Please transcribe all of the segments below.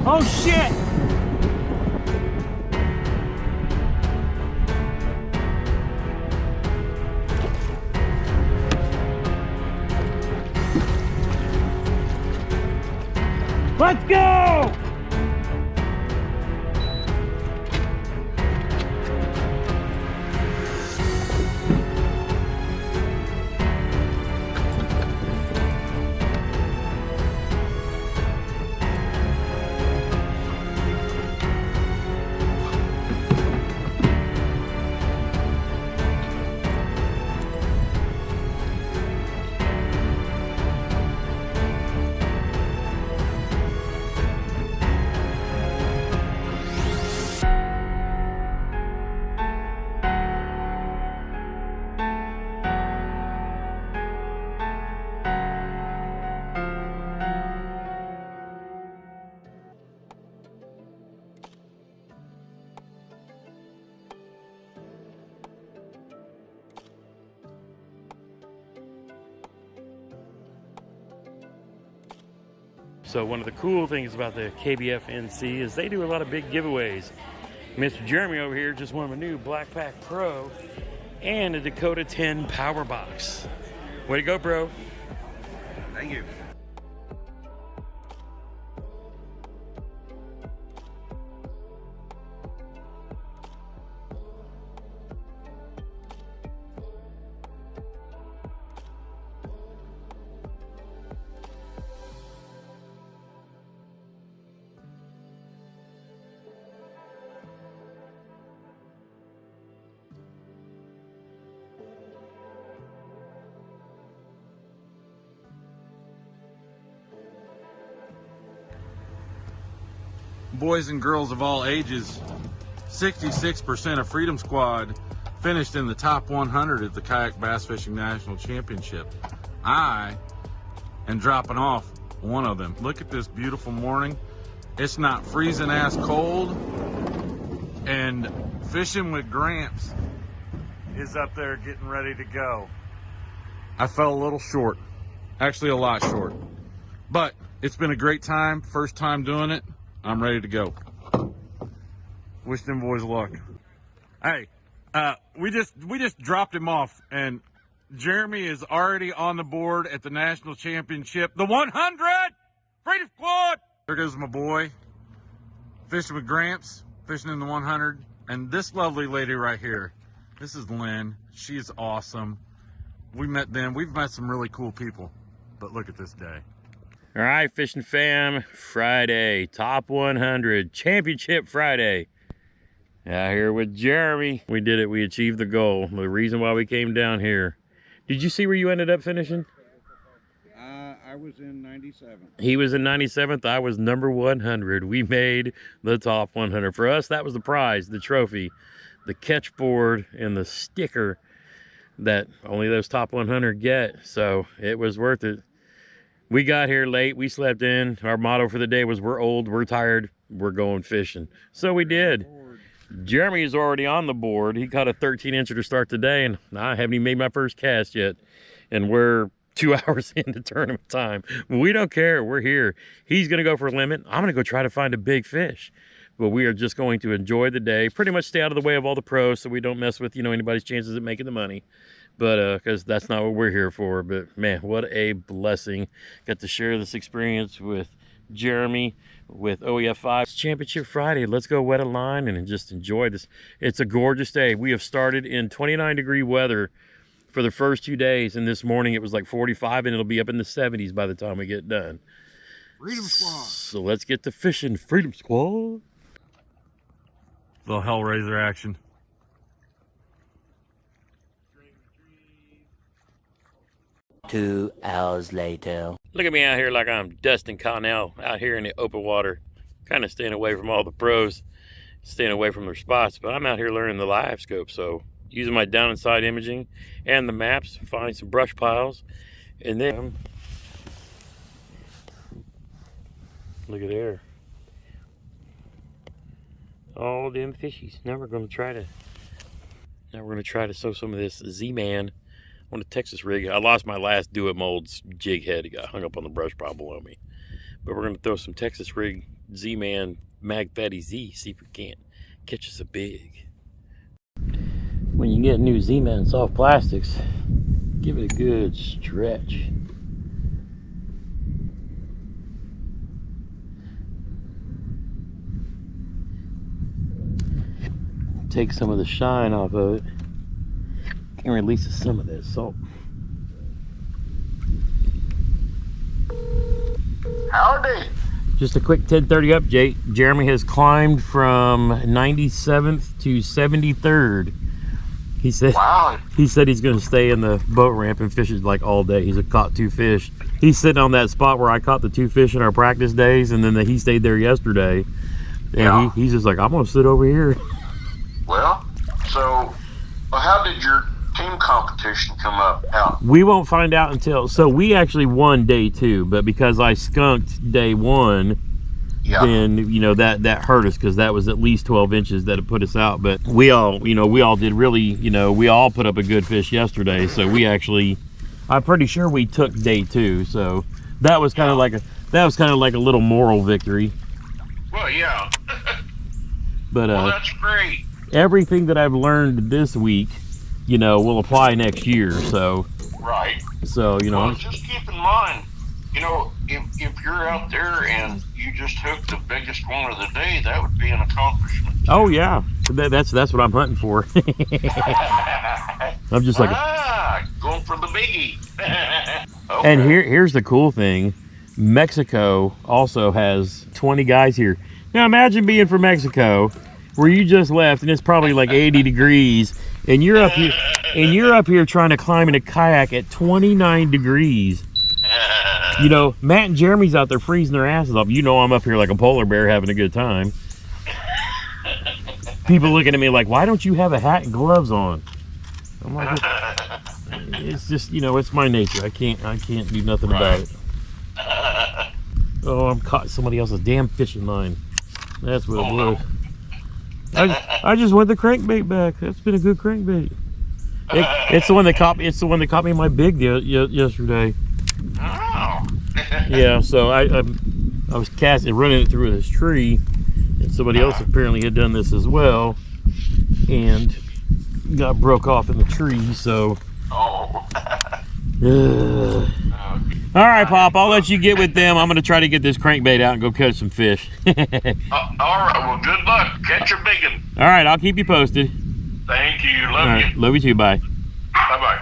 Oh shit! Let's go! So one of the cool things about the KBF NC is they do a lot of big giveaways. Mr. Jeremy over here just won a new Black Pack Pro and a Dakota 10 Power Box. Way to go, bro. Thank you. Boys and girls of all ages, 66% of Freedom Squad finished in the top 100 at the Kayak Bass Fishing National Championship. I am dropping off one of them. Look at this beautiful morning. It's not freezing ass cold, and Fishing with Gramps is up there getting ready to go. I fell a little short, actually a lot short, but it's been a great time. First time doing it. I'm ready to go. Wish them boys luck. Hey, we just dropped him off, and Jeremy is already on the board at the national championship, the 100 Freedom Squad. There goes my boy, Fishing with Gramps, fishing in the 100, and this lovely lady right here. This is Lynn. She's awesome. We met them. We've met some really cool people, but look at this day. All right, Fishing fam, Friday, top 100, Championship Friday. Out here with Jeremy. We did it, we achieved the goal. The reason why we came down here. Did you see where you ended up finishing? I was in 97. He was in 97th, I was number 100. We made the top 100. For us, that was the prize, the trophy, the catch board, and the sticker that only those top 100 get. So it was worth it. We got here late, we slept in. Our motto for the day was, we're old, we're tired, we're going fishing. So we did. Jeremy is already on the board. He caught a 13-incher to start today, and I haven't even made my first cast yet. And we're 2 hours into tournament time. We don't care, we're here. He's gonna go for a limit. I'm gonna go try to find a big fish. But we are just going to enjoy the day, pretty much stay out of the way of all the pros so we don't mess with, anybody's chances at making the money. But because that's not what we're here for. But man, what a blessing. Got to share this experience with Jeremy, with OEF5. It's Championship Friday. Let's go wet a line and just enjoy this. It's a gorgeous day. We have started in 29-degree weather for the first 2 days, and this morning it was like 45, and it'll be up in the 70s by the time we get done. Freedom Squad. So let's get to fishing, Freedom Squad. Little Hellraiser action. 2 hours later. Look at me out here like I'm Dustin Connell, out here in the open water, kind of staying away from all the pros, staying away from their spots, but I'm out here learning the live scope. So using my down and side imaging and the maps, find some brush piles, and then look at there, all them fishies. Now we're going to try to sew some of this Z-Man on a Texas rig. I lost my last Do It Molds jig head. It got hung up on the brush pile below me. But we're going to throw some Texas rig Z-Man Mag Fatty Z, see if we can't catch us a big. When you get new Z-Man soft plastics, give it a good stretch. Take some of the shine off of it and releases some of that salt. Howdy. Just a quick 1030 update. Jeremy has climbed from 97th to 73rd. He said, Wow. he said he's going to stay in the boat ramp and fish it like all day. He's caught 2 fish. He's sitting on that spot where I caught the 2 fish in our practice days, and then he stayed there yesterday. And Yeah. he's just like, I'm going to sit over here. Well, so how did your team competition come out? We won't find out until, so we actually won day 2, but because I skunked day 1, Yeah. then that hurt us, because that was at least 12 inches that it put us out. But we all did really, we all put up a good fish yesterday. So we actually, I'm pretty sure we took day 2. So that was kind of like a little moral victory. Well, yeah. But Well, that's great. everything that I've learned this week, will apply next year. So Right. Well, just keep in mind, if you're out there and you just hook the biggest one of the day, that would be an accomplishment. Oh yeah, that's what I'm hunting for. I'm just like, going for the biggie. And here's the cool thing. Mexico also has 20 guys here. Now imagine being from Mexico, where you just left, and it's probably like 80 degrees, and you're up here trying to climb in a kayak at 29 degrees. Matt and Jeremy's out there freezing their asses off. I'm up here like a polar bear having a good time. People looking at me like, why don't you have a hat and gloves on? I'm like, it's just, it's my nature. I can't do nothing about it. Oh, I'm caught somebody else's damn fishing line. That's what it was. I just want the crankbait back. That's been a good crankbait. It's the one that caught me in my big yesterday. Oh. Yeah, so I was running it through this tree, and somebody else apparently had done this as well, and got broke off in the tree. So. Oh. All right, Pop, I'll let you get with them. I'm going to try to get this crankbait out and go catch some fish. All right, well, good luck. Catch your big one. All right, I'll keep you posted. Thank you. All Love right, you. love you too. Bye. Bye-bye.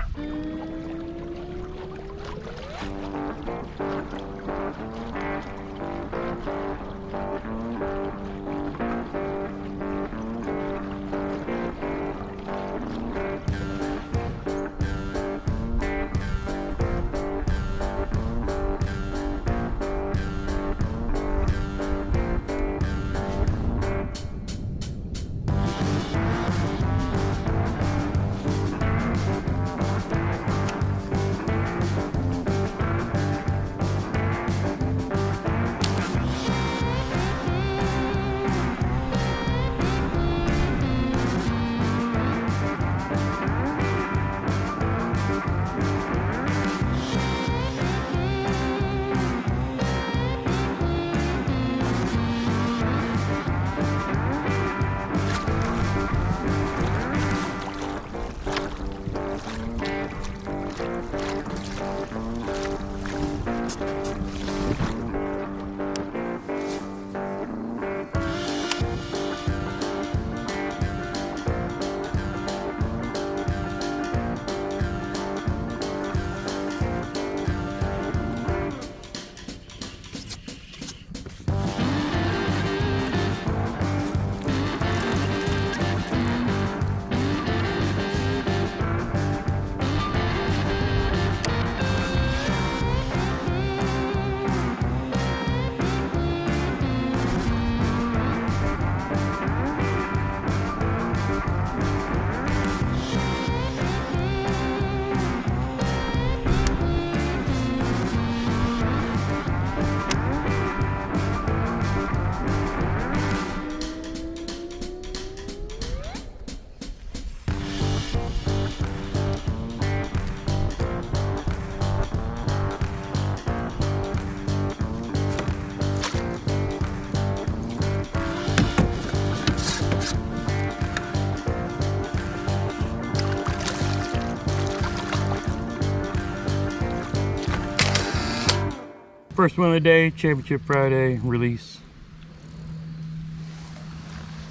First one of the day, Championship Friday release.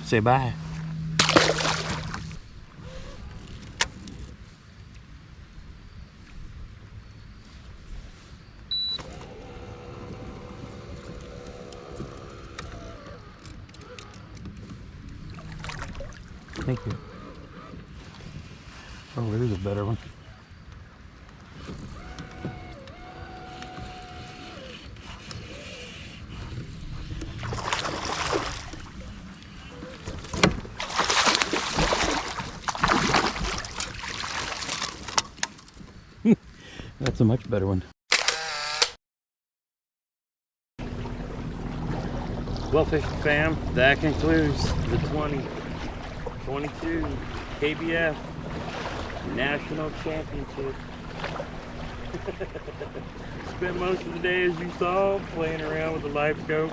Say bye. Thank you. Oh, there's a better one. That's a much better one. Well, Fishin' fam, that concludes the 2022 KBF National Championship. Spent most of the day, as you saw, playing around with the live scope.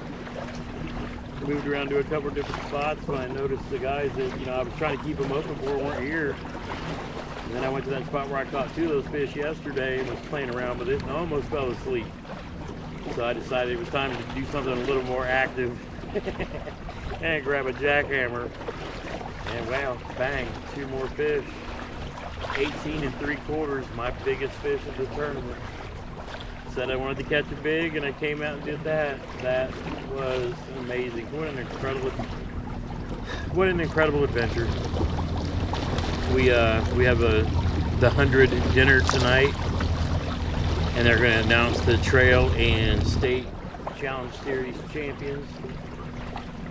Moved around to a couple of different spots when I noticed the guys that, you know, I was trying to keep them open for weren't here. And then I went to that spot where I caught 2 of those fish yesterday and was playing around with it and almost fell asleep. So I decided it was time to do something a little more active and grab a jackhammer. And wow, bang, 2 more fish. 18 3/4, my biggest fish of the tournament. Said I wanted to catch a big and I came out and did that. That was amazing. What an incredible adventure. We have the 100 dinner tonight, and they're going to announce the trail and state challenge series champions,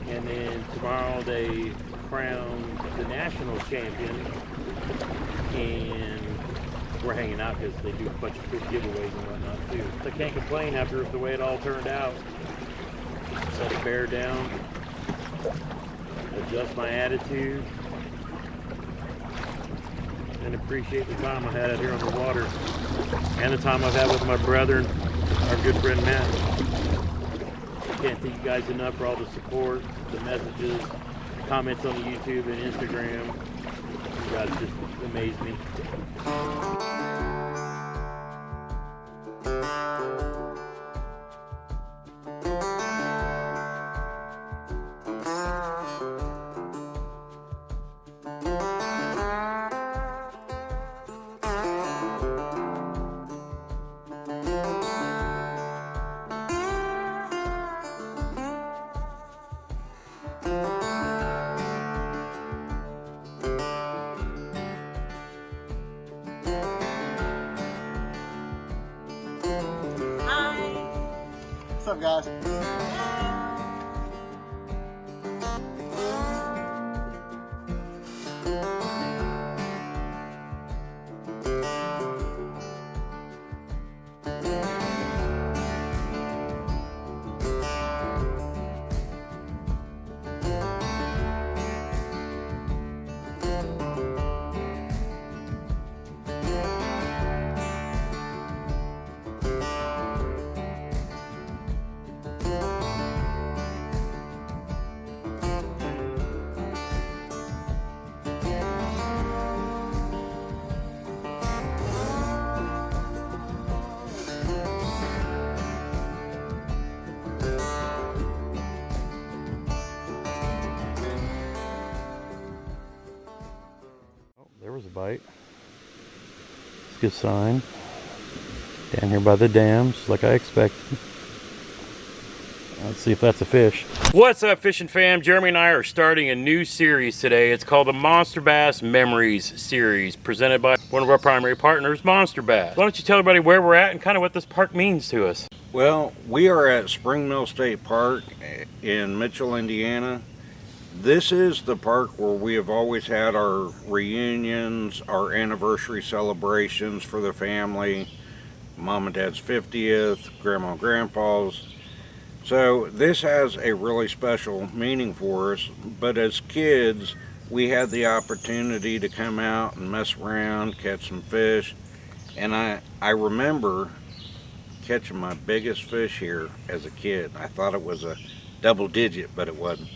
and then tomorrow they crown the national champion, and we're hanging out because they do a bunch of fish giveaways and whatnot too. So I can't complain after the way it all turned out. Set a bear down, adjust my attitude, and appreciate the time I had out here on the water and the time I've had with my brother, our good friend Matt. Can't thank you guys enough for all the support, the messages, comments on the YouTube and Instagram. You guys just amaze me. What's up, guys? Was a bite. It's a good sign. Down here by the dams, like I expected. Let's see if that's a fish. What's up, Fishin' fam? Jeremy and I are starting a new series today. It's called the Monster Bass Memories series, presented by one of our primary partners, Monster Bass. Why don't you tell everybody where we're at and kind of what this park means to us? Well, we are at Spring Mill State Park in Mitchell, Indiana. This is the park where we have always had our reunions, our anniversary celebrations for the family, Mom and Dad's 50th, Grandma and Grandpa's. So this has a really special meaning for us, but as kids, we had the opportunity to come out and mess around, catch some fish, and I remember catching my biggest fish here as a kid. I thought it was a double digit, but it wasn't.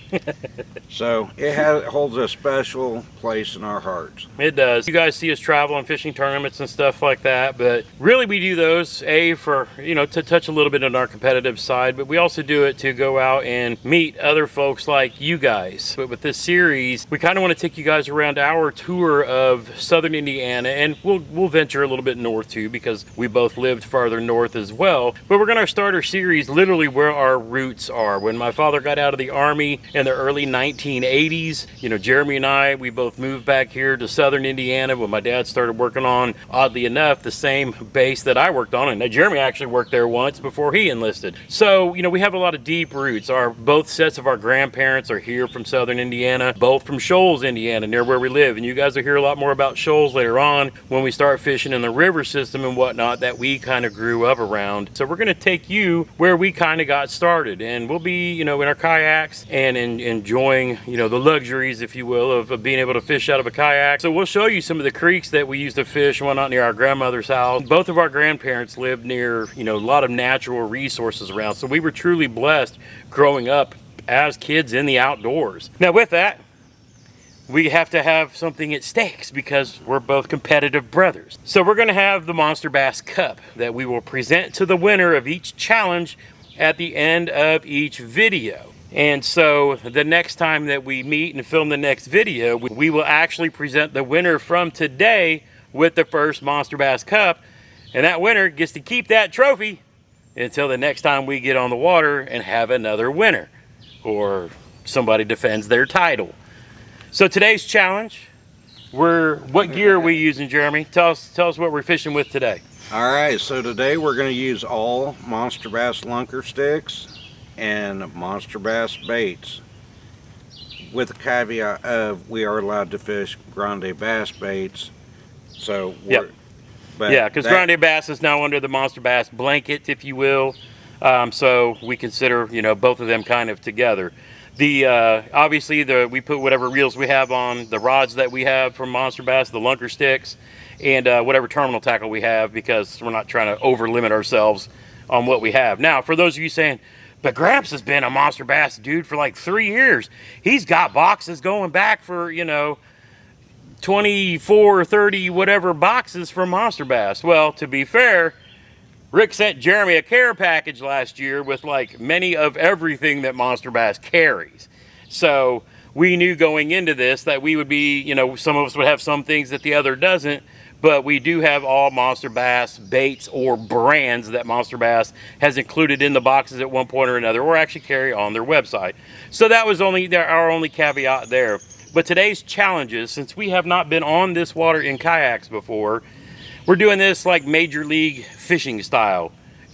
So it holds a special place in our hearts. It does. You guys see us travel on fishing tournaments and stuff like that, but really we do those, for, to touch a little bit on our competitive side, but we also do it to go out and meet other folks like you guys. But with this series, we kind of want to take you guys around our tour of southern Indiana, and we'll venture a little bit north too, because we both lived farther north as well. But we're going to start our series literally where our roots are. When my father got out of the Army in the early 1980s, Jeremy and I, we both moved back here to southern Indiana when my dad started working on, oddly enough, the same base that I worked on. And Jeremy actually worked there once before he enlisted. So, we have a lot of deep roots. Both sets of our grandparents are here from southern Indiana, both from Shoals, Indiana, near where we live. And you guys will hear a lot more about Shoals later on when we start fishing in the river system and whatnot that we kind of grew up around. So we're going to take you where we kind of got started. And we'll be, in our kayaks and enjoying, the luxuries, if you will, of being able to fish out of a kayak. So we'll show you some of the creeks that we used to fish and whatnot near our grandmother's house. Both of our grandparents lived near, a lot of natural resources around. So we were truly blessed growing up as kids in the outdoors. Now with that, we have to have something at stakes because we're both competitive brothers. So we're going to have the Monster Bass Cup that we will present to the winner of each challenge at the end of each video. And so the next time that we meet and film the next video, we will actually present the winner from today with the first Monster Bass Cup. And that winner gets to keep that trophy until the next time we get on the water and have another winner, or somebody defends their title. So today's challenge, what gear are we using, Jeremy? Tell us what we're fishing with today. All right, so today we're going to use all Monster Bass lunker sticks and Monster Bass baits, with the caveat of we are allowed to fish Grande Bass baits. So yep. Because Grande Bass is now under the Monster Bass blanket, if you will. So we consider, both of them kind of together. Obviously we put whatever reels we have on the rods that we have from Monster Bass, the lunker sticks, and whatever terminal tackle we have, because we're not trying to over limit ourselves on what we have. Now, for those of you saying, but Gramps has been a Monster Bass dude for like 3 years. He's got boxes going back for, 24, 30, whatever boxes from Monster Bass. Well, to be fair, Rick sent Jeremy a care package last year with like many of everything that Monster Bass carries. So we knew going into this that we would be, some of us would have some things that the other doesn't, but we do have all Monster Bass baits or brands that Monster Bass has included in the boxes at one point or another, or actually carry on their website. So that was our only caveat there. But today's challenges, since we have not been on this water in kayaks before, we're doing this like Major League fishing style.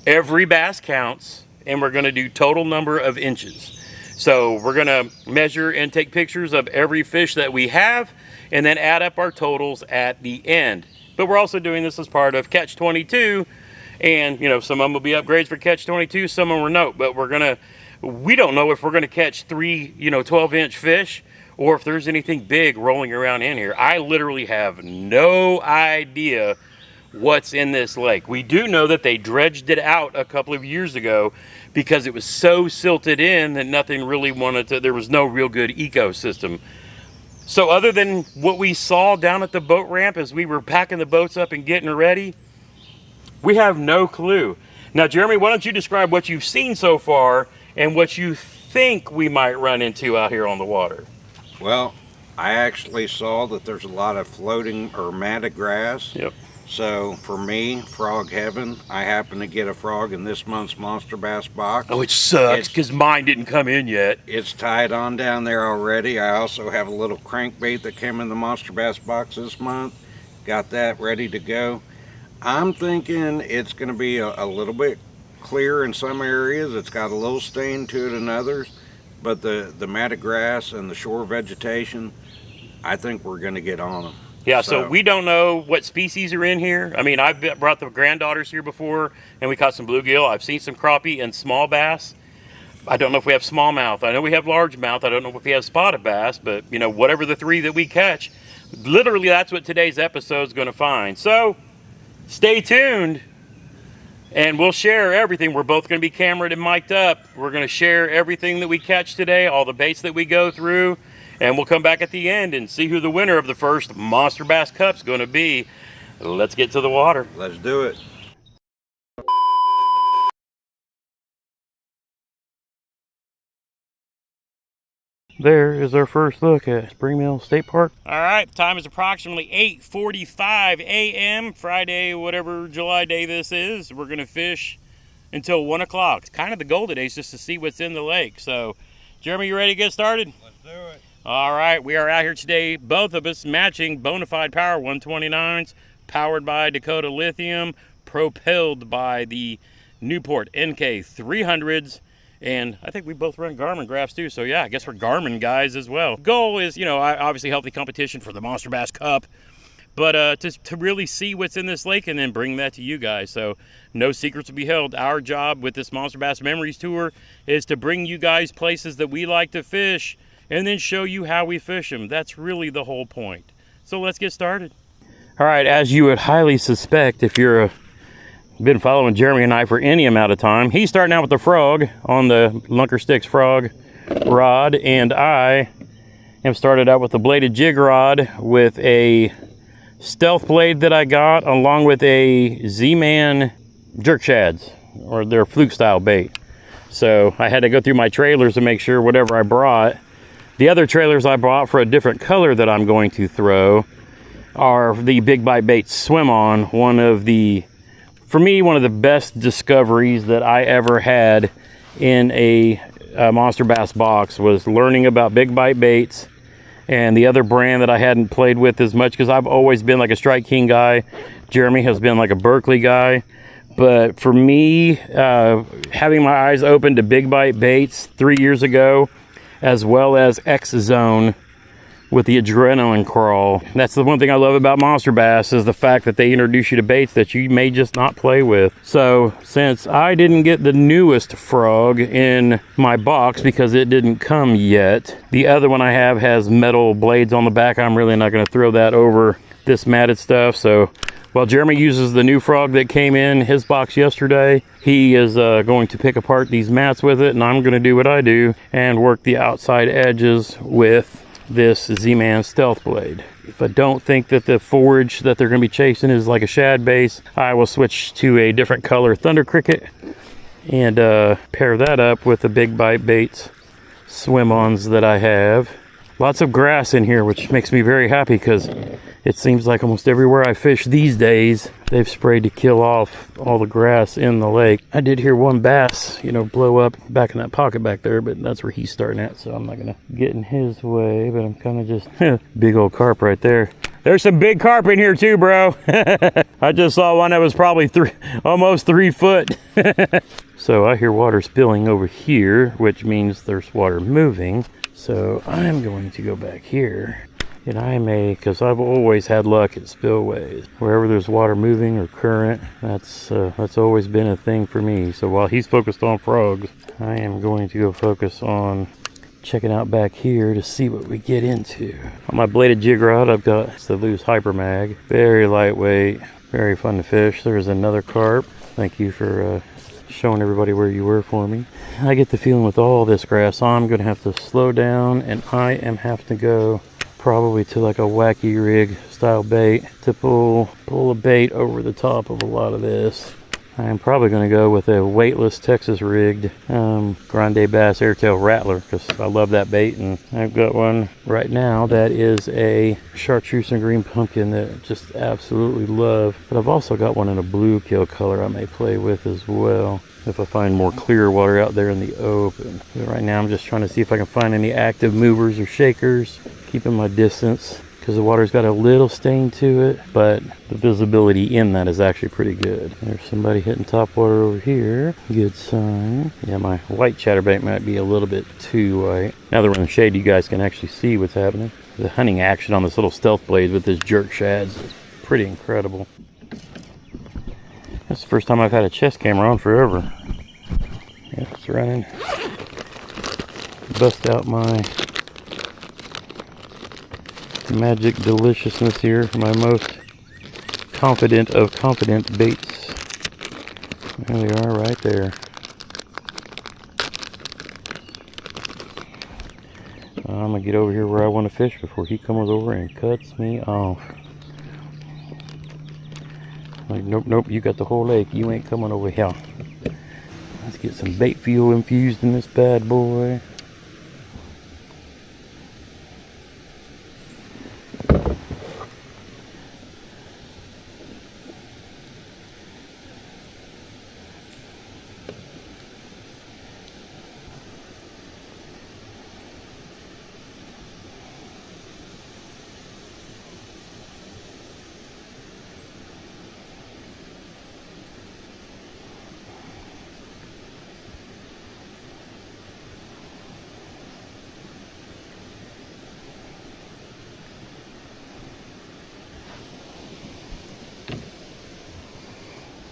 Every bass counts, and we're going to do total number of inches. So we're going to measure and take pictures of every fish that we have, and then add up our totals at the end. But we're also doing this as part of Catch 22, and some of them will be upgrades for Catch 22, some of them are not. But we don't know if we're gonna catch 3 12-inch fish, or if there's anything big rolling around in here. I literally have no idea what's in this lake. We do know that they dredged it out a couple of years ago because it was so silted in that nothing really there was no real good ecosystem. So other than what we saw down at the boat ramp as we were packing the boats up and getting ready, we have no clue. Now, Jeremy, why don't you describe what you've seen so far and what you think we might run into out here on the water? Well, I actually saw that there's a lot of floating or matted grass. Yep. So for me, frog heaven, I happen to get a frog in this month's Monster Bass box. Oh, it sucks because mine didn't come in yet. It's tied on down there already. I also have a little crankbait that came in the Monster Bass box this month. Got that ready to go. I'm thinking it's going to be a little bit clear in some areas. It's got a little stain to it in others. But the matted grass and the shore vegetation, I think we're going to get on them. Yeah, so we don't know what species are in here. I mean, I've brought the granddaughters here before, and we caught some bluegill. I've seen some crappie and small bass. I don't know if we have smallmouth. I know we have largemouth. I don't know if we have spotted bass, but, whatever the 3 that we catch, literally that's what today's episode is going to find. So stay tuned, And we'll share everything. We're both going to be cameraed and mic'd up. We're going to share everything that we catch today, all the baits that we go through, and we'll come back at the end and see who the winner of the first Monster Bass Cup's going to be. Let's get to the water. Let's do it. There is our first look at Spring Mill State Park. All right, the time is approximately 8:45 a.m. Friday, whatever July day this is. We're gonna fish until 1 o'clock. It's kind of the golden age just to see what's in the lake. So, Jeremy, you ready to get started? Let's do it. All right, we are out here today, both of us matching Bonafide Power 129s, powered by Dakota Lithium, propelled by the Newport NK 300s. And I think we both run Garmin graphs too, so yeah, I guess we're Garmin guys as well. Goal is, you know, obviously healthy competition for the Monster Bass Cup, but to really see what's in this lake and then bring that to you guys. So no secrets to be held. Our job with this Monster Bass Memories Tour is to bring you guys places that we like to fish and then show you how we fish them. That's really the whole point. So let's get started. All right, as you would highly suspect if you're been following Jeremy and I for any amount of time, he's starting out with the frog on the Lunker Sticks frog rod, and I am started out with the bladed jig rod with a stealth blade that I got along with a Z-Man jerk shads, or their fluke style bait. So I had to go through my trailers to make sure whatever I brought, the other trailers I bought for a different color that I'm going to throw, are the Big Bite Baits Swim On, for me, one of the best discoveries that I ever had in a Monster Bass box was learning about Big Bite Baits and the other brand that I hadn't played with as much, because I've always been like a Strike King guy. Jeremy has been like a Berkeley guy. But for me, having my eyes open to Big Bite Baits 3 years ago, as well as X Zone with the adrenaline crawl. That's the one thing I love about Monster Bass, is the fact that they introduce you to baits that you may just not play with. So since I didn't get the newest frog in my box because it didn't come yet, the other one I have has metal blades on the back. I'm really not going to throw that over this matted stuff. So while Jeremy uses the new frog that came in his box yesterday, he is going to pick apart these mats with it, and I'm going to do what I do and work the outside edges with this Z-Man stealth blade. If I don't think that the forage that they're going to be chasing is like a shad base, I will switch to a different color Thunder Cricket and pair that up with the Big Bite Baits Swim-Ons that I have. Lots of grass in here, which makes me very happy, because it seems like almost everywhere I fish these days, they've sprayed to kill off all the grass in the lake. I did hear one bass, you know, blow up back in that pocket back there, but that's where he's starting at, so I'm not going to get in his way, but I'm kind of just, big old carp right there. There's some big carp in here too, bro. I just saw one that was probably almost 3 foot. So I hear water spilling over here, which means there's water moving. So I'm going to go back here, and I may, because I've always had luck at spillways. Wherever there's water moving or current, that's always been a thing for me. So while he's focused on frogs, I am going to go focus on checking out back here to see what we get into. On my bladed jig rod, I've got the loose Hyper Mag. Very lightweight, very fun to fish. There's another carp. Thank you for showing everybody where you were for me. I get the feeling with all this grass, I'm going to have to slow down, and I am have to go probably to like a wacky rig style bait to pull a bait over the top of a lot of this. I'm probably going to go with a weightless Texas rigged Grande Bass Airtail Rattler, because I love that bait, and I've got one right now that is a chartreuse and green pumpkin that I just absolutely love. But I've also got one in a blue kill color I may play with as well if I find more clear water out there in the open. But right now I'm just trying to see if I can find any active movers or shakers, keeping my distance, because the water's got a little stain to it, but the visibility in that is actually pretty good. There's somebody hitting top water over here. Good sign. Yeah, my white chatterbait might be a little bit too white. Now that we're in the shade, you guys can actually see what's happening. The hunting action on this little stealth blade with this jerk shads is pretty incredible. That's the first time I've had a chest camera on forever. Yeah, it's running. Bust out my magic deliciousness here, my most confident of confident baits. There they are right there. I'm gonna get over here where I want to fish before he comes over and cuts me off. Like, nope, nope, you got the whole lake. You ain't coming over here. Let's get some bait fuel infused in this bad boy.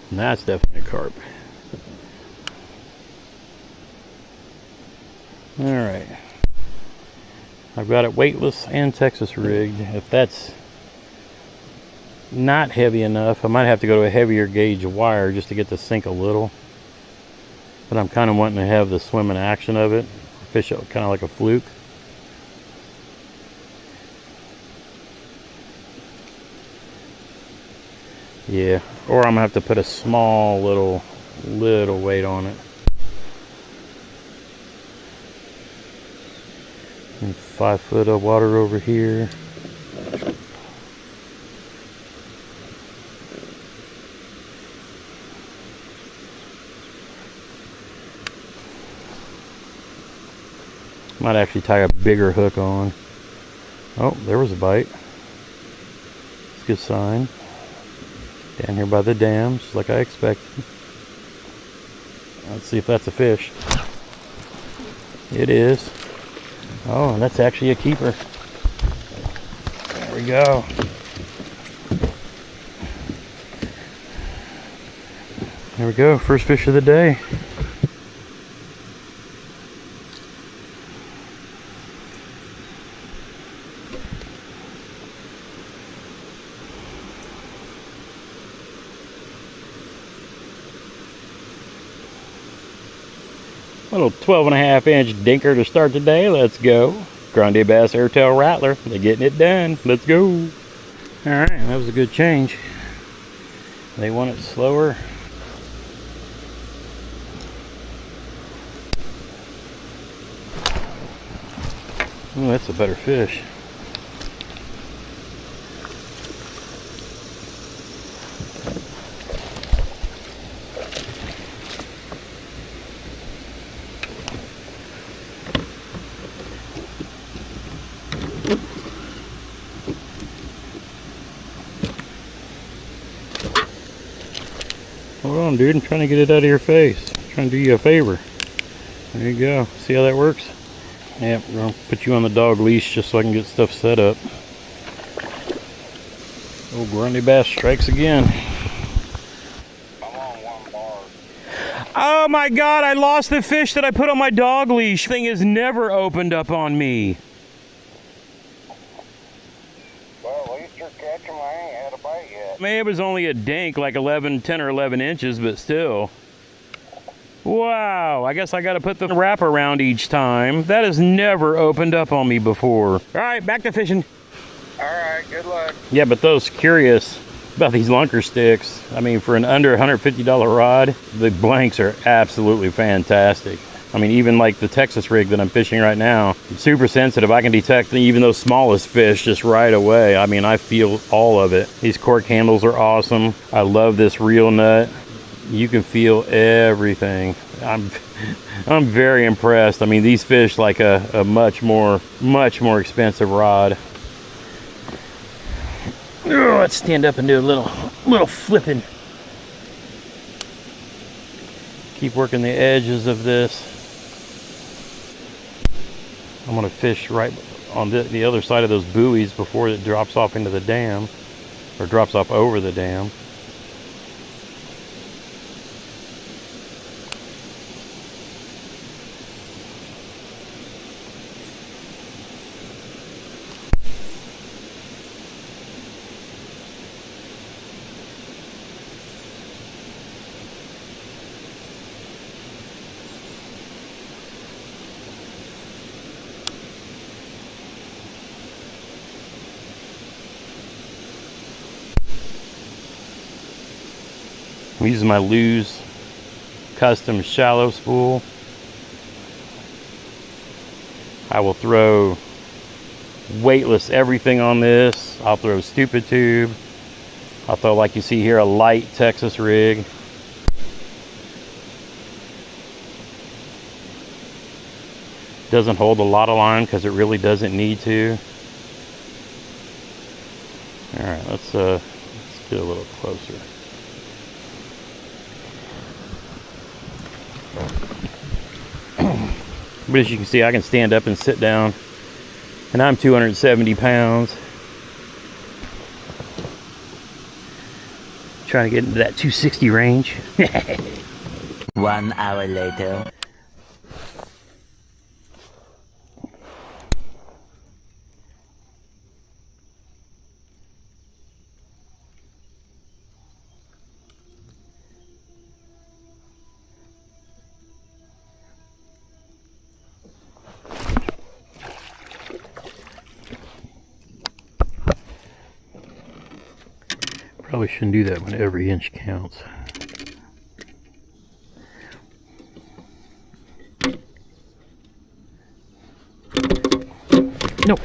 And that's definitely a carp. Alright. I've got it weightless and Texas rigged. If that's not heavy enough, I might have to go to a heavier gauge wire just to get the sink a little. But I'm kind of wanting to have the swimming action of it. Fish it kind of like a fluke. Yeah, or I'm gonna have to put a small little weight on it. And 5 foot of water over here. Might actually tie a bigger hook on. Oh, there was a bite. It's a good sign. Down here by the dams, like I expected. Let's see if that's a fish. It is. Oh, that's actually a keeper. There we go. There we go, first fish of the day. Little 12.5-inch dinker to start the day. Let's go. Grande Bass Airtail Rattler. They're getting it done. Let's go. Alright, that was a good change. They want it slower. Oh, that's a better fish. Hold on, dude. I'm trying to get it out of your face. I'm trying to do you a favor. There you go. See how that works? Yep, we're going to put you on the dog leash just so I can get stuff set up. Old Grande Bass strikes again. I'm on 1 bar. Oh my God, I lost the fish that I put on my dog leash. Thing has never opened up on me. Well, at least you're catching them. I ain't had a bite yet. I mean, it was only a dink, like 10 or 11 inches, but still. Wow, I guess I got to put the wrap around each time. That has never opened up on me before. All right, back to fishing. All right, good luck. Yeah, but those curious about these lunker sticks, I mean, for an under $150 rod, the blanks are absolutely fantastic. I mean, even like the Texas rig that I'm fishing right now, it's super sensitive. I can detect even those smallest fish just right away. I mean, I feel all of it. These cork handles are awesome. I love this reel nut. You can feel everything. I'm very impressed. I mean, these fish like a much more expensive rod. Oh, let's stand up and do a little flipping. Keep working the edges of this. I'm gonna fish right on the other side of those buoys before it drops off into the dam, or drops off over the dam. I'm using my Lew's custom shallow spool. I will throw weightless everything on this. I'll throw stupid tube. I'll throw, like you see here, a light Texas rig. Doesn't hold a lot of line because it really doesn't need to. All right, let's get a little closer. But as you can see, I can stand up and sit down, and I'm 270 pounds. Trying to get into that 260 range. 1 hour later. Probably shouldn't do that when every inch counts. Nope.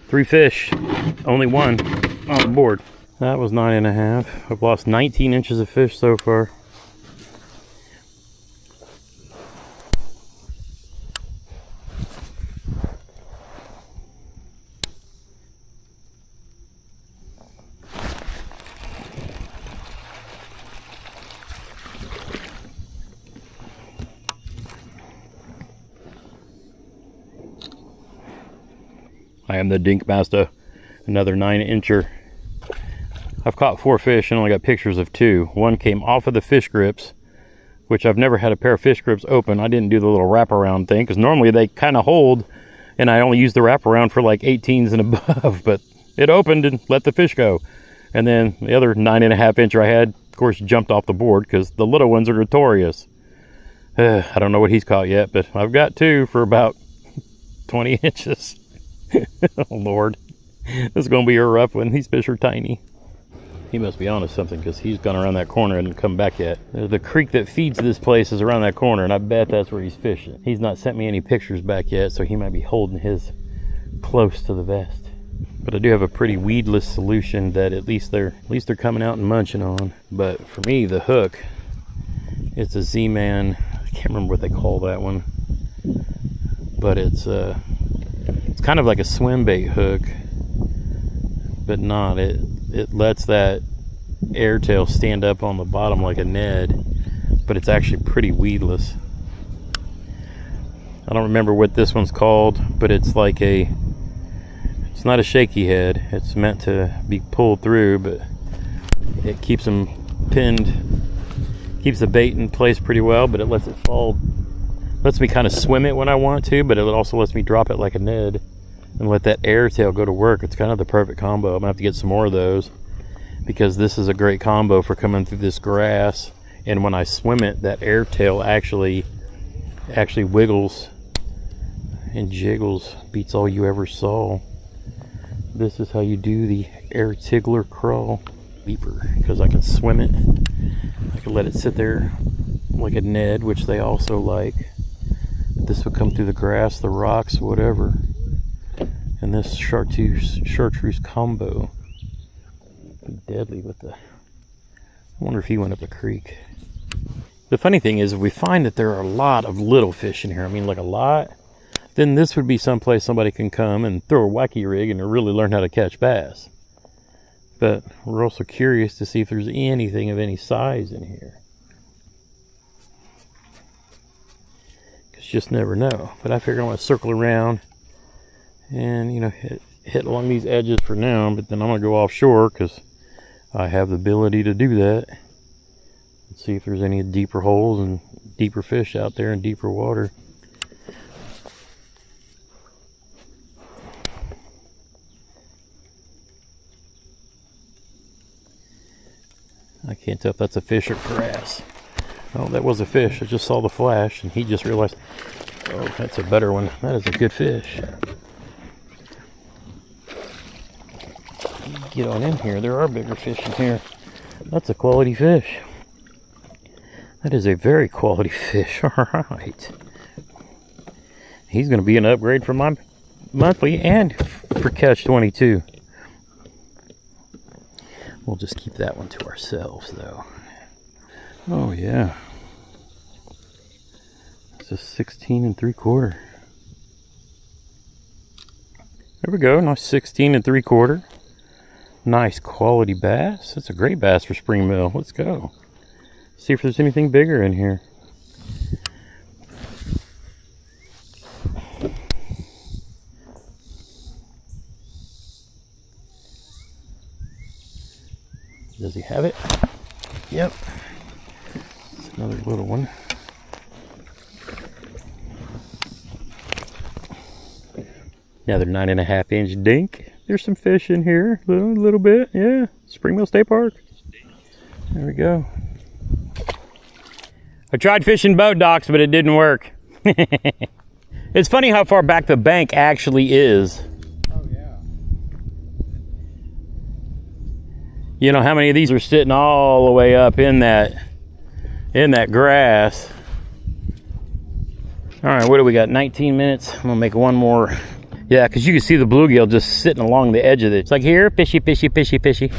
3 fish, only 1 on the board. That was 9.5. I've lost 19 inches of fish so far. I am the Dink Master, another 9-incher. I've caught 4 fish and only got pictures of 2. One came off of the fish grips, which I've never had a pair of fish grips open. I didn't do the little wraparound thing because normally they kind of hold, and I only use the wraparound for like 18s and above, but it opened and let the fish go. And then the other 9.5-incher I had, of course, jumped off the board because the little ones are notorious. I don't know what he's caught yet, but I've got 2 for about 20 inches. Oh Lord, this is going to be a rough one. These fish are tiny. He must be onto something because he's gone around that corner and come back yet. The creek that feeds this place is around that corner, and I bet that's where he's fishing. He's not sent me any pictures back yet, so he might be holding his close to the vest. But I do have a pretty weedless solution that at least they're coming out and munching on. But for me, the hook, it's a Z-Man. I can't remember what they call that one, but it's kind of like a swim bait hook, but not. It lets that air tail stand up on the bottom like a Ned, but it's actually pretty weedless. I don't remember what this one's called, but it's like it's not a shaky head. It's meant to be pulled through, but it keeps them pinned, keeps the bait in place pretty well, but it lets it fall. Lets me kind of swim it when I want to, but it also lets me drop it like a Ned and let that air tail go to work. It's kind of the perfect combo. I'm gonna have to get some more of those because this is a great combo for coming through this grass. And when I swim it, that air tail actually wiggles and jiggles. Beats all you ever saw. This is how you do the air tiggler crawl. Beeper, because I can swim it. I can let it sit there like a Ned, which they also like. This would come through the grass, the rocks, whatever. And this chartreuse combo be deadly with the. I wonder if he went up the creek. The funny thing is, if we find that there are a lot of little fish in here, I mean like a lot, then this would be someplace somebody can come and throw a wacky rig and really learn how to catch bass. But we're also curious to see if there's anything of any size in here. Just never know. But I figure I'm going to circle around and, you know, hit along these edges for now, but then I'm going to go offshore because I have the ability to do that. Let's see if there's any deeper holes and deeper fish out there in deeper water. I can't tell if that's a fish or grass. Oh, that was a fish. I just saw the flash, and he just realized, oh, that's a better one. That is a good fish. get on in here. There are bigger fish in here. That's a quality fish. That is a very quality fish. All right. He's going to be an upgrade for my monthly and for Catch 22. We'll just keep that one to ourselves, though. Oh, yeah. It's a 16 3/4. There we go. Nice 16 3/4. Nice quality bass. That's a great bass for spring mill. Let's go. See if there's anything bigger in here. Does he have it? Yep. It's another little one. Another 9.5-inch dink. There's some fish in here. A little bit. Yeah. Spring Mill State Park. There we go. I tried fishing boat docks, but it didn't work. It's funny how far back the bank actually is. You know how many of these are sitting all the way up in that grass. All right, what do we got? 19 minutes. I'm gonna make one more. Yeah, because you can see the bluegill just sitting along the edge of it. It's like, here, fishy, fishy, fishy, fishy.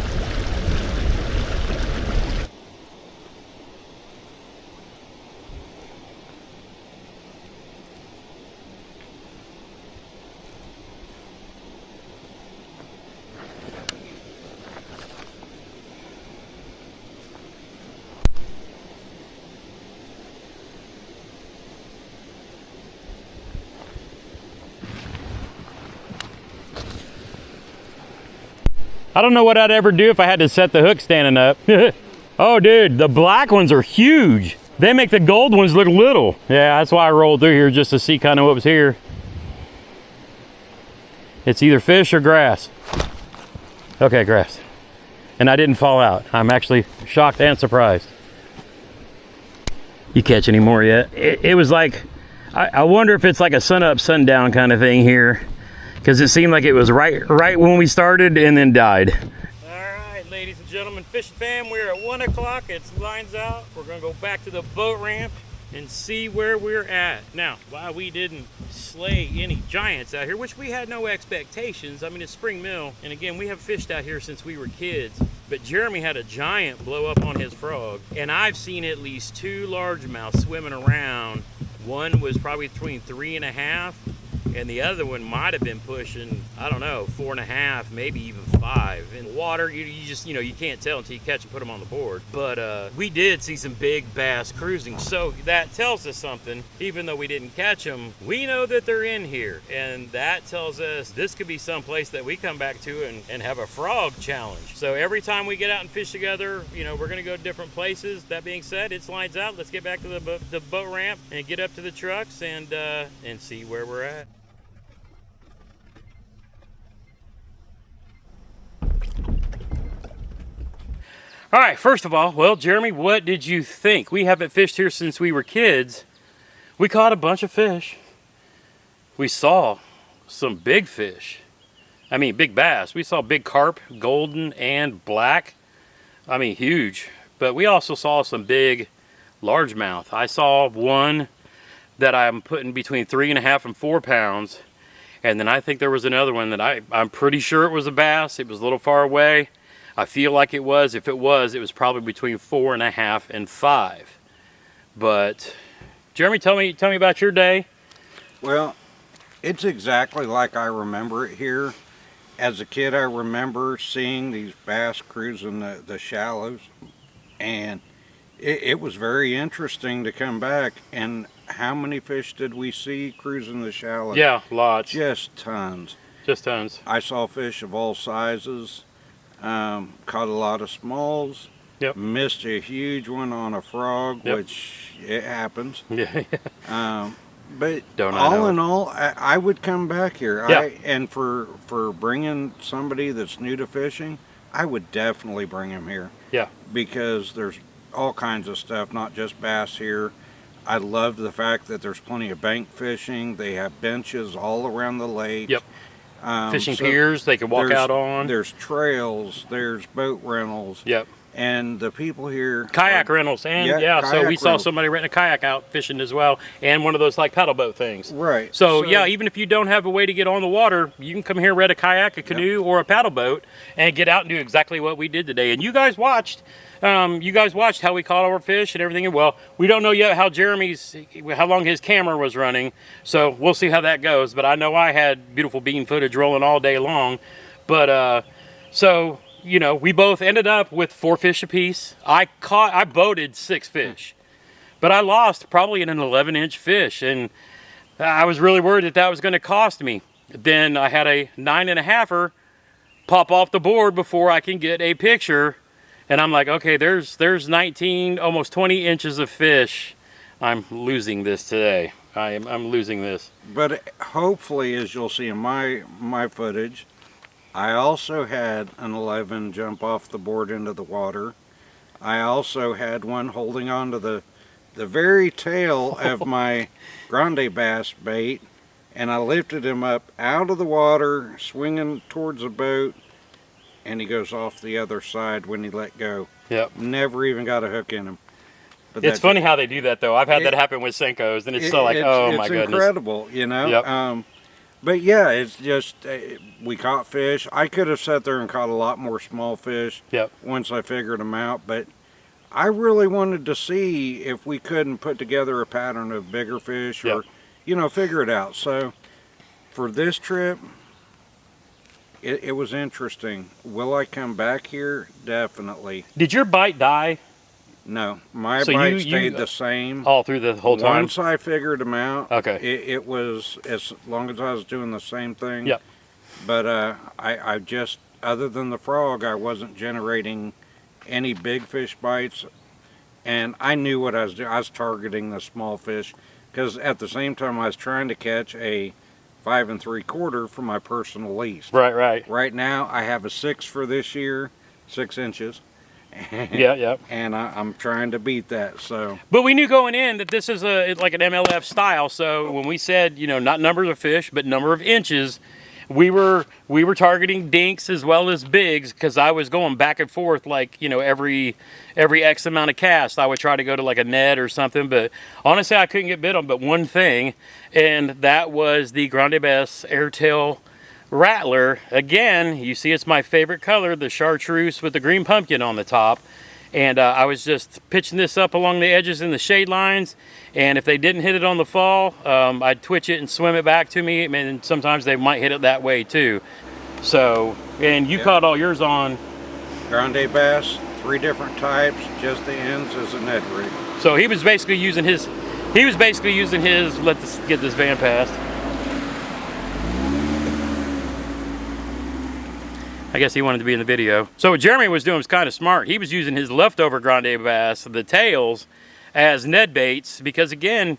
I don't know what I'd ever do if I had to set the hook standing up. Oh, dude, the black ones are huge. They make the gold ones look little. Yeah, that's why I rolled through here, just to see kind of what was here. It's either fish or grass. Okay, grass. And I didn't fall out. I'm actually shocked and surprised. You catch any more yet? It was like, I wonder if it's like a sun up, sundown kind of thing here. Because it seemed like it was right when we started and then died. All right, ladies and gentlemen, fishing fam, we're at 1 o'clock. It's lines out. We're gonna go back to the boat ramp and see where we're at. Now, why we didn't slay any giants out here, which we had no expectations. I mean, it's spring mill, and again, we have fished out here since we were kids. But Jeremy had a giant blow up on his frog, and I've seen at least 2 largemouths swimming around. One was probably between 3.5. And the other one might have been pushing, I don't know, 4.5, maybe even 5. In water, you just, you can't tell until you catch and put them on the board. But we did see some big bass cruising. So that tells us something. Even though we didn't catch them, we know that they're in here. And that tells us this could be someplace that we come back to and have a frog challenge. So every time we get out and fish together, we're going to go to different places. That being said, it's lines out. Let's get back to the boat ramp and get up to the trucks and see where we're at. All right, first of all, well, Jeremy, what did you think? We haven't fished here since we were kids. We caught a bunch of fish. We saw some big fish. I mean, big bass. We saw big carp, golden and black. I mean, huge. But we also saw some big largemouth. I saw one that I'm putting between 3.5 and 4 pounds. And then I think there was another one that I'm pretty sure it was a bass. It was a little far away. I feel like it was. If it was probably between 4.5 and 5. But Jeremy, tell me about your day. Well, it's exactly like I remember it here. As a kid, I remember seeing these bass cruising the shallows, and it was very interesting to come back. And how many fish did we see cruising the shallows? Yeah, lots. Just tons. Just tons. I saw fish of all sizes. Caught a lot of smalls. Yep. Missed a huge one on a frog, yep. Which it happens. Yeah. But all in all, I would come back here. Yeah. And for bringing somebody that's new to fishing, I would definitely bring him here. Yeah. Because there's all kinds of stuff, not just bass here. I love the fact that there's plenty of bank fishing. They have benches all around the lake. Yep. Fishing So piers they could walk there's- out on. There's trails, there's boat rentals. Yep. And the people here... Kayak rentals, and so we kayak saw rentals. somebody renting a kayak out fishing as well, and one of those like paddle boat things. Right. So yeah, even if you don't have a way to get on the water, you can come here, rent a kayak, a canoe, or a paddle boat, and get out and do exactly what we did today. And you guys watched. You guys watched how we caught our fish and everything. And well, we don't know yet how how long his camera was running, so we'll see how that goes. But I know I had beautiful bean footage rolling all day long. But so. You know, we both ended up with 4 fish apiece. I boated 6 fish, but I lost probably an 11-inch fish, and I was really worried that was going to cost me. Then I had a 9.5er pop off the board before I can get a picture, and I'm like, okay, there's 19, almost 20 inches of fish. I'm losing this today. I'm losing this. But hopefully, as you'll see in my footage, I also had an 11 jump off the board into the water. I also had one holding on to the very tail of my grande bass bait, and I lifted him up out of the water, swinging towards the boat, and he goes off the other side when he let go. Yep. Never even got a hook in him. But It's funny how they do that, though. I've had that happen with Senkos, and it's so like, oh my goodness. It's incredible, you know? Yep. But yeah, it's just, we caught fish. I could have sat there and caught a lot more small fish once I figured them out, but I really wanted to see if we couldn't put together a pattern of bigger fish or, you know, figure it out. So for this trip, it was interesting. Will I come back here? Definitely. Did your bite die? No, my So bite you stayed the same. All through the whole time? Once I figured them out, Okay. it was as long as I was doing the same thing. Yep. But I just, other than the frog, I wasn't generating any big fish bites. And I knew what I was doing. I was targeting the small fish because at the same time I was trying to catch a 5 3/4 for my personal least. Right. Right now I have a 6 for this year, 6 inches. Yeah. And I'm trying to beat that. So. But we knew going in that this is like an MLF style. So when we said, you know, not numbers of fish, but number of inches, we were targeting dinks as well as bigs because I was going back and forth like, you know, every X amount of casts. I would try to go to like a net or something. But honestly, I couldn't get bit on but one thing, and that was the Grande Bass Airtail Rattler. Again, you see it's my favorite color, the chartreuse with the green pumpkin on the top. And I was just pitching this up along the edges in the shade lines, and if they didn't hit it on the fall, I'd twitch it and swim it back to me, and sometimes they might hit it that way too. So, and you caught all yours on Grande bass, 3 different types, just the ends as a net rig. So he was basically using his, let's get this van past. I guess he wanted to be in the video. So what Jeremy was doing was kind of smart. He was using his leftover Grande Bass, the tails, as Ned baits, because again,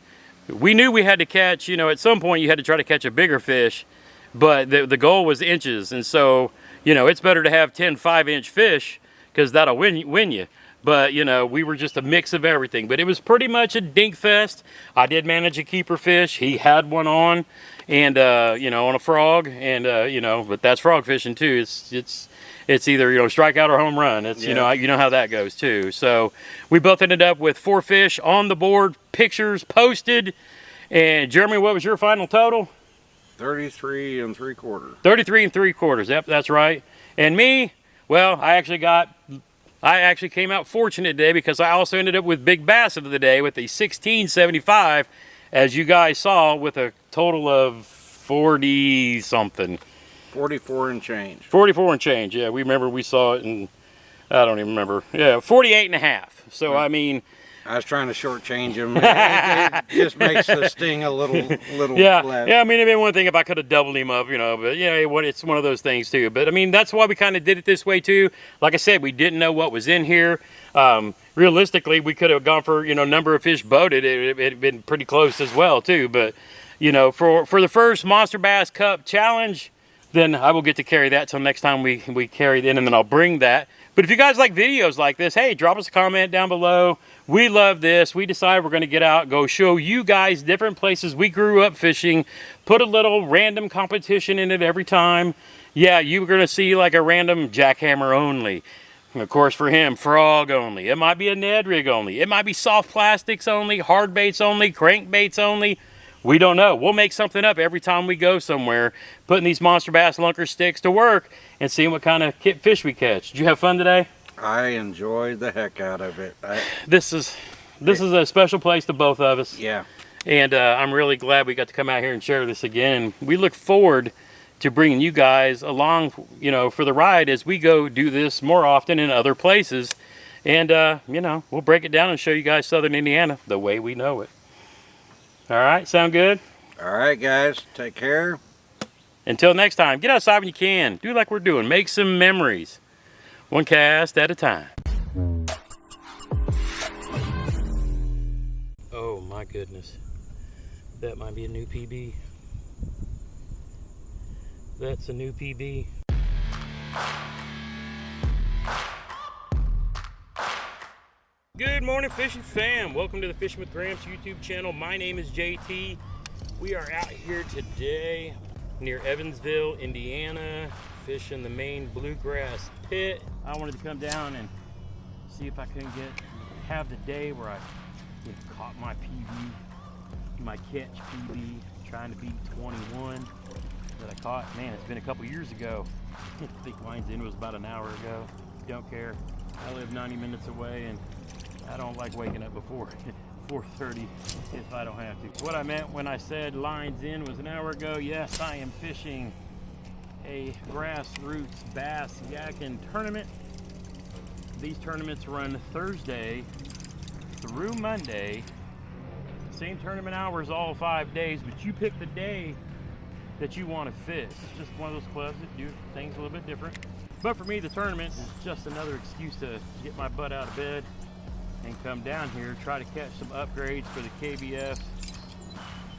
we knew we had to catch, you know, at some point you had to try to catch a bigger fish, but the goal was inches. And so, you know, it's better to have 10 5-inch fish because that'll win you. But, you know, we were just a mix of everything. But it was pretty much a dink fest. I did manage a keeper fish. He had one on, and, you know, on a frog. And, you know, but that's frog fishing too. It's either, you know, strikeout or home run. It's, you know how that goes too. So we both ended up with 4 fish on the board, pictures posted. And Jeremy, what was your final total? 33 3/4. 33 3/4. Yep, that's right. And me, well, I actually came out fortunate today because I also ended up with big bass of the day with a 1675, as you guys saw, with a total of 40 something. 44 and change. 44 and change, yeah. We saw it in, I don't even remember. Yeah, 48.5. So, I mean, I was trying to shortchange him. It just makes the sting a little less. Yeah, I mean, it'd been one thing if I could have doubled him up, you know, but yeah, it's one of those things too. But I mean, that's why we kind of did it this way too. Like I said, we didn't know what was in here. Realistically, we could have gone for, you know, number of fish boated. It'd been pretty close as well too. But, you know, for the first Monster Bass Cup challenge, then I will get to carry that till next time we carry it in, and then I'll bring that But if you guys like videos like this, hey, drop us a comment down below. We love this. We decided we're going to get out, go show you guys different places we grew up fishing, put a little random competition in it every time. Yeah, you're going to see like a random jackhammer only. Of course, for him, frog only. It might be a Ned rig only. It might be soft plastics only, hard baits only, crankbaits only. We don't know. We'll make something up every time we go somewhere, putting these monster bass lunker sticks to work and seeing what kind of fish we catch. Did you have fun today? I enjoyed the heck out of it. This is a special place to both of us. Yeah. And I'm really glad we got to come out here and share this again. We look forward to bringing you guys along, you know, for the ride as we go do this more often in other places. And, you know, we'll break it down and show you guys Southern Indiana the way we know it. All right, sound good? All right, guys, take care. Until next time, get outside when you can. Do like we're doing. Make some memories. One cast at a time. Oh, my goodness. That might be a new PB. That's a new PB. Good morning, fishing fam. Welcome to the Fishing with Gramps YouTube channel. My name is JT. We are out here today near Evansville, Indiana, fishing the main bluegrass pit. I wanted to come down and see if I can have the day where I caught my PB, my Ketch PB, trying to beat 21 that I caught. Man, it's been a couple years ago. I think Line's End was about an hour ago. Don't care. I live 90 minutes away and I don't like waking up before 4:30 if I don't have to. What I meant when I said Line's End was an hour ago, yes, I am fishing a grassroots bass yakking tournament. These tournaments run Thursday through Monday. Same tournament hours all 5 days, but you pick the day that you want to fish. It's just one of those clubs that do things a little bit different. But for me, the tournament is just another excuse to get my butt out of bed and come down here, try to catch some upgrades for the KBF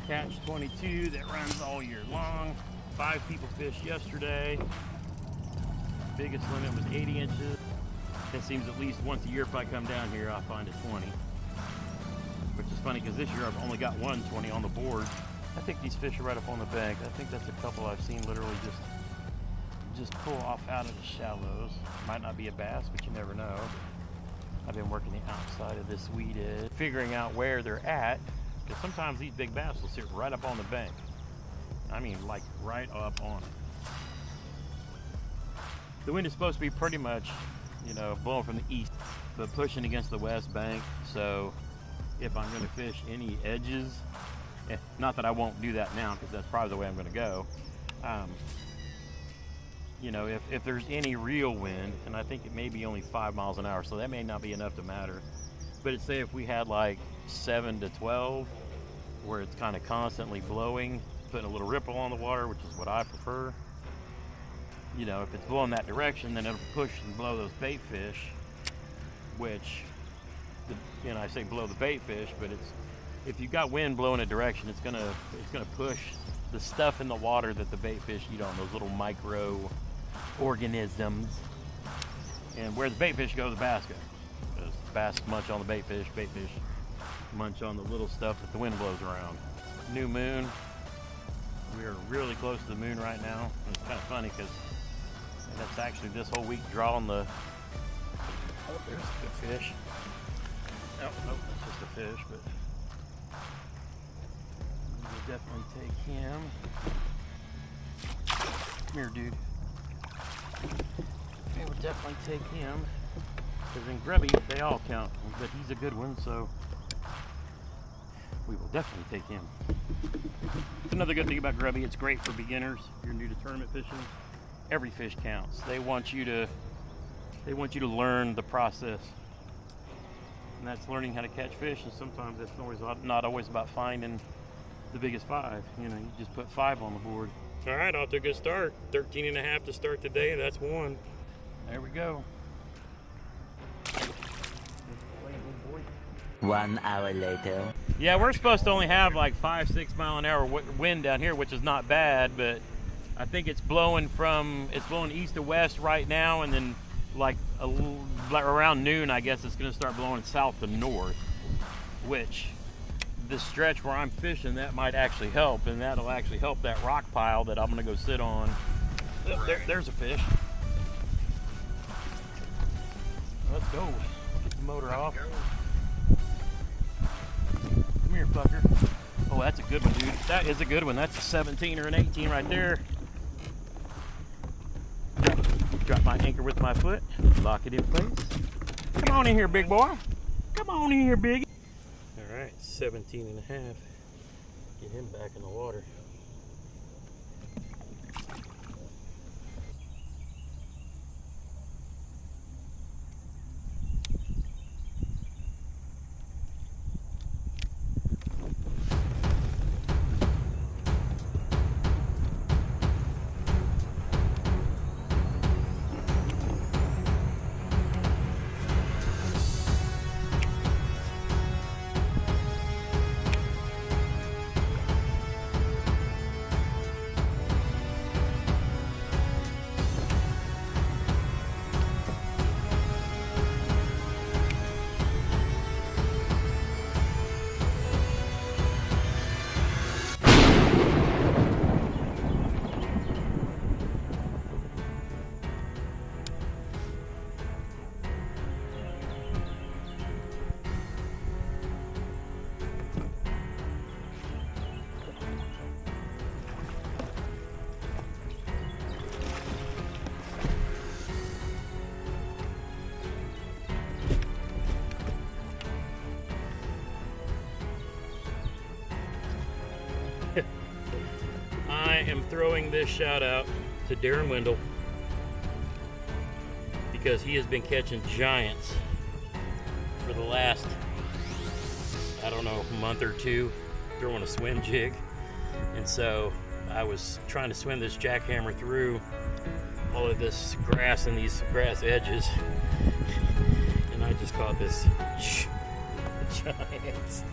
Catch 22 that runs all year long. 5 people fished yesterday. Biggest limit was 80 inches. It seems at least once a year if I come down here, I'll find a 20. Which is funny because this year I've only got one 20 on the board. I think these fish are right up on the bank. I think that's a couple I've seen literally just pull off out of the shallows. Might not be a bass, but you never know. I've been working the outside of this weed edge, figuring out where they're at, because sometimes these big bass will sit right up on the bank. I mean, like right up on it. The wind is supposed to be pretty much, you know, blowing from the east, but pushing against the west bank. So if I'm going to fish any edges, not that I won't do that now, because that's probably the way I'm going to go. You know, if there's any real wind, and I think it may be only 5 miles an hour, so that may not be enough to matter. But it's say if we had like 7 to 12, where it's kind of constantly blowing, putting a little ripple on the water, which is what I prefer. You know, if it's blowing that direction, then it'll push and blow those bait fish, which, you know, I say blow the bait fish, but it's, if you got wind blowing a direction, it's gonna push the stuff in the water that the bait fish eat on, those little micro organisms. And where the bait fish go, the bass go. Because bass munch on the bait fish munch on the little stuff that the wind blows around. New moon. We are really close to the moon right now. And it's kind of funny because that's actually this whole week drawing the, oh, there's a good fish. Oh, nope, that's just a fish, but we'll definitely take him. Come here, dude. We will definitely take him. Because in grubby, they all count, but he's a good one, so we will definitely take him. Another good thing about grubby, it's great for beginners. If you're new to tournament fishing, every fish counts. They want you to learn the process. And that's learning how to catch fish, and sometimes that's not always about finding the biggest 5. You know, you just put 5 on the board. All right, off to a good start. 13.5 to start the day. That's 1. There we go. 1 hour later. Yeah, we're supposed to only have like 5-6 mile an hour wind down here, which is not bad, but I think it's blowing east to west right now, and then like around noon, I guess it's going to start blowing south to north, which the stretch where I'm fishing, that might actually help, and that'll actually help that rock pile that I'm going to go sit on. Oh, there's a fish. Let's go. Get the motor off. Come here, fucker. Oh, that's a good one, dude. That is a good one. That's a 17 or an 18 right there. Drop my anchor with my foot. Lock it in place. Come on in here, big boy. Come on in here, big. All right, 17 and a half. Get him back in the water. I am throwing this shout out to Darren Wendell because he has been catching giants for the last, I don't know, month or two, throwing a swim jig. And so I was trying to swim this jackhammer through all of this grass and these grass edges, and I just caught this giant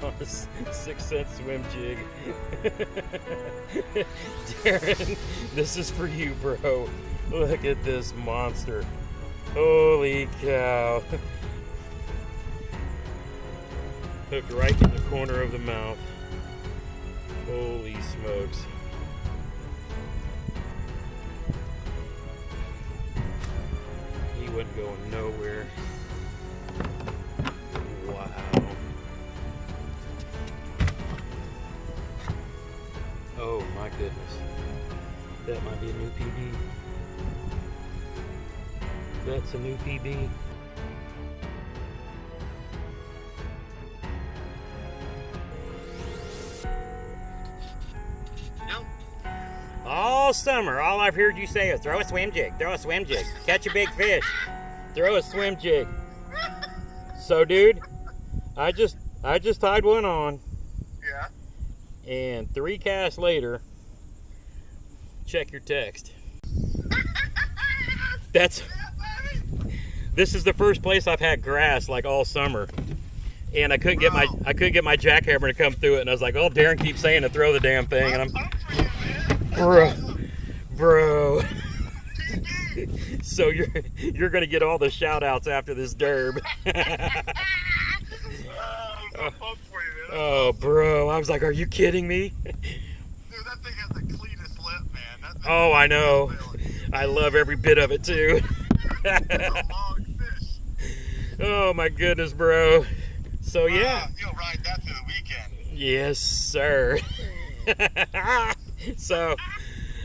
on a 6-cent swim jig. Darren, this is for you, bro. Look at this monster. Holy cow. Hooked right in the corner of the mouth. Holy smokes. He wasn't going nowhere. Wow. Oh my goodness. That might be a new PB. That's a new PB. All summer, all I've heard you say is throw a swim jig, throw a swim jig, catch a big fish, throw a swim jig. So dude, I just tied one on. Yeah. And 3 casts later, check your text. This is the first place I've had grass like all summer. And I couldn't get my jackhammer to come through it, and I was like, oh, Darren keeps saying to throw the damn thing, and I'm bro. So you're gonna get all the shout outs after this derb. Oh, bro, I was like, are you kidding me? Dude, that thing has the cleanest lip, man. Oh, I know. I love every bit of it too. It's a long fish. Oh my goodness, bro. So yeah. You'll ride that through the weekend. Yes, sir. So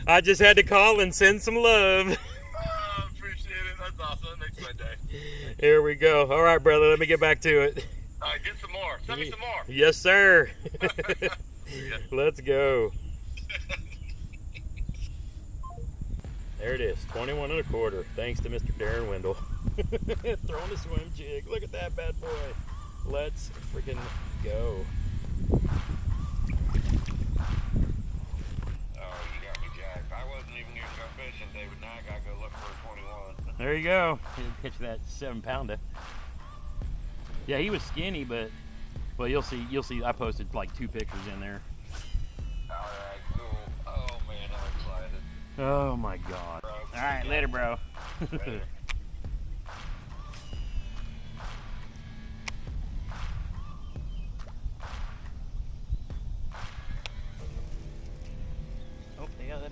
I just had to call and send some love. Oh, appreciate it. That's awesome. Makes my day. Here we go. All right, brother, let me get back to it. All right, get some more. Send me some more. Yes, sir. Let's go. There it is, 21 1/4. Thanks to Mr. Darren Wendell. Throwing a swim jig. Look at that bad boy. Let's freaking go. Oh, you got me jacked. I wasn't even gonna go fishing, David. Now I gotta go look for a 21. There you go. Catch that 7-pounder. Yeah, he was skinny, but well, you'll see. I posted like 2 pictures in there. All right, cool. Oh man, I'm excited. Oh my God. Bro. All right, later, bro. Later.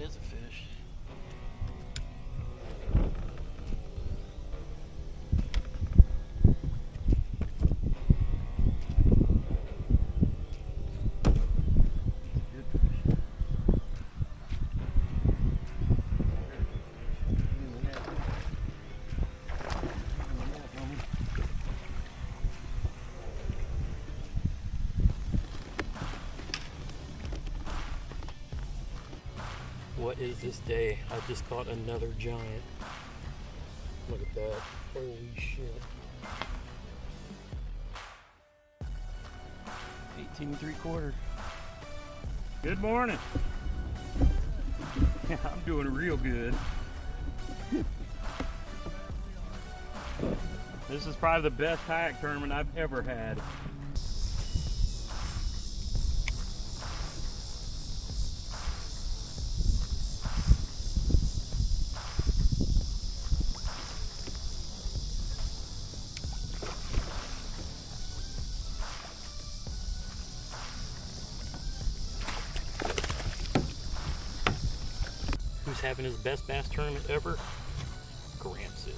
is a fish. What is this day? I just caught another giant. Look at that. Holy shit. 18 3/4. Good morning. I'm doing real good. This is probably the best kayak tournament I've ever had. Who's having his best bass tournament ever? Gramps is.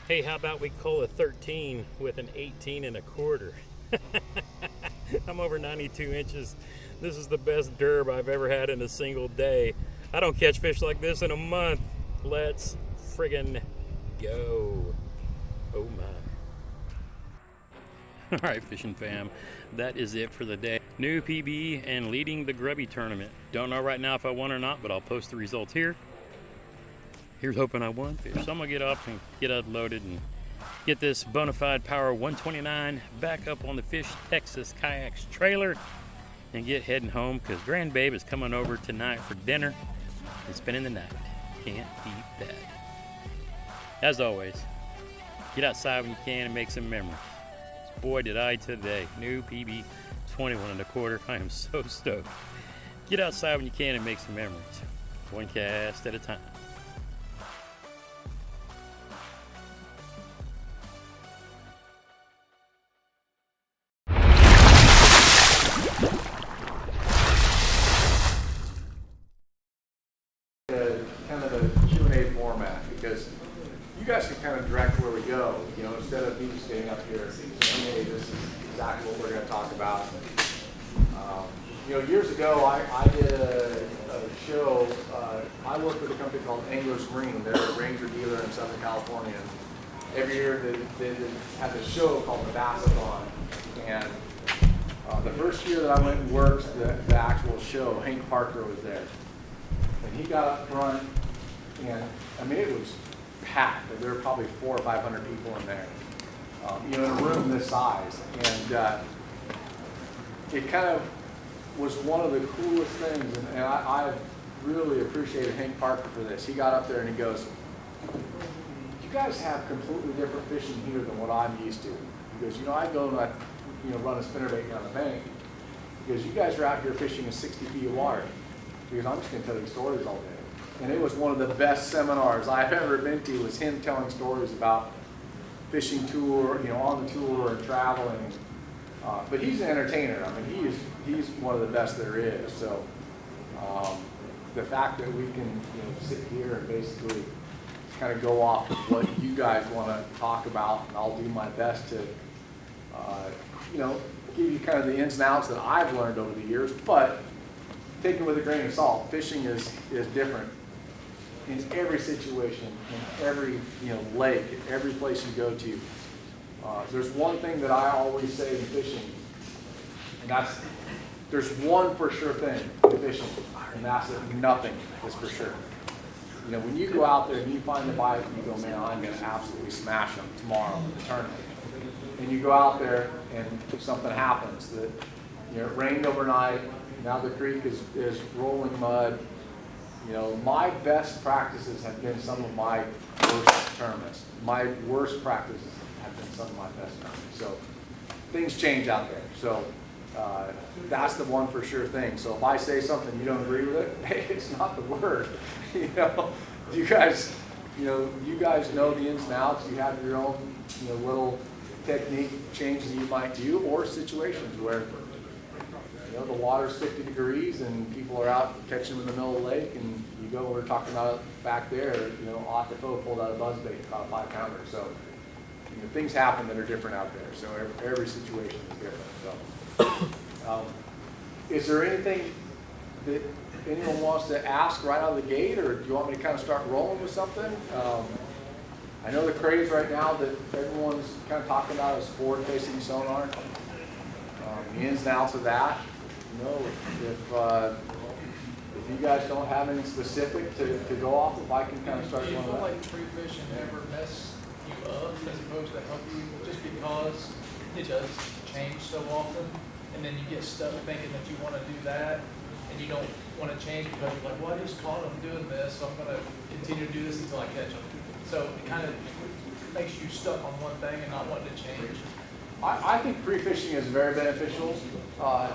Hey, how about we call a 13 with an 18 1/4? I'm over 92 inches. This is the best derb I've ever had in a single day. I don't catch fish like this in a month. Let's friggin' go. Oh my. All right, fishing fam, that is it for the day. New PB and leading the grubby tournament. Don't know right now if I won or not, but I'll post the results here. Here's hoping I won fish. So I'm gonna get up and get unloaded and get this Bonafide Power 129 back up on the Fish Texas Kayaks trailer and get heading home because Grandbabe is coming over tonight for dinner and spending the night. Can't beat that. As always, get outside when you can and make some memories. Boy, did I today. New PB 21 1/4. I am so stoked. Get outside when you can and make some memories. One cast at a time. Kind of a Q&A format because you guys can kind of direct where we go, you know, instead of me staying up here saying, hey, this is exactly what we're going to talk about. You know, years ago, I did a show. I worked with a company called Anglers Marine. They're a Ranger dealer in Southern California. And every year they had this show called the Bassathon. And the first year that I went and worked the actual show, Hank Parker was there. And he got up front, and I mean, it was packed. There were probably 400 or 500 people in there, you know, in a room this size. And it kind of was one of the coolest things, and I really appreciated Hank Parker for this. He got up there and he goes, you guys have completely different fishing here than what I'm used to. He goes, you know, I go and I, you know, run a spinnerbait down the bank. He goes, you guys are out here fishing in 60 feet of water. Because I'm just going to tell you stories all day. And it was one of the best seminars I've ever been to, was him telling stories about fishing tour, you know, on the tour and traveling. But he's an entertainer. I mean, he's one of the best there is. So the fact that we can, you know, sit here and basically kind of go off of what you guys want to talk about, and I'll do my best to, you know, give you kind of the ins and outs that I've learned over the years. But take it with a grain of salt. Fishing is different in every situation, in every, you know, lake, every place you go to. There's one thing that I always say in fishing, and that's, there's one for sure thing in fishing, and that's that nothing is for sure. You know, when you go out there and you find the bite, and you go, man, I'm going to absolutely smash them tomorrow in the tournament. And you go out there and something happens that, you know, it rained overnight, now the creek is rolling mud. You know, my best practices have been some of my worst tournaments. My worst practices have been some of my best tournaments. So things change out there. So that's the one for sure thing. So if I say something you don't agree with it, hey, it's not the word. You know, you guys know the ins and outs. You have your own, you know, little technique changes you might do, or situations where, you know, the water's 50 degrees and people are out catching them in the middle of the lake, and you go, we're talking about it back there, you know, Octafo pulled out a buzzbait, caught a 5-pounder. So, you know, things happen that are different out there. So every situation is different. So, is there anything that anyone wants to ask right out of the gate, or do you want me to kind of start rolling with something? I know the craze right now that everyone's kind of talking about is forward-facing sonar. The ins and outs of that. You know, if you guys don't have anything specific to go off of, I can kind of start Do you going feel with like free fishing ever mess you up as opposed to help you, just because it does change so often, and then you get stuck thinking that you want to do that, and you don't want to change because you're like, well, I just caught them doing this, so I'm going to continue to do this until I catch them. So it kind of makes you stuck on one thing and not wanting to change. I think pre-fishing is very beneficial,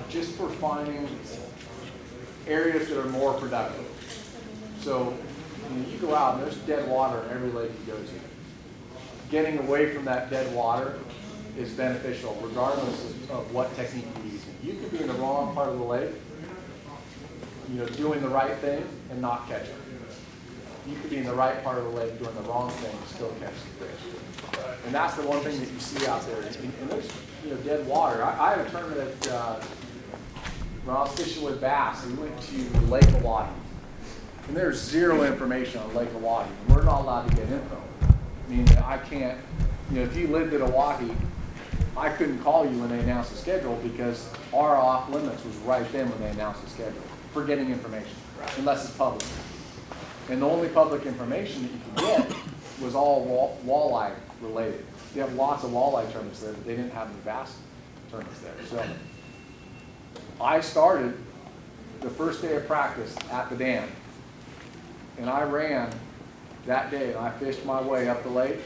just for finding areas that are more productive. So when you go out and there's dead water in every lake you go to, getting away from that dead water is beneficial regardless of what technique you're using. You could be in the wrong part of the lake, you know, doing the right thing and not catch it. You could be in the right part of the lake doing the wrong thing and still catch the fish. And that's the one thing that you see out there. And there's, you know, dead water. I had a tournament when I was fishing with bass. We went to Lake Awadi. And there's zero information on Lake Awadi. We're not allowed to get info. Meaning I can't, you know, if you lived at Awadi, I couldn't call you when they announced the schedule because our off limits was right then when they announced the schedule for getting information, unless it's public. And the only public information that you could get was all walleye related. You have lots of walleye tournaments there, but they didn't have any bass tournaments there. So I started the first day of practice at the dam, and I ran that day, and I fished my way up the lake.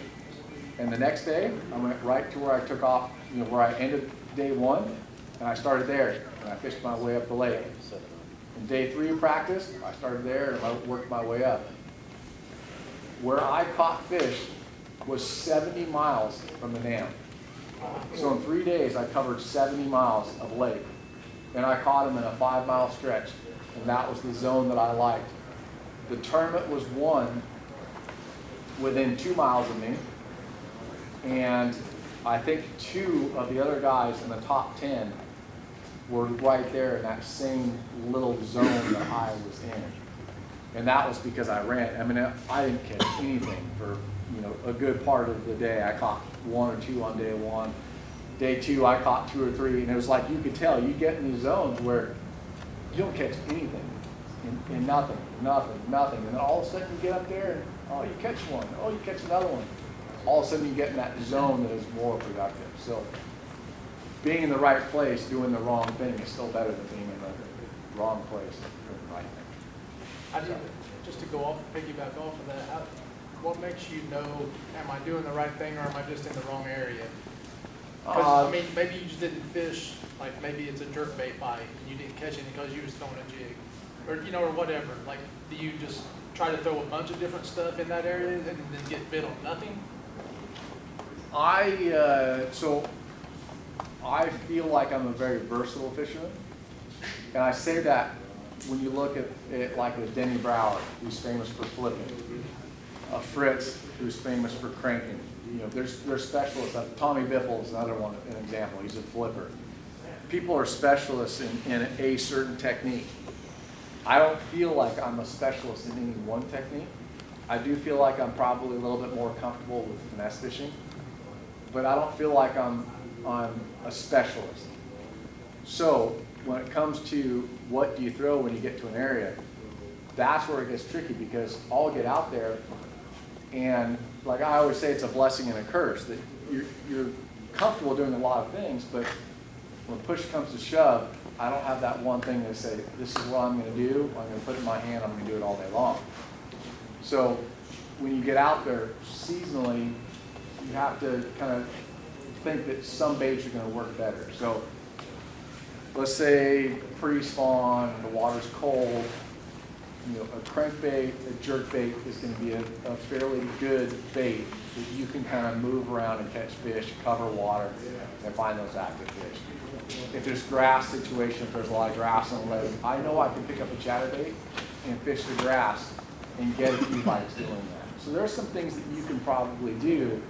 And the next day, I went right to where I took off, you know, where I ended day one, and I started there, and I fished my way up the lake. And day 3 of practice, I started there, and I worked my way up. Where I caught fish was 70 miles from the dam. So in 3 days, I covered 70 miles of lake, and I caught them in a 5-mile stretch, and that was the zone that I liked. The tournament was won within 2 miles of me, and I think 2 of the other guys in the top 10 were right there in that same little zone that I was in. And that was because I ran. I mean, I didn't catch anything for, you know, a good part of the day. I caught 1 or 2 on day 1. Day 2, I caught 2 or 3, and it was like you could tell, you get in these zones where you don't catch anything, and nothing. And then all of a sudden you get up there, and oh, you catch one. Oh, you catch another one. All of a sudden you get in that zone that is more productive. So being in the right place, doing the wrong thing is still better than being in the wrong place, doing the right thing. Just to go off, piggyback off of that, what makes you know, am I doing the right thing or am I just in the wrong area? Because, I mean, maybe you just didn't fish, like maybe it's a jerkbait bite and you didn't catch it because you was throwing a jig. Or, you know, or whatever. Like, do you just try to throw a bunch of different stuff in that area and then get bit on nothing? So I feel like I'm a very versatile fisherman, and I say that when you look at it like a Denny Broward, who's famous for flipping, a Fritz, who's famous for cranking. You know, there's specialists. Tommy Biffle is another one, an example. He's a flipper. People are specialists in a certain technique. I don't feel like I'm a specialist in any one technique. I do feel like I'm probably a little bit more comfortable with finesse fishing, but I don't feel like I'm a specialist. So when it comes to what do you throw when you get to an area, that's where it gets tricky, because I'll get out there and, like I always say, it's a blessing and a curse that you're comfortable doing a lot of things, but when push comes to shove, I don't have that one thing to say, this is what I'm going to do, I'm going to put it in my hand, I'm going to do it all day long. So when you get out there seasonally, you have to kind of think that some baits are going to work better. So let's say pre-spawn, the water's cold, you know, a crankbait, a jerkbait is going to be a fairly good bait that you can kind of move around and catch fish, cover water, and find those active fish. If there's grass situation, if there's a lot of grass on the lake, I know I can pick up a chatterbait and fish the grass and get a few bites doing that. So there are some things that you can probably do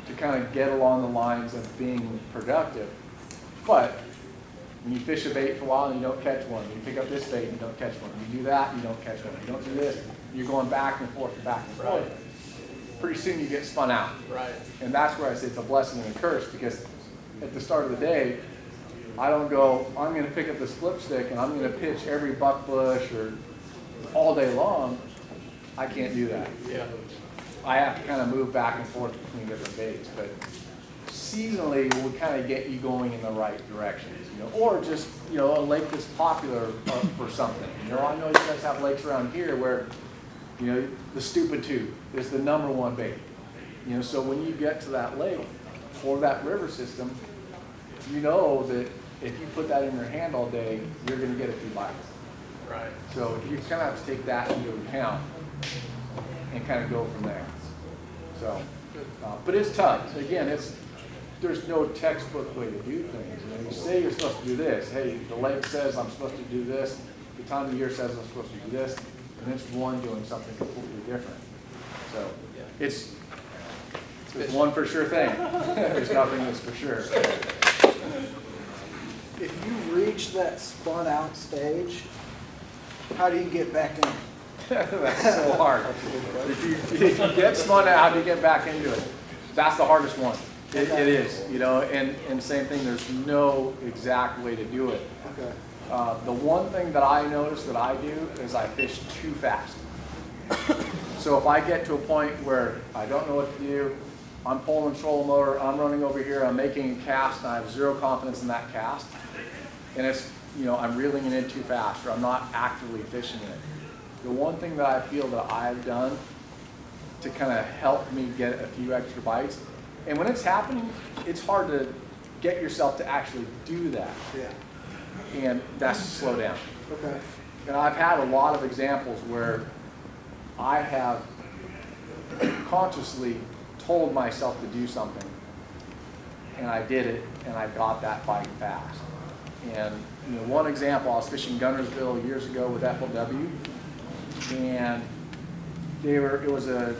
to kind of get along the lines of being productive. But when you fish a bait for a while and you don't catch one, you pick up this bait and you don't catch one. You do that, you don't catch one. You don't do this, you're going back and forth and back and forth. Right. Pretty soon you get spun out. Right. And that's where I say it's a blessing and a curse, because at the start of the day, I don't go, I'm going to pick up this flip stick and I'm going to pitch every buckbush or all day long. I can't do that. Yeah. I have to kind of move back and forth between different baits, but seasonally will kind of get you going in the right directions, you know, or just, you know, a lake that's popular for something. You know, I know you guys have lakes around here where, you know, the stupid tube is the #1 bait. You know, so when you get to that lake or that river system, you know that if you put that in your hand all day, you're going to get a few bites. Right. So you kind of have to take that into account and kind of go from there. So, but it's tough. Again, there's no textbook way to do things. You know, you say you're supposed to do this. Hey, the lake says I'm supposed to do this. The time of year says I'm supposed to do this, and it's one doing something completely different. So it's one for sure thing. There's nothing that's for sure. If you reach that spun out stage, how do you get back in? That's so hard. If you get spun out, how do you get back into it? That's the hardest one. It is, you know, and same thing, there's no exact way to do it. Okay. The one thing that I notice that I do is I fish too fast. So if I get to a point where I don't know what to do, I'm pulling the trolling motor, I'm running over here, I'm making a cast, and I have zero confidence in that cast, and it's, you know, I'm reeling it in too fast, or I'm not actively fishing it. The one thing that I feel that I've done to kind of help me get a few extra bites, and when it's happening, it's hard to get yourself to actually do that. Yeah. And that's to slow down. Okay. And I've had a lot of examples where I have consciously told myself to do something, and I did it, and I got that bite fast. And you know, one example, I was fishing Gunnersville years ago with FLW, and it was a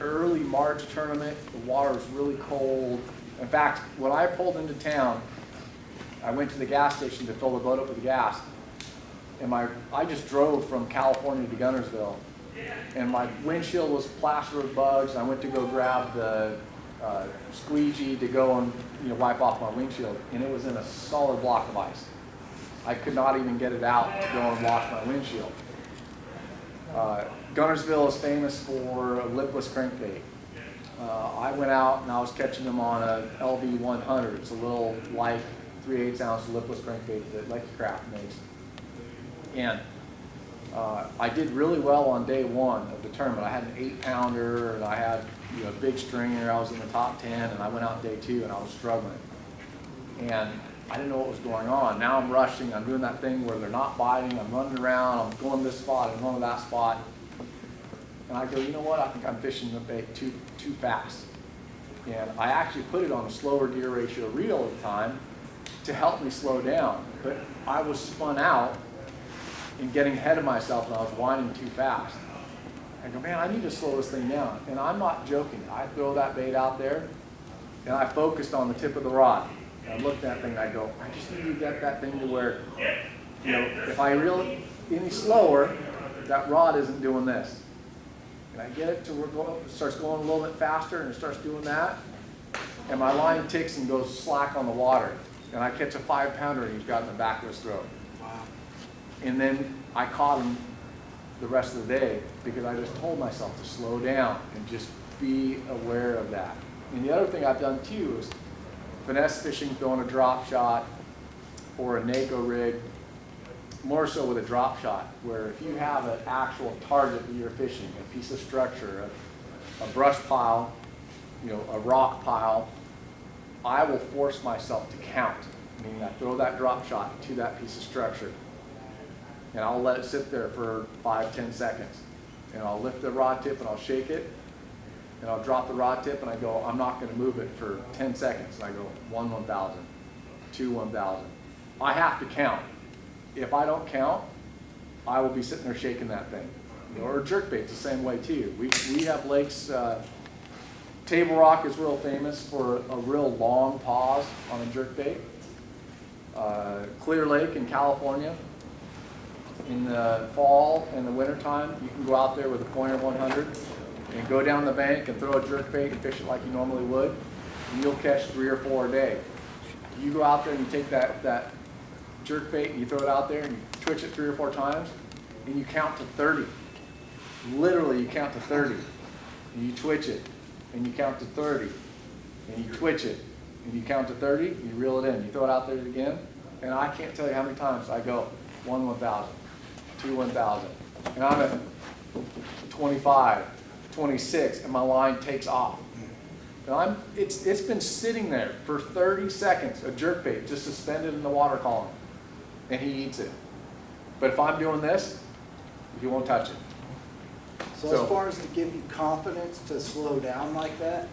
early March tournament. The water was really cold. In fact, when I pulled into town, I went to the gas station to fill the boat up with gas, and I just drove from California to Gunnersville, and my windshield was plastered with bugs. I went to go grab the squeegee to go and, you know, wipe off my windshield, and it was in a solid block of ice. I could not even get it out to go and wash my windshield. Gunnersville is famous for a lipless crankbait. I went out and I was catching them on a LV 100. It's a little light 3/8 ounce lipless crankbait that Lucky Craft makes. And I did really well on day one of the tournament. I had an 8-pounder and I had, you know, a big stringer. I was in the top 10, and I went out day two and I was struggling. And I didn't know what was going on. Now I'm rushing. I'm doing that thing where they're not biting. I'm running around. I'm going this spot. I'm going to that spot. And I go, you know what? I think I'm fishing the bait too fast. And I actually put it on a slower gear ratio reel at the time to help me slow down. But I was spun out and getting ahead of myself, and I was winding too fast. I go, man, I need to slow this thing down. And I'm not joking. I throw that bait out there, and I focused on the tip of the rod. And I looked at that thing, and I go, I just need to get that thing to where, you know, if I reel it any slower, that rod isn't doing this. And I get it to where it starts going a little bit faster, and it starts doing that. And my line ticks and goes slack on the water. And I catch a 5-pounder, and he's got it in the back of his throat. Wow. And then I caught him the rest of the day because I just told myself to slow down and just be aware of that. And the other thing I've done too is finesse fishing, throwing a drop shot or a NACO rig, more so with a drop shot, where if you have an actual target that you're fishing, a piece of structure, a brush pile, you know, a rock pile, I will force myself to count, meaning I throw that drop shot to that piece of structure, and I'll let it sit there for 5-10 seconds. And I'll lift the rod tip and I'll shake it, and I'll drop the rod tip and I go, I'm not going to move it for 10 seconds. And I go 1 1,000, 2 1,000. I have to count. If I don't count, I will be sitting there shaking that thing. You know, or jerkbait's the same way too. We have lakes, Table Rock is real famous for a real long pause on a jerkbait. Clear Lake in California, in the fall and the winter time, you can go out there with a pointer 100 and go down the bank and throw a jerkbait and fish it like you normally would, and you'll catch 3 or 4 a day. You go out there and you take that jerkbait and you throw it out there and you twitch it 3 or 4 times and you count to 30. Literally, you count to 30 and you twitch it and you count to 30 and you twitch it and you count to 30 and you reel it in. You throw it out there again, and I can't tell you how many times I go 1 1,000, 2 1,000, and I'm at 25, 26, and my line takes off. And it's been sitting there for 30 seconds, a jerkbait just suspended in the water column, and he eats it. But if I'm doing this, he won't touch it. So as far as to give you confidence to slow down like that,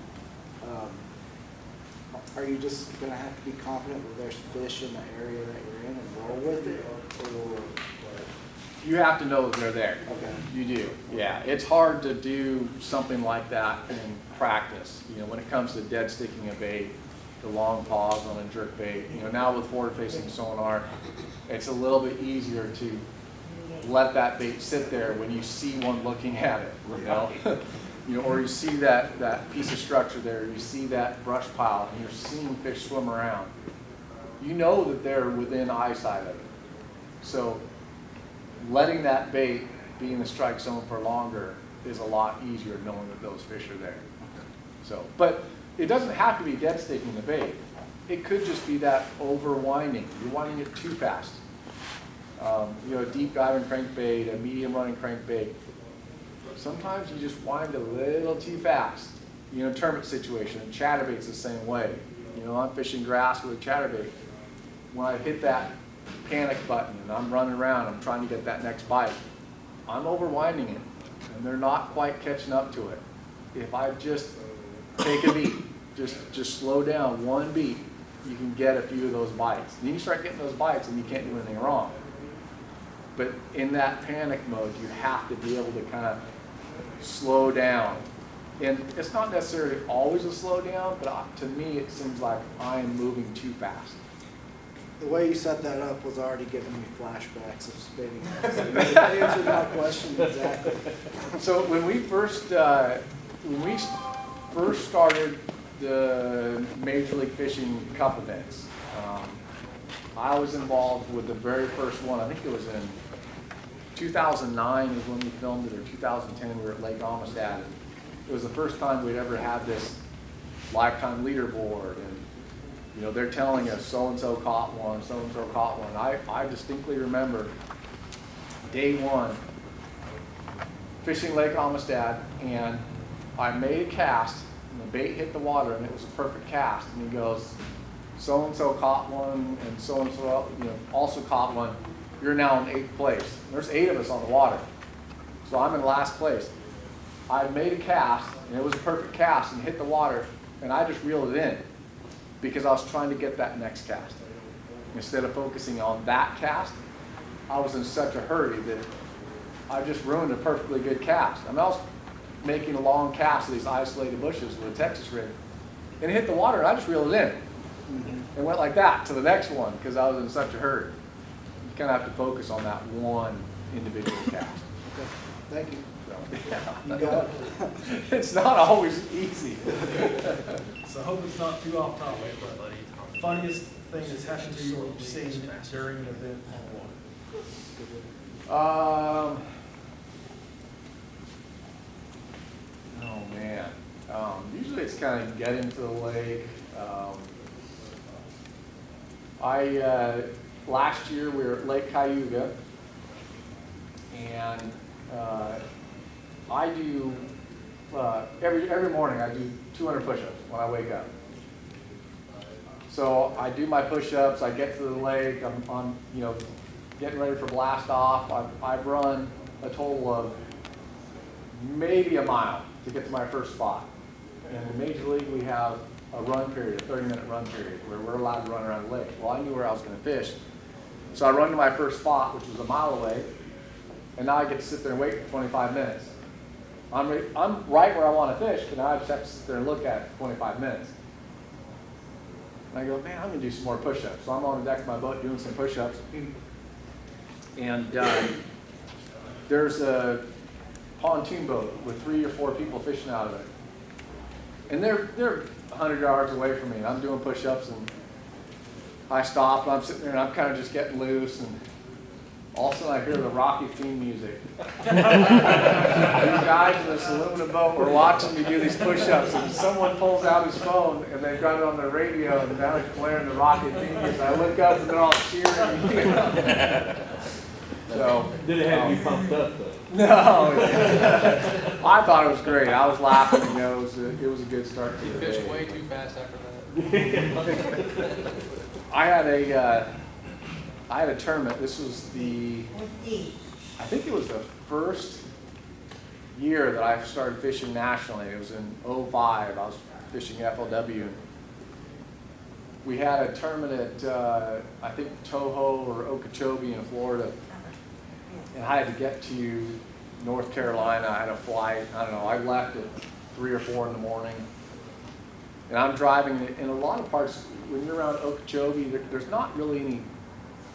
are you just going to have to be confident that there's fish in the area that you're in and roll with it? Or you have to know that they're there. Okay. You do. Yeah. It's hard to do something like that in practice. You know, when it comes to dead sticking a bait, the long pause on a jerkbait. You know, now with forward-facing sonar, it's a little bit easier to let that bait sit there when you see one looking at it. You know. You know, or you see that piece of structure there, you see that brush pile, and you're seeing fish swim around. You know that they're within eyesight of it. So letting that bait be in the strike zone for longer is a lot easier knowing that those fish are there. So, but it doesn't have to be dead sticking the bait. It could just be that over winding. You're winding it too fast. You know, a deep diving crankbait, a medium running crankbait. Sometimes you just wind a little too fast. You know, tournament situation, chatterbait's the same way. You know, I'm fishing grass with a chatterbait. When I hit that panic button and I'm running around, I'm trying to get that next bite, I'm overwinding it, and they're not quite catching up to it. If I just take a beat, just slow down 1 beat, you can get a few of those bites. And you start getting those bites and you can't do anything wrong. But in that panic mode, you have to be able to kind of slow down. And it's not necessarily always a slow down, but to me it seems like I'm moving too fast. the way you set that up was already giving me flashbacks of spinning. So that answered my question exactly. So when we first started the Major League Fishing Cup events, I was involved with the very first one. I think it was in 2009 is when we filmed it, or 2010. We were at Lake Amistad. It was the first time we'd ever had this lifetime leaderboard, and you know, they're telling us so-and-so caught one, so-and-so caught one. I distinctly remember day one, fishing Lake Amistad, and I made a cast, and the bait hit the water, and it was a perfect cast. And he goes, so-and-so caught one, and so-and-so also caught one. You're now in 8th place. There's 8 of us on the water. So I'm in last place. I made a cast, and it was a perfect cast, and hit the water, and I just reeled it in because I was trying to get that next cast. Instead of focusing on that cast, I was in such a hurry that I just ruined a perfectly good cast. I mean, I was making a long cast of these isolated bushes with a Texas rig, and it hit the water, and I just reeled it in. And went like that to the next one because I was in such a hurry. You kind of have to focus on that one individual cast. Okay, thank you. So, yeah. You got it. It's not always easy. So I hope it's not too off topic, but funniest thing that's happened to you or you've seen during an event on water? Oh man. Usually it's kind of getting to the lake. Last year we were at Lake Cayuga, and I do every morning I do 200 push-ups when I wake up. So I do my push-ups. I get to the lake. I'm getting ready for blast off. I've run a total of maybe a mile to get to my first spot. And in Major League we have a run period, a 30-minute run period, where we're allowed to run around the lake. Well, I knew where I was going to fish. So I run to my first spot, which was a mile away, and now I get to sit there and wait for 25 minutes. I'm right where I want to fish, but now I just have to sit there and look at it for 25 minutes. And I go, man, I'm going to do some more push-ups. So I'm on the deck of my boat doing some push-ups. And there's a pontoon boat with 3 or 4 people fishing out of it. And they're 100 yards away from me, and I'm doing push-ups, and I stop, and I'm sitting there, and I'm kind of just getting loose, and all of a sudden I hear the Rocky theme music. These guys in this aluminum boat were watching me do these push-ups, and someone pulls out his phone, and they've got it on their radio, and now it's playing the Rocky theme music. I look up, and they're all cheering. So, Did it have you pumped up though? no, I thought it was great. I was laughing. It was a good start to You the fished day. way too fast after that. I had a tournament. This was I think it was the first year that I started fishing nationally. It was in 2005. I was fishing FLW. We had a tournament at I think Toho or Okeechobee in Florida. And I had to get to North Carolina. I had a flight. I don't know. I left at 3 or 4 in the morning. And I'm driving. In a lot of parts, when you're around Okeechobee, there's not really any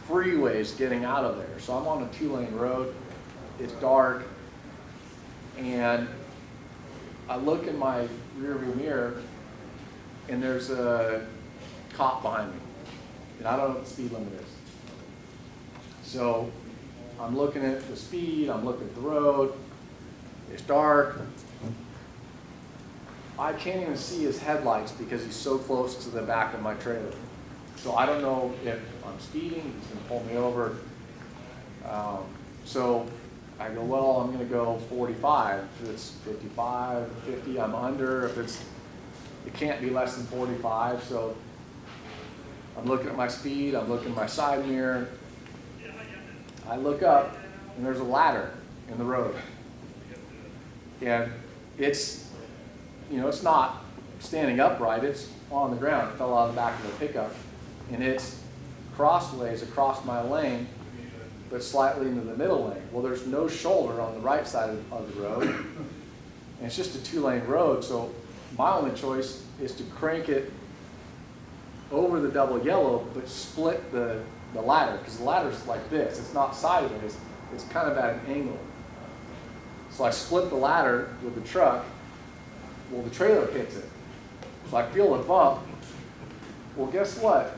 freeways getting out of there. So I'm on a 2-lane road. It's dark. And I look in my rearview mirror, and there's a cop behind me. And I don't know what the speed limit is. So I'm looking at the speed, I'm looking at the road, it's dark. I can't even see his headlights because he's so close to the back of my trailer. So I don't know if I'm speeding, he's going to pull me over. So I go, well, I'm going to go 45. If it's 55, 50, I'm under. It can't be less than 45. So I'm looking at my speed, I'm looking at my side mirror. I look up, and there's a ladder in the road. And it's not standing upright, it's on the ground. It fell out of the back of the pickup. And it's crossways across my lane, but slightly into the middle lane. Well, there's no shoulder on the right side of the road. And it's just a 2-lane road, so my only choice is to crank it over the double yellow, but split the ladder, because the ladder's like this. It's not sideways, it's kind of at an angle. So I split the ladder with the truck. Well, the trailer hits it. So I feel a bump. Well, guess what?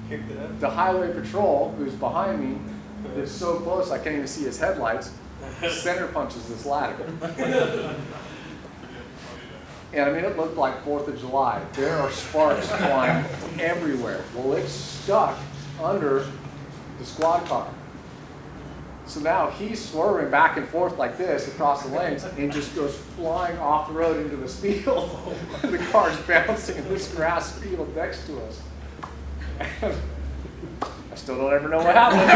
Kicked it up. The highway patrol, who's behind me, is so close I can't even see his headlights, center punches this ladder. And I mean, it looked like 4th of July. There are sparks flying everywhere. Well, it's stuck under the squad car. So now he's swerving back and forth like this across the lanes and just goes flying off the road into this field. The car's bouncing in this grass field next to us. And I still don't ever know what happened.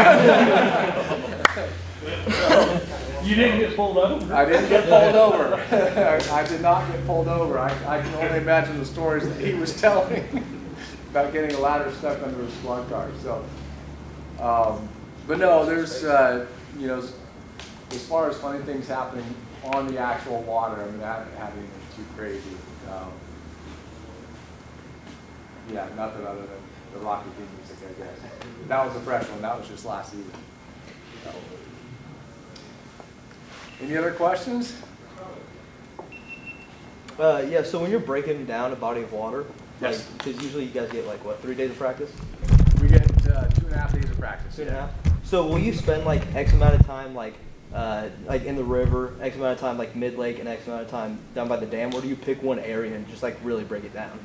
You didn't get pulled over? I didn't get pulled over. I did not get pulled over. I can only imagine the stories that he was telling about getting a ladder stuck under a squad car. So, but no, there's, you know, as far as funny things happening on the actual water, I mean, I haven't had anything too crazy. Yeah, nothing other than the Rocky theme music, I guess. That was a fresh one. That was just last season. So. Any other questions? Yeah, so when you're breaking down a body of water, Yes. Because usually you guys get like, what, 3 days of practice? We get 2.5 days of practice. 2.5? So will you spend like X amount of time like in the river, X amount of time like mid-lake, and X amount of time down by the dam, or do you pick one area and just like really break it down?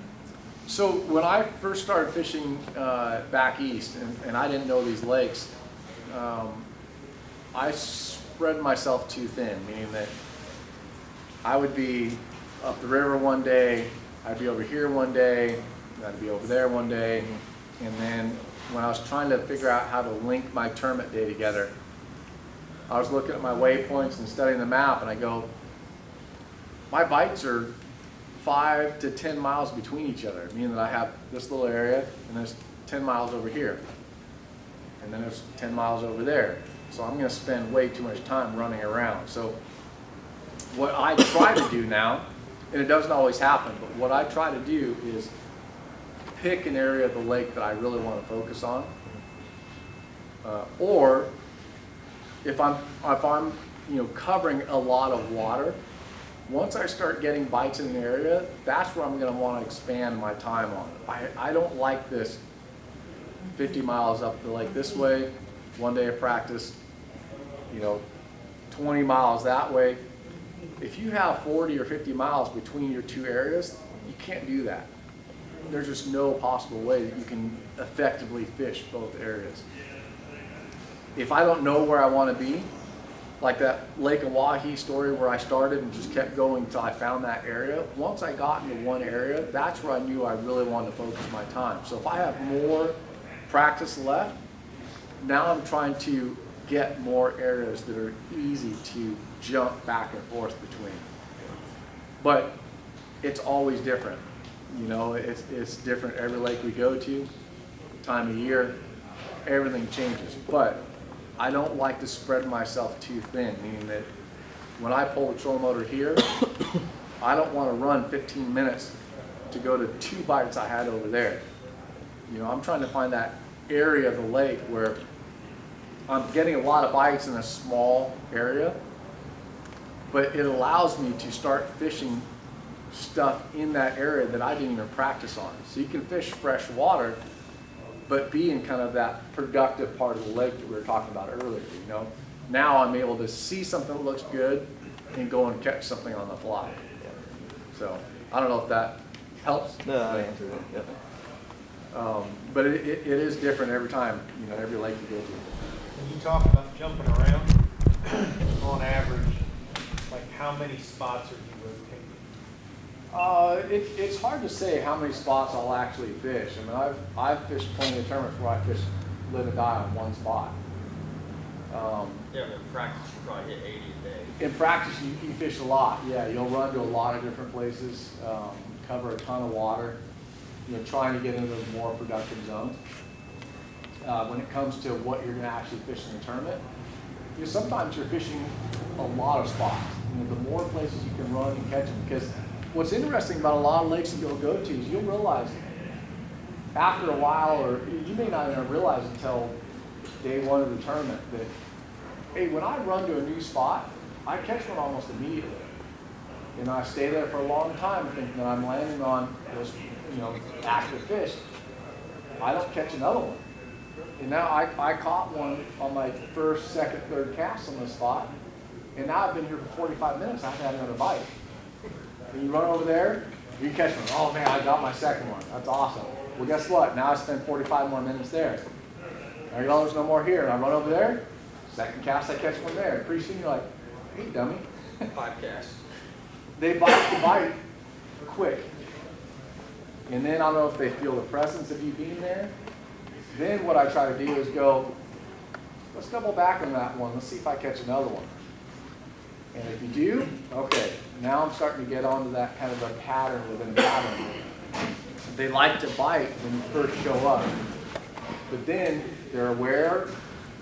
So when I first started fishing back east, and I didn't know these lakes, I spread myself too thin, meaning that I would be up the river one day, I'd be over here one day, and I'd be over there one day, and then when I was trying to figure out how to link my tournament day together, I was looking at my waypoints and studying the map, and I go, my bites are 5 to 10 miles between each other, meaning that I have this little area, and there's 10 miles over here, and then there's 10 miles over there. So I'm going to spend way too much time running around. So what I try to do now, and it doesn't always happen, but what I try to do is pick an area of the lake that I really want to focus on, or if I'm you know, covering a lot of water, once I start getting bites in an area, that's where I'm going to want to expand my time on. I don't like this 50 miles up the lake this way, 1 day of practice, you know, 20 miles that way. If you have 40 or 50 miles between your two areas, you can't do that. There's just no possible way that you can effectively fish both areas. If I don't know where I want to be, like that Lake Oahe story where I started and just kept going until I found that area, once I got into one area, that's where I knew I really wanted to focus my time. So if I have more practice left, now I'm trying to get more areas that are easy to jump back and forth between. But it's always different. You know, it's different every lake we go to, time of year, everything changes. But I don't like to spread myself too thin, meaning that when I pull the trolling motor here, I don't want to run 15 minutes to go to 2 bites I had over there. You know, I'm trying to find that area of the lake where I'm getting a lot of bites in a small area, but it allows me to start fishing stuff in that area that I didn't even practice on. So you can fish fresh water, but be in kind of that productive part of the lake that we were talking about earlier, you know. Now I'm able to see something that looks good and go and catch something on the fly. So I don't know if that helps. No, I answered it, yep. But it is different every time, you know, every lake you go to. When you talk about jumping around, on average, like how many spots are you rotating? It's hard to say how many spots I'll actually fish. I mean, I've fished plenty of tournaments where I fish live and die on one spot. Yeah, but in practice you probably hit 80 a day. In practice, you fish a lot. Yeah, you'll run to a lot of different places, cover a ton of water. You know, trying to get into those more productive zones. When it comes to what you're going to actually fish in the tournament, you know, sometimes you're fishing a lot of spots. You know, the more places you can run and catch them, because what's interesting about a lot of lakes that you'll go to is you'll realize after a while, or you may not even realize until day one of the tournament, that, hey, when I run to a new spot, I catch one almost immediately. And I stay there for a long time thinking that I'm landing on those, you know, active fish. I don't catch another one. And now I caught one on my first, second, third cast on this spot, and now I've been here for 45 minutes, I haven't had another bite. And you run over there, you catch one. Oh man, I got my second one. That's awesome. Well, guess what? Now I spend 45 more minutes there. I go, there's no more here. And I run over there, second cast, I catch one there. Pretty soon you're like, hey, dummy. 5 casts. They bite quick. And then I don't know if they feel the presence of you being there. Then what I try to do is go, let's double back on that one. Let's see if I catch another one. And if you do, okay, now I'm starting to get onto that kind of a pattern within a pattern. They like to bite when you first show up. But then they're aware,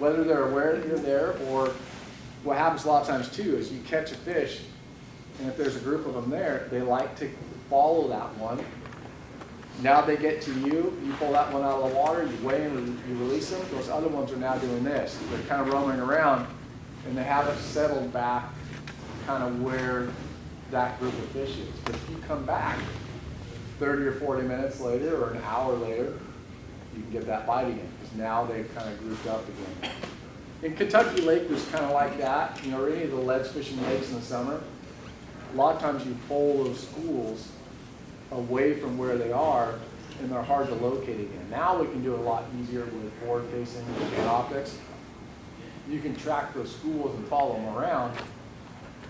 whether they're aware that you're there, or what happens a lot of times too is you catch a fish, and if there's a group of them there, they like to follow that one. Now they get to you, you pull that one out of the water, you weigh them, you release them. Those other ones are now doing this. They're kind of roaming around, and they haven't settled back kind of where that group of fish is. But if you come back 30 or 40 minutes later or an hour later, you can get that bite again, because now they've kind of grouped up again. In Kentucky Lake, there's kind of like that, you know, or any of the ledge fishing lakes in the summer. A lot of times you pull those schools away from where they are, and they're hard to locate again. Now we can do it a lot easier with forward-facing and optics. You can track those schools and follow them around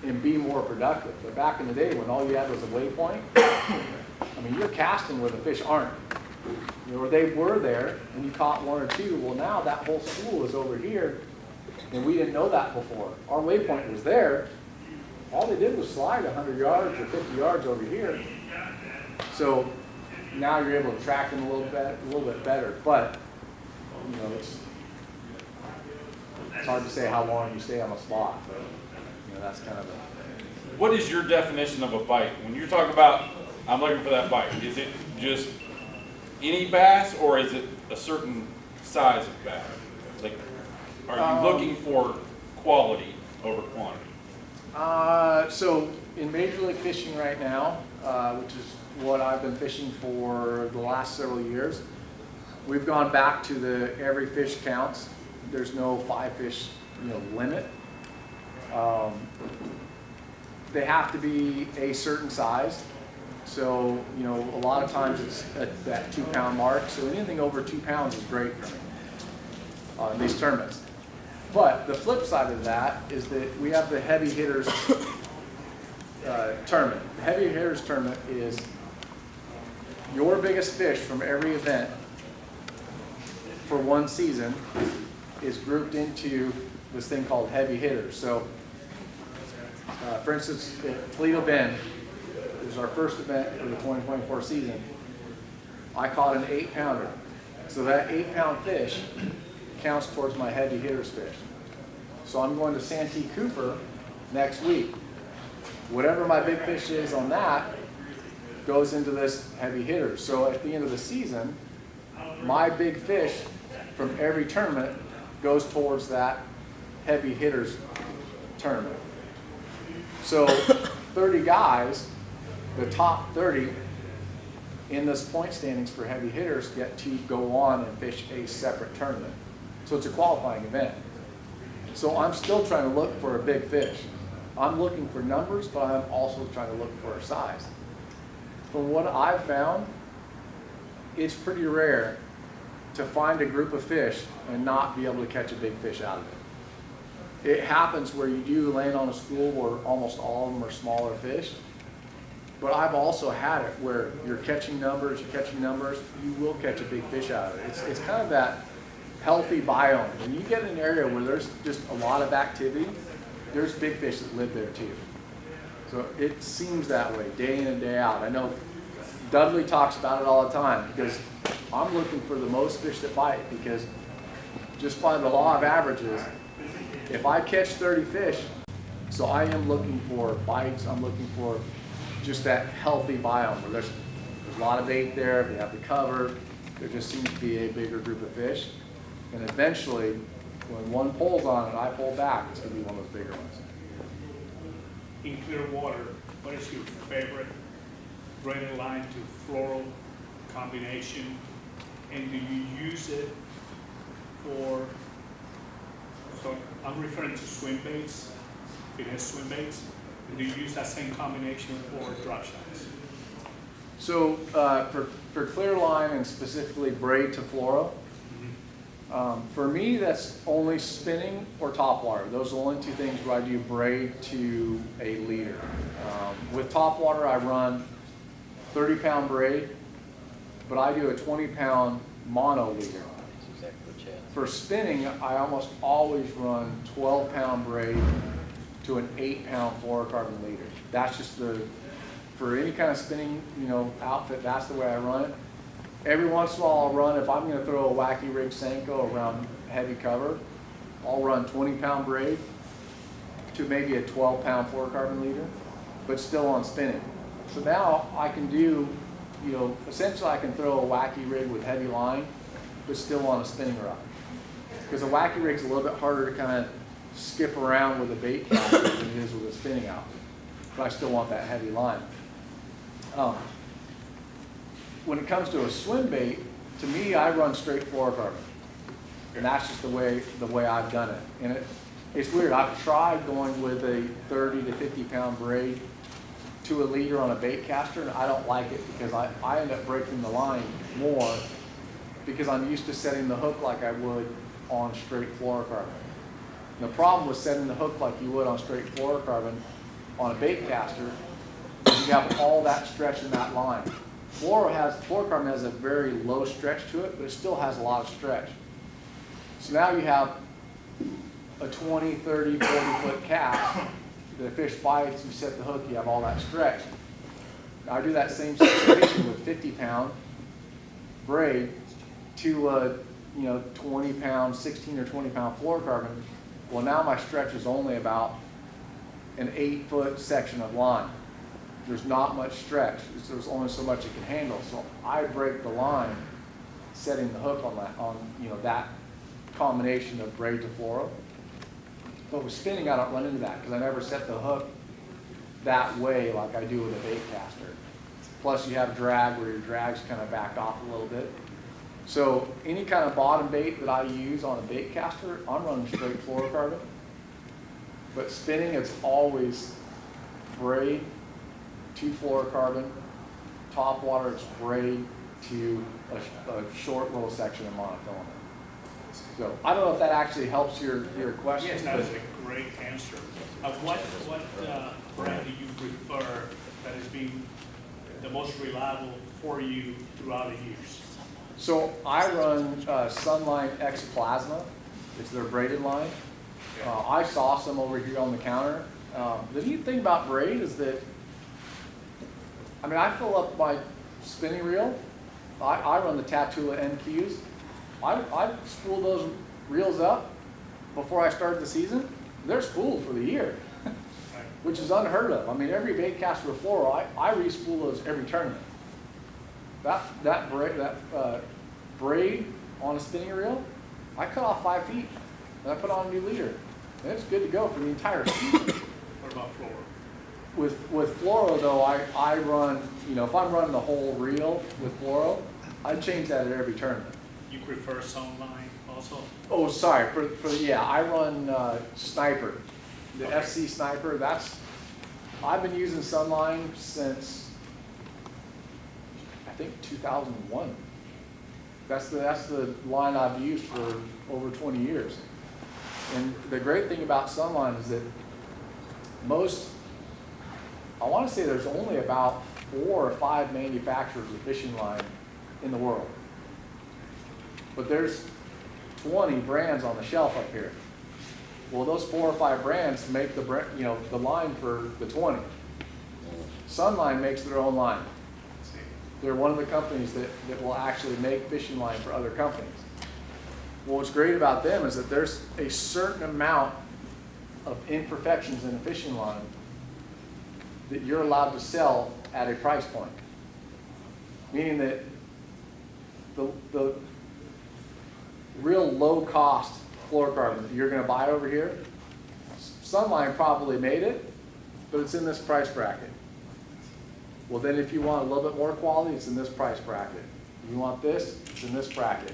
and be more productive. But back in the day when all you had was a waypoint, I mean, you're casting where the fish aren't. You know, or they were there and you caught one or two. Well, now that whole school is over here, and we didn't know that before. Our waypoint was there. All they did was slide 100 yards or 50 yards over here. So now you're able to track them a little bit better. But you know, it's hard to say how long you stay on a spot. But you know, that's kind of What is your definition of a bite? When you're talking about, I'm looking for that bite, is it just any bass, or is it a certain size of bass? Like, are you looking for quality over quantity? So in Major League Fishing right now, which is what I've been fishing for the last several years, we've gone back to the every fish counts. There's no 5 fish, you know, limit. They have to be a certain size. So, you know, a lot of times it's at that 2 pound mark. So anything over 2 pounds is great for me in these tournaments. But the flip side of that is that we have the heavy hitters tournament. The heavy hitters tournament is your biggest fish from every event for one season is grouped into this thing called heavy hitters. So, for instance, at Toledo Bend, it was our first event for the 2024 season. I caught an 8 pounder. So that 8 pound fish counts towards my heavy hitters fish. So I'm going to Santee Cooper next week. Whatever my big fish is on that goes into this heavy hitters. So at the end of the season, my big fish from every tournament goes towards that heavy hitters tournament. So 30 guys, the top 30 in this point standings for heavy hitters get to go on and fish a separate tournament. So it's a qualifying event. So I'm still trying to look for a big fish. I'm looking for numbers, but I'm also trying to look for a size. From what I've found, it's pretty rare to find a group of fish and not be able to catch a big fish out of it. It happens where you do land on a school where almost all of them are smaller fish. But I've also had it where you're catching numbers, you will catch a big fish out of it. It's kind of that healthy biome. When you get in an area where there's just a lot of activity, there's big fish that live there too. So it seems that way day in and day out. I know Dudley talks about it all the time because I'm looking for the most fish that bite, because just by the law of averages, if I catch 30 fish, so I am looking for bites, I'm looking for just that healthy biome where there's a lot of bait there, they have the cover, there just seems to be a bigger group of fish. And eventually, when one pulls on it, I pull back, it's going to be one of those bigger ones. In clear water, what is your favorite braided line to floral combination? And do you use it for, so I'm referring to swim baits, if it has swim baits, and do you use that same combination for drop shots? So for clear line and specifically braid to fluoro, for me that's only spinning or topwater. Those are the only 2 things where I do braid to a leader. With topwater I run 30 pound braid, but I do a 20 pound mono leader. For spinning, I almost always run 12-pound braid to an 8-pound fluorocarbon leader. That's just for any kind of spinning, outfit, that's the way I run it. Every once in a while I'll run, if I'm gonna throw a wacky rig Senko around heavy cover, I'll run 20-pound braid to maybe a 12-pound fluorocarbon leader, but still on spinning. So now I can do, essentially I can throw a wacky rig with heavy line, but still on a spinning rod. Because a wacky rig's a little bit harder to kind of skip around with a bait caster than it is with a spinning outfit. But I still want that heavy line. When it comes to a swim bait, to me, I run straight fluorocarbon. And that's just the way I've done it. And it's weird. I've tried going with a 30 to 50-pound braid to a leader on a bait caster, and I don't like it because I end up breaking the line more because I'm used to setting the hook like I would on straight fluorocarbon. And the problem with setting the hook like you would on straight fluorocarbon on a bait caster is you have all that stretch in that line. Fluorocarbon has a very low stretch to it, but it still has a lot of stretch. So now you have a 20, 30, 40-foot cast. The fish bites, you set the hook, you have all that stretch. Now I do that same situation with 50-pound braid to a 20-pound, 16 or 20-pound fluorocarbon. Well, now my stretch is only about an 8-foot section of line. There's not much stretch. There's only so much it can handle. So I break the line setting the hook on that combination of braid to fluoro. But with spinning, I don't run into that because I never set the hook that way like I do with a bait caster. Plus you have drag where your drag's kind of backed off a little bit. So any kind of bottom bait that I use on a bait caster, I'm running straight fluorocarbon. But spinning, it's always braid to fluorocarbon, top water, it's braid to a short little section of monofilament. So I don't know if that actually helps your question. Yes, that is a great answer. What brand do you prefer that has been the most reliable for you throughout the years? So I run Sunline X Plasma. It's their braided line. I saw some over here on the counter. The neat thing about braid is that, I fill up my spinning reel. I run the Tatula NQs. I spool those reels up before I start the season. They're spooled for the year, which is unheard of. Every bait caster with fluoro, I re-spool those every tournament. That braid on a spinning reel, I cut off 5 feet and I put on a new leader. And it's good to go for the entire season. What about fluoro? With fluoro though, I run, if I'm running the whole reel with fluoro, I change that at every tournament. You prefer Sunline also? Oh, sorry. I run Sniper, the FC Sniper. I've been using Sunline since I think 2001. That's the line I've used for over 20 years. And the great thing about Sunline is that I want to say there's only about 4 or 5 manufacturers of fishing line in the world. But there's 20 brands on the shelf up here. Well, those 4 or 5 brands make the line for the 20. Sunline makes their own line. They're one of the companies that will actually make fishing line for other companies. Well, what's great about them is that there's a certain amount of imperfections in a fishing line that you're allowed to sell at a price point. Meaning that the real low cost fluorocarbon that you're going to buy over here, Sunline probably made it, but it's in this price bracket. Well, then if you want a little bit more quality, it's in this price bracket. If you want this, it's in this bracket.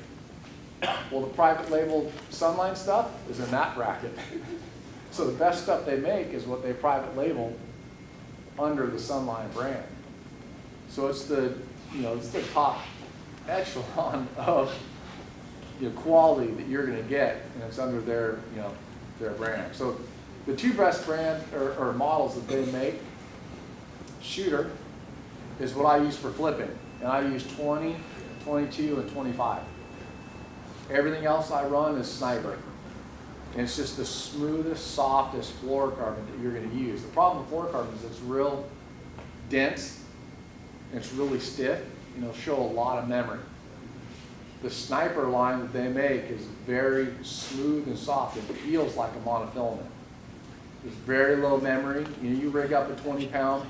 Well, the private label Sunline stuff is in that bracket. So the best stuff they make is what they private label under the Sunline brand. So it's the top echelon of quality that you're going to get, and it's under their brand. So the 2 best brand or models that they make, Shooter is what I use for flipping, and I use 20, 22, and 25. Everything else I run is sniper. And it's just the smoothest, softest fluorocarbon that you're going to use. The problem with fluorocarbon is it's real dense, and it's really stiff, and it'll show a lot of memory. The sniper line that they make is very smooth and soft. It feels like a monofilament. There's very low memory. You rig up a 20-pound,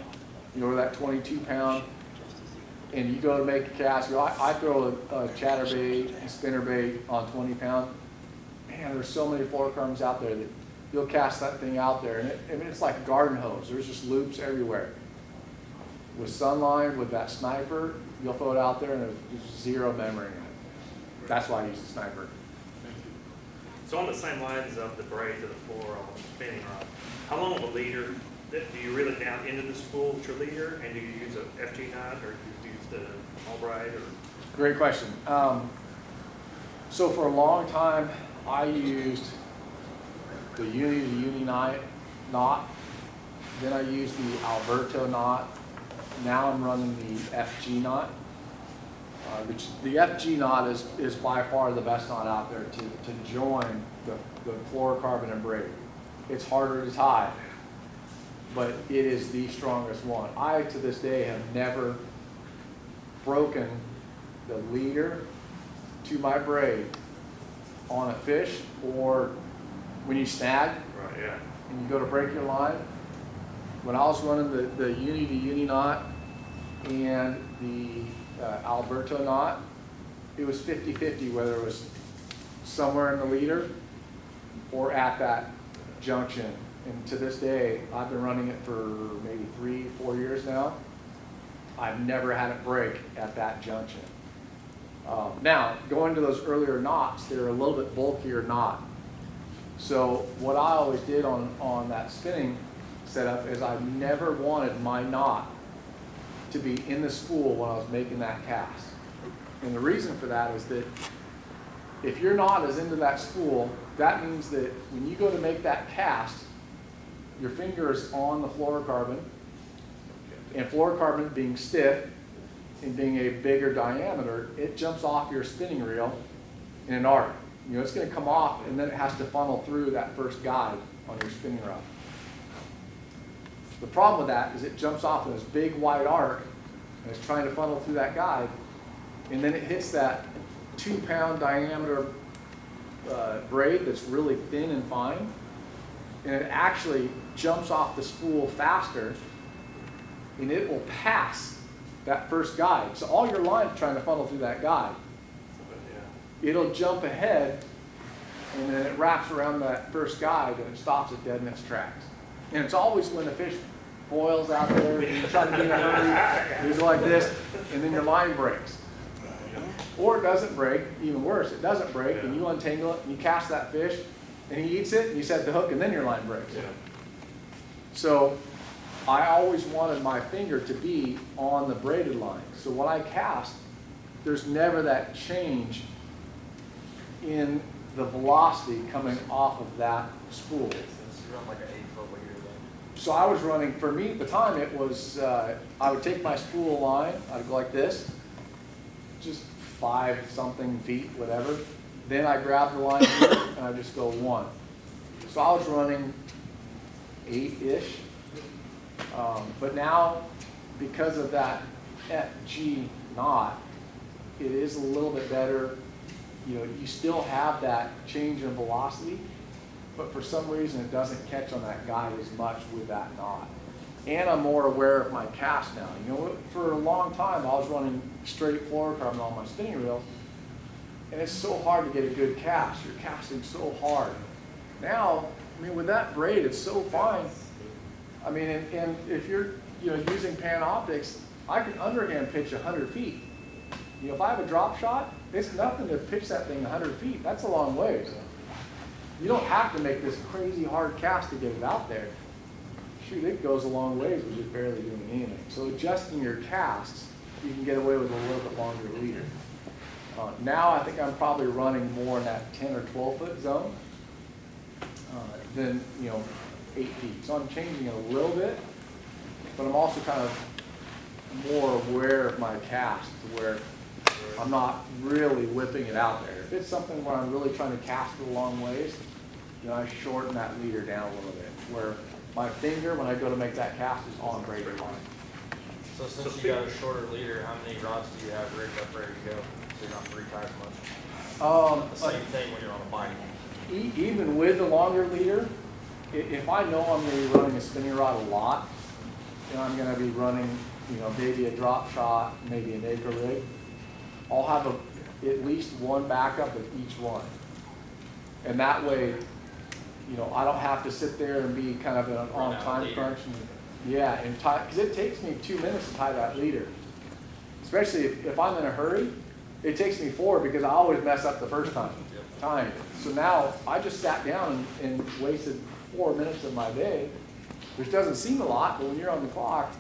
you go to that 22-pound, and you go to make a cast. I throw a chatterbait and spinnerbait on 20-pound. Man, there's so many fluorocarbons out there that you'll cast that thing out there, and it's like a garden hose. There's just loops everywhere. With Sunline, with that sniper, you'll throw it out there, and there's zero memory in it. That's why I use the sniper. So on the same lines of the braid to the floor on the spinning rod, how long of a leader do you reel it down into the spool with your leader, and do you use a FG knot, or do you use the Albright, or? Great question. So for a long time, I used the Uni to Uni knot. Then I used the Alberto knot. Now I'm running the FG knot. Which the FG knot is by far the best knot out there to join the fluorocarbon and braid. It's harder to tie, but it is the strongest one. I, to this day, have never broken the leader to my braid on a fish, or when you snag, Right, yeah. and you go to break your line. When I was running the Uni to Uni knot and the Alberto knot, it was 50-50 whether it was somewhere in the leader or at that junction. And to this day, I've been running it for maybe 3-4 years now. I've never had it break at that junction. Now, going to those earlier knots, they're a little bit bulkier knot. So what I always did on that spinning setup is I never wanted my knot to be in the spool when I was making that cast. And the reason for that is that if your knot is into that spool, that means that when you go to make that cast, your finger is on the fluorocarbon, and fluorocarbon being stiff and being a bigger diameter, it jumps off your spinning reel in an arc. You know, it's going to come off, and then it has to funnel through that first guide on your spinning rod. The problem with that is it jumps off in this big wide arc, and it's trying to funnel through that guide, and then it hits that 2-pound diameter braid that's really thin and fine, and it actually jumps off the spool faster, and it will pass that first guide. So all your line's trying to funnel through that guide. It'll jump ahead, and then it wraps around that first guide, and it stops it dead in its tracks. And it's always when the fish boils out there, and you're trying to get it hungry, you go like this, and then your line breaks. Or it doesn't break, even worse, it doesn't break, and you untangle it, and you cast that fish, and he eats it, and you set the hook, and then your line breaks. So I always wanted my finger to be on the braided line. So when I cast, there's never that change in the velocity coming off of that spool. So I was running, for me at the time, it was, I would take my spool line, I'd go like this, just 5-something feet, whatever. Then I grab the line here, and I just go 1. So I was running 8-ish. But now, because of that FG knot, it is a little bit better. You know, you still have that change in velocity, but for some reason it doesn't catch on that guide as much with that knot. And I'm more aware of my cast now. You know, for a long time I was running straight fluorocarbon on my spinning reel, and it's so hard to get a good cast. You're casting so hard. Now, I mean, with that braid, it's so fine. I mean, and if you're, you know, using pan optics, I can underhand pitch 100 feet. You know, if I have a drop shot, it's nothing to pitch that thing 100 feet. That's a long ways. You don't have to make this crazy hard cast to get it out there. Shoot, it goes a long ways with just barely doing anything. So adjusting your casts, you can get away with a little bit longer leader. Now I think I'm probably running more in that 10 or 12 foot zone than, you know, 8 feet. So I'm changing it a little bit, but I'm also kind of more aware of my cast to where I'm not really whipping it out there. If it's something where I'm really trying to cast it a long ways, then I shorten that leader down a little bit, where my finger, when I go to make that cast, is on greater line. So since you got a shorter leader, how many rods do you have rigged up ready to go? So you're not free as much? The same thing when you're on a bike. Even with the longer leader, if I know I'm going to be running a spinning rod a lot, and I'm going to be running, you know, maybe a drop shot, maybe an acre rig, I'll have at least one backup of each one. And that way, you know, I don't have to sit there and be kind of on time crunch. And tie, because it takes me 2 minutes to tie that leader. Especially if I'm in a hurry, it takes me 4 because I always mess up the first time. So now I just sat down and wasted 4 minutes of my day, which doesn't seem a lot, but when you're on the clock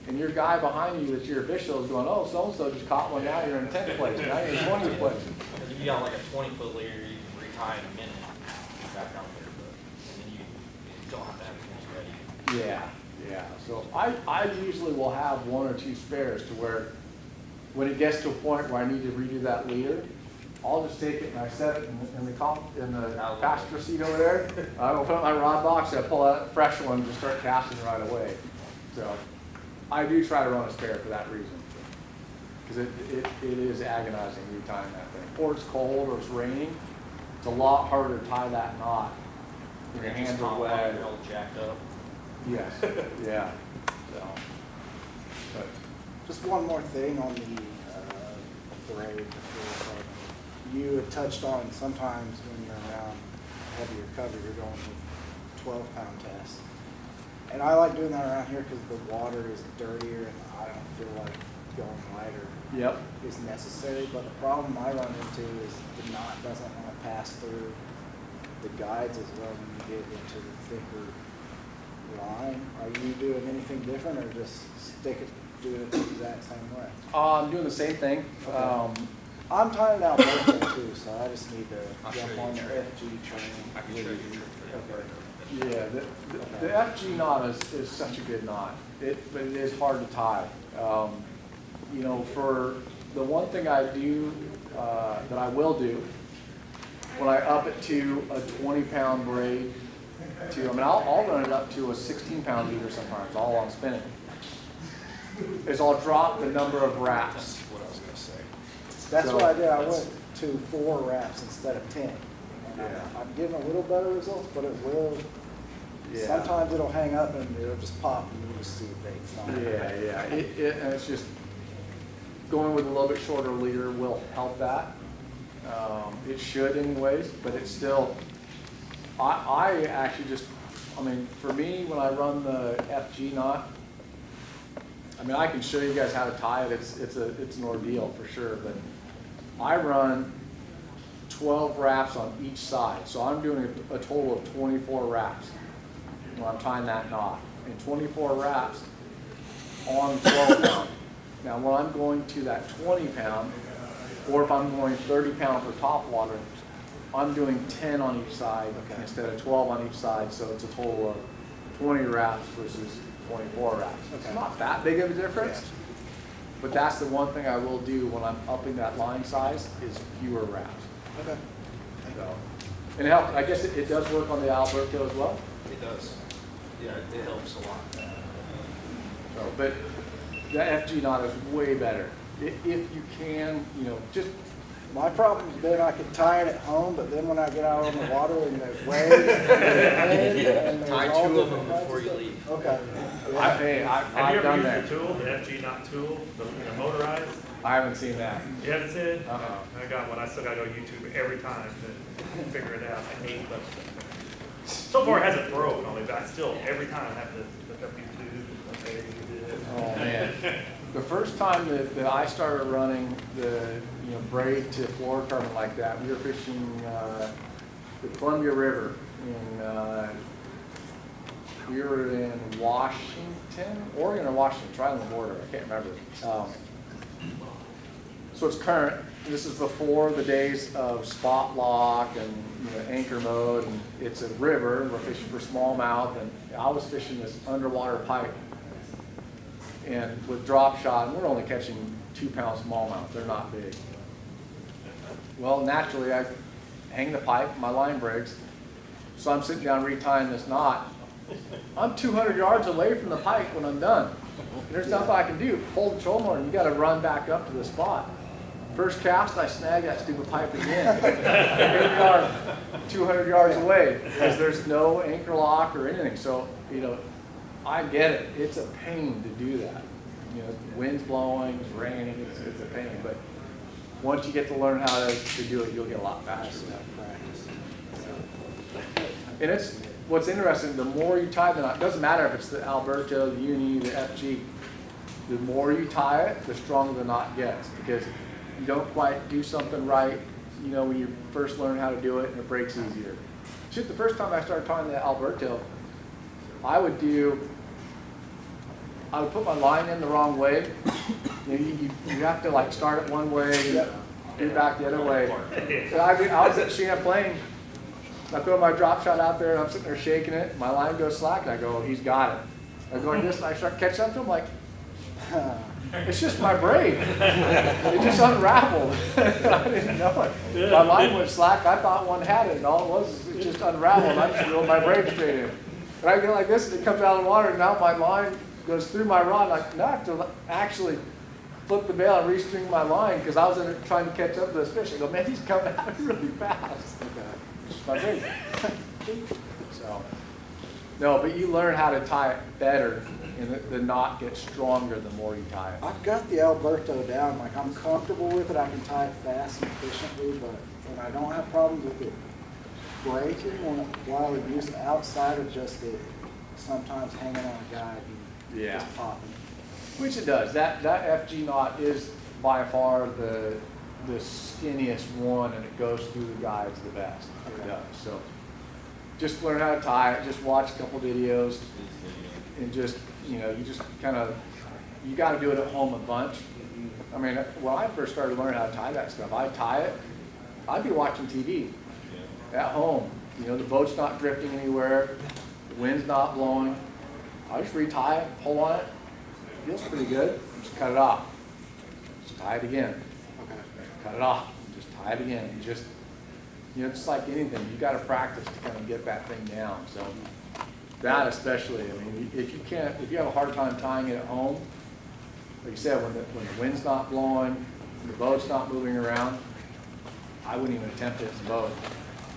and your guy behind you that's your official is going, oh, so-and-so just caught one, now you're in 10th place, now you're in 20th place. If you got like a 20-foot leader, you can retie in a minute, back out there, and then you don't have to have things ready. Yeah. So I usually will have 1 or 2 spares to where when it gets to a point where I need to redo that leader, I'll just take it and I set it in the passenger seat over there. I will put it in my rod box, I pull out a fresh one and just start casting right away. So I do try to run a spare for that reason. Because it is agonizing retying that thing. Or it's cold or it's raining. It's a lot harder to tie that knot. Your hands are wet. You're all jacked up. Yes, yeah. So, but just one more thing on the braid before. You had touched on sometimes when you're around heavier cover, you're going with 12-pound tests. And I like doing that around here because the water is dirtier and I don't feel like going lighter is necessary. But the problem I run into is the knot doesn't want to pass through the guides as well when you get into the thicker line. Are you doing anything different or just doing it the exact same way? I'm doing the same thing. Okay. I'm tying out both too, so I just need to jump on the FG train. I can show you your trick. Yeah, the FG knot is such a good knot, but it is hard to tie. You know, for the one thing I do, that I will do, when I up it to a 20-pound braid, I'll run it up to a 16-pound leader sometimes, all on spinning, is I'll drop the number of wraps. That's what I was going to say. That's what I did. I went to 4 wraps instead of 10. And I'm getting a little better results, but it will. Yeah. Sometimes it'll hang up and it'll just pop and you just see the bait's not. And it's just going with a little bit shorter leader will help that. It should anyways, but it's still. I actually just, for me, when I run the FG knot, I can show you guys how to tie it. It's an ordeal for sure, but I run 12 wraps on each side. So I'm doing a total of 24 wraps when I'm tying that knot. And 24 wraps on 12 pound. Now when I'm going to that 20 pound, or if I'm going 30 pound for top water, I'm doing 10 on each side instead of 12 on each side. So it's a total of 20 wraps versus 24 wraps. It's not that big of a difference, but that's the one thing I will do when I'm upping that line size is fewer wraps. Okay. So, and it helps. I guess it does work on the Alberto as well. It does. Yeah, it helps a lot. So, but the FG knot is way better. If you can, just. My problem's been I can tie it at home, but then when I get out on the water and there's waves, and tie 2 of them before you leave. Okay. I've you done ever that. used the tool, the FG knot tool, the motorized? I haven't seen that. You haven't seen it? Uh-uh. I got one. I still got to go to YouTube every time to figure it out. I hate it. So far it hasn't broke on me, but I still, every time I have to look up YouTube. Okay, you did it. Oh man. The first time that I started running the braid to fluorocarbon like that, we were fishing the Columbia River we were in Oregon or Washington, right on the border. I can't remember. So it's current. This is before the days of spot lock and anchor mode, and it's a river. And we're fishing for smallmouth, and I was fishing this underwater pipe. And with drop shot, and we're only catching 2-pound smallmouth, they're not big. Well, naturally, I hang the pipe, my line breaks, so I'm sitting down retying this knot. I'm 200 yards away from the pipe when I'm done. There's nothing I can do. Pull the trolling motor, and you got to run back up to the spot. First cast, I snag that stupid pipe again. 200 yards away, because there's no anchor lock or anything. So, you know, I get it. It's a pain to do that. You know, the wind's blowing, it's raining, it's a pain. But once you get to learn how to do it, you'll get a lot faster. And it's what's interesting. The more you tie the knot, it doesn't matter if it's the Alberto, the Uni, the FG. The more you tie it, the stronger the knot gets, because you don't quite do something right, you know, when you first learn how to do it, and it breaks easier. Shit, the first time I started tying the Alberto, I would put my line in the wrong way. You know, you have to like start it one way, do back the other way. So I was at Champlain, I throw my drop shot out there, and I'm sitting there shaking it, my line goes slack, and I go, he's got it. I go like this, and I start catching up to him like, it's just my braid. It just unraveled. I didn't know it. My line went slack. I thought one had it, and all it was is it just unraveled. I just reeled my braid straight in. And I go like this, and it comes out of the water, and now my line goes through my rod. Like, now I have to actually flip the bail and restring my line because I was in it trying to catch up to this fish. I go, man, he's coming out really fast. It's just my braid. So, no, but you learn how to tie it better. And the knot gets stronger the more you tie it. I've got the Alberto down. Like, I'm comfortable with it. I can tie it fast and efficiently, but when I don't have problems with it breaking while I use it outside of just it sometimes hanging on a guide and just popping. Which it does. That FG knot is by far the skinniest one, and it goes through the guides the best. It does. So just learn how to tie it. Just watch a couple videos, and just, you know, you just kind of, you got to do it at home a bunch. I mean, when I first started learning how to tie that stuff, I'd tie it, I'd be watching TV at home. You know, the boat's not drifting anywhere, the wind's not blowing. I just retie it, pull on it, feels pretty good, just cut it off. Just tie it again. Cut it off, just tie it again. You just, you know, it's like anything, you got to practice to kind of get that thing down. So that especially, I mean, if you have a hard time tying it at home, like you said, when the wind's not blowing, the boat's not moving around, I wouldn't even attempt it in the boat.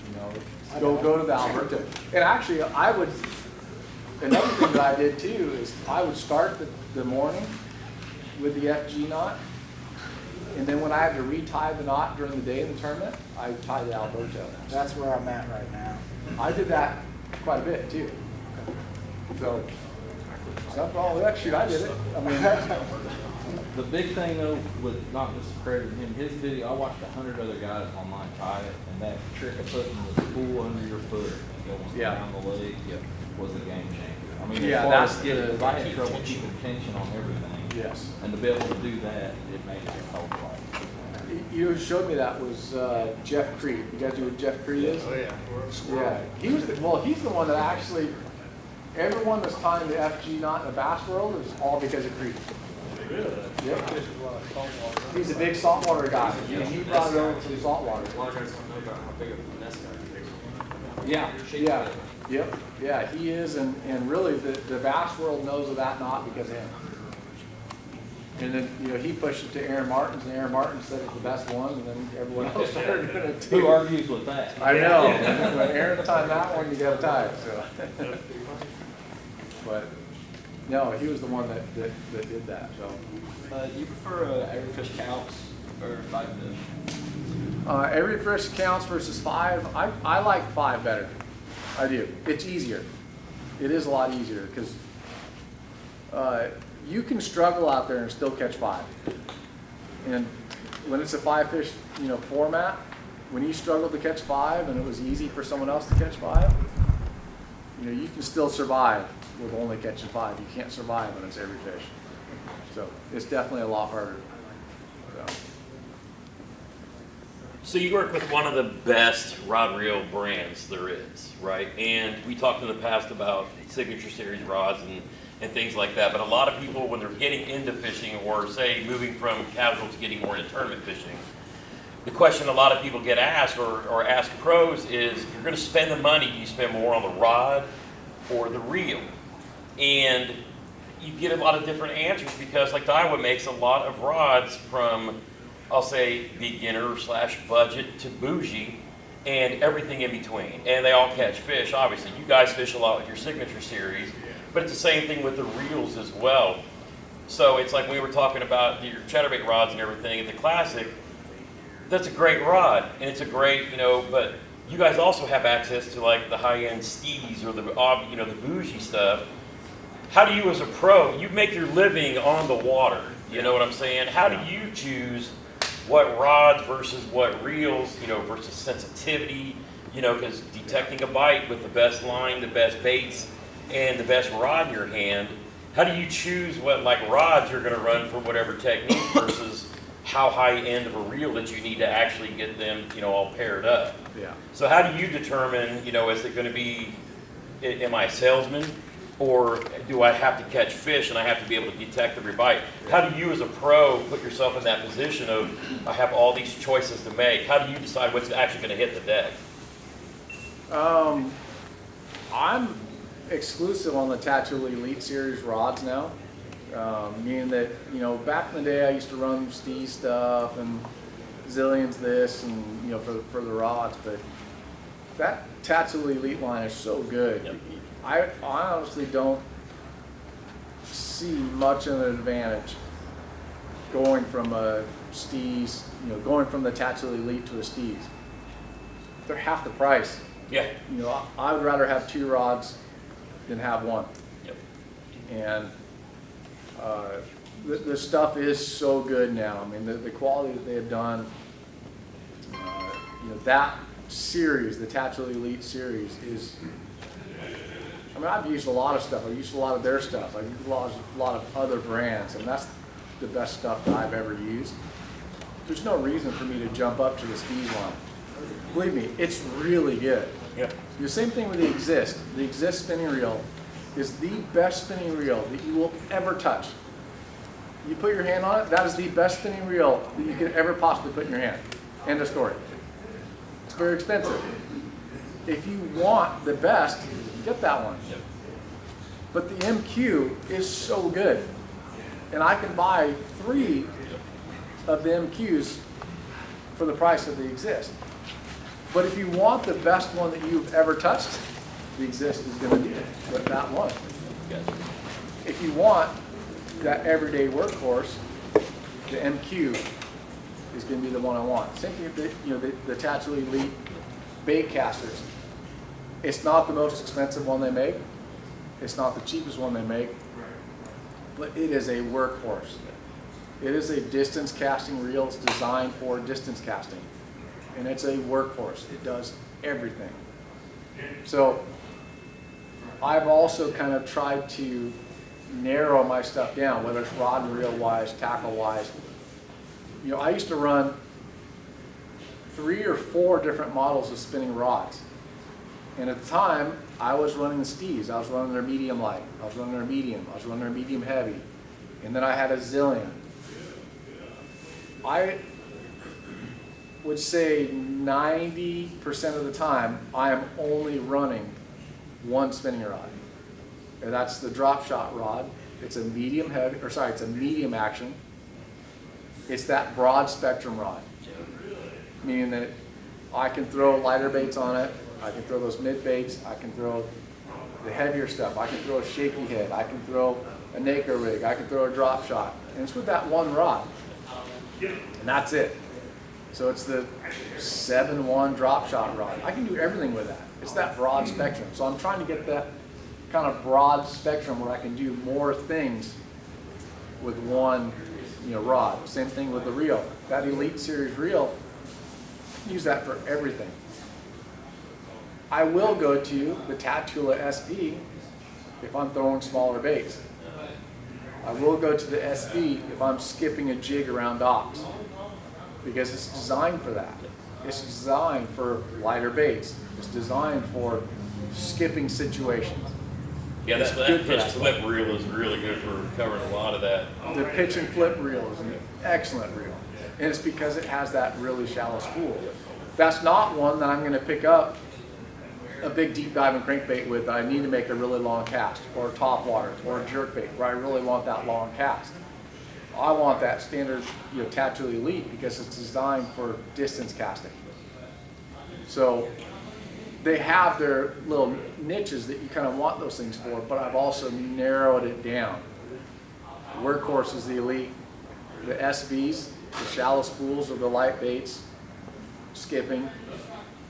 You know, go to the Alberto. And actually, another thing that I did too is I would start the morning with the FG knot, and then when I had to retie the knot during the day in the tournament, I would tie the Alberto. That's where I'm at right now. I did that quite a bit too. So, nothing wrong with that. Shoot, I did it. I mean, the big thing though, with not discrediting him, his video, I watched 100 other guys online tie it, and that trick of putting the spool under your foot and going down the leg was a game changer. I mean, as far as getting, I had trouble keeping tension on everything. Yes. And to be able to do that, it made it a whole lot. You who showed me that was Jeff Creed. You guys know who Jeff Creed is? Oh yeah. Yeah. He was he's the one that actually, everyone that's tying the FG knot in the bass world is all because of Creed. Really? Yep. He's a big saltwater guy. He brought it over from saltwater. A lot of guys don't know about how big of a finesse guy he is. Yeah. Yep. Yeah, he is, and really the bass world knows of that knot because of him. And then, you know, he pushed it to Aaron Martins, and Aaron Martins said it's the best one, and then everyone else started doing it too. Who argues with that? I know. When Aaron tied that one, you got to tie it. So. But no, he was the one that did that. So. Do you prefer every fish counts or 5 fish? Every fish counts versus 5. I like 5 better. I do. It's easier. It is a lot easier because you can struggle out there and still catch 5. And when it's a 5 fish, you know, format, when you struggle to catch 5 and it was easy for someone else to catch 5, you know, you can still survive with only catching 5. You can't survive when it's every fish. So it's definitely a lot harder. So you work with one of the best rod reel brands there is, right? And we talked in the past about Signature Series rods, and and things like that. But a lot of people, when they're getting into fishing, or say moving from casual to getting more into tournament fishing, the question a lot of people get asked or ask pros is, if you're going to spend the money, do you spend more on the rod or the reel? And you get a lot of different answers, because like Iowa makes a lot of rods from, I'll say, beginner / budget to bougie, and everything in between. And they all catch fish, obviously. You guys fish a lot with your signature series, but it's the same thing with the reels as well. So it's like we were talking about your chatterbait rods and everything at the Classic. That's a great rod, and it's a great, but you guys also have access to like the high-end skis or the, the bougie stuff. How do you, as a pro, you make your living on the water, you know what I'm saying? How do you choose what rods versus what reels, versus sensitivity, because detecting a bite with the best line, the best baits, and the best rod in your hand, how do you choose what like rods you're going to run for whatever technique versus how high end of a reel that you need to actually get them, all paired up? Yeah. So how do you determine, is it going to be, am I a salesman, or do I have to catch fish and I have to be able to detect every bite? How do you as a pro put yourself in that position of, I have all these choices to make? How do you decide what's actually going to hit the deck? I'm exclusive on the Tattoo Elite Series rods now. Meaning that, back in the day I used to run Steve stuff and Zillions this and, for the rods, but that Tattoo Elite line is so good. Yep. I honestly don't see much of an advantage going from a Steve's, going from the Tattoo Elite to a Steve's. They're half the price. Yeah. I would rather have 2 rods than have 1. Yep. And the stuff is so good now. I mean, the quality that they have done, that series, the Tattoo Elite series is, I mean, I've used a lot of stuff. I've used a lot of their stuff. I've used a lot of other brands, and that's the best stuff that I've ever used. There's no reason for me to jump up to the Steve line. Believe me, it's really good. Yeah. The same thing with the Exist. The Exist spinning reel is the best spinning reel that you will ever touch. You put your hand on it, that is the best spinning reel that you could ever possibly put in your hand. End of story. It's very expensive. If you want the best, get that one. Yep. But the MQ is so good. And I can buy 3 of the MQs for the price of the Exist. But if you want the best one that you've ever touched, the Exist is going to be that one. Gotcha. If you want that everyday workhorse, the MQ is going to be the one I want. Same thing with the Tattoo Elite bait casters. It's not the most expensive one they make. It's not the cheapest one they make, but it is a workhorse. It is a distance casting reel. It's designed for distance casting, and it's a workhorse. It does everything. So I've also kind of tried to narrow my stuff down, whether it's rod and reel wise, tackle wise. I used to run 3 or 4 different models of spinning rods. And at the time, I was running the Steves. I was running their medium light. I was running their medium. I was running their medium heavy. And then I had a Zillion. I would say 90% of the time, I am only running one spinning rod. And that's the drop shot rod. It's a medium heavy, or sorry, it's a medium action. It's that broad spectrum rod. Meaning that I can throw lighter baits on it. I can throw those mid baits. I can throw the heavier stuff. I can throw a shaky head. I can throw a Naco rig. I can throw a drop shot. And it's with that one rod. And that's it. So it's the 7-1 drop shot rod. I can do everything with that. It's that broad spectrum. So I'm trying to get that kind of broad spectrum where I can do more things with one rod. Same thing with the reel. That Elite Series reel, use that for everything. I will go to the Tatula SP if I'm throwing smaller baits. I will go to the SV if I'm skipping a jig around docks, because it's designed for that. It's designed for lighter baits. It's designed for skipping situations. Yeah, It's that good for pitch that. flip reel is really good for covering a lot of that. The pitch and flip reel is an excellent reel. And it's because it has that really shallow spool. That's not one that I'm gonna pick up a big deep diving crankbait with that I need to make a really long cast, or a top water, or a jerkbait, where I really want that long cast. I want that standard, Tattoo Elite because it's designed for distance casting. So they have their little niches that you kind of want those things for, but I've also narrowed it down. Workhorse is the Elite, the SVs, the shallow spools are the light baits, skipping,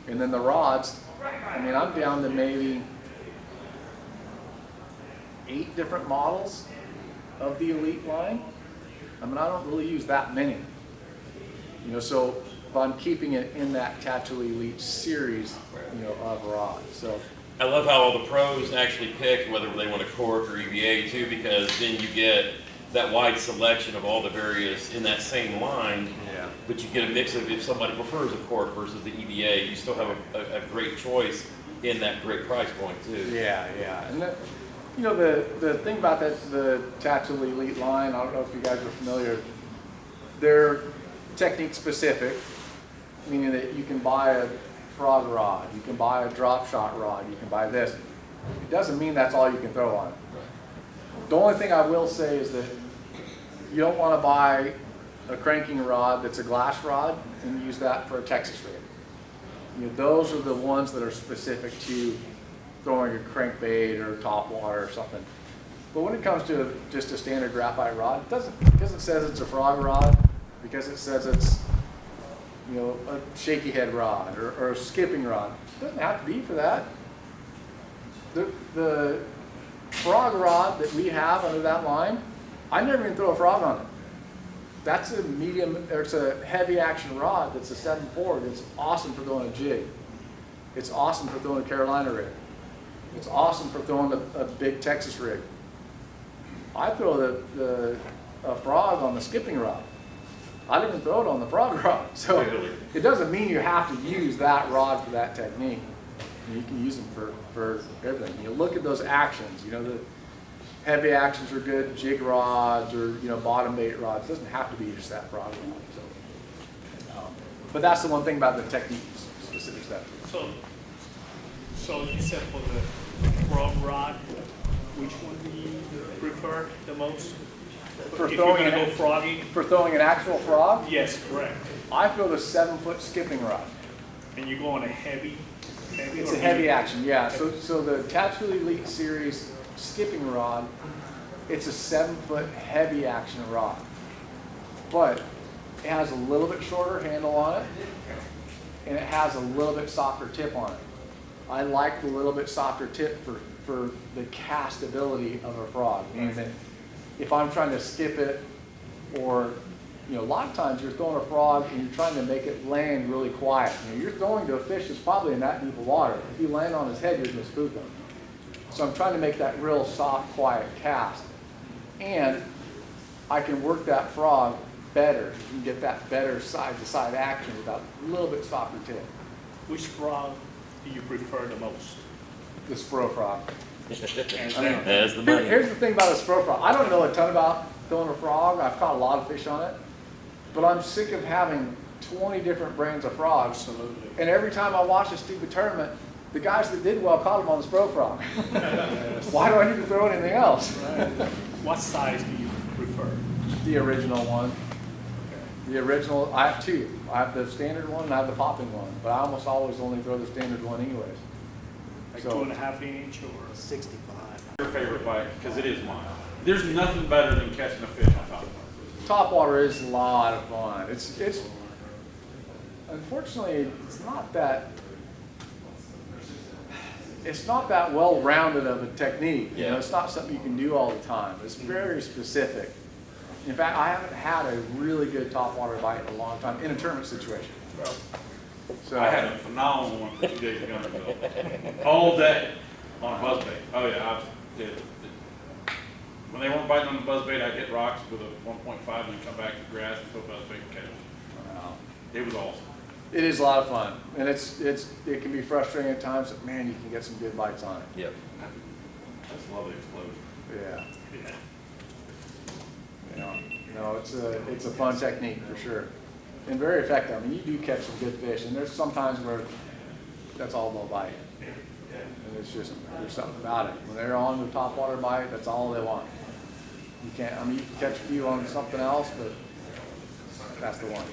and then the rods. I mean, I'm down to maybe 8 different models of the Elite line. I mean, I don't really use that many. So if I'm keeping it in that Tattoo Elite series, of rods. So I love how all the pros actually pick whether they want a cork or EVA too, because then you get that wide selection of all the various in that same line. Yeah. But you get a mix of, if somebody prefers a cork versus the EVA, you still have a great choice in that great price point too. Yeah. And the thing about the Tattoo Elite line, I don't know if you guys are familiar, they're technique specific, meaning that you can buy a frog rod, you can buy a drop shot rod, you can buy this. It doesn't mean that's all you can throw on it. The only thing I will say is that you don't want to buy a cranking rod that's a glass rod and use that for a Texas rig. Those are the ones that are specific to throwing a crankbait or top water or something. But when it comes to just a standard graphite rod, because it says it's a frog rod, because it says it's a shaky head rod or a skipping rod, it doesn't have to be for that. The frog rod that we have under that line, I never even throw a frog on it. That's a medium, or it's a heavy action rod that's a 7/4. It's awesome for throwing a jig. It's awesome for throwing a Carolina rig. It's awesome for throwing a big Texas rig. I throw a frog on the skipping rod. I didn't even throw it on the frog rod. So it doesn't mean you have to use that rod for that technique. You can use them for everything. Look at those actions. The heavy actions are good, jig rods or bottom bait rods. It doesn't have to be just that frog rod. But that's the one thing about the technique specific stuff. So you said for the frog rod, which one do you prefer the most? For if throwing you're gonna go frogging? For throwing an actual frog? Yes, correct. I throw the 7-foot skipping rod. And you go on a heavy? It's a heavy action, yeah. So the Tattoo Elite Series skipping rod, it's a 7-foot heavy action rod. But it has a little bit shorter handle on it, and it has a little bit softer tip on it. I like the little bit softer tip for the castability of a frog, meaning that if I'm trying to skip it, or a lot of times you're throwing a frog and you're trying to make it land really quiet. You're throwing to a fish that's probably in that deep of water. If you land on his head, you're going to spook him. So I'm trying to make that real soft, quiet cast. And I can work that frog better. You can get that better side-to-side action without a little bit softer tip. Which frog do you prefer the most? The Spro frog. That's the money. Here's the thing about a Spro frog. I don't know a ton about throwing a frog. I've caught a lot of fish on it. But I'm sick of having 20 different brands of frogs. Absolutely. And every time I watch a stupid tournament, the guys that did well caught them on the Spro frog. Why do I need to throw anything else? What size do you prefer? The original one. The original, I have 2. I have the standard one and I have the popping one. But I almost always only throw the standard one anyways. Like 2.5 inch or 65? Your favorite bite, because it is mine. There's nothing better than catching a fish on top of it. Top water is a lot of fun. It's unfortunately it's not that well-rounded of a technique. It's not something you can do all the time. It's very specific. In fact, I haven't had a really good top water bite in a long time in a tournament situation. So I had a phenomenal one for 2 days ago. All day on a buzzbait. Oh yeah, I did. When they weren't biting on the buzzbait, I'd hit rocks with a 1.5 and then come back to grass and throw buzzbait and catch it. Wow. It was awesome. It is a lot of fun, and it can be frustrating at times, but man, you can get some good bites on it. Yep. That's a lot of explosion. Yeah. No, it's a fun technique for sure, and very effective. I mean, you do catch some good fish, and there's some times where that's all they'll bite, and it's just there's something about it. When they're on the top water bite, that's all they want. You can't. I mean, you can catch a few on something else, but that's the one.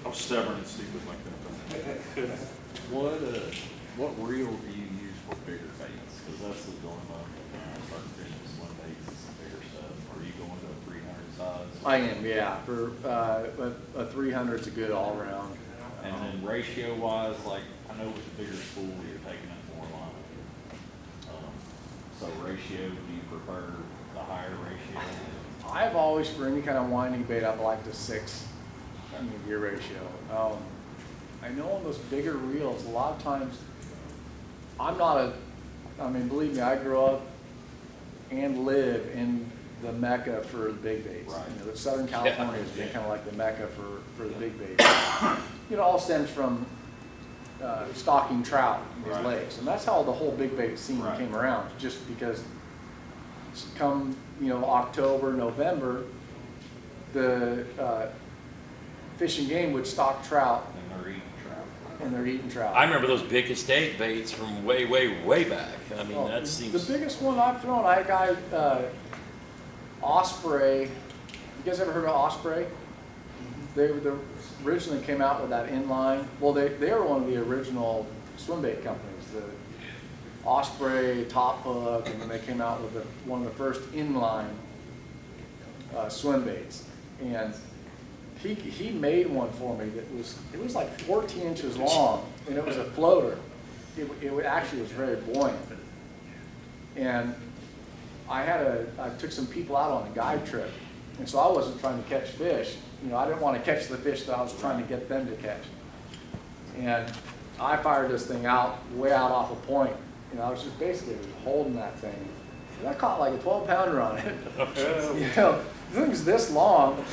I'm stubborn and stupid like that. What reel do you use for bigger baits? Because that's the dilemma when I start fishing swim baits and some bigger stuff. Are you going to a 300 size? I am, yeah. For a 300 is a good all around. And then ratio wise, like I know with the bigger spool you're taking up more line. So ratio, do you prefer the higher ratio? I've always, for any kind of winding bait, I've liked the 6 gear ratio. I know on those bigger reels, a lot of times, I mean, believe me, I grew up and live in the mecca for the big baits. Right. You know, Southern California has been kind of like the mecca for the big baits. It all stems from stocking trout in these lakes, and that's how the whole big bait scene came around. Just because, come October, November, the Fish and Game would stock trout, and they're eating trout. I remember those big estate baits from way, way, way back. I mean, that seems... The biggest one I've thrown, I had a guy, Osprey. You guys ever heard of Osprey? They originally came out with that inline. Well, they were one of the original swim bait companies, the Osprey, Top Hook, and then they came out with one of the first inline swim baits. And he made one for me that was like 14 inches long, and it was a floater. It actually was very buoyant. And I took some people out on a guide trip, and so I wasn't trying to catch fish. I didn't want to catch the fish that I was trying to get them to catch. And I fired this thing out way out off a point. I was just basically holding that thing, and I caught like a 12-pounder on it. The thing's this long.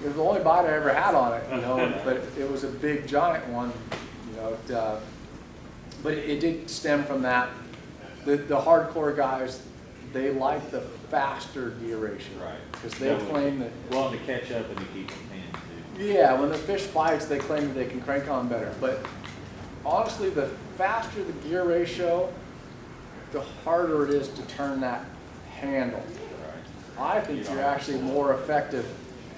It was the only bite I ever had on it, but it was a big, giant one, but it did stem from that. The hardcore guys, they like the faster gear ratio, because they claim that... Well, to catch up and to keep them in, too. Yeah, when the fish bites, they claim that they can crank on better, but honestly, the faster the gear ratio, the harder it is to turn that handle. I think you're actually more effective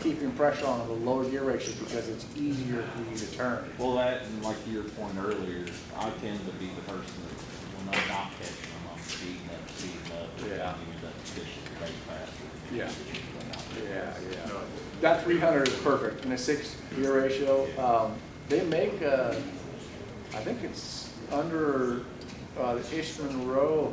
keeping pressure on the lower gear ratio because it's easier for you to turn. Well, that, and like to your point earlier, I tend to be the person that when I'm not catching them, I'm speeding up, and you end up fishing way faster. Yeah. That 300 is perfect in a 6 gear ratio. They make, I think it's under the Ishman Rowe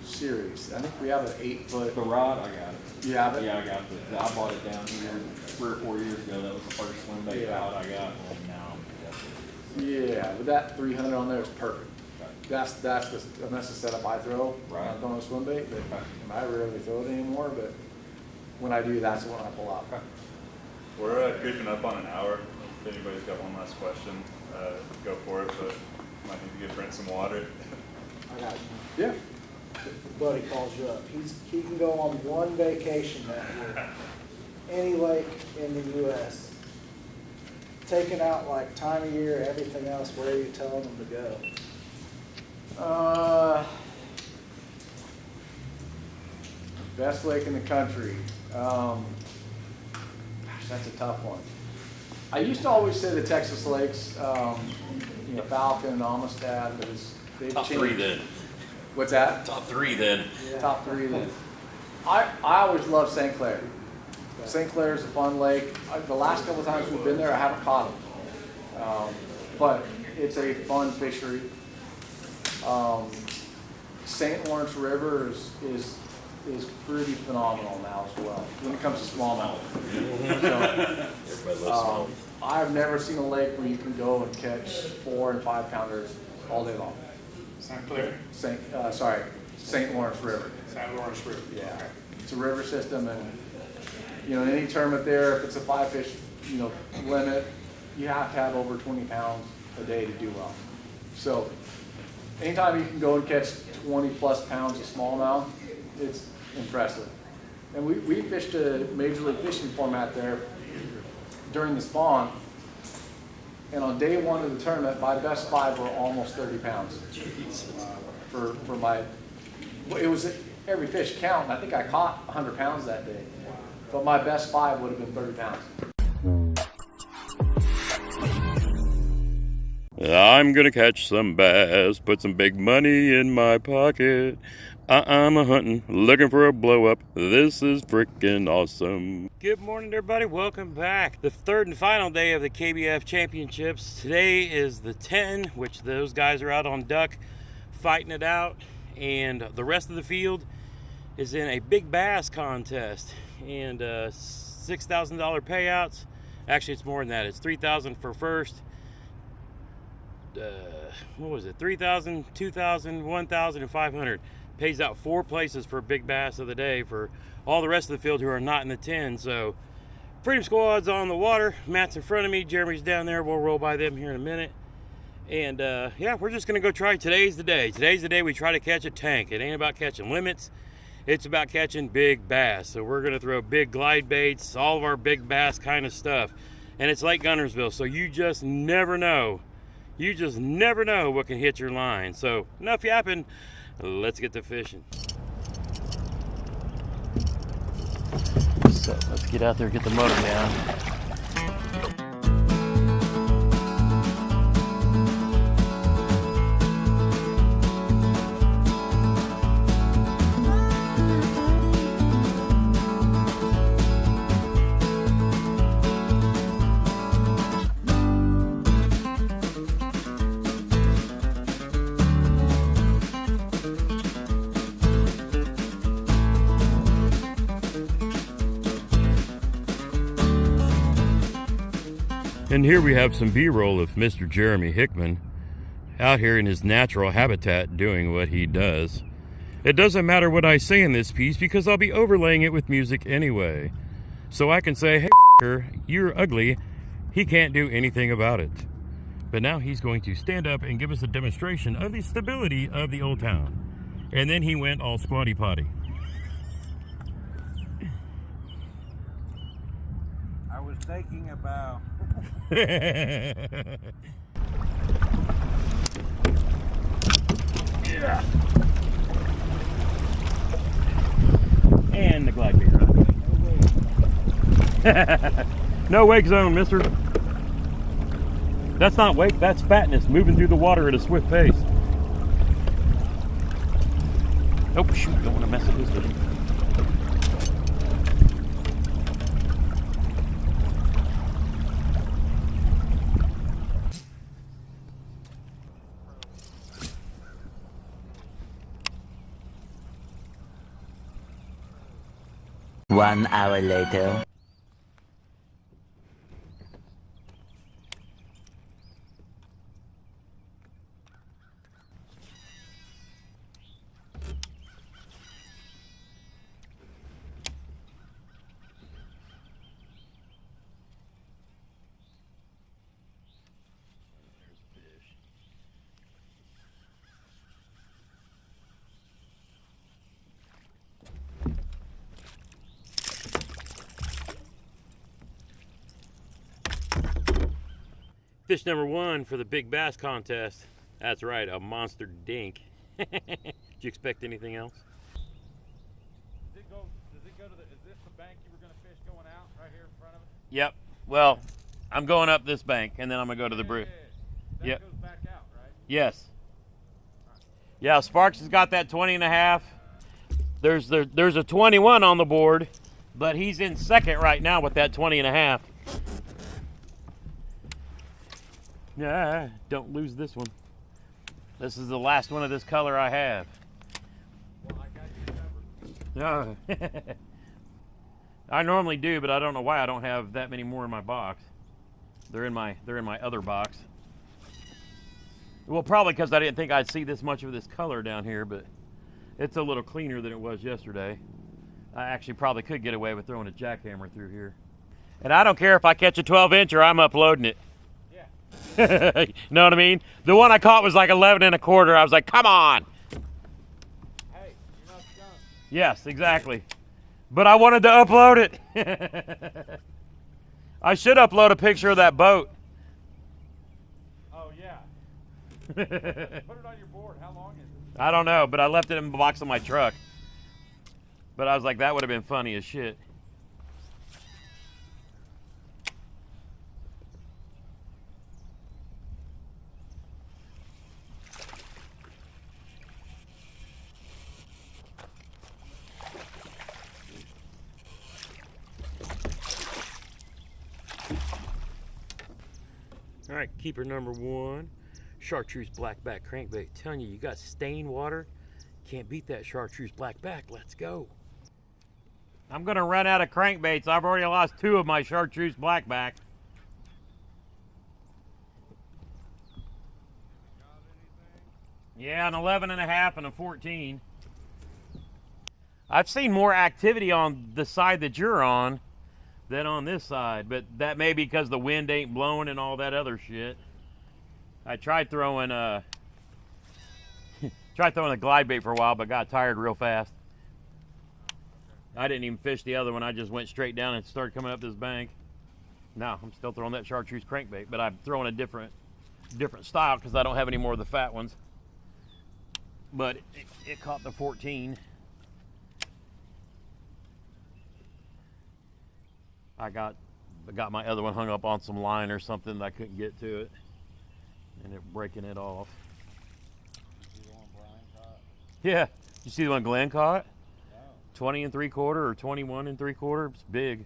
series. I think we have an 8-foot. The rod, I got it. You have it? Yeah, I got it. I bought it down here 3 or 4 years ago. That was the first swim bait rod I got, and now Yeah, but that 300 on there is perfect. That's the setup I throw. Right. I'm throwing a swim bait, but I rarely throw it anymore. But when I do, that's the one I pull out. We're creeping up on an hour. If anybody's got one last question, go for it. But might need to give Brent some water. I got you. Yeah. Buddy calls you up. He can go on one vacation that year, any lake in the U.S. Taking out like time of year, everything else. Where are you telling them to go? Best lake in the country. Gosh, that's a tough one. I used to always say the Texas lakes, Falcon and Amistad, but they've Top changed. 3 then. What's that? Top 3 then. Yeah. Top 3 then. I always loved St. Clair. St. Clair is a fun lake. The last couple of times we've been there, I haven't caught them. But it's a fun fishery. St. Lawrence River is pretty phenomenal now as well when it comes to smallmouth. So, I've never seen a lake where you can go and catch 4 and 5 pounders all day long. St. Clair? St. Lawrence River. St. Lawrence River. Yeah. It's a river system, and in any tournament there, if it's a 5-fish limit, you have to have over 20 pounds a day to do well. So anytime you can go and catch 20 plus pounds of smallmouth, it's impressive. And we fished a Major League Fishing format there during the spawn. And on day one of the tournament, my best 5 were almost 30 pounds. For my, it was every fish count, and I think I caught 100 pounds that day. But my best 5 would have been 30 pounds. I'm gonna catch some bass, put some big money in my pocket. I'm a hunting, looking for a blow up. This is freaking awesome. Good morning, everybody. Welcome back. The third and final day of the KBF Championships. Today is the 10, which those guys are out on duck fighting it out, and the rest of the field is in a big bass contest and $6,000 payouts. Actually, it's more than that. It's $3,000 for first. What was it? $3,000, $2,000, $1,000, and $500. Pays out 4 places for big bass of the day for all the rest of the field who are not in the 10. So Freedom Squad's on the water. Matt's in front of me. Jeremy's down there. We'll roll by them here in a minute. And yeah, we're just gonna go try. Today's the day. Today's the day we try to catch a tank. It ain't about catching limits. It's about catching big bass. So we're gonna throw big glide baits, all of our big bass kind of stuff. And it's Lake Guntersville, so you just never know. You just never know what can hit your line. So enough yapping. Let's get to fishing. So let's get out there and get the motor down. And here we have some B-roll of Mr. Jeremy Hickman out here in his natural habitat doing what he does. It doesn't matter what I say in this piece because I'll be overlaying it with music anyway. So I can say, hey, you're ugly. He can't do anything about it. But now he's going to stand up and give us a demonstration of the stability of the old town. And then he went all squatty potty. I was taking a bow. Yeah. And the glide bait rod. No wake zone, mister. That's not wake, that's fatness moving through the water at a swift pace. Oh shoot, don't want to mess up this vision. One hour later. Fish number 1 for the big bass contest. That's right, a monster dink. Did you expect anything else? Does it go to the, is this the bank you were going to fish going out right here in front of it? Yep. Well, I'm going up this bank and then I'm going to go to the brook. That goes back out, right? Yes. Yeah, Sparks has got that 20 and a half. There's a 21 on the board, but he's in second right now with that 20 and a half. Yeah, don't lose this one. This is the last one of this color I have. Well, I got you covered. No. I normally do, but I don't know why I don't have that many more in my box. They're in my other box. Well, probably because I didn't think I'd see this much of this color down here, but it's a little cleaner than it was yesterday. I actually probably could get away with throwing a jackhammer through here. And I don't care if I catch a 12-inch or I'm uploading it. Yeah. You know what I mean? The one I caught was like 11 1/4. I was like, come on. Hey, you're not skunk. Yes, exactly. But I wanted to upload it. I should upload a picture of that boat. Oh, yeah. Put it on your board. How long is it? I don't know, but I left it in the box of my truck. But I was like, that would have been funny as shit. All right, keeper number 1, chartreuse blackback crankbait. Telling you, you got stained water, can't beat that chartreuse blackback. Let's go. I'm gonna run out of crankbaits. I've already lost 2 of my chartreuse blackback. Yeah, an 11 1/2 and a 14. I've seen more activity on the side that you're on than on this side, but that may be because the wind ain't blowing and all that other shit. I tried throwing a glide bait for a while, but got tired real fast. I didn't even fish the other one. I just went straight down and started coming up this bank. No, I'm still throwing that chartreuse crankbait, but I'm throwing a different style because I don't have any more of the fat ones. But it caught the 14. I got my other one hung up on some line or something that I couldn't get to it, and it breaking it off. You see the one Brian caught? Yeah, you see the one Glenn caught? No. 20 3/4 or 21 3/4. It's big.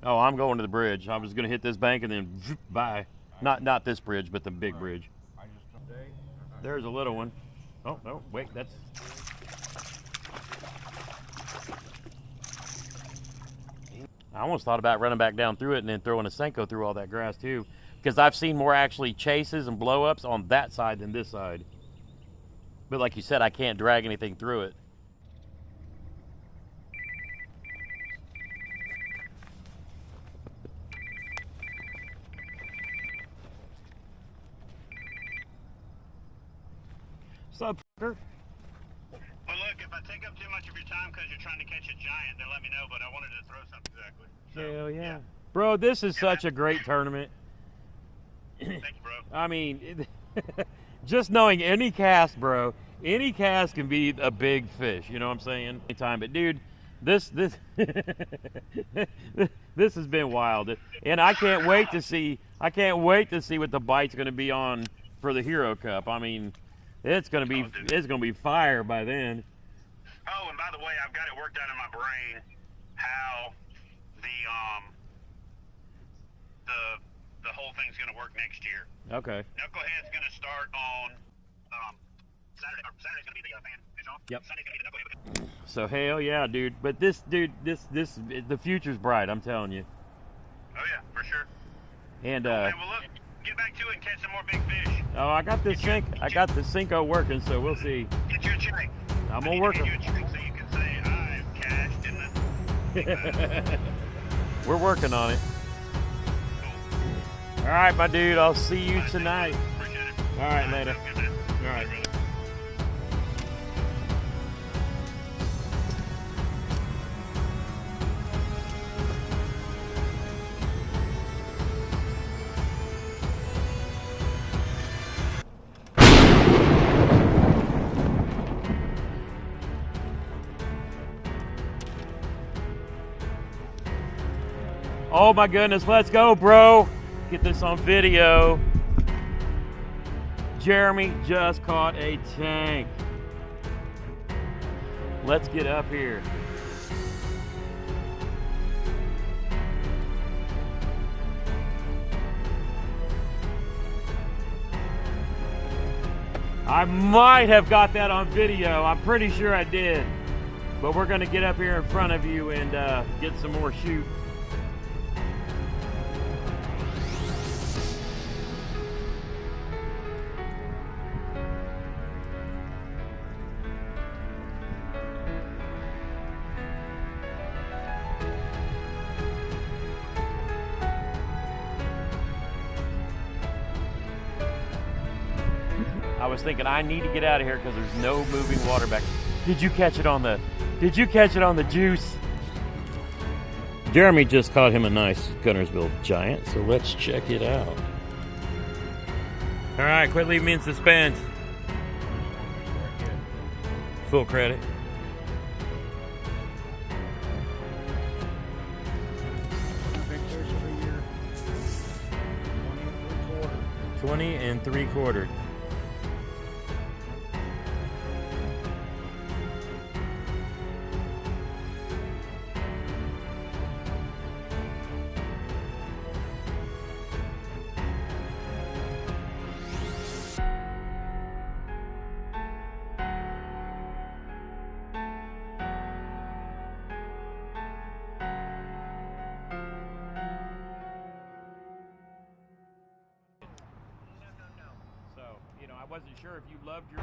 Oh, I'm going to the bridge. I was gonna hit this bank and then bye. Not this bridge, but the big bridge. There's a little one. Oh no, wait, that's. I almost thought about running back down through it and then throwing a Senko through all that grass too, because I've seen more actually chases and blow-ups on that side than this side. But like you said, I can't drag anything through it. What's up, fucker? Well, look, if I take up too much of your time because you're trying to catch a giant, then let me know, but I wanted to throw something exactly. So, hell yeah. Bro, this is such a great tournament. Thank you, bro. I mean, just knowing any cast, bro, any cast can be a big fish, you know what I'm saying? Anytime, but dude, this this has been wild. And I can't wait to see what the bite's going to be on for the Hero Cup. I mean, it's going to be fire by then. Oh, and by the way, I've got it worked out in my brain how the whole thing's going to work next year. Okay. Knucklehead's going to start on Saturday. Saturday's going to be the fan fish off. Yep. Sunday's going to be the knucklehead. So hell yeah, dude. But this the future's bright. I'm telling you. Oh yeah, for sure. And well, look, get back to it and catch some more big fish. oh, I got this Senko working, so we'll see. Get you a check. I'm gonna work Get you them. a check so you can say I've cashed in the. We're working on it. All right, my dude. I'll see you tonight. All right, later. All right. Oh my goodness, let's go, bro. Get this on video. Jeremy just caught a tank. Let's get up here. I might have got that on video. I'm pretty sure I did. But we're gonna get up here in front of you and get some more shoot. was thinking I need to get out of here because there's no moving water back. Did you catch it on the juice? Jeremy just caught him a nice Gunnersville giant, so let's check it out. All right, quit leaving me in suspense. Full credit. Big fish of the year. 20 3/4. So, you know, I wasn't sure if you loved your...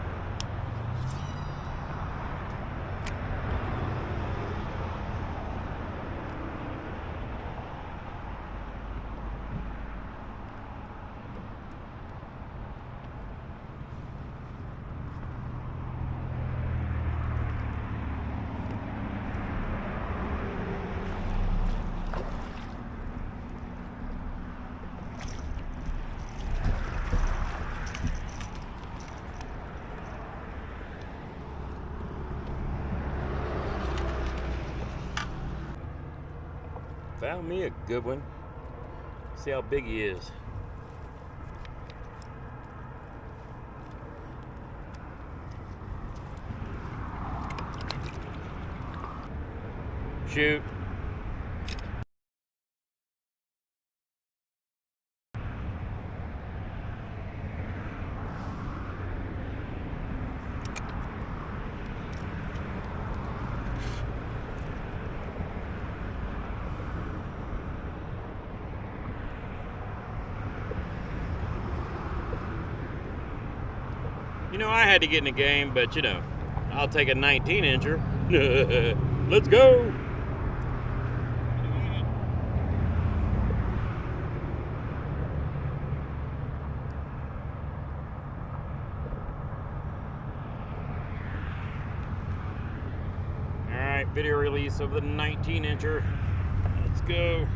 Found me a good one. See how big he is. Shoot. You know, I had to get in the game, but you know, I'll take a 19-incher. Let's go. All right, video release of the 19-incher. Let's go.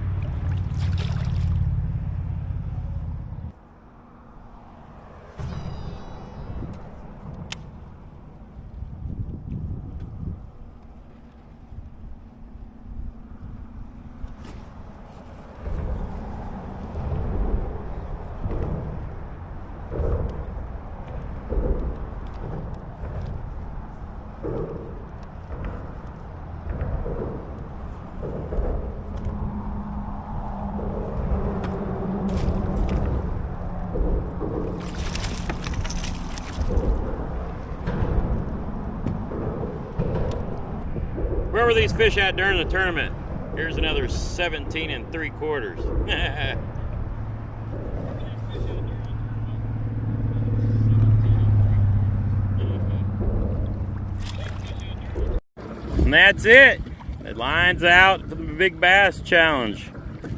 Where were these fish at during the tournament? Here's another 17 3/4. And that's it. The line's out for the Big Bass Challenge.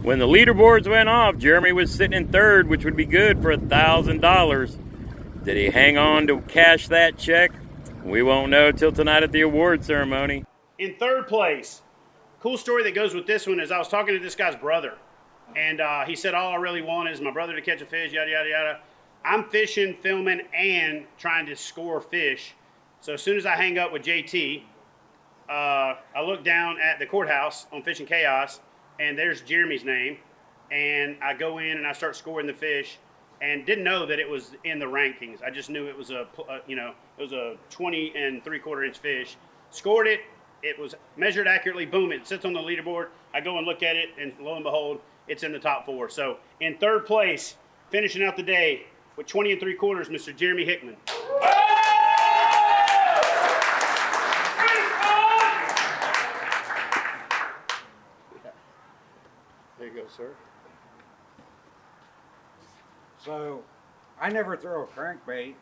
When the leaderboards went off, Jeremy was sitting in third, which would be good for $1,000. Did he hang on to cash that check? We won't know till tonight at the award ceremony. In third place, cool story that goes with this one is I was talking to this guy's brother, and he said, all I really want is my brother to catch a fish, yada, yada, yada. I'm fishing, filming, and trying to score fish. So as soon as I hang up with JT, I look down at the courthouse on Fishing Chaos, and there's Jeremy's name, and I go in and I start scoring the fish, and didn't know that it was in the rankings. I just knew it was a 20 3/4 inch fish. Scored it. It was measured accurately. Boom! It sits on the leaderboard. I go and look at it, and lo and behold, it's in the top 4. So in third place, finishing out the day with 20 3/4, Mr. Jeremy Hickman. There you go, sir. So, I never throw a crankbait.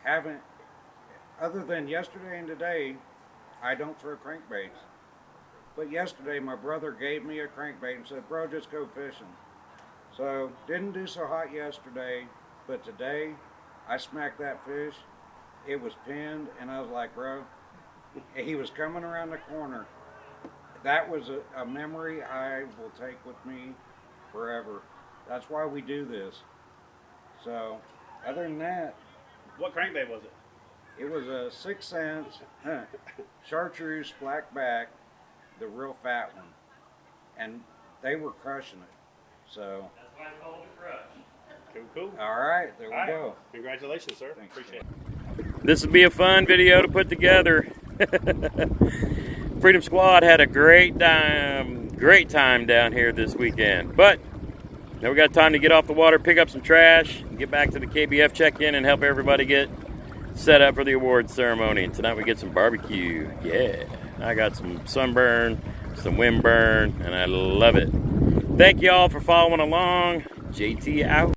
Haven't, other than yesterday and today, I don't throw crankbaits. But yesterday, my brother gave me a crankbait and said, bro, just go fishing. So, didn't do so hot yesterday, but today, I smacked that fish. It was pinned, and I was like, bro, he was coming around the corner. That was a memory I will take with me forever. That's why we do this. So, other than that. What crankbait was it? It was a 6 cents chartreuse black back, the real fat one. And they were crushing it. So. That's why it's called the crush. Cool. All right, there we go. Congratulations, sir. Thanks. Appreciate it. This would be a fun video to put together. Freedom Squad had a great time down here this weekend. But now we got time to get off the water, pick up some trash, get back to the KBF check-in, and help everybody get set up for the awards ceremony. And tonight we get some barbecue. Yeah, I got some sunburn, some windburn, and I love it. Thank you all for following along. JT out.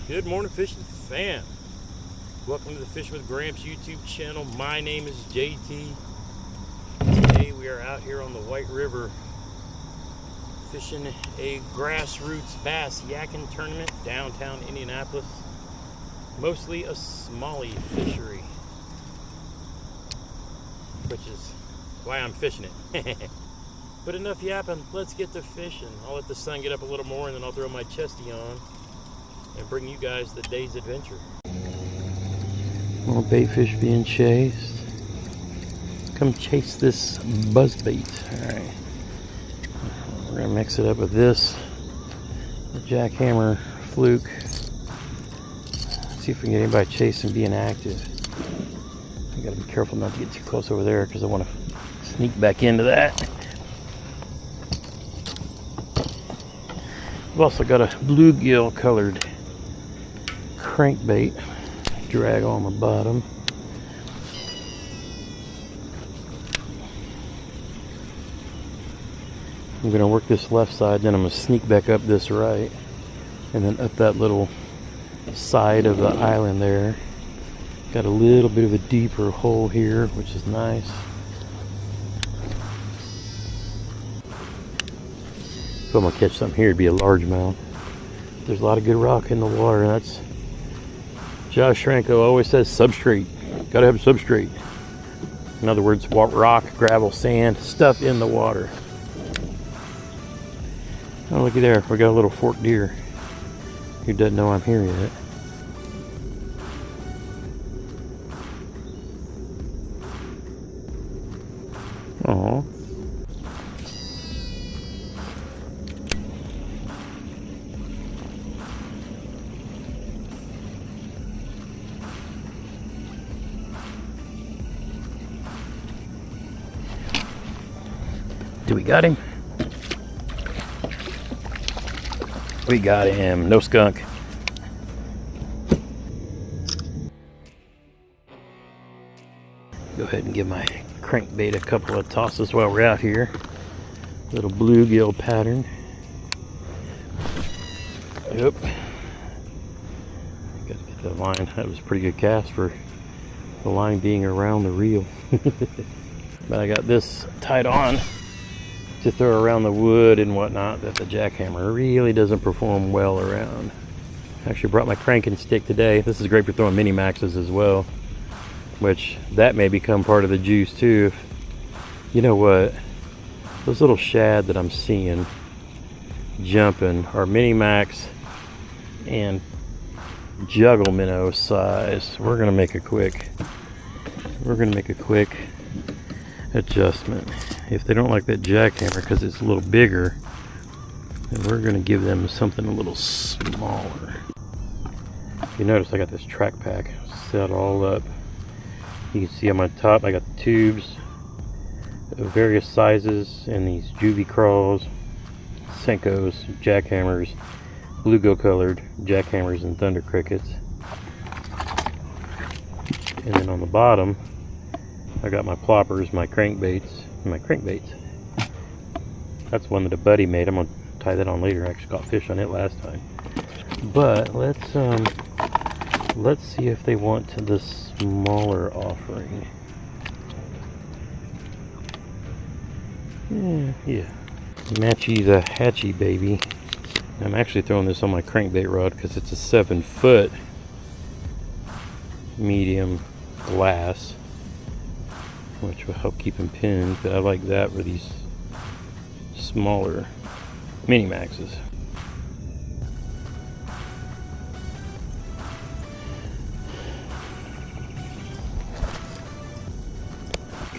Good morning, fishing fam. Welcome to the Fishing with Gramps YouTube channel. My name is JT. Today we are out here on the White River fishing a grassroots bass yakking tournament downtown Indianapolis. Mostly a smallie fishery, which is why I'm fishing it. But enough yapping, let's get to fishing. I'll let the sun get up a little more and then I'll throw my chesty on and bring you guys the day's adventure. Little bait fish being chased. Come chase this buzzbait. Alright. We're gonna mix it up with this. The jackhammer fluke. See if we can get anybody chasing being active. I gotta be careful not to get too close over there because I want to sneak back into that. I've also got a bluegill colored crankbait drag on the bottom. I'm going to work this left side, then I'm going to sneak back up this right, and then up that little side of the island there. Got a little bit of a deeper hole here, which is nice. If I'm going to catch something here, it'd be a largemouth. There's a lot of good rock in the water, and that's Josh Franco always says substrate. Gotta have substrate. In other words, rock, gravel, sand, stuff in the water. Oh, looky there. We got a little forked deer who doesn't know I'm here yet. Aww. Do we got him? We got him. No skunk. Go ahead and give my crankbait a couple of tosses while we're out here. Little bluegill pattern. Yep. Got to get that line. That was a pretty good cast for the line being around the reel. But I got this tied on to throw around the wood and whatnot that the jackhammer really doesn't perform well around. Actually brought my cranking stick today. This is great for throwing mini maxes as well, which that may become part of the juice too. You know what? Those little shad that I'm seeing jumping are mini max and juggle minnow size. We're gonna make a quick adjustment. If they don't like that jackhammer because it's a little bigger, then we're going to give them something a little smaller. You notice I got this track pack set all up. You can see on my top I got the tubes of various sizes and these juvie crawls, Senkos, jackhammers, bluegill colored jackhammers, and thunder crickets. And then on the bottom I got my ploppers, my crankbaits, and my crankbaits. That's one that a buddy made. I'm gonna tie that on later. I actually caught fish on it last time. But let's Let's see if they want the smaller offering. Yeah. Matchy the Hatchy baby. I'm actually throwing this on my crankbait rod because it's a 7-foot medium glass, which will help keep them pinned, but I like that for these smaller mini maxes.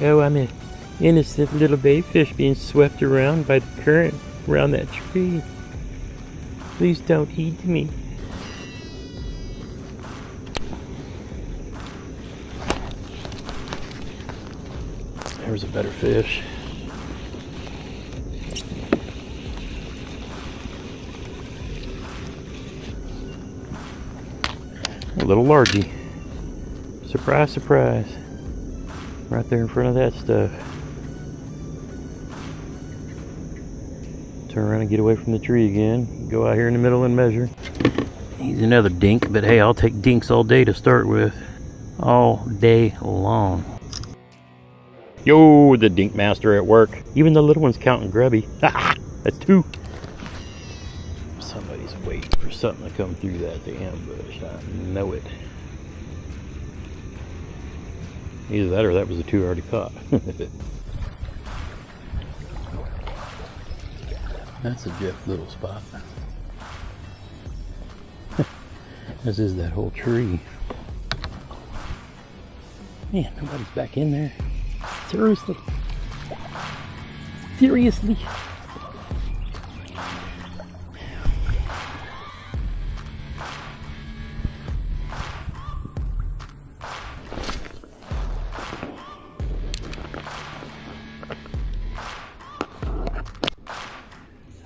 Oh, I'm an innocent little babyfish being swept around by the current around that tree. Please don't eat me. There's a better fish. A little largy. Surprise, surprise. Right there in front of that stuff. Turn around and get away from the tree again. Go out here in the middle and measure. He's another dink, but hey, I'll take dinks all day to start with. All day long. Yo, the dink master at work. Even the little one's counting grubby. That's 2. Somebody's waiting for something to come through that damn bush. I know it. Either that or that was a 2 already caught. That's a Jeff Little spot. As is that whole tree. Man, nobody's back in there. Seriously. Seriously.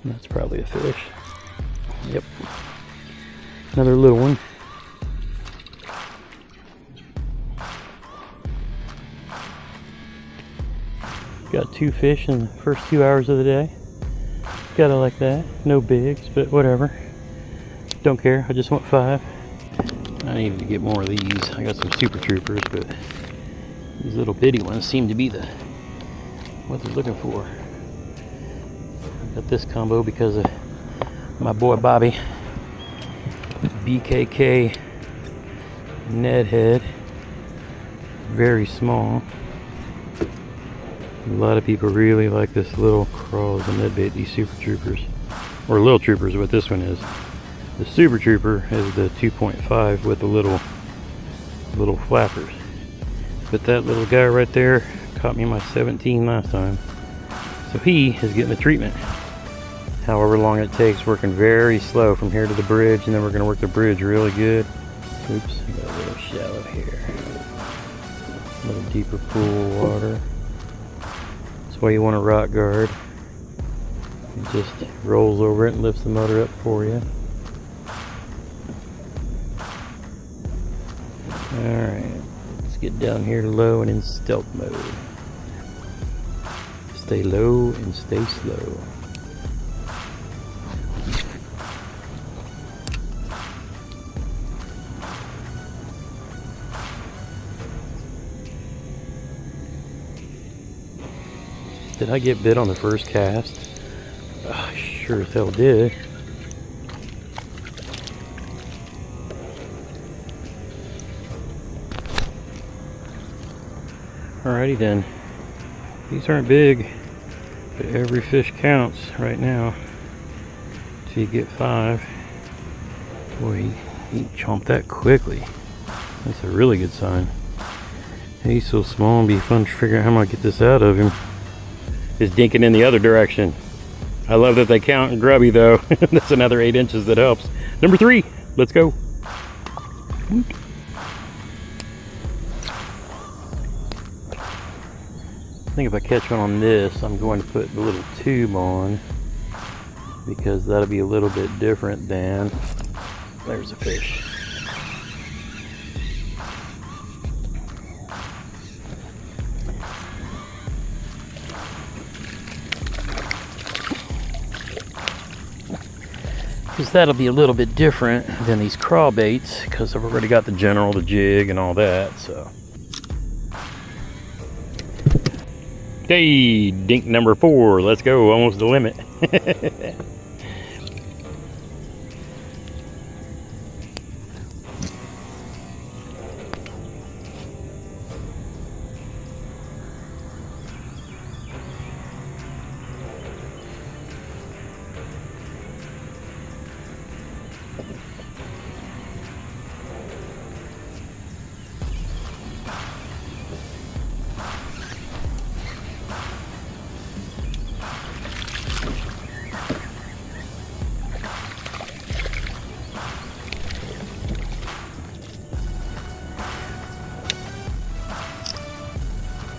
That's probably a fish. Yep. Another little one. Got 2 fish in the first 2 hours of the day. Gotta like that. No bigs, but whatever. Don't care. I just want 5. I need to get more of these. I got some Super Troopers, but these little bitty ones seem to be what they're looking for. Got this combo because of my boy Bobby. BKK Ned head. Very small. A lot of people really like this little crawls and Ned bait, these Super Troopers. Or Little Troopers, what this one is. The Super Trooper is the 2.5 with the little flappers. But that little guy right there caught me my 17 last time. So he is getting the treatment. However long it takes, working very slow from here to the bridge, and then we're going to work the bridge really good. Oops, got a little shallow here. A little deeper pool water. That's why you want a rock guard. It just rolls over it and lifts the motor up for you. Alright, let's get down here low and in stealth mode. Stay low and stay slow. Did I get bit on the first cast? I sure as hell did. Alrighty then. These aren't big, but every fish counts right now. Till you get 5. Boy, he chomped that quickly. That's a really good sign. He's so small, it'll be fun to figure out how I'm gonna get this out of him. Just dinking in the other direction. I love that they count grubby though. That's another 8 inches that helps. Number 3, let's go. I think if I catch one on this, I'm going to put the little tube on because that'll be a little bit different than, there's a fish. because that'll be a little bit different than these crawl baits, because I've already got the general, the jig, and all that. So, okay, dink number 4. Let's go. Almost the limit.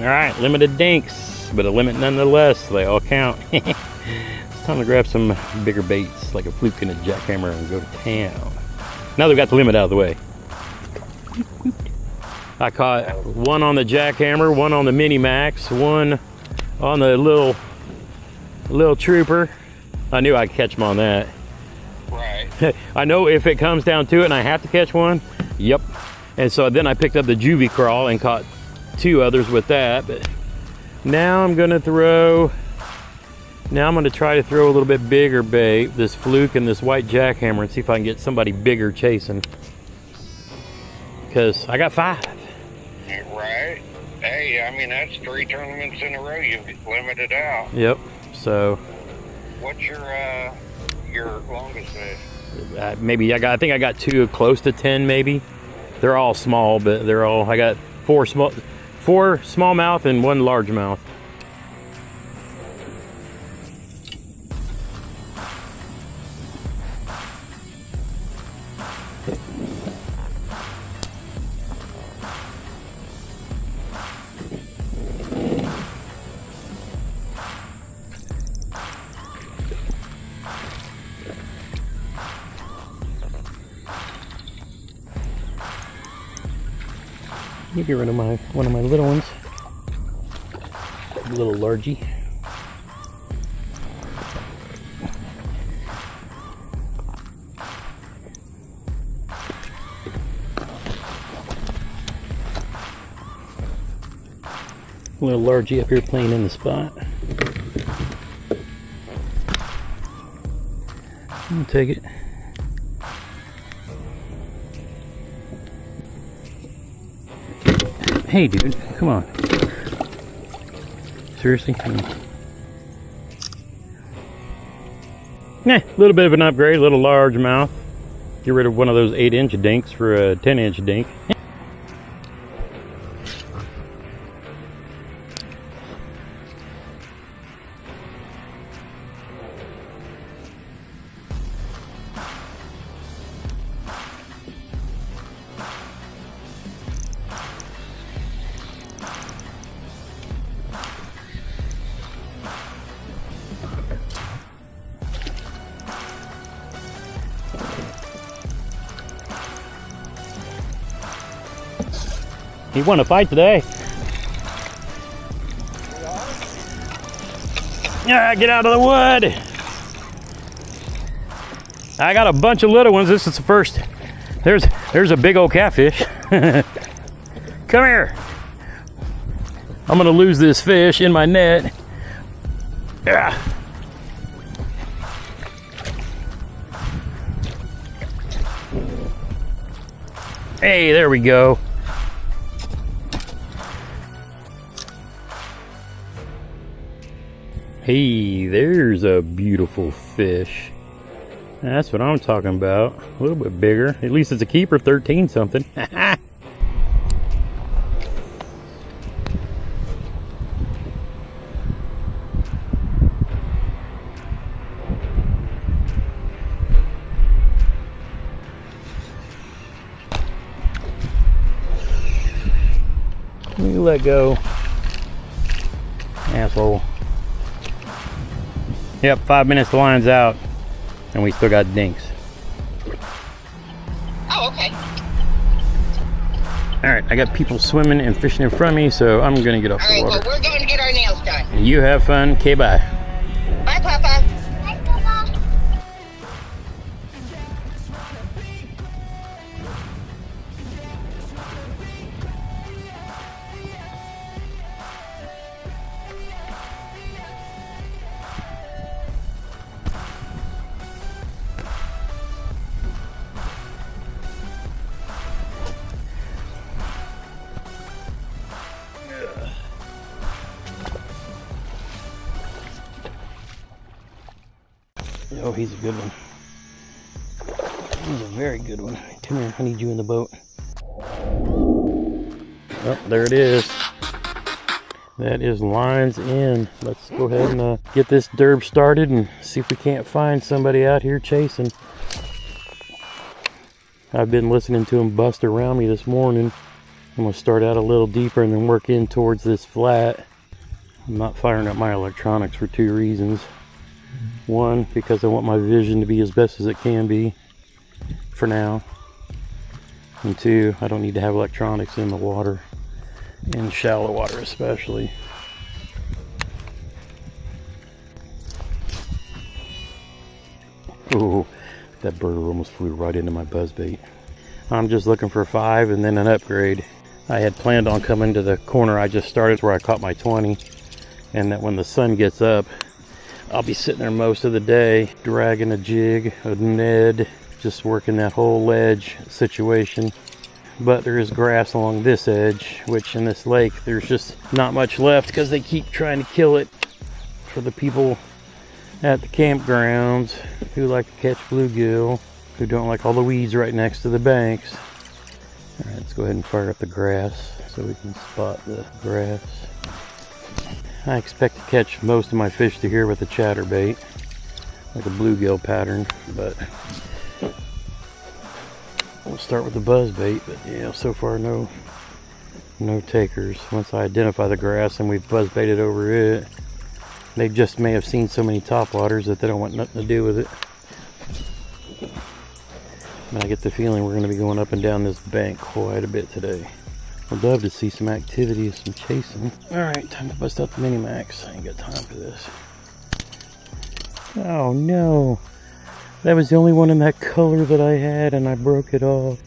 All right, limited dinks, but a limit nonetheless. They all count. It's time to grab some bigger baits, like a fluke and a jackhammer, and go to town. Now they've got the limit out of the way. I caught one on the jackhammer, one on the mini max, one on the little trooper. I knew I'd catch them on that. Right. I know if it comes down to it and I have to catch one, yep. And so then I picked up the juvie crawl and caught 2 others with that. But now I'm gonna try to throw a little bit bigger bait, this fluke and this white jackhammer, and see if I can get somebody bigger chasing, because I got 5. Right. Hey, I mean, that's 3 tournaments in a row you've limited out. Yep. So what's your longest fish? maybe I think I got 2 close to 10 maybe. They're all small, but I got 4 smallmouth and 1 largemouth. Let me get rid of one of my little ones. A little largy. A little largy up here playing in the spot. I'll take it. Hey dude, come on. Seriously? Come on. A little bit of an upgrade, a little large mouth. Get rid of one of those 8-inch dinks for a 10-inch dink. He won a fight today. Yeah, get out of the wood. I got a bunch of little ones. This is the first. There's a big old catfish. Come here. I'm gonna lose this fish in my net. Yeah. Hey, there we go. Hey, there's a beautiful fish. That's what I'm talking about. A little bit bigger. At least it's a keeper, 13 something. Let me let go. Asshole. Yep, 5 minutes the line's out, and we still got dinks. Oh, okay. All right, I got people swimming and fishing in front of me, so I'm gonna get off the water. All right, well, we're going to get our nails done. You have fun. Okay, bye. Bye, Papa. Oh, he's a good one. He's a very good one. Come here, I need you in the boat. Oh, there it is. That is lines in. Let's go ahead and get this derb started and see if we can't find somebody out here chasing. I've been listening to them bust around me this morning. I'm going to start out a little deeper and then work in towards this flat. I'm not firing up my electronics for 2 reasons. One, because I want my vision to be as best as it can be for now. And 2, I don't need to have electronics in the water, in shallow water especially. Oh, that bird almost flew right into my buzzbait. I'm just looking for 5 and then an upgrade. I had planned on coming to the corner I just started where I caught my 20, and that when the sun gets up, I'll be sitting there most of the day dragging a jig, a Ned, just working that whole ledge situation. But there is grass along this edge, which in this lake there's just not much left because they keep trying to kill it for the people at the campgrounds who like to catch bluegill, who don't like all the weeds right next to the banks. Alright, let's go ahead and fire up the grass so we can spot the grass. I expect to catch most of my fish to here with a chatterbait, like a bluegill pattern, but we'll start with the buzzbait. But yeah, so far no takers. Once I identify the grass and we've buzzbaited over it, they just may have seen so many topwaters that they don't want nothing to do with it. And I get the feeling we're going to be going up and down this bank quite a bit today. I'd love to see some activity, some chasing. Alright, time to bust out the Mini-Max. I ain't got time for this. Oh no! That was the only one in that color that I had and I broke it off.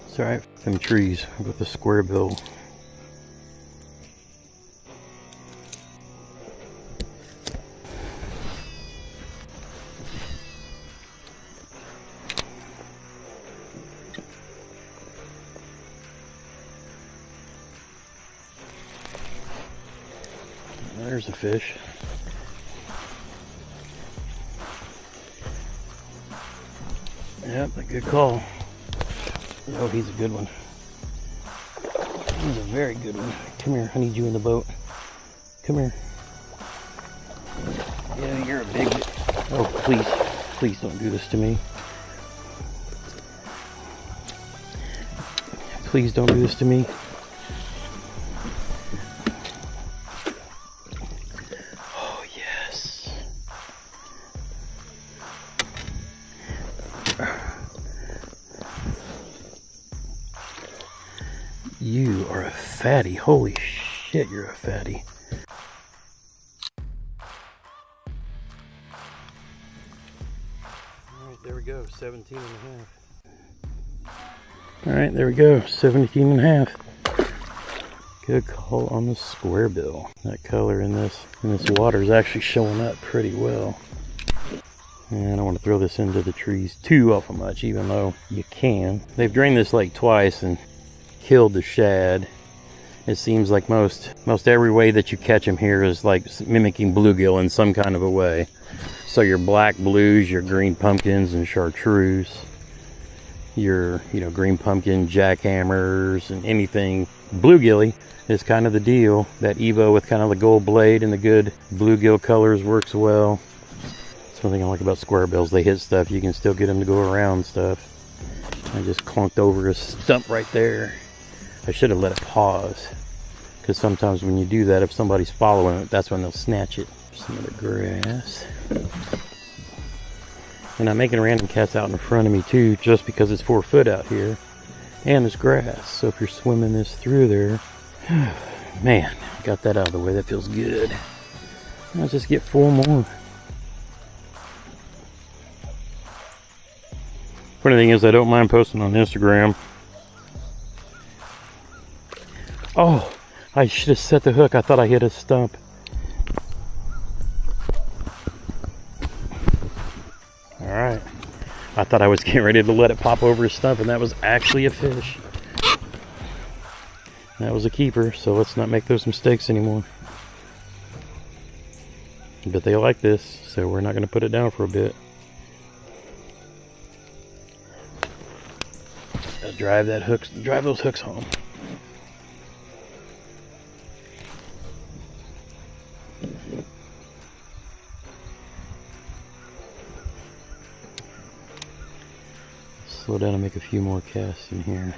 It's alright, them trees with the square bill. There's a fish. Yep, a good call. Oh, he's a good one. He's a very good one. Come here, I need you in the boat. Come here. Yeah, you're a big... Oh, please. Please don't do this to me. Please don't do this to me. You are a fatty. Holy shit, you're a fatty. Alright, there we go. 17 and a half. Alright, there we go. 17 and a half. Good call on the square bill. That color in this water is actually showing up pretty well. And I don't want to throw this into the trees too awful much, even though you can. They've drained this lake twice and killed the shad. It seems like most every way that you catch them here is like mimicking bluegill in some kind of a way. So your black blues, your green pumpkins and chartreuse, your green pumpkin jackhammers and anything bluegilly is kind of the deal. That Evo with kind of the gold blade and the good bluegill colors works well. That's one thing I like about square bills. They hit stuff, you can still get them to go around stuff. I just clunked over a stump right there. I should have let it pause, because sometimes when you do that, if somebody's following it, that's when they'll snatch it. Some of the grass. And I'm making random cats out in front of me too, just because it's 4 foot out here. And there's grass, so if you're swimming this through there, man, got that out of the way, that feels good. Let's just get 4 more. Funny thing is, I don't mind posting on Instagram. Oh, I should have set the hook. I thought I hit a stump. Alright. I thought I was getting ready to let it pop over a stump, and that was actually a fish. That was a keeper, so let's not make those mistakes anymore. But they like this, so we're not going to put it down for a bit. Gotta drive those hooks home. Slow down and make a few more casts in here.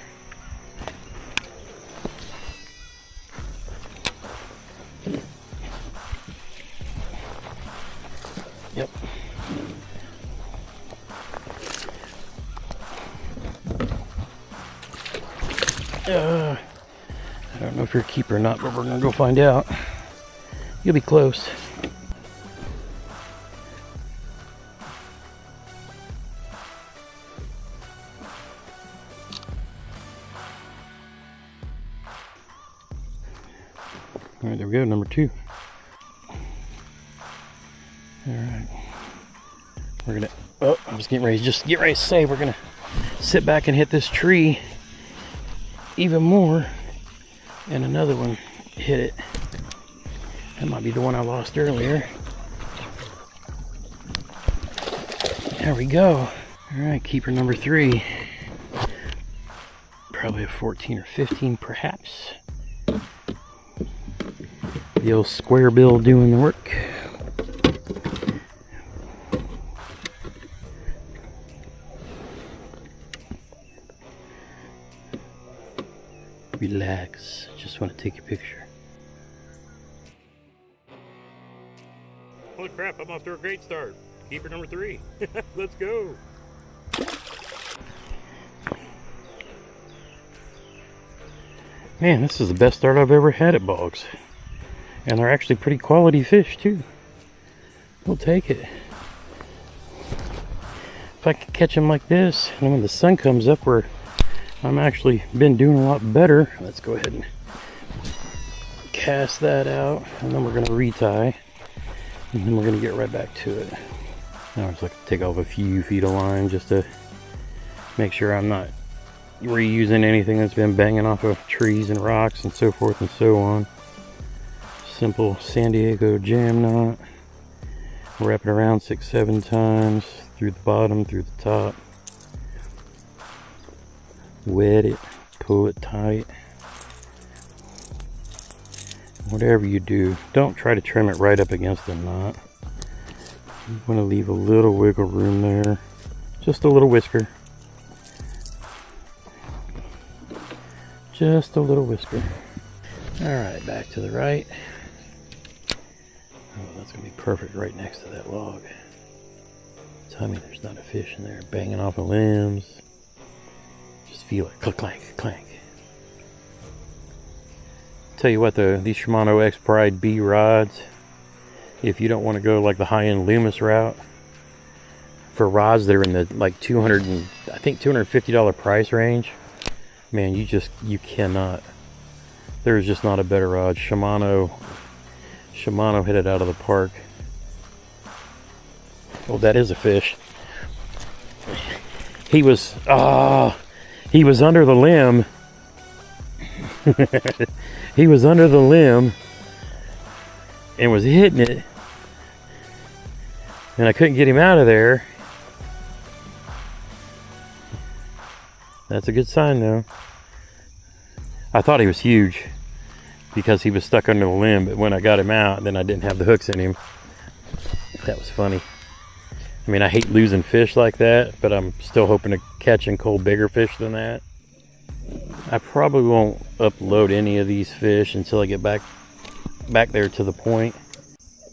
Yep. I don't know if you're a keeper or not, but we're gonna go find out. You'll be close. All right, there we go, number 2. All right, we're gonna, oh, I'm just getting ready to say, we're gonna sit back and hit this tree even more, and another one hit it. That might be the one I lost earlier. There we go. All right, keeper number 3. Probably a 14 or 15 perhaps. The old square bill doing the work. Relax, just want to take your picture. Holy crap, I'm off to a great start. Keeper number 3. Let's go. Man, this is the best start I've ever had at bogs. And they're actually pretty quality fish too. We'll take it. If I could catch them like this, and when the sun comes up where I'm actually been doing a lot better, let's go ahead and cast that out, and then we're gonna retie, and then we're gonna get right back to it. Now I just like to take off a few feet of line just to make sure I'm not reusing anything that's been banging off of trees and rocks and so forth and so on. Simple San Diego jam knot. Wrap it around 6-7 times through the bottom, through the top. Wet it, pull it tight. Whatever you do, don't try to trim it right up against the knot. You want to leave a little wiggle room there. Just a little whisker. Just a little whisker. Alright, back to the right. Oh, that's going to be perfect right next to that log. Tell me there's not a fish in there banging off of limbs. Just feel it. Click, clank, clank. Tell you what, these Shimano X Pride B rods, if you don't want to go like the high-end Loomis route, for rods that are in the like $250 price range, man, you cannot. There's just not a better rod. Shimano hit it out of the park. Oh, that is a fish. He was under the limb. He was under the limb and was hitting it, and I couldn't get him out of there. That's a good sign though. I thought he was huge because he was stuck under the limb, but when I got him out, then I didn't have the hooks in him. That was funny. I mean, I hate losing fish like that, but I'm still hoping to catch and cull bigger fish than that. I probably won't upload any of these fish until I get back there to the point,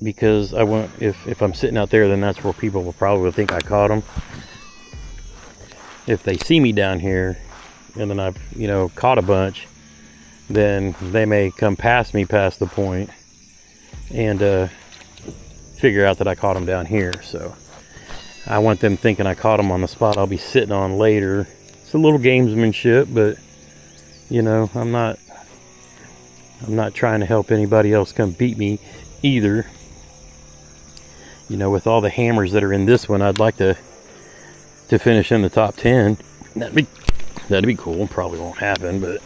because I want, if I'm sitting out there, then that's where people will probably think I caught them. If they see me down here and then I've caught a bunch, then they may come past me past the point and figure out that I caught them down here. So I want them thinking I caught them on the spot I'll be sitting on later. It's a little gamesmanship, but I'm not trying to help anybody else come beat me either. With all the hammers that are in this one, I'd like to finish in the top 10. That'd be cool. Probably won't happen, but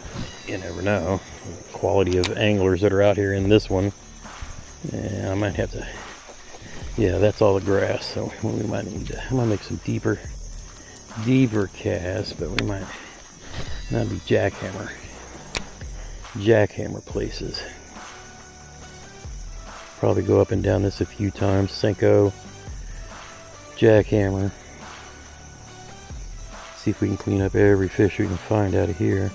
you never know. The quality of anglers that are out here in this one. Yeah, I might have to Yeah, that's all the grass, so we might need to, I might make some deeper casts, but we might not be jackhammer places. Probably go up and down this a few times. Senko, jackhammer. See if we can clean up every fish we can find out of here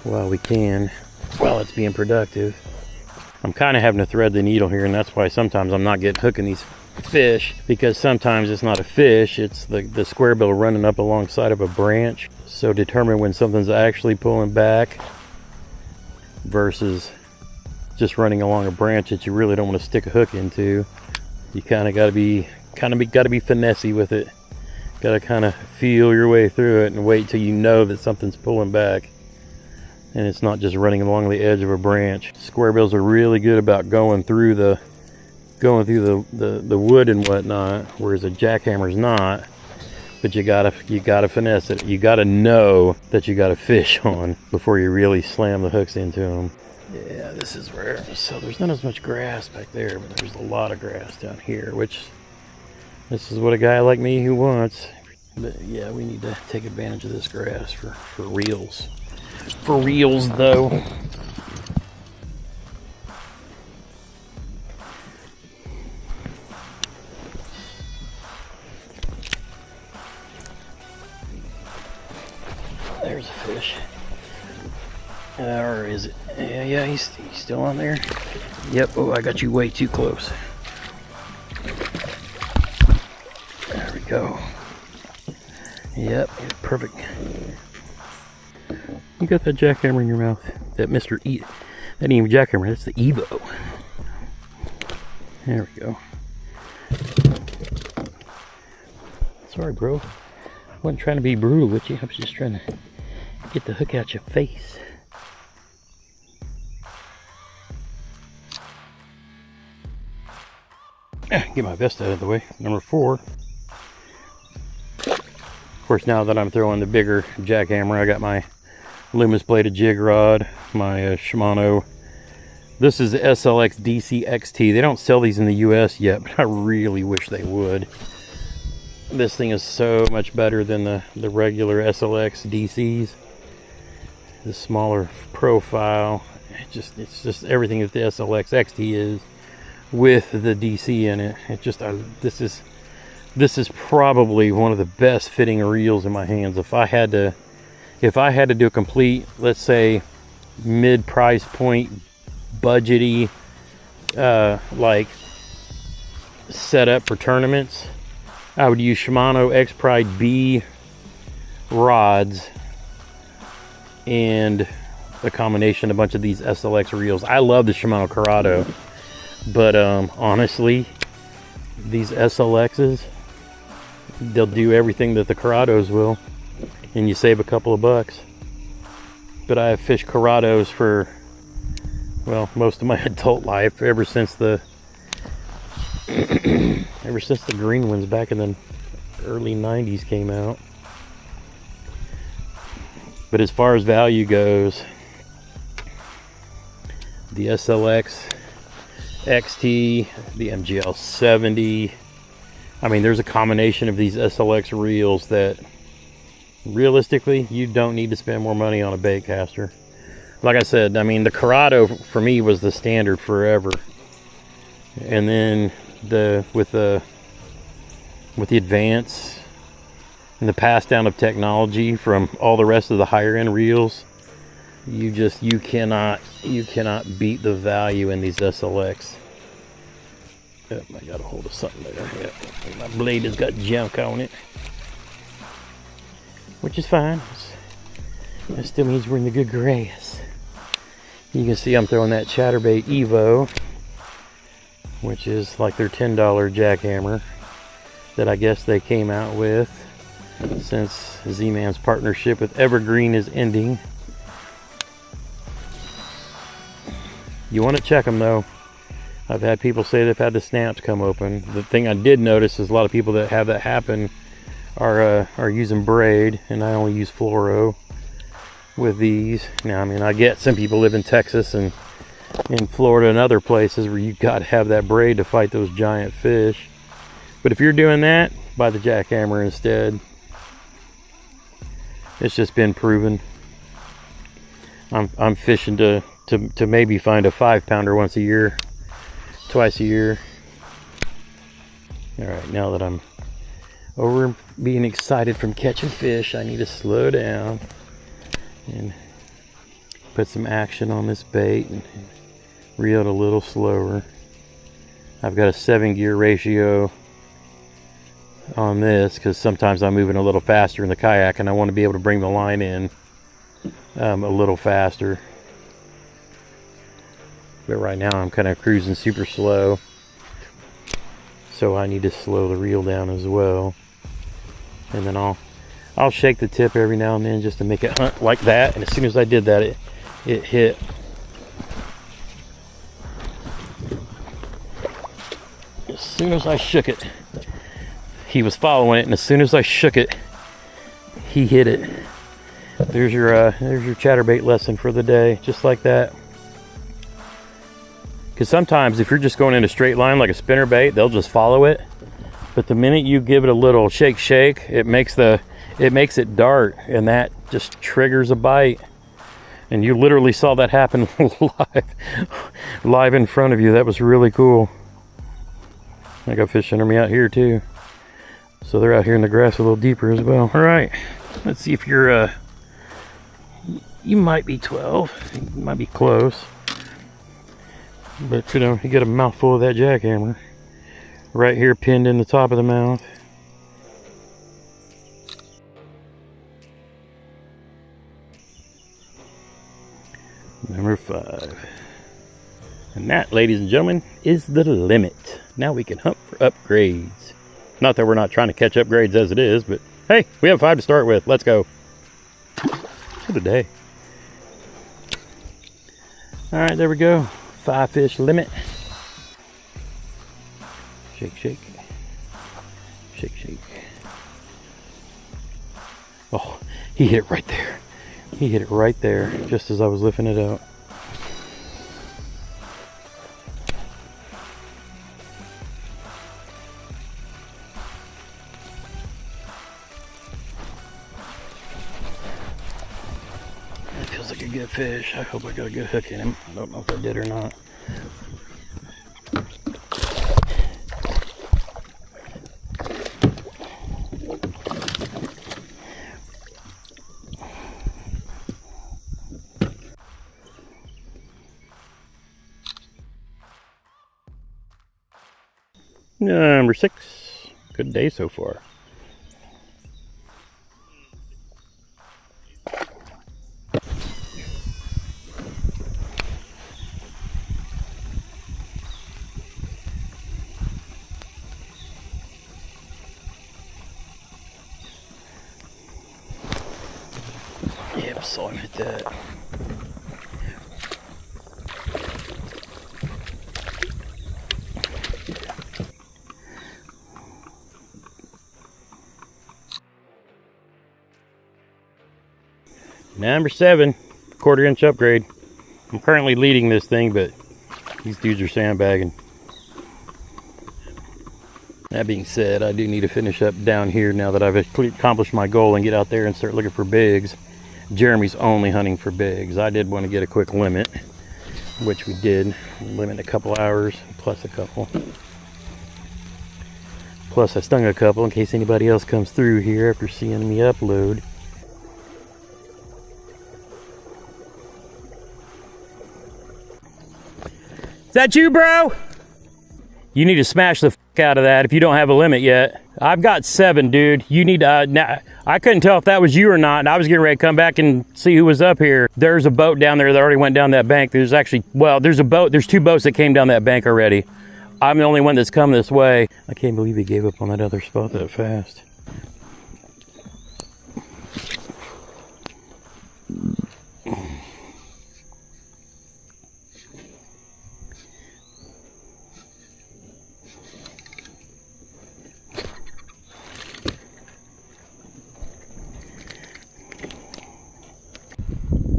while it's being productive. I'm kind of having to thread the needle here, and that's why sometimes I'm not hooking these fish, because sometimes it's not a fish, it's the square bill running up alongside of a branch. So determine when something's actually pulling back versus just running along a branch that you really don't want to stick a hook into. You kind of got to be finessey with it. Got to kind of feel your way through it and wait till you know that something's pulling back and it's not just running along the edge of a branch. Square bills are really good about going through the wood and whatnot, whereas a jackhammer's not. But you gotta finesse it. You gotta know that you got a fish on before you really slam the hooks into them. Yeah, this is where, so there's not as much grass back there, but there's a lot of grass down here, which this is what a guy like me who wants. But yeah, we need to take advantage of this grass for reels. For reels though. There's a fish. Or is it? Yeah, he's still on there. Yep. Oh, I got you way too close. There we go. Yep, perfect. You got that jackhammer in your mouth. That Mr. E. That ain't even jackhammer, that's the Evo. There we go. Sorry, bro. I wasn't trying to be brutal with you. I was just trying to get the hook out your face. Get my vest out of the way. Number 4. Of course, now that I'm throwing the bigger jackhammer, I got my Loomis bladed jig rod, my Shimano. This is the SLX DC XT. They don't sell these in the US yet, but I really wish they would. This thing is so much better than the regular SLX DCs. The smaller profile, it's just everything that the SLX XT is with the DC in it. This is probably one of the best fitting reels in my hands. If I had to do a complete, let's say, mid price point, budgety, like setup for tournaments, I would use Shimano X Pride B rods and a combination of a bunch of these SLX reels. I love the Shimano Corrado, but honestly, these SLXs, they'll do everything that the Corrados will, and you save a couple of bucks. But I have fished Corrados for, well, most of my adult life, ever since the green ones back in the early 90s came out. But as far as value goes, the SLX XT, the MGL 70, I mean, there's a combination of these SLX reels that realistically you don't need to spend more money on a bait caster. Like I said, I mean, the Corrado for me was the standard forever, and then with the advance and the pass down of technology from all the rest of the higher end reels, you cannot beat the value in these SLX. Oh, I got a hold of something there. Yep. My blade has got junk on it, which is fine. That still means we're in the good grass. You can see I'm throwing that Chatterbait Evo, which is like their $10 jackhammer that I guess they came out with since Z-Man's partnership with Evergreen is ending. You want to check them though. I've had people say they've had the snaps come open. The thing I did notice is a lot of people that have that happen are using braid, and I only use fluoro with these. Now, I mean, I get some people live in Texas and in Florida and other places where you've got to have that braid to fight those giant fish. But if you're doing that, buy the jackhammer instead. It's just been proven. I'm fishing to maybe find a 5-pounder once a year, twice a year. All right, now that I'm over being excited from catching fish, I need to slow down and put some action on this bait and reel it a little slower. I've got a 7-gear ratio on this because sometimes I'm moving a little faster in the kayak and I want to be able to bring the line in a little faster. But right now I'm kind of cruising super slow, so I need to slow the reel down as well. And then I'll shake the tip every now and then just to make it hunt like that. And as soon as I did that, it hit. As soon as I shook it, he was following it, and as soon as I shook it, he hit it. There's your chatterbait lesson for the day, just like that. Because sometimes if you're just going in a straight line like a spinnerbait, they'll just follow it. But the minute you give it a little shake, it makes it dart, and that just triggers a bite. And you literally saw that happen live in front of you. That was really cool. I got fish under me out here too, so they're out here in the grass a little deeper as well. All right, let's see if you're you might be 12, you might be close, but you know, you get a mouthful of that jackhammer right here pinned in the top of the mouth. Number 5. And that, ladies and gentlemen, is the limit. Now we can hunt for upgrades. Not that we're not trying to catch upgrades as it is, but hey, we have 5 to start with. Let's go. For the day. All right, there we go. 5 fish limit. Shake, shake. Shake, shake. Oh, he hit it right there. He hit it right there, just as I was lifting it up. That feels like a good fish. I hope I got a good hook in him. I don't know if I did or not. Number 6. Good day so far. Yep, saw him hit that. Number 7, 1/4 inch upgrade. I'm currently leading this thing, but these dudes are sandbagging. That being said, I do need to finish up down here now that I've accomplished my goal and get out there and start looking for bigs. Jeremy's only hunting for bigs. I did want to get a quick limit, which we did. Limit a couple hours, plus a couple. Plus I stung a couple in case anybody else comes through here after seeing me upload. Is that you, bro? You need to smash the fuck out of that if you don't have a limit yet. I've got 7, dude. You need to, now, I couldn't tell if that was you or not, and I was getting ready to come back and see who was up here. There's a boat down there that already went down that bank. There's actually, well, there's 2 boats that came down that bank already. I'm the only one that's come this way. I can't believe he gave up on that other spot that fast.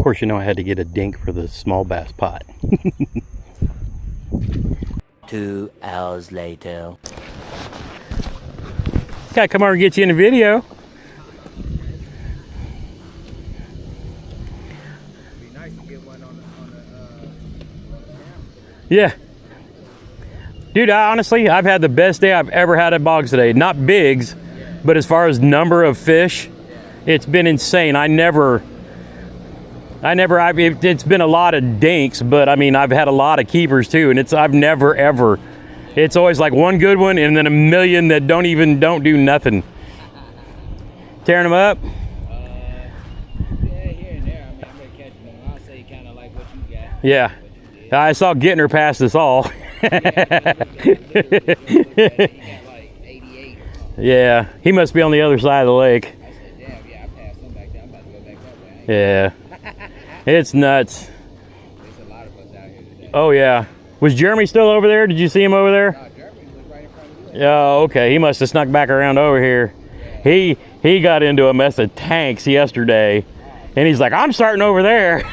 course, you know I had to get a dink for the small bass pot. 2 hours later. Gotta come over and get you in the video. Yeah. Dude, honestly, I've had the best day I've ever had at bogs today. Not bigs, but as far as number of fish, it's been insane. It's been a lot of dinks, but I mean, I've had a lot of keepers too, and I've never ever, it's always like one good one and then a million that don't do nothing. Tearing them up? Yeah, here and there. I mean, I'm gonna catch them. I'll say kind of like what you got. Yeah. I saw Gittner pass us all. Yeah, he must be on the other side of the lake. Yeah, it's nuts. Oh yeah, was Jeremy still over there? Did you see him over there? Oh, okay. He must have snuck back around over here. He got into a mess of tanks yesterday, and he's like, I'm starting over there.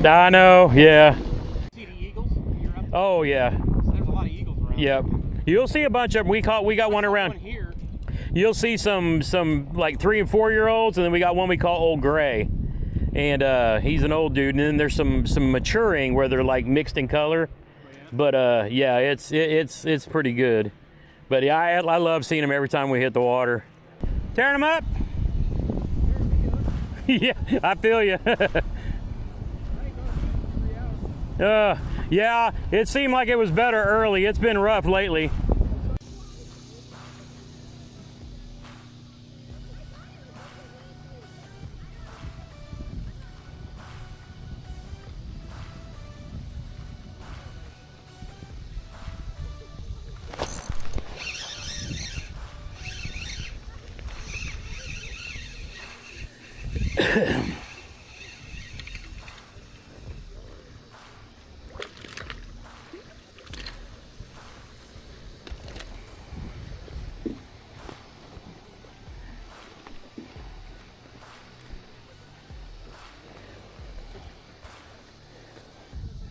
I know, yeah. See the eagles? Oh yeah. There's a lot of eagles around. Yep. You'll see a bunch of them. We got one around here. You'll see some like 3 and 4 year olds, and then we got one we call Old Gray, and he's an old dude. And then there's some maturing where they're like mixed in color, but yeah, it's pretty good. But yeah, I love seeing them every time we hit the water. Tearing them up. Yeah, I feel you. Yeah, it seemed like it was better early. It's been rough lately.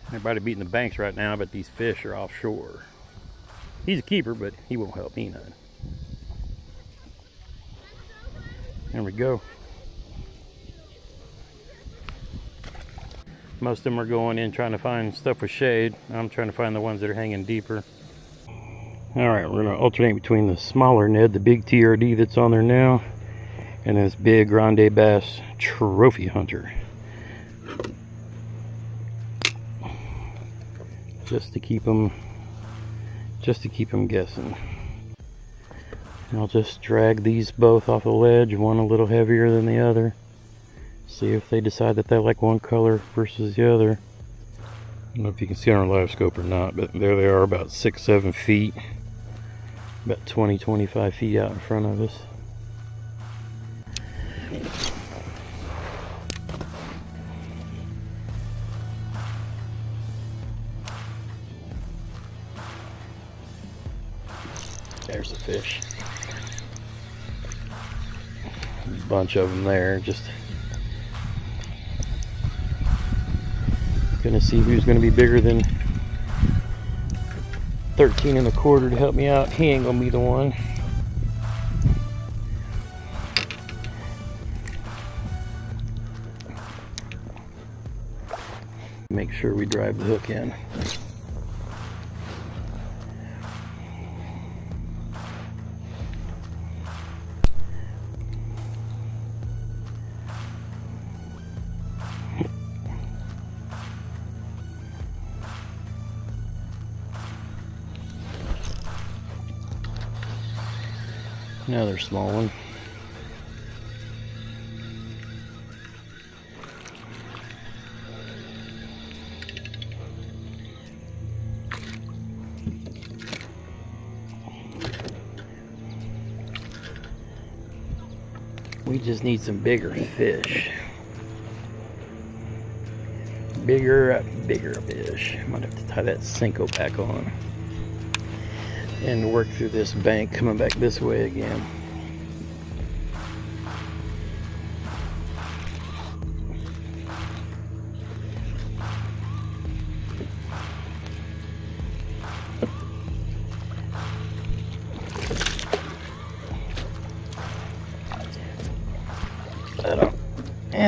Everybody beating the banks right now, but these fish are offshore. He's a keeper, but he won't help me none. There we go. Most of them are going in trying to find stuff with shade. I'm trying to find the ones that are hanging deeper. All right, we're gonna alternate between the smaller Ned, the big TRD that's on there now, and this big Grande Bass Trophy Hunter. Just to keep them guessing. And I'll just drag these both off the ledge, one a little heavier than the other. See if they decide that they like one color versus the other. I don't know if you can see on our live scope or not, but there they are, about 6-7 feet, about 20-25 feet out in front of us. There's a fish. A bunch of them there. Just gonna see who's gonna be bigger than 13 1/4 to help me out. He ain't gonna be the one. Make sure we drive the hook in. Another small one. We just need some bigger fish. Bigger fish. Might have to tie that Senko back on and work through this bank coming back this way again.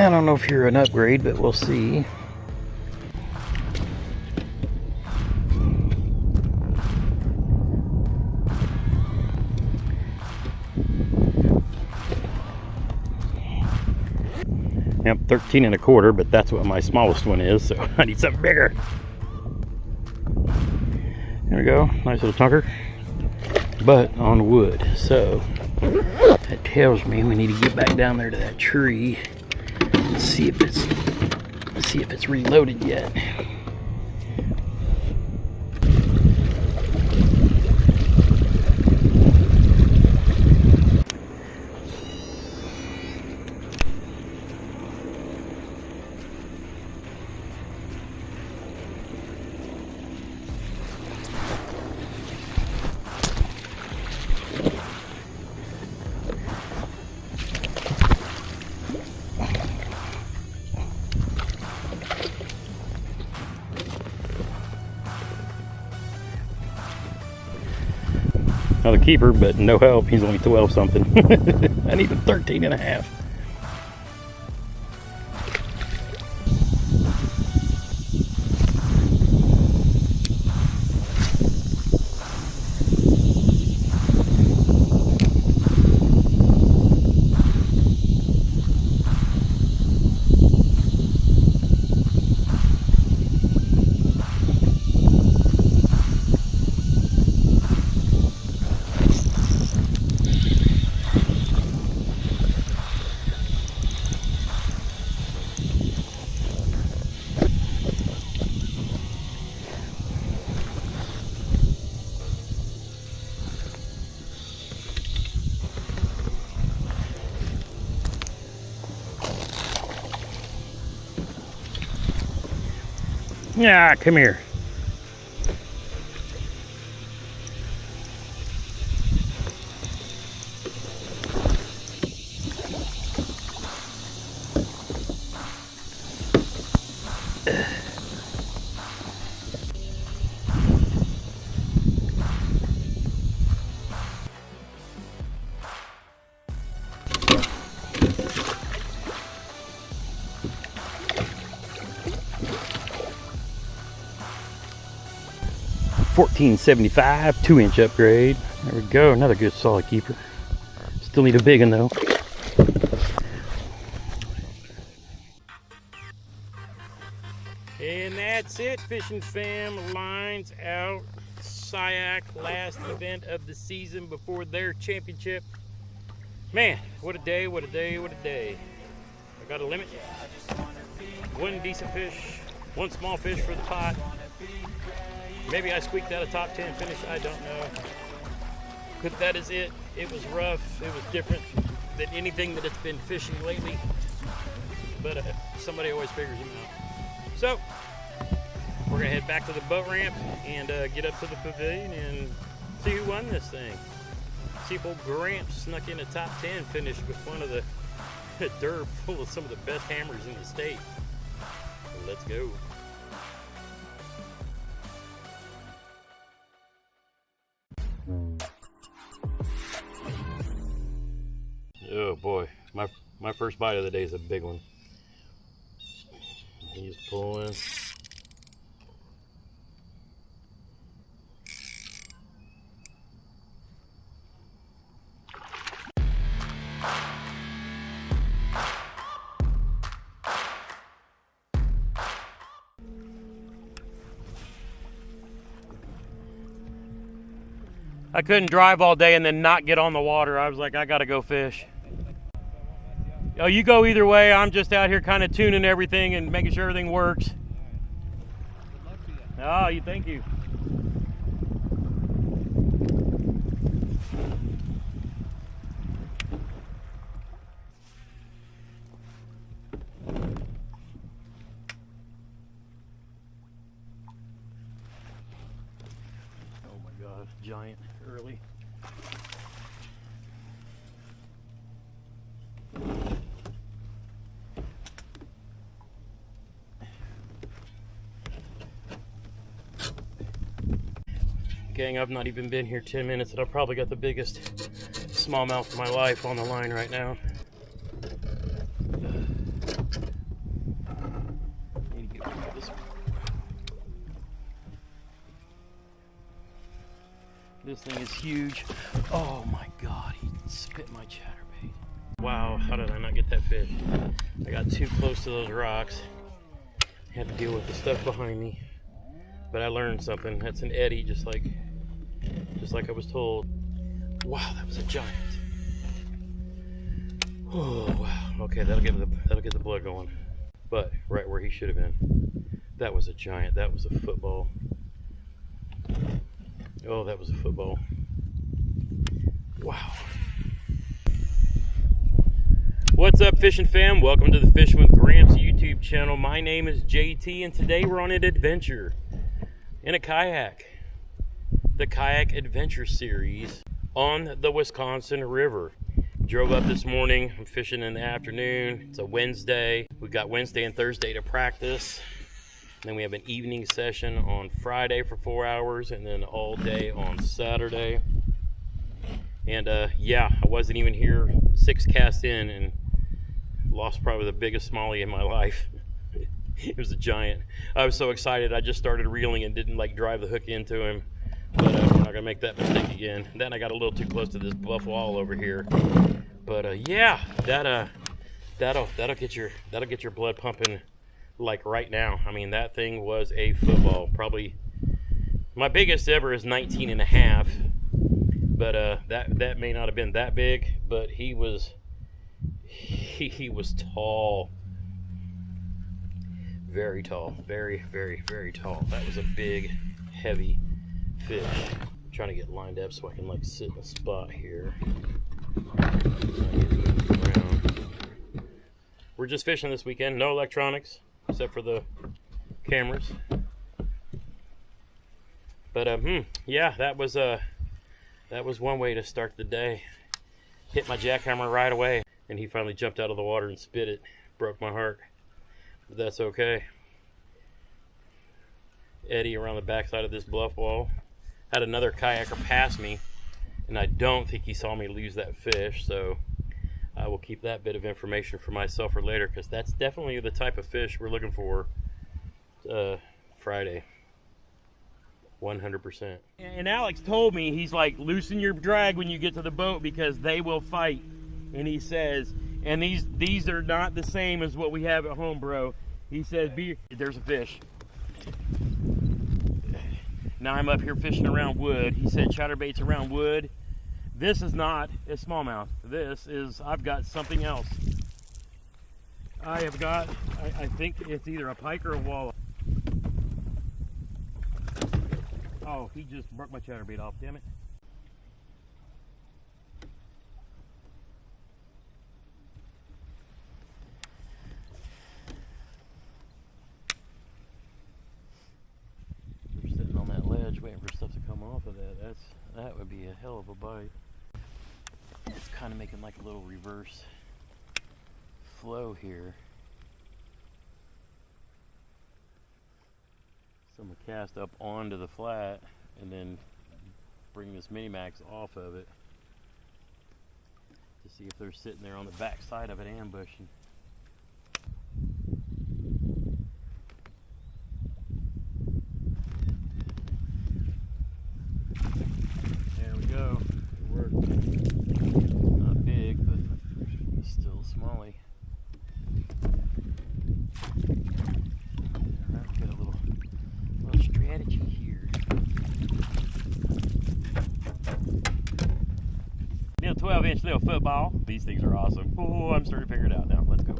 I don't know if you're an upgrade, but we'll see. Yep, 13 1/4, but that's what my smallest one is, so I need something bigger. There we go, nice little tunker, but on wood. So that tells me we need to get back down there to that tree and see if it's reloaded yet. Another keeper, but no help. He's only 12 something. I need a 13 1/2. Yeah, come here. $14.75, 2-inch upgrade. There we go, another good solid keeper. Still need a big one though. And that's it, fishing fam. Lines out. Sayak, last event of the season before their championship. Man, what a day, what a day, what a day. I got a limit. One decent fish, one small fish for the pot. Maybe I squeaked out a top 10 finish, I don't know. But that is it. It was rough. It was different than anything that it's been fishing lately. But somebody always figures them out. So, we're gonna head back to the boat ramp and get up to the pavilion and see who won this thing. See if old Gramps snuck in a top 10 finish with one of the derb full of some of the best hammers in the state. So let's go. Oh boy, my first bite of the day is a big one. He's pulling. I couldn't drive all day and then not get on the water. I was like, I gotta go fish. Oh, you go either way. I'm just out here kind of tuning everything and making sure everything works. Oh, thank you. Oh my God, giant early. Gang, I've not even been here 10 minutes and I've probably got the biggest smallmouth of my life on the line right now. This thing is huge. Oh my God, he spit my chatterbait. Wow, how did I not get that fish? I got too close to those rocks. Had to deal with the stuff behind me. But I learned something. That's an eddy, just like I was told. Wow, that was a giant. Oh wow. Okay, that'll get the blood going. But right where he should have been. That was a giant. That was a football. Oh, that was a football. Wow. What's up, fishing fam? Welcome to the Fishing with Gramps YouTube channel. My name is JT, and today we're on an adventure in a kayak. The Kayak Adventure Series on the Wisconsin River. Drove up this morning. I'm fishing in the afternoon. It's a Wednesday. We got Wednesday and Thursday to practice. Then we have an evening session on Friday for 4 hours, and then all day on Saturday. And yeah, I wasn't even here 6 casts in and lost probably the biggest smallie in my life. It was a giant. I was so excited I just started reeling and didn't like drive the hook into him. But we're not gonna make that mistake again. Then I got a little too close to this bluff wall over here. But yeah, that'll get your blood pumping like right now. I mean, that thing was a football. Probably my biggest ever is 19 and a half. But that may not have been that big, but he was tall. Very tall. Very, very, very tall. That was a big, heavy fish. I'm trying to get lined up so I can like sit in a spot here. We're just fishing this weekend. No electronics except for the cameras. But yeah, that was one way to start the day. Hit my jackhammer right away, and he finally jumped out of the water and spit it. Broke my heart, but that's okay. Eddy around the backside of this bluff wall. Had another kayaker pass me, and I don't think he saw me lose that fish, so I will keep that bit of information for myself for later, because that's definitely the type of fish we're looking for Friday. 100%. And Alex told me, he's like, loosen your drag when you get to the boat because they will fight. And he says, and these are not the same as what we have at home, bro. He says, there's a fish. Now I'm up here fishing around wood. He said chatterbaits around wood. This is not a smallmouth. This is, I've got something else. I have got, I think it's either a pike or a walleye. Oh, he just broke my chatterbait off, damn it. We're sitting on that ledge waiting for stuff to come off of that. That would be a hell of a bite. It's kind of making like a little reverse flow here. So I'm going to cast up onto the flat and then bring this Mini-Max off of it to see if they're sitting there on the back side of it ambushing. There we go. It worked. Not big, but still smallie. Alright, got a little strategy here. Little 12-inch little football. These things are awesome. Oh, I'm starting to figure it out now. Let's go.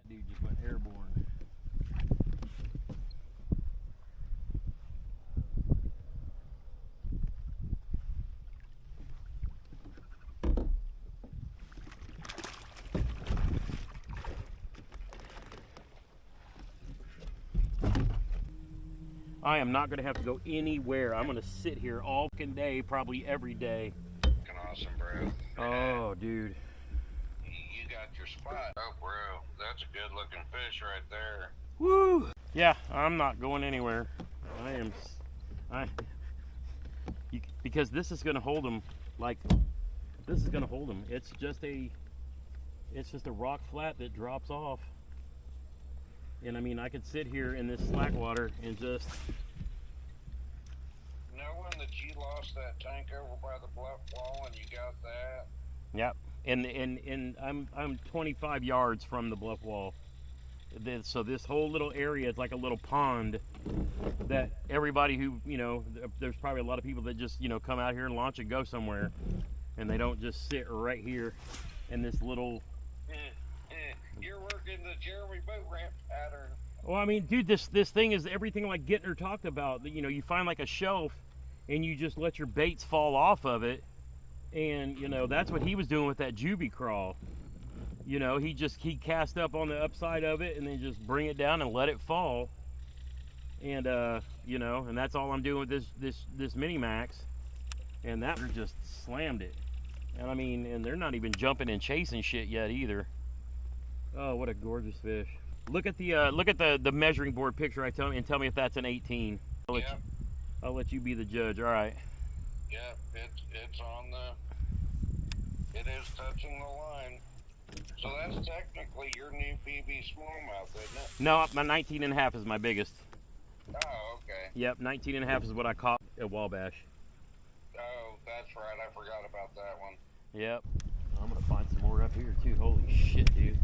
Dude just went airborne. I am not going to have to go anywhere. I'm going to sit here all fucking day, probably every day. Awesome, bro. Oh, dude. You got your spot. Oh, bro, that's a good looking fish right there. Woo! Yeah, I'm not going anywhere. Because this is gonna hold them. Like, this is gonna hold them. It's just a rock flat that drops off. And I mean, I could sit here in this slack water and just. Knowing that you lost that tank over by the bluff wall and you got that. Yep. And I'm 25 yards from the bluff wall. So this whole little area is like a little pond that everybody who, you know, there's probably a lot of people that just, you know, come out here and launch and go somewhere, and they don't just sit right here in this little. You're working the Jeremy boat ramp pattern. Well, I mean, dude, this thing is everything like Gittner talked about. You know, you find like a shelf and you just let your baits fall off of it, and you know that's what he was doing with that juvie crawl. You know, he cast up on the upside of it and then just bring it down and let it fall. And you know, and that's all I'm doing with this Mini Max. And that just slammed it. And I mean, and they're not even jumping and chasing shit yet either. Oh, what a gorgeous fish! Look at the measuring board picture I tell me, and tell me if that's an 18. I'll let you be the judge. All right. Yep, it's on the. It is touching the line. So that's technically your new PB smallmouth, isn't it? No, my 19.5 is my biggest. Oh, okay. Yep, 19.5 is what I caught at Wabash. Oh, that's right. I forgot about that one. Yep. I'm gonna find some more up here too. Holy shit, dude!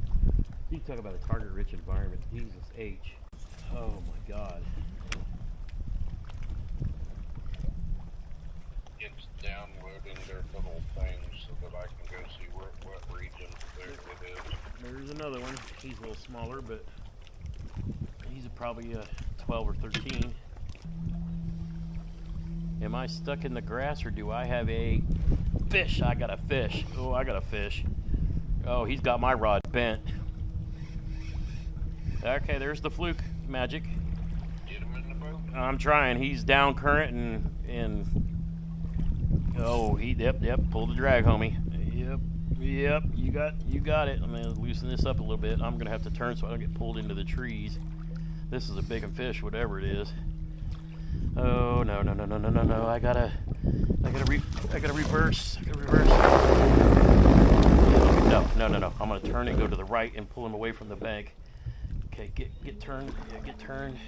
You talk about a target-rich environment. Jesus H. Oh my God. It's downloading their little things so that I can go see what region there it is. There's another one. He's a little smaller, but he's probably a 12 or 13. Am I stuck in the grass or do I have a fish? I got a fish. Oh, I got a fish. Oh, he's got my rod bent. Okay, there's the fluke magic. Get him in the boat. I'm trying. He's down current and oh, yep, pull the drag, homie. Yep, you got it. I'm gonna loosen this up a little bit. I'm gonna have to turn so I don't get pulled into the trees. This is a big fish, whatever it is. Oh no! I gotta reverse. No. I'm gonna turn and go to the right and pull him away from the bank. Okay, get turned. Yeah, get turned.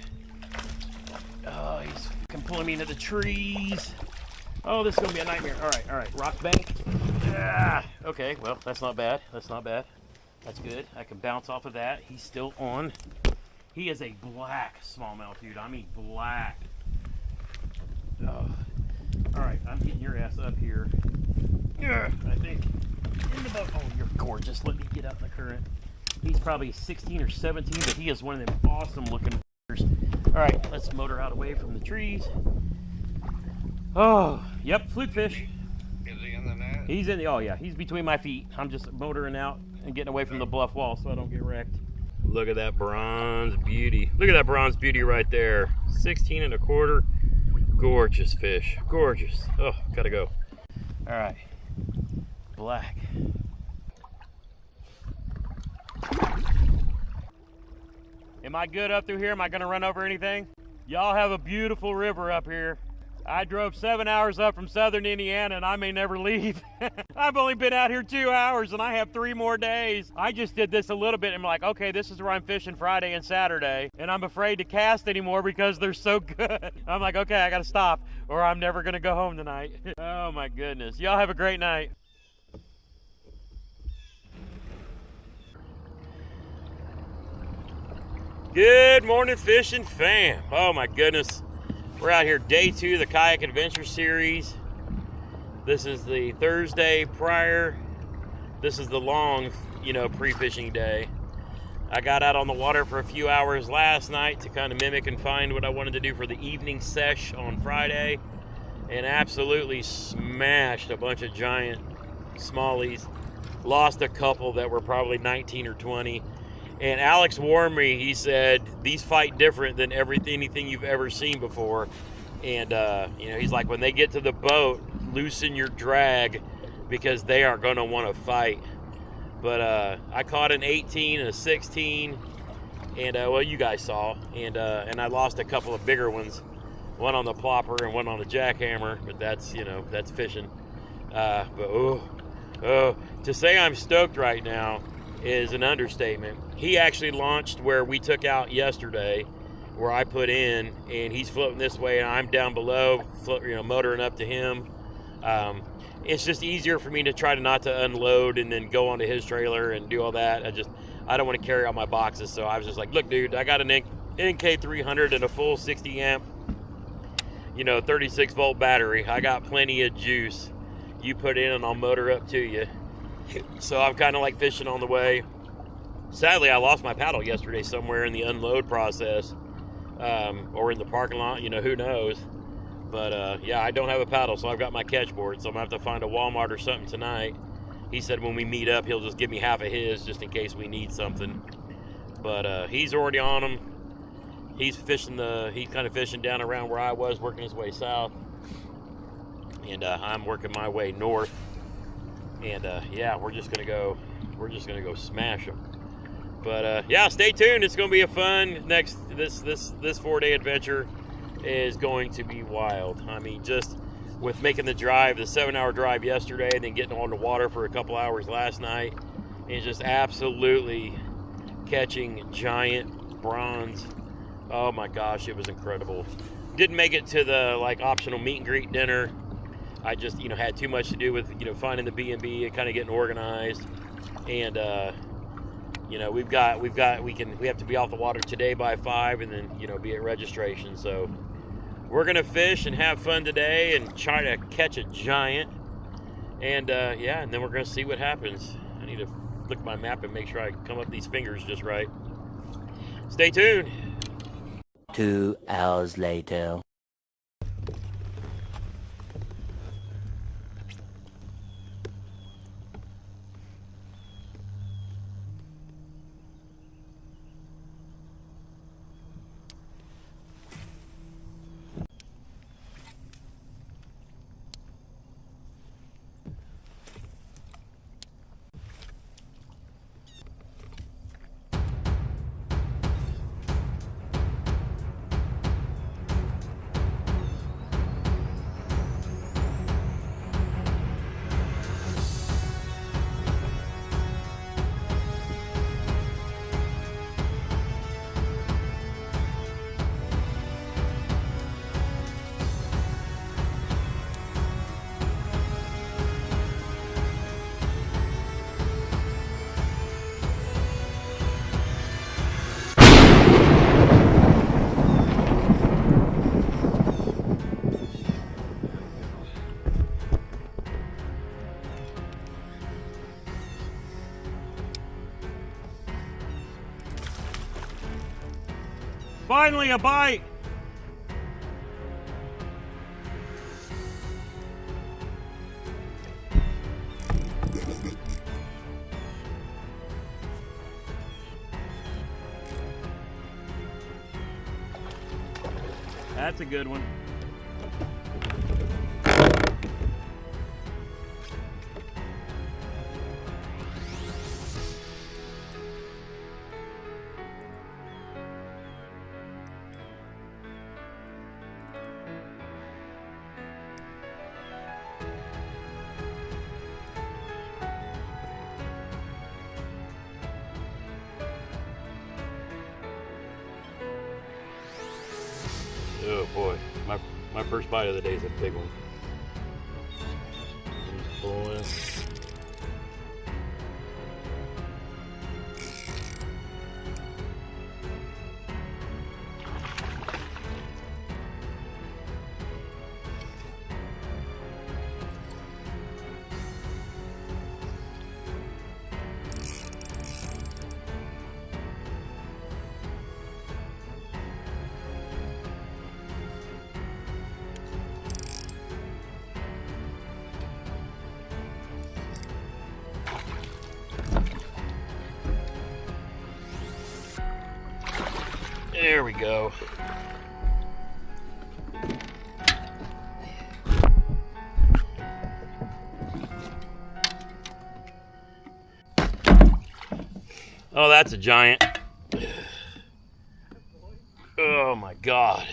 Oh, he's fucking pulling me into the trees. Oh, this is gonna be a nightmare. All right. Rock bank. Yeah. Okay. Well, that's not bad. That's good. I can bounce off of that. He's still on. He is a black smallmouth, dude. I mean black. Oh. All right, I'm getting your ass up here. Yeah, I think. In the boat. Oh, you're gorgeous. Let me get out in the current. He's probably 16 or 17, but he is one of them awesome looking fish. All right, let's motor out away from the trees. Oh, yep, fluke fish. Is he in the net? He's in the, oh yeah, he's between my feet. I'm just motoring out and getting away from the bluff wall so I don't get wrecked. Look at that bronze beauty. Look at that bronze beauty right there. 16 1/4. Gorgeous fish, gorgeous. Oh, gotta go. All right, black. Am I good up through here? Am I gonna run over anything? Y'all have a beautiful river up here. I drove 7 hours up from southern Indiana and I may never leave. I've only been out here 2 hours and I have 3 more days. I just did this a little bit and I'm like, okay, this is where I'm fishing Friday and Saturday. And I'm afraid to cast anymore because they're so good. I'm like, okay, I gotta stop or I'm never gonna go home tonight. Oh my goodness. Y'all have a great night. Good morning, fishing fam. Oh my goodness. We're out here day 2 of the Kayak Adventure Series. This is the Thursday prior. This is the long, pre-fishing day. I got out on the water for a few hours last night to kind of mimic and find what I wanted to do for the evening sesh on Friday. And absolutely smashed a bunch of giant smallies. Lost a couple that were probably 19 or 20. And Alex warned me, he said, these fight different than anything you've ever seen before. And, he's like, when they get to the boat, loosen your drag because they are going to want to fight. But I caught an 18 and a 16, and well, you guys saw, and I lost a couple of bigger ones, one on the plopper and one on the jackhammer. But that's, you know, that's fishing. But to say I'm stoked right now is an understatement. He actually launched where we took out yesterday, where I put in, and he's floating this way, and I'm down below, motoring up to him. It's just easier for me to try to not to unload and then go onto his trailer and do all that. I don't want to carry out my boxes, so I was just like, look, dude, I got an NK300 and a full 60 amp, 36 volt battery. I got plenty of juice. You put in and I'll motor up to you. So I'm kind of like fishing on the way. Sadly, I lost my paddle yesterday somewhere in the unload process, or in the parking lot, who knows. But yeah, I don't have a paddle, so I've got my catch board, so I'm gonna have to find a Walmart or something tonight. He said when we meet up, he'll just give me half of his just in case we need something. But he's already on them. He's kind of fishing down around where I was, working his way south. And I'm working my way north. And yeah, we're just gonna go smash them. But yeah, stay tuned. It's gonna be a fun this 4-day adventure is going to be wild. I mean, just with making the drive, the 7-hour drive yesterday, and then getting on the water for a couple hours last night, and just absolutely catching giant bronze. Oh my gosh, it was incredible. Didn't make it to the optional meet and greet dinner. I just had too much to do with finding the B&B and kind of getting organized. And we have to be off the water today by 5, and then be at registration. So we're gonna fish and have fun today and try to catch a giant. And yeah, and then we're gonna see what happens. I need to look at my map and make sure I come up these fingers just right. Stay tuned. 2 hours later. Finally, a bite. That's a good one. Oh boy, my first bite of the day is a big one. Pulling. There we go. Oh, that's a giant. Oh my God.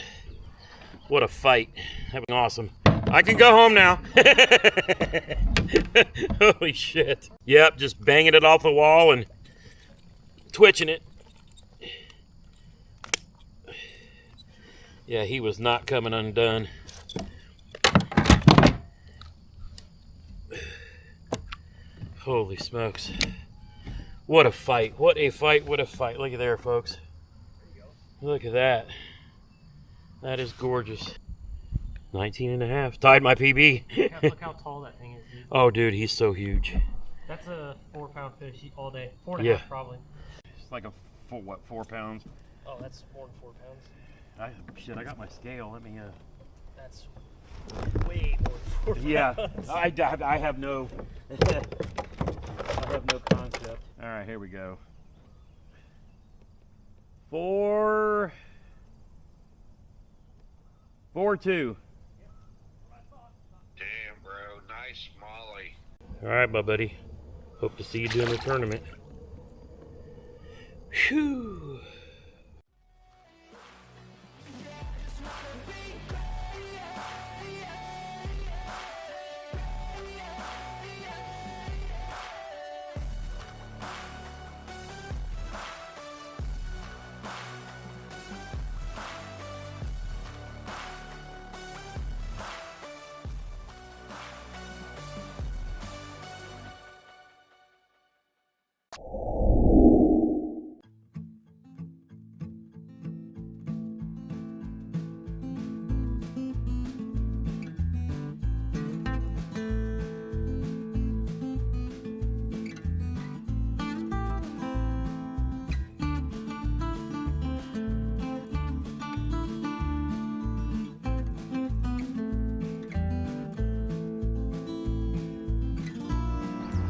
What a fight. Having awesome. I can go home now. Holy shit. Yep, just banging it off the wall and twitching it. Yeah, he was not coming undone. Holy smokes. What a fight. What a fight. What a fight. Look at there, folks. Look at that. That is gorgeous. 19 and a half. Tied my PB. Look how tall that thing is, dude. Oh, dude, he's so huge. That's a 4-pound fish all day. 4.5 Yeah. probably. It's like a, 4 pounds? Oh, that's more than 4 pounds. Shit, I got my scale. Let me, That's way more than 4 Yeah, pounds. I have no, I have no concept. All right, here we go. 4-2. Damn, bro. Nice molly. All right, my buddy. Hope to see you doing the tournament. Whew.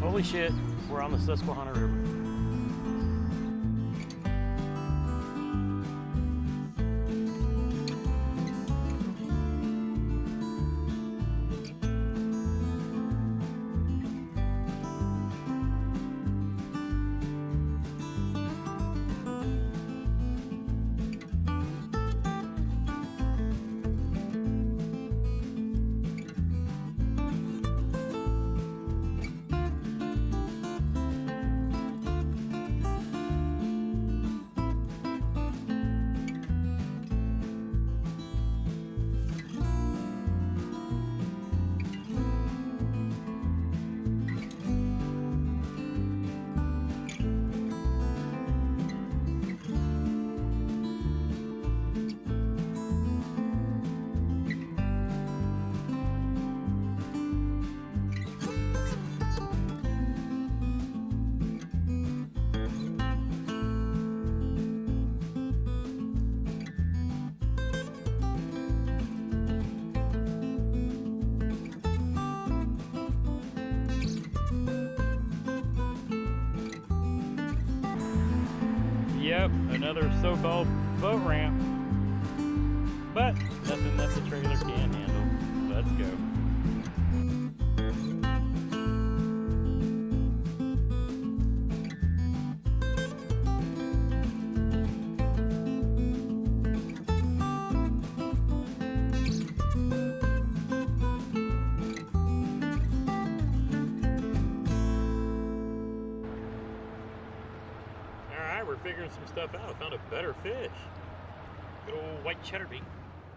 Holy shit, we're on the Susquehanna River. Yep, another so-called boat ramp. But nothing that the trailer can't handle. Let's go. We're figuring some stuff out. I found a better fish. Good old white chatterbait.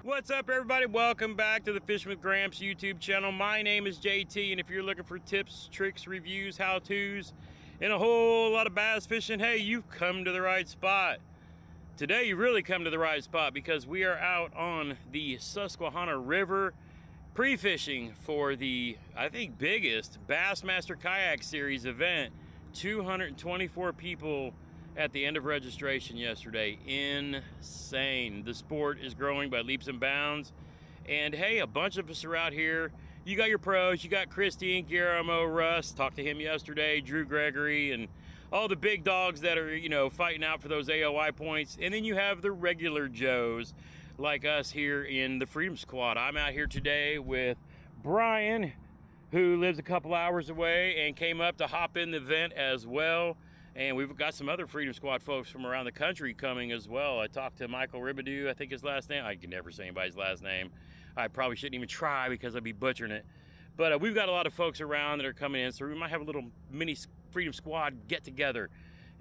What's up, everybody? Welcome back to the Fishing with Gramps YouTube channel. My name is JT, and if you're looking for tips, tricks, reviews, how-tos, and a whole lot of bass fishing, hey, you've come to the right spot. Today, you really come to the right spot because we are out on the Susquehanna River pre-fishing for the, I think, biggest Bassmaster Kayak Series event. 224 people at the end of registration yesterday. Insane. The sport is growing by leaps and bounds. And hey, a bunch of us are out here. You got your pros, you got Christine, Guillermo, Russ, talked to him yesterday, Drew Gregory, and all the big dogs that are, you know, fighting out for those AOI points. And then you have the regular Joes like us here in the Freedom Squad. I'm out here today with Brian, who lives a couple hours away and came up to hop in the event as well. And we've got some other Freedom Squad folks from around the country coming as well. I talked to Michael Ribadou, I think his last name. I can never say anybody's last name. I probably shouldn't even try because I'd be butchering it. But we've got a lot of folks around that are coming in, so we might have a little mini Freedom Squad get together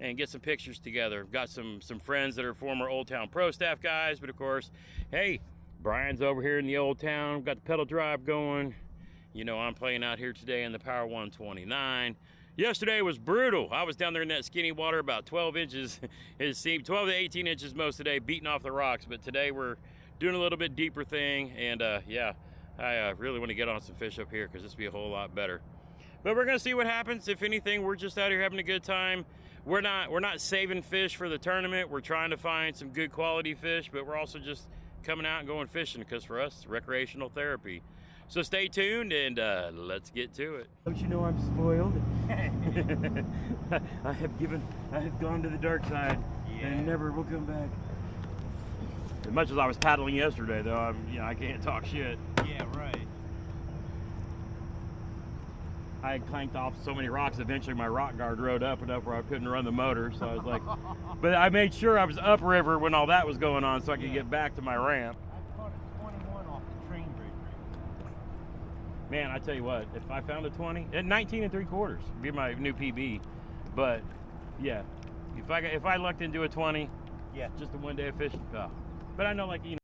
and get some pictures together. Got some friends that are former Old Town Pro staff guys, but of course, hey, Brian's over here in the Old Town, got the pedal drive going. You know, I'm playing out here today in the Power 129. Yesterday was brutal. I was down there in that skinny water about 12 inches. It seemed 12 to 18 inches most today, beating off the rocks. But today we're doing a little bit deeper thing. And yeah, I really want to get on some fish up here because this will be a whole lot better. But we're gonna see what happens. If anything, we're just out here having a good time. We're not saving fish for the tournament. We're trying to find some good quality fish, but we're also just coming out and going fishing because for us, it's recreational therapy. So stay tuned and let's get to it. Don't you know I'm spoiled? I have gone to the dark side and never will come back. As much as I was paddling yesterday, though, I can't talk shit. Yeah, right. I had clanked off so many rocks, eventually my rock guard rode up enough where I couldn't run the motor, so I was like, but I made sure I was upriver when all that was going on so I could get back to my ramp. I caught a 21 off the train bridge. Man, I tell you what, if I found a 20, at 19 3/4 would be my new PB, but yeah, if I lucked into a 20, yeah, just a one day of fishing, oh. But I know, like, you know,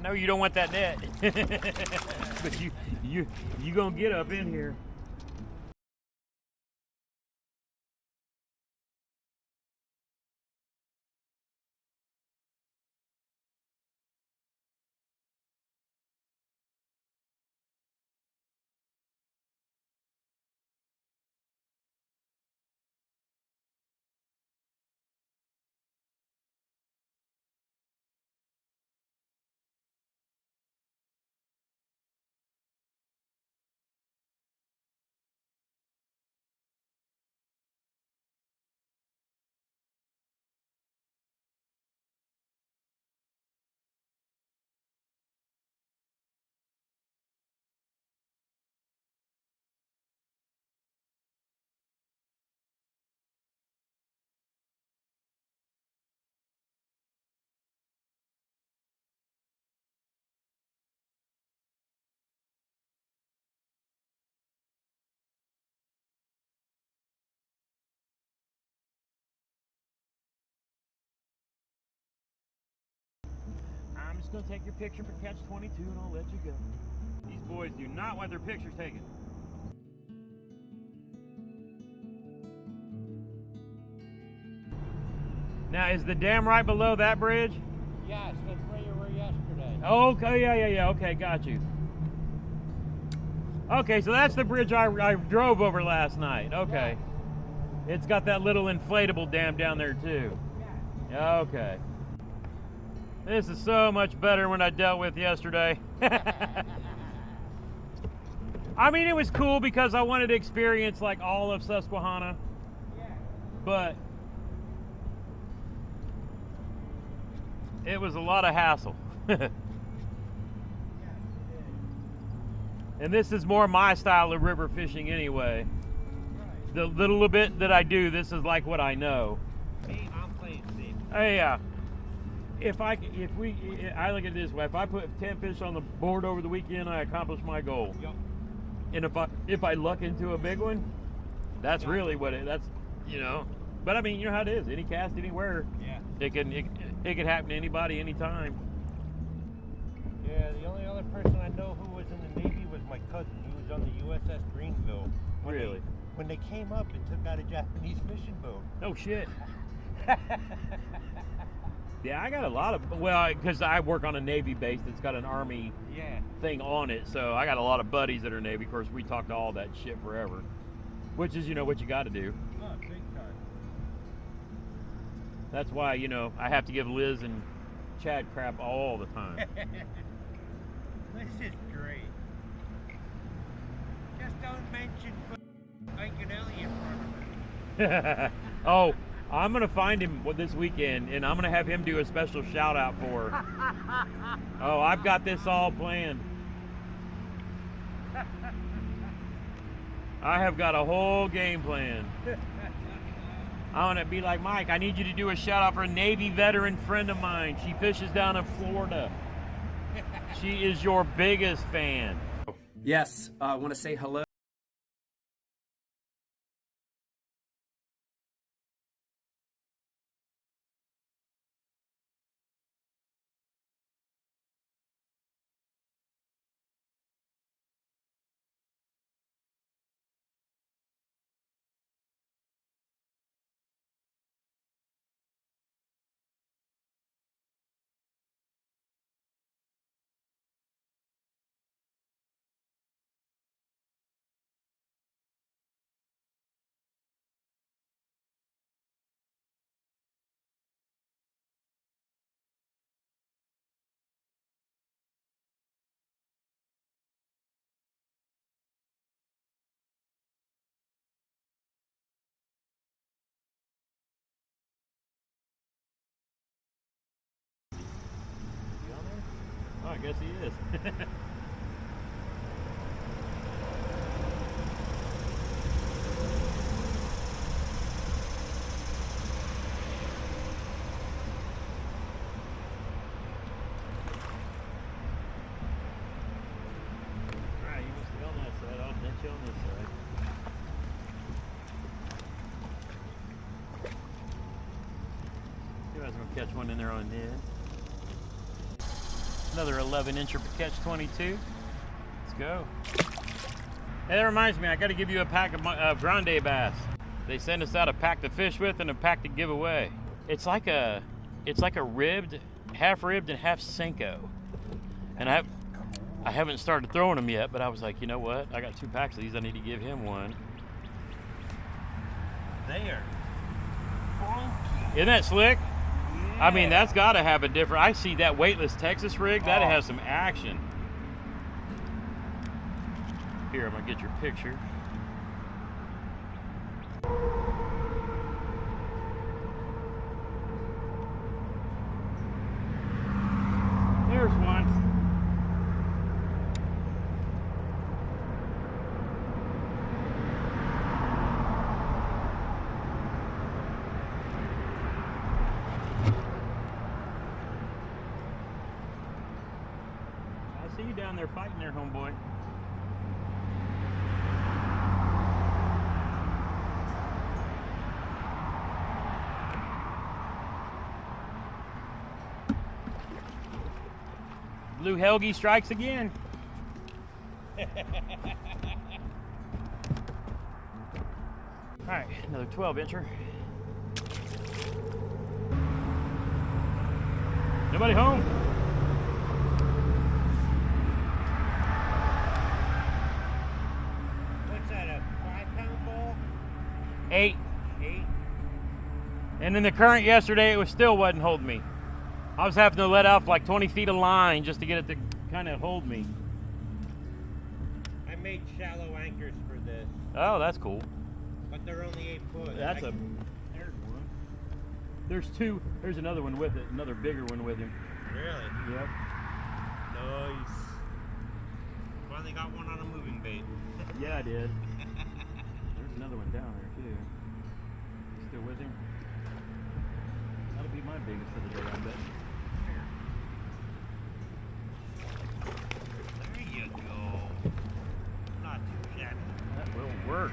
know you don't want that net. But you gonna get up in here. I'm just gonna take your picture for Catch 22 and I'll let you go. These boys do not want their pictures taken. Now, is the dam right below that bridge? Yes, that's where you were yesterday. Okay, yeah, okay, got you. Okay, so that's the bridge I drove over last night, okay. Yeah. It's got that little inflatable dam down there too. Yeah. Okay. This is so much better when I dealt with yesterday. I mean, it was cool because I wanted to experience like all of Susquehanna, but it was a lot of hassle. And this is more my style of river fishing anyway. The little bit that I do, this is like what I know. Me, I'm playing safe. Hey, I look at it this way: if I put 10 fish on the board over the weekend, I accomplish my goal. Yep. And if I luck into a big one, that's really what that's, you know. But I mean, you know how it is. Any cast, anywhere. Yeah. It can happen to anybody, anytime. Yeah, the only other person I know who was in the Navy was my cousin. He was on the USS Greenville. Really? When they came up and took out a Japanese fishing boat. Oh shit. Yeah, I got a lot of, well, because I work on a Navy base that's got an Army thing on it, so I got a lot of buddies that are Navy. Of course, we talked all that shit forever, which is, you know, what you got to do. Oh, big time. That's why, you know, I have to give Liz and Chad crap all the time. This is great. Just don't mention Uncle Elliot in front of me. Oh, I'm going to find him this weekend, and I'm going to have him do a special shout out for her. Oh, I've got this all planned. I have got a whole game plan. I want to be like, Mike, I need you to do a shout out for a Navy veteran friend of mine. She fishes down in Florida. She is your biggest fan. Yes, I want to say hello. Oh, I guess he is. Alright, you must be on that side. I'll net you on this side. You guys are gonna catch one in there on net. Another 11-incher for Ketch 22. Let's go. Hey, that reminds me, I got to give you a pack of grande bass. They send us out a pack to fish with and a pack to give away. It's like a ribbed, half ribbed and half Senko. And I haven't started throwing them yet, but I was like, you know what? I got 2 packs of these. I need to give him one. They are funky. Isn't that slick? I mean, that's got to have a different. I see that weightless Texas rig. That has some action. Here, I'm gonna get your picture. There's one. I see you down there fighting there, homeboy. Blue Helgi strikes again. All right, another 12-incher. Nobody home? What's that, a 5-pound ball? 8. 8? And in the current yesterday, it still wasn't holding me. I was having to let off like 20 feet of line just to get it to kind of hold me. I made shallow anchors for this. Oh, that's cool. But they're only 8 foot. There's one. There's 2. There's another one with it. Another bigger one with him. Really? Yep. Nice. Finally got one on a moving bait. Yeah, I did. There's another one down there too. You still with him? That'll be my biggest of the day, I bet. There you go. Not too shabby. That will work.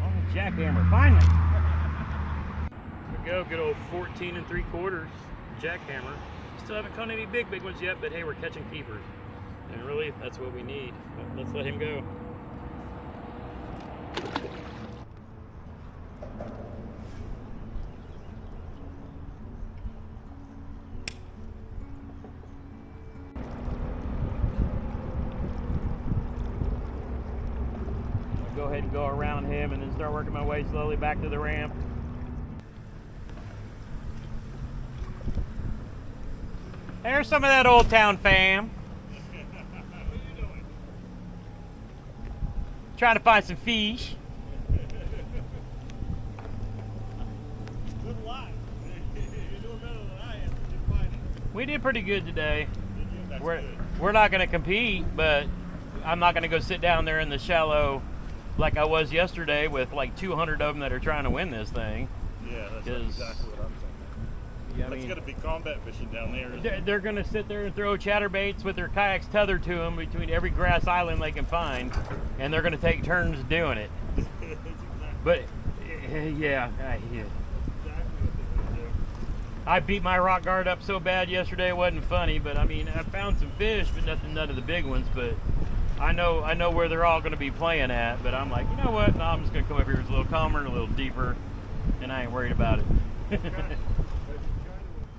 On the jackhammer, finally. There we go, good old 14 3/4 jackhammer. Still haven't caught any big ones yet, but hey, we're catching keepers. And really, that's what we need. But let's let him go. Go ahead and go around him and then start working my way slowly back to the ramp. There's some of that Old Town fam. Trying to find some fish. Good luck. You're doing better than I am in finding. We did pretty good today. That's We're good. not going to compete, but I'm not going to go sit down there in the shallow like I was yesterday with like 200 of them that are trying to win this thing. Yeah, that's exactly what I'm saying. Yeah, That's gonna be combat fishing down there. They're going to sit there and throw chatterbaits with their kayaks tethered to them between every grass island they can find, and they're going to take turns doing it. But yeah, I beat my rock guard up so bad yesterday it wasn't funny. But I mean, I found some fish, but none of the big ones. But I know where they're all going to be playing at. But I'm like, you know what? No, I'm just going to come up here. It's a little calmer and a little deeper, and I ain't worried about it.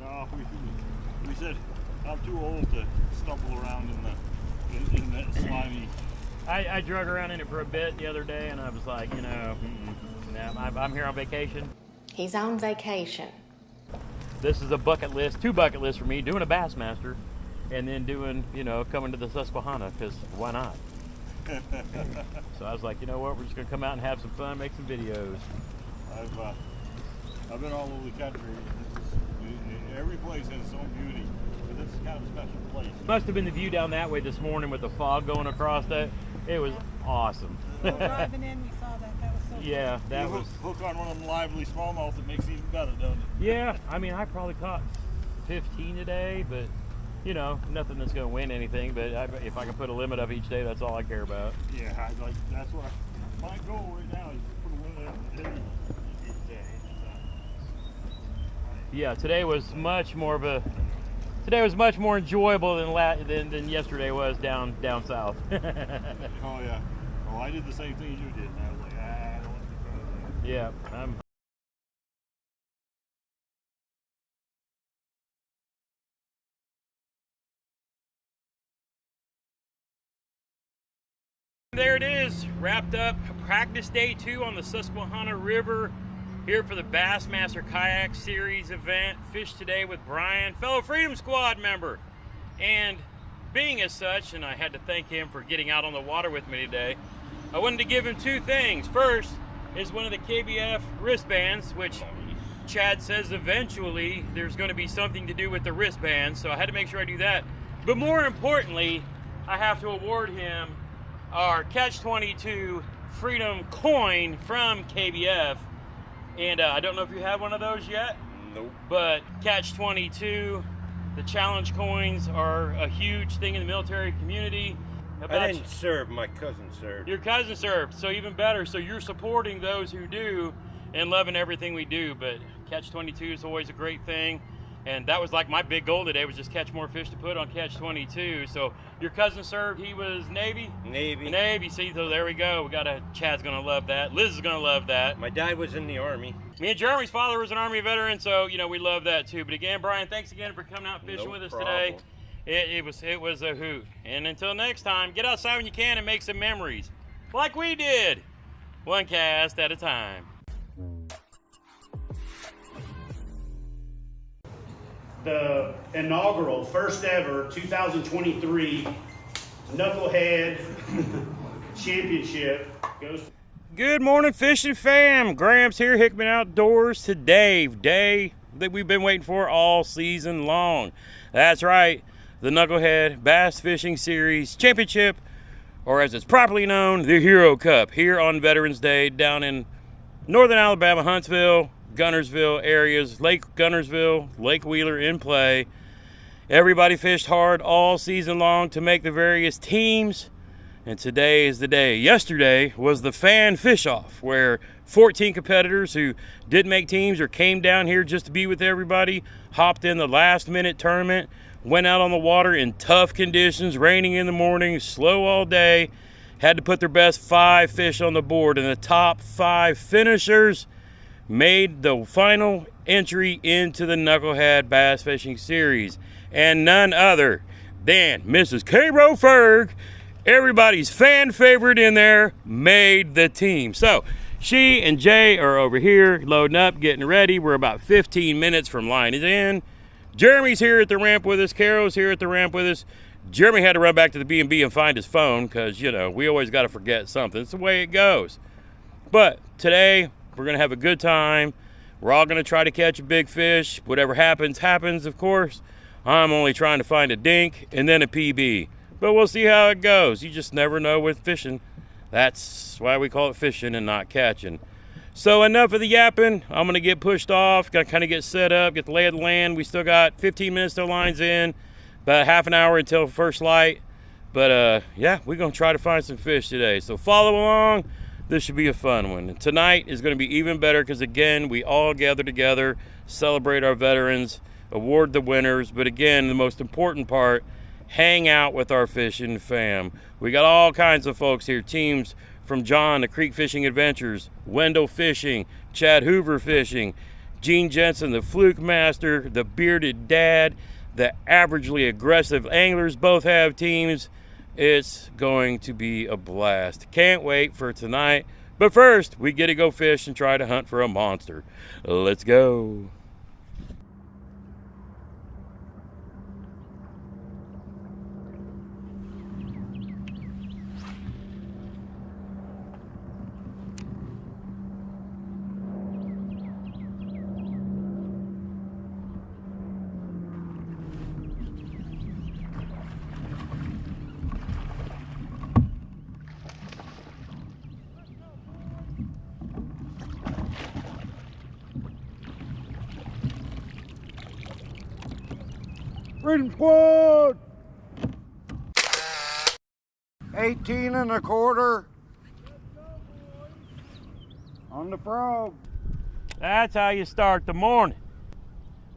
No, we said I'm too old to stumble around in that slimy. I drug around in it for a bit the other day, and I was like, you know, I'm here on vacation. He's on vacation. This is a bucket list, 2 bucket lists for me, doing a Bassmaster, and then doing, coming to the Susquehanna, because why not? So I was like, you know what, we're just going to come out and have some fun, make some videos. I've been all over the country. Every place has its own beauty, but this is kind of a special place. Must have been the view down that way this morning with the fog going across that. It was awesome. Driving in, we saw that. That was so Yeah, that was. Hook on one of them lively smallmouth, it makes it even better, doesn't it? Yeah, I mean, I probably caught 15 today, but nothing that's going to win anything. But if I can put a limit up each day, that's all I care about. Yeah, that's what my goal right now is to put a limit up each day. Yeah, today was much more of a today was much more enjoyable than yesterday was down south. Oh yeah. Well, I did the same thing as you did. And I was like, I don't want to be Yeah, There it is, wrapped up practice day 2 on the Susquehanna River here for the Bassmaster Kayak Series event. Fished today with Brian, fellow Freedom Squad member. And being as such, and I had to thank him for getting out on the water with me today, I wanted to give him 2 things. First is one of the KBF wristbands, which Chad says eventually there's going to be something to do with the wristbands, so I had to make sure I do that. But more importantly, I have to award him our Catch 22 Freedom coin from KBF. And I don't know if you have one of those yet. Nope. But Catch 22, the challenge coins are a huge thing in the military community. I didn't serve, my cousin served. Your cousin served, so even better. So you're supporting those who do and loving everything we do. But Catch 22 is always a great thing. And that was like my big goal today, was just catch more fish to put on Catch 22. So your cousin served, he was Navy? Navy, see, so there we go. Chad's gonna love that. Liz is gonna love that. My dad was in the Army. Me and Jeremy's father was an Army veteran, so, you know, we love that too. But again, Brian, thanks again for coming out fishing with us today. It was a hoot. And until next time, get outside when you can and make some memories. Like we did. One cast at a time. The inaugural, first ever 2023 Knucklehead Championship goes. Good morning, fishing fam. Gramps here, Hickman Outdoors. Today, day that we've been waiting for all season long. That's right, the Knucklehead Bass Fishing Series Championship, or as it's properly known, the Hero Cup, here on Veterans Day down in northern Alabama, Huntsville, Gunnersville areas, Lake Gunnersville, Lake Wheeler in play. Everybody fished hard all season long to make the various teams, and today is the day. Yesterday was the fan fish-off, where 14 competitors who didn't make teams or came down here just to be with everybody hopped in the last-minute tournament, went out on the water in tough conditions, raining in the morning, slow all day, had to put their best 5 fish on the board, and the top 5 finishers made the final entry into the Knucklehead Bass Fishing Series. And none other than Mrs. K-Ro Ferg, everybody's fan favorite in there, made the team. So she and Jay are over here loading up, getting ready. We're about 15 minutes from lining in. Jeremy's here at the ramp with us. Carol's here at the ramp with us. Jeremy had to run back to the B&B and find his phone because, you know, we always got to forget something. It's the way it goes. But today, we're going to have a good time. We're all going to try to catch a big fish. Whatever happens, happens, of course. I'm only trying to find a dink and then a PB. But we'll see how it goes. You just never know with fishing. That's why we call it fishing and not catching. So enough of the yapping. I'm going to get pushed off. Got to kind of get set up, get the lay of the land. We still got 15 minutes till lines in. About half an hour until first light. But yeah, we're going to try to find some fish today. So follow along. This should be a fun one. And tonight is going to be even better because, again, we all gather together, celebrate our veterans, award the winners. But, again, the most important part, hang out with our fishing fam. We got all kinds of folks here. Teams from John, the Creek Fishing Adventures, Wendell Fishing, Chad Hoover Fishing, Gene Jensen, the Fluke Master, the Bearded Dad, the Averagely Aggressive Anglers both have teams. It's going to be a blast. Can't wait for tonight. But first, we get to go fish and try to hunt for a monster. Let's go. Freedom Squad! 18 1/4 on the frog. That's how you start the morning.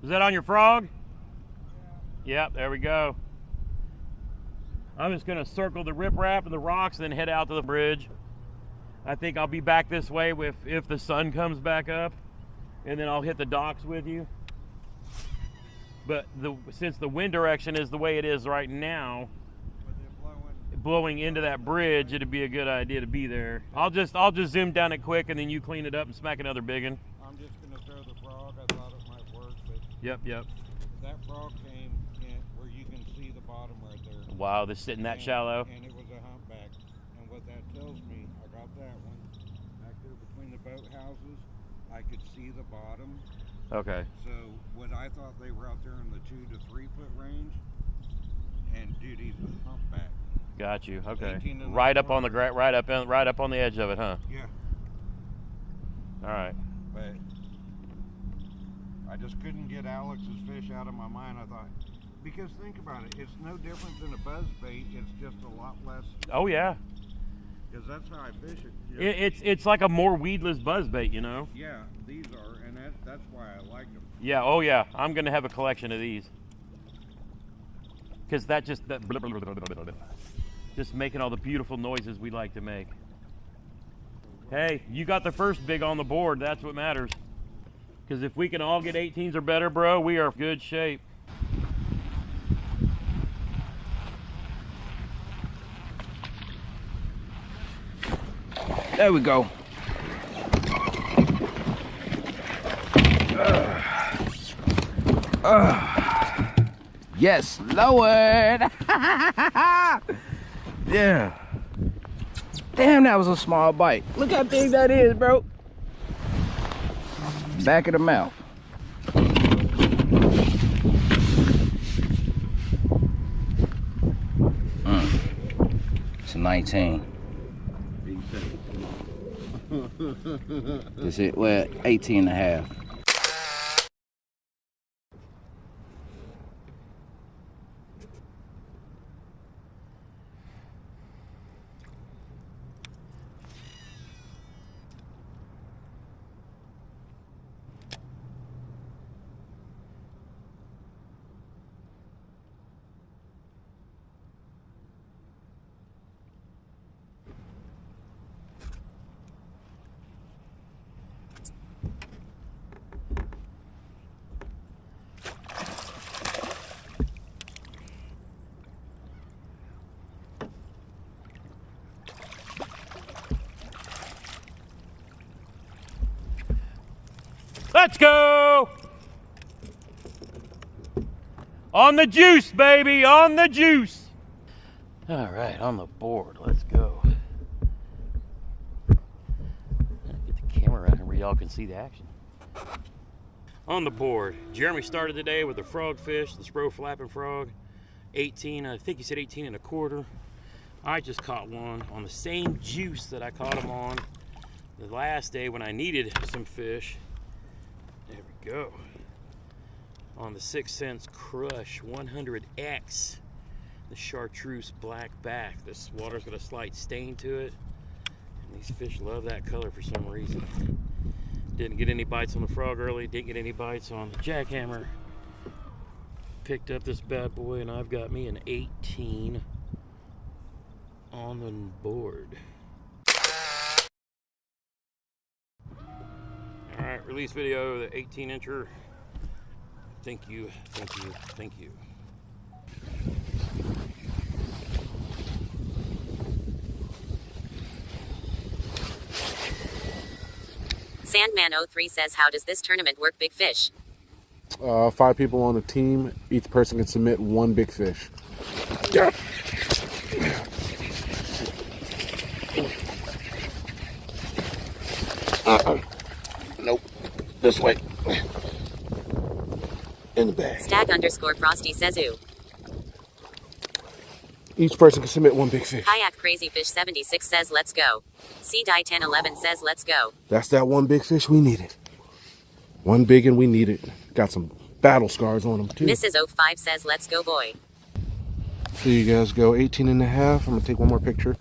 Is that on your frog? Yep, there we go. I'm just gonna circle the riprap and the rocks and then head out to the bridge. I think I'll be back this way if the sun comes back up, and then I'll hit the docks with you. But since the wind direction is the way it is right now, blowing into that bridge, it'd be a good idea to be there. I'll just zoom down it quick, and then you clean it up and smack another big one. I'm just gonna throw the frog. I thought it might work, but Yep. that frog came in where you can see the bottom right there. Wow, they're sitting that shallow. And it was a humpback. And what that tells me, I got that one back there between the boat houses. I could see the bottom. Okay. So what I thought they were out there in the 2 to 3 foot range, and dude, he's a humpback. Got you. Okay. 18 and Right up on the right up on the edge of it, huh? Yeah. All right. But I just couldn't get Alex's fish out of my mind. I thought, because think about it, it's no different than a buzz bait. It's just a lot less. Oh yeah. Because that's how I fish it. It's like a more weedless buzzbait, you know. Yeah, these are, and that's why I like them. Yeah. Oh yeah. I'm gonna have a collection of these. Because just making all the beautiful noises we like to make. Hey, you got the first big on the board. That's what matters. Because if we can all get 18s or better, bro, we are in good shape. There we go. Yes, lowered. Yeah. Damn, that was a small bite. Look how big that is, bro. Back of the mouth. It's a 19. Is it? Well, 18 and a half. Let's go! On the juice, baby, on the juice. All right, on the board, let's go. Get the camera around here where y'all can see the action. On the board, Jeremy started today with the frogfish, the spro flapping frog, 18, I think he said 18 and a quarter. I just caught one on the same juice that I caught him on the last day when I needed some fish. There we go. On the 6 Cents Crush 100X, the chartreuse black back. This water's got a slight stain to it, and these fish love that color for some reason. Didn't get any bites on the frog early, didn't get any bites on the jackhammer. Picked up this bad boy, and I've got me an 18 on the board. All right, release video of the 18-incher. Thank you, thank you, thank you. Sandman03 says, how does this tournament work, big fish? 5 people on the team. Each person can submit 1 big fish. Yeah. Nope. This way. In the bag. Stag_Frosty says, ooh. Each person can submit 1 big fish. Kayak Crazy Fish 76 says, let's go. C-Die1011 says, let's go. That's that 1 big fish we needed. 1 big and we needed. Got some battle scars on them too. Mrs. 05 says, let's go, boy. So you guys go 18 and a half. I'm gonna take 1 more picture.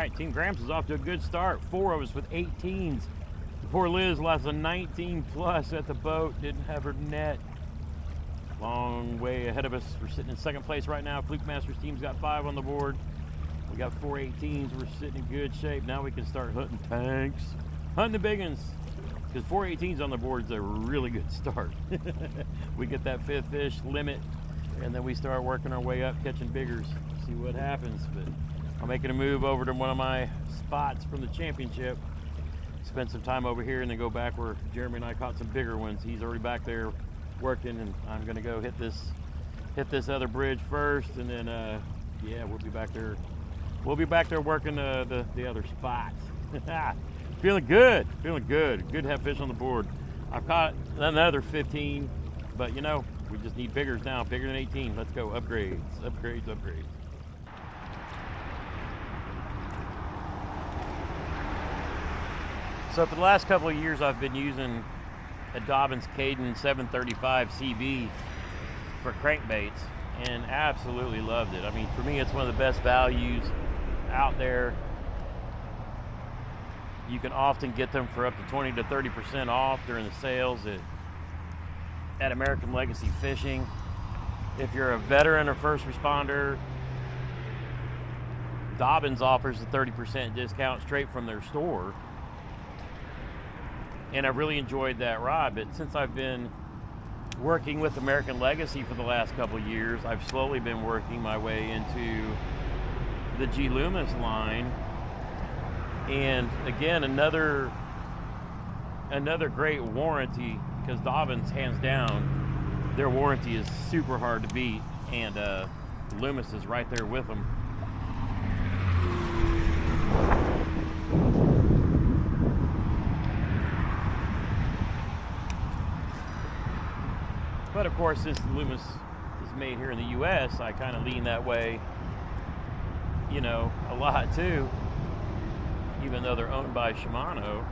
right, Team Gramps is off to a good start. 4 of us with 18s. Poor Liz lost a 19 plus at the boat, didn't have her net. Long way ahead of us. We're sitting in second place right now. Fluke Masters team's got 5 on the board. We got 4 18s. We're sitting in good shape. Now we can start hunting tanks. Hunting the big ones. Because 4 18s on the board is a really good start. We get that 5th fish limit, and then we start working our way up, catching biggers. See what happens. But I'm making a move over to one of my spots from the championship. Spend some time over here and then go back where Jeremy and I caught some bigger ones. He's already back there working, and I'm gonna go hit this other bridge first, and then yeah, we'll be back there. We'll be back there working the other spot. Feeling good, feeling good. Good to have fish on the board. I've caught another 15, but you know, we just need biggers now, bigger than 18. Let's go, upgrades, upgrades, upgrades. So for the last couple of years, I've been using a Dobbins Caden 735 CV for crankbaits, and absolutely loved it. I mean, for me, it's one of the best values out there. You can often get them for up to 20 to 30% off during the sales at American Legacy Fishing. If you're a veteran or first responder, Dobbins offers a 30% discount straight from their store. And I really enjoyed that rod, but since I've been working with American Legacy for the last couple of years, I've slowly been working my way into the G Loomis line. And again, another great warranty, because Dobbins, hands down, their warranty is super hard to beat, and Loomis is right there with them. But of course, since Loomis is made here in the U.S., I kind of lean that way, you know, a lot too, even though they're owned by Shimano.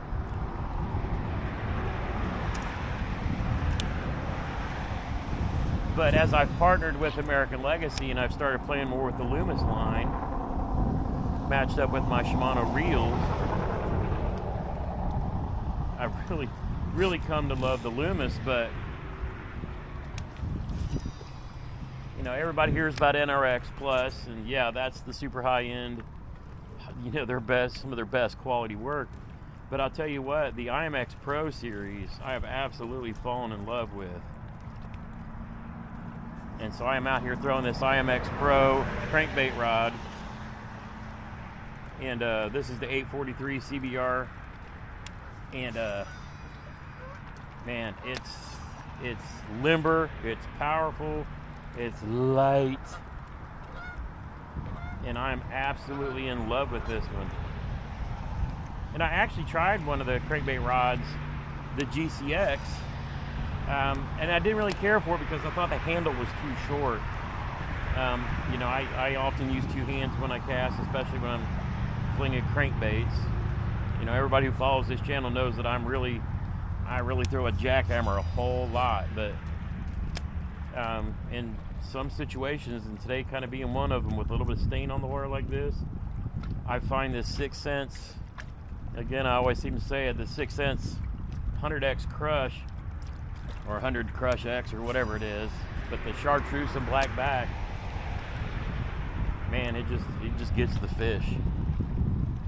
But as I've partnered with American Legacy and I've started playing more with the Loomis line, matched up with my Shimano reels, I've really come to love the Loomis. But you know, everybody hears about NRX Plus, and yeah, that's the super high end, you know, some of their best quality work. But I'll tell you what, the IMX Pro series, I have absolutely fallen in love with. And so I am out here throwing this IMX Pro crankbait rod. And this is the 843 CBR. And man, it's limber, it's powerful, it's light. And I'm absolutely in love with this one. And I actually tried one of the crankbait rods, the GCX, and I didn't really care for it because I thought the handle was too short. You know, I often use 2 hands when I cast, especially when I'm flinging crankbaits. You know, everybody who follows this channel knows that I really throw a jackhammer a whole lot, but in some situations, and today kind of being one of them with a little bit of stain on the water like this, I find this 6 Sense, again, I always seem to say it, the 6 Sense 100X Crush, or 100 Crush X, or whatever it is, but the chartreuse and black back, man, it just gets the fish.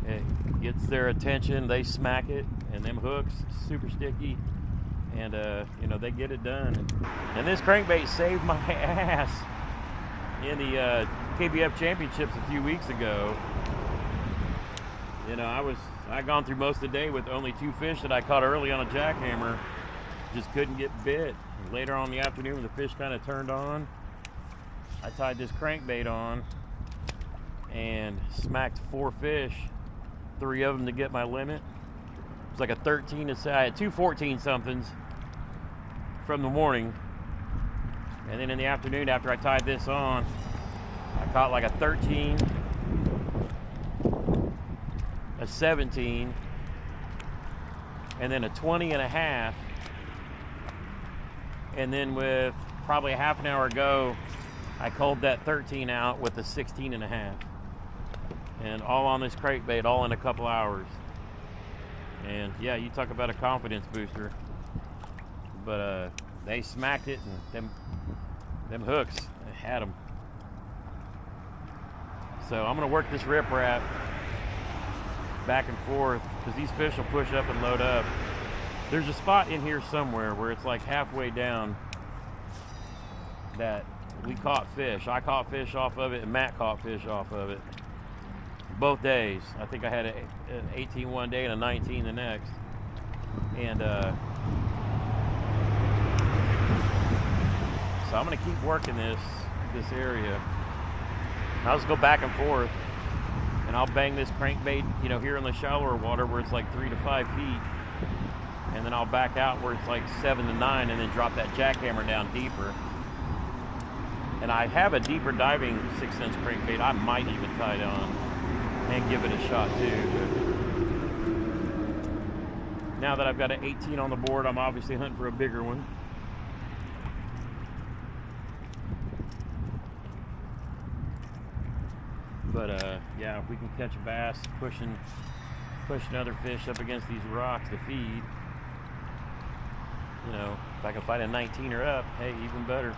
It gets their attention, they smack it, and them hooks, super sticky, and you know, they get it done. And this crankbait saved my ass in the KBF Championships a few weeks ago. You know, I'd gone through most of the day with only 2 fish that I caught early on a jackhammer. Just couldn't get bit. And later on in the afternoon, when the fish kind of turned on, I tied this crankbait on and smacked 4 fish, 3 of them to get my limit. It was like a 13 to say. I had 2 14 somethings from the morning, and then in the afternoon, after I tied this on, I caught like a 13, a 17, and then a 20 and a half. And then with probably a half an hour ago, I culled that 13 out with a 16 and a half. and all on this crankbait, all in a couple hours. And yeah, you talk about a confidence booster. But they smacked it, and them hooks, they had them. So I'm gonna work this riprap back and forth, because these fish will push up and load up. There's a spot in here somewhere where it's like halfway down that we caught fish. I caught fish off of it, and Matt caught fish off of it. Both days. I think I had an 18 one day and a 19 the next. And so I'm gonna keep working this area. I'll just go back and forth, and I'll bang this crankbait, you know, here in the shallower water where it's like 3 to 5 feet, and then I'll back out where it's like 7 to 9, and then drop that jackhammer down deeper. And I have a deeper diving 6-inch crankbait I might even tie it on and give it a shot too. But now that I've got an 18 on the board, I'm obviously hunting for a bigger one. But yeah, if we can catch a bass pushing other fish up against these rocks to feed, you know, if I can find a 19 or up, hey, even better.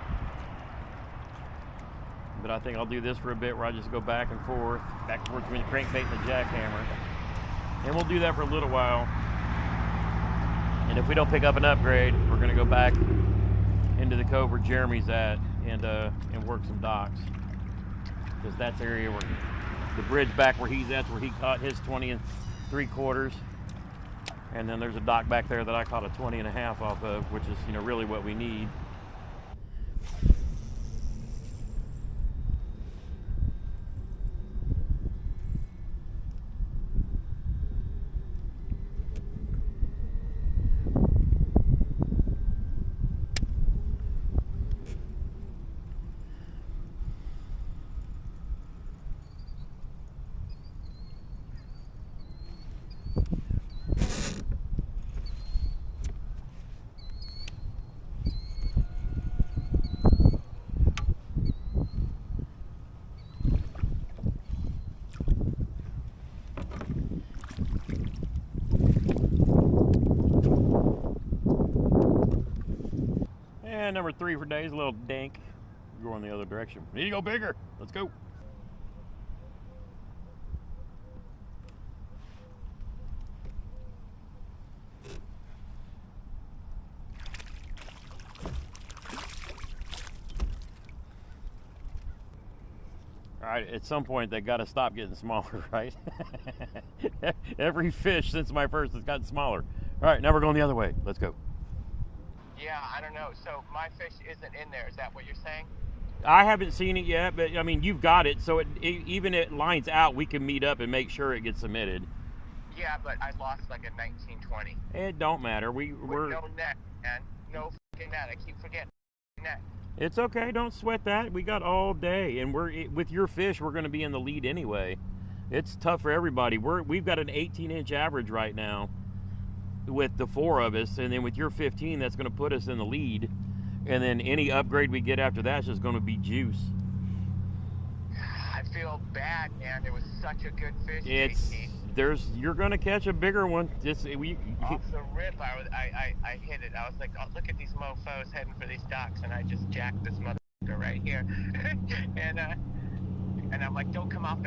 But I think I'll do this for a bit where I just go back and forth between the crankbait and the jackhammer. And we'll do that for a little while. And if we don't pick up an upgrade, we're gonna go back into the cove where Jeremy's at and work some docks. Because that's the area where the bridge back where he's at, where he caught his 20 3/4. And then there's a dock back there that I caught a 20 1/2 off of, which is, you know, really what we need. And number 3 for days, a little dink. Going the other direction. We need to go bigger. Let's go. All right, at some point they got to stop getting smaller, right? Every fish since my first has gotten smaller. All right, now we're going the other way. Let's go. Yeah, I don't know. So my fish isn't in there. Is that what you're saying? I haven't seen it yet, but I mean, you've got it. So even it lines out, we can meet up and make sure it gets submitted. Yeah, but I lost like a 1920. It don't matter. We're no net, man. No fucking net. I keep forgetting net. It's okay. Don't sweat that. We got all day, and with your fish, we're going to be in the lead anyway. It's tough for everybody. We've got an 18-inch average right now with the 4 of us, and then with your 15, that's going to put us in the lead, and then any upgrade we get after that's just going to be juice. I feel bad, man. It was such a good fish. You're going to catch a bigger one. Off the rip, I hit it. I was like, oh, look at these mofos heading for these docks, and I just jacked this motherfucker right here. and I'm like, don't come off.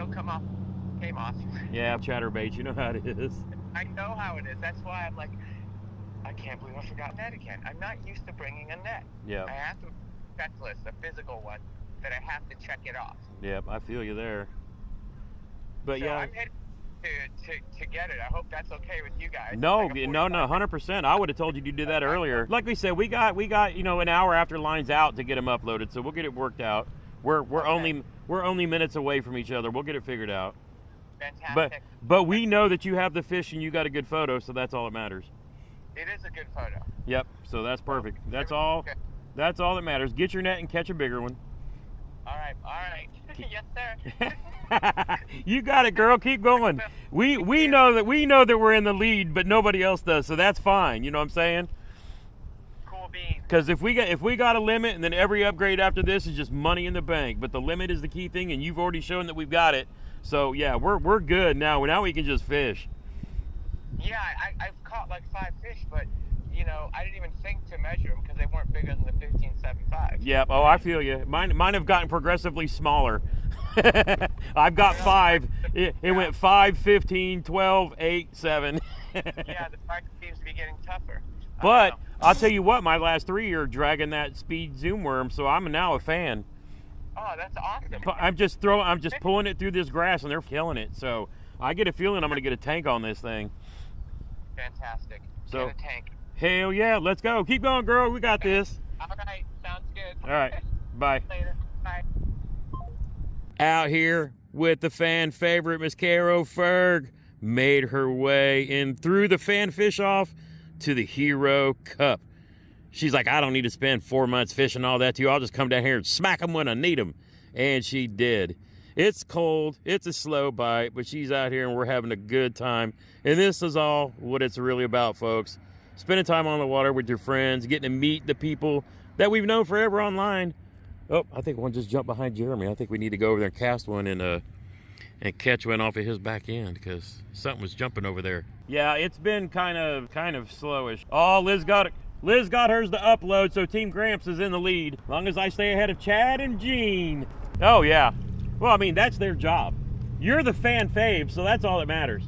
Came off. Yeah, chatterbait, you know how it is. I know how it is. That's why I'm like, I can't believe I forgot net again. I'm not used to bringing a net. Yeah. I have to checklist, a physical one, that I have to check it off. Yep, I feel you there. But so yeah. I'm headed to get it. I hope that's okay with you guys. No, 100%. I would have told you to do that earlier. Like we said, we got you know, an hour after line's out to get them uploaded, so we'll get it worked out. We're only minutes away from each other. We'll get it figured out. Fantastic. But we know that you have the fish and you got a good photo, so that's all that matters. It is a good photo. Yep. So that's perfect. That's all. That's all that matters. Get your net and catch a bigger one. All right. Yes, sir. You got it, girl. Keep going. We know that we're in the lead, but nobody else does, so that's fine. You know what I'm saying? Cool beans. Because if we got a limit, and then every upgrade after this is just money in the bank. But the limit is the key thing, and you've already shown that we've got it. So yeah, we're good now. Now we can just fish. Yeah, I've caught like 5 fish, but you know, I didn't even think to measure them because they weren't bigger than the 15.75. Yep. Oh, I feel you. Mine have gotten progressively smaller. I've got 5. It went 5, 15, 12, 8, 7. Yeah, the fight seems to be getting tougher. But I'll tell you what, my last 3 are dragging that speed zoom worm, so I'm now a fan. Oh, that's awesome. I'm just pulling it through this grass, and they're killing it. So I get a feeling I'm going to get a tank on this thing. Fantastic. So, Get a tank. Hell yeah, let's go. Keep going, girl. We got this. All right, sounds good. All right, bye. Later. Bye. Out here with the fan favorite, Miss Caro Ferg, made her way in through the fan fish off to the Hero Cup. She's like, I don't need to spend 4 months fishing all that to you. I'll just come down here and smack them when I need them. And she did. It's cold. It's a slow bite, but she's out here and we're having a good time. And this is all what it's really about, folks. Spending time on the water with your friends, getting to meet the people that we've known forever online. Oh, I think one just jumped behind Jeremy. I think we need to go over there and cast one and catch one off of his back end because something was jumping over there. Yeah, it's been kind of slowish. Oh, Liz got hers to upload, so Team Gramps is in the lead. As long as I stay ahead of Chad and Gene. Oh, yeah. Well, I mean, that's their job. You're the fan fave, so that's all that matters.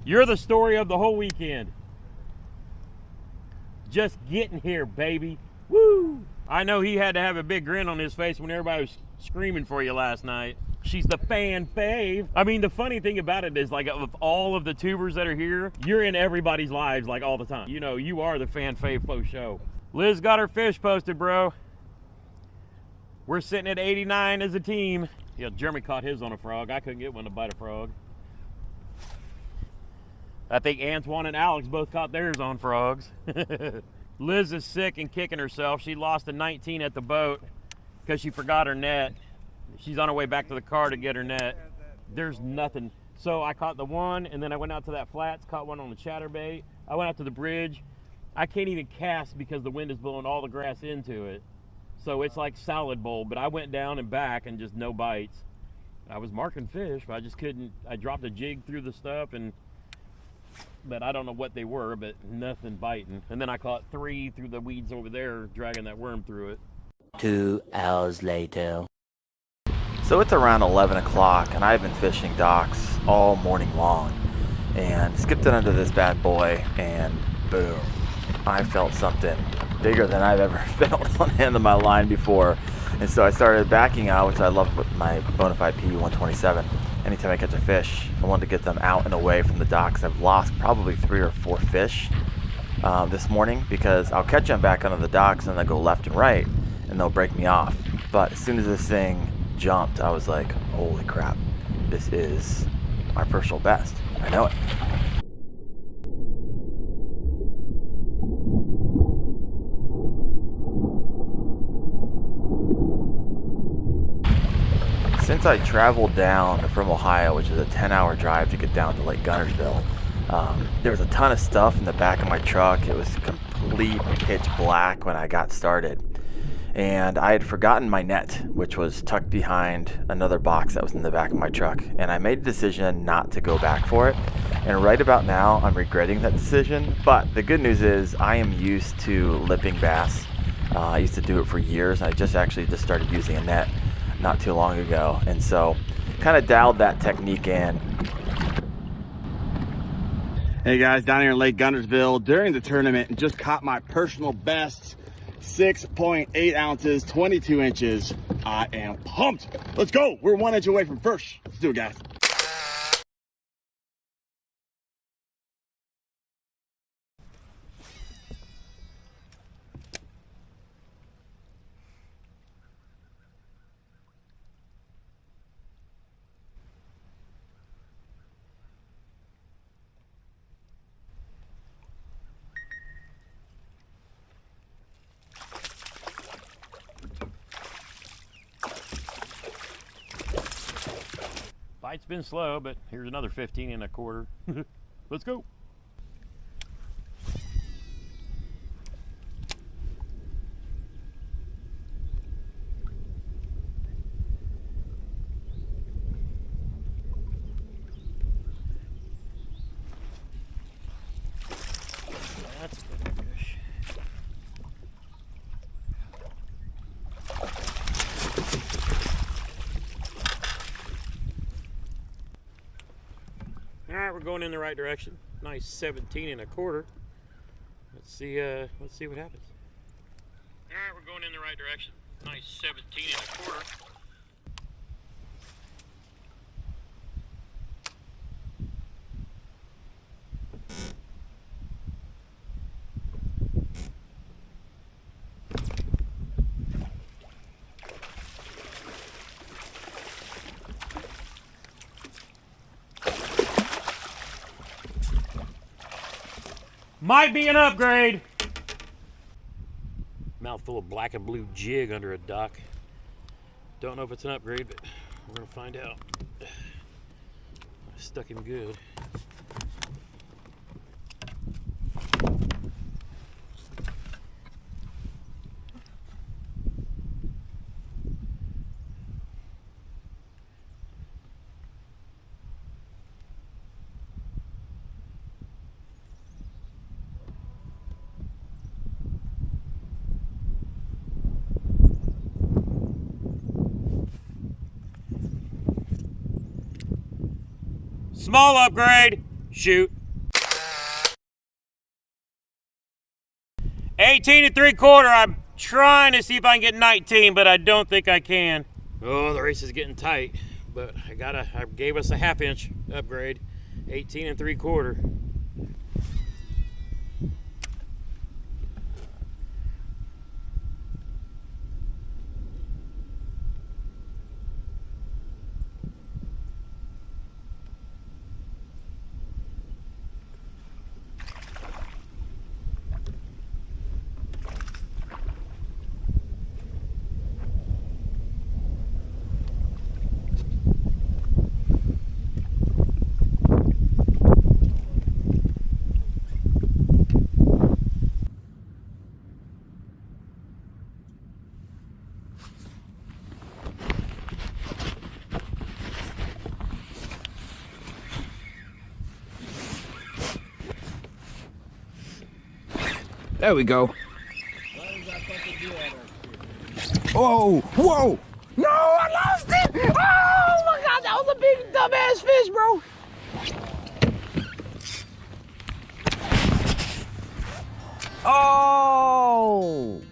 You're the story of the whole weekend. Just getting here, baby. Woo! I know he had to have a big grin on his face when everybody was screaming for you last night. She's the fan fave. I mean, the funny thing about it is, like, of all of the tubers that are here, you're in everybody's lives, like, all the time. You know, you are the fan fave faux show. Liz got her fish posted, bro. We're sitting at 89 as a team. Yeah, Jeremy caught his on a frog. I couldn't get one to bite a frog. I think Antoine and Alex both caught theirs on frogs. Liz is sick and kicking herself. She lost a 19 at the boat because she forgot her net. She's on her way back to the car to get her net. There's nothing. So I caught the one, and then I went out to that flats, caught one on the chatterbait. I went out to the bridge. I can't even cast because the wind is blowing all the grass into it. So it's like salad bowl, but I went down and back and just no bites. I was marking fish, but I just couldn't. I dropped a jig through the stuff, but I don't know what they were, but nothing biting. And then I caught 3 through the weeds over there, dragging that worm through it. 2 hours later. So it's around 11 o'clock, and I've been fishing docks all morning long. And skipped it under this bad boy, and boom. I felt something bigger than I've ever felt on the end of my line before. And so I started backing out, which I love with my Bonafide PB127. Anytime I catch a fish, I want to get them out and away from the docks. I've lost probably 3 or 4 fish this morning because I'll catch them back under the docks and they'll go left and right and they'll break me off. But as soon as this thing jumped, I was like, holy crap, this is my personal best. I know it. Since I traveled down from Ohio, which is a 10-hour drive to get down to Lake Guntersville, there was a ton of stuff in the back of my truck. It was complete pitch black when I got started. And I had forgotten my net, which was tucked behind another box that was in the back of my truck. And I made a decision not to go back for it. And right about now, I'm regretting that decision. But the good news is I am used to lipping bass. I used to do it for years. I just started using a net not too long ago, and so kind of dialed that technique in. Hey guys, down here in Lake Guntersville during the tournament, and just caught my personal best 6.8 ounces, 22 inches. I am pumped. Let's go. We're 1 inch away from first. Let's do it, guys. Bite's been slow, but here's another 15 and a quarter. Let's go. All right, we're going in the right direction. Nice 17 1/4. Let's see what happens. All right, we're going in the right direction. Nice 17 1/4. Might be an upgrade. Mouthful of black and blue jig under a dock. Don't know if it's an upgrade, but we're gonna find out. Stuck him good. Small upgrade. Shoot. 18 3/4. I'm trying to see if I can get 19, but I don't think I can. Oh, the race is getting tight, but I gave us a 1/2 inch upgrade. 18 3/4. There we go. Oh, whoa! No, I lost it! Oh my God, that was a big dumbass fish, bro. Oh!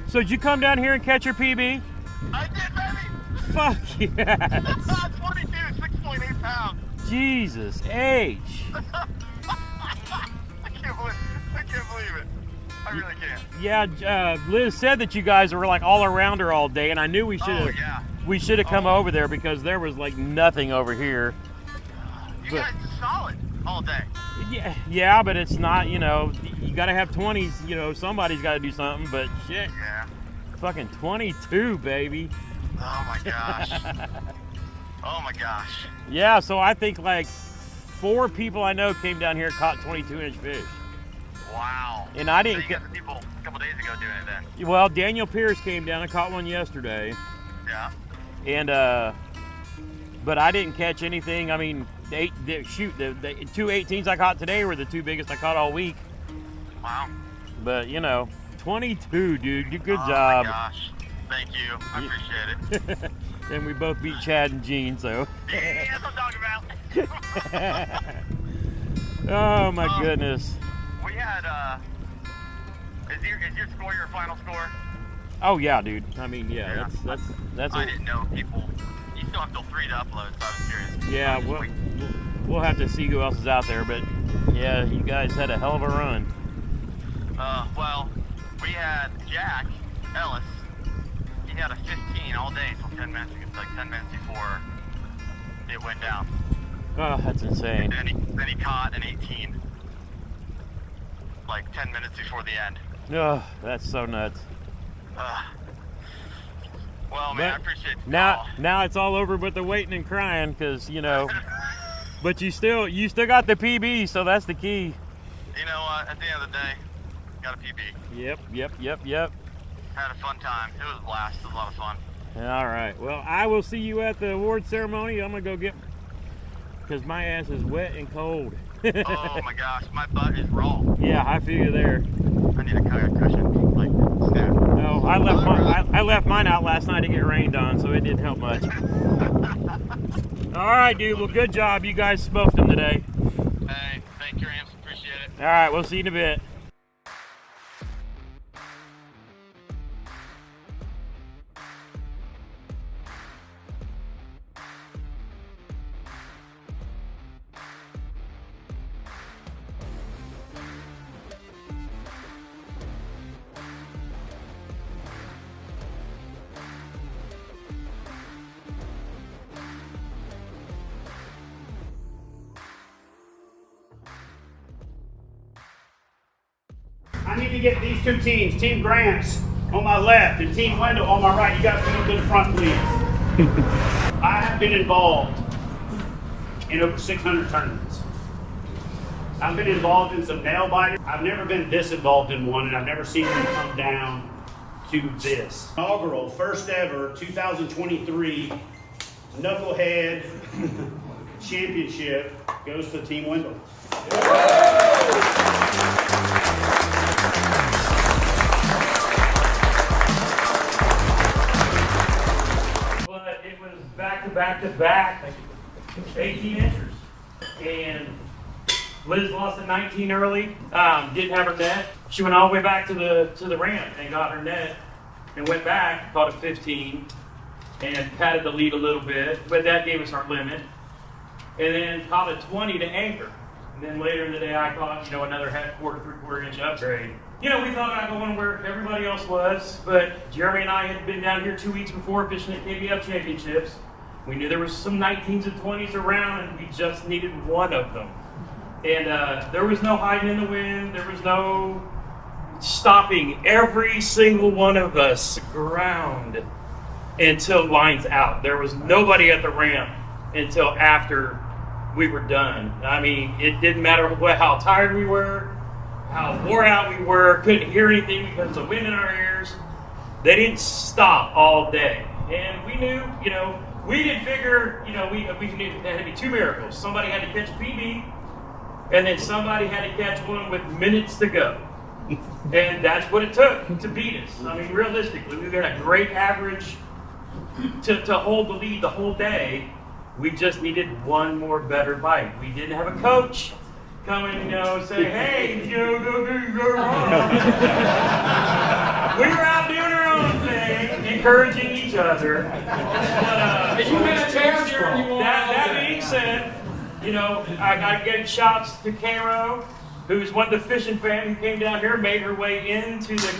So did you come down here and catch your PB? I did, baby! Fuck yes! 22, 6.8 pounds. Jesus H. I can't believe it. I really can't. Yeah, Liz said that you guys were like all around her all day, and I knew we should have come over there because there was like nothing over here. You guys are solid all day. Yeah, but it's not, you know, you gotta have 20s, you know, somebody's gotta do something, but shit. Yeah. Fucking 22, baby. Oh my gosh. Oh my gosh. Yeah, so I think like 4 people I know came down here and caught 22-inch fish. Wow. And I didn't. So you got the people a couple days ago doing it then. Well, Daniel Pierce came down and caught one yesterday. Yeah. And but I didn't catch anything. I mean, the 2 18s I caught today were the 2 biggest I caught all week. Wow. But you know, 22, dude. Good job. Oh my gosh. Thank you. I appreciate it. And we both beat Chad and Gene, so. Yeah, that's what I'm talking about. Oh my goodness. We had, is your score your final score? Oh yeah, dude. I mean, yeah, that's. I didn't know people. You still have till 3 to upload, so I was curious. Yeah, we'll have to see who else is out there, but yeah, you guys had a hell of a run. Well, we had Jack Ellis. He had a 15 all day until 10 minutes, like 10 minutes before it went down. Oh, that's insane. Then he caught an 18, like 10 minutes before the end. Oh, that's so nuts. Well, man, I appreciate the now it's all over but the waiting and crying, because you know. But you still got the PB, so that's the key. You know what? At the end of the day, got a PB. Yep. Had a fun time. It was a blast. It was a lot of fun. All right. Well, I will see you at the award ceremony. I'm gonna go get, because my ass is wet and cold. Oh my gosh, my butt is raw. Yeah, I feel you there. I need a kayak cushion, like snap. No, I left mine out last night to get rained on, so it didn't help much. All right, dude. Well, good job. You guys smoked them today. Hey, thank you, Ramps. Appreciate it. All right, we'll see you in a bit. I need to get these two teams, Team Gramps on my left and Team Wendell on my right. You guys come up to the front, please. I have been involved in over 600 tournaments. I've been involved in some nail biters. I've never been this involved in one, and I've never seen them come down to this. Inaugural, first ever, 2023 Knucklehead Championship goes to Team Wendell. But it was back to back, 18 inches. And Liz lost at 19 early, didn't have her net. She went all the way back to the ramp and got her net and went back, caught a 15, and patted the lead a little bit, but that gave us our limit. And then caught a 20 to anchor. And then later in the day, I caught, another three-quarter inch upgrade. We thought I'd go on where everybody else was, but Jeremy and I had been down here 2 weeks before fishing at KBF Championships. We knew there was some 19s and 20s around, and we just needed one of them. And there was no hiding in the wind. There was no stopping. Every single one of us ground until line's out. There was nobody at the ramp until after we were done. I mean, it didn't matter how tired we were, how wore out we were, couldn't hear anything because of the wind in our ears. They didn't stop all day. And we knew, we didn't figure, we knew there had to be two miracles. Somebody had to catch a PB, and then somebody had to catch one with minutes to go. And that's what it took to beat us. I mean, realistically, we got a great average to hold the lead the whole day. We just needed one more better bite. We didn't have a coach come and say, hey, go. We were out doing our own thing, encouraging each other. But you had a chance from that being said, I got to give shouts to Caro, who's one of the Fishin fan who came down here, made her way into the.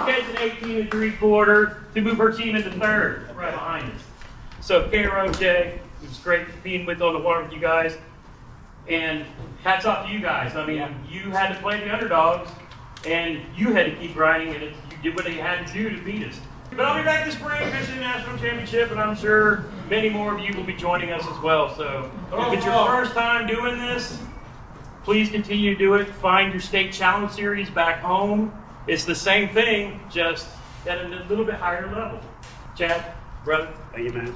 Catch an 18 3/4 to move her team into third, right behind us. So Caro, Jay, it was great being on the water with you guys, and hats off to you guys. I mean, you had to play the underdogs, and you had to keep grinding, and you did what you had to do to beat us. But I'll be back this spring fishing the National Championship, and I'm sure many more of you will be joining us as well. So if it's your first time doing this, please continue to do it. Find your state challenge series back home. It's the same thing, just at a little bit higher level. Chad, brother. Thank you, man.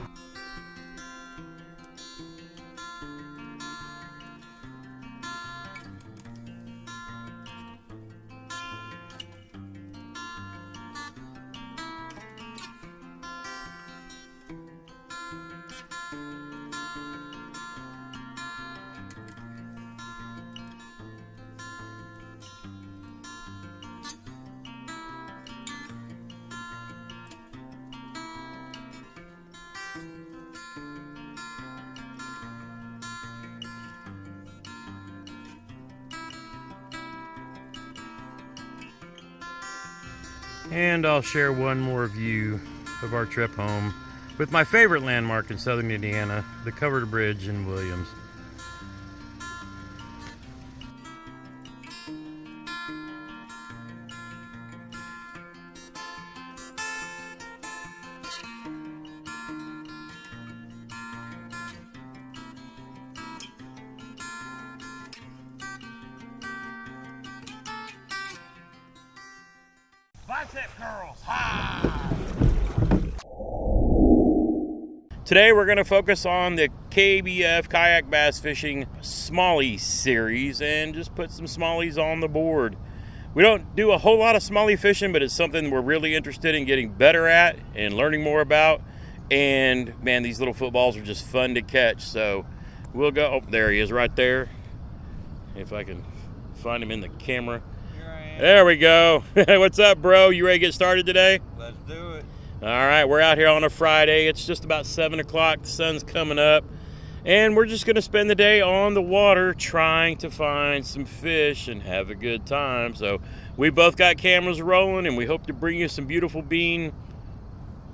And I'll share one more view of our trip home with my favorite landmark in southern Indiana, the covered bridge in Williams. Bicep curls. Today we're going to focus on the KBF Kayak Bass Fishing Smallie series and just put some smallies on the board. We don't do a whole lot of smallie fishing, but it's something we're really interested in getting better at and learning more about. And man, these little footballs are just fun to catch. So we'll go, oh, there he is right there. If I can find him in the camera. There we go. What's up, bro? You ready to get started today? Let's do it. All right, we're out here on a Friday. It's just about 7 o'clock. The sun's coming up. And we're just going to spend the day on the water trying to find some fish and have a good time. So we both got cameras rolling, and we hope to bring you some beautiful bean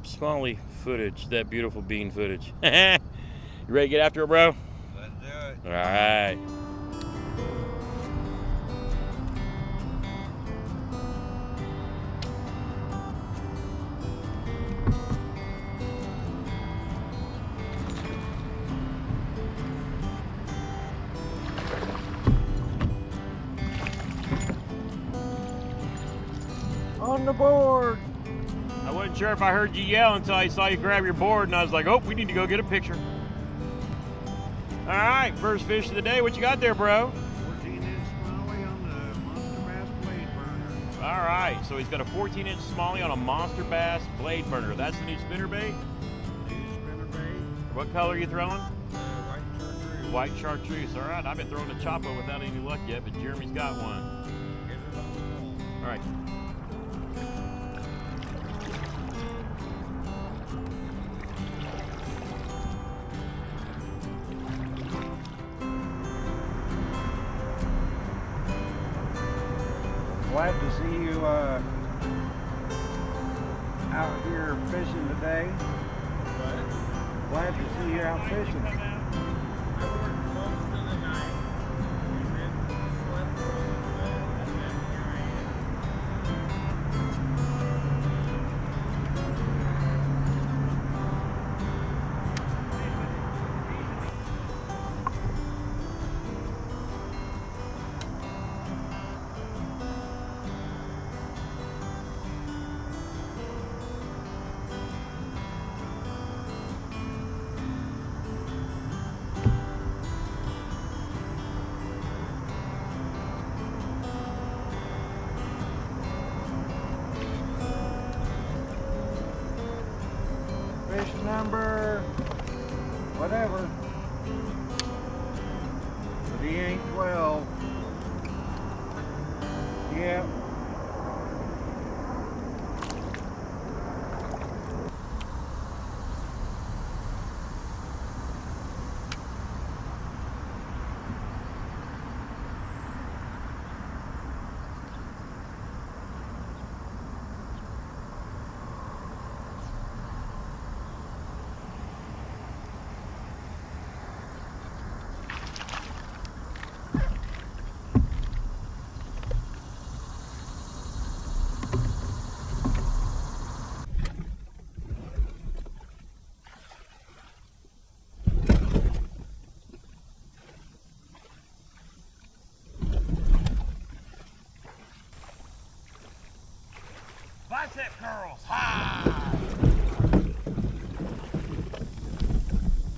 smallie footage. That beautiful bean footage. You ready to get after it, bro? Let's do it. All right. On the board. I wasn't sure if I heard you yell until I saw you grab your board, and I was like, oh, we need to go get a picture. All right, first fish of the day. What you got there, bro? 14-inch smallie on the MONSTERBASS blade burner. All right, so he's got a 14-inch smallie on a MONSTERBASS blade burner. That's the new spinnerbait? New spinnerbait. What color are you throwing? White chartreuse. White chartreuse. All right, I've been throwing a Chapo without any luck yet, but Jeremy's got one. Get it on the wall. All right. Glad to see you out here fishing today. What? Glad to see you out fishing. I worked most of the night and then slept for a little bit, and then here I am. Fish number, whatever. But he ain't 12. Yep. Bicep curls.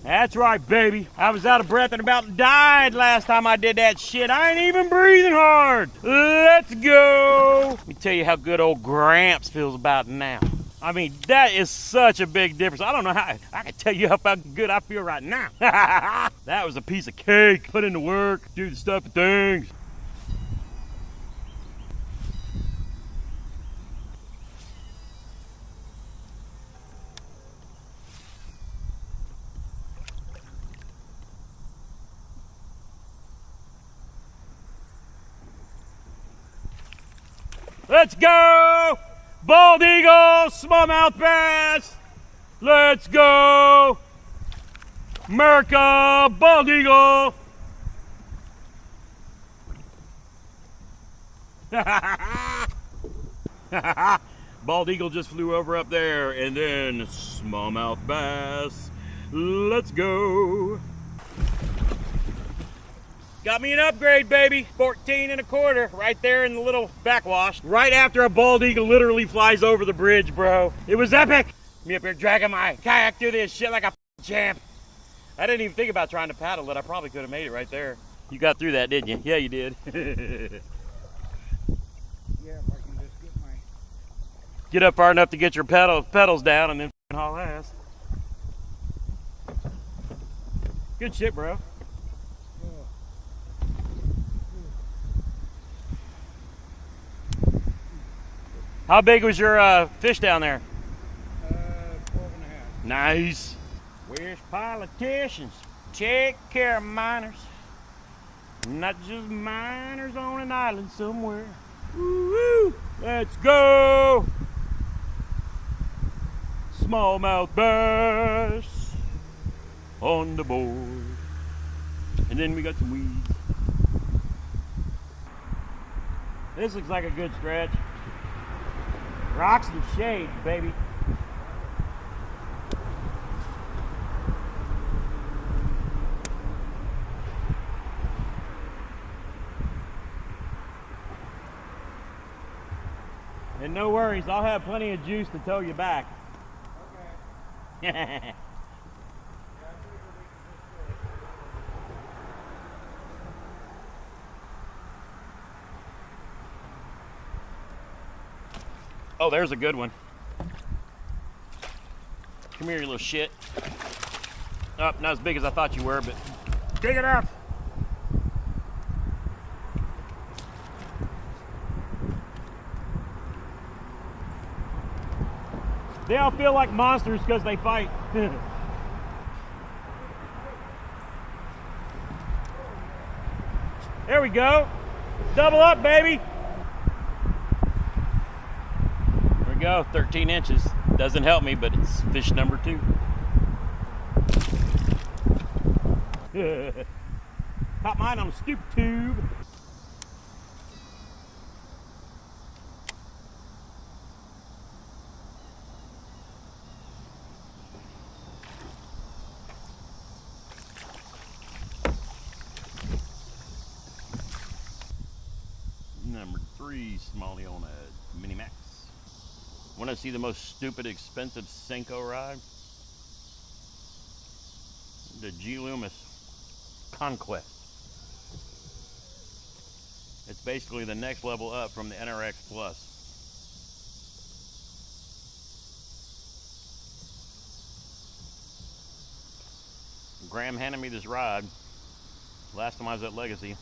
That's right, baby. I was out of breath and about died last time I did that shit. I ain't even breathing hard. Let's go. Let me tell you how good old Gramps feels about now. I mean, that is such a big difference. I don't know how, I can tell you how good I feel right now. That was a piece of cake. Put into work, do the stuff and things. Let's go! Bald eagle, smallmouth bass. Let's go. America, bald eagle. Bald eagle just flew over up there, and then smallmouth bass. Let's go. Got me an upgrade, baby. 14 1/4 right there in the little backwash. Right after a bald eagle literally flies over the bridge, bro. It was epic. Me up here dragging my kayak through this shit like a champ. I didn't even think about trying to paddle it. I probably could have made it right there. You got through that, didn't you? Yeah, you did. Yeah, if I can just get my... Get up far enough to get your pedals down and then haul ass. Good shit, bro. How big was your fish down there? 12.5. Nice. Where's politicians? Take care of miners. Not just miners on an island somewhere. Woo-woo. Let's go. Smallmouth bass on the board. And then we got some weeds. This looks like a good stretch. Rocks and shade, baby. And no worries, I'll have plenty of juice to tow you back. Okay. Oh, there's a good one. Come here, you little shit. Oh, not as big as I thought you were, but dig it up. They all feel like monsters because they fight. There we go. Double up, baby. There we go, 13 inches. Doesn't help me, but it's fish number 2. Caught mine on a stupid tube. Number 3, Smalley on a Mini Max. Want to see the most stupid, expensive Senko ride? The G. Loomis Conquest. It's basically the next level up from the NRX Plus. Graham handed me this ride last time I was at Legacy.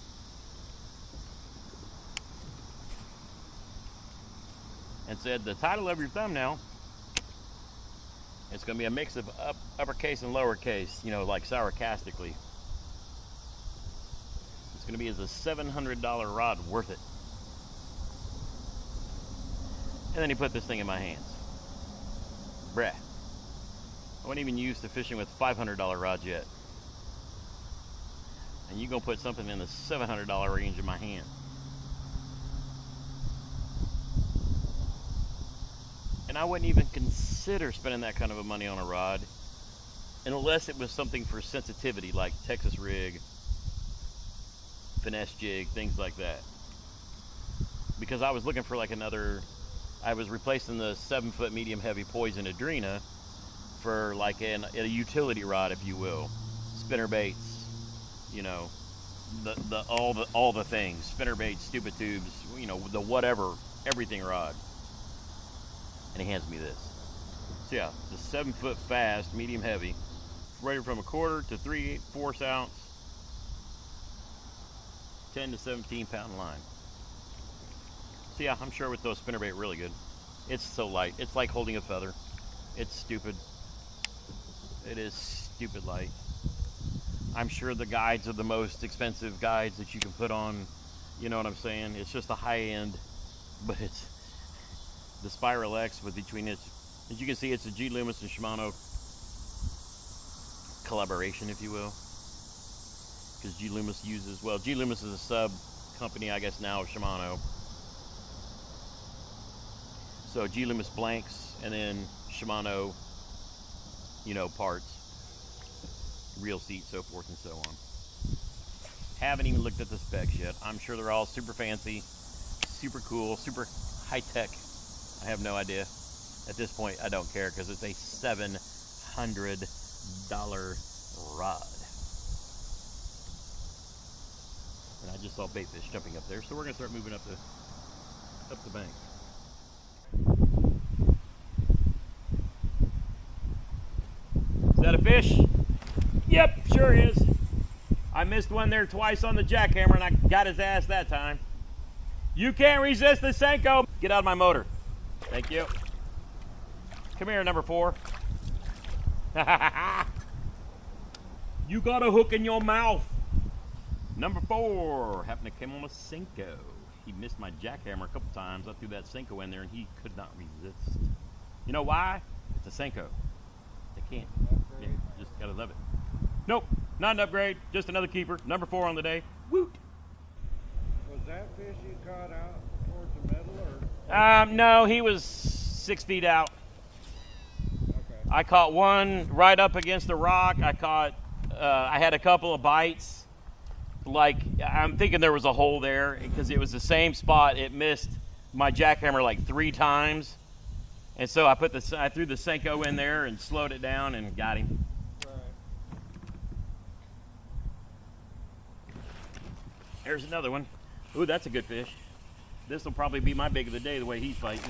And said the title of your thumbnail, it's going to be a mix of uppercase and lowercase, you know, like sarcastically. It's going to be as a $700 rod worth it. And then he put this thing in my hands. Bruh. I wasn't even used to fishing with $500 rods yet. And you're going to put something in the $700 range in my hand. And I wouldn't even consider spending that kind of money on a rod unless it was something for sensitivity, like Texas rig, finesse jig, things like that. Because I was looking for like I was replacing the 7-foot medium heavy Poison Adrena for like a utility rod, if you will. Spinner baits, you know, all the things. Spinner baits, stupid tubes, you know, the whatever, everything rod. And he hands me this. So yeah, it's a 7-foot fast, medium heavy, rated from 1/4 to 3/4 ounce, 10 to 17 pound line. So yeah, I'm sure with those spinnerbait really good. It's so light. It's like holding a feather. It's stupid. It is stupid light. I'm sure the guides are the most expensive guides that you can put on, you know what I'm saying? It's just a high end, but the Spiral X with between it. As you can see, it's a G. Loomis and Shimano collaboration, if you will. Because G. Loomis uses, well, G. Loomis is a sub company, I guess, now of Shimano. So G. Loomis blanks, and then Shimano, you know, parts, reel seat, so forth and so on. Haven't even looked at the specs yet. I'm sure they're all super fancy, super cool, super high-tech. I have no idea. At this point, I don't care because it's a $700 rod. And I just saw baitfish jumping up there, so we're gonna start moving up the bank. Is that a fish? Yep, sure is. I missed one there twice on the jackhammer and I got his ass that time. You can't resist the Senko. Get out of my motor. Thank you. Come here, number 4. You got a hook in your mouth. Number 4 happened to come on a Senko. He missed my jackhammer a couple times. I threw that Senko in there and he could not resist. You know why? It's a Senko. They can't. Yeah, just gotta love it. Nope, not an upgrade. Just another keeper. Number 4 on the day. Woot. Was that fish you caught out towards the middle, or? No, he was 6 feet out. Okay. I caught one right up against the rock. I had a couple of bites. Like, I'm thinking there was a hole there because it was the same spot. It missed my jackhammer like 3 times. And so I threw the Senko in there and slowed it down and got him. Right. There's another one. Ooh, that's a good fish. This will probably be my big of the day the way he's fighting.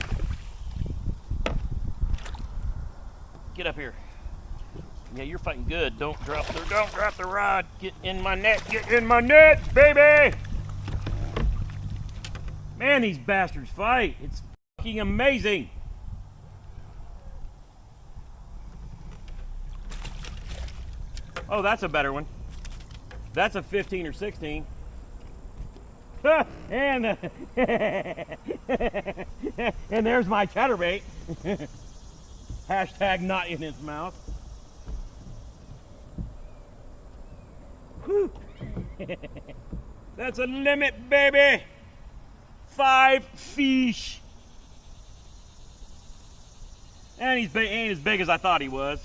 Get up here. Yeah, you're fighting good. Don't drop the rod. Get in my net. Get in my net, baby. Man, these bastards fight. It's fucking amazing. Oh, that's a better one. That's a 15 or 16. And and there's my chatterbait. Hashtag not in his mouth. Whew. That's a limit, baby. 5 fish. And he ain't as big as I thought he was.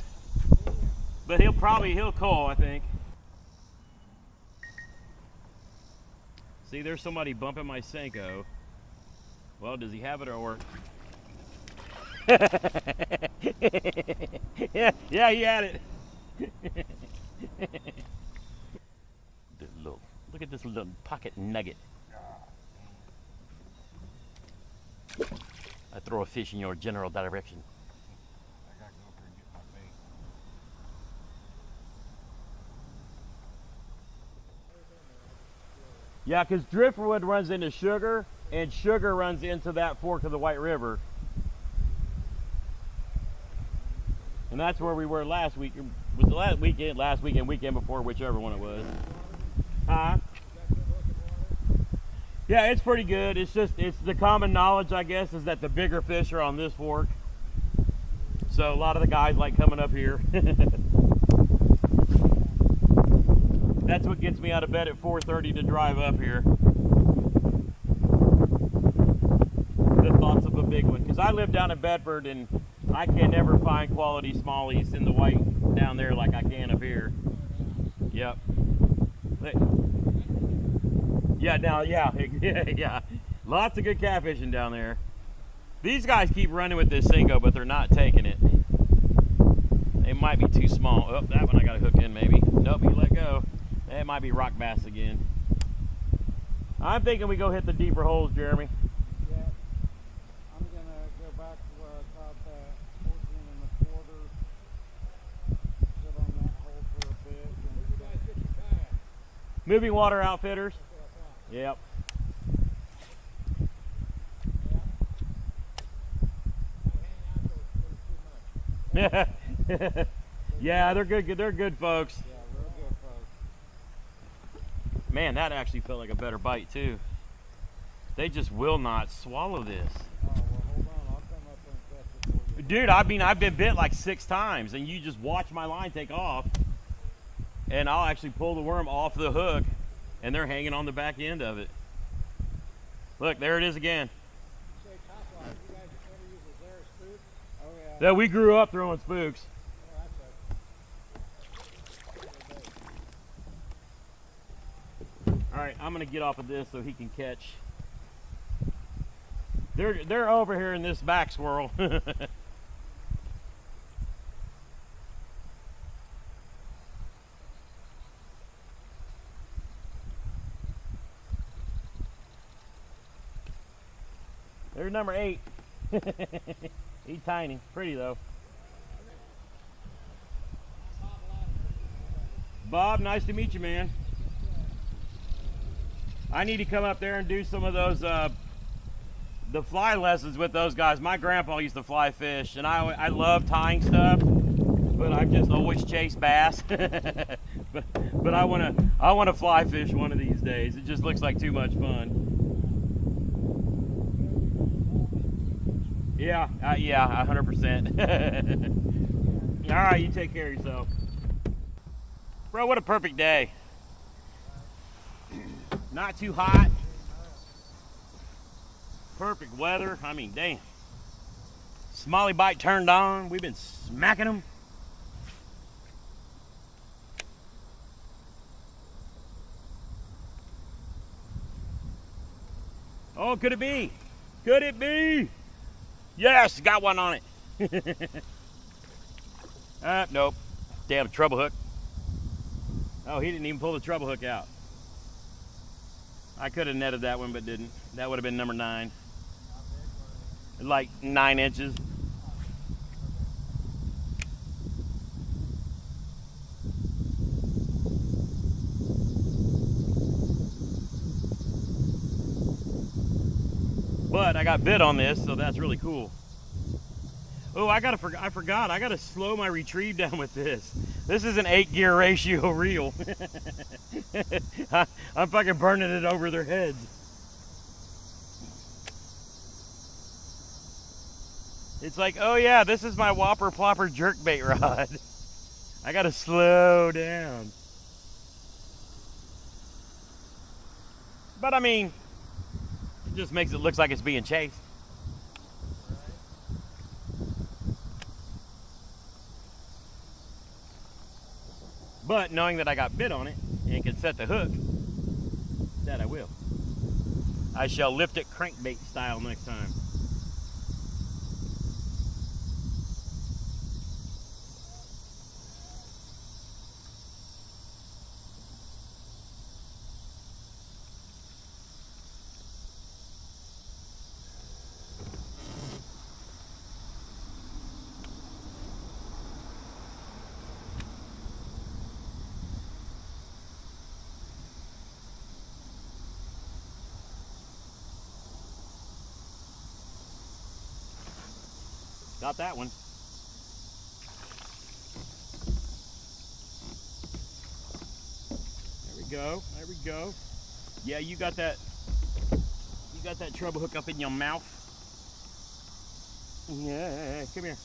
But he'll call, I think. See, there's somebody bumping my Senko. Well, does he have it or work? yeah, he had it. Look at this little pocket nugget. I throw a fish in your general direction. I gotta go up there and get my bait. Yeah, because driftwood runs into sugar, and sugar runs into that fork of the White River. And that's where we were last week. Was the last weekend before, whichever one it was. Huh? Yeah, it's pretty good. It's the common knowledge, I guess, is that the bigger fish are on this fork. So a lot of the guys like coming up here. That's what gets me out of bed at 4:30 to drive up here. The thoughts of a big one. Because I live down in Bedford and I can never find quality smallies in the white down there like I can up here. Yep. Yeah. Lots of good catfishing down there. These guys keep running with this Senko, but they're not taking it. They might be too small. Oh, that one I got to hook in maybe. Nope, you let go. It might be rock bass again. I'm thinking we go hit the deeper holes, Jeremy. Yeah. I'm gonna go back to where I caught that 14 1/4. Sit on that hole for a bit. Moving Water Outfitters. Yep. Yeah, they're good. They're good folks. Yeah, real good folks. Man, that actually felt like a better bite too. They just will not swallow this. Oh, well, hold on. I'll come Dude, I mean, I've been bit like 6 times, and you just watch my line take off, and I'll actually pull the worm off the hook, and they're hanging on the back end of it. Look, there it is again. Yeah, we grew up throwing spooks. All right, I'm gonna get off of this so he can catch. They're over here in this back swirl. There's number 8. He's tiny, pretty though. Bob, nice to meet you, man. I need to come up there and do some of those the fly lessons with those guys. My grandpa used to fly fish, and I love tying stuff, but I've just always chased bass. but I want to fly fish one of these days. It just looks like too much fun. Yeah, 100%. All right, you take care of yourself. Bro, what a perfect day. Not too hot. Perfect weather. I mean, damn. Smalley bite turned on. We've been smacking them. Oh, could it be? Could it be? Yes, got one on it. Nope. Damn treble hook. Oh, he didn't even pull the treble hook out. I could have netted that one, but didn't. That would have been number 9. Like 9 inches. But I got bit on this, so that's really cool. Oh, I forgot. I gotta slow my retrieve down with this. This is an 8-gear ratio reel. I'm fucking burning it over their heads. It's like, oh yeah, this is my whopper plopper jerkbait rod. I gotta slow down. But I mean, it just makes it look like it's being chased. But knowing that I got bit on it and can set the hook, that I will. I shall lift it crankbait style next time. Got that one. There we go. There we go. Yeah, you got that treble hook up in your mouth. Yeah, come here.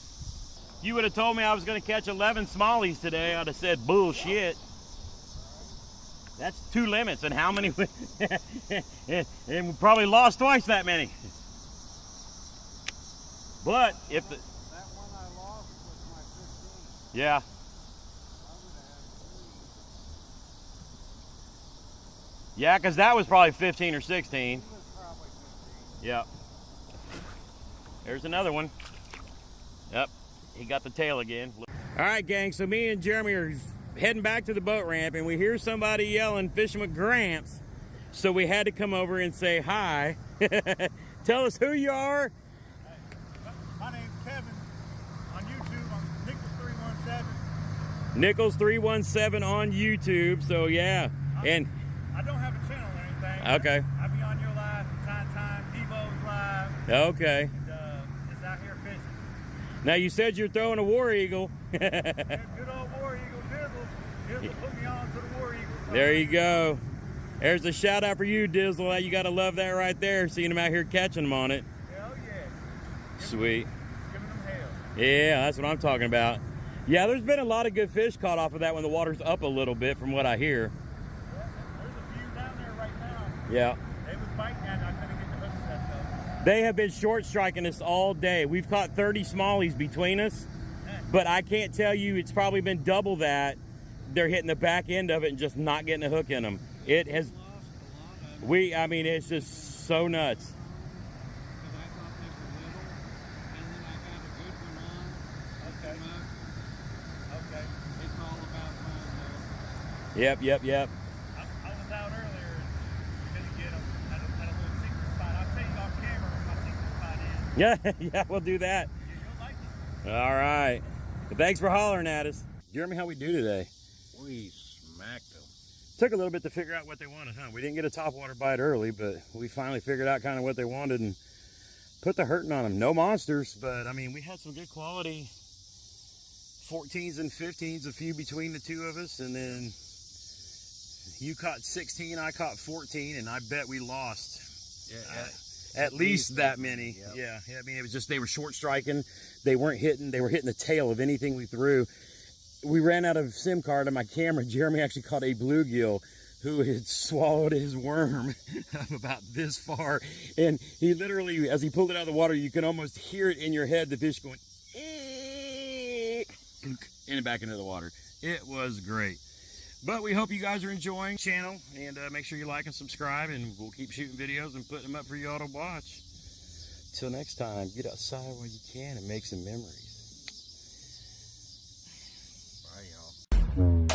You would have told me I was going to catch 11 smallies today. I'd have said bullshit. That's 2 limits, and how many? And we probably lost twice that many. But if the... That one I lost was my 15. Yeah. Yeah, because that was probably 15 or 16. It was probably 15. Yep. There's another one. Yep. He got the tail again. All right, gang. So me and Jeremy are heading back to the boat ramp, and we hear somebody yelling, "Fishing with Gramps." So we had to come over and say hi. Tell us who you are. My name's Kevin. On YouTube, I'm Nichols317. Nichols317 on YouTube. So yeah, and I don't have a channel or anything. Okay. I be on your live from time to time. Devo's live. Okay. And just out here fishing. Now you said you're throwing a War Eagle. Good old War Eagle Dizzle. Dizzle put me on to the War Eagle. So There you go. There's a shout out for you, Dizzle. You got to love that right there, seeing him out here catching them on it. Hell yeah. Sweet. Giving them hell. Yeah, that's what I'm talking about. Yeah, there's been a lot of good fish caught off of that when the water's up a little bit, from what I hear. There's a few down there right now. Yeah. They was biting at it. I couldn't get the hook set though. They have been short striking us all day. We've caught 30 smallies between us, but I can't tell you, it's probably been double that. They're hitting the back end of it and just not getting a hook in them. It has, I mean, it's just so nuts. Okay. Okay. It's all about mine, Yep. I was out earlier and couldn't get them at a little secret spot. I'll tell you off camera where my secret spot is. Yeah, we'll do that. You'll like it. All right. But thanks for hollering at us. Jeremy, how we do today? We smacked them. Took a little bit to figure out what they wanted, huh? We didn't get a topwater bite early, but we finally figured out kind of what they wanted and put the hurting on them. No monsters, but I mean, we had some good quality 14s and 15s, a few between the two of us, and then you caught 16, I caught 14, and I bet we lost at least that many. Yep. Yeah, I mean, it was just, they were short striking. They weren't hitting, they were hitting the tail of anything we threw. We ran out of SIM card on my camera. Jeremy actually caught a bluegill who had swallowed his worm of about this far. And he literally, as he pulled it out of the water, you can almost hear it in your head, the fish going, and back into the water. It was great. But we hope you guys are enjoying the channel, and make sure you like and subscribe, and we'll keep shooting videos and putting them up for you all to watch. Till next time, get outside while you can and make some memories. Bye, y'all.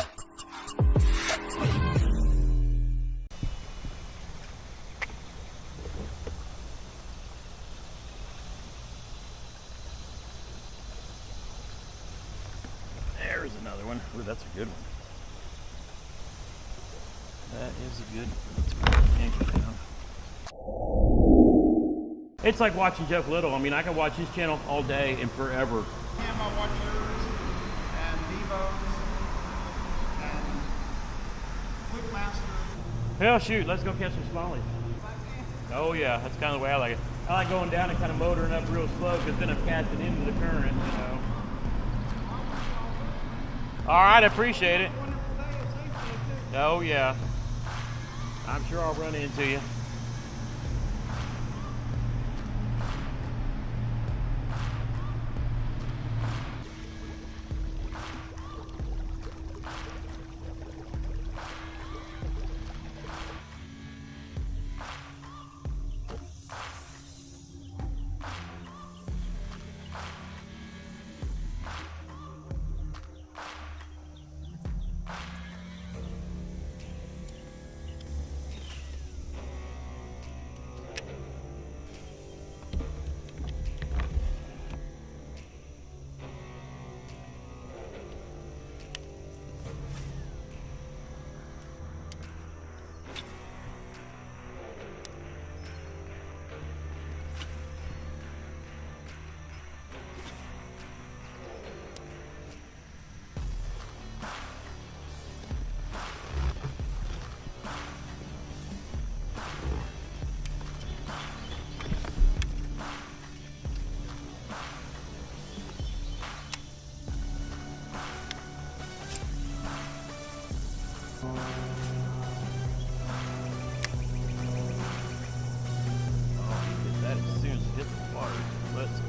There's another one. Ooh, that's a good one. That is a good one. Let's put the anchor down. It's like watching Jeff Little. I mean, I can watch his channel all day and forever. Him, I watch yours and Devo's and Quickmaster. Hell, shoot, let's go catch some smallies. Oh yeah, that's kind of the way I like it. I like going down and kind of motoring up real slow, because then I'm casting into the current, you know. All right, I appreciate it. Oh yeah, I'm sure I'll run into you.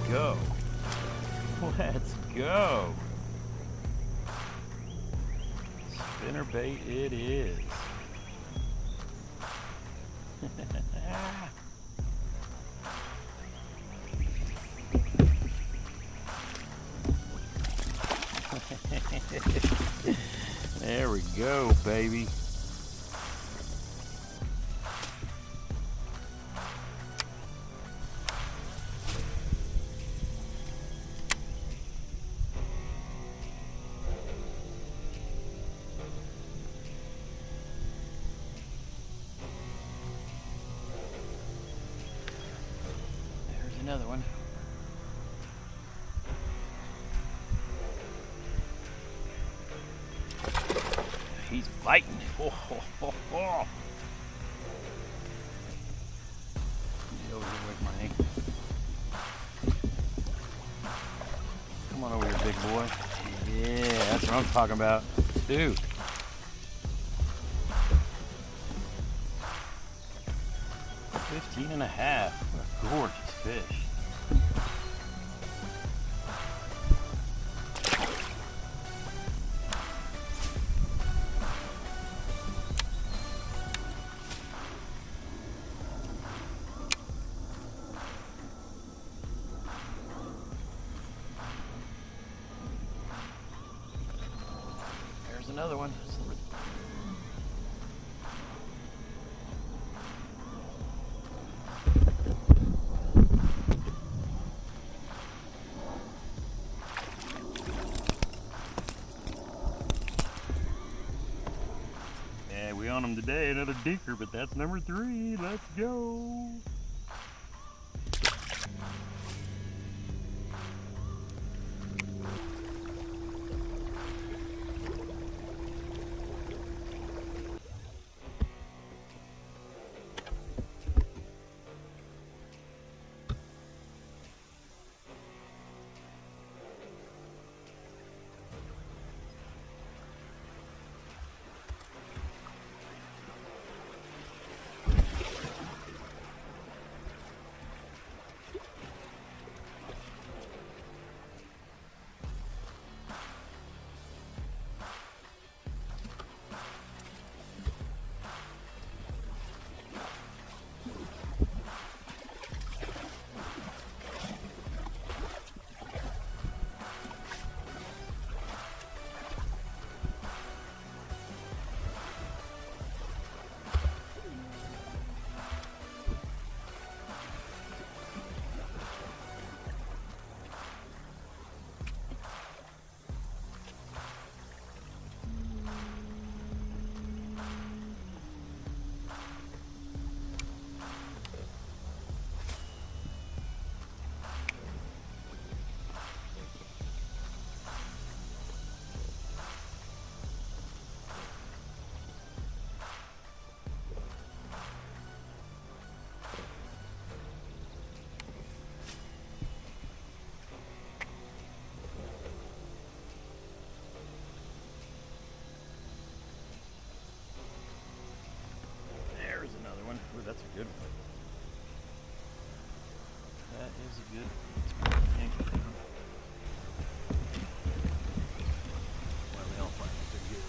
Go. Let's go. Spinner bait it is. There we go, baby. Another one. He's biting. Oh, oh, oh, oh. Get over here with my ankle. boy. Yeah, that's what I'm talking about. Dude. $15.5. What a gorgeous fish. There's another one. Yeah, we on them today, another dinker, but that's number 3. Let's go. Ooh, that's a good one. That is a good one. Well, they all find that they're good.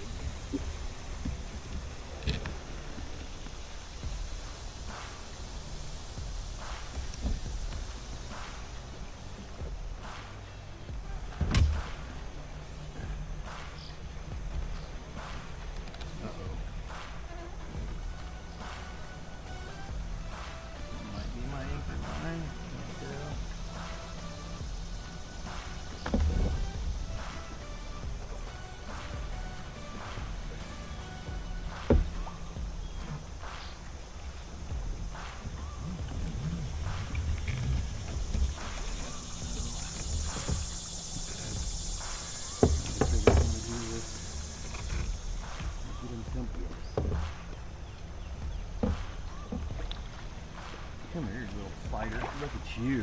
Come here, you little fighter. Look at you.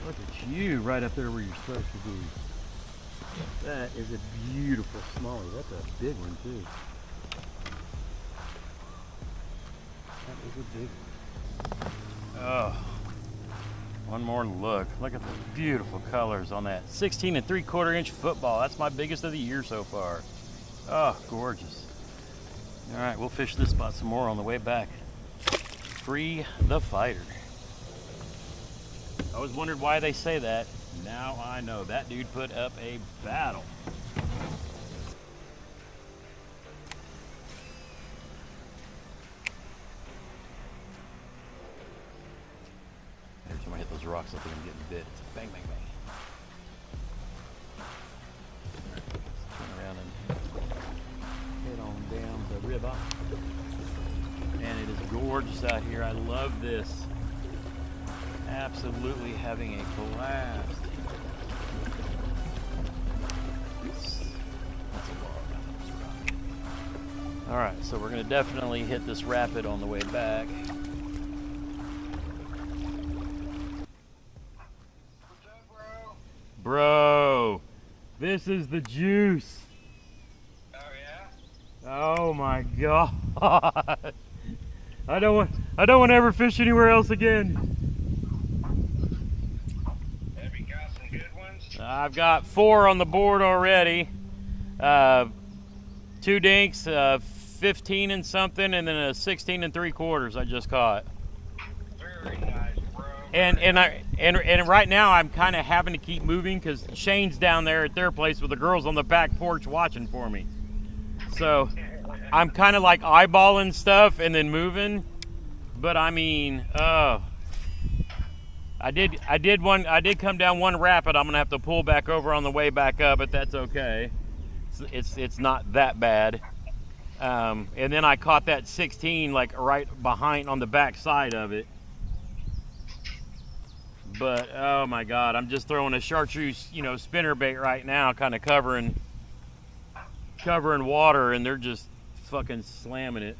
Look at you right up there where you're supposed to be. That is a beautiful smallie. That's a big one too. That is a big one. Oh, one more look. Look at the beautiful colors on that 16 3/4 inch football. That's my biggest of the year so far. Oh, gorgeous. All right, we'll fish this spot some more on the way back. Free the fighter. I always wondered why they say that. Now I know. That dude put up a battle. Every time I hit those rocks, I think I'm getting bit. It's bang, bang, bang. Let's turn around and head on down the river. And it is gorgeous out here. I love this. Absolutely having a blast. That's a log. All right, so we're going to definitely hit this rapid on the way back. Bro, This is the juice. Oh yeah? Oh my God. I don't want to ever fish anywhere else again. Have you got some good ones? I've got 4 on the board already. 2 dinks, 15 and something, and then a 16 3/4 I just caught. Very nice, bro. And right now I'm kind of having to keep moving because Shane's down there at their place with the girls on the back porch watching for me. So I'm kind of like eyeballing stuff and then moving. But I mean, I did come down one rapid. I'm gonna have to pull back over on the way back up, but that's okay. It's not that bad. And then I caught that 16 like right behind on the back side of it. But oh my God, I'm just throwing a chartreuse, spinner bait right now, kind of covering water, and they're just fucking slamming it.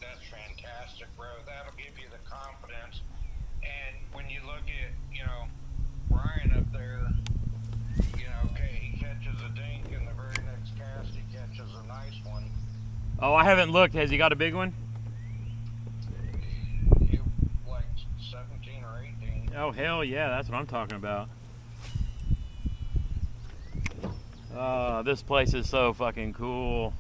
That's fantastic, bro. That'll give you the confidence. And when you look at, Brian up there, okay, he catches a dink, and the very next cast he catches a nice one. Oh, I haven't looked. Has he got a big one? Like 17 or 18. Oh, hell yeah, that's what I'm talking about. Oh, this place is so fucking cool.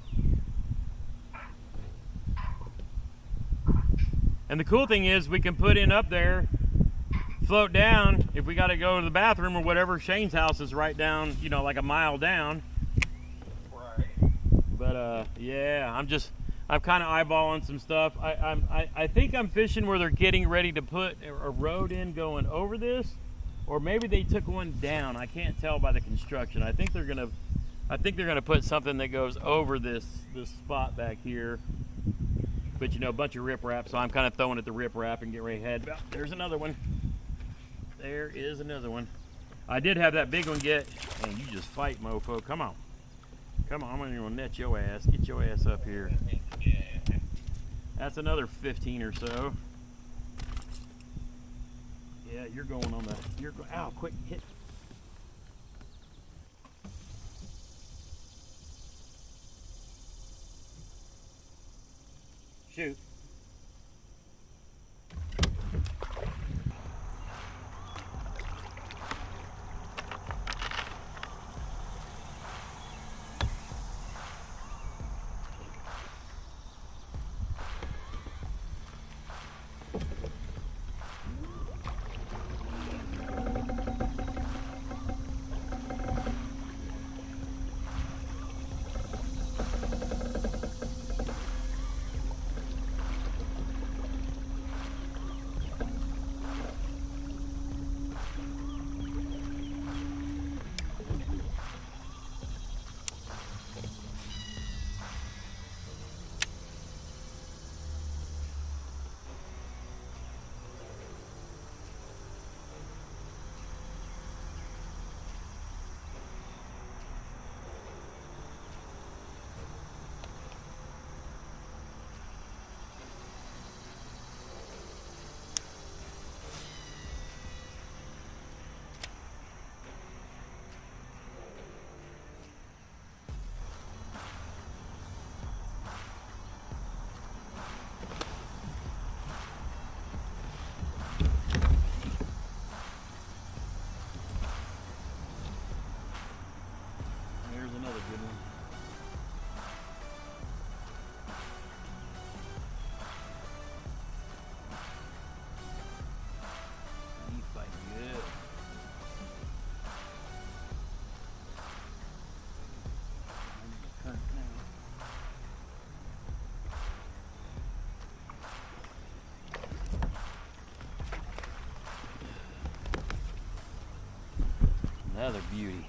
And the cool thing is we can put in up there, float down. If we got to go to the bathroom or whatever, Shane's house is right down, like a mile down. Right. But yeah, I'm kind of eyeballing some stuff. I think I'm fishing where they're getting ready to put a road in going over this, or maybe they took one down. I can't tell by the construction. I think they're gonna put something that goes over this spot back here. But a bunch of riprap, so I'm kind of throwing at the riprap and get ready to head. Oh, there's another one. There is another one. I did have that big one get, and you just fight, mofo. Come on. Come on, I'm gonna net your ass. Get your ass up here. That's another 15 or so. Yeah, you're going on the, ow, quick, hit. Shoot. Another beauty.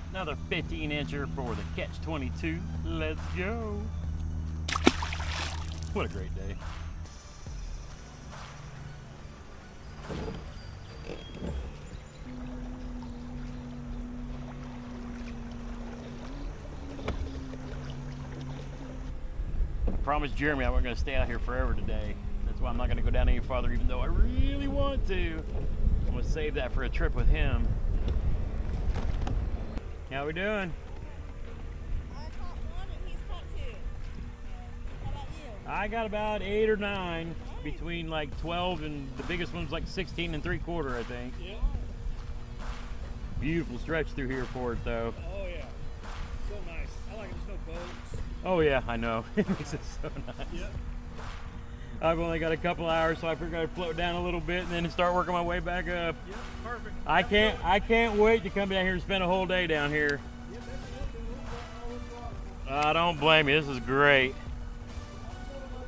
Another 15-incher for the Ketch 22. Let's go. What a great day. I promised Jeremy I wasn't going to stay out here forever today. That's why I'm not going to go down any farther, even though I really want to. I'm going to save that for a trip with him. How we doing? I caught one and he's caught two. How about you? I got about 8 or 9 between like 12 and the biggest one's like 16 and 3/4, I think. Yeah. Beautiful stretch through here for it though. Oh yeah. So nice. I like it. There's no boats. Oh yeah, I know. It makes it so nice. Yeah. I've only got a couple hours, so I figured I'd float down a little bit and then start working my way back up. Yeah, perfect. I can't wait to come down here and spend a whole day down here. I don't blame you. This is great.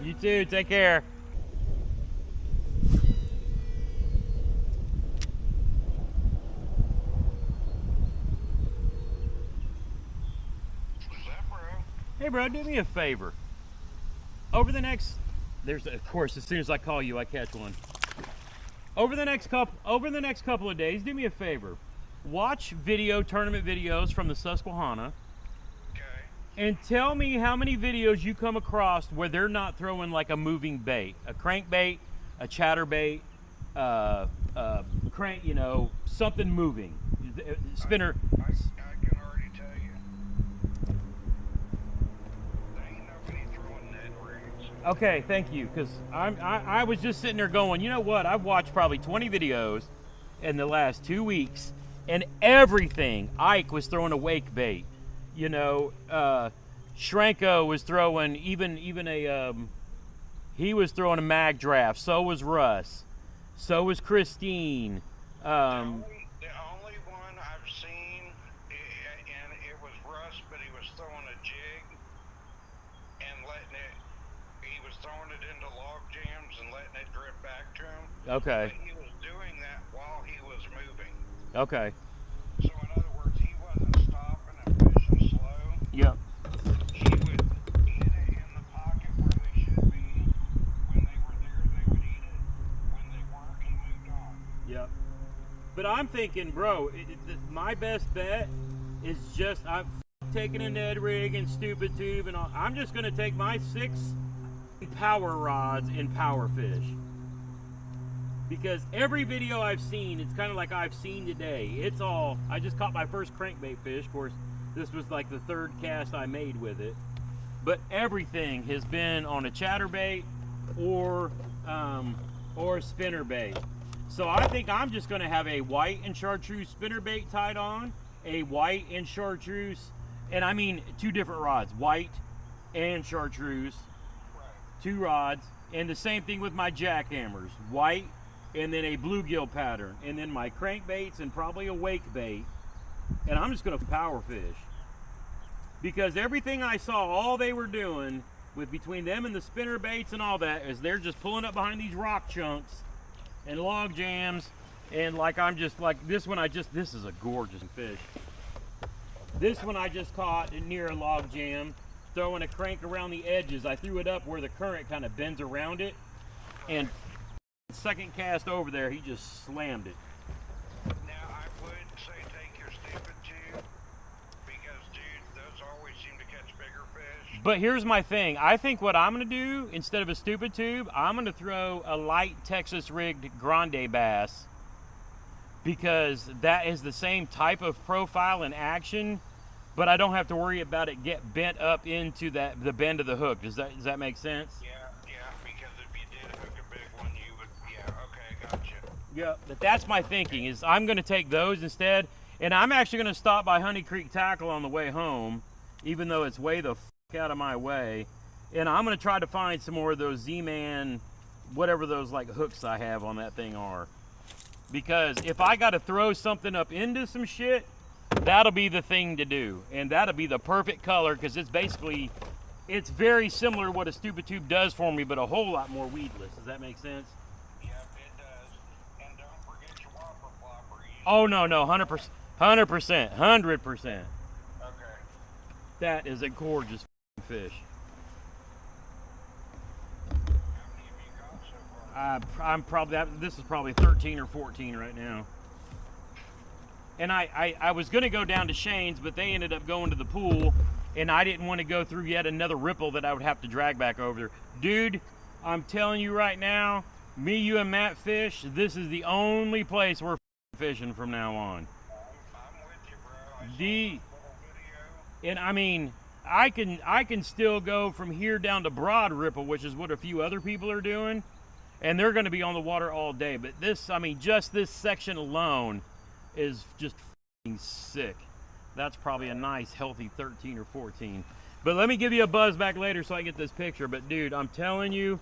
You too. Take care. Hey bro, do me a favor. Over the next, of course, as soon as I call you, I catch one. Over the next couple of days, do me a favor. Watch tournament videos from the Susquehanna. Okay. And tell me how many videos you come across where they're not throwing like a moving bait, a crankbait, a chatterbait, crank, something moving, spinner. I can already tell you. There ain't nobody throwing net rigs. Okay, thank you, because I was just sitting there going, you know what? I've watched probably 20 videos in the last 2 weeks, and everything. Ike was throwing a wake bait. Shranko was throwing he was throwing a mag draft. So was Russ. So was Christine. The only one I've seen, and it was Russ, but he was throwing a jig and he was throwing it into log jams and letting it drip back to him. Okay. But he was doing that while he was moving. Okay. So in other words, he wasn't stopping and fishing slow. Yep. He would hit it in the pocket where they should be. When they were there, they would eat it. When they weren't, he moved on. Yep. But I'm thinking, bro, my best bet is just I'm taking a Ned rig and stupid tube and all. I'm just going to take my 6 power rods and power fish. Because every video I've seen, it's kind of like I've seen today. I just caught my first crankbait fish. Of course, this was like the 3rd cast I made with it. But everything has been on a chatterbait or spinnerbait. So I think I'm just going to have a white and chartreuse spinnerbait tied on, a white and chartreuse, and I mean 2 different rods, white and chartreuse, 2 rods, and the same thing with my jackhammers, white and then a bluegill pattern, and then my crankbaits and probably a wake bait, and I'm just going to power fish. Because everything I saw, all they were doing with between them and the spinner baits and all that is they're just pulling up behind these rock chunks and log jams, and like I'm just like this one this is a gorgeous fish. This one I just caught near a log jam, throwing a crank around the edges. I threw it up where the current kind of bends around it, and second cast over there, he just slammed it. Now, I would say take your stupid tube, because, dude, those always seem to catch bigger fish. But here's my thing. I think what I'm going to do, instead of a stupid tube, I'm going to throw a light Texas rigged grande bass, because that is the same type of profile and action, but I don't have to worry about it get bent up into the bend of the hook. Does that make sense? Yeah, because if you did hook a big one, you would, okay, gotcha. Yeah, but that's my thinking, is I'm going to take those instead, and I'm actually going to stop by Honey Creek Tackle on the way home, even though it's way the f*** out of my way, and I'm going to try to find some more of those Z-Man, whatever those like hooks I have on that thing are. Because if I got to throw something up into some shit, that'll be the thing to do, and that'll be the perfect color, because it's very similar to what a stupid tube does for me, but a whole lot more weedless. Does that make sense? Yep, it does. And don't forget your whopper flopper. Oh no, 100%. Okay. That is a gorgeous fish. I'm probably, this is probably 13 or 14 right now. And I was going to go down to Shane's, but they ended up going to the pool, and I didn't want to go through yet another ripple that I would have to drag back over there. Dude, I'm telling you right now, me, you, and Matt fish, this is the only place we're fishing from now on. I'm with you, bro. And I mean, I can still go from here down to Broad Ripple, which is what a few other people are doing, and they're going to be on the water all day. But this, I mean, just this section alone is just f***ing sick. That's probably a nice, healthy 13 or 14. But let me give you a buzz back later so I get this picture. But dude, I'm telling you,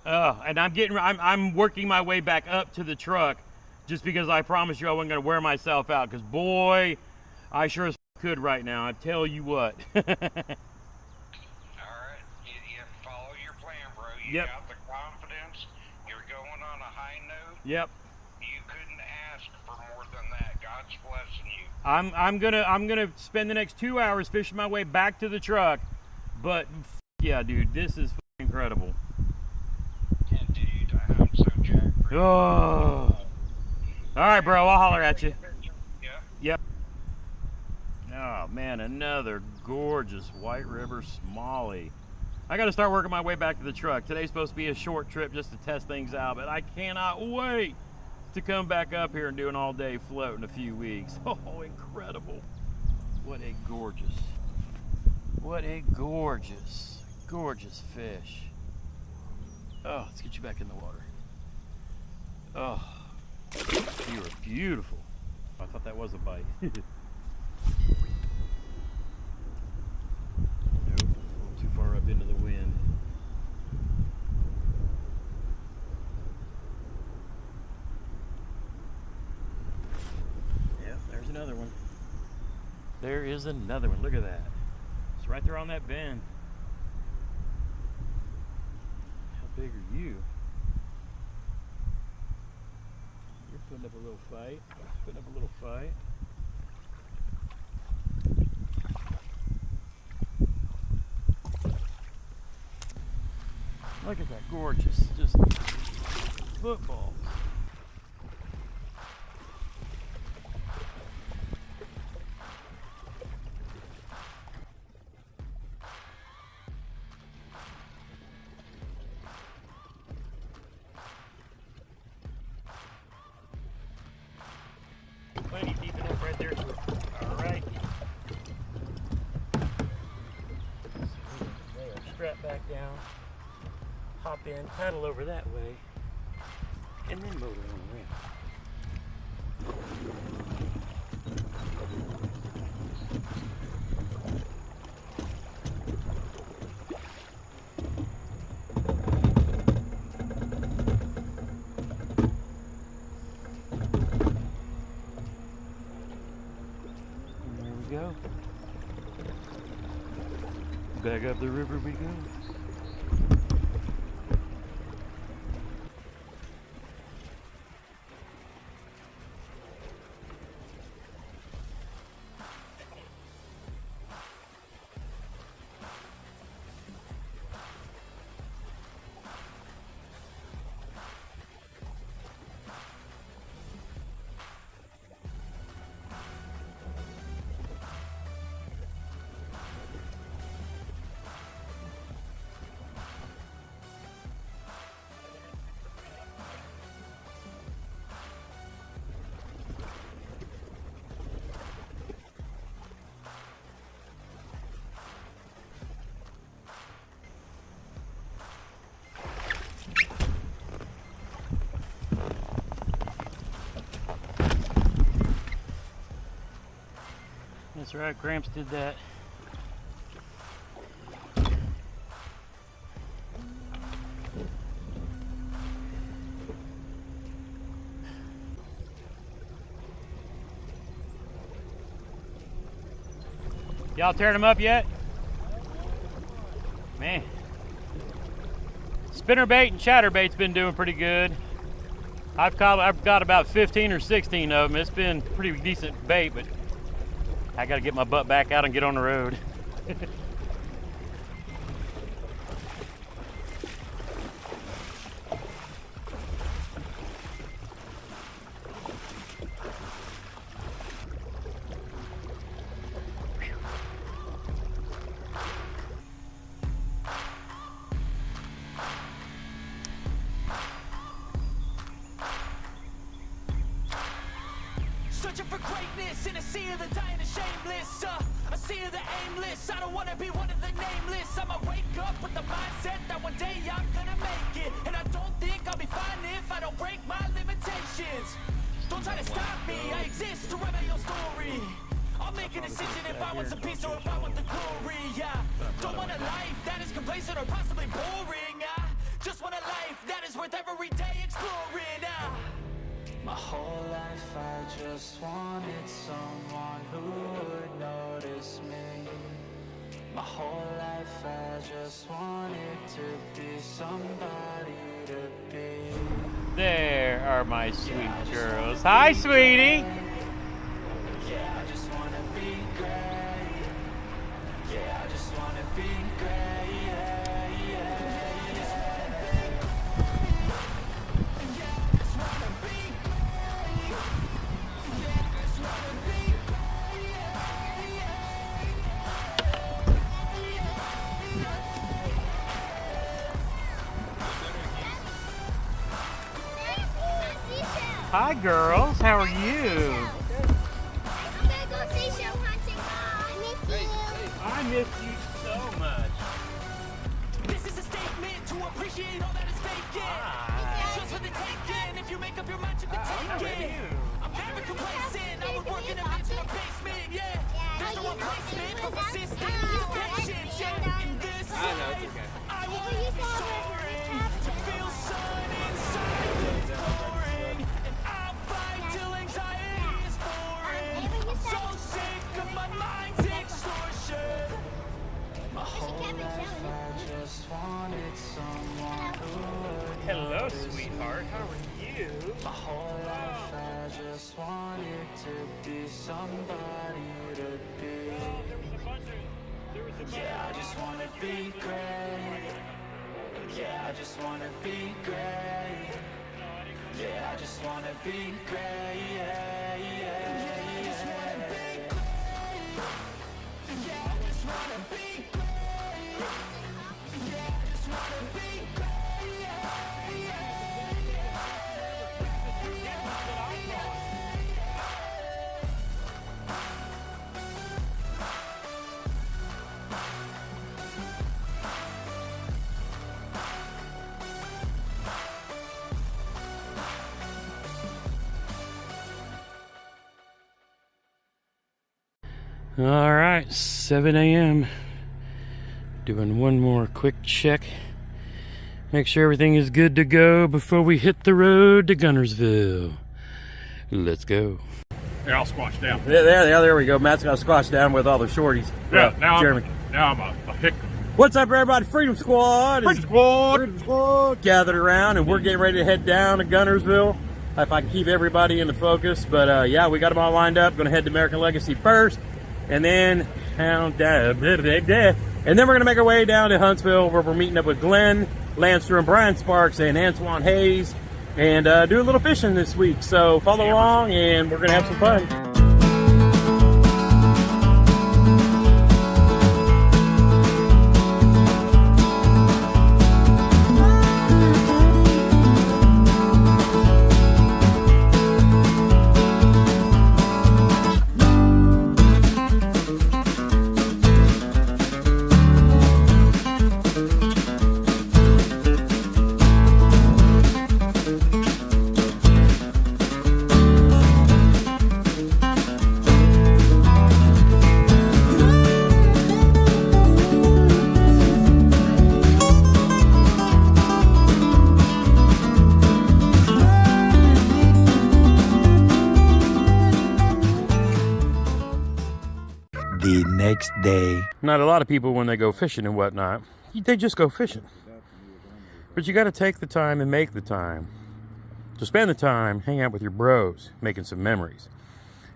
and I'm working my way back up to the truck just because I promised you I wasn't going to wear myself out. Because boy, I sure as could right now. I tell you what. All right, you follow your plan, bro. You got the confidence. You're going on a high note. Yep. You couldn't ask for more than that. God's blessing you. I'm gonna spend the next 2 hours fishing my way back to the truck, but yeah, dude, this is incredible. And dude, I'm so jacked. Oh, all right, bro. I'll holler at you. Yeah. Yep. Oh man, another gorgeous White River smallie. I got to start working my way back to the truck. Today's supposed to be a short trip just to test things out, but I cannot wait to come back up here and do an all-day float in a few weeks. Oh, incredible. What a gorgeous fish. Oh, let's get you back in the water. Oh, you are beautiful. I thought that was a bite. Nope, a little too far up into the wind. There's another one. There is another one. Look at that. It's right there on that bend. How big are you? You're putting up a little fight. Putting up a little fight. Look at that gorgeous, just football. Plenty deep enough right there. All right. There, strap back down, hop in, paddle over that way, and then motor on around. Go. Back up the river we go. That's right, Gramps did that. Y'all tearing them up yet? Man. Spinnerbait and chatterbait's been doing pretty good. I've got about 15 or 16 of them. It's been pretty decent bait, but I got to get my butt back out and get on the road. Searching for greatness in a sea of the dying and shameless. I see the aimless, I don't wanna be one of the nameless. I'ma wake up with the mindset that one day I'm gonna make it. And I don't think I'll be fine if I don't break my limitations. Don't try to stop me, I exist to write my own story. I'll make a decision if I want some peace or if I want the glory. Yeah, don't want a life that is complacent or possibly boring. I just want a life that is worth every day exploring. My whole life I just wanted someone who would notice me. My whole life I just wanted to be somebody to be. There are my sweet girls. Hi, sweetie. Yeah, I just wanna be great. Yeah, I just wanna be great. Yeah, yeah, yeah. Just wanna be great. Yeah, I just wanna be great. Yeah, I just wanna be great. Yeah, Hi, girls. How are you? I miss you so much. This is a statement to appreciate all that is vacant. It's just for the taking. If you make up your mind, you can take it. I'm never complacent. I would work in a mansion or basement. Yeah, there's no replacement for persistence and patience. Yeah, in this life, I want to be soaring, to feel sun inside that's pouring, and I'll fight till anxiety is boring. I'm so sick of my mind's extortion. My whole life I just wanted someone who would. Hello, sweetheart. How are you? My whole life I just wanted to be somebody to be. Yeah, I just wanna be great. Yeah, I just wanna be great. Yeah, I just wanna be great. Yeah, yeah, yeah. I just wanna be great. Yeah, I just wanna be great. Yeah, I just wanna be great. Yeah, yeah, All right, 7 a.m. Doing one more quick check. Make sure everything is good to go before we hit the road to Gunnersville. Let's go. Here, I'll squash down. There we go. Matt's got to squash down with all the shorties. Yeah, now Jeremy. I'm a hick. What's up, everybody? Freedom Squad. Freedom Squad. Freedom Squad gathered around, and we're getting ready to head down to Gunnersville. If I can keep everybody in the focus. But yeah, we got them all lined up. Going to head to American Legacy first, and then down. And then we're going to make our way down to Huntsville, where we're meeting up with Glenn Lancer and Brian Sparks and Antoine Hayes, and do a little fishing this week. So follow along, and we're going to have some fun. The next day. Not a lot of people, when they go fishing and whatnot, they just go fishing. But you got to take the time and make the time to spend the time, hang out with your bros, making some memories.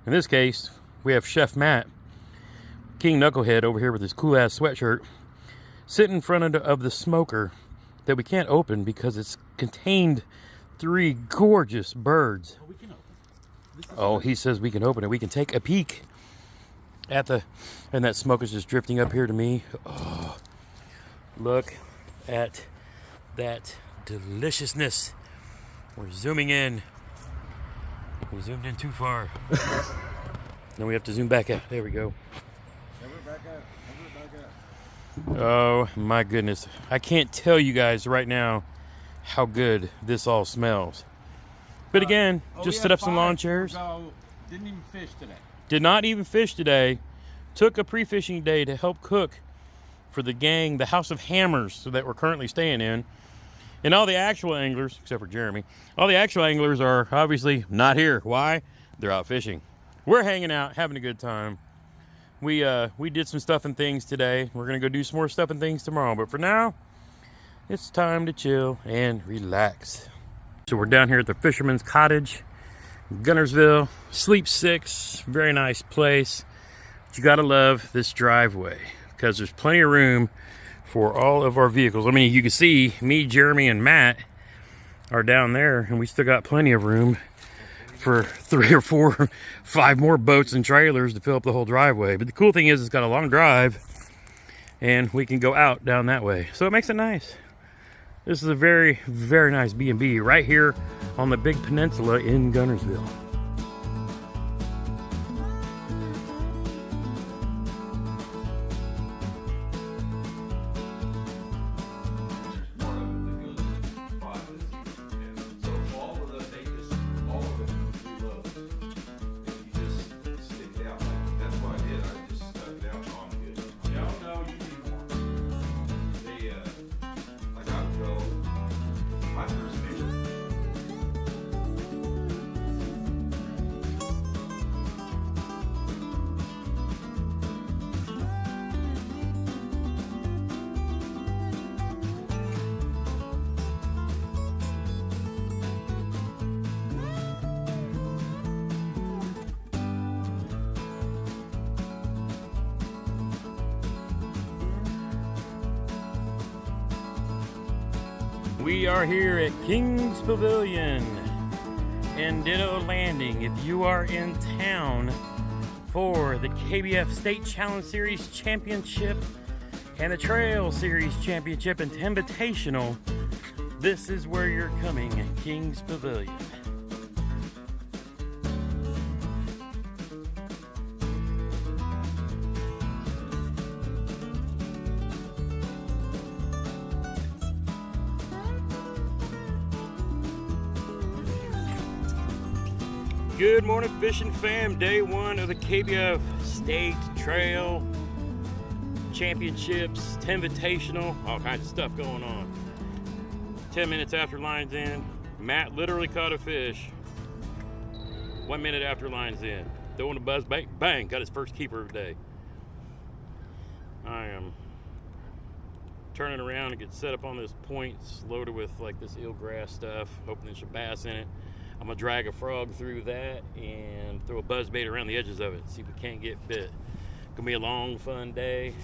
In this case, we have Chef Matt, King Knucklehead, over here with his cool ass sweatshirt, sitting in front of the smoker that we can't open because it's contained 3 gorgeous birds. Oh, he says we can open it. We can take a peek at and that smoke is just drifting up here to me. Oh, look at that deliciousness. We're zooming in. We zoomed in too far. Then we have to zoom back out. There we go. Oh my goodness. I can't tell you guys right now how good this all smells. But again, just set up some lawn chairs. Didn't even fish today. Did not even fish today. Took a pre-fishing day to help cook for the gang, the House of Hammers that we're currently staying in. And all the actual anglers, except for Jeremy, all the actual anglers are obviously not here. Why? They're out fishing. We're hanging out, having a good time. We did some stuff and things today. We're gonna go do some more stuff and things tomorrow. But for now, it's time to chill and relax. So we're down here at the Fisherman's Cottage, Guntersville, Sleep 6, very nice place. But you gotta love this driveway because there's plenty of room for all of our vehicles. I mean, you can see me, Jeremy, and Matt are down there, and we still got plenty of room for 3 or 4, 5 more boats and trailers to fill up the whole driveway. But the cool thing is it's got a long drive, and we can go out down that way. So it makes it nice. This is a very, very nice B&B right here on the big peninsula in Guntersville. We are here at King's Pavilion and Ditto Landing. If you are in town for the KBF State Challenge Series Championship and the Trail Series Championship and Invitational, this is where you're coming, King's Pavilion. Good morning, fishing fam. Day 1 of the KBF State Trail Championships, Invitational, all kinds of stuff going on. 10 minutes after line's in, Matt literally caught a fish. 1 minute after line's in, throwing a buzz bait, bang, got his first keeper of the day. I am turning around and get set up on this point, loaded with like this eelgrass stuff, hoping there's some bass in it. I'm gonna drag a frog through that and throw a buzz bait around the edges of it, see if we can't get bit. Gonna be a long, fun day.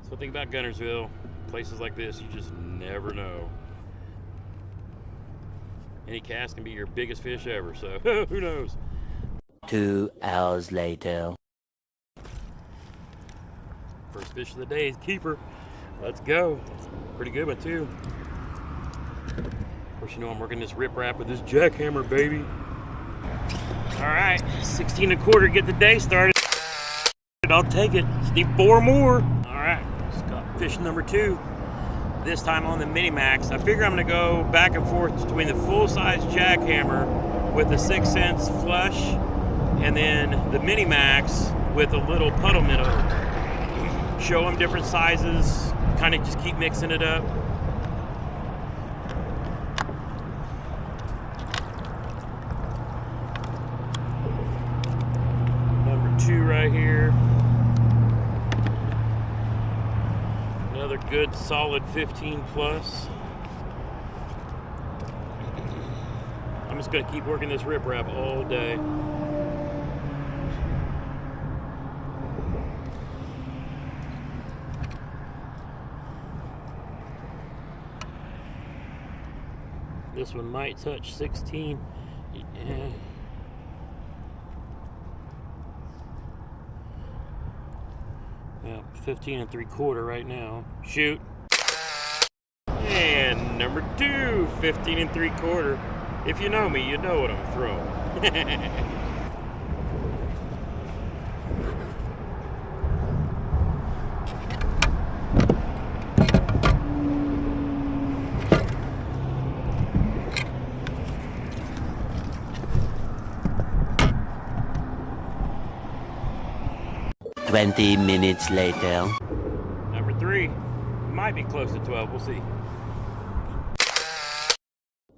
So think about Guntersville, places like this, you just never know. Any cast can be your biggest fish ever, so who knows? 2 hours later. First fish of the day is keeper. Let's go. Pretty good one too. Of course, you know I'm working this riprap with this jackhammer, baby. All right, 16 1/4, get the day started. I'll take it. Just need 4 more. All right, just got fish number 2. This time on the Mini Max. I figure I'm gonna go back and forth between the full-size jackhammer with the 6 cents flush, and then the Mini Max with a little puddle minnow. Show them different sizes. Kind of just keep mixing it up. Right here, another good solid 15 plus. I'm just gonna keep working this riprap all day. This one might touch 16. Yeah. Yeah, 15 3/4 right now. Shoot. And number 2, 15 3/4. If you know me, you know what I'm throwing. 20 minutes later. Number 3 might be close to 12. We'll see.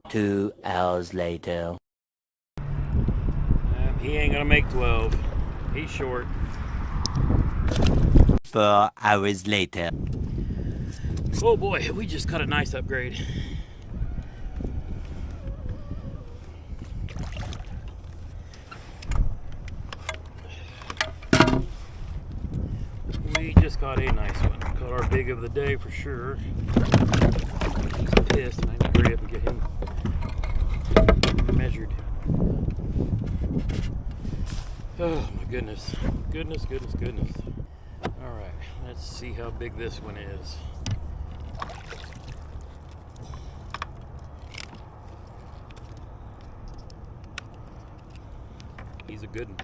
2 hours later. He ain't gonna make 12. He's short. 4 hours later. Oh boy, we just caught a nice upgrade. We just caught a nice one. Caught our big of the day for sure. He's pissed, and I need to hurry up and get him measured. Oh my goodness. Goodness. Alright, let's see how big this one is. He's a good one.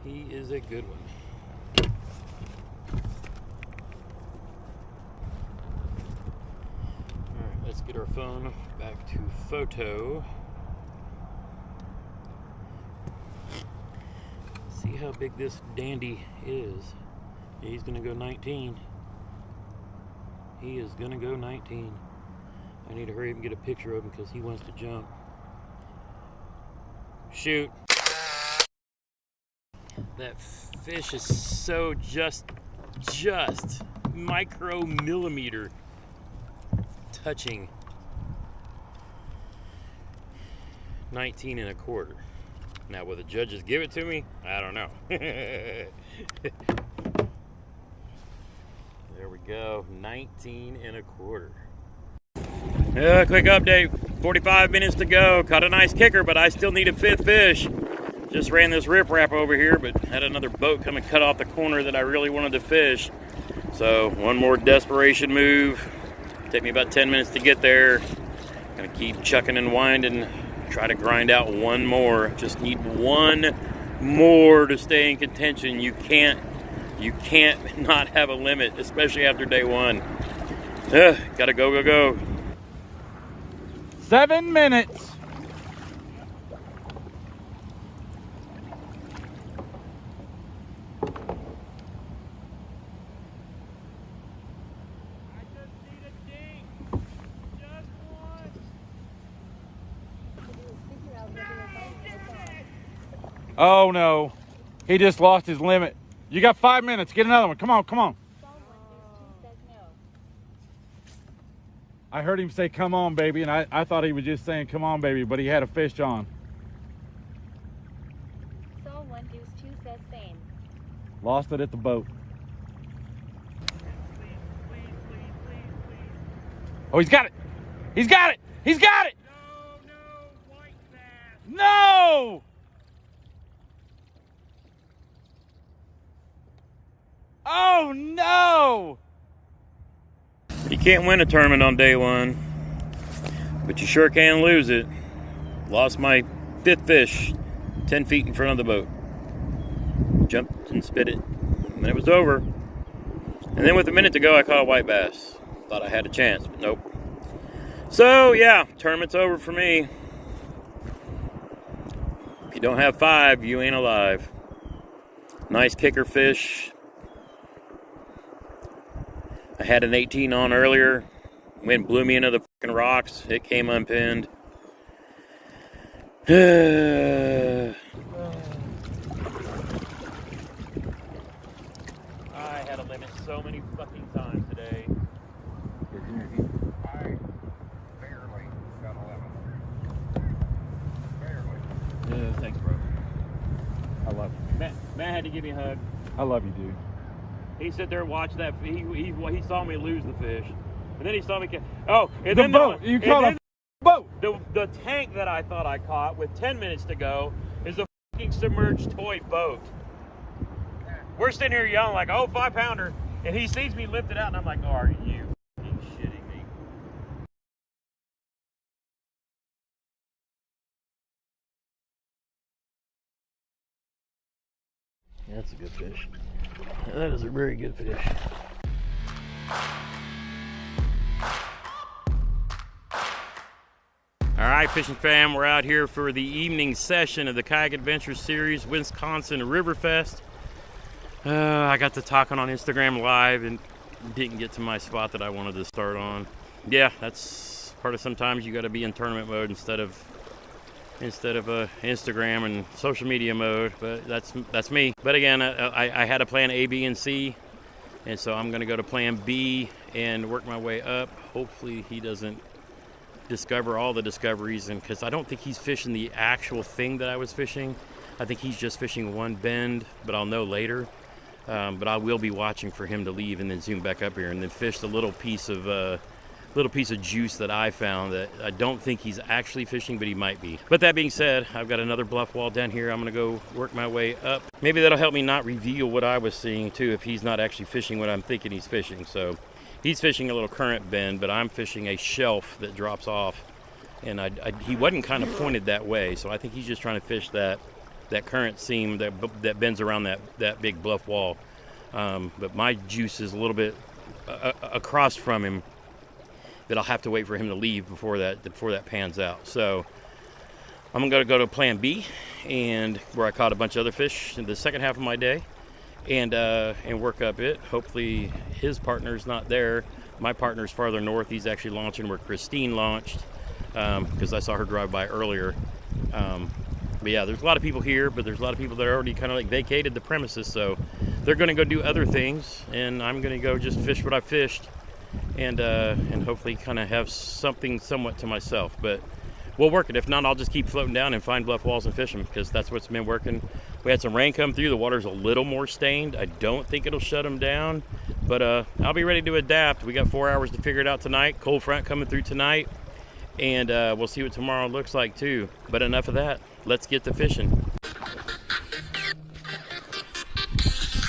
He is a good one. Alright, let's get our phone back to photo. See how big this dandy is. He's gonna go 19. He is gonna go 19. I need to hurry up and get a picture of him because he wants to jump. Shoot. That fish is so just micromillimeter touching 19 and a quarter. Now, will the judges give it to me? I don't know. There we go, 19 and a quarter. Quick update, 45 minutes to go. Caught a nice kicker, but I still need a 5th fish. Just ran this riprap over here, but had another boat come and cut off the corner that I really wanted to fish. So one more desperation move. Take me about 10 minutes to get there. Gonna keep chucking and winding. Try to grind out one more. Just need one more to stay in contention. You can't not have a limit, especially after day 1. Gotta go. 7 minutes. Oh no, he just lost his limit. You got 5 minutes, get another one. Come on. I heard him say, come on, baby, and I thought he was just saying, come on, baby, but he had a fish on. So 1 deuce 2 says same. Lost it at the boat. Oh, he's got it. He's got it. No! Oh no! You can't win a tournament on day 1, but you sure can lose it. Lost my 5th fish 10 feet in front of the boat. Jumped and spit it, and then it was over. And then with a minute to go, I caught a white bass. Thought I had a chance, but nope. So yeah, tournament's over for me. If you don't have 5, you ain't alive. Nice kicker fish. I had an 18 on earlier. Wind blew me into the fucking rocks. It came unpinned. I had a limit so many fucking times today. I barely got a limit. Barely. Yeah, thanks, bro. I love you. Matt had to give me a hug. I love you, dude. He sat there and watched that. He saw me lose the fish, and then he saw me. Oh, and the then boat. You caught a boat. The tank that I thought I caught with 10 minutes to go is a fucking submerged toy boat. We're sitting here yelling like, "Oh, 5-pounder," and he sees me lift it out, and I'm like, "Oh, are you fucking shitting me?" That's a good fish. That is a very good fish. All right, Fishing Fam, we're out here for the evening session of the Kayak Adventure Series, Wisconsin Riverfest. I got to talking on Instagram Live and didn't get to my spot that I wanted to start on. Yeah, that's part of sometimes you got to be in tournament mode instead of Instagram and social media mode, but that's me. But again, I had a plan A, B, and C, and so I'm going to go to plan B and work my way up. Hopefully he doesn't discover all the discoveries, and because I don't think he's fishing the actual thing that I was fishing. I think he's just fishing one bend, but I'll know later. But I will be watching for him to leave and then zoom back up here and then fish the little piece of juice that I found that I don't think he's actually fishing, but he might be. But that being said, I've got another bluff wall down here. I'm gonna go work my way up. Maybe that'll help me not reveal what I was seeing too, if he's not actually fishing what I'm thinking he's fishing. So he's fishing a little current bend, but I'm fishing a shelf that drops off, and he wasn't kind of pointed that way, so I think he's just trying to fish that current seam that bends around that big bluff wall. But my juice is a little bit across from him, that I'll have to wait for him to leave before that pans out. So I'm gonna go to plan B, and where I caught a bunch of other fish in the second half of my day, and work up it. Hopefully his partner's not there. My partner's farther north. He's actually launching where Christine launched, because I saw her drive by earlier. But yeah, there's a lot of people here, but there's a lot of people that are already kind of like vacated the premises, so they're going to go do other things, and I'm going to go just fish what I fished, and hopefully kind of have something somewhat to myself. But we'll work it. If not, I'll just keep floating down and find bluff walls and fish them, because that's what's been working. We had some rain come through. The water's a little more stained. I don't think it'll shut them down, but I'll be ready to adapt. We got 4 hours to figure it out tonight. Cold front coming through tonight, and we'll see what tomorrow looks like too. But enough of that. Let's get to fishing.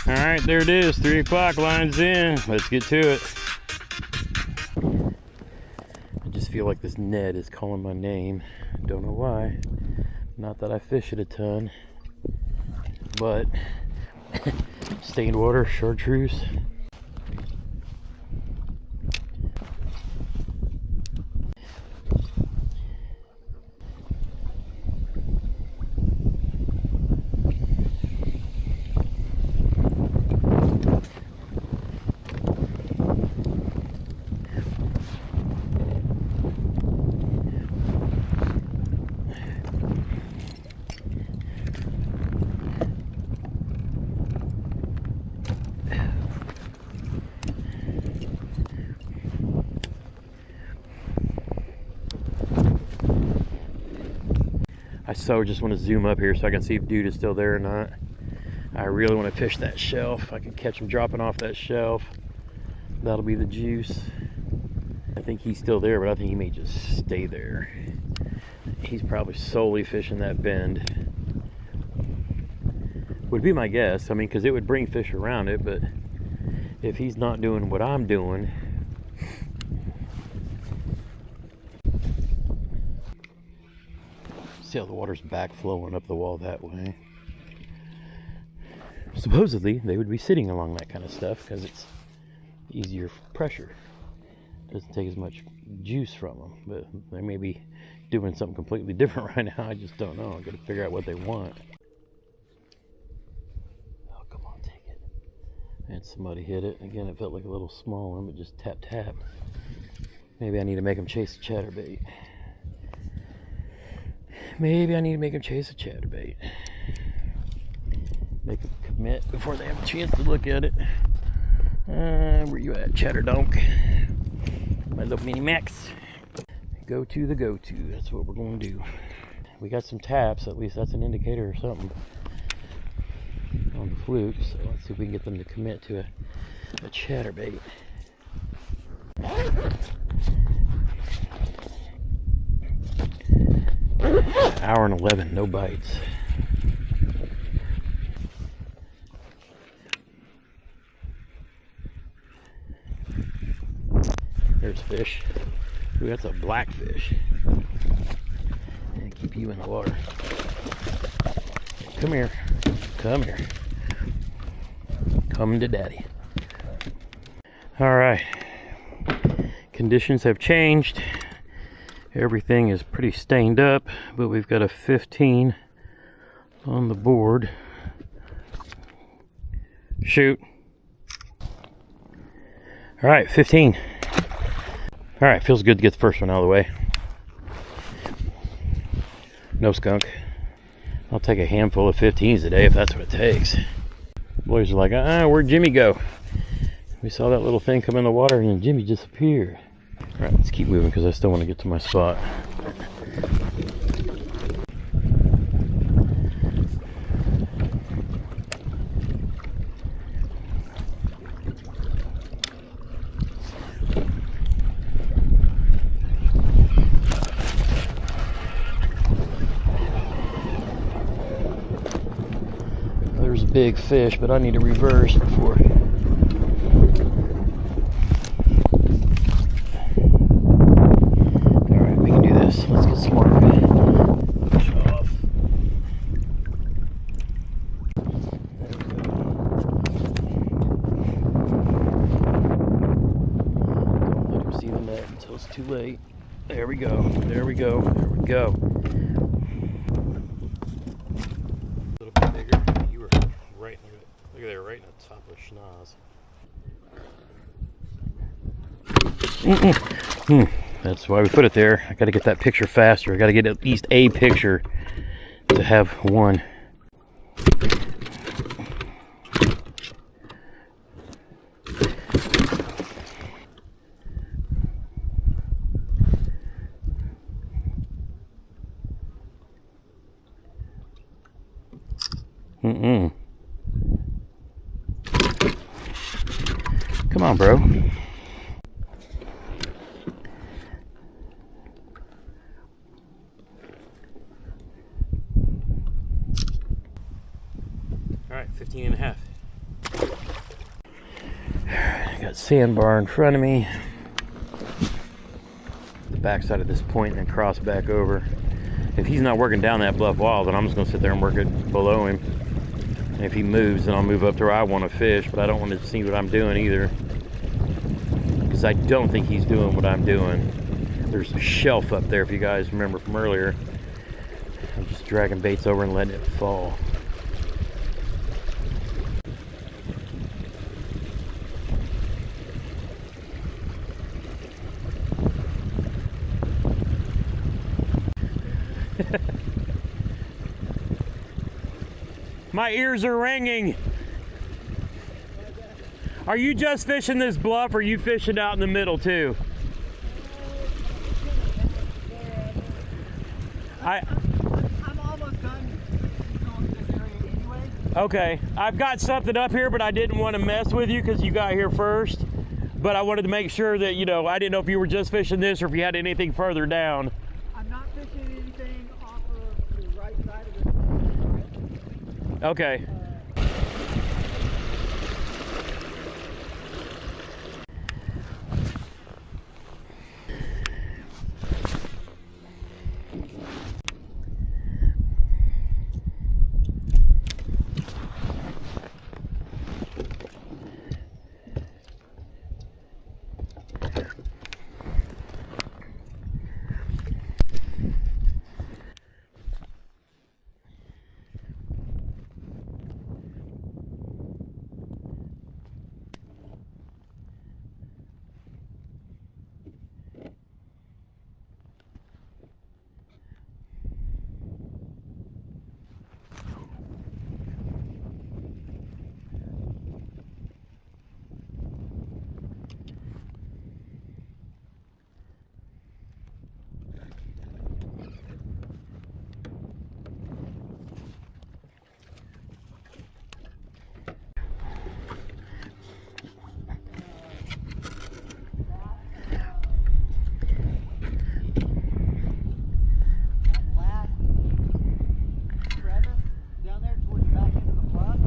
All right, there it is. 3 o'clock, lines in. Let's get to it. I just feel like this Ned is calling my name. Don't know why. Not that I fish it a ton, but stained water, chartreuse. I so just want to zoom up here so I can see if dude is still there or not. I really want to fish that shelf. I can catch him dropping off that shelf. That'll be the juice. I think he's still there, but I think he may just stay there. He's probably solely fishing that bend. Would be my guess. I mean, because it would bring fish around it, but if he's not doing what I'm doing, see how the water's back flowing up the wall that way. Supposedly they would be sitting along that kind of stuff because it's easier pressure. Doesn't take as much juice from them, but they may be doing something completely different right now. I just don't know. I've got to figure out what they want. Oh, come on, take it. And somebody hit it. Again, it felt like a little small one, but just tap tap. Maybe I need to make them chase a chatterbait. Maybe I need to make them chase a chatterbait. Make them commit before they have a chance to look at it. Where you at, Chatterdonk? My little mini Max. Go to the go-to. That's what we're going to do. We got some taps. At least that's an indicator or something on the fluke. So let's see if we can get them to commit to a chatterbait. Hour and 11, no bites. There's fish. Ooh, that's a blackfish. And keep you in the water. Come here. Come here. Come to daddy. All right. Conditions have changed. Everything is pretty stained up, but we've got a 15 on the board. Shoot. All right, 15. All right, feels good to get the first one out of the way. No skunk. I'll take a handful of 15s today if that's what it takes. Boys are like, where'd Jimmy go? We saw that little thing come in the water and then Jimmy disappeared. All right, let's keep moving because I still want to get to my spot. There's a big fish, but I need to reverse before. Alright, we can do this. Let's get smart. Push off. Don't let him see the net until it's too late. There we go. There we go. There we go. Look at there, right in the top of schnoz. That's why we put it there. I gotta get that picture faster. I gotta get at least a picture to have one. Come on, bro. All right, 15 and a half. I got sandbar in front of me. The backside of this point and then cross back over. If he's not working down that bluff wall, then I'm just gonna sit there and work it below him. And if he moves, then I'll move up to where I want to fish, but I don't want to see what I'm doing either. Because I don't think he's doing what I'm doing. There's a shelf up there, if you guys remember from earlier. I'm just dragging baits over and letting it fall. My ears are ringing. Are you just fishing this bluff or are you fishing out in the middle too? I'm almost done going to this area anyway. Okay, I've got something up here, but I didn't want to mess with you because you got here first. But I wanted to make sure that, you know, I didn't know if you were just fishing this or if you had anything further down. I'm not fishing anything off of the right side of it. Okay.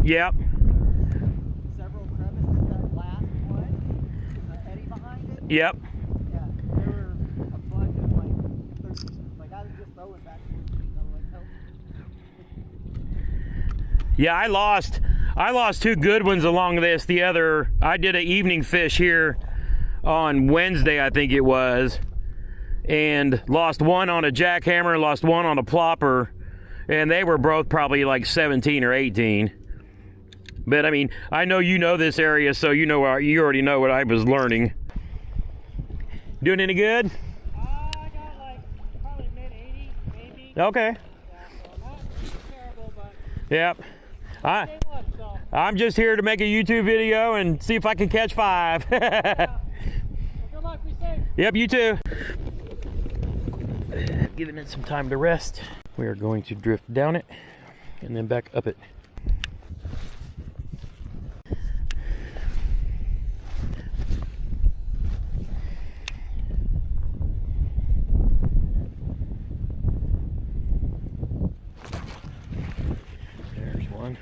Yep. Several crevices, that last one, the eddy behind it. Yep. Yeah, there were a bunch of like I was just throwing back towards me. I was like, help. Yeah, I lost two good ones along this. I did an evening fish here on Wednesday, I think it was. and lost one on a jackhammer, lost one on a plopper, and they were both probably like 17 or 18. But I mean, I know you know this area, so you already know what I was learning. Doing any good? I got like probably mid-80, maybe. Okay. Yeah, so not terrible, but Yep. I'm just here to make a YouTube video and see if I can catch 5. good luck, be safe. Yep, you too. Giving it some time to rest. We are going to drift down it and then back up it. There's one.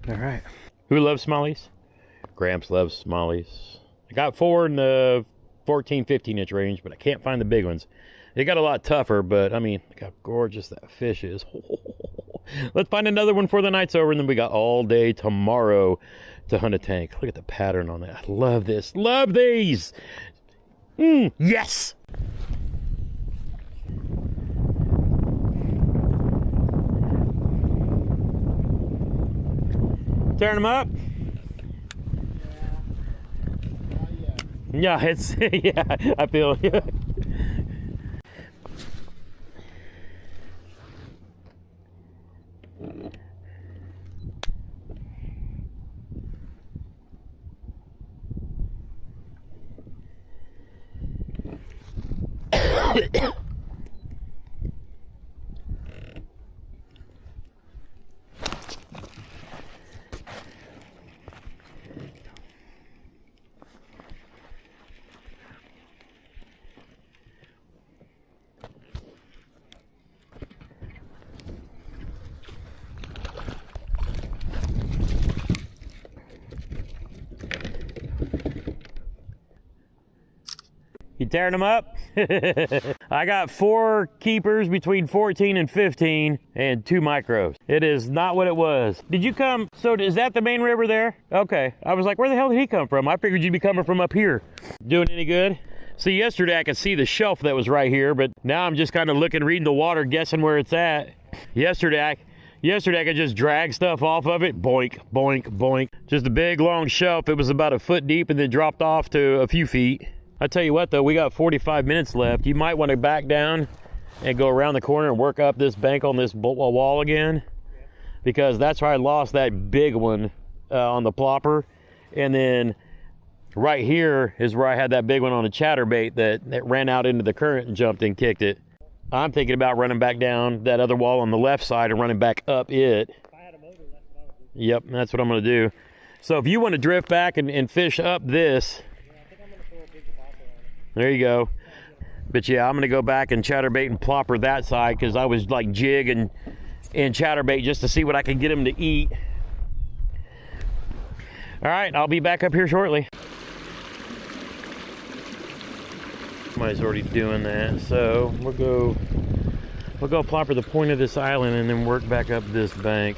All right. Who loves smallies? Gramps loves smallies. I got 4 in the 14, 15 inch range, but I can't find the big ones. They got a lot tougher, but I mean, look how gorgeous that fish is. Let's find another one before the night's over, and then we got all day tomorrow to hunt a tank. Look at the pattern on that. I love this. Love these. Yes. Tearing them up? Yeah, it's, yeah, I feel, yeah. You tearing them up? I got 4 keepers between 14 and 15 and 2 micros. It is not what it was. Did you come? So is that the main river there? Okay. I was like, where the hell did he come from? I figured you'd be coming from up here. Doing any good? See, yesterday I could see the shelf that was right here, but now I'm just kind of looking, reading the water, guessing where it's at. Yesterday I could just drag stuff off of it. Boink, boink, boink. Just a big long shelf. It was about a foot deep and then dropped off to a few feet. I tell you what though, we got 45 minutes left. You might want to back down and go around the corner and work up this bank on this wall again, because that's where I lost that big one on the plopper. And then right here is where I had that big one on a chatterbait that ran out into the current and jumped and kicked it. I'm thinking about running back down that other wall on the left side and running back up it. Yep, that's what I'm going to do. So if you want to drift back and fish up this, there you go. But yeah, I'm going to go back and chatterbait and plopper that side, because I was like jig and chatterbait just to see what I could get them to eat. All right, I'll be back up here shortly. Somebody's already doing that, so we'll go plopper the point of this island and then work back up this bank.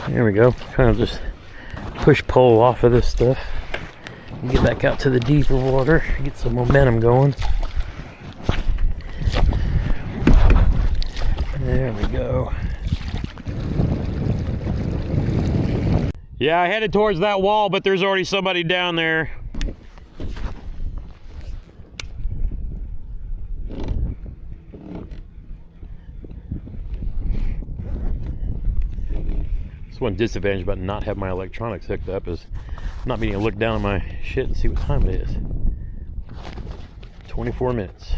There we go. Kind of just push pull off of this stuff. Get back out to the deeper water, get some momentum going. There we go. Yeah, I headed towards that wall, but there's already somebody down there. One disadvantage about not having my electronics hooked up is not being able to look down at my shit and see what time it is. 24 minutes.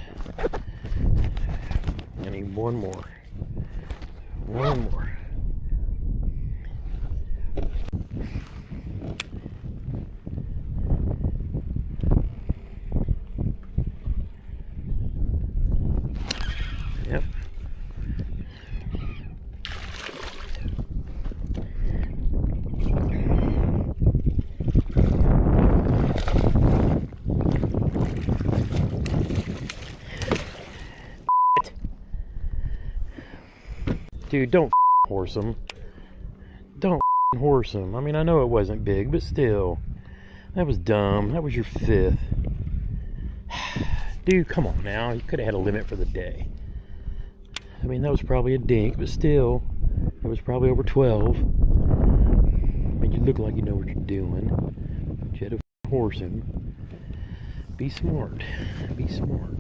I need one more. One more. Yep. Dude, don't horse him. Don't horse him. I mean, I know it wasn't big, but still. That was dumb. That was your 5th. Dude, come on now. You could have had a limit for the day. I mean, that was probably a dink, but still. It was probably over 12. I mean, you look like you know what you're doing. But you had to horse him. Be smart. Be smart.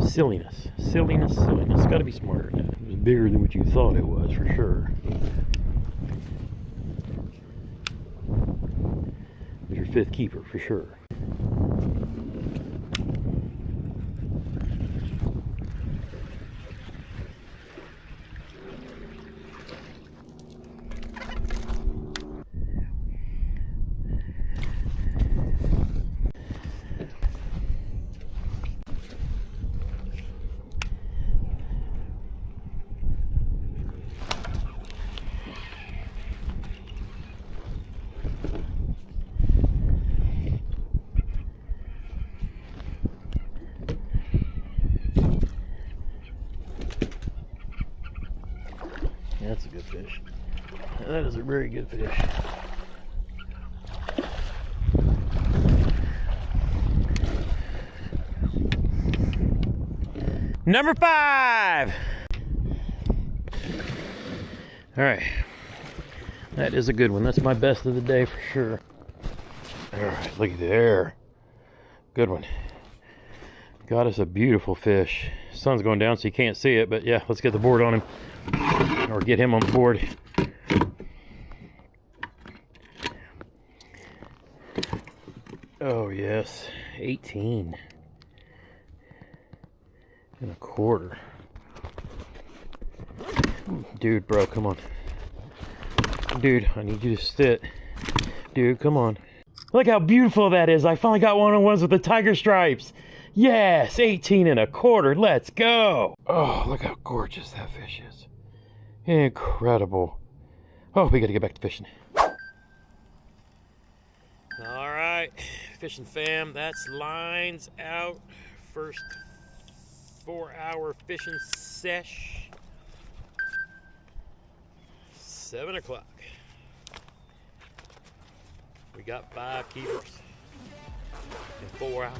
Silliness. Silliness, silliness. Gotta be smarter than that. It was bigger than what you thought it was, for sure. It was your 5th keeper, for sure. That's a good fish. That is a very good fish. Number 5! Alright. That is a good one. That's my best of the day for sure. Alright, look at there. Good one. Got us a beautiful fish. Sun's going down so you can't see it, but yeah, let's get the board on him. Or get him on the board. Oh yes, 18 and a quarter. Dude, bro, come on. Dude, I need you to sit. Dude, come on. Look how beautiful that is. I finally got one of the ones with the tiger stripes. Yes, 18 and a quarter. Let's go. Oh, look how gorgeous that fish is. Incredible. Oh, we got to get back to fishing. All right, fishing fam, that's lines out. First 4-hour fishing sesh. 7 o'clock. We got 5 keepers in 4 hours.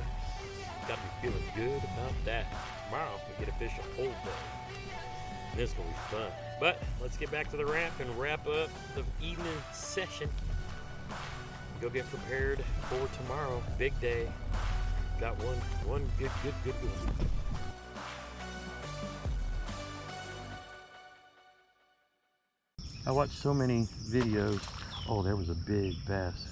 Got to be feeling good about that. Tomorrow we get to fish a whole day. This will be fun. But let's get back to the ramp and wrap up the evening session. Go get prepared for tomorrow. Big day. Got one good one. I watched so many videos. Oh, there was a big bass.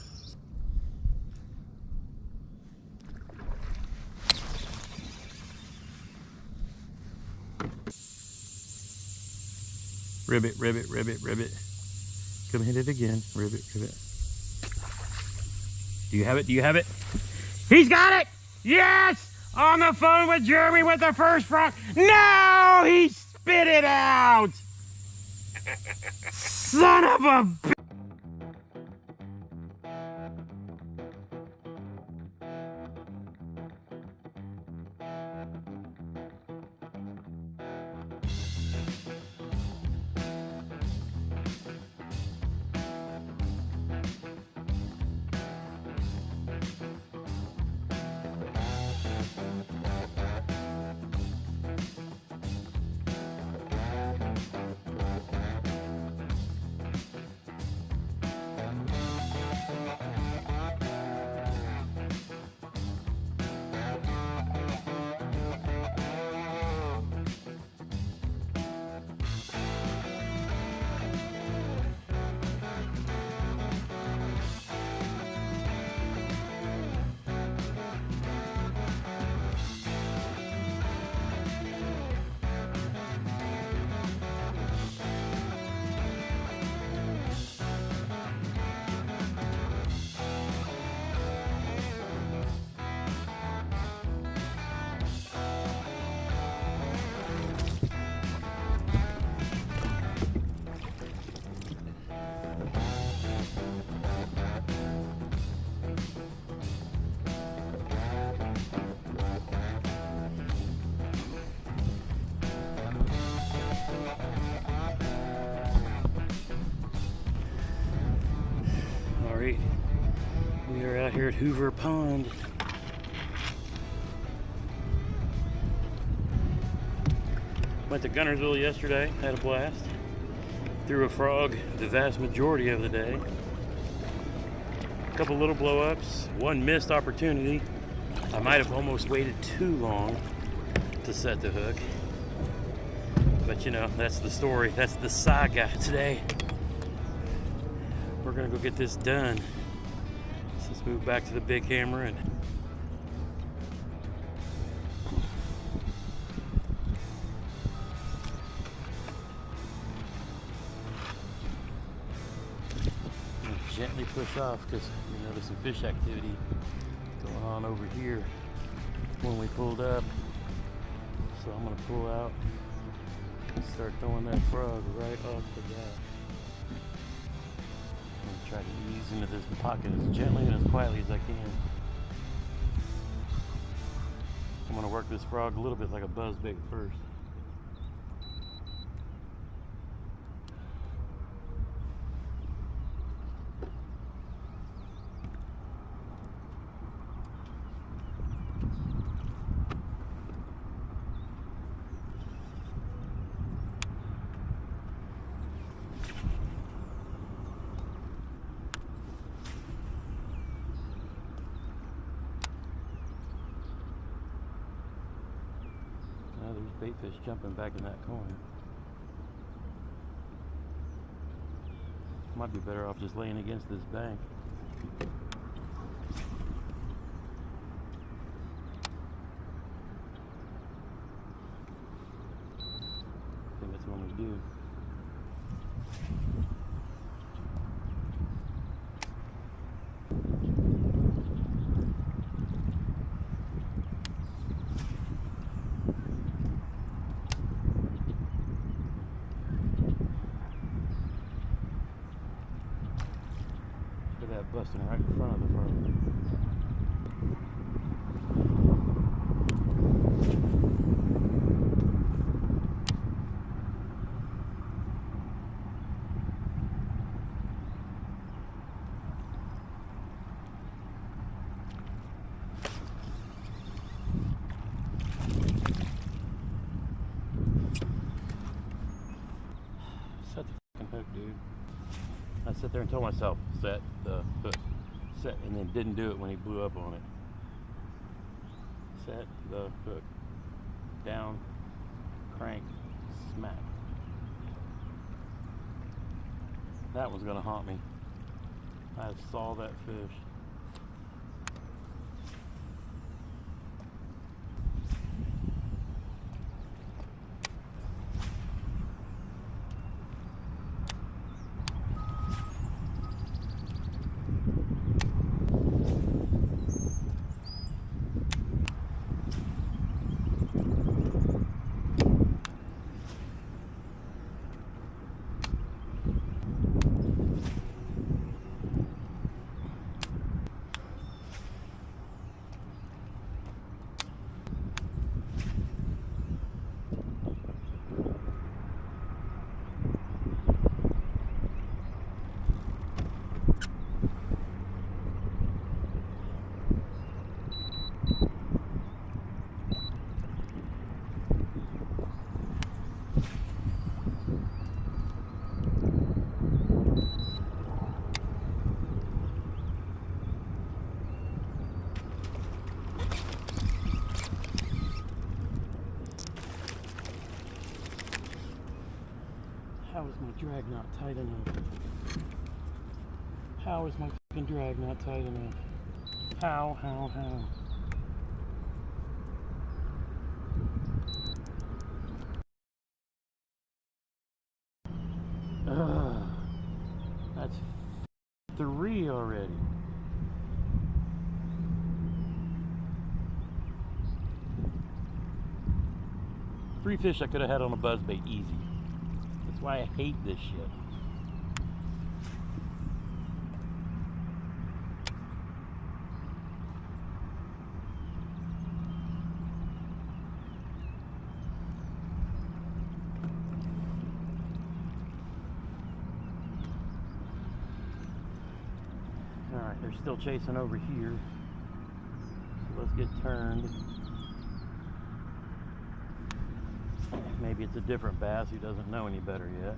Ribbit, ribbit, ribbit, ribbit. Come hit it again. Ribbit, ribbit. Do you have it? Do you have it? He's got it! Yes! On the phone with Jeremy with the first frog. No! He spit it out! Son of a bitch! here at Hoover Pond. Went to Gunnersville yesterday, had a blast. Threw a frog the vast majority of the day. A couple little blow-ups, one missed opportunity. I might have almost waited too long to set the hook. But you know, that's the story, that's the saga today. We're gonna go get this done. So let's move back to the big camera and gently push off because we noticed some fish activity going on over here when we pulled up. So I'm gonna pull out and start throwing that frog right off the bat. I'm gonna try to ease into this pocket as gently and as quietly as I can. I'm gonna work this frog a little bit like a buzzbait first. There's baitfish jumping back in that corner. Might be better off just laying against this bank. I think that's what we do. That busting right in front of the frog. Set the fucking hook, dude. I sat there and told myself, set the hook. Set, and then didn't do it when he blew up on it. Set the hook. Down, crank, smack. That was gonna haunt me. I saw that fish. How is my drag not tight enough? How is my fucking drag not tight enough? How? That's 3 already. Three fish I could have had on a buzzbait easy. That's why I hate this shit. They're still chasing over here. So let's get turned. Maybe it's a different bass who doesn't know any better yet.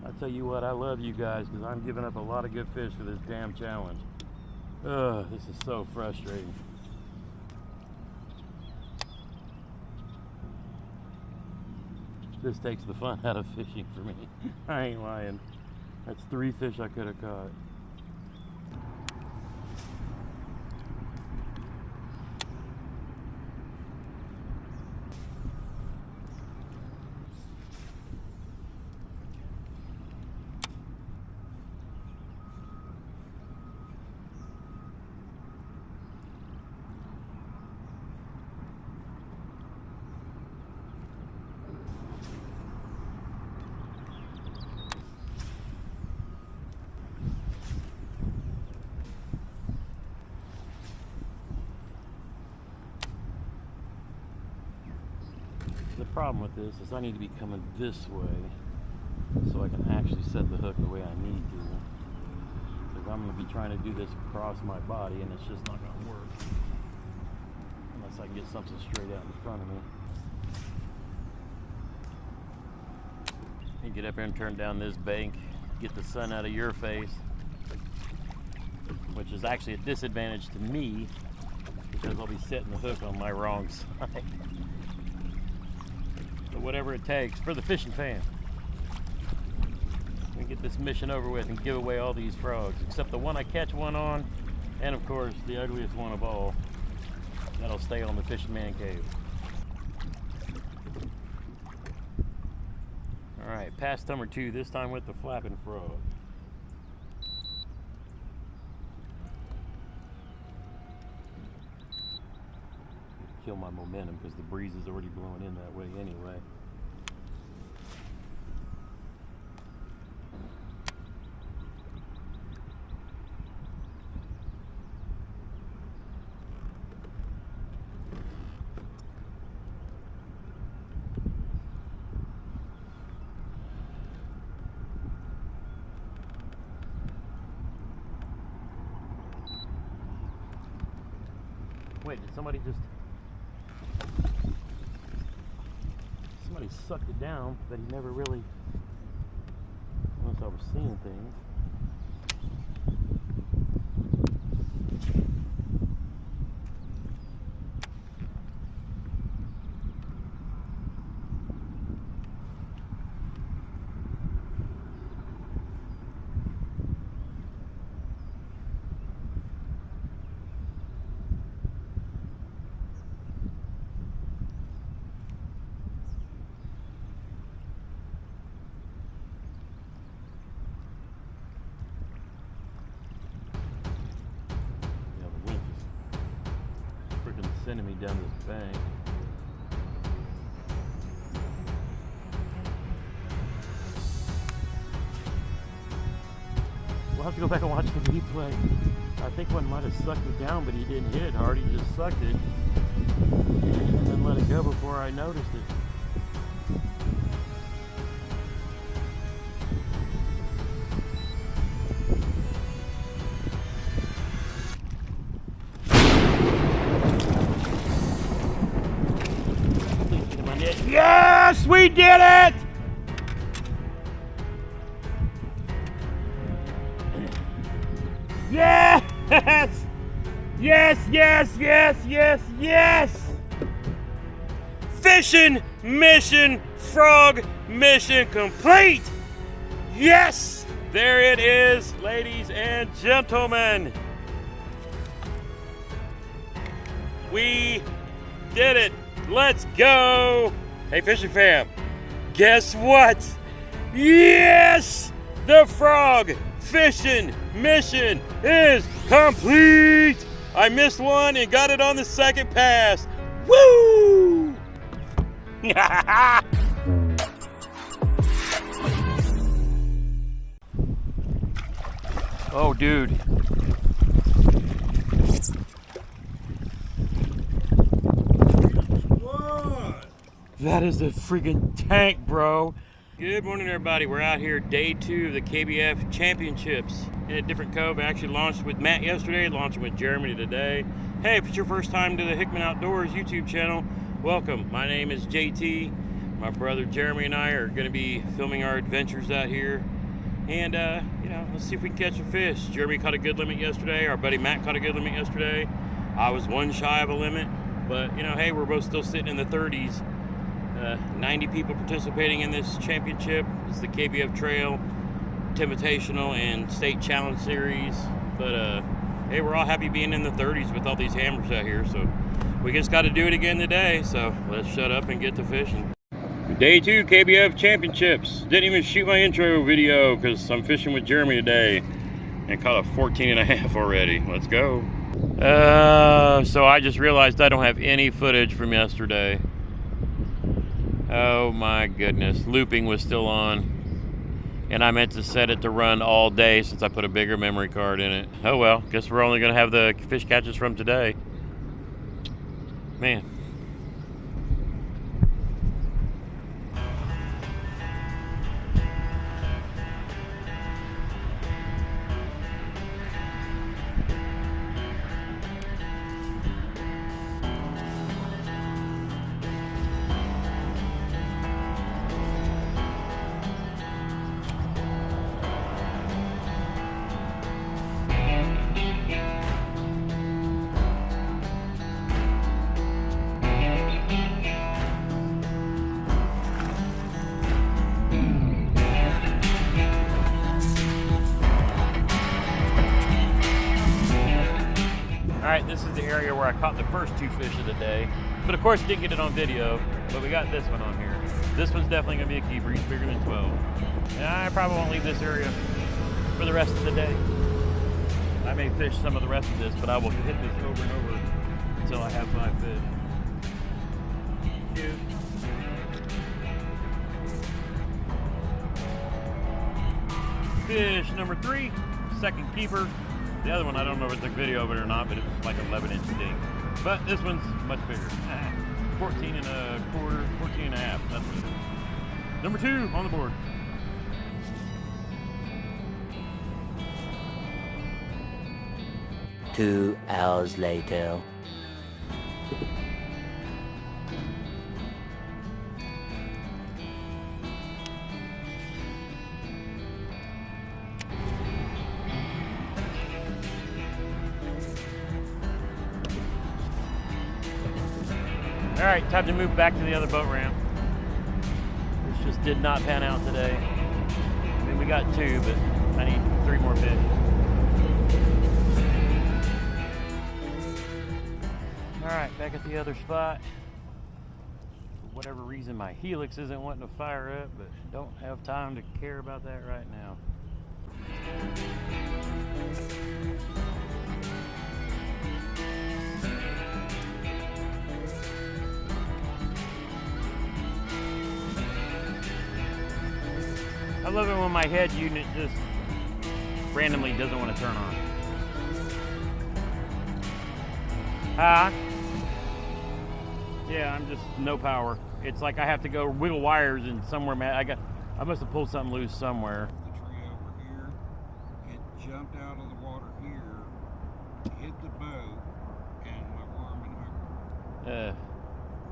I tell you what, I love you guys because I'm giving up a lot of good fish for this damn challenge. Ugh, this is so frustrating. This takes the fun out of fishing for me. I ain't lying. That's 3 fish I could have caught. The problem with this is I need to be coming this way so I can actually set the hook the way I need to. Because I'm going to be trying to do this across my body and it's just not going to work unless I can get something straight out in front of me. You get up here and turn down this bank, get the sun out of your face, which is actually a disadvantage to me because I'll be setting the hook on my wrong side. But whatever it takes for the fishing fan. We get this mission over with and give away all these frogs, except the one I catch one on, and of course the ugliest one of all. That'll stay on the Fishing Man Cave. All right, pass number 2. This time with the flapping frog. Kill my momentum because the breeze is already blowing in that way anyway. Wait, did somebody just... Somebody sucked it down, but he never really, unless I was seeing things. Sending me down this bank. We'll have to go back and watch the replay. I think one might have sucked it down, but he didn't hit it hard. He just sucked it and then let it go before I noticed it. Yes, we did it! Yes! Yes, yes, yes, yes, yes! Fishing mission, frog mission complete! Yes! There it is, ladies and gentlemen. We did it. Let's go! Hey, fishing fam, guess what? Yes! The frog fishing mission is complete! I missed one and got it on the second pass. Woo! Oh, dude. That is a freaking tank, bro. Good morning, everybody. We're out here, day 2 of the KBF Championships in a different cove. I actually launched with Matt yesterday, launching with Jeremy today. Hey, if it's your first time to the Hickman Outdoors YouTube channel, welcome. My name is JT. My brother Jeremy and I are going to be filming our adventures out here. And, you know, let's see if we can catch a fish. Jeremy caught a good limit yesterday. Our buddy Matt caught a good limit yesterday. I was one shy of a limit. But, you know, hey, we're both still sitting in the 30s. 90 people participating in this championship. It's the KBF Trail Invitational and State Challenge Series. But hey, we're all happy being in the 30s with all these hammers out here. So we just got to do it again today. So let's shut up and get to fishing. Day 2 KBF Championships. Didn't even shoot my intro video because I'm fishing with Jeremy today and caught a 14.5 already. Let's go. So I just realized I don't have any footage from yesterday. Oh my goodness, looping was still on, and I meant to set it to run all day since I put a bigger memory card in it. Oh well, guess we're only gonna have the fish catches from today. Man. Alright, this is the area where I caught the first 2 fish of the day. But of course, didn't get it on video, but we got this one on here. This one's definitely going to be a keeper. He's bigger than 12. And I probably won't leave this area for the rest of the day. I may fish some of the rest of this, but I will hit this over and over until I have 5 fish. Cute. Fish number 3, second keeper. The other one, I don't know if it's a video of it or not, but it's like an 11-inch dink. But this one's much bigger. 14 and a quarter, 14 and a half. That's what it is. Number 2 on the board. Two hours later. All right, time to move back to the other boat ramp. This just did not pan out today. I mean, we got 2, but I need 3 more fish. All right, back at the other spot. For whatever reason, my helix isn't wanting to fire up, but don't have time to care about that right now. I love it when my head unit just randomly doesn't want to turn on. Yeah, I'm just no power. It's like I have to go wiggle wires and somewhere. I must have pulled something loose somewhere. The tree over here, it jumped out of the water here, hit the boat, and my worm and hooker.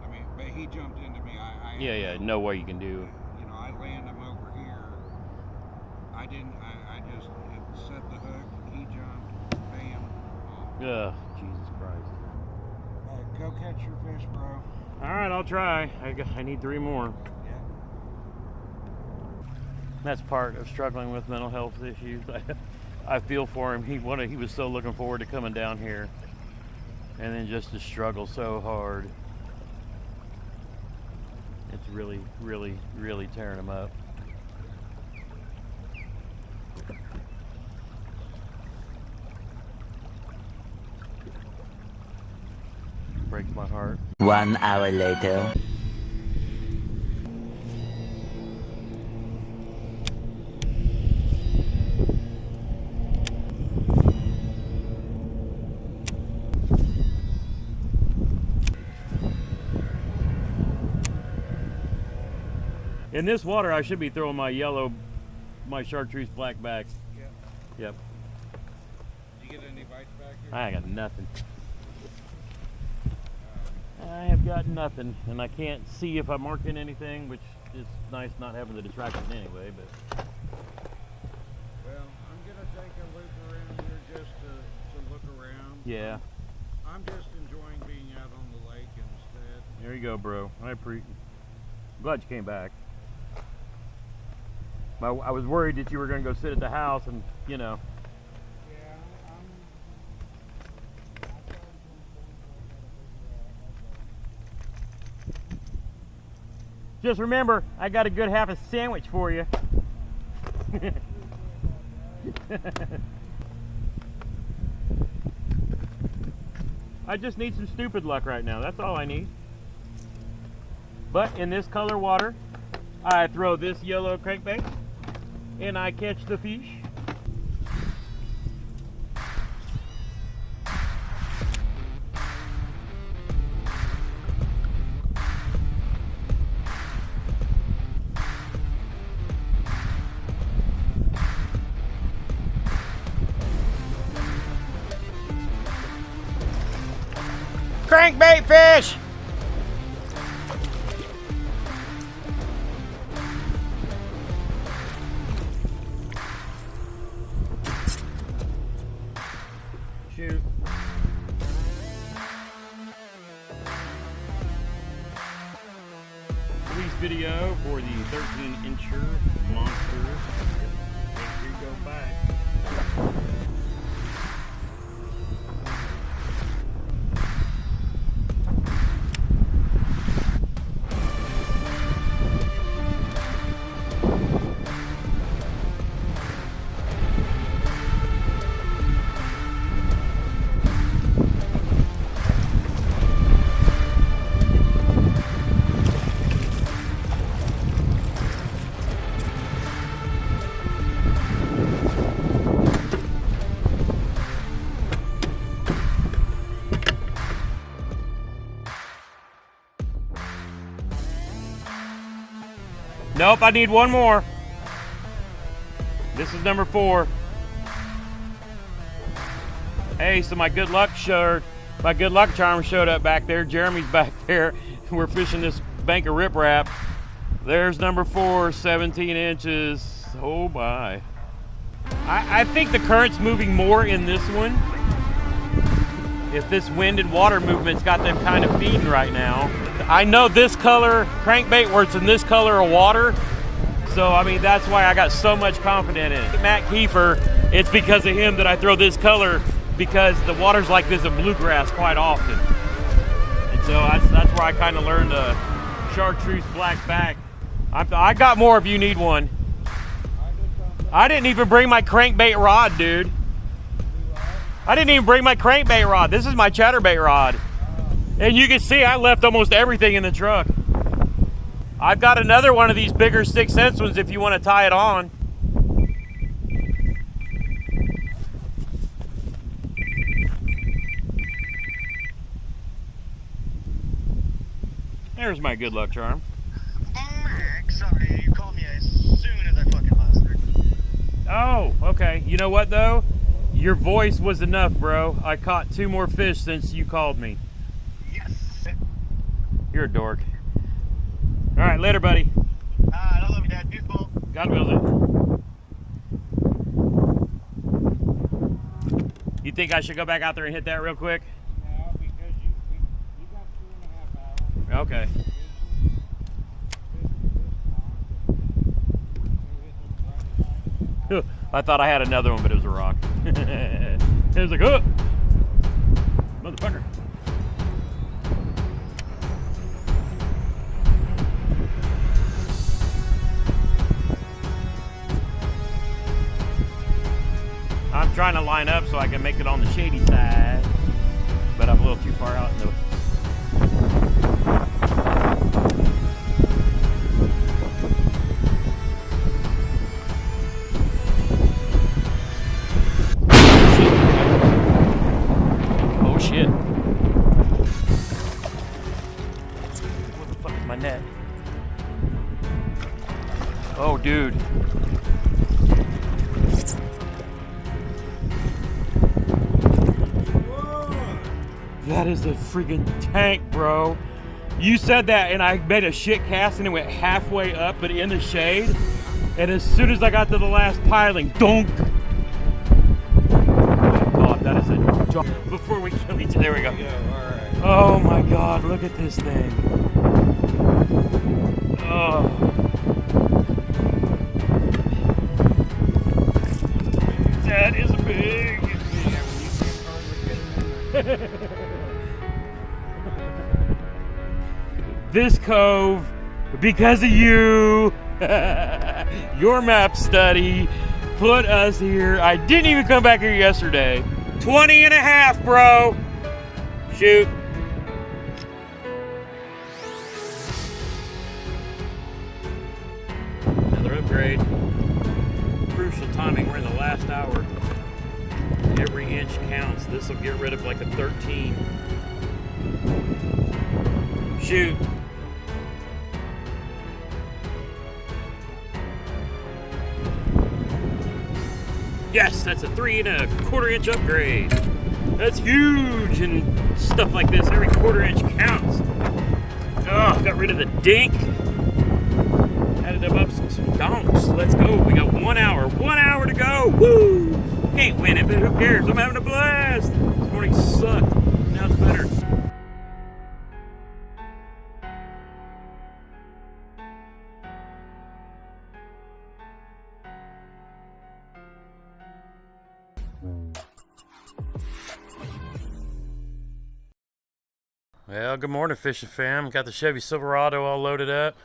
I mean, but he jumped into me. Yeah, no way you can do. You know, I land him over here. I just set the hook, he jumped, bam, off. Ugh, Jesus Christ. Go catch your fish, bro. All right, I'll try. I need 3 more. Yeah. That's part of struggling with mental health issues. I feel for him. He was so looking forward to coming down here, and then just to struggle so hard. It's really, really, really tearing him up. Breaks my heart. 1 hour later. In this water, I should be throwing my chartreuse black back. Yep. Yep. Did you get any bites back here? I got nothing. I have got nothing, and I can't see if I'm marking anything, which is nice not having the distraction anyway, but. Well, I'm gonna take a loop around here just to look around. Yeah. I'm just enjoying being out on the lake instead. There you go, bro. I'm glad you came back. I was worried that you were going to go sit at the house and, you know. Yeah, Just remember, I got a good half a sandwich for you. I just need some stupid luck right now. That's all I need. But in this color water, I throw this yellow crankbait and I catch the fish. Crankbait fish! Shoot. Release video for the 13-incher monster. Here you go back. Nope, I need one more. This is number 4. Hey, so my good luck charm showed up back there. Jeremy's back there. We're fishing this bank of riprap. There's number 4, 17 inches. Oh my. I think the current's moving more in this one. If this wind and water movement's got them kind of feeding right now. I know this color crankbait works in this color of water. So, I mean, that's why I got so much confidence in it. Matt Kiefer, it's because of him that I throw this color, because the water's like this in bluegrass quite often. And so that's where I kind of learned the chartreuse black back. I got more if you need one. I didn't even bring my crankbait rod, dude. I didn't even bring my crankbait rod. This is my chatterbait rod. And you can see I left almost everything in the truck. I've got another one of these bigger 6 cents ones if you want to tie it on. There's my good luck charm. Sorry, you called me as soon as I fucking lost her. Oh, okay. You know what though? Your voice was enough, bro. I caught 2 more fish since you called me. Yes. You're a dork. All right, later, buddy. I love you, Dad. Beautiful. God wills it. You think I should go back out there and hit that real quick? No, because you got 2.5 hours. Okay. I thought I had another one, but it was a rock. It was like, oh, motherfucker. I'm trying to line up so I can make it on the shady side, but I'm a little too far out in the... Oh shit. What the fuck is my net? Oh, dude. That is a freaking tank, bro. You said that and I made a shit cast and it went halfway up but in the shade. And as soon as I got to the last piling, donk. Oh God, that is a jump. Before we kill each other, there we go. Oh my God, look at this thing. Oh. That is big. This cove, because of you, your map study, put us here. I didn't even come back here yesterday. 20 and a half, bro. Shoot. Another upgrade. Crucial timing, we're in the last hour. Every inch counts. This will get rid of like a 13. Shoot. Yes, that's a 3 1/4 inch upgrade. That's huge and stuff like this. Every 1/4 inch counts. Oh, got rid of the dink. Added up some donks. Let's go. We got 1 hour. 1 hour to go. Woo! Can't win it, but who cares? I'm having a blast. This morning sucked. Now it's better. Well, good morning, Fishin' fam. Got the Chevy Silverado all loaded up.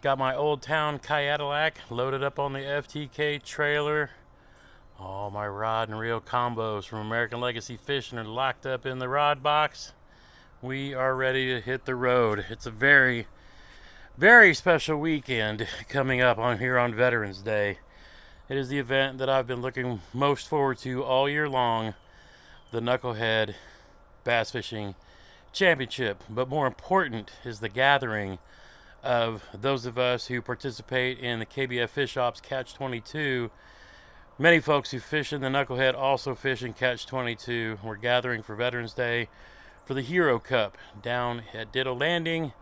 Got my Old Town Cadillac loaded up on the FTK trailer. All my rod and reel combos from American Legacy Fishing are locked up in the rod box. We are ready to hit the road. It's a very, very special weekend coming up on here on Veterans Day. It is the event that I've been looking most forward to all year long, the Knucklehead Bass Fishing Championship. But more important is the gathering of those of us who participate in the KBF Fish Ops Catch 22. Many folks who fish in the Knucklehead also fish in Catch 22. We're gathering for Veterans Day for the Hero Cup down at Ditto Landing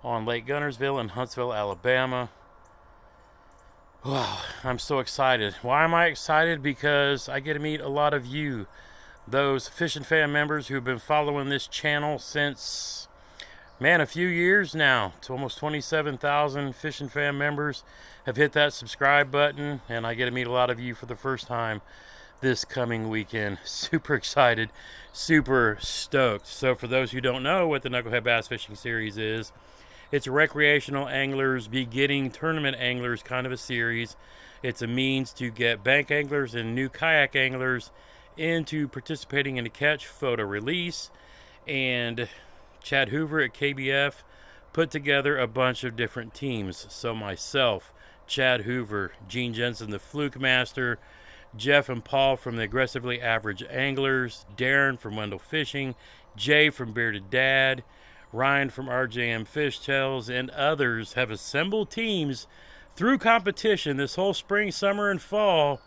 on Lake Guntersville in Huntsville, Alabama. Wow, I'm so excited. Why am I excited? Because I get to meet a lot of you, those Fishin' Fan members who have been following this channel since, man, a few years now. It's almost 27,000 Fishin' Fan members have hit that subscribe button, and I get to meet a lot of you for the first time this coming weekend. Super excited, super stoked. So for those who don't know what the Knucklehead Bass Fishing Series is, it's a recreational anglers, beginning tournament anglers kind of a series. It's a means to get bank anglers and new kayak anglers into participating in a catch photo release. And Chad Hoover at KBF put together a bunch of different teams. So myself, Chad Hoover, Gene Jensen, the Fluke Master, Jeff and Paul from the Aggressively Average Anglers, Darren from Wendell Fishing, Jay from Bearded Dad, Ryan from RJM Fishtails, and others have assembled teams through competition this whole spring, summer, and fall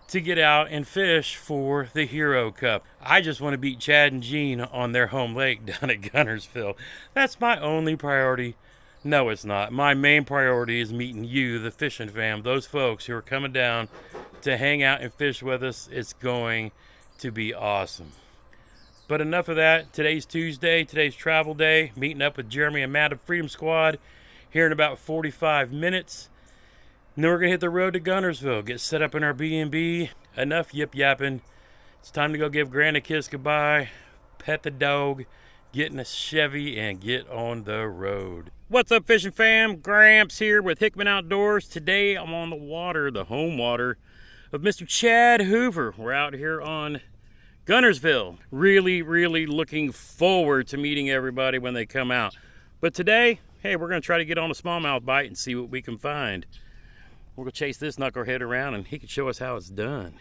to get out and fish for the Hero Cup. I just want to beat Chad and Gene on their home lake down at Guntersville. That's my only priority. No, it's not. My main priority is meeting you, the Fishin' fam, those folks who are coming down to hang out and fish with us. It's going to be awesome. But enough of that. Today's Tuesday. Today's travel day. Meeting up with Jeremy and Matt of Freedom Squad here in about 45 minutes. And then we're going to hit the road to Guntersville. Get set up in our B&B. Enough yip-yapping. It's time to go give Grant a kiss goodbye. Pet the dog. Get in a Chevy and get on the road. What's up, Fishin' fam? Gramps here with Hickman Outdoors. Today I'm on the water, the home water of Mr. Chad Hoover. We're out here on Guntersville. Really, really looking forward to meeting everybody when they come out. But today, hey, we're going to try to get on a smallmouth bite and see what we can find. We're going to chase this knucklehead around and he can show us how it's done.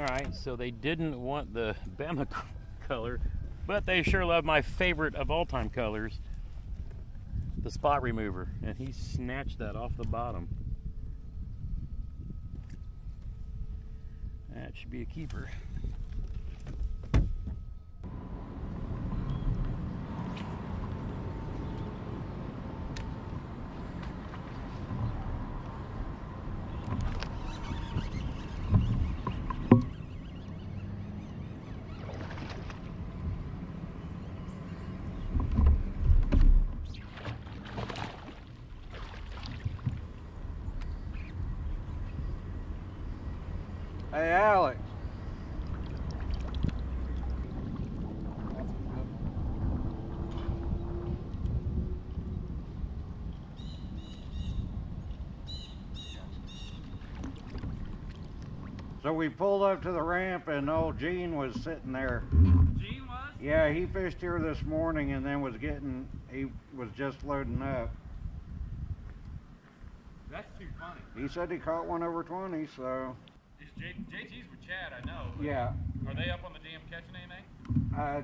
All right, so they didn't want the Bama color, but they sure love my favorite of all time colors, the spot remover, and he snatched that off the bottom. That should be a keeper. Hey, Alex. So we pulled up to the ramp and old Gene was sitting there. Gene was? Yeah, he fished here this morning and then he was just loading up. That's too funny. He said he caught one over 20, so. JT's with Chad, I know. Yeah. Are they up on the dam catching anything?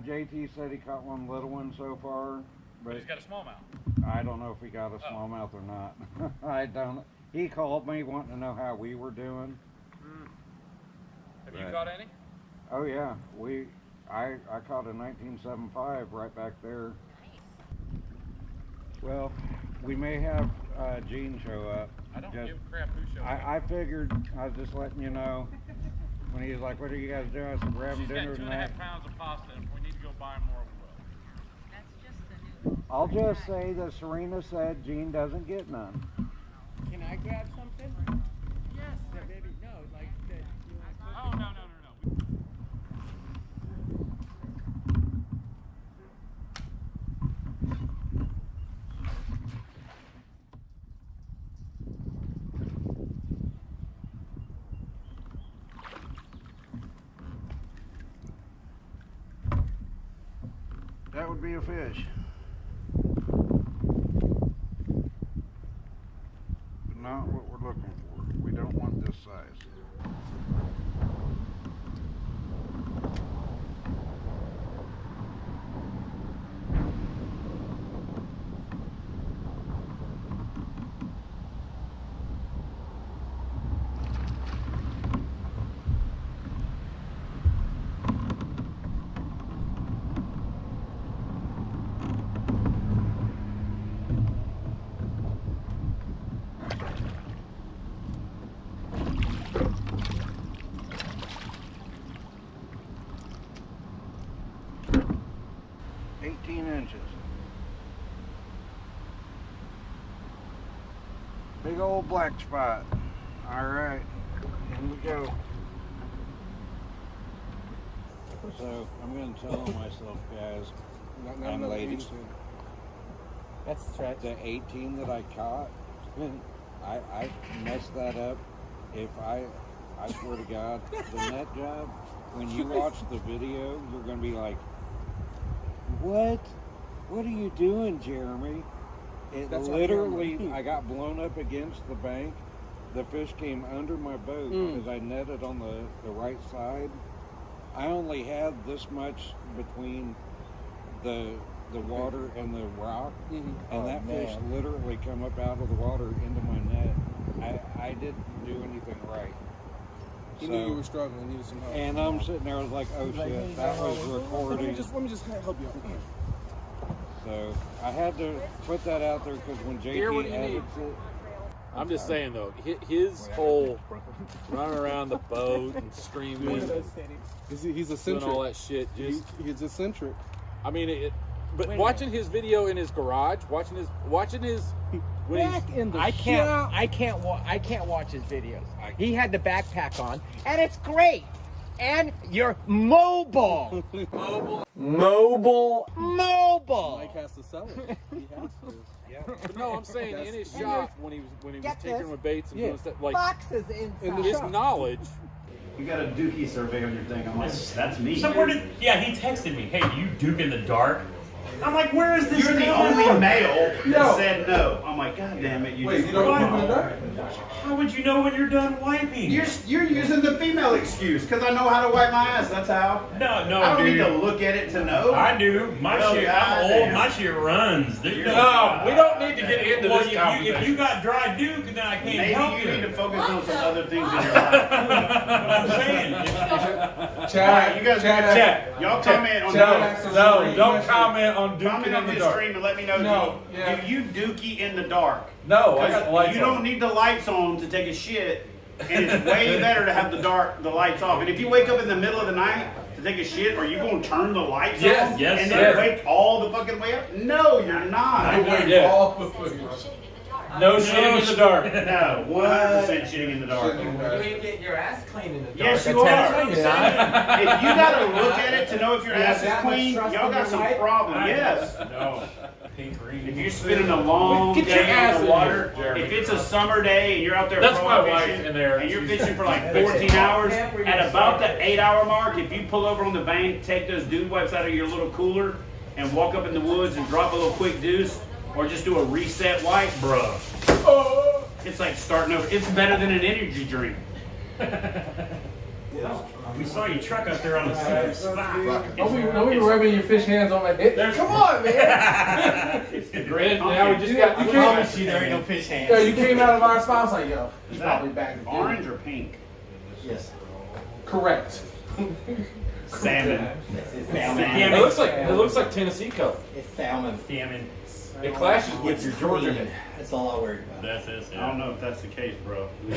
JT said he caught one little one so far. But He's got a smallmouth. I don't know if he got a smallmouth or not. I don't. He called me wanting to know how we were doing. Have you caught any? Oh yeah, I caught a 1975 right back there. Well, we may have Gene show up. I don't give a crap who shows up. I figured I was just letting you know. When he was like, "What are you guys doing?" I said, "We're having dinner tonight." She's got 2.5 pounds of pasta, and if we need to go buy more, we will. That's just the new. I'll just say that Serena said Gene doesn't get none. Can I grab something? Yes. Yeah, maybe no, like that. Oh no. That would be a fish. But not what we're looking for. We don't want this size. Big old black spot. All right, here we go. So I'm going to tell myself, guys, and ladies, that's right. The 18 that I caught, I messed that up. If I swear to God, the net job, when you watch the video, you're going to be like, what? What are you doing, Jeremy? It literally, I got blown up against the bank. The fish came under my boat because I netted on the right side. I only had this much between the water and the rock, and that fish literally come up out of the water into my net. I didn't do anything right. He knew you were struggling, needed some help. And I'm sitting there, I was like, oh shit, that was recording. Let me just help you out. So I had to put that out there because when JT edits it, I'm just saying though, his whole running around the boat and screaming, he's eccentric. Doing all that shit. Just he's eccentric. I mean, but watching his video in his garage, watching his when Back in the I can't watch his videos. He had the backpack on, and it's great. And you're mobile. Mobile. Mike has to sell it. He has to. Yeah. But no, I'm saying in his shop when he was taking with baits and doing stuff like boxes inside. His knowledge. You got a dookie survey on your thing. I'm like, that's me. So he texted me, hey, you duke in the dark? I'm like, where is this? You're the going? only male that No. said no. I'm like, God damn it! You Wait, just you don't wrong. want that? How would you know when you're done wiping? You're using the female excuse because I know how to wipe my ass. That's how. No, I don't dude. need to look at it to know. I do. My Oh, shit. God I'm old. damn. My shit runs. Dude. No, we don't need to get into Well, this if conversation. you got dry Duke, then I can't Maybe help you you. need to focus on some other things in your life. I'm saying. Alright, you guys Chat. y'all comment on No, don't comment on duking Comment in on the this dark. stream and let me know. No, do you dookie in the dark? No, I got the lights You on. don't need the lights on to take a shit, and it's way better to have the lights off. And if you wake up in the middle of the night to take a shit, are you going to turn the lights Yes, on yes, and sir. then wake all the fucking way up? No, you're not. No shitting in the dark. No, 100% shitting in the dark. You ain't getting your ass clean in the dark. Yes, you are. If you gotta look at it to know if your ass is clean, y'all got some problem. Yes. No. Pink green. If you're spending a long Get your day ass on in the water, here, Jeremy. if it's a summer day and you're out there That's my pro wife fishing, in there. and you're fishing for like 14 hours, at about the 8-hour mark, if you pull over on the bank, take those dude wipes out of your little cooler, and walk up in the woods and drop a little quick deuce, or just do a reset wipe, bruh. It's like starting over. It's better than an energy drink. We saw your truck up there on the secret spot. Don't be rubbing your fish hands on my head. Come on, man. It's the great Now we just got. You promise you there ain't no fish hands. Yo, you came out of our spot. I was like, yo, he's Is probably that back. orange or pink? Yes. Correct. Salmon. It's It looks like Tennessee color. It's salmon. Salmon. It clashes with your Georgia. Clean. That's all I worried about. That's it. I don't know if that's the case, bro. It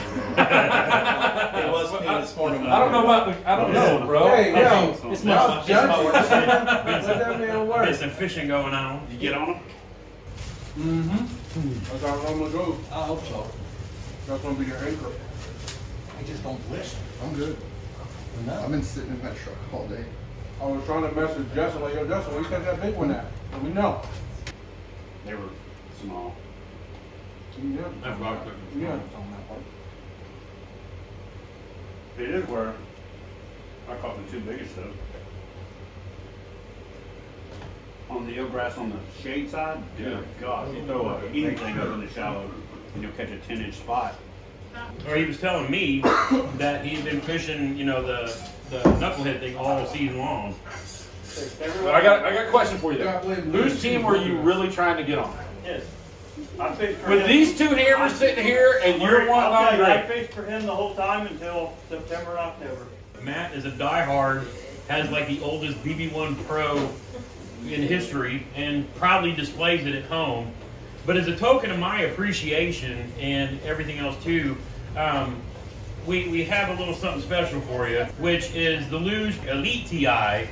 was clean this morning. I don't know about. I don't know, bro. Hey, yo, It's y'all my judging. work. Let that man work. There's some fishing going on. Did you get on them? That's how I'm gonna go. I hope so. That's gonna be your anchor. I just don't wish. I'm good. I've been sitting in that truck all day. I was trying to message Justin, like, yo, Justin, where you catch that big one at? Let me know. They were small. Yeah. That's what I was thinking. Yeah. It is where I caught the two biggest though. On the eelgrass on the shade side, dear God, you throw anything up in the shallow and you'll catch a 10-inch spot. Or he was telling me that he'd been fishing, the knucklehead thing all season long. I got a question for you. Though. Whose team were you really trying to get on? Yes. I fished for With him. these two hammers sitting here and you're one on I grade. fished for him the whole time until September, October. Matt is a diehard, has like the oldest BB1 Pro in history, and proudly displays it at home. But as a token of my appreciation and everything else too, we have a little something special for you, which is the Luge Elite TI,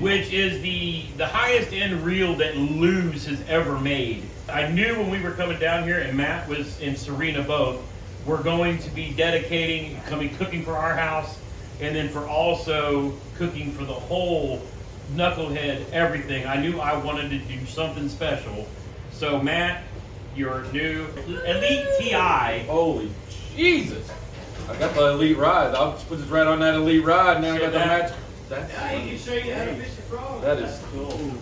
which is the highest end reel that Luge has ever made. I knew when we were coming down here, and Matt was in Serena both, we're going to be dedicating, cooking for our house, and then for also cooking for the whole knucklehead, everything. I knew I wanted to do something special. So Matt, your new Elite TI. Holy Jesus! I got the Elite Ride. I'll just put this right on that Elite Ride. Now I got the match. Now he can show you how to fish a frog. That is cool.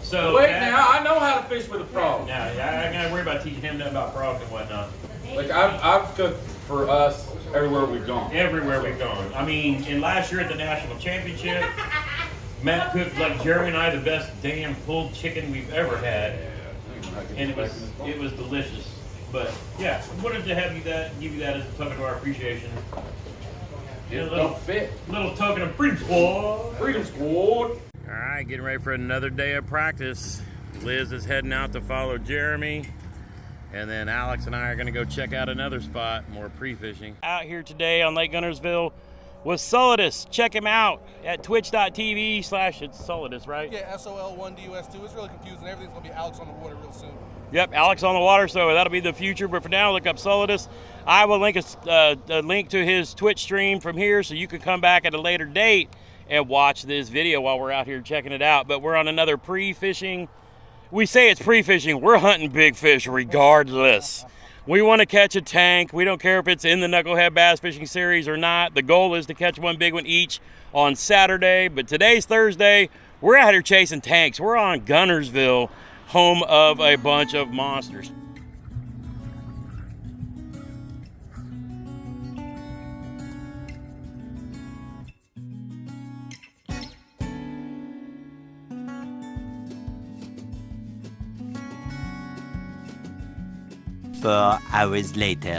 So Wait, Matt, now I know how to fish with a frog. now I ain't gotta worry about teaching him nothing about frogs and whatnot. Like I've cooked for us everywhere we've gone. Everywhere we've gone. I mean, in last year at the national championship, Matt cooked like Jeremy and I the best damn pulled chicken we've ever had, and it was delicious. But yeah, we wanted to have give you that as a token of our appreciation. It don't fit. Little token of Freedom Squad. Freedom Squad. All right, getting ready for another day of practice. Liz is heading out to follow Jeremy. And then Alex and I are gonna go check out another spot, more pre-fishing. Out here today on Lake Guntersville with Solidus. Check him out at twitch.tv/it's Solidus, right? Yeah, SOL1DUS2. It's really confusing. Everything's gonna be Alex on the water real soon. Yep, Alex on the water, so that'll be the future. But for now, look up Solidus. I will link a link to his Twitch stream from here so you can come back at a later date and watch this video while we're out here checking it out. But we're on another pre-fishing. We say it's pre-fishing. We're hunting big fish regardless. We want to catch a tank. We don't care if it's in the Knucklehead Bass Fishing Series or not. The goal is to catch one big one each on Saturday. But today's Thursday. We're out here chasing tanks. We're on Gunnersville, home of a bunch of monsters. Four hours later.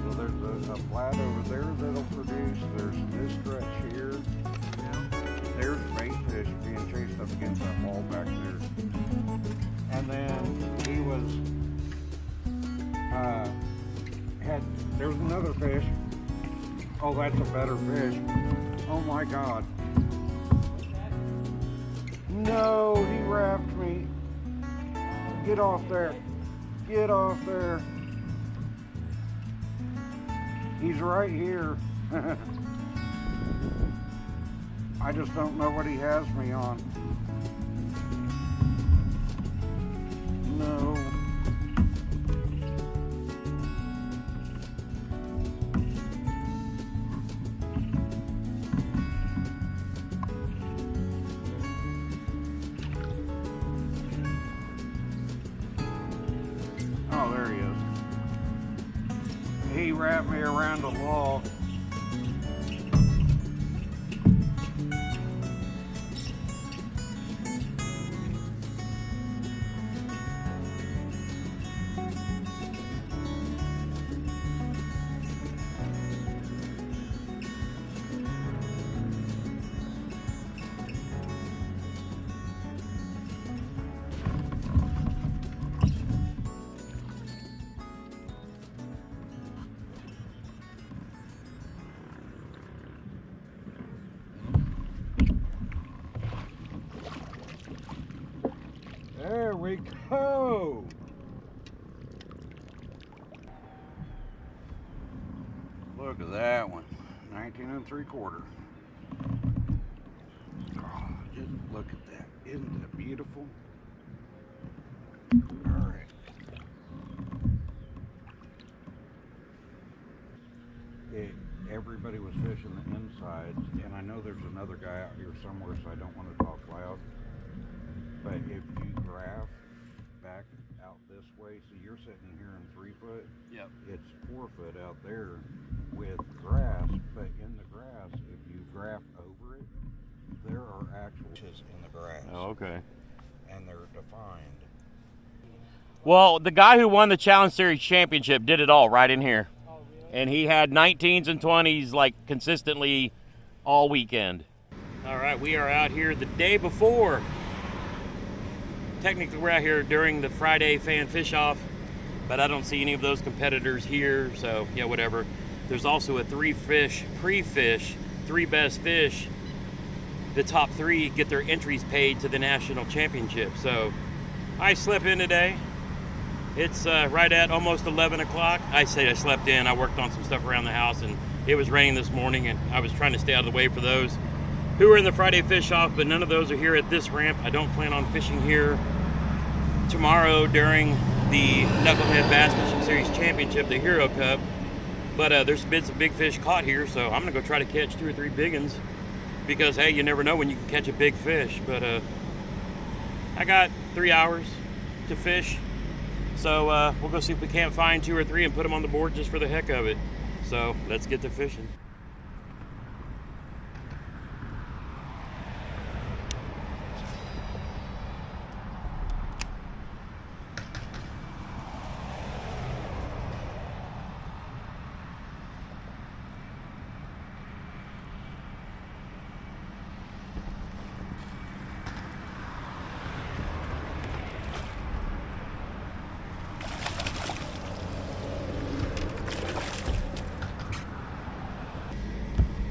So there's a flat over there that'll produce. There's this stretch here. There's bait fish being chased up against that wall back there. And then he was there was another fish. Oh, that's a better fish. Oh my God. No, he wrapped me. Get off there. Get off there. He's right here. I just don't know what he has me on. No. Oh, there he is. He wrapped me around a log. There we go. Look at that one. 19 3/4. Oh, just look at that. Isn't that beautiful? All right. Everybody was fishing the insides, and I know there's another guy out here somewhere, so I don't want to talk loud. But if you graph back out this way, so you're sitting here in 3 foot. Yep. It's 4 foot out there with grass, but in the grass, if you graph over it, there are actual fishes in the grass. Oh, okay. And they're defined. Well, the guy who won the Challenge Series championship did it all right in here. And he had 19s and 20s like consistently all weekend. All right, we are out here the day before. Technically, we're out here during the Friday fan fish off, but I don't see any of those competitors here, so yeah, whatever. There's also a 3-fish pre-fish, 3 best fish. The top 3 get their entries paid to the national championship. So I slept in today. It's right at almost 11 o'clock. I say I slept in. I worked on some stuff around the house, and it was raining this morning, and I was trying to stay out of the way for those who were in the Friday fish off, but none of those are here at this ramp. I don't plan on fishing here tomorrow during the Knucklehead Bass Fishing Series Championship, the Hero Cup. But there's been some big fish caught here, so I'm gonna go try to catch 2 or 3 big ones, because hey, you never know when you can catch a big fish. But I got 3 hours to fish. So we'll go see if we can't find 2 or 3 and put them on the board just for the heck of it. So let's get to fishing.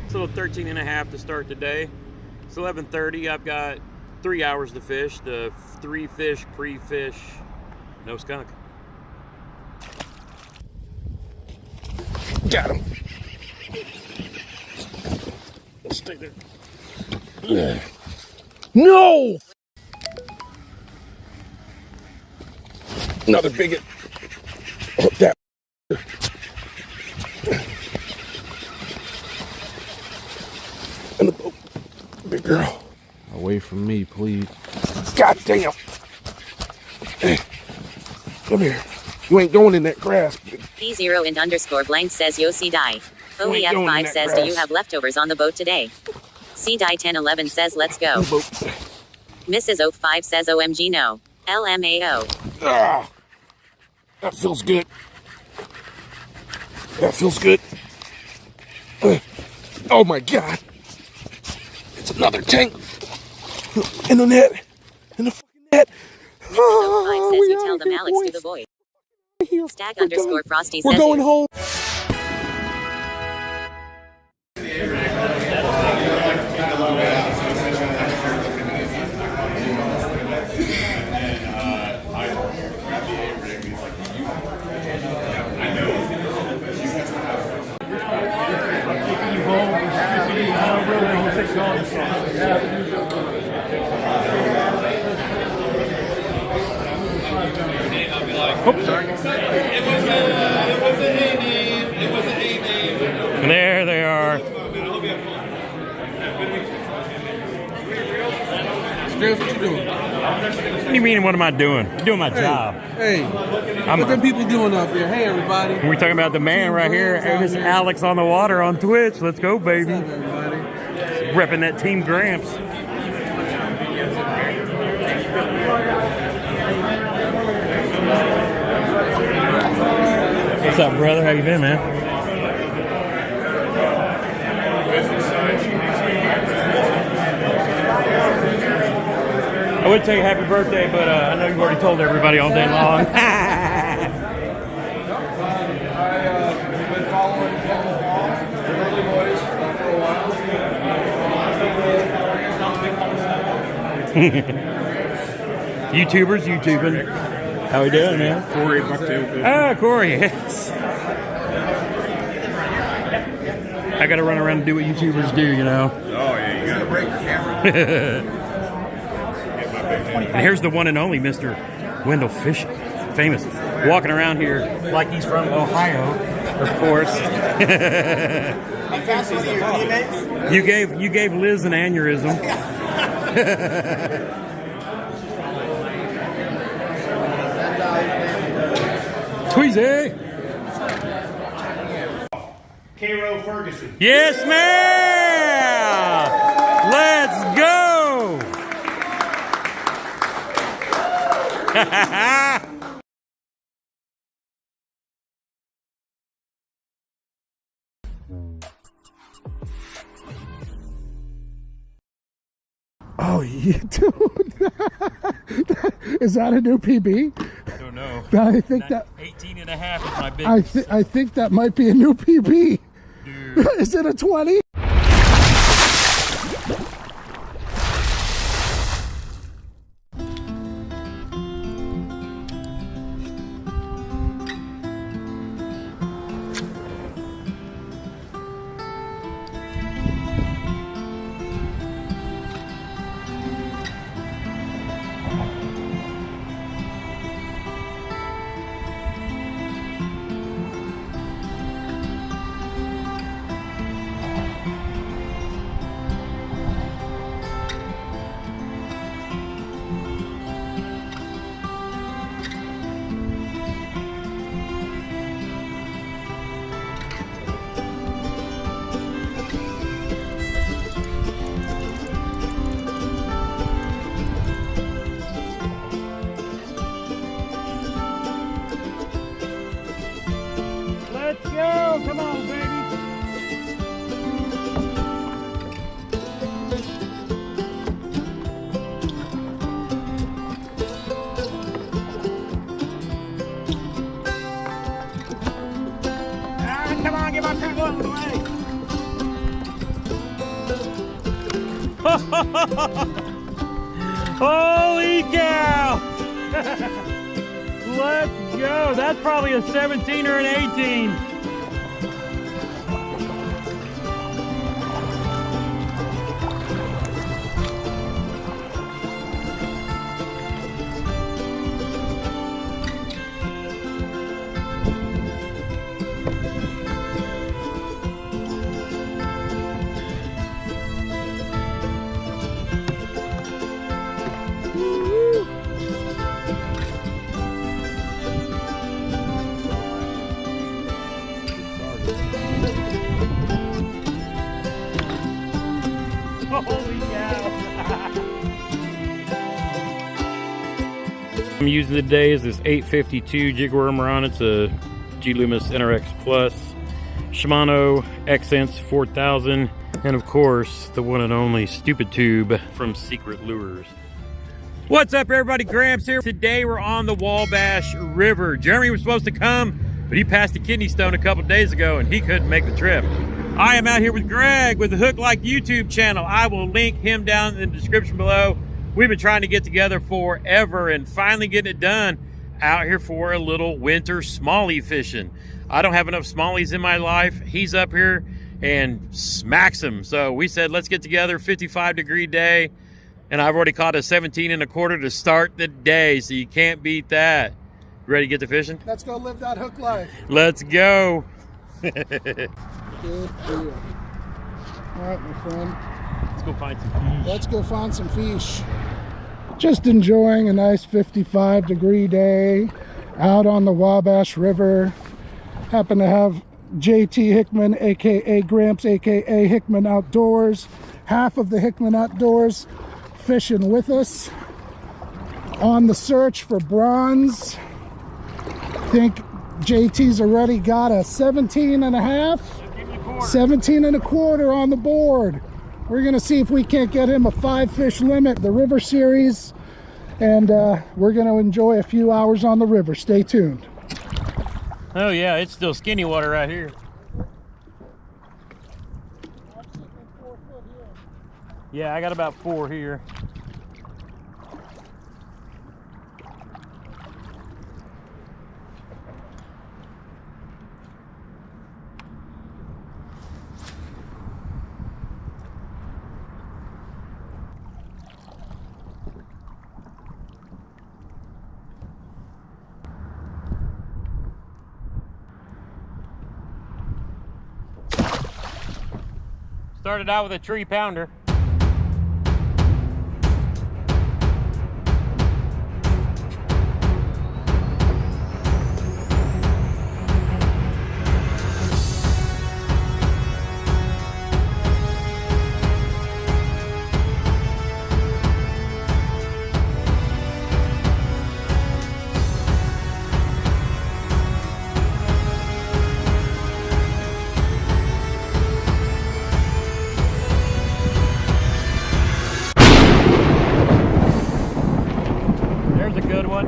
It's a little 13 and a half to start the day. It's 11:30. I've got 3 hours to fish. The 3 fish, pre-fish, no skunk. Got him. Stay there. Yeah. No! Another bigot. Hook that. And the boat. Big girl. Away from me, please. God damn. Hey, come here. You ain't going in that grass. P0 and underscore blank says yo C die. You ain't going in OEF5 that says grass. do you have leftovers on the boat today? C die 1011 says let's go. Mrs. 05 says OMG no. LMAO. Ah, that feels good. That feels good. Oh my God. It's another tank. In the net. In the fucking net. Mrs. 05 says you tell them Alex do the voice. Stag underscore Frosty We're says going you. home. And there they are. What you doing? What do you mean, what am I doing? I'm doing my job. Hey, what them people doing up here? Hey, everybody. We're talking about the man right here. This is Alex on the water on Twitch. Let's go, baby. Repping that Team Gramps. What's up, brother? How you been, man? I would tell you happy birthday, but I know you've already told everybody all day long. I've been following the early boys for a while. YouTubers, YouTubing. How we doing, man? Corey, Buck-tail. Ah, Corey, yes. I gotta run around and do what YouTubers do, you know. Oh, yeah, you gotta break your camera. And here's the one and only Mr. Wendell Fishin, famous, walking around here like he's from Ohio, of course. How fast one of your teammates? You gave Liz an aneurysm. Tweezy. Cairo Ferguson. Yes, ma'am. Let's go. Oh, yeah, dude. Is that a new PB? I don't know. I think that 18 and a half is my biggest. I think that might be a new PB. Is it a 20? Holy cow! Let's go. That's probably a 17 or an 18. Holy cow! I'm using today is this 852 jig worm we're on. It's a G Loomis NRX Plus, Shimano Xsense 4000, and of course the one and only Stupid Tube from Secret Lures. What's up, everybody? Gramps here. Today we're on the Wabash River. Jeremy was supposed to come, but he passed a kidney stone a couple days ago and he couldn't make the trip. I am out here with Greg with the Hook Like YouTube channel. I will link him down in the description below. We've been trying to get together forever and finally getting it done out here for a little winter smallie fishing. I don't have enough smallies in my life. He's up here and smacks them. So we said, let's get together, 55-degree day. And I've already caught a 17 1/4 to start the day, so you can't beat that. Ready to get to fishing? Let's go live that hook life. Let's go. Good deal. All right, my friend. Let's go find some fish. Let's go find some fish. Just enjoying a nice 55-degree day out on the Wabash River. Happen to have JT Hickman, aka Gramps, aka Hickman Outdoors, half of the Hickman Outdoors, fishing with us on the search for bronze. Think JT's already got a 17 1/2, 17 1/4 on the board. We're gonna see if we can't get him a 5-fish limit, the river series, and we're gonna enjoy a few hours on the river. Stay tuned. Oh yeah, it's still skinny water right here. Yeah, I got about 4 here. Started out with a 3-pounder. There's a good one.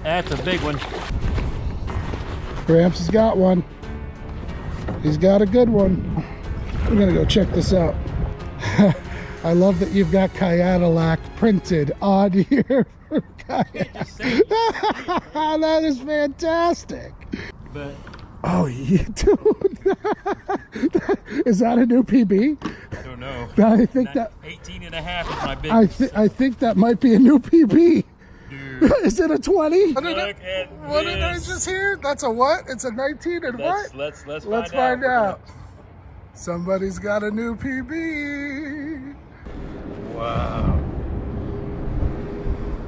That's a big one. Gramps has got one. He's got a good one. We're gonna go check this out. I love that you've got Cadillac printed on here. That is fantastic. But oh, yeah, dude. Is that a new PB? I don't know. I think that 18 1/2 is my biggest. I think that might be a new PB. Dude. Is it a 20? Look at What did I just hear? That's a what? It's a 19 and what? Let's find out. Somebody's got a new PB. Wow.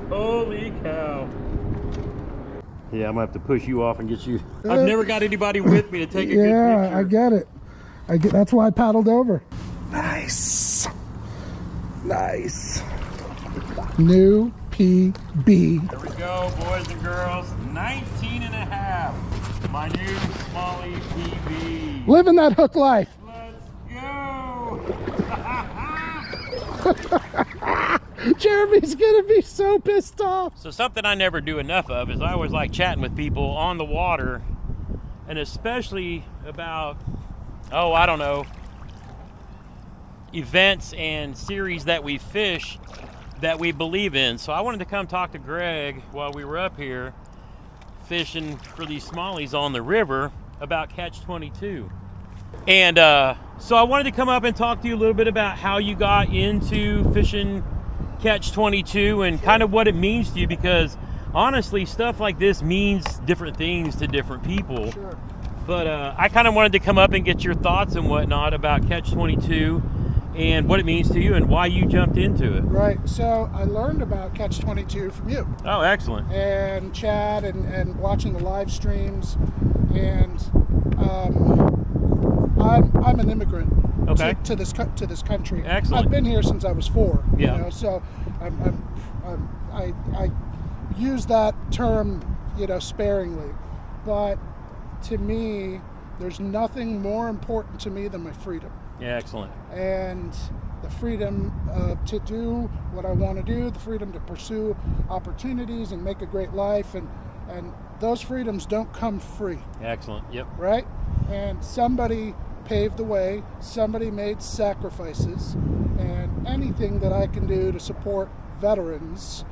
Holy cow. Yeah, I'm gonna have to push you off and get you. I've never got anybody with me to take a good picture. Yeah, I get it. That's why I paddled over. Nice. Nice. New PB. There we go, boys and girls. 19 1/2. My new smallie PB. Living that hook life. Let's go. Jeremy's gonna be so pissed off. So something I never do enough of is I always like chatting with people on the water, and especially about, oh, I don't know, events and series that we fish that we believe in. So I wanted to come talk to Greg while we were up here fishing for these smallies on the river about Catch 22. And so I wanted to come up and talk to you a little bit about how you got into fishing Catch 22 and kind of what it means to you, because honestly, stuff like this means different things to different people. Sure. But I kind of wanted to come up and get your thoughts and whatnot about Catch 22 and what it means to you and why you jumped into it. Right. So I learned about Catch 22 from you. Oh, excellent. And Chad and watching the live streams. And I'm an immigrant to this country. Excellent. I've been here since I was 4. Yeah. You know, so I use that term, you know, sparingly, but to me, there's nothing more important to me than my freedom. Yeah, excellent. And the freedom to do what I want to do, the freedom to pursue opportunities and make a great life, and those freedoms don't come free. Excellent. Yep. Right? And somebody paved the way, somebody made sacrifices, and anything that I can do to support veterans,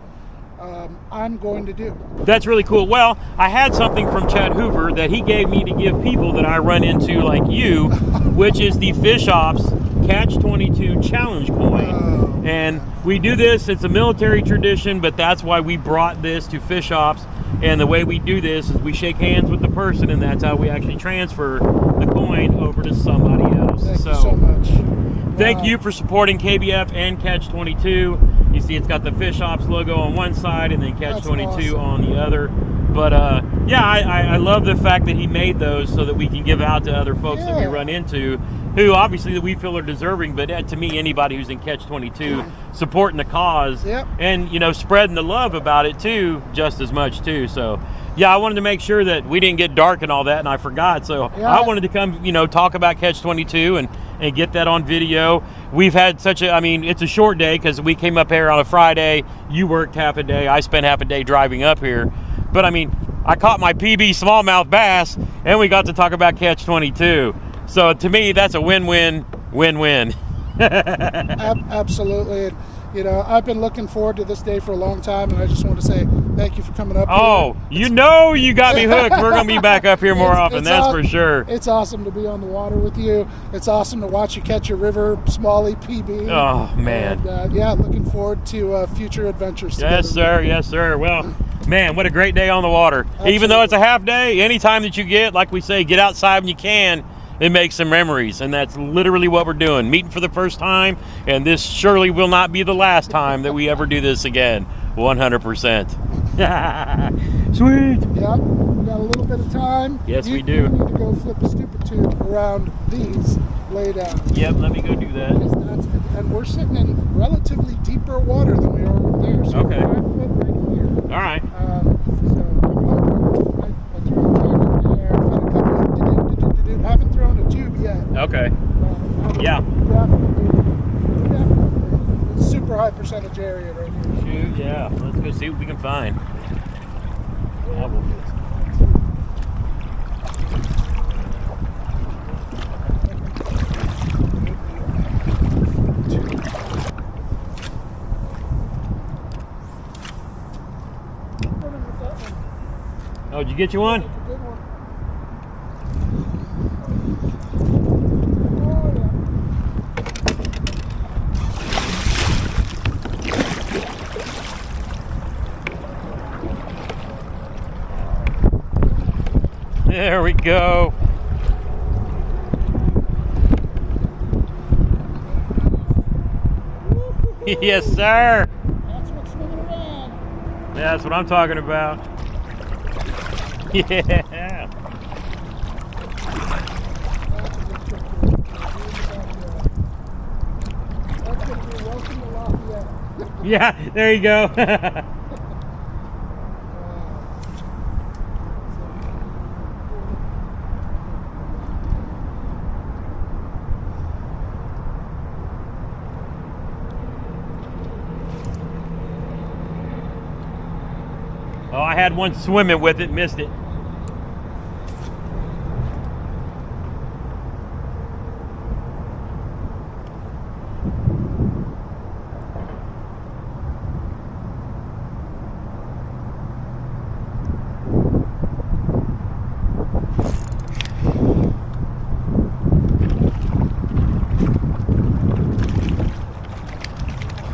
I'm going to do. That's really cool. Well, I had something from Chad Hoover that he gave me to give people that I run into like you, which is the Fish Ops Catch 22 Challenge Coin. And we do this, it's a military tradition, but that's why we brought this to Fish Ops. And the way we do this is we shake hands with the person, and that's how we actually transfer the coin over to somebody else. Thank you so much. Thank you for supporting KBF and Catch 22. You see it's got the Fish Ops logo on one side and then Catch 22 on the other. But yeah, I love the fact that he made those so that we can give out to other folks that we run into who obviously that we feel are deserving, but to me, anybody who's in Catch 22 supporting the cause and, you know, spreading the love about it too, just as much too. So yeah, I wanted to make sure that we didn't get dark and all that, and I forgot. So I wanted to come, you know, talk about Catch 22 and get that on video. We've had such a, I mean, it's a short day because we came up here on a Friday. You worked half a day. I spent half a day driving up here. But I mean, I caught my PB smallmouth bass, and we got to talk about Catch 22. So to me, that's a win-win, win-win. Absolutely. And, you know, I've been looking forward to this day for a long time, and I just want to say thank you for coming up here. You know you got me hooked. We're going to be back up here more often, that's for sure. It's awesome to be on the water with you. It's awesome to watch you catch a river smallie PB. Oh, man. And, yeah, looking forward to future adventures together. Yes, sir. Yes, sir. Well, man, what a great day on the water. Absolutely. Even though it's a half day, anytime that you get, like we say, get outside when you can, it makes some memories, and that's literally what we're doing. Meeting for the first time, and this surely will not be the last time that we ever do this again. 100%. Sweet. Yep, we got a little bit of time. Yes, we do. You need to go flip a stupid tube around these laid out. Yep, let me go do that. And we're sitting in relatively deeper water than we are over there. So okay. 5 foot right here. All right. So I threw a jig in there. I've had a couple of haven't thrown a tube yet. Okay. Yeah. Definitely. It's super high percentage area right here. Shoot, yeah. Let's go see what we can find. Oh, did you get you one? There we go. Yes, sir. That's what's swinging around. That's what I'm talking about. Yeah. Yeah, there you go. Oh, I had one swimming with it, missed it.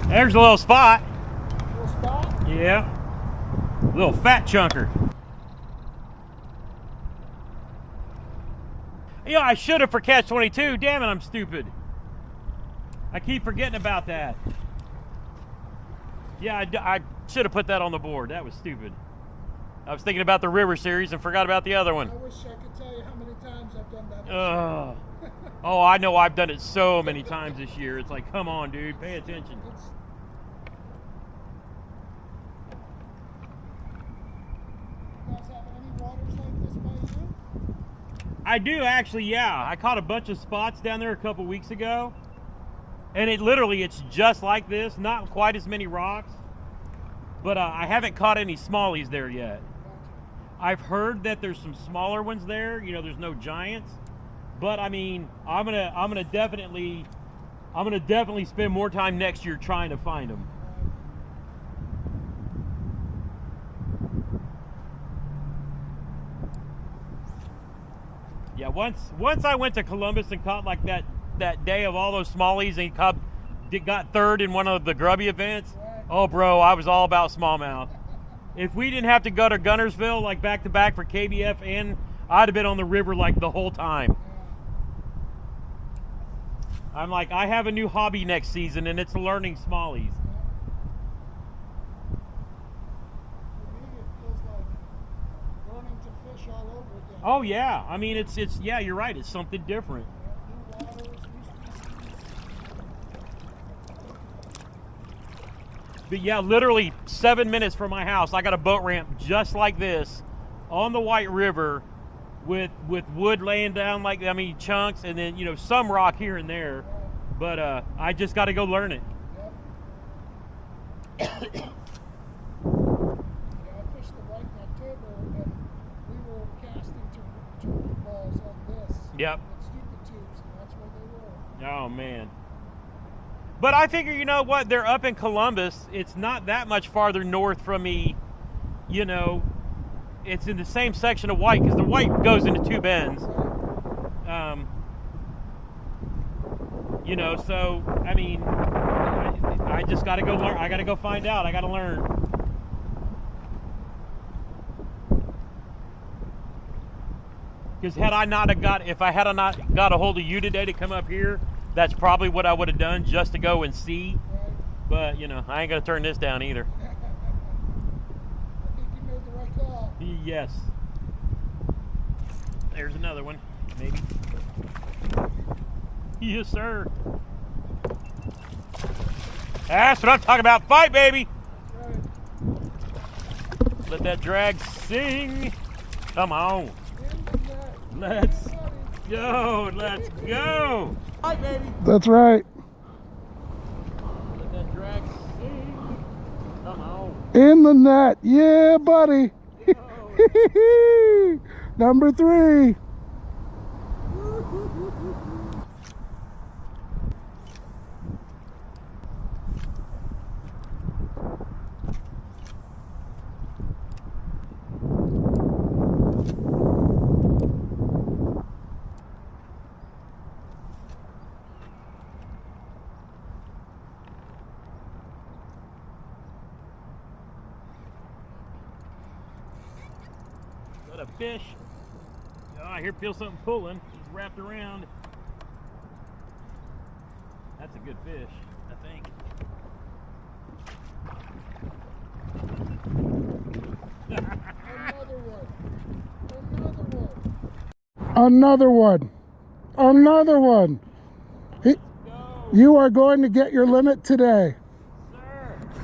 There's a little spot. Little spot? Yeah. Little fat chunker. You know, I should have for catch 22. Damn it, I'm stupid. I keep forgetting about that. Yeah, I should have put that on the board. That was stupid. I was thinking about the river series and forgot about the other one. I wish I could tell you how many times I've done that. Oh, I know I've done it so many times this year. It's like, come on, dude, pay attention. I do actually, yeah. I caught a bunch of spots down there a couple weeks ago. And it's just like this. Not quite as many rocks. But I haven't caught any smallies there yet. I've heard that there's some smaller ones there. You know, there's no giants. But I mean, I'm gonna definitely spend more time next year trying to find them. Yeah, once I went to Columbus and caught like that day of all those smallies and got third in one of the grubby events. Oh, bro, I was all about smallmouth. If we didn't have to go to Guntersville like back to back for KBF, and I'd have been on the river like the whole time. I'm like, I have a new hobby next season, and it's learning smallies. Oh yeah, I mean it's yeah, you're right. It's something different. But yeah, literally 7 minutes from my house, I got a boat ramp just like this on the White River, with wood laying down like chunks, and then some rock here and there. But I just got to go learn it. Yep. Oh man. But I figure, you know what, they're up in Columbus. It's not that much farther north from me. It's in the same section of White, because the White goes into two bends. So I mean, I just got to go learn. I got to go find out. I got to learn. Because if I had not got a hold of you today to come up here, that's probably what I would have done, just to go and see. But I ain't gonna turn this down either. I think you made the right call. Yes. There's another one, maybe. Yes, sir. That's what I'm talking about. Fight, baby. Let that drag sing. Come on. Let's go. Let's go. Hi, baby. That's right. Let that drag sing. Come on. In the net. Yeah, buddy. Number 3. A fish. Oh, I feel something pulling. He's wrapped around. That's a good fish, I think. Another one. Another one. You are going to get your limit today.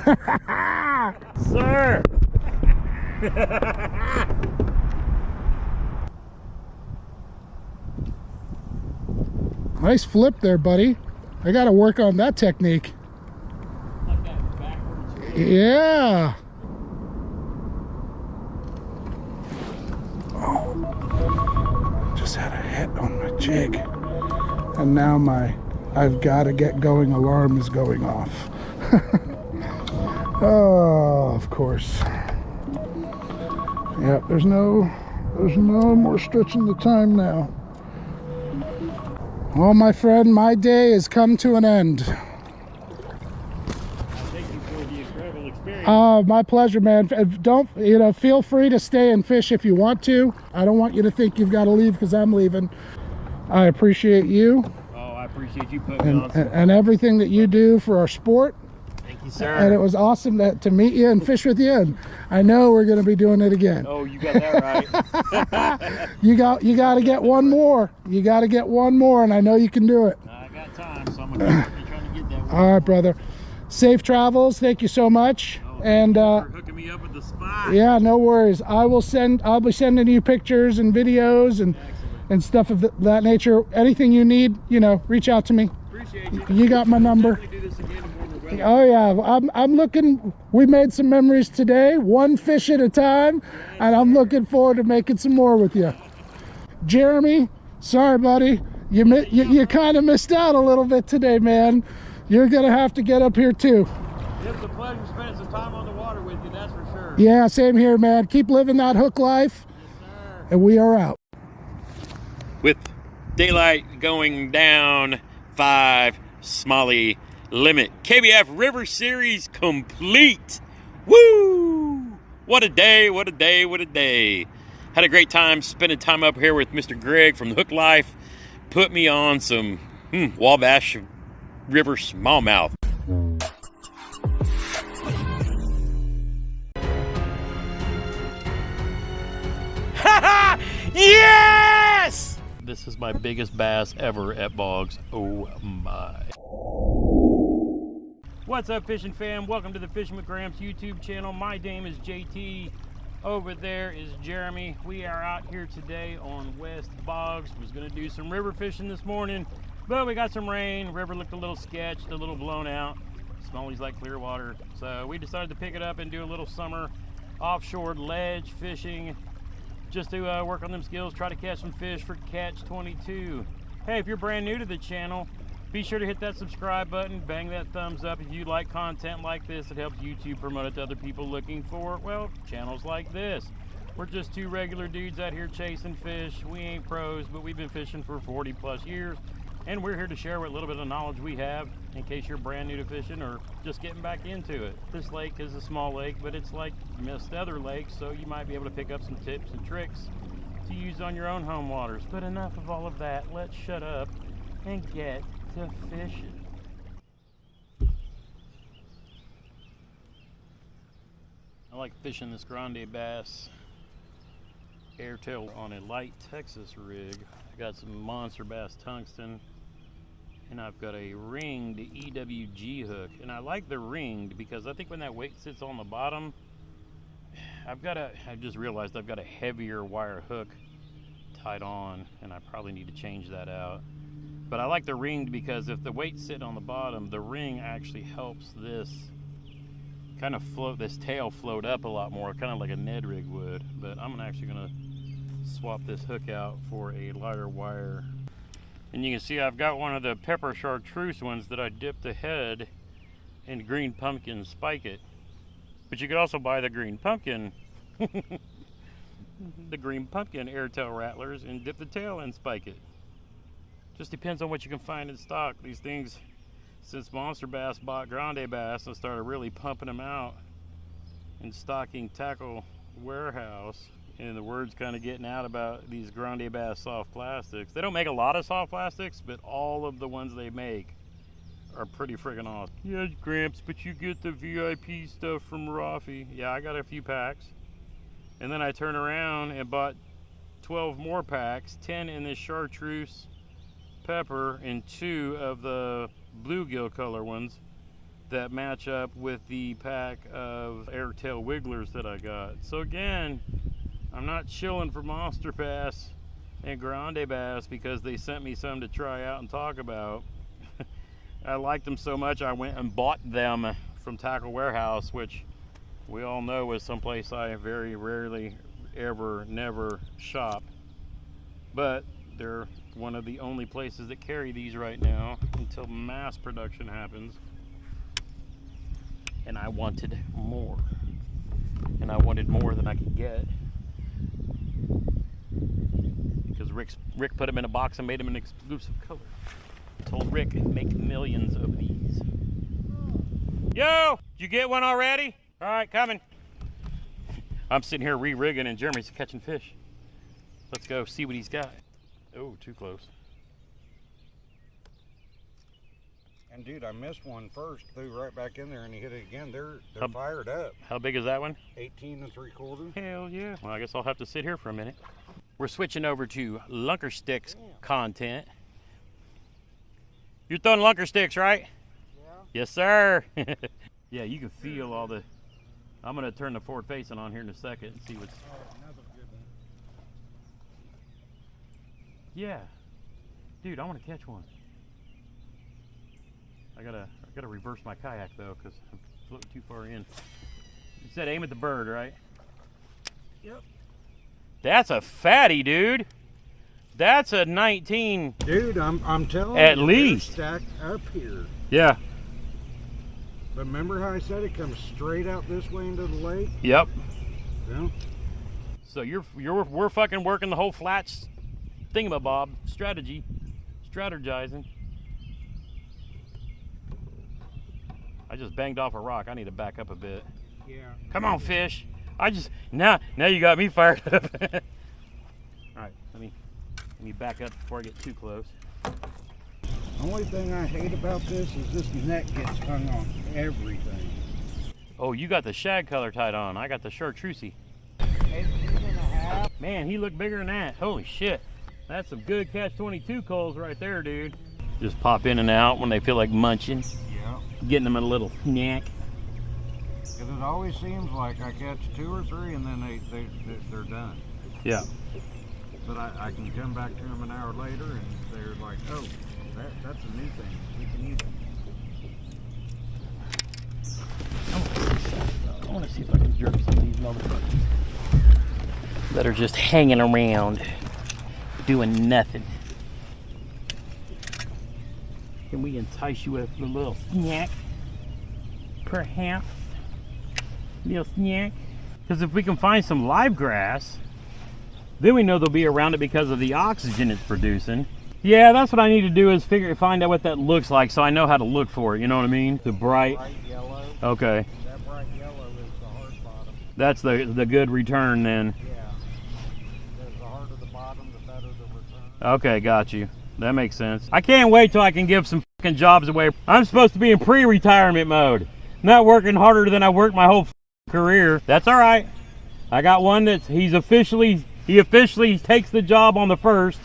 Sir. Sir. Nice flip there, buddy. I got to work on that technique. Like that backwards flip. Yeah. jig. And now my I've got to get going alarm is going off. Oh, of course. Yep, there's no more stretching the time now. Well, my friend, my day has come to an end. Thank you for the incredible experience. Oh, my pleasure, man. Don't, feel free to stay and fish if you want to. I don't want you to think you've got to leave because I'm leaving. I appreciate you. Oh, I appreciate you putting me on. And everything that you do for our sport. Thank you, sir. And it was awesome to meet you and fish with you. And I know we're going to be doing it again. Oh, you got that right. You got to get one more. You got to get one more, and I know you can do it. I got time, so I'm going to be trying to get that one. All right, brother. Safe travels. Thank you so much. And for hooking me up with the spot. Yeah, no worries. I'll be sending you pictures and videos and stuff of that nature. Anything you need, reach out to me. Appreciate you. You got my number. Do this again in warmer weather. Oh yeah, I'm looking. We made some memories today, one fish at a time, and I'm looking forward to making some more with you. Jeremy, sorry buddy, you kind of missed out a little bit today, man. You're gonna have to get up here too. It was a pleasure spending some time on the water with you, that's for sure. Yeah, same here, man. Keep living that hook life. Yes, sir. And we are out. With daylight going down, 5 Smalley limit. KBF River Series complete. Woo! What a day, what a day, what a day. Had a great time spending time up here with Mr. Greg from the Hook Life. Put me on some Wabash River smallmouth. Yes! This is my biggest bass ever at Boggs. Oh my. What's up, fishing fam? Welcome to the Fishing with Gramps YouTube channel. My name is JT. Over there is Jeremy. We are out here today on West Boggs. Was gonna do some river fishing this morning, but we got some rain. River looked a little sketched, a little blown out. Smallies like clear water. So we decided to pick it up and do a little summer offshore ledge fishing, just to work on them skills, try to catch some fish for Catch 22. Hey, if you're brand new to the channel, be sure to hit that subscribe button, bang that thumbs up if you like content like this. It helps YouTube promote it to other people looking for, well, channels like this. We're just two regular dudes out here chasing fish. We ain't pros, but we've been fishing for 40 plus years, and we're here to share what little bit of knowledge we have in case you're brand new to fishing or just getting back into it. This lake is a small lake, but it's like most other lakes, so you might be able to pick up some tips and tricks to use on your own home waters. But enough of all of that. Let's shut up and get to fishing. I like fishing this grande bass airtail on a light Texas rig. I got some monster bass tungsten, and I've got a ringed EWG hook. And I like the ringed because I think when that weight sits on the bottom, I just realized I've got a heavier wire hook tied on, and I probably need to change that out. But I like the ringed because if the weight's sitting on the bottom, the ring actually helps this kind of float, this tail float up a lot more, kind of like a Ned rig would. But I'm actually gonna swap this hook out for a lighter wire. And you can see I've got one of the pepper chartreuse ones that I dipped the head in green pumpkin spike it. But you could also buy the green pumpkin the green pumpkin airtail rattlers and dip the tail and spike it. Just depends on what you can find in stock. These things, since Monster Bass bought Grande Bass and started really pumping them out and stocking Tackle Warehouse, and the word's kind of getting out about these Grande Bass soft plastics. They don't make a lot of soft plastics, but all of the ones they make are pretty friggin' awesome. Yeah, Gramps, but you get the VIP stuff from Rafi. Yeah, I got a few packs. And then I turned around and bought 12 more packs, 10 in this chartreuse pepper and 2 of the bluegill color ones that match up with the pack of airtail wigglers that I got. So again, I'm not chilling for Monster Bass and Grande Bass because they sent me some to try out and talk about. I liked them so much I went and bought them from Tackle Warehouse, which we all know is someplace I very rarely ever never shop. But they're one of the only places that carry these right now until mass production happens. And I wanted more. And I wanted more than I could get. Because Rick put them in a box and made them an exclusive color. Told Rick, make millions of these. Yo! Did you get one already? All right, coming. I'm sitting here re-rigging and Jeremy's catching fish. Let's go see what he's got. Oh, too close. And dude, I missed one first, threw right back in there, and he hit it again. They're fired up. How big is that one? 18 3/4. Hell yeah. Well, I guess I'll have to sit here for a minute. We're switching over to lunker sticks content. You're throwing lunker sticks, right? Yeah. Yes, sir. Yeah, you can feel all the... I'm going to turn the forward facing on here in a second and see what's... Another good one. Yeah. Dude, I want to catch one. I gotta reverse my kayak though, because I'm floating too far in. You said aim at the bird, right? Yep. That's a fatty, dude. That's a 19. Dude, I'm telling you, at least they're stacked up here. Yeah. But remember how I said it comes straight out this way into the lake? Yep. Yeah. So we're fucking working the whole flats thingamabob strategizing. I just banged off a rock. I need to back up a bit. Yeah. Come on, fish. Now you got me fired up. All right, let me back up before I get too close. Only thing I hate about this is this net gets hung on everything. Oh, you got the shag color tied on. I got the chartreusey. 18.5. Man, he looked bigger than that. Holy shit. That's some good catch 22 coals right there, dude. Just pop in and out when they feel like munching. Yeah. Getting them a little snack. Because it always seems like I catch 2 or 3 and then they're done. Yeah. But I can come back to them an hour later and they're like, oh, that's a new thing. We can use it. I want to see if I can jerk some of these motherfuckers that are just hanging around doing nothing. Can we entice you with a little snack? Perhaps? Little snack? Because if we can find some live grass, then we know they'll be around it because of the oxygen it's producing. Yeah, that's what I need to do is find out what that looks like so I know how to look for it, you know what I mean? The bright yellow. Okay. That bright yellow is the hard bottom. That's the good return then. Yeah. The harder the bottom, the better the return. Okay, got you. That makes sense. I can't wait till I can give some fucking jobs away. I'm supposed to be in pre-retirement mode. Not working harder than I worked my whole career. That's all right. I got one that's he officially takes the job on the 1st.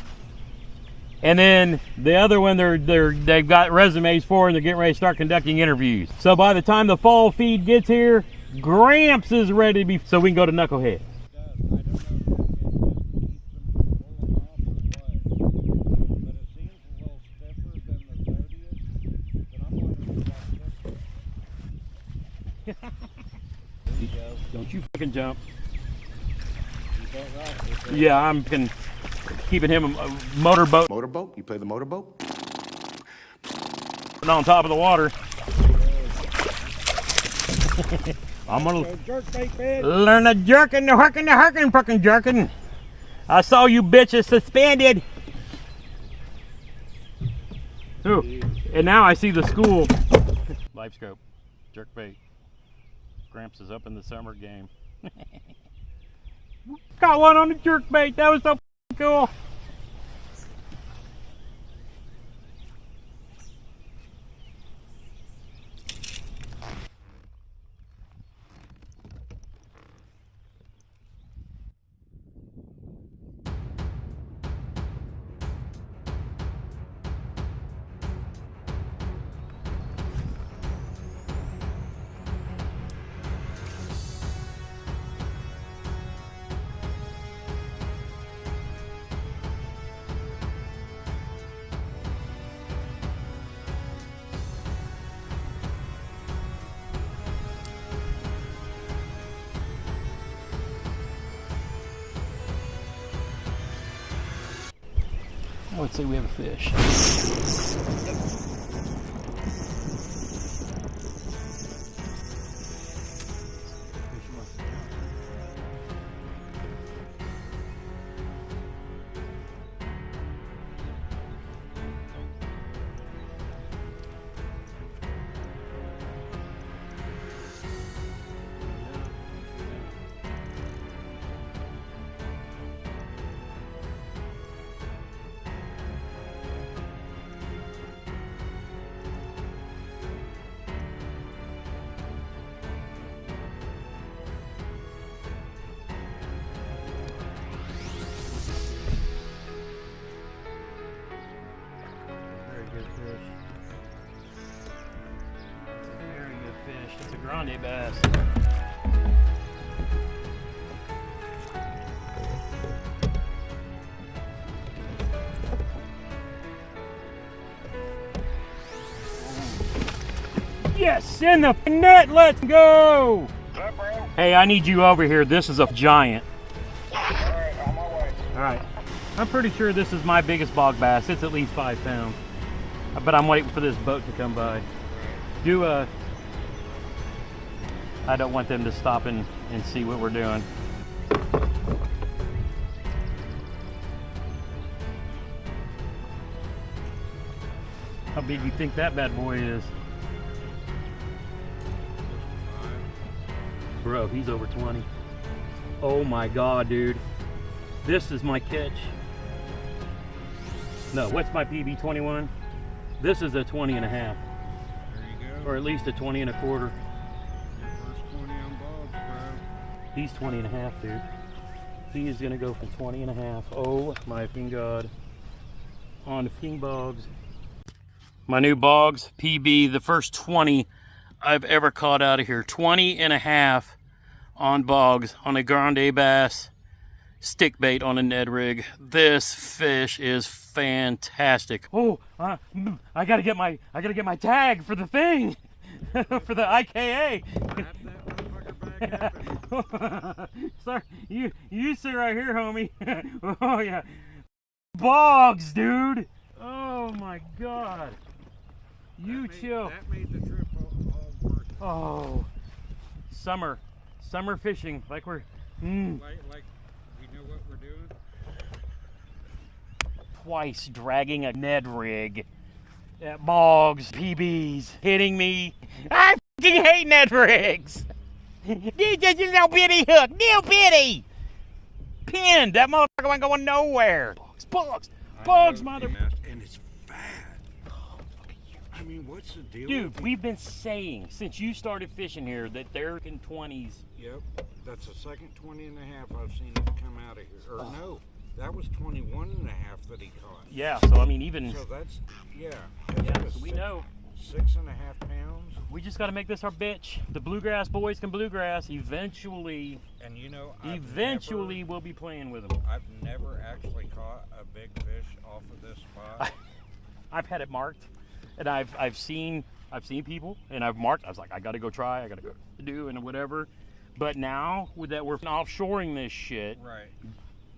And then the other one they've got resumes for and they're getting ready to start conducting interviews. So by the time the fall feed gets here, Gramps is ready to be so we can go to Knucklehead. Don't you fucking jump. Yeah, I'm keeping him a motorboat. Motorboat? You play the motorboat? On top of the water. I'm gonna learn to jerkin', the herkin', fucking jerkin'. I saw you bitches suspended. Ooh, and now I see the school. Live scope, jerk bait. Gramps is up in the summer game. Got one on the jerk bait. That was so cool. I would say we have a fish. It's a grande bass. Yes, in the net, let's go! Hey, I need you over here. This is a giant. Alright, on my way. Alright. I'm pretty sure this is my biggest bog bass. It's at least 5 pounds. But I'm waiting for this boat to come by. I don't want them to stop and see what we're doing. How big do you think that bad boy is? Bro, he's over 20. Oh my God, dude. This is my catch. No, what's my PB, 21? This is a 20 and a half. There you go. Or at least a 20 and a quarter. Your first 20 on bogs, bro. He's 20 and a half, dude. He is gonna go for 20 and a half. Oh my fin God. On the fin bogs. My new bogs, PB, the first 20 I've ever caught out of here. 20 and a half on bogs on a grande bass stick bait on a Ned rig. This fish is fantastic. Oh, I gotta get my tag for the thing, for the IKA. Sir, you sit right here, homie. Oh yeah, bogs, dude. Oh my God. You chill. That made the trip all worth it. Oh, summer fishing, like we're. Like we know what we're doing. Twice dragging a Ned rig at bogs, PBs, hitting me. I fucking hate Ned rigs. This is a little bitty hook, little bitty. Pinned. That motherfucker ain't going nowhere. Bogs, mother. And it's fat. I mean, what's the deal? Dude, we've been saying since you started fishing here that they're in 20s. Yep, that's the second 20 and a half I've seen it come out of here. Or no, that was 21 and a half that he caught. Yeah, so I mean even. So that's, yeah. Yeah, so we know. 6.5 pounds. We just got to make this our bitch. The bluegrass boys can bluegrass. Eventually, and you know, we'll be playing with them. I've never actually caught a big fish off of this spot. I've had it marked, and I've seen people, and I've marked. I was like, I got to go try. I got to go do and whatever. But now with that, we're offshoring this shit. Right.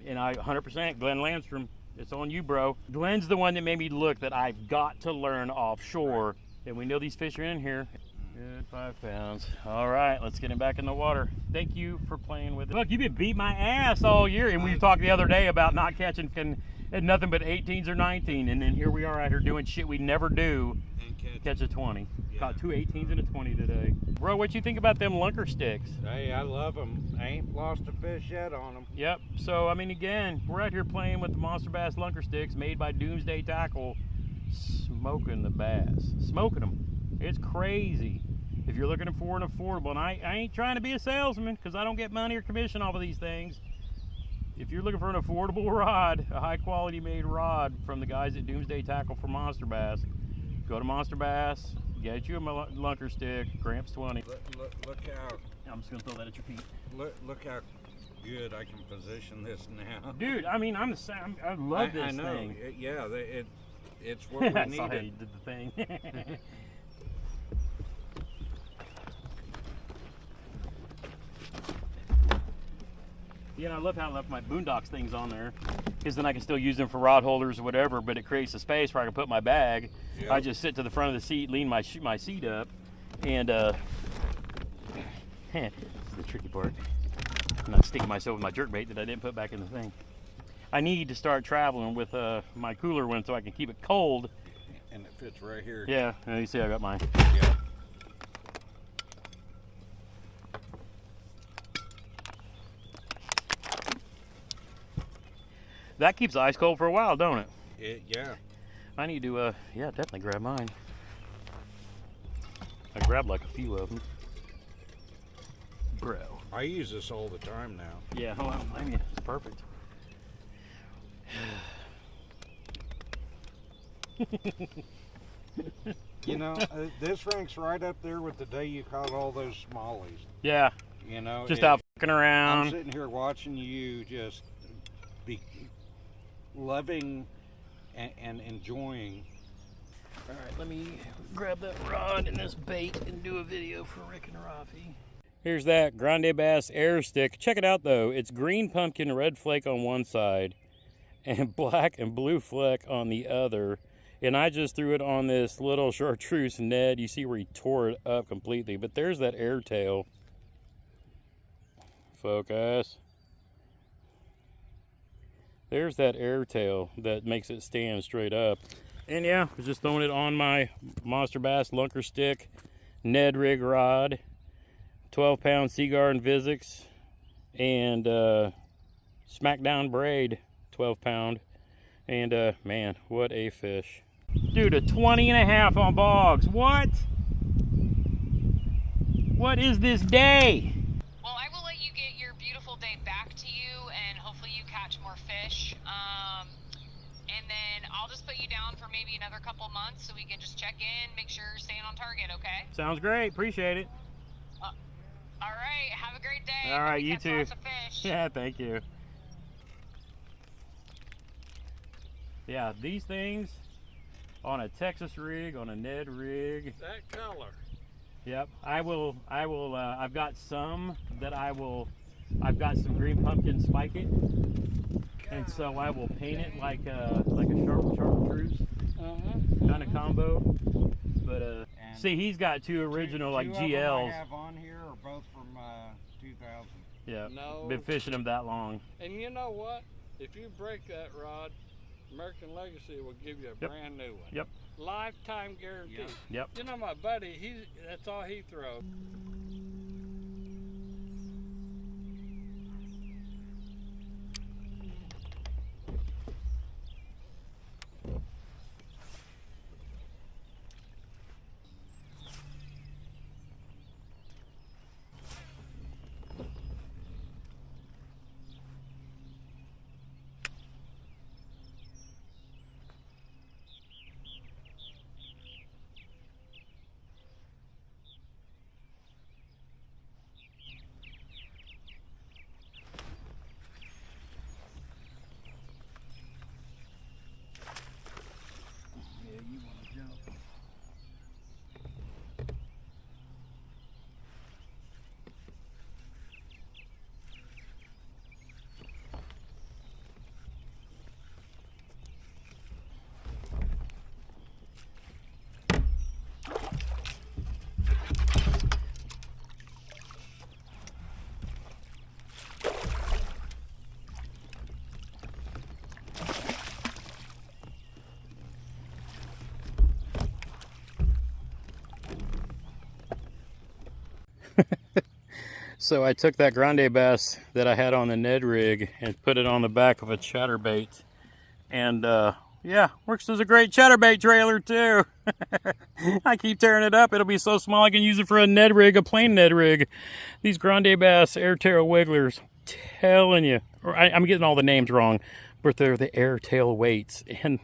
And I 100% Glenn Landstrom. It's on you, bro. Glenn's the one that made me look that I've got to learn offshore. Right. And we know these fish are in here. Good, 5 pounds. All right, let's get him back in the water. Thank you for playing with it. Look, you've been beating my ass all year. And we talked the other day about not catching and nothing but 18s or 19. And then here we are out here doing shit we never do. And catch a 20. Yeah. Caught 2 18s and a 20 today. Bro, what you think about them lunker sticks? Hey, I love them. I ain't lost a fish yet on them. Yep. So, I mean, again, we're out here playing with the Monster Bass lunker sticks made by Doomsday Tackle. Smoking the bass. Smoking them. It's crazy. If you're looking for an affordable, and I ain't trying to be a salesman because I don't get money or commission off of these things. If you're looking for an affordable rod, a high quality made rod from the guys at Doomsday Tackle for Monster Bass, go to Monster Bass, get you a lunker stick, Gramps 20. Look how. I'm just gonna throw that at your feet. Look how good I can position this now. Dude, I mean, I'm the same. I love this I know. thing. Yeah, it's what we needed. I saw how you did the thing. Yeah, and I love how I left my boondocks things on there, because then I can still use them for rod holders or whatever, but it creates a space where I can put my bag. Yep. I just sit to the front of the seat, lean my seat up, and this is the tricky part. I'm not sticking myself with my jerkbait that I didn't put back in the thing. I need to start traveling with my cooler one so I can keep it cold. And it fits right here. Yeah, you see I got mine. Yeah. That keeps the ice cold for a while, don't it? Yeah. I need to, yeah, definitely grab mine. I grabbed like a few of them. Bro. I use this all the time now. Yeah, I don't blame you. It's perfect. You know, this ranks right up there with the day you caught all those smallies. Yeah. You know, just out fucking around. I'm sitting here watching you just be loving and enjoying. All right, let me grab that rod and this bait and do a video for Rick and Rafi. Here's that Grande Bass air stick. Check it out though. It's green pumpkin, red flake on one side and black and blue fleck on the other. And I just threw it on this little chartreuse Ned. You see where he tore it up completely. But there's that air tail. Focus. There's that air tail that makes it stand straight up. And yeah, I was just throwing it on my Monster Bass Lunker Stick Ned rig rod. 12-pound Seaguar and Vizix. And Smackdown braid 12-pound. And man, what a fish. Dude, a 20.5 on bogs. What? What is this day? Well, I will let you get your beautiful day back to you, and hopefully you catch more fish. And then I'll just put you down for maybe another couple months so we can just check in, make sure you're staying on target, okay? Sounds great. Appreciate it. All right. Have a great day. All right, Hope you catch too. lots of fish. Yeah, thank you. Yeah, these things on a Texas rig, on a Ned rig. That color. Yep, I've got some that I've got some green pumpkin spike it. And so I will paint it like a chartreuse kind of combo. But see, he's got two original like GLs. I have on here are both from 2000. Yeah, No. been fishing them that long. And you know what? If you break that rod, American Legacy will give you a brand new one. Yep. Lifetime guarantee. Yep. You know my buddy, that's all he throws. So I took that Grande Bass that I had on the Ned rig and put it on the back of a chatterbait. And yeah, works as a great chatterbait trailer too. I keep tearing it up. It'll be so small I can use it for a Ned rig, a plain Ned rig. These Grande Bass Airtail Wigglers, telling you. I'm getting all the names wrong, but they're the Airtail weights and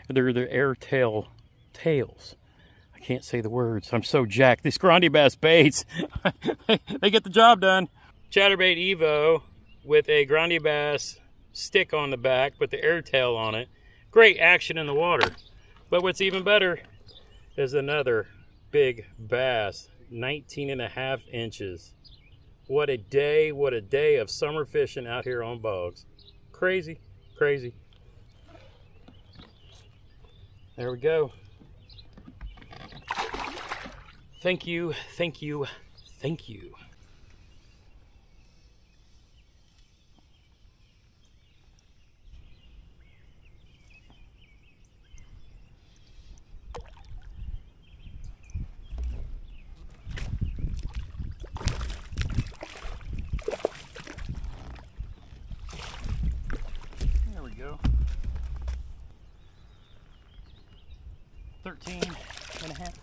they're the Airtail tails. I can't say the words. I'm so jacked. These Grande Bass baits, they get the job done. Chatterbait Evo with a Grande Bass stick on the back with the Airtail on it. Great action in the water. But what's even better is another big bass, 19.5 inches. What a day of summer fishing out here on bogs. Crazy, crazy. There we go. Thank you, thank you, thank you. There we go. 13.5.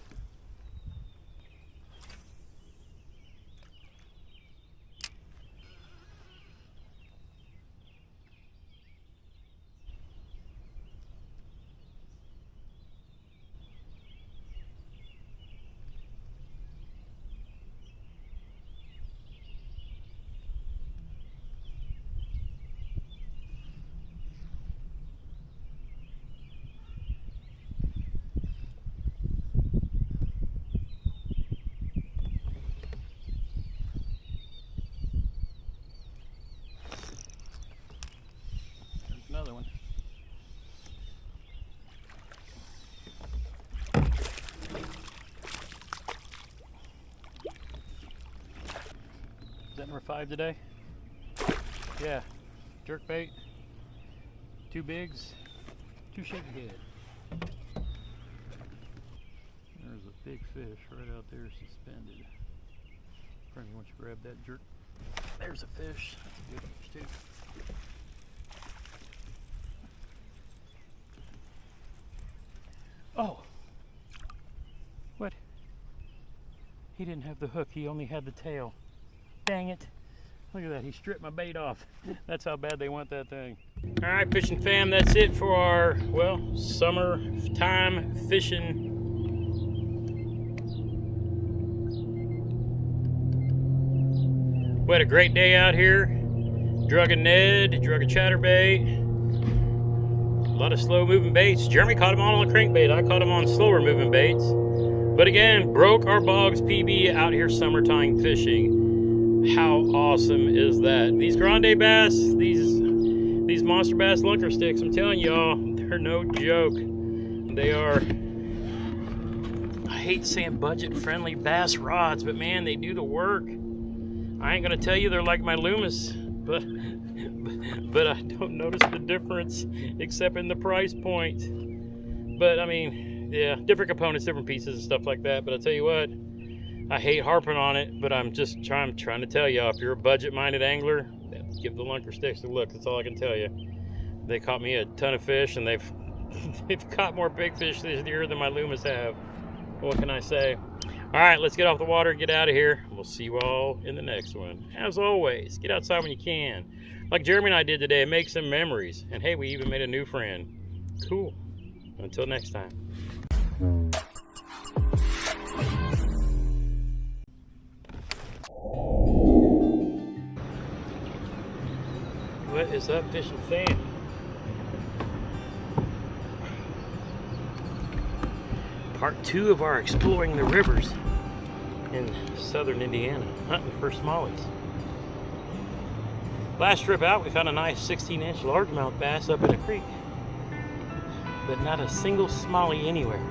Another one. Is that number 5 today? Yeah. Jerk bait, 2 bigs, 2 shaky head. There's a big fish right out there suspended. Probably want you to grab that jerk. There's a fish. That's a good fish too. Oh! What? He didn't have the hook, he only had the tail. Dang it. Look at that, he stripped my bait off. That's how bad they want that thing. Alright, fishing fam, that's it for our, well, summertime fishing. We had a great day out here. Drug a Ned, drug a chatterbait. A lot of slow moving baits. Jeremy caught them all on a crankbait. I caught them on slower moving baits. But again, broke our bogs PB out here summertime fishing. How awesome is that? These grande bass, these monster bass lunker sticks, I'm telling y'all, they're no joke. They are, I hate saying budget friendly bass rods, but man, they do the work. I ain't gonna tell you they're like my Loomis, but I don't notice the difference except in the price point. But I mean, yeah, different components, different pieces and stuff like that. But I tell you what, I hate harping on it, but I'm just trying to tell y'all, if you're a budget-minded angler, give the lunker sticks a look. That's all I can tell you. They caught me a ton of fish, and they've caught more big fish this year than my Loomis have. What can I say? All right, let's get off the water and get out of here. We'll see you all in the next one. As always, get outside when you can. Like Jeremy and I did today, make some memories. And hey, we even made a new friend. Cool. Until next time. What is up, fishing fam? Part 2 of our exploring the rivers in southern Indiana, hunting for smallies. Last trip out, we found a nice 16-inch largemouth bass up in a creek, but not a single smallie anywhere.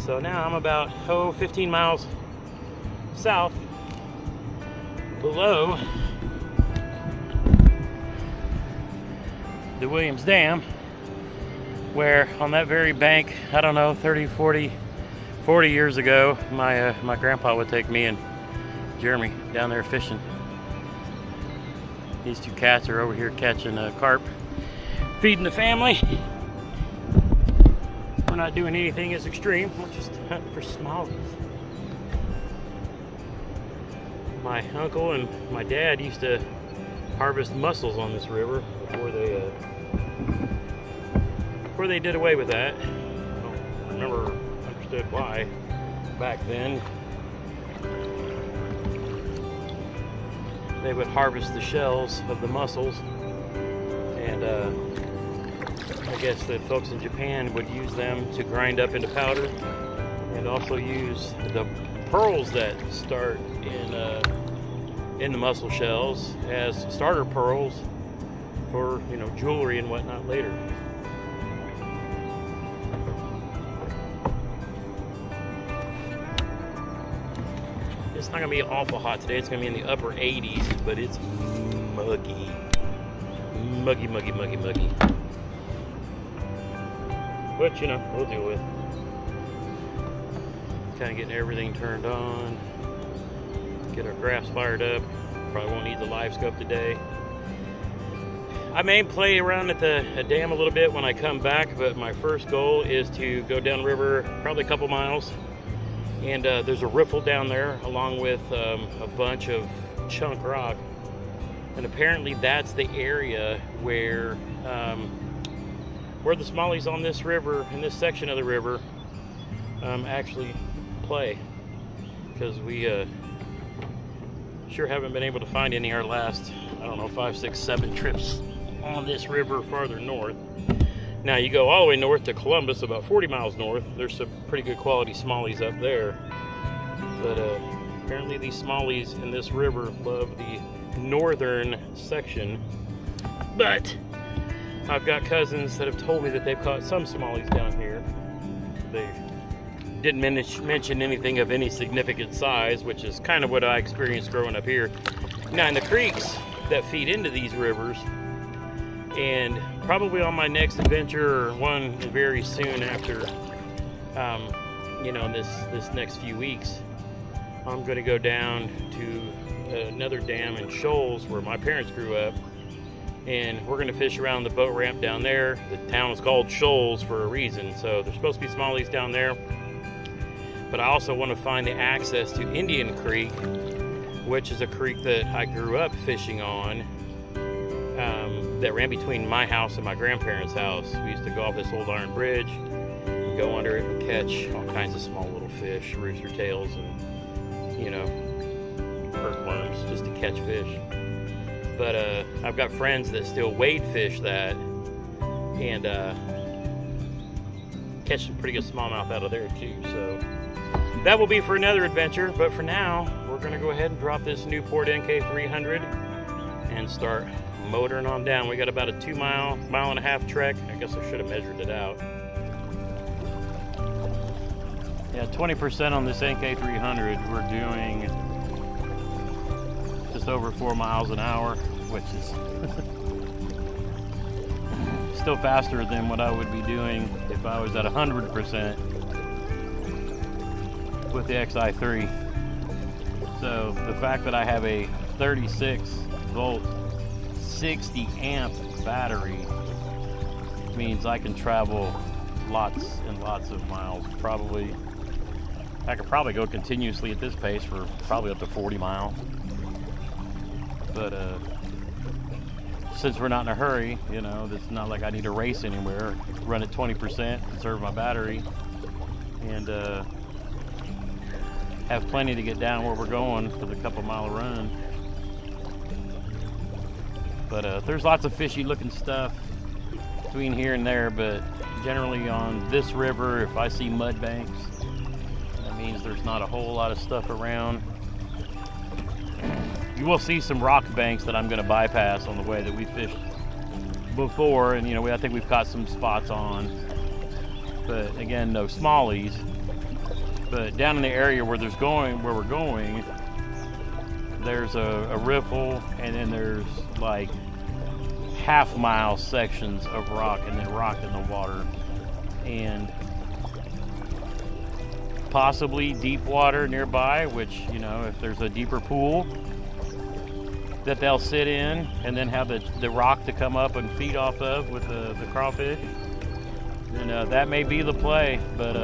So now I'm about 15 miles south below the Williams Dam, where on that very bank, I don't know, 30, 40 years ago, my grandpa would take me and Jeremy down there fishing. These two cats are over here catching carp, feeding the family. We're not doing anything as extreme, we're just hunting for smallies. My uncle and my dad used to harvest mussels on this river before they did away with that. I don't understood why back then. They would harvest the shells of the mussels, and I guess the folks in Japan would use them to grind up into powder, and also use the pearls that start in in the mussel shells as starter pearls for, you know, jewelry and whatnot later. It's not gonna be awful hot today. It's gonna be in the upper 80s, but it's muggy. Muggy, muggy, muggy, muggy. But, you know, we'll deal with it. Kind of getting everything turned on. Get our graphs fired up. Probably won't need the live scope today. I may play around at the dam a little bit when I come back, but my first goal is to go downriver probably a couple miles. And there's a riffle down there along with a bunch of chunk rock. And apparently that's the area where the smallies on this river, in this section of the river, actually play. Because we sure haven't been able to find any our last, I don't know, 5, 6, 7 trips on this river farther north. Now you go all the way north to Columbus, about 40 miles north. There's some pretty good quality smallies up there. But apparently these smallies in this river love the northern section. But I've got cousins that have told me that they've caught some smallies down here. They didn't mention anything of any significant size, which is kind of what I experienced growing up here. Now in the creeks that feed into these rivers, and probably on my next adventure, or one very soon after, you know, this next few weeks, I'm going to go down to another dam in Shoals where my parents grew up, and we're going to fish around the boat ramp down there. The town is called Shoals for a reason, so there's supposed to be smallies down there. But I also want to find the access to Indian Creek, which is a creek that I grew up fishing on, that ran between my house and my grandparents' house. We used to go off this old iron bridge, go under it and catch all kinds of small little fish, rooster tails and, you know, earthworms, just to catch fish. But I've got friends that still wade fish that, and catch some pretty good smallmouth out of there too. So that will be for another adventure, but for now, we're gonna go ahead and drop this Newport NK300 and start motoring on down. We got about a 2 mile and a half trek. I guess I should have measured it out. Yeah, 20% on this NK300. We're doing just over 4 miles an hour, which is still faster than what I would be doing if I was at 100% with the XI3. So the fact that I have a 36 volt 60 amp battery means I can travel lots and lots of miles. I could probably go continuously at this pace for probably up to 40 miles. But since we're not in a hurry, you know, it's not like I need to race anywhere. Run at 20%, conserve my battery, and have plenty to get down where we're going for the couple mile run. But there's lots of fishy looking stuff between here and there, but generally on this river, if I see mud banks, that means there's not a whole lot of stuff around. You will see some rock banks that I'm going to bypass on the way that we fished before, and you know, I think we've caught some spots on, but again, no smallies. But down in the area where we're going, there's a riffle, and then there's like half-mile sections of rock, and then rock in the water, and possibly deep water nearby, which, you know, if there's a deeper pool that they'll sit in and then have the rock to come up and feed off of with the crawfish, then that may be the play. But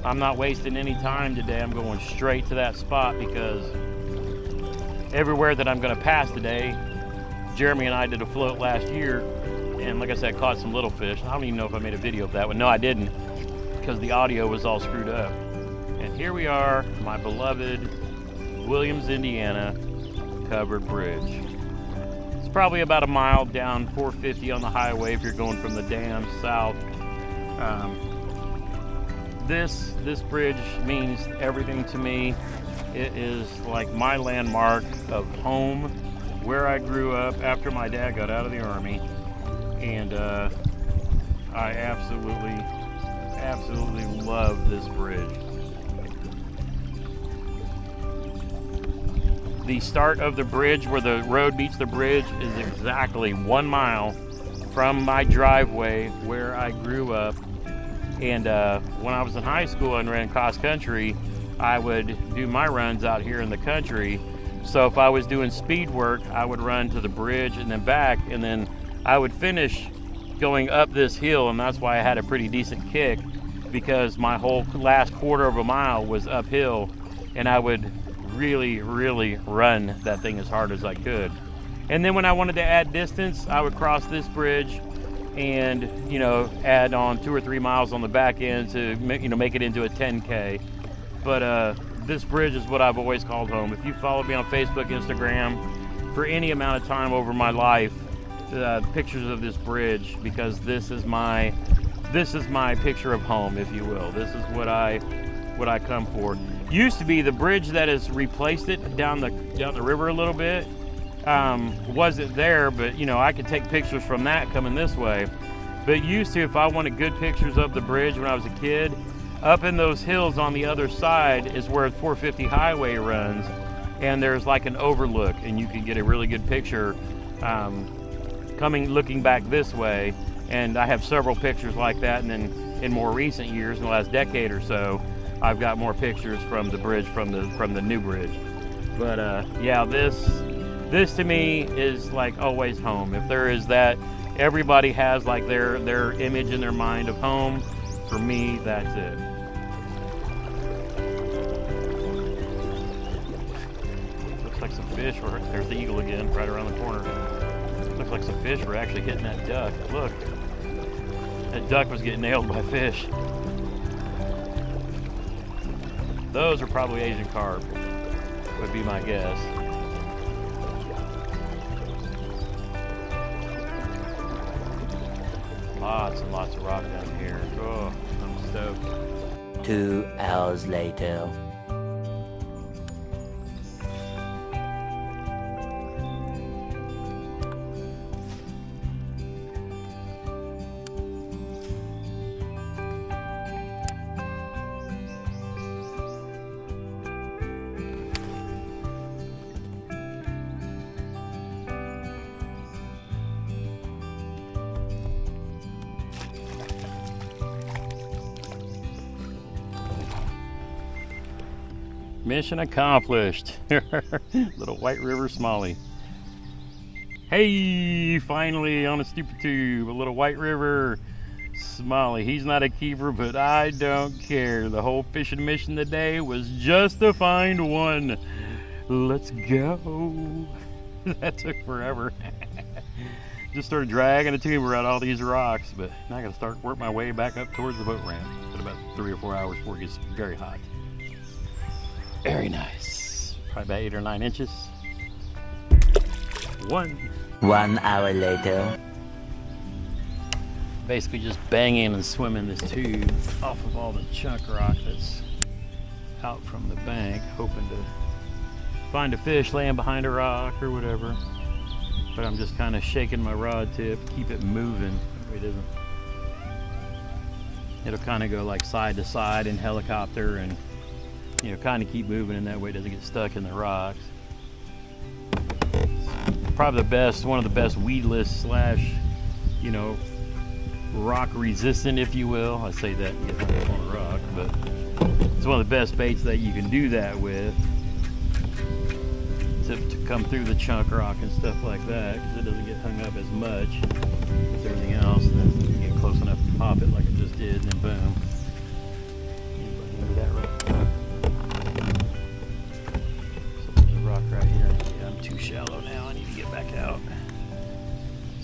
I'm not wasting any time today. I'm going straight to that spot, because everywhere that I'm going to pass today, Jeremy and I did a float last year, and like I said, caught some little fish. I don't even know if I made a video of that one. No, I didn't, because the audio was all screwed up. And here we are, my beloved Williams, Indiana covered bridge. It's probably about a mile down 450 on the highway if you're going from the dam south. This bridge means everything to me. It is like my landmark of home, where I grew up after my dad got out of the Army. And I absolutely love this bridge. The start of the bridge, where the road meets the bridge, is exactly 1 mile from my driveway where I grew up. And when I was in high school and ran cross country, I would do my runs out here in the country. So if I was doing speed work, I would run to the bridge and then back, and then I would finish going up this hill, and that's why I had a pretty decent kick, because my whole last quarter of a mile was uphill, and I would really run that thing as hard as I could. And then when I wanted to add distance, I would cross this bridge and, you know, add on 2 or 3 miles on the back end to, you know, make it into a 10K. But this bridge is what I've always called home. If you follow me on Facebook, Instagram, for any amount of time over my life, pictures of this bridge, because this is my picture of home, if you will. This is what I come for. Used to be the bridge that has replaced it down the river a little bit. Wasn't there, but you know, I could take pictures from that coming this way. But used to, if I wanted good pictures of the bridge when I was a kid, up in those hills on the other side is where 450 highway runs, and there's like an overlook, and you can get a really good picture looking back this way. And I have several pictures like that, and then in more recent years, in the last decade or so, I've got more pictures from the bridge, from the new bridge. But yeah, this to me is like always home. If there is that, everybody has like their image in their mind of home. For me, that's it. Looks like some fish. There's the eagle again, right around the corner. Looks like some fish were actually hitting that duck. Look, that duck was getting nailed by fish. Those are probably Asian carp, would be my guess. Lots and lots of rock down here. Oh, I'm stoked. 2 hours later. Mission accomplished. Little White River Smallie. Hey, finally on a stupid tube, a little White River Smallie. He's not a keeper, but I don't care. The whole fishing mission today was just to find one. Let's go. That took forever. Just started dragging a tube around all these rocks, but now I gotta start work my way back up towards the boat ramp. It's about 3 or 4 hours before it gets very hot. Very nice. Probably about 8 or 9 inches. 1 hour later. Basically just banging and swimming this tube off of all the chunk rock that's out from the bank, hoping to find a fish laying behind a rock or whatever. But I'm just kind of shaking my rod tip, keep it moving. It'll kind of go like side to side in helicopter, and you know, kind of keep moving in that way, it doesn't get stuck in the rocks. Probably one of the best weedless / you know, rock resistant, if you will. I say that and get hung up on a rock, but it's one of the best baits that you can do that with, to come through the chunk rock and stuff like that, because it doesn't get hung up as much as everything else, and then you get close enough to pop it like it just did, and then boom. That rock. So there's a rock right here. Yeah, I'm too shallow now. I need to get back out.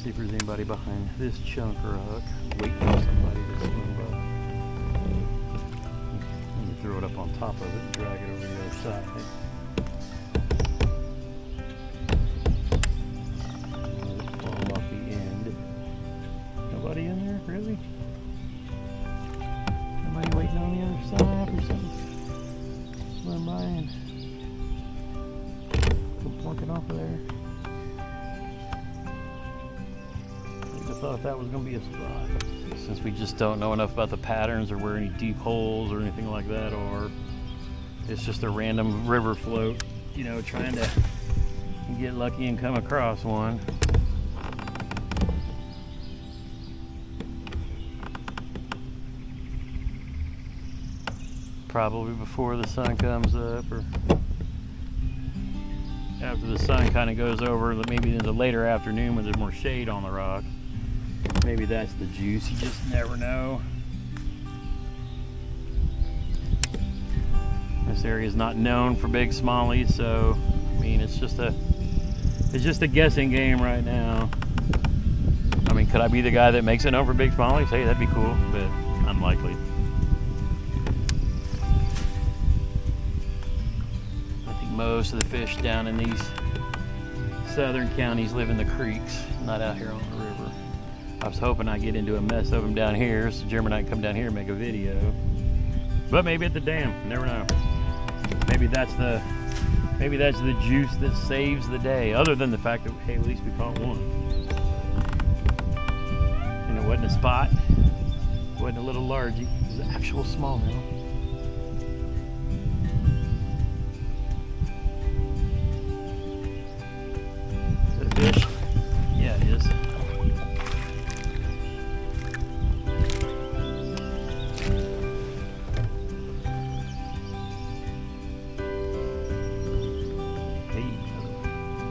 See if there's anybody behind this chunk rock. Waiting for somebody to swim by. Let me throw it up on top of it and drag it over the other side. Fall off the end. Nobody in there, really? Somebody waiting on the other side or something? Swim by and thought that was going to be a spot. Since we just don't know enough about the patterns or where any deep holes or anything like that are, it's just a random river float, you know, trying to get lucky and come across one. Probably before the sun comes up, or after the sun kind of goes over, maybe in the later afternoon when there's more shade on the rock. Maybe that's the juice, you just never know. This area is not known for big smallies, so I mean it's just a guessing game right now. I mean, could I be the guy that makes it known for big smallies? Hey, that'd be cool, but unlikely. I think most of the fish down in these southern counties live in the creeks, not out here on the river. I was hoping I'd get into a mess of them down here so Jeremy and I can come down here and make a video. But maybe at the dam, you never know. Maybe that's the juice that saves the day, other than the fact that, hey, at least we caught one. And it wasn't a spot, it wasn't a little largie, it was an actual smallmouth. Is that a fish? Yeah, it is.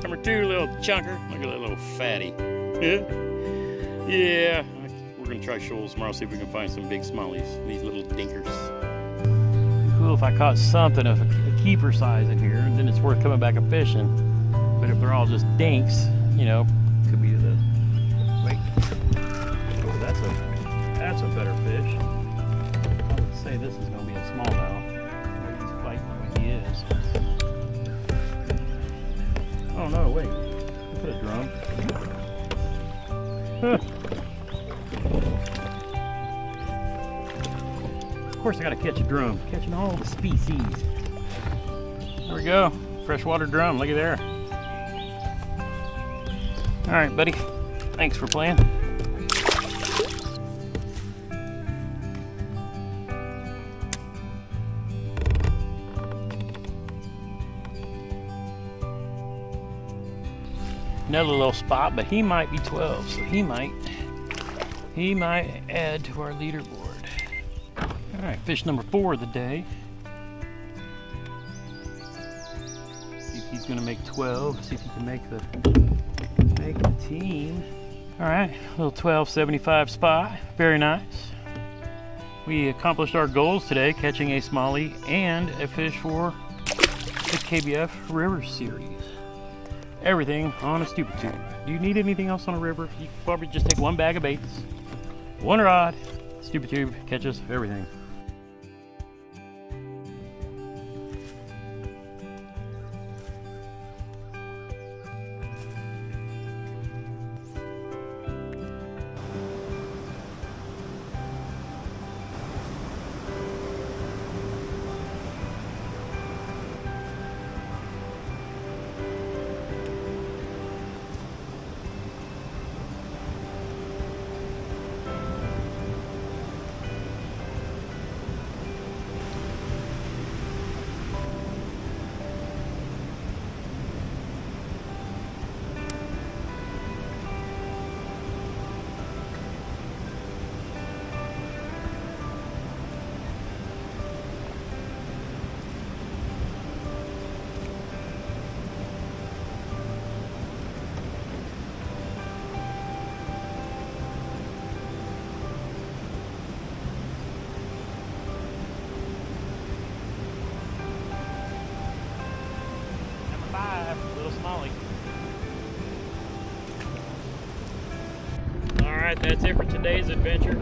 Number 2, little chunker. Look at that little fatty. Yeah, we're gonna try shoals tomorrow, see if we can find some big smallies. These little dinkers. Cool if I caught something of a keeper size in here, and then it's worth coming back and fishing. But if they're all just dinks, you know, could be the. Wait. Oh, that's a better fish. I would say this is gonna be a smallmouth. Maybe he's fighting like he is. Oh no, wait. Put a drum. Of course I gotta catch a drum. Catching all the species. There we go. Freshwater drum, looky there. Alright, buddy. Thanks for playing. Another little spot, but he might be 12, so he might add to our leaderboard. All right, fish number 4 of the day. See if he's gonna make 12. See if he can make the team. All right, little 1275 spot, very nice. We accomplished our goals today, catching a smallie and a fish for the KBF River Series. Everything on a stupid tube. Do you need anything else on a river? You can probably just take 1 bag of baits, 1 rod, stupid tube, catches everything. Little smallie. Alright, that's it for today's adventure.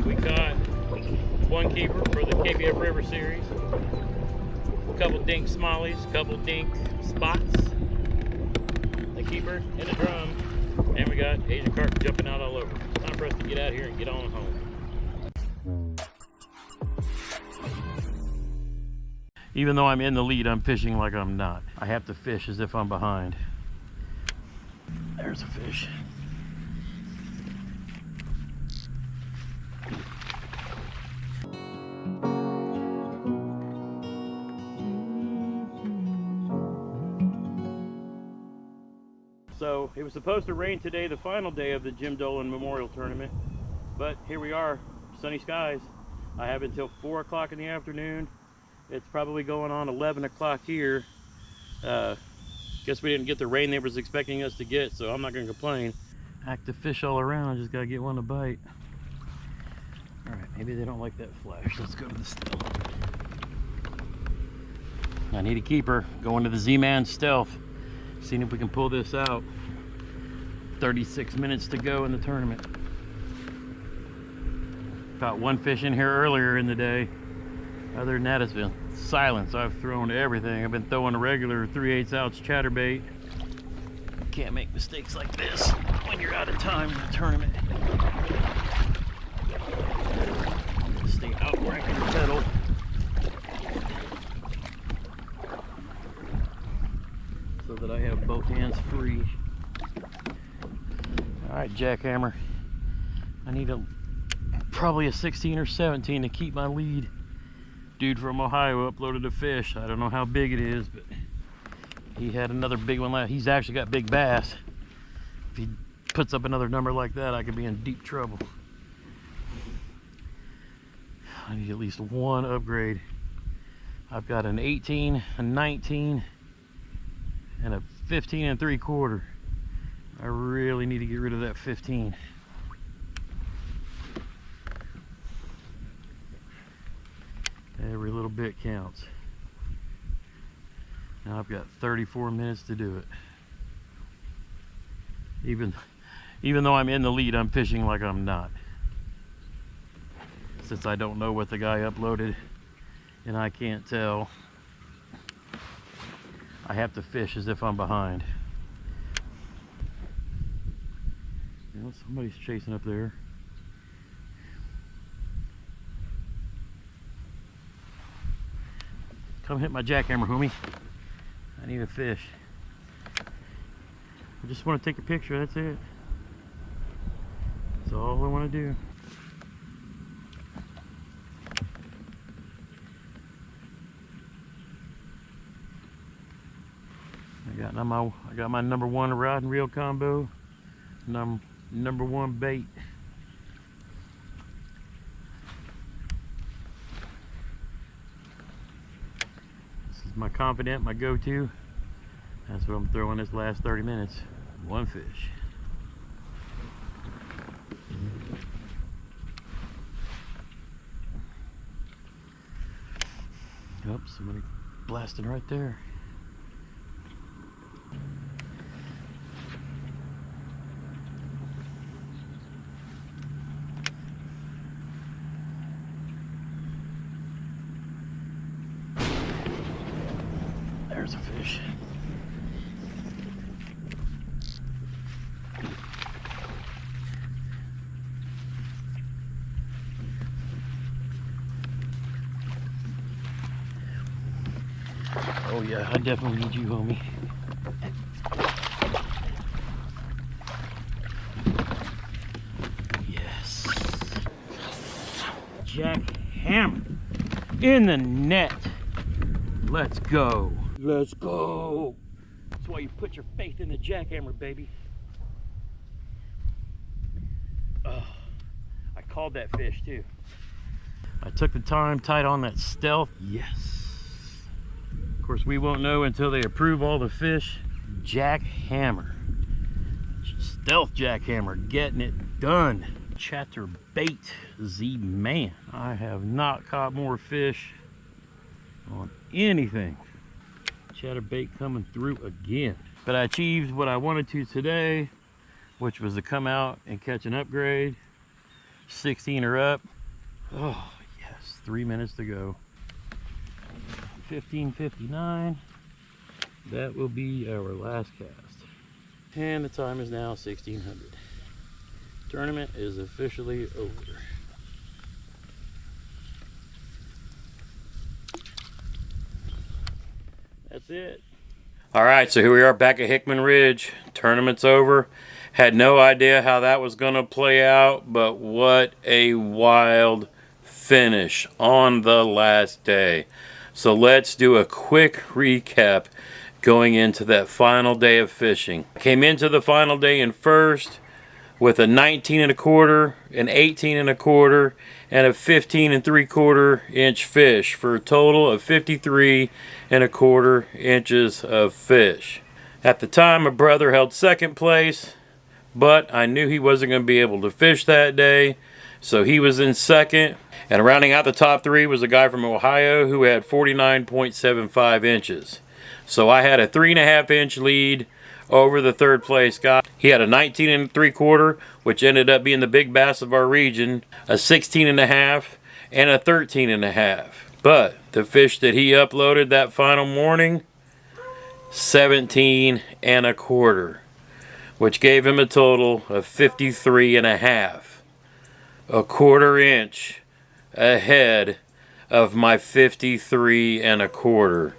We caught 1 keeper for the KBF River Series. A couple dink smallies, a couple dink spots. The keeper and a drum. And we got Asian carp jumping out all over. It's time for us to get out here and get on home. Even though I'm in the lead, I'm fishing like I'm not. I have to fish as if I'm behind. There's a fish. was supposed to rain today, the final day of the Jim Dolan Memorial Tournament, but here we are, sunny skies. I have until 4 o'clock in the afternoon. It's probably going on 11 o'clock here. Guess we didn't get the rain they was expecting us to get, so I'm not gonna complain. Active fish all around, I just gotta get one to bite. All right, maybe they don't like that flash. Let's go to the stealth. I need a keeper. Going to the Z-Man stealth. Seeing if we can pull this out. 36 minutes to go in the tournament. Caught one fish in here earlier in the day. Other than that, it's been silence. I've thrown everything. I've been throwing a regular 3/8 ounce chatterbait. Can't make mistakes like this when you're out of time in the tournament. Stay out where I can pedal. So that I have both hands free. Alright, jackhammer. I need probably a 16 or 17 to keep my lead. Dude from Ohio uploaded a fish. I don't know how big it is, but he had another big one left. He's actually got big bass. If he puts up another number like that, I could be in deep trouble. I need at least one upgrade. I've got an 18, a 19, and a 15 3/4. I really need to get rid of that 15. Every little bit counts. Now I've got 34 minutes to do it. Even though I'm in the lead, I'm fishing like I'm not. Since I don't know what the guy uploaded and I can't tell, I have to fish as if I'm behind. You know, somebody's chasing up there. Come hit my jackhammer, homie. I need a fish. I just want to take a picture, that's it. That's all I want to do. I got my number one rod and reel combo, number one bait. This is my confident, my go-to. That's what I'm throwing this last 30 minutes. One fish. Yep, somebody blasting right there. There's a fish. Oh yeah, I definitely need you, homie. Yes. Jackhammer in the net. Let's go. Let's go. That's why you put your faith in the jackhammer, baby. Oh, I called that fish too. I took the time, tied on that stealth. Yes. Of course, we won't know until they approve all the fish. Jackhammer. Stealth jackhammer, getting it done. Chatterbait Z-Man. I have not caught more fish on anything. Chatterbait coming through again. But I achieved what I wanted to today, which was to come out and catch an upgrade. 16 or up. Oh yes, 3 minutes to go. 15:59. That will be our last cast. And the time is now 1600. Tournament is officially over. That's it. All right, so here we are back at Hickman Ridge. Tournament's over. Had no idea how that was going to play out, but what a wild finish on the last day. So let's do a quick recap, going into that final day of fishing. Came into the final day in first with a 19 1/4, an 18 1/4, and a 15 3/4 inch fish for a total of 53 1/4 inches of fish. At the time, my brother held second place, but I knew he wasn't going to be able to fish that day, so he was in second. And rounding out the top three was a guy from Ohio who had 49.75 inches. So I had a 3.5 inch lead over the third place guy. He had a 19 3/4, which ended up being the big bass of our region, a 16 1/2, and a 13 1/2. But the fish that he uploaded that final morning, 17 1/4, which gave him a total of 53 1/2, a 1/4 inch ahead of my 53 1/4.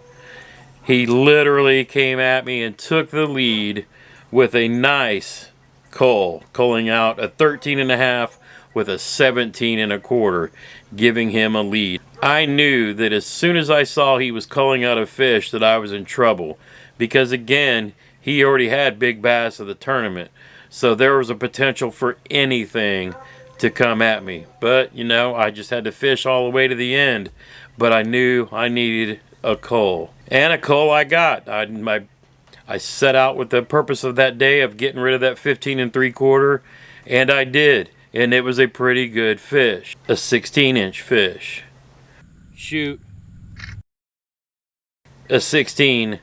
He literally came at me and took the lead with a nice cull, culling out a 13 1/2 with a 17 1/4, giving him a lead. I knew that as soon as I saw he was culling out a fish that I was in trouble, because again, he already had big bass of the tournament, so there was a potential for anything to come at me. But you know, I just had to fish all the way to the end. But I knew I needed a cull, and a cull I got. I set out with the purpose of that day of getting rid of that 15 3/4, and I did, and it was a pretty good fish, a 16 inch fish. Shoot, a 16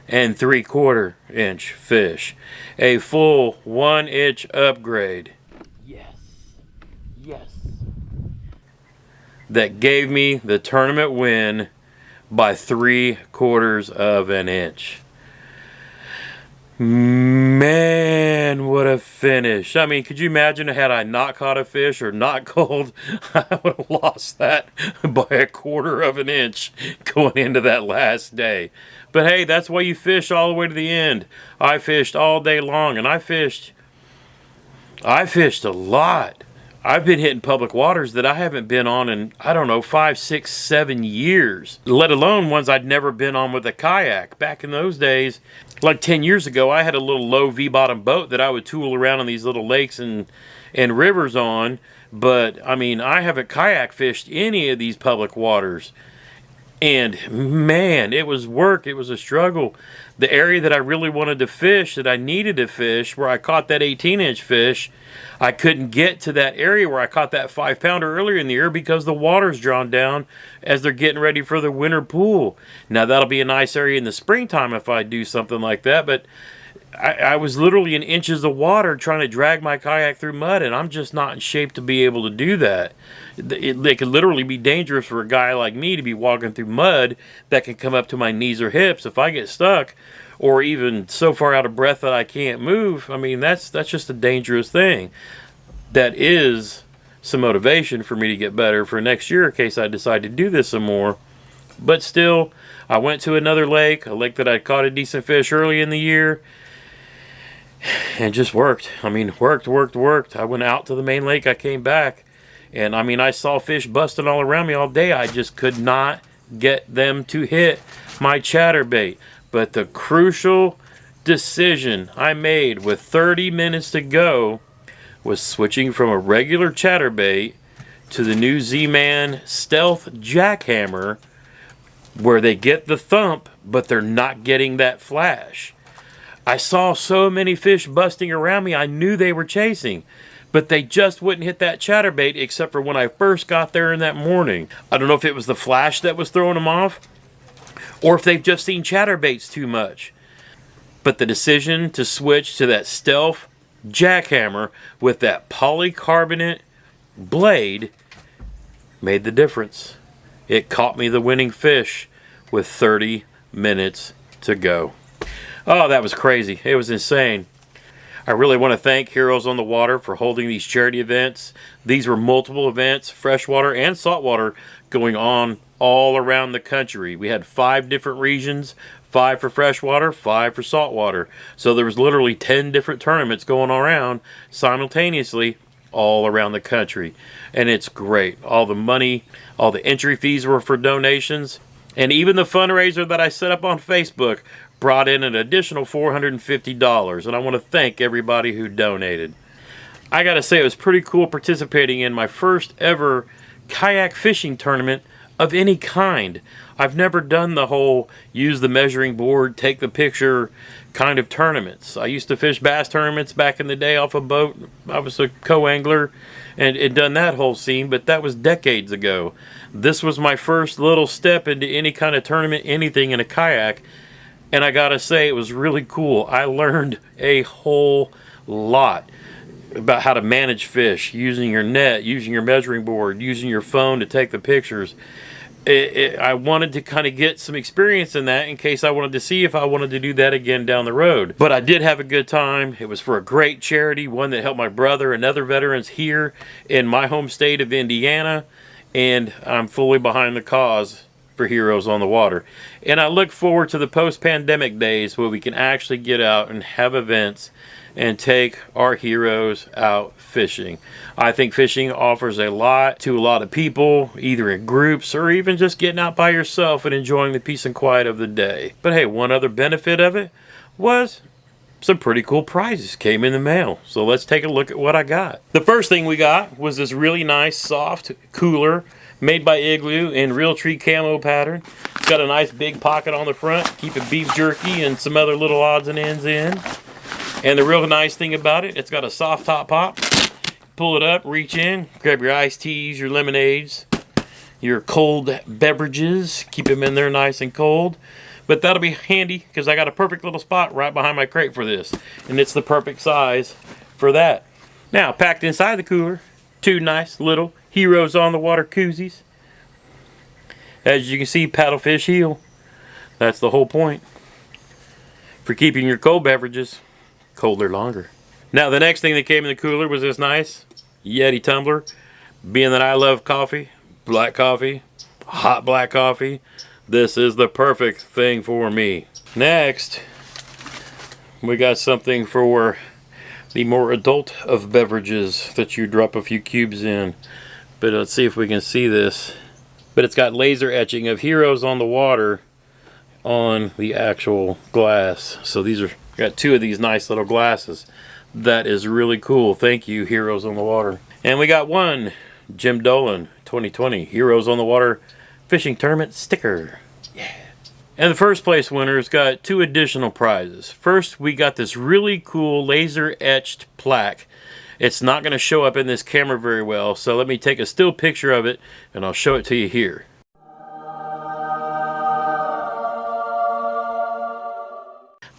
3/4 inch fish, a full 1 inch upgrade. Yes. That gave me the tournament win by 3/4 of an inch. Man, what a finish. I mean, could you imagine had I not caught a fish or not culled, I would have lost that by a 1/4 of an inch going into that last day. But hey, that's why you fish all the way to the end. I fished all day long, and I fished a lot. I've been hitting public waters that I haven't been on in, I don't know, 5, 6, 7 years. Let alone ones I'd never been on with a kayak. Back in those days, like 10 years ago, I had a little low V-bottom boat that I would tool around in these little lakes and rivers on. But, I mean, I haven't kayak fished any of these public waters. And, man, it was work. It was a struggle. The area that I really wanted to fish, that I needed to fish, where I caught that 18 inch fish, I couldn't get to that area where I caught that 5-pounder earlier in the year because the water's drawn down as they're getting ready for the winter pool. Now, that'll be a nice area in the springtime if I do something like that, but I was literally in inches of water trying to drag my kayak through mud, and I'm just not in shape to be able to do that. It could literally be dangerous for a guy like me to be walking through mud that can come up to my knees or hips if I get stuck, or even so far out of breath that I can't move. I mean, that's just a dangerous thing. That is some motivation for me to get better for next year in case I decide to do this some more. But still, I went to another lake, a lake that I caught a decent fish early in the year, and just worked. I mean, worked. I went out to the main lake, I came back, and I mean, I saw fish busting all around me all day. I just could not get them to hit my chatterbait. But the crucial decision I made with 30 minutes to go was switching from a regular chatterbait to the new Z-Man Stealth Jackhammer, where they get the thump, but they're not getting that flash. I saw so many fish busting around me, I knew they were chasing, but they just wouldn't hit that chatterbait except for when I first got there in that morning. I don't know if it was the flash that was throwing them off, or if they've just seen chatterbaits too much. But the decision to switch to that Stealth Jackhammer with that polycarbonate blade made the difference. It caught me the winning fish with 30 minutes to go. Oh, that was crazy. It was insane. I really want to thank Heroes on the Water for holding these charity events. These were multiple events, freshwater and saltwater, going on all around the country. We had 5 different regions, 5 for freshwater, 5 for saltwater. So there was literally 10 different tournaments going around simultaneously all around the country. And it's great. All the money, all the entry fees were for donations. And even the fundraiser that I set up on Facebook brought in an additional $450, and I want to thank everybody who donated. I gotta say, it was pretty cool participating in my first ever kayak fishing tournament of any kind. I've never done the whole use the measuring board, take the picture kind of tournaments. I used to fish bass tournaments back in the day off a boat. I was a co-angler and done that whole scene, but that was decades ago. This was my first little step into any kind of tournament, anything in a kayak, and I gotta say, it was really cool. I learned a whole lot about how to manage fish, using your net, using your measuring board, using your phone to take the pictures. I wanted to kind of get some experience in that in case I wanted to see if I wanted to do that again down the road. But I did have a good time. It was for a great charity, one that helped my brother and other veterans here in my home state of Indiana, and I'm fully behind the cause for Heroes on the Water. And I look forward to the post-pandemic days where we can actually get out and have events and take our heroes out fishing. I think fishing offers a lot to a lot of people, either in groups or even just getting out by yourself and enjoying the peace and quiet of the day. But hey, one other benefit of it was some pretty cool prizes came in the mail. So let's take a look at what I got. The first thing we got was this really nice soft cooler made by Igloo in Realtree camo pattern. It's got a nice big pocket on the front, keeping beef jerky and some other little odds and ends in. And the real nice thing about it, it's got a soft top pop. Pull it up, reach in, grab your iced teas, your lemonades, your cold beverages. Keep them in there nice and cold. But that'll be handy because I got a perfect little spot right behind my crate for this. And it's the perfect size for that. Now, packed inside the cooler, two nice little Heroes on the Water koozies. As you can see, paddlefish heel. That's the whole point. For keeping your cold beverages colder longer. Now, the next thing that came in the cooler was this nice Yeti tumbler. Being that I love coffee, black coffee, hot black coffee, this is the perfect thing for me. Next, we got something for the more adult of beverages that you drop a few cubes in. But let's see if we can see this. But it's got laser etching of Heroes on the Water on the actual glass. So these are, got two of these nice little glasses. That is really cool. Thank you, Heroes on the Water. And we got one Jim Dolan 2020 Heroes on the Water Fishing Tournament sticker. Yeah. And the first place winners got two additional prizes. First, we got this really cool laser etched plaque. It's not going to show up in this camera very well, so let me take a still picture of it and I'll show it to you here.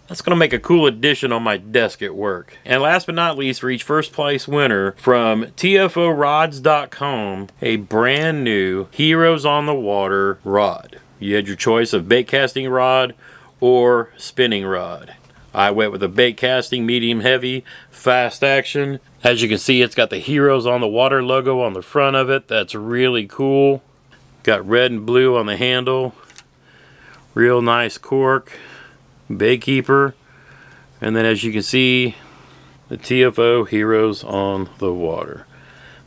That's going to make a cool addition on my desk at work. And last but not least, for each first place winner from TFOrods.com, a brand new Heroes on the Water rod. You had your choice of bait casting rod or spinning rod. I went with a bait casting, medium heavy, fast action. As you can see, it's got the Heroes on the Water logo on the front of it. That's really cool. Got red and blue on the handle. Real nice cork. Baykeeper, and then as you can see, the TFO Heroes on the Water.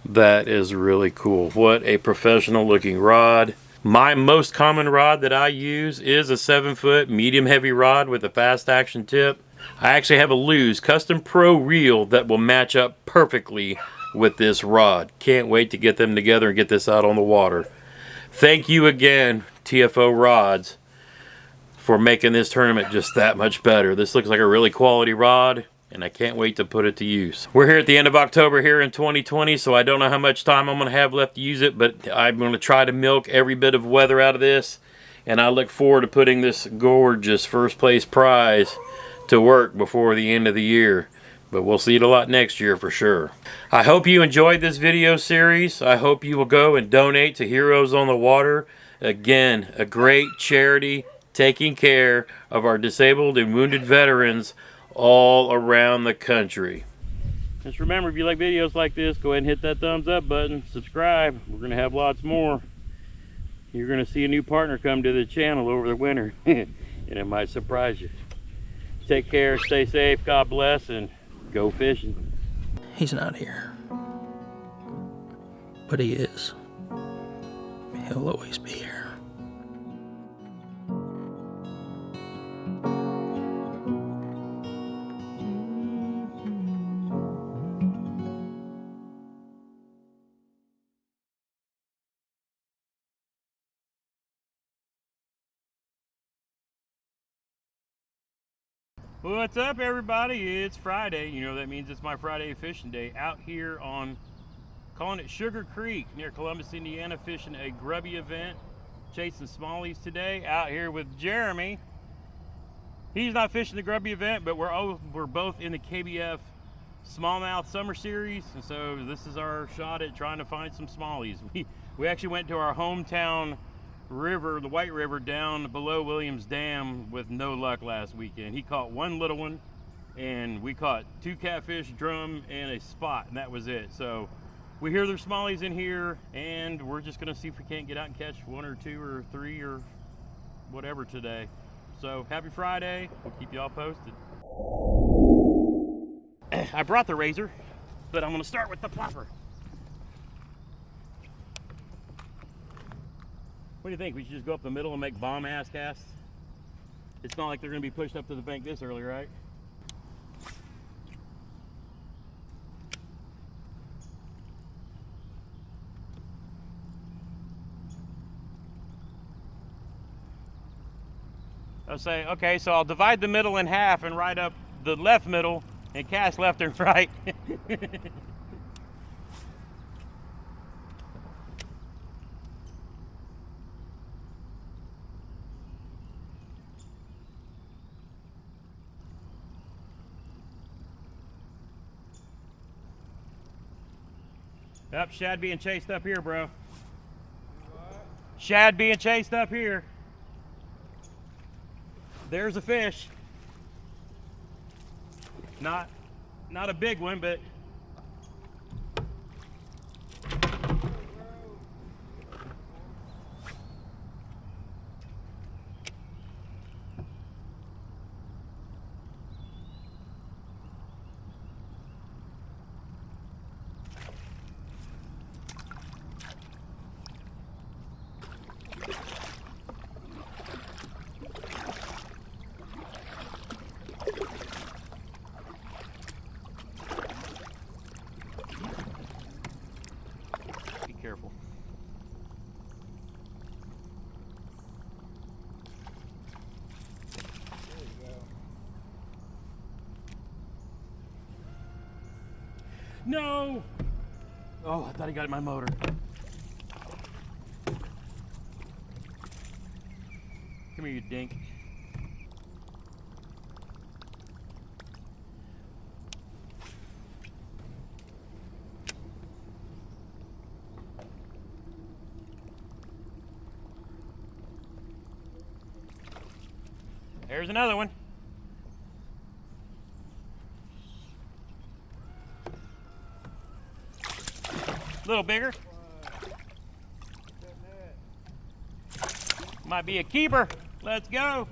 That is really cool. What a professional looking rod. My most common rod that I use is a 7-foot medium heavy rod with a fast action tip. I actually have a Lew's Custom Pro reel that will match up perfectly with this rod. Can't wait to get them together and get this out on the water. Thank you again, TFO Rods, for making this tournament just that much better. This looks like a really quality rod, and I can't wait to put it to use. We're here at the end of October here in 2020, so I don't know how much time I'm going to have left to use it, but I'm going to try to milk every bit of weather out of this, and I look forward to putting this gorgeous first place prize to work before the end of the year. But we'll see it a lot next year for sure. I hope you enjoyed this video series. I hope you will go and donate to Heroes on the Water. Again, a great charity taking care of our disabled and wounded veterans all around the country. Just remember, if you like videos like this, go ahead and hit that thumbs up button, subscribe. We're going to have lots more. You're going to see a new partner come to the channel over the winter, and it might surprise you. Take care, stay safe, God bless, and go fishing. He's not here, but he is. He'll always be here. What's up, everybody? It's Friday. You know that means it's my Friday fishing day. Out here on, calling it Sugar Creek near Columbus, Indiana, fishing a grubby event. Chasing smallies today. Out here with Jeremy. He's not fishing the grubby event, but we're both in the KBF Smallmouth Summer Series, and so this is our shot at trying to find some smallies. We actually went to our hometown river, the White River, down below Williams Dam with no luck last weekend. He caught one little one, and we caught 2 catfish, drum, and a spot, and that was it. So we hear there's smallies in here, and we're just gonna see if we can't get out and catch 1 or 2 or 3 or whatever today. So happy Friday. We'll keep you all posted. I brought the razor, but I'm gonna start with the plopper. What do you think? We should just go up the middle and make bomb ass casts? It's not like they're gonna be pushed up to the bank this early, right? I'll say, okay, so I'll divide the middle in half and ride up the left middle and cast left and right. Yep, shad being chased up here, bro. Shad being chased up here. There's a fish. Not a big one, but careful. There you go. No! Oh, I thought he got in my motor. Come here, you dink. There's another one. A little bigger. Might be a keeper. Let's go.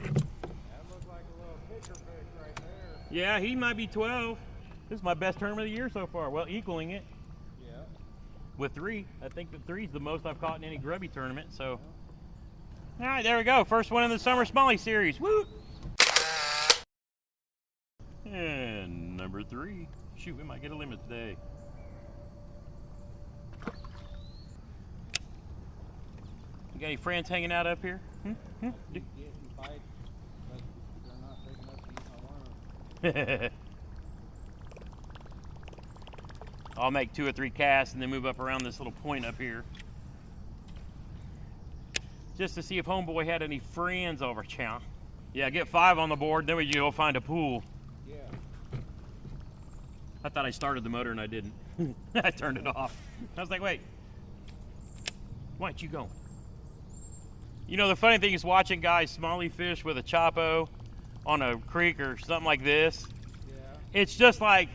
That looks like a little pitcher fish right there. Yeah, he might be 12. This is my best tournament of the year so far. Well, equaling it. Yeah. With 3. I think that 3 is the most I've caught in any grubby tournament. So, all right, there we go. First one in the Summer Smallie Series. Woo! And number 3. Shoot, we might get a limit today. You got any friends hanging out up here? Getting bites, but they're not big enough to eat my worm. I'll make 2 or 3 casts and then move up around this little point up here. Just to see if homeboy had any friends over town. Yeah, get 5 on the board, then we go find a pool. Yeah. I thought I started the motor and I didn't. I turned it off. I was like, wait, why aren't you going? You know, the funny thing is watching guys smallie fish with a chopo on a creek or something like this. Yeah. It's just like,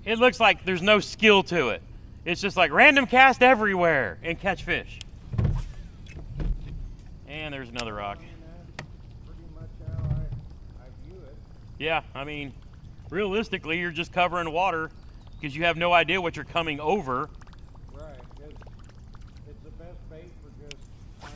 it looks like there's no skill to it. It's just like random cast everywhere and catch fish. And there's another rock. Pretty much how I view it. Yeah, I mean, realistically, you're just covering water because you have no idea what you're coming over. Right, because it's the best bait for just kind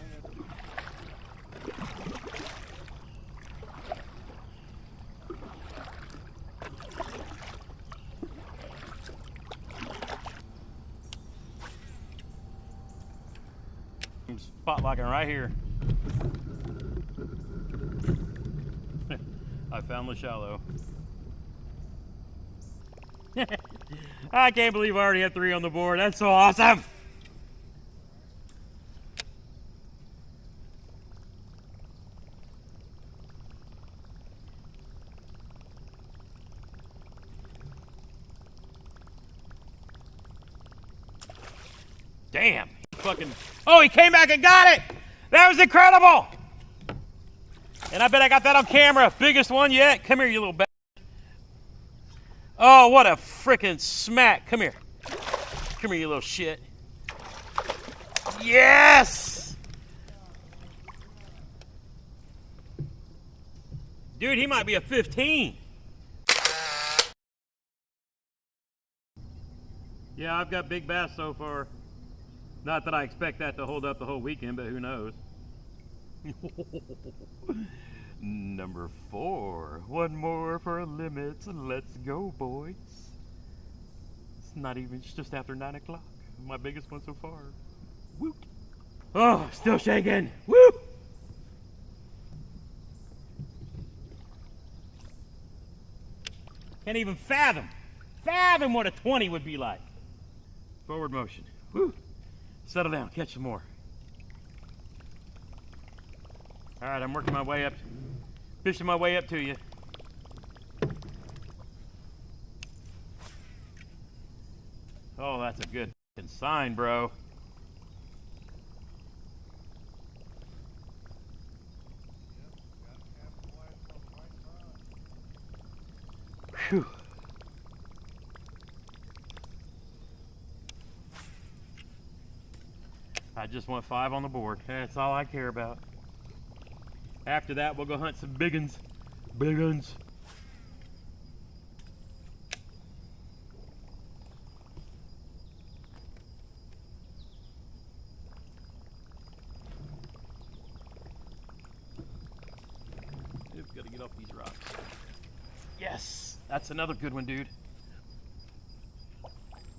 I'm spot locking right here. found the shallow. I can't believe I already have 3 on the board. That's so awesome. Damn. Fucking. Oh, he came back and got it. That was incredible. And I bet I got that on camera. Biggest one yet. Come here, you little bastard. Oh, what a freaking smack. Come here. Come here, you little shit. Yes! Dude, he might be a 15. Yeah, I've got big bass so far. Not that I expect that to hold up the whole weekend, but who knows? Number 4. One more for a limit. Let's go, boys. It's not even, it's just after 9 o'clock. My biggest one so far. Woo! Oh, still shaking. Woo! Can't even fathom what a 20 would be like. Forward motion. Woo! Settle down, catch some more. All right, I'm working my way up, fishing my way up to you. Oh, that's a good sign, bro. Whew. I just want 5 on the board. That's all I care about. After that, we'll go hunt some big uns. Big uns. We've got to get off these rocks. Yes! That's another good one, dude.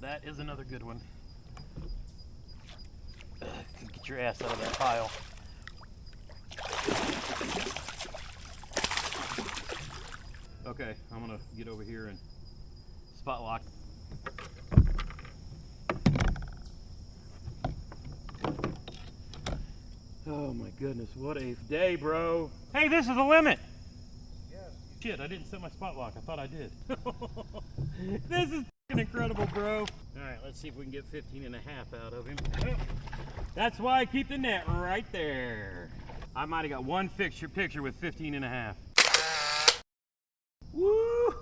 That is another good one. Get your ass out of that pile. Okay, I'm gonna get over here and spot lock. Oh my goodness, what a day, bro. Hey, this is the limit. Yes. Shit, I didn't set my spot lock. I thought I did. This is fucking incredible, bro. All right, let's see if we can get 15 and a half out of him. That's why I keep the net right there. I might have got one picture with 15 and a half. Woo!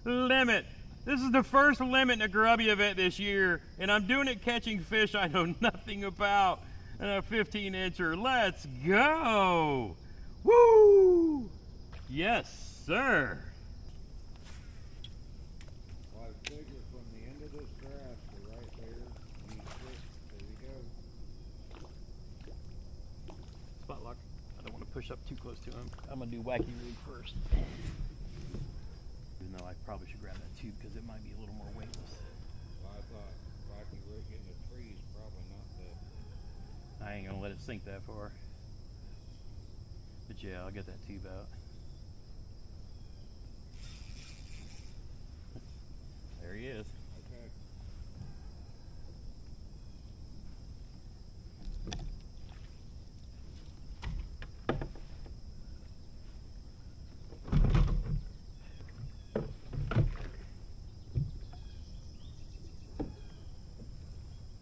Limit. This is the first limit in a grubby event this year, and I'm doing it catching fish I know nothing about. A 15-incher. Let's go! Woo! Yes, sir. Well, I figure from the end of this grass to right there, there you go. Spot lock. I don't want to push up too close to him. I'm gonna do wacky rig first. Even though I probably should grab that tube because it might be a little more weightless. Well, I thought wacky rig in the trees probably not the. I ain't gonna let it sink that far. But yeah, I'll get that tube out. There he is. Okay.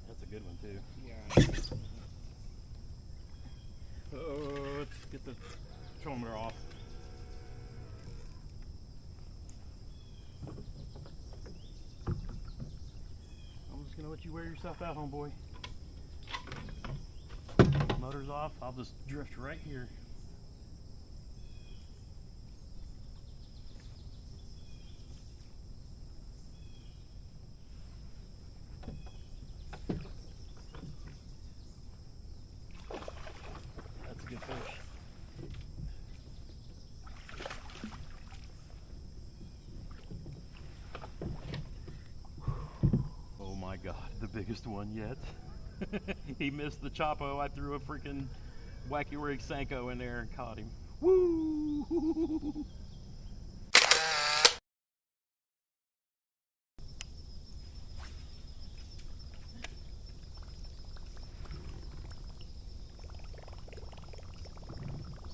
That's a good one too. Yeah. Oh, let's get the thermometer off. I'm just gonna let you wear yourself out, homeboy. Motor's off. I'll just drift right here. That's a good fish. Oh my God, the biggest one yet. He missed the Chapo. I threw a freaking wacky rig Senko in there and caught him. Woo!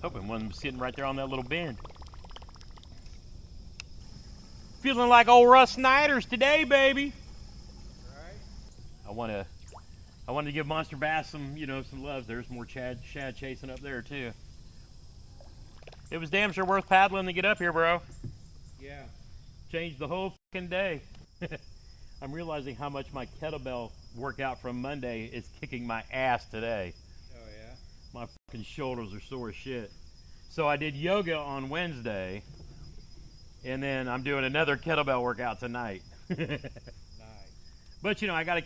Hoping one was sitting right there on that little bend. Feeling like old Russ Snyder's today, baby. Right. I wanted to give Monster Bass some, some love. There's more shad chasing up there too. It was damn sure worth paddling to get up here, bro. Yeah. Changed the whole fucking day. I'm realizing how much my kettlebell workout from Monday is kicking my ass today. Oh yeah. My fucking shoulders are sore as shit. So I did yoga on Wednesday, and then I'm doing another kettlebell workout tonight. Nice. But I gotta,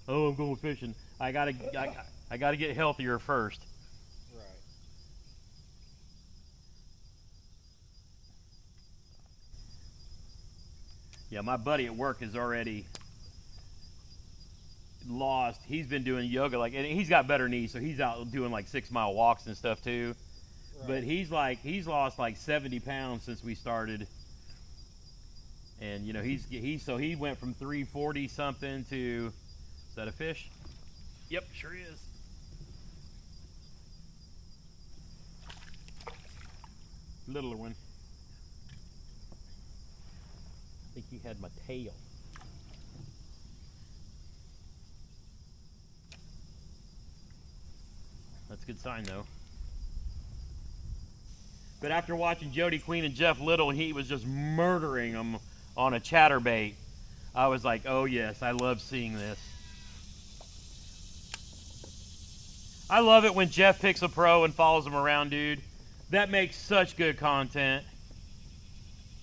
oh, I'm going fishing. I gotta get healthier first. Right. Yeah, my buddy at work is already lost. He's been doing yoga, and he's got better knees, so he's out doing 6-mile walks and stuff too. Right. But he's lost 70 pounds since we started. And he went from 340 something to, is that a fish? Yep, sure is. Littler one. I think he had my tail. That's a good sign though. But after watching Jody Queen and Jeff Little, he was just murdering them on a chatterbait. I was like, oh yes, I love seeing this. I love it when Jeff picks a pro and follows him around, dude. That makes such good content.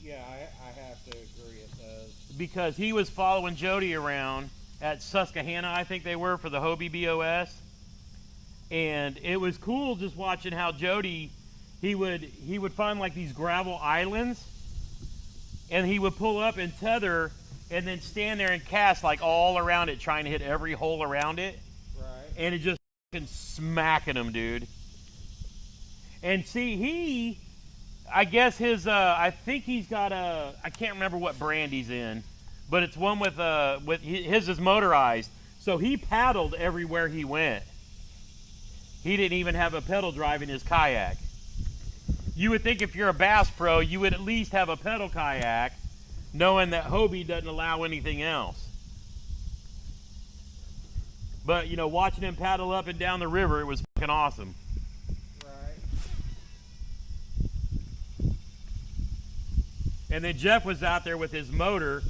Yeah, I have to agree, it does. Because he was following Jody around at Susquehanna, I think they were, for the Hobie BOS. And it was cool just watching how Jody, he would find these gravel islands, and he would pull up and tether and then stand there and cast all around it, trying to hit every hole around it. Right. And it just fucking smacking him, dude. And see, I guess his, I think he's got I can't remember what brand he's in, but it's one with his is motorized. So he paddled everywhere he went. He didn't even have a pedal drive in his kayak. You would think if you're a bass pro, you would at least have a pedal kayak, knowing that Hobie doesn't allow anything else. But, watching him paddle up and down the river, it was fucking awesome. Right. And then Jeff was out there with his motor,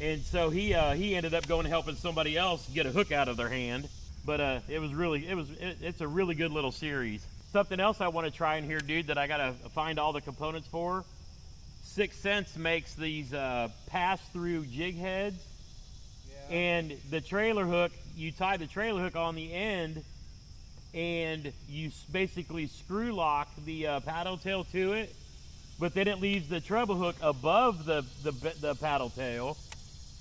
and so he ended up going and helping somebody else get a hook out of their hand. But it's a really good little series. Something else I want to try in here, dude, that I gotta find all the components for. 6 Cents makes these pass-through jig heads. Yeah. And the trailer hook, you tie the trailer hook on the end, and you basically screw lock the paddle tail to it, but then it leaves the treble hook above the paddle tail.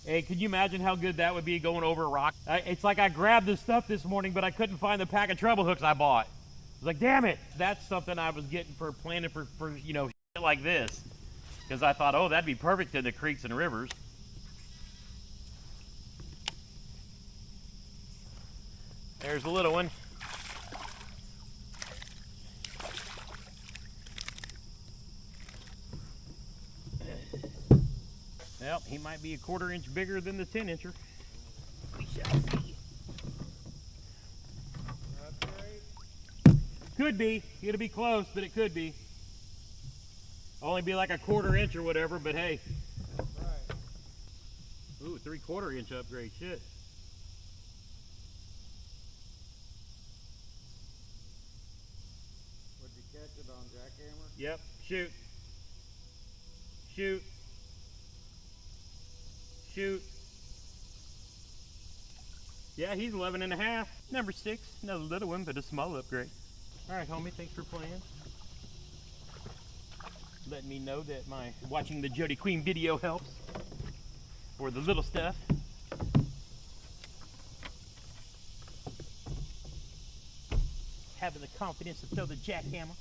And can you imagine how good that would be going over a rock? It's like I grabbed this stuff this morning, but I couldn't find the pack of treble hooks I bought. I was like, damn it. That's something I was getting for planning for shit like this. Because I thought, oh, that'd be perfect in the creeks and rivers. There's a little one. Well, he might be a 1/4 inch bigger than the 10-incher. We shall see. That's right. Could be. It'll be close, but it could be. Only be like a 1/4 inch or whatever, but hey. Right. Ooh, 3/4 inch upgrade. Shit. Would you catch it on jackhammer? Yep. Shoot. Shoot. Shoot. Yeah, he's 11.5. Number 6. Another little one, but a small upgrade. All right, homie. Thanks for playing. Letting me know that my watching the Jody Queen video helps. Or the little stuff. Having the confidence to throw the jackhammer.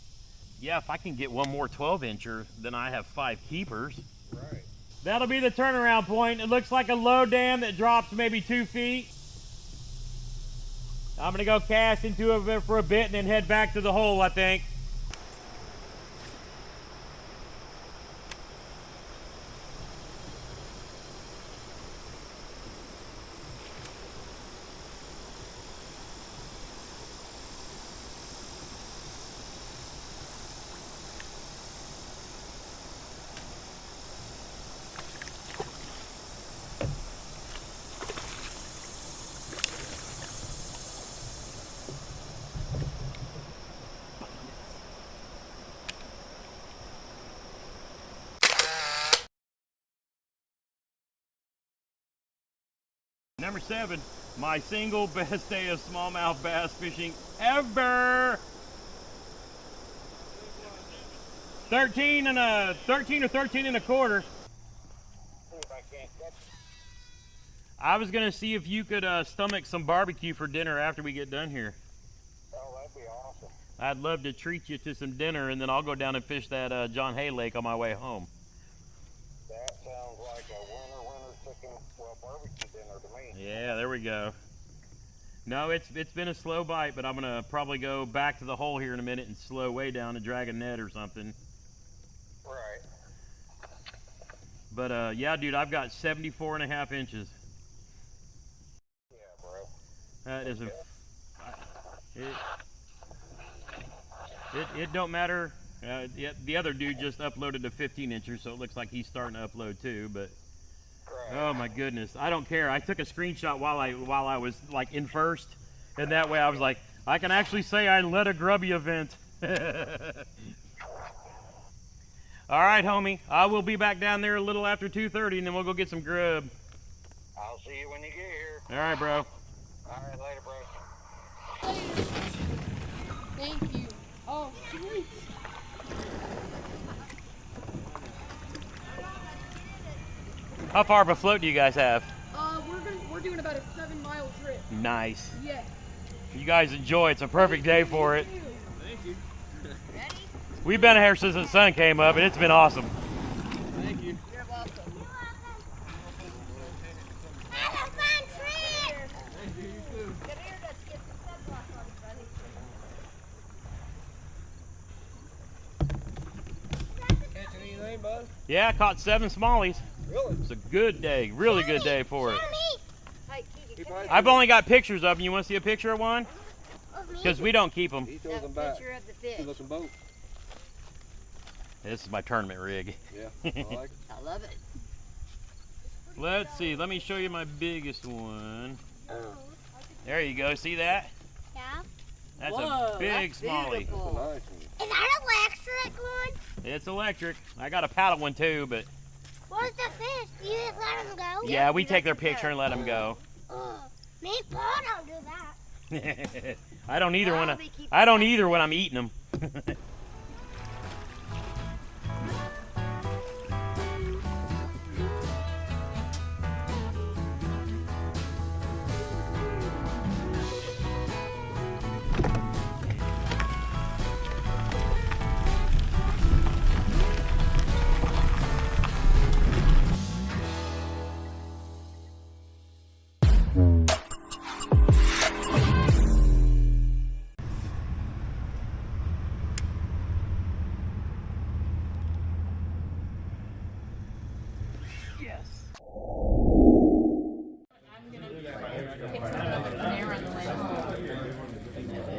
Yeah, if I can get one more 12-incher, then I have 5 keepers. Right. That'll be the turnaround point. It looks like a low dam that drops maybe 2 feet. I'm gonna go cast into it for a bit and then head back to the hole, I think. Number 7, my single best day of smallmouth bass fishing ever. 13 or 13 and a quarter. I was gonna see if you could stomach some barbecue for dinner after we get done here. Oh, that'd be awesome. I'd love to treat you to some dinner, and then I'll go down and fish that John Hay Lake on my way home. That sounds like a winter chicken, well, barbecue dinner to me. Yeah, there we go. No, it's been a slow bite, but I'm gonna probably go back to the hole here in a minute and slow way down to drag a net or something. Right. But yeah, dude, I've got 74.5 inches. Yeah, bro. That is it don't matter. The other dude just uploaded to 15 inches, so it looks like he's starting to upload too. But oh my goodness, I don't care. I took a screenshot while I was like in first, and that way I was like, I can actually say I led a grubby event. All right, homie, I will be back down there a little after 2:30, and then we'll go get some grub. I'll see you when you get here. All right, bro. All right, later, bro. Thank you. Oh, sweet. How far of a float do you guys have? We're doing about a 7-mile trip. Nice. Yes. You guys enjoy. It's a perfect day for it. Thank you. Ready? We've been here since the sun came up, and it's been awesome. Thank you. You're welcome. Have a fun trip. Thank you, you too. Come here, let's get some sunblock on, buddy. Catch anything, bud? Yeah, I caught 7 smallies. Really? It's a good day, really good day for it. Hey, I've only got pictures of them. You want to see a picture of one? Because we don't keep them. He throws them back. Picture of the fish. Good looking boat. This is my tournament rig. Yeah, I like it. I love it. Let's see. Let me show you my biggest one. There you go. See that? Yeah. That's Whoa, a big that's smallie. That's a nice one. Is that electric one? It's electric. I got a paddle one too, but Where's the fish? Do you just let them go? yeah, we take their picture and let them go. Me and Paul don't do that. I don't either Well, when they keep I don't either when I'm eating them.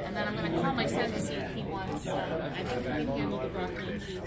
And then I'm going to call my son to see if he wants some. I think he can handle the broccoli and cheese.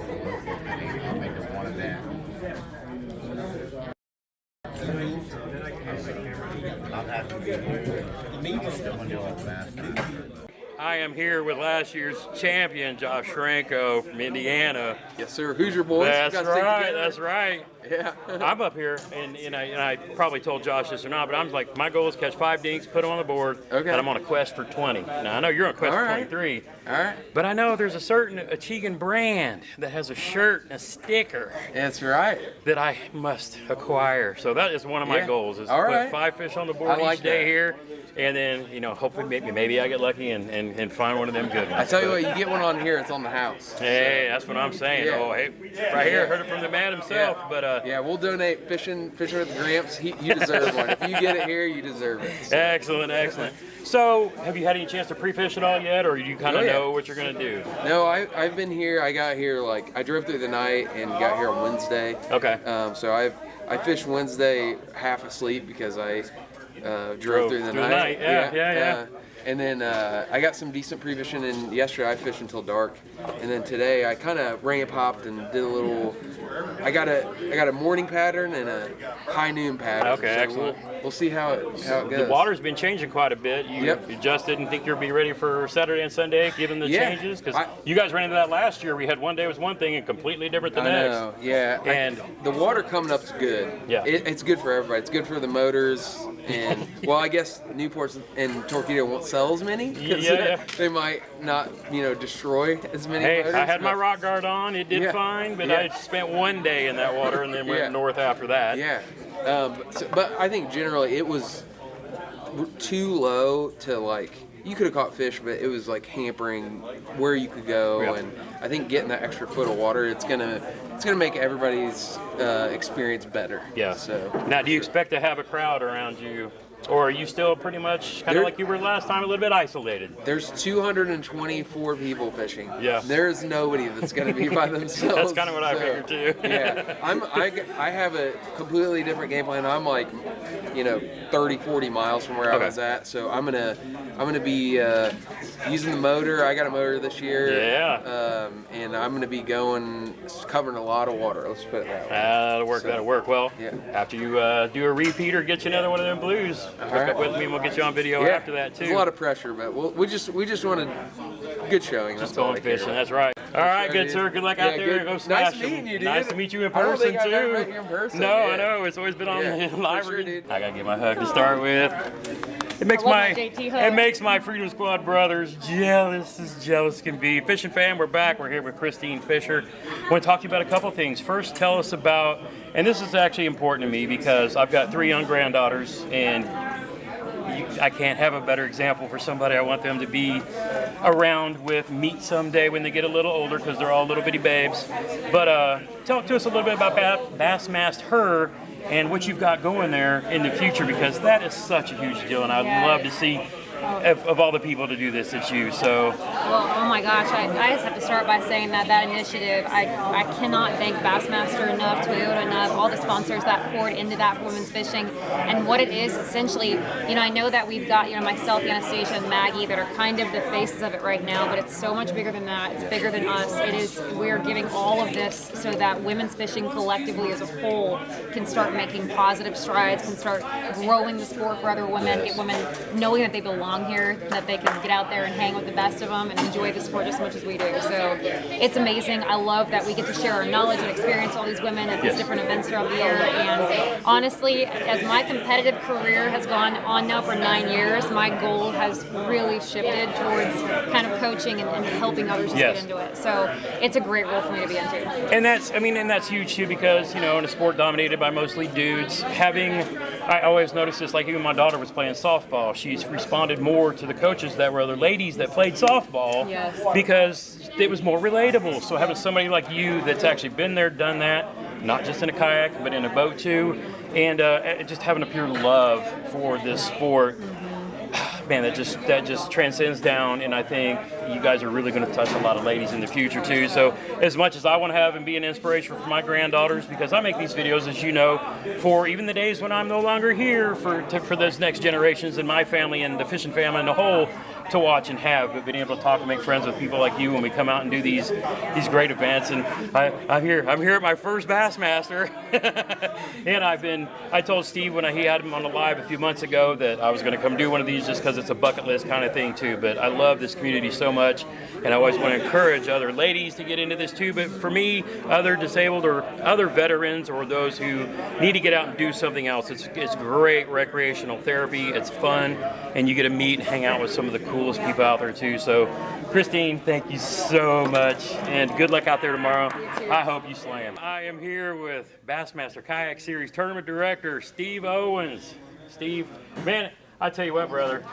I am here with last year's champion, Josh Franco from Indiana. Yes, sir. Who's your boys? That's You guys stick right. together? That's right. Yeah. I'm up here, and I probably told Josh this or not, but I'm like, my goal is catch 5 dinks, put them on the board, Okay. and I'm on a quest for 20. Now, I know you're on a quest All for right. 23. All right. But I know there's a certain Achigan brand that has a shirt and a sticker. That's right. That I must acquire. So that is one of my Yeah. goals, is All to put right. 5 fish on the board I like each day that. here, and then hopefully maybe I get lucky and and find one of them good ones. I tell you what, you get one on here, it's on the house. Hey, that's what I'm saying. Yeah. Oh, hey, right here, heard it from the man himself. Yeah. But yeah, we'll donate Fishin' with Gramps. You deserve one. If you get it here, you deserve it. So. Excellent, excellent. So, have you had any chance to pre-fish at all yet, or do you kind of know what you're going to do? No, I've been here. I got here I drove through the night and got here on Wednesday. Okay. So I fished Wednesday half asleep because I drove through the night. Yeah. And then I got some decent pre-fishing, and yesterday I fished until dark. And then today I kind of ramp hopped and did a little. I got a morning pattern and a high noon pattern. Okay, so excellent. We'll see how it goes. The water's been changing quite a bit. You just didn't think you'd be ready for Saturday and Sunday, given the changes? Because you guys ran into that last year. We had one day was one thing and completely different the next. I know, yeah. And the water coming up's good. Yeah. It's good for everybody. It's good for the motors. And, well, I guess Newport and Torpedo won't sell as many. They might not, destroy as many motors. I had my rock guard on. It did fine, but I spent one day in that water and then went north after that. Yeah. But I think generally it was too low to you could have caught fish, but it was hampering where you could go. And I think getting that extra foot of water, it's gonna make everybody's experience better. Yeah. So now, do you expect to have a crowd around you? Or are you still pretty much kind of like you were last time, a little bit isolated? There's 224 people fishing. Yeah. There's nobody that's going to be by themselves. That's kind of what I figured too. Yeah. I have a completely different game plan. I'm 30, 40 miles from where I was at. So I'm gonna be using the motor. I got a motor this year. Yeah. And I'm gonna be covering a lot of water. Let's put it that way. That'll work. That'll work. Well, after you do a repeat or get you another one of them blues, hook up with me and we'll get you on video after that too. There's a lot of pressure, but we just wanted good showing. Just going fishing. That's right. All right, good sir. Good luck out there. Go smash nice meeting you, dude. Nice to meet you in person I've too. never met you in person. No, I know. It's always been on live. Sure, dude. I gotta get my hug to start with. It makes my Freedom Squad brothers jealous as jealous can be. Fishing fan, we're back. We're here with Christine Fisher. I want to talk to you about a couple things. First, tell us about, and this is actually important to me because I've got 3 young granddaughters, and I can't have a better example for somebody I want them to be around with, meet someday when they get a little older, because they're all little bitty babes. But talk to us a little bit about Bassmaster and what you've got going there in the future, because that is such a huge deal, and I'd love to see of all the people to do this, it's you. So, well, oh my gosh, I just have to start by saying that initiative, I cannot thank Bassmaster enough, Toyota enough, all the sponsors that poured into that for women's fishing, and what it is essentially. I know that we've got myself, Anastasia, and Maggie that are kind of the faces of it right now, but it's so much bigger than that. It's bigger than us. It is. We're giving all of this so that women's fishing collectively as a whole can start making positive strides, can start growing the sport for other women, get women knowing that they belong here, that they can get out there and hang with the best of them and enjoy the sport just as much as we do. So it's amazing. I love that we get to share our knowledge and experience all these women at these different events throughout the year. And honestly, as my competitive career has gone on now for 9 years, my goal has really shifted towards kind of coaching and helping others get into it. So it's a great role for me to be into. And that's huge too, because in a sport dominated by mostly dudes, I always noticed this, even my daughter was playing softball, she's responded more to the coaches that were other ladies that played softball because it was more relatable. So having somebody like you that's actually been there, done that, not just in a kayak but in a boat too, and just having a pure love for this sport, man, that just transcends down, and I think you guys are really going to touch a lot of ladies in the future too. So as much as I want to have and be an inspiration for my granddaughters, because I make these videos, as you know, for even the days when I'm no longer here, for those next generations and my family and the fishing family in the whole to watch and have, but being able to talk and make friends with people like you when we come out and do these great events. And I'm here at my first Bassmaster, and I told Steve when he had him on the live a few months ago that I was going to come do one of these just because it's a bucket list kind of thing too. But I love this community so much, and I always want to encourage other ladies to get into this too. But for me, other disabled or other veterans or those who need to get out and do something else, it's great recreational therapy. It's fun, and you get to meet and hang out with some of the coolest people out there too. So Christine, thank you so much, and good luck out there tomorrow. I hope you slam. I am here with Bassmaster Kayak Series Tournament Director Steve Owens. Steve, man, I tell you what, brother,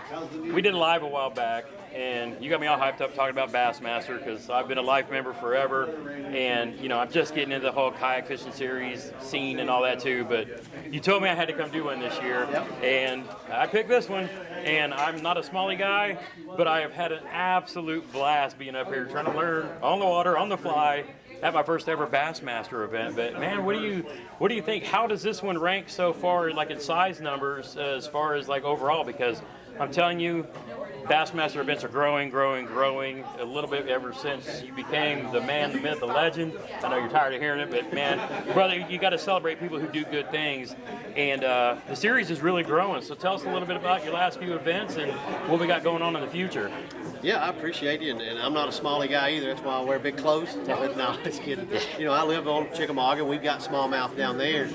we did a live a while back, and you got me all hyped up talking about Bassmaster because I've been a life member forever, and you know I'm just getting into the whole kayak fishing series scene and all that too. But you told me I had to come do one this year, and I picked this one. And I'm not a smallie guy, but I have had an absolute blast being up here trying to learn on the water, on the fly, at my first ever Bassmaster event. But man, what do you think? How does this one rank so far, like in size numbers, as far as like overall? Because I'm telling you, Bassmaster events are growing a little bit ever since you became the man, the myth, the legend. I know you're tired of hearing it, but man, brother, you got to celebrate people who do good things. And the series is really growing. So tell us a little bit about your last few events and what we got going on in the future. Yeah, I appreciate you, and I'm not a smallie guy either. That's why I wear big clothes. But no, just kidding. You know, I live on Chickamauga. We've got smallmouth down there,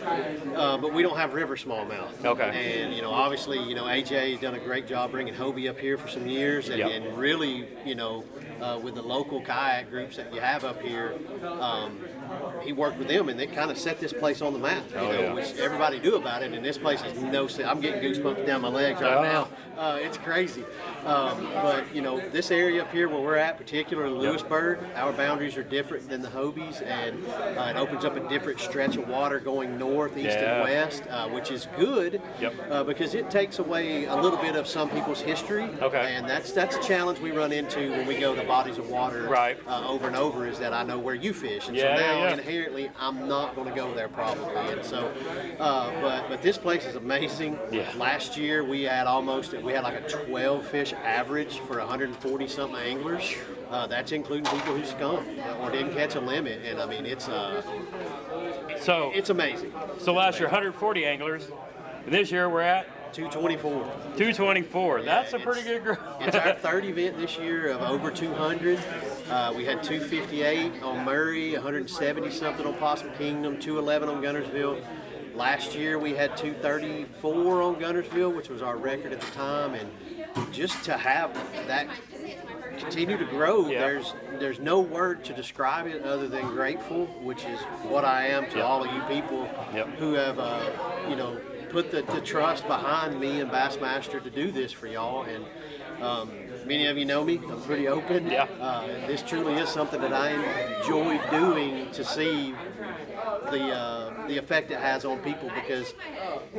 but we don't have river smallmouth. Okay. And you know, obviously, you know, AJ has done a great job bringing Hobie up here for some years, and really, you know, with the local kayak groups that you have up here, he worked with them, and they kind of set this place on the map. You know, which everybody knew about it, and this place is no. I'm getting goosebumps down my legs right now. It's crazy. But you know, this area up here where we're at, particularly Lewisburg, our boundaries are different than the Hobies, and it opens up a different stretch of water going north, east, and west, which is good because it takes away a little bit of some people's history. And that's a challenge we run into when we go to bodies of water over and over, is that I know where you fish, and so now inherently I'm not going to go there probably. And so, but this place is amazing. Last year we had like a 12 fish average for 140 something anglers. That's including people who skunked or didn't catch a limit, and I mean it's amazing. So last year 140 anglers, and this year we're at 224. 224. That's a pretty good group. It's our third event this year of over 200. We had 258 on Murray, 170 something on Possum Kingdom, 211 on Guntersville. Last year we had 234 on Guntersville, which was our record at the time, and just to have that continue to grow, there's no word to describe it other than grateful, which is what I am to all of you people who have you know, put the trust behind me and Bassmaster to do this for y'all. And many of you know me, I'm pretty open. This truly is something that I enjoy doing, to see the effect it has on people, because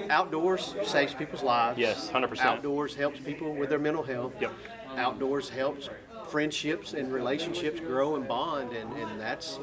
outdoors saves people's lives. 100%. Outdoors helps people with their mental health. Outdoors helps friendships and relationships grow and bond, and that's,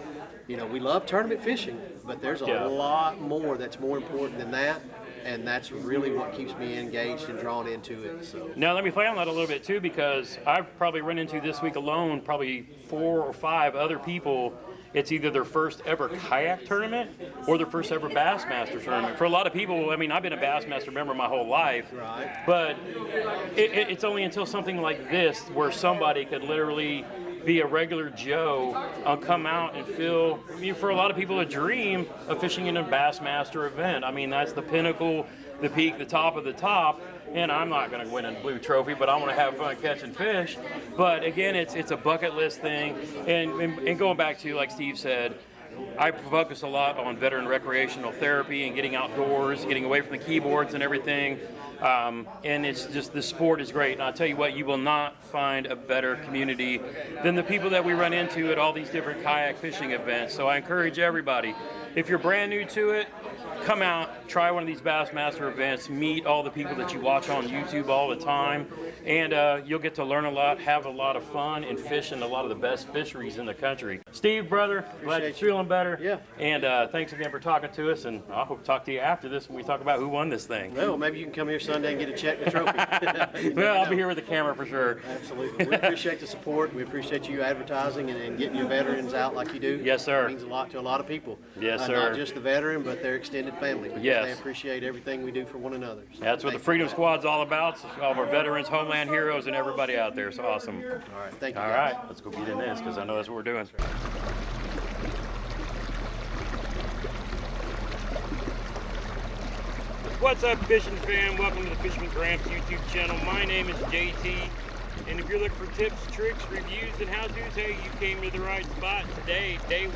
you know, we love tournament fishing, but there's a lot more that's more important than that. And that's really what keeps me engaged and drawn into it. So now let me play on that a little bit too, because I've probably run into this week alone probably 4 or 5 other people. It's either their first ever kayak tournament or their first ever Bassmaster tournament. For a lot of people, I mean, I've been a Bassmaster member my whole life, but it's only until something like this where somebody could literally be a regular Joe, come out and feel, I mean, for a lot of people, a dream of fishing in a Bassmaster event. I mean, that's the pinnacle, the peak, the top of the top. And I'm not going to win a blue trophy, but I want to have fun catching fish. But again, it's a bucket list thing. And going back to, like Steve said, I focus a lot on veteran recreational therapy and getting outdoors, getting away from the keyboards and everything. And it's just, the sport is great. And I'll tell you what, you will not find a better community than the people that we run into at all these different kayak fishing events. So I encourage everybody, if you're brand new to it, come out, try one of these Bassmaster events, meet all the people that you watch on YouTube all the time, and you'll get to learn a lot, have a lot of fun, and fish in a lot of the best fisheries in the country. Steve, brother, glad you're feeling better. And thanks again for talking to us, and I hope to talk to you after this when we talk about who won this thing. Well, maybe you can come here Sunday and get a check and a trophy. Well, I'll be here with the camera for sure. Absolutely. We appreciate the support. We appreciate you advertising and getting your veterans out like you do. Yes, sir. It means a lot to a lot of people. Yes, sir. Not just the veteran, but their extended family. Because they appreciate everything we do for one another. So that's what the Freedom Squad's all about. It's all of our veterans, homeland heroes, and everybody out there. It's awesome. All right, thank you. All right, let's go get in this, because I know that's what we're doing. What's up, fishing fam? Welcome to the Fisherman GRAMPS YouTube channel. My name is JT, and if you're looking for tips, tricks, reviews, and how-tos, hey, you came to the right spot. Today, day 1,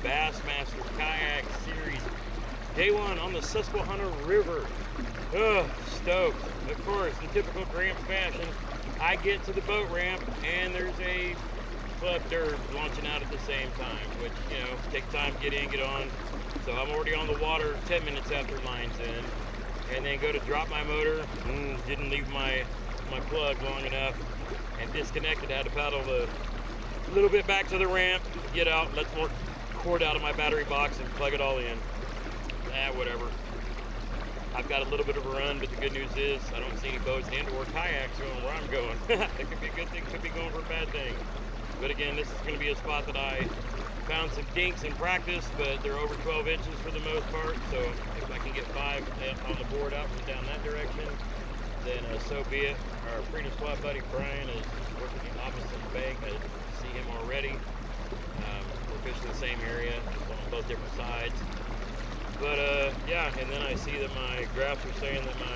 Bassmaster Kayak Series. Day 1 on the Susquehanna River. Stoked. Of course, in typical GRAMPS fashion, I get to the boat ramp and there's a club derb launching out at the same time, which, you know, take time to get in, get on. So I'm already on the water 10 minutes after line's in, and then go to drop my motor. Didn't leave my plug long enough and disconnected. I had to paddle a little bit back to the ramp, get out, let some more cord out of my battery box and plug it all in. Whatever. I've got a little bit of a run, but the good news is I don't see any boats and or kayaks going where I'm going. That could be a good thing, could be going for a bad thing. But again, this is going to be a spot that I found some dinks in practice, but they're over 12 inches for the most part. So if I can get 5 on the board out and down that direction, then so be it. Our freedom squad buddy Brian is working the opposite bank. I see him already. We're fishing the same area, on both different sides. But yeah, and then I see that my graphs are saying that my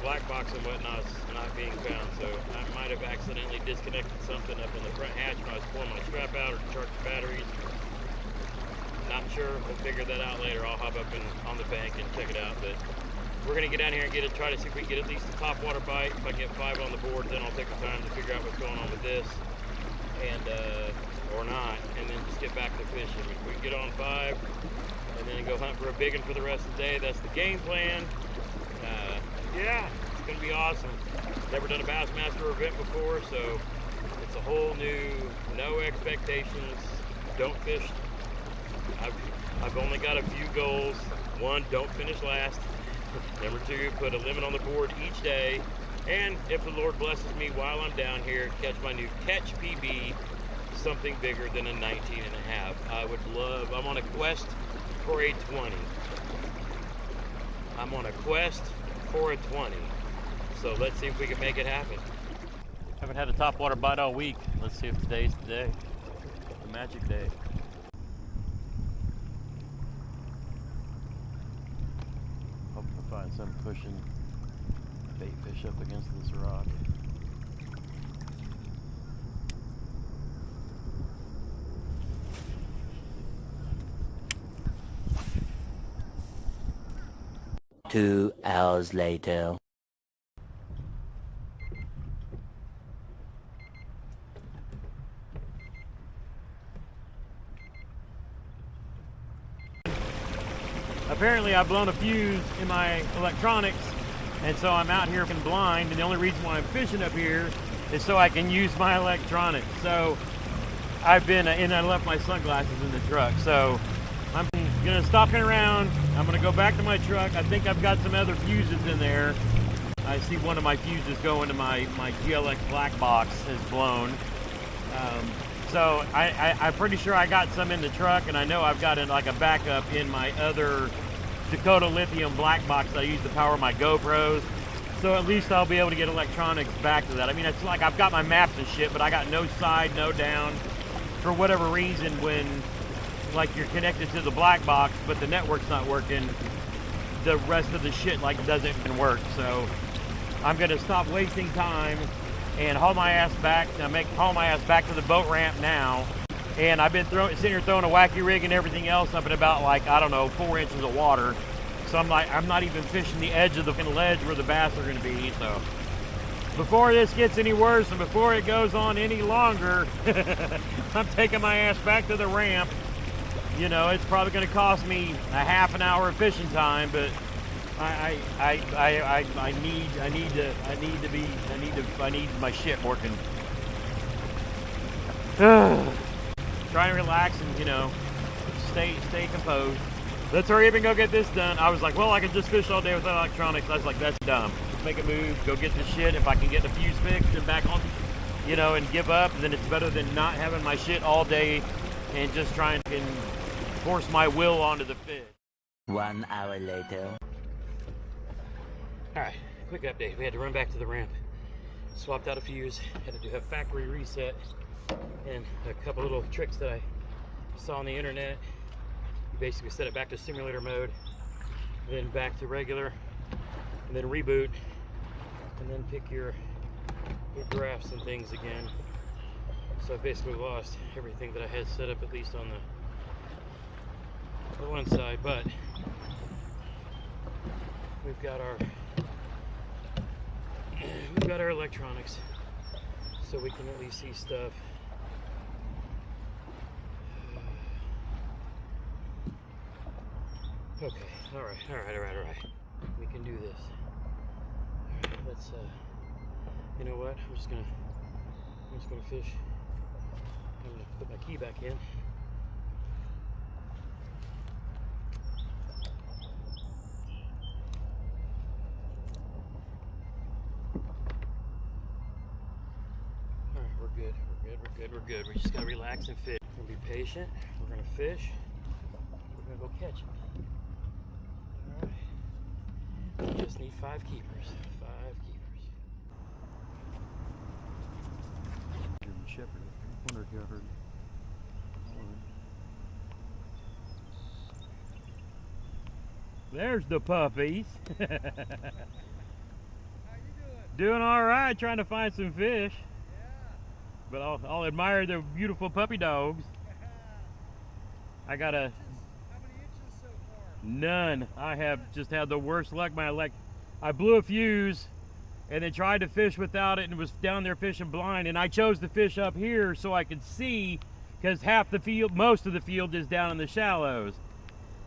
black box and whatnot is not being found. So I might have accidentally disconnected something up in the front hatch when I was pulling my strap out or to charge the batteries. Not sure. We'll figure that out later. I'll hop up on the bank and check it out. But we're gonna get down here and try to see if we can get at least a top water bite. If I can get 5 on the board, then I'll take the time to figure out what's going on with this, and or not, and then just get back to fishing. If we can get on 5, and then go hunt for a big one for the rest of the day, that's the game plan. Yeah, it's gonna be awesome. Never done a Bassmaster event before, so it's a whole new, no expectations. Don't fish. I've only got a few goals. 1, don't finish last. Number 2, put a limit on the board each day. And if the Lord blesses me while I'm down here, catch my new Ketch PB, something bigger than a 19.5. I would love, I'm on a quest for a 20. I'm on a quest for a 20. So let's see if we can make it happen. Haven't had a topwater bite all week. Let's see if today's the day. The magic day. Hope to find some pushing bait fish up against this rock. Two hours later. Apparently I've blown a fuse in my electronics, and so I'm out here blind, and the only reason why I'm fishing up here is so I can use my electronics. So I've been, and I left my sunglasses in the truck, so I'm gonna stop around. I'm gonna go back to my truck. I think I've got some other fuses in there. I see one of my fuses go into my GLX black box is blown. So I'm pretty sure I got some in the truck, and I know I've got like a backup in my other Dakota lithium black box that I use to power my GoPros. So at least I'll be able to get electronics back to that. I mean, it's like I've got my maps and shit, but I got no side, no down. For whatever reason, when like you're connected to the black box, but the network's not working, the rest of the shit like doesn't even work. So I'm gonna stop wasting time and haul my ass back. Haul my ass back to the boat ramp now. And I've been sitting here throwing a wacky rig and everything else up in about like, I don't know, 4 inches of water. So I'm like, I'm not even fishing the edge of the ledge where the bass are gonna be. So before this gets any worse and before it goes on any longer, I'm taking my ass back to the ramp. You know, it's probably gonna cost me a half an hour of fishing time, but I need my shit working. Try and relax and, you know, stay composed. Let's hurry up and go get this done. I was like, well, I can just fish all day without electronics. I was like, that's dumb. Let's make a move, go get this shit. If I can get the fuse fixed and back on, you know, and give up, then it's better than not having my shit all day and just trying to force my will onto the fish. 1 hour later. All right, quick update. We had to run back to the ramp, swapped out a fuse, had to do a factory reset, and a couple little tricks that I saw on the internet. You basically set it back to simulator mode, then back to regular, and then reboot, and then pick your graphs and things again. So I basically lost everything that I had set up, at least on the one side, but we've got our we've got our electronics, so we can at least see stuff. Okay, all right. We can do this. All right, let's, you know what? I'm just gonna fish. I'm gonna put my key back in. All right, we're good. We just gotta relax and fish. We're gonna be patient. We're gonna fish. We're gonna go catch it. All right. We just need 5 keepers. 5 keepers. German Shepherd. I wonder if you ever heard one. There's the puppies. How you doing all right, trying to find some fish. Yeah. But I'll admire the beautiful puppy dogs. I got a... How many inches so far? None. I have just had the worst luck. I blew a fuse and then tried to fish without it and was down there fishing blind, and I chose to fish up here so I could see, because most of the field is down in the shallows.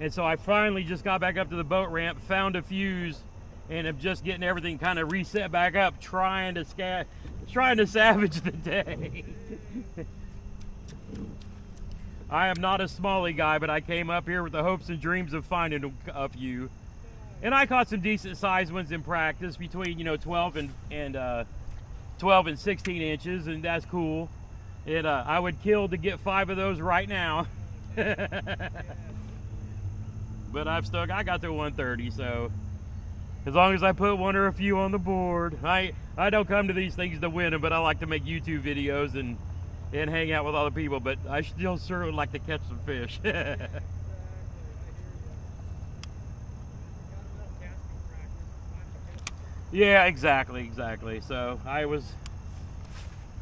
And so I finally just got back up to the boat ramp, found a fuse, and am just getting everything kind of reset back up, trying to salvage the day. I am not a smallie guy, but I came up here with the hopes and dreams of finding a few. And I caught some decent sized ones in practice, between 12 and 16 inches, and that's cool. And I would kill to get 5 of those right now. But I got to 130, so as long as I put one or a few on the board. I don't come to these things to win them, but I like to make YouTube videos and hang out with other people, but I still sure would like to catch some fish. Yeah, exactly. So I was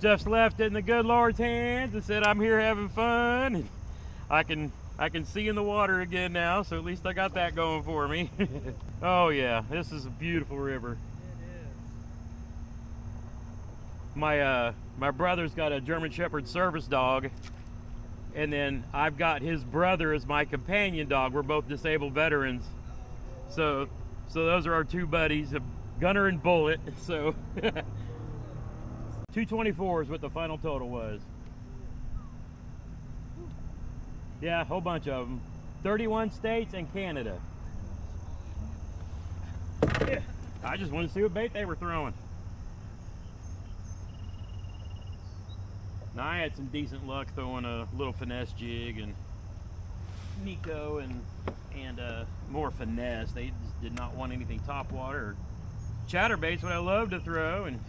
just left in the good Lord's hands and said, I'm here having fun. And I can see in the water again now, so at least I got that going for me. Oh yeah, this is a beautiful river. My brother's got a German Shepherd service dog, and then I've got his brother as my companion dog. We're both disabled veterans, so those are our 2 buddies, Gunner and Bullet. So 224 is what the final total was. Yeah, a whole bunch of them. 31 states and Canada. Yeah, I just wanted to see what bait they were throwing. Now, I had some decent luck throwing a little finesse jig and Nico and more finesse. They just did not want anything topwater or chatterbait's what I love to throw, and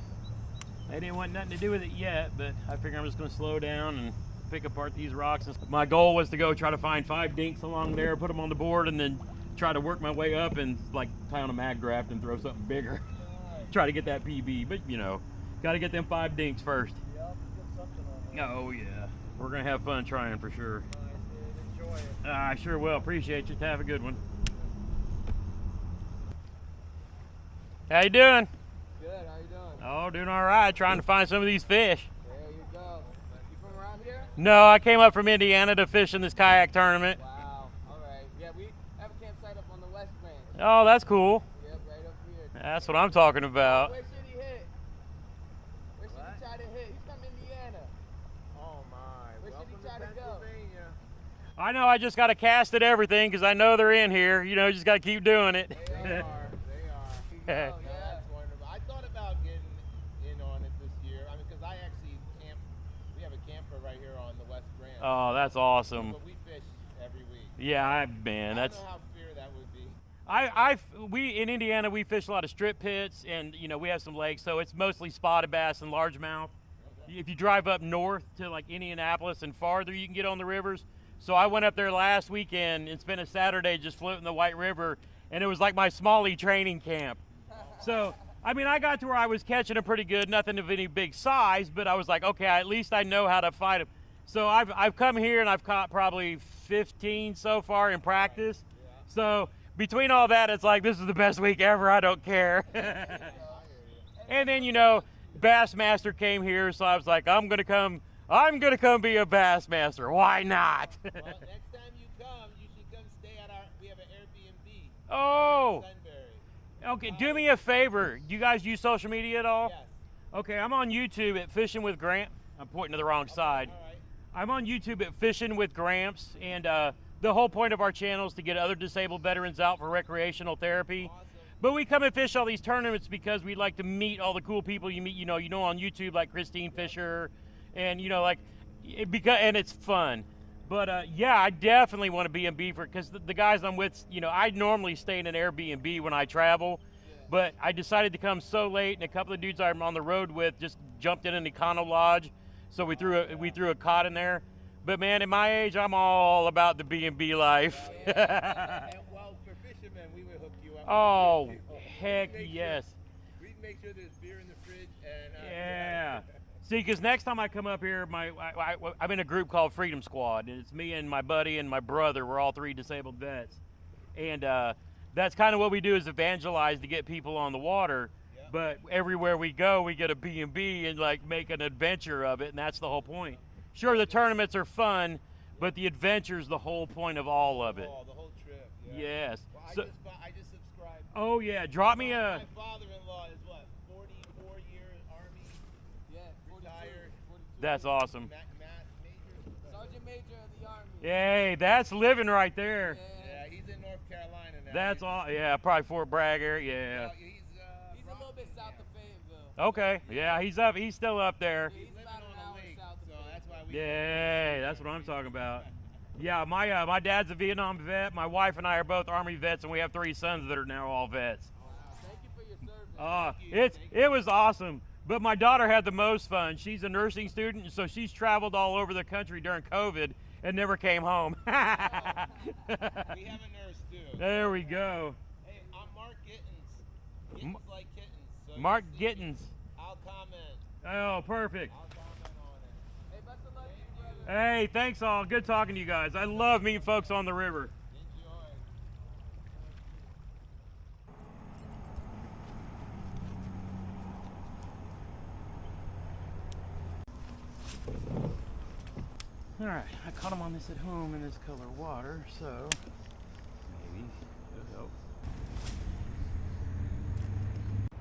they didn't want nothing to do with it yet, but I figure I'm just going to slow down and pick apart these rocks. My goal was to go try to find 5 dinks along there, put them on the board, and then try to work my way up and like tie on a mag graft and throw something bigger. Try to get that PB, but got to get them 5 dinks first. Oh yeah, we're going to have fun trying for sure. Enjoy it. I sure will. Appreciate you. Have a good one. How you doing? Good, how you doing? Oh, doing all right. Trying to find some of these fish. There you go. You from around here? No, I came up from Indiana to fish in this kayak tournament. Wow, all right. Yeah, we have a campsite up on the west bank. Oh, that's cool. Yep, right up here. That's what I'm talking about. Where should he hit? Where should he try to hit? He's from Indiana. Oh my. Where should he try to go? I know I just got to cast at everything because I know they're in here. Just got to keep doing it. They are. No, that's wonderful. I thought about getting in on it this year. I mean, because I actually camp. We have a camper right here on the West Grand. Oh, that's awesome. But we fish every week. Yeah, man, that's. I don't know how fair that would be. We in Indiana we fish a lot of strip pits, and we have some lakes, so it's mostly spotted bass and largemouth. Okay. If you drive up north to like Indianapolis and farther, you can get on the rivers. So I went up there last weekend and spent a Saturday just floating the White River, and it was like my smallie training camp. So, I mean, I got to where I was catching them pretty good, nothing of any big size, but I was like, okay, at least I know how to fight them. So I've come here and I've caught probably 15 so far in practice. So between all that, it's like, this is the best week ever. I don't care. Hey, And then, you know, Bassmaster came here, so I was like, I'm gonna come be a Bassmaster. Why not? Well, next time you come, you should come stay at we have an Airbnb. Oh. Sunbury. Okay, do me a favor. Do you guys use social media at all? Yes. Okay, I'm on YouTube at Fishin' with Gramps. I'm pointing to the wrong side. All right. I'm on YouTube at Fishin' with Gramps, and the whole point of our channel is to get other disabled veterans out for recreational therapy. Awesome. But we come and fish all these tournaments because we like to meet all the cool people you meet. You know on YouTube, like Christine Fisher, and and it's fun. But yeah, I definitely want to be in Beaufort because the guys I'm with, I normally stay in an Airbnb when I travel. But I decided to come so late, and a couple of dudes I'm on the road with just jumped in an Econo Lodge, so we threw a cot in there. But man, at my age, I'm all about the B&B life. Well, for fishermen, we will hook you up. Oh, heck yes. We make sure there's beer in the fridge. And Yeah. See, because next time I come up here, I'm in a group called Freedom Squad, and it's me and my buddy and my brother. We're all 3 disabled vets, and that's kind of what we do is evangelize to get people on the water. Yeah. But everywhere we go, we get a B&B and like make an adventure of it, and that's the whole point. Sure, the tournaments are fun, but the adventure's the whole point of all of it. Oh, the whole trip. Yeah. Yes. Well, I just subscribed. Oh yeah, drop me a. My father-in-law is what, 44 years Army. Yeah, retired. That's awesome. Sergeant Major of the Army. Hey, that's living right there. Yeah, he's in North Carolina now. That's all. Yeah, probably Fort Bragg area. Yeah. Well, he's a little bit south of Fayetteville. Okay. Yeah, he's still up there. He's about an hour south of Fayetteville. That's why we. Yeah, that's what I'm talking about. Yeah, my dad's a Vietnam vet. My wife and I are both Army vets, and we have 3 sons that are now all vets. Thank you for your service. It was awesome. But my daughter had the most fun. She's a nursing student, and so she's traveled all over the country during COVID and never came home. We have a nurse too. There we go. Hey, I'm Mark Gittins. Gittins like kittens. So Mark Gittins. I'll comment. Oh, perfect. I'll comment on it. Hey, best of luck to you, brother. Hey, thanks all. Good talking to you guys. I love meeting folks on the river. Enjoy. All right, I caught him on this at home in this color water, so maybe it'll help.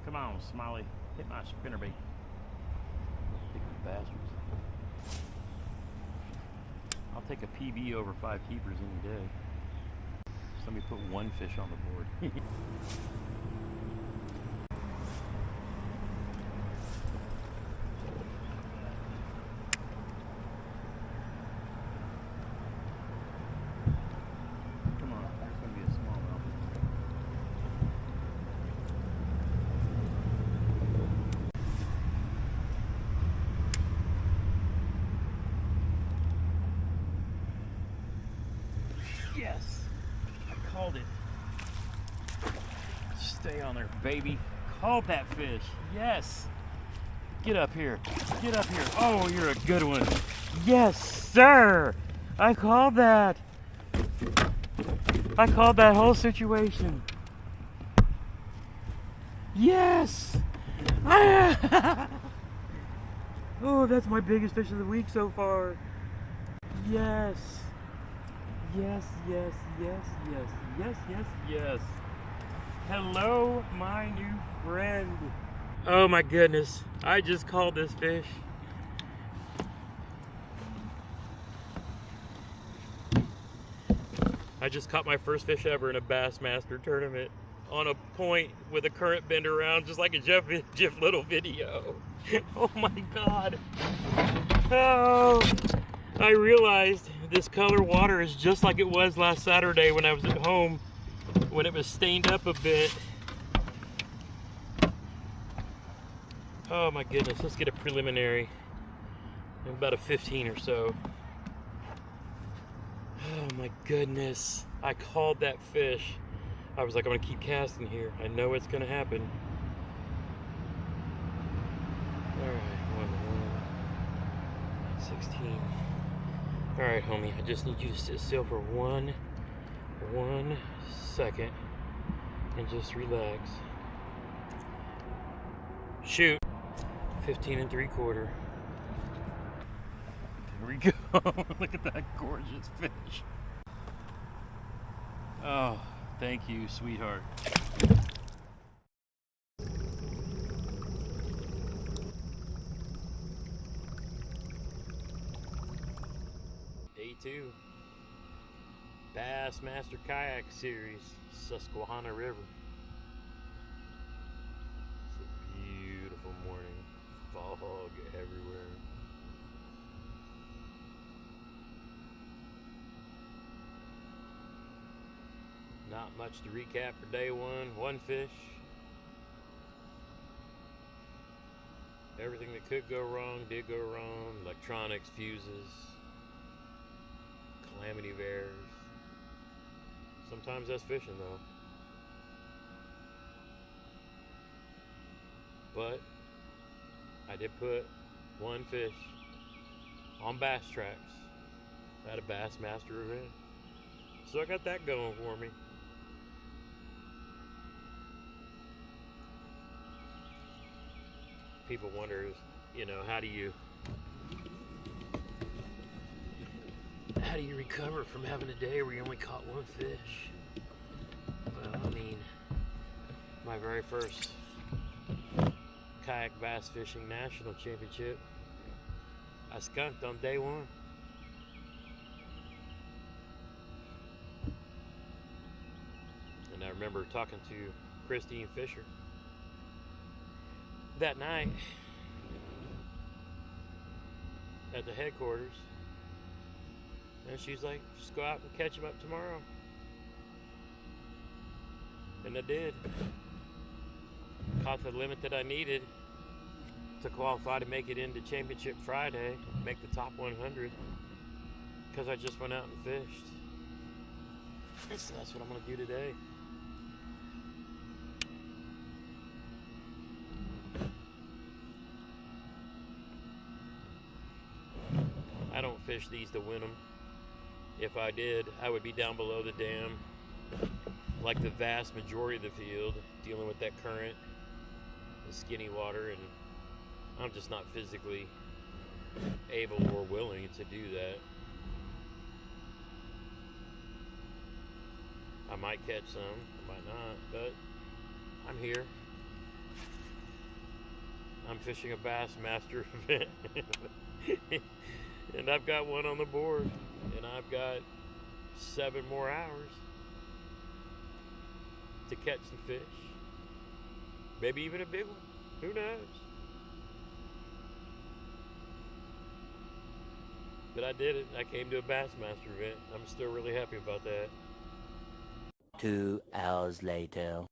Come on, Smiley, hit my spinnerbait. Big bastards. I'll take a PB over 5 keepers any day. Somebody put 1 fish on the board. Yes, I called it. Stay on there, baby. Called that fish. Yes. Get up here. Get up here. Oh, you're a good one. Yes, sir. I called that. I called that whole situation. Yes. Oh, that's my biggest fish of the week so far. Yes. Yes, yes, yes, yes, yes, yes, yes. Hello, my new friend. Oh my goodness, I just called this fish. I just caught my first fish ever in a Bassmaster tournament on a point with a current bend around, just like a Jeff Little video. Oh my God. Oh, I realized this color water is just like it was last Saturday when I was at home, when it was stained up a bit. Oh my goodness, let's get a preliminary. About a 15 or so. Oh my goodness, I called that fish. I was like, I'm gonna keep casting here. I know it's gonna happen. All right, 16. All right, homie, I just need you to sit still for one second and just relax. Shoot. 15 3/4. There we go. Look at that gorgeous fish. Oh, thank you, sweetheart. Day 2. Bassmaster Kayak Series, Susquehanna River. It's a beautiful morning. Fog everywhere. Not much to recap for day 1. 1 fish. Everything that could go wrong did go wrong. Electronics, fuses, calamity of errors. Sometimes that's fishing though. But I did put 1 fish on bass tracks at a Bassmaster event. So I got that going for me. People wonder, you know, how do you recover from having a day where you only caught 1 fish? Well, I mean, my very first kayak bass fishing national championship, I skunked on day 1. And I remember talking to Christine Fisher that night at the headquarters, and she's like, just go out and catch him up tomorrow. And I did. Caught the limit that I needed to qualify to make it into Championship Friday, make the top 100, because I just went out and fished. And so that's what I'm going to do today. I don't fish these to win them. If I did, I would be down below the dam, like the vast majority of the field, dealing with that current and skinny water, and I'm just not physically able or willing to do that. I might catch some, I might not, but I'm here. I'm fishing a Bassmaster event. And I've got 1 on the board, and I've got 7 more hours to catch some fish. Maybe even a big one. Who knows? But I did it. I came to a Bassmaster event. I'm still really happy about that. 2 hours later.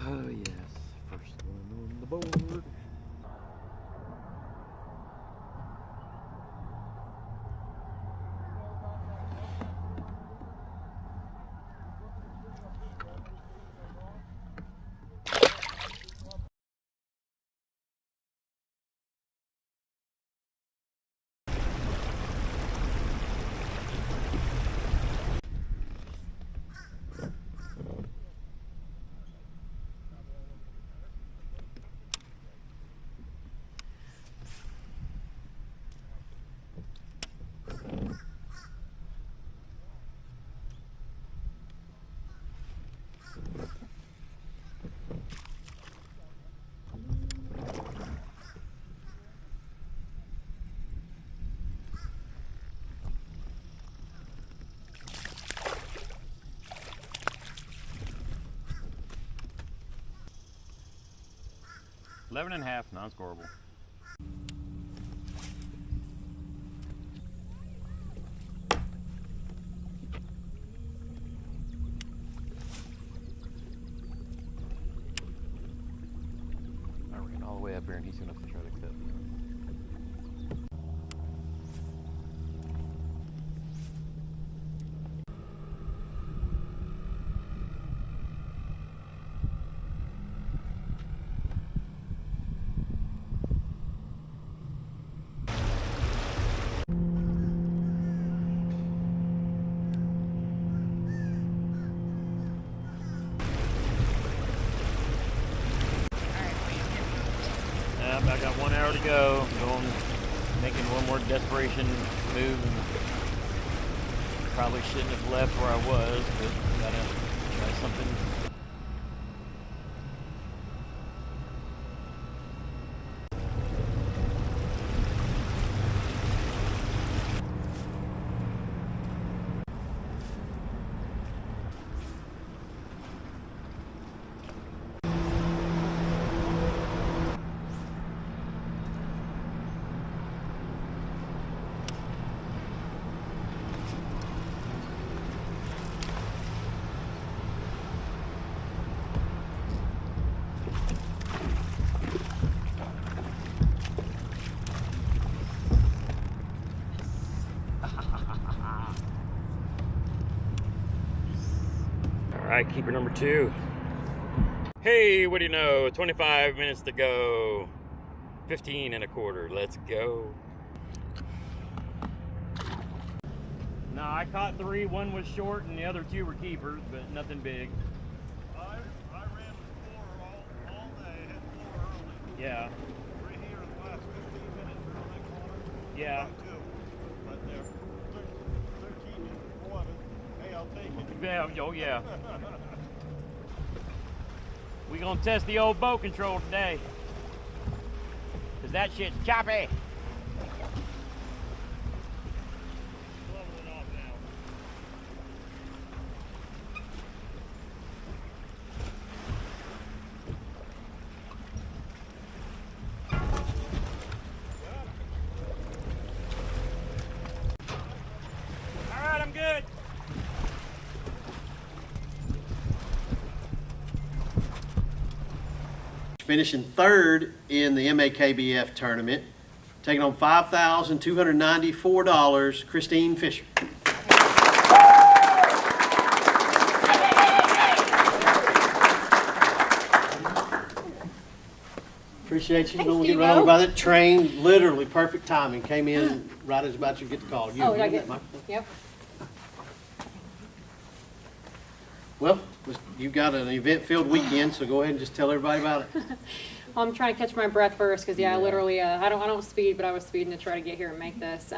Oh yes, first one on the board. 11.5, non-scoreable. I ran all the way up here and he's gonna try to cut. I got 1 hour to go. Making one more desperation move. And probably shouldn't have left where I was, but gotta try something. All right, keeper number 2. Hey, what do you know? 25 minutes to go. 15.25. Let's go. No, I caught 3. 1 was short, and the other 2 were keepers, but nothing big. I ran 4 all day. Had 4 early. Yeah. 3 here in the last 15 minutes or next corner. Yeah. 2. But they're 13 and 11. Hey, I'll take it. Yeah. Oh yeah. We gonna test the old boat control today, cause that shit's choppy. All right, I'm good. Finishing 3rd in the MAKBF tournament, taking on $5,294, Christine Fisher. Appreciate you. Don't get run over by that train. Literally perfect timing. Came in right as about to get the call. You, Oh, did I you get? that Yep. Well, you've got an event-filled weekend, so go ahead and just tell everybody about it. Well, I'm trying to catch my breath first because I literally I don't speed, but I was speeding to try to get here and make this.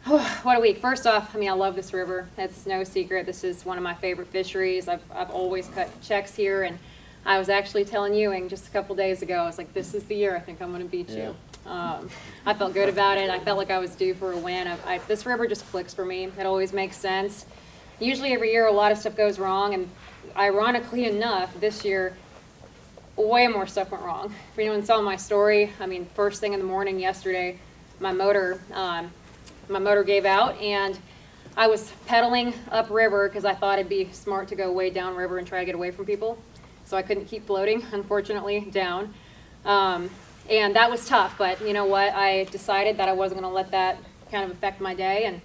What a week! First off, I mean I love this river. It's no secret. This is one of my favorite fisheries. I've always cut checks here, and I was actually telling Ewing just a couple days ago. I was like, this is the year I think I'm going to beat you. I felt good about it. I felt like I was due for a win. This river just clicks for me. It always makes sense. Usually every year a lot of stuff goes wrong, and ironically enough, this year way more stuff went wrong. If anyone saw my story, I mean, first thing in the morning yesterday, my motor gave out, and I was pedaling upriver because I thought it'd be smart to go way downriver and try to get away from people. So I couldn't keep floating, unfortunately, down. And that was tough, but you know what? I decided that I wasn't going to let that kind of affect my day and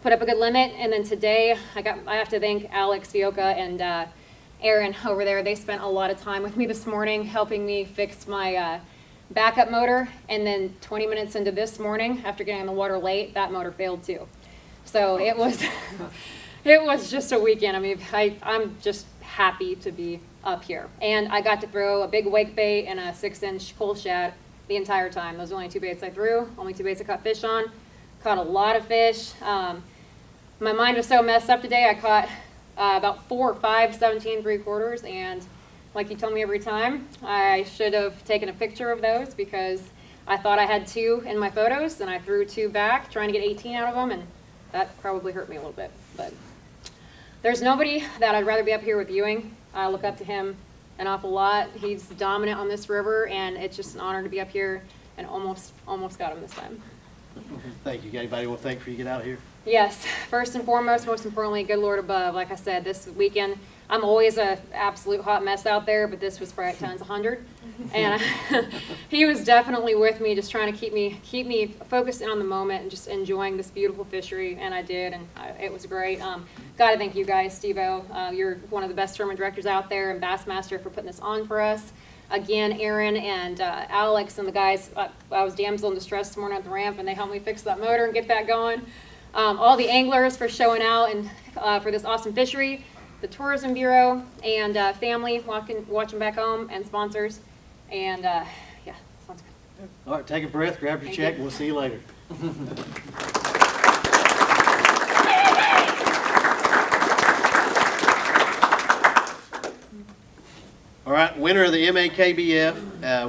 put up a good limit. And then today, I have to thank Alex, Fioca, and Aaron over there. They spent a lot of time with me this morning helping me fix my backup motor. And then 20 minutes into this morning, after getting on the water late, that motor failed too. So it was it was just a weekend. I mean, I'm just happy to be up here. And I got to throw a big wake bait and a 6-inch coal shad the entire time. Those are the only 2 baits I threw, only 2 baits I caught fish on. Caught a lot of fish. My mind was so messed up today, I caught about 4 or 5 17 3/4, and like you tell me every time, I should have taken a picture of those because I thought I had 2 in my photos, and I threw 2 back trying to get 18 out of them, and that probably hurt me a little bit. But there's nobody that I'd rather be up here with Ewing. I look up to him an awful lot. He's dominant on this river, and it's just an honor to be up here, and almost got him this time. Thank you. Got anybody want to thank for you get out of here? Yes, first and foremost, most importantly, good Lord above. Like I said, this weekend, I'm always an absolute hot mess out there, but this was probably times 100. And he was definitely with me, just trying to keep me focused in on the moment and just enjoying this beautiful fishery, and I did, and it was great. Got to thank you guys, Steve-O. You're one of the best tournament directors out there, and Bassmaster for putting this on for us. Again, Aaron and Alex and the guys, I was damsel in distress this morning at the ramp, and they helped me fix that motor and get that going. All the anglers for showing out and for this awesome fishery, the Tourism Bureau, and family watching back home, and sponsors. And yeah, sounds good. All right, take a breath, grab your check, and we'll see you later. All right, winner of the MAKBF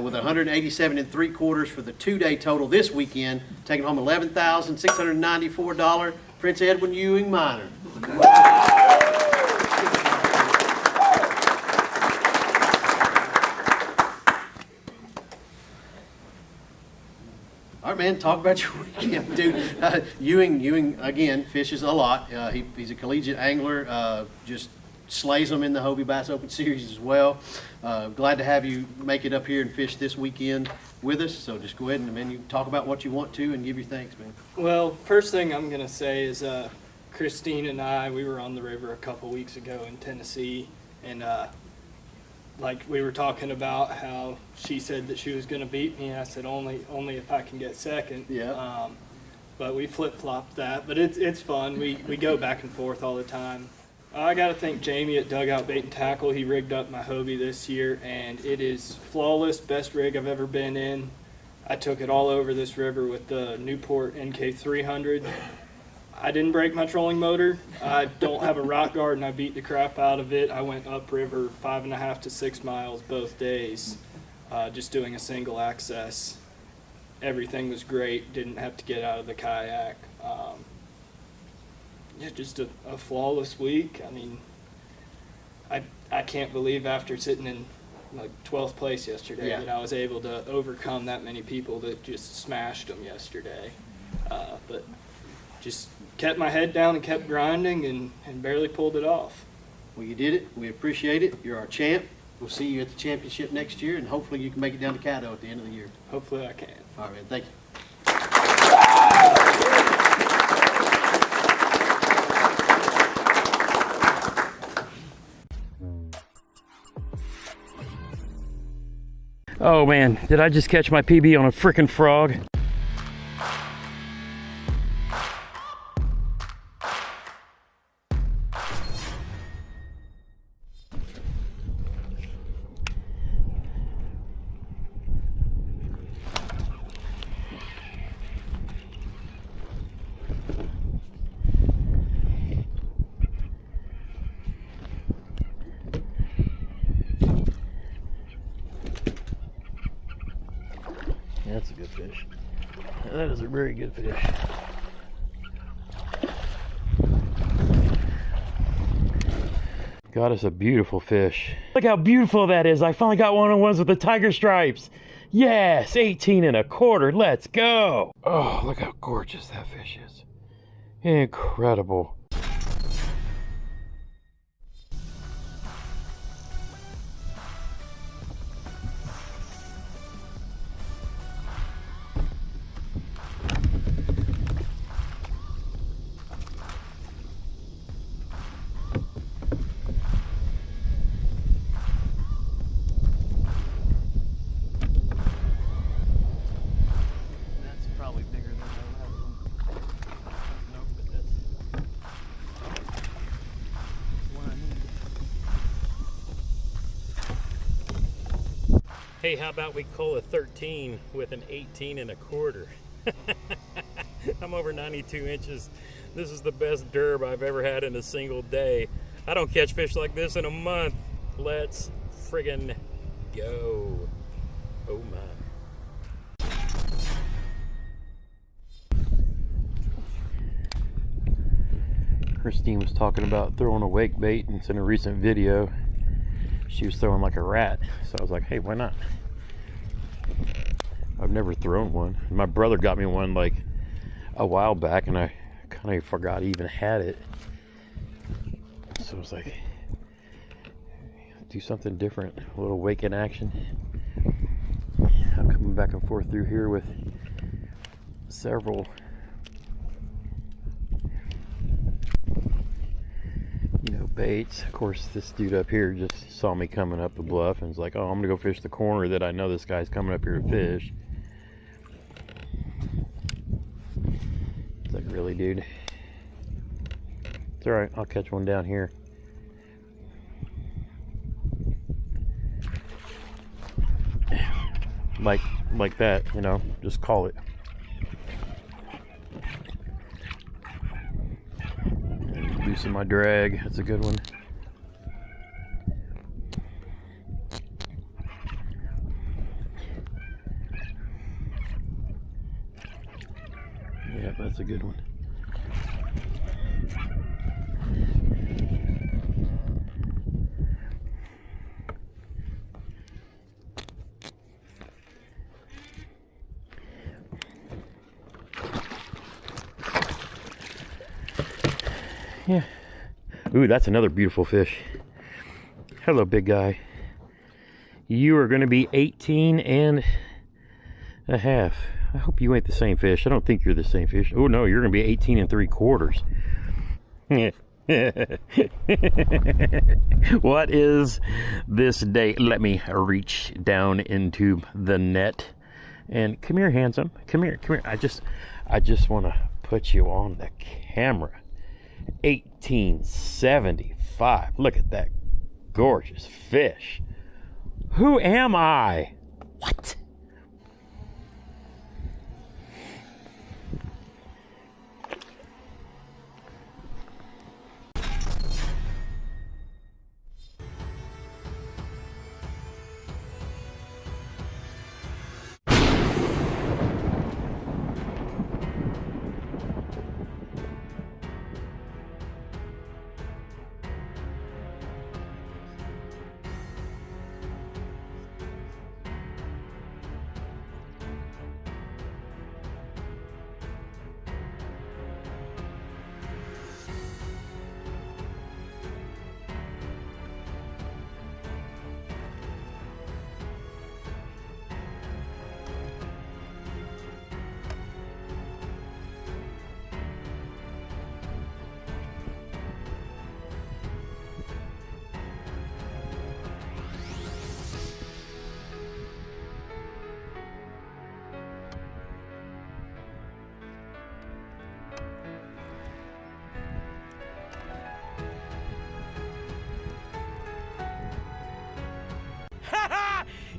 with 187 3/4 for the 2-day total this weekend, taking home $11,694, Prince Edwin Ewing Minor. All right, man, talk about your weekend, dude. Ewing, again, fishes a lot. He's a collegiate angler, just slays them in the Hobie Bass Open Series as well. Glad to have you make it up here and fish this weekend with us. So just go ahead and, man, you can talk about what you want to and give your thanks, man. Well, first thing I'm going to say is Christine and we were on the river a couple weeks ago in Tennessee, and like we were talking about how she said that she was going to beat me, and I said only if I can get second. Yeah. But we flip-flopped that, but it's fun. We go back and forth all the time. I got to thank Jamie at Dugout Bait and Tackle. He rigged up my Hobie this year, and it is flawless, best rig I've ever been in. I took it all over this river with the Newport NK300. I didn't break my trolling motor. I don't have a rock guard, and I beat the crap out of it. I went upriver 5.5 to 6 miles both days, just doing a single access. Everything was great. Didn't have to get out of the kayak. Yeah, just a flawless week. I mean, I can't believe after sitting in like 12th place yesterday that I was able to overcome that many people that just smashed them yesterday. But just kept my head down and kept grinding and barely pulled it off. Well, you did it. We appreciate it. You're our champ. We'll see you at the championship next year, and hopefully you can make it down to Caddo at the end of the year. Hopefully I can. All right, man. Thank you. Oh man, did I just catch my PB on a frickin' frog? That's a good fish. That is a very good fish. Got us a beautiful fish. Look how beautiful that is. I finally got one of the ones with the tiger stripes. Yes, 18 1/4. Let's go. Oh, look how gorgeous that fish is. Incredible. Hey, how about we cull a 13 with an 18 1/4? I'm over 92 inches. This is the best derb I've ever had in a single day. I don't catch fish like this in a month. Let's friggin' go. Oh my. Christine was talking about throwing a wake bait, and it's in a recent video. she was throwing like a rat. So I was like, hey, why not? I've never thrown one. My brother got me one like a while back, and I kind of forgot he even had it. So I was like, do something different, a little wake in action. I'm coming back and forth through here with several, you know, baits. Of course, this dude up here just saw me coming up the bluff and was like, oh, I'm gonna go fish the corner that I know this guy's coming up here to fish. It's like, really, dude? It's all right, I'll catch one down here. Like that, you know, just call it. Loosen my drag, that's a good one. Yeah, that's a good one. Yeah. Ooh, that's another beautiful fish. Hello, big guy. You are going to be 18 and a half. I hope you ain't the same fish. I don't think you're the same fish. Oh, no, you're going to be 18 and 3/4. What is this date? Let me reach down into the net. And come here, handsome. Come here, come here. I just want to put you on the camera. 1875. Look at that gorgeous fish. Who am I? What?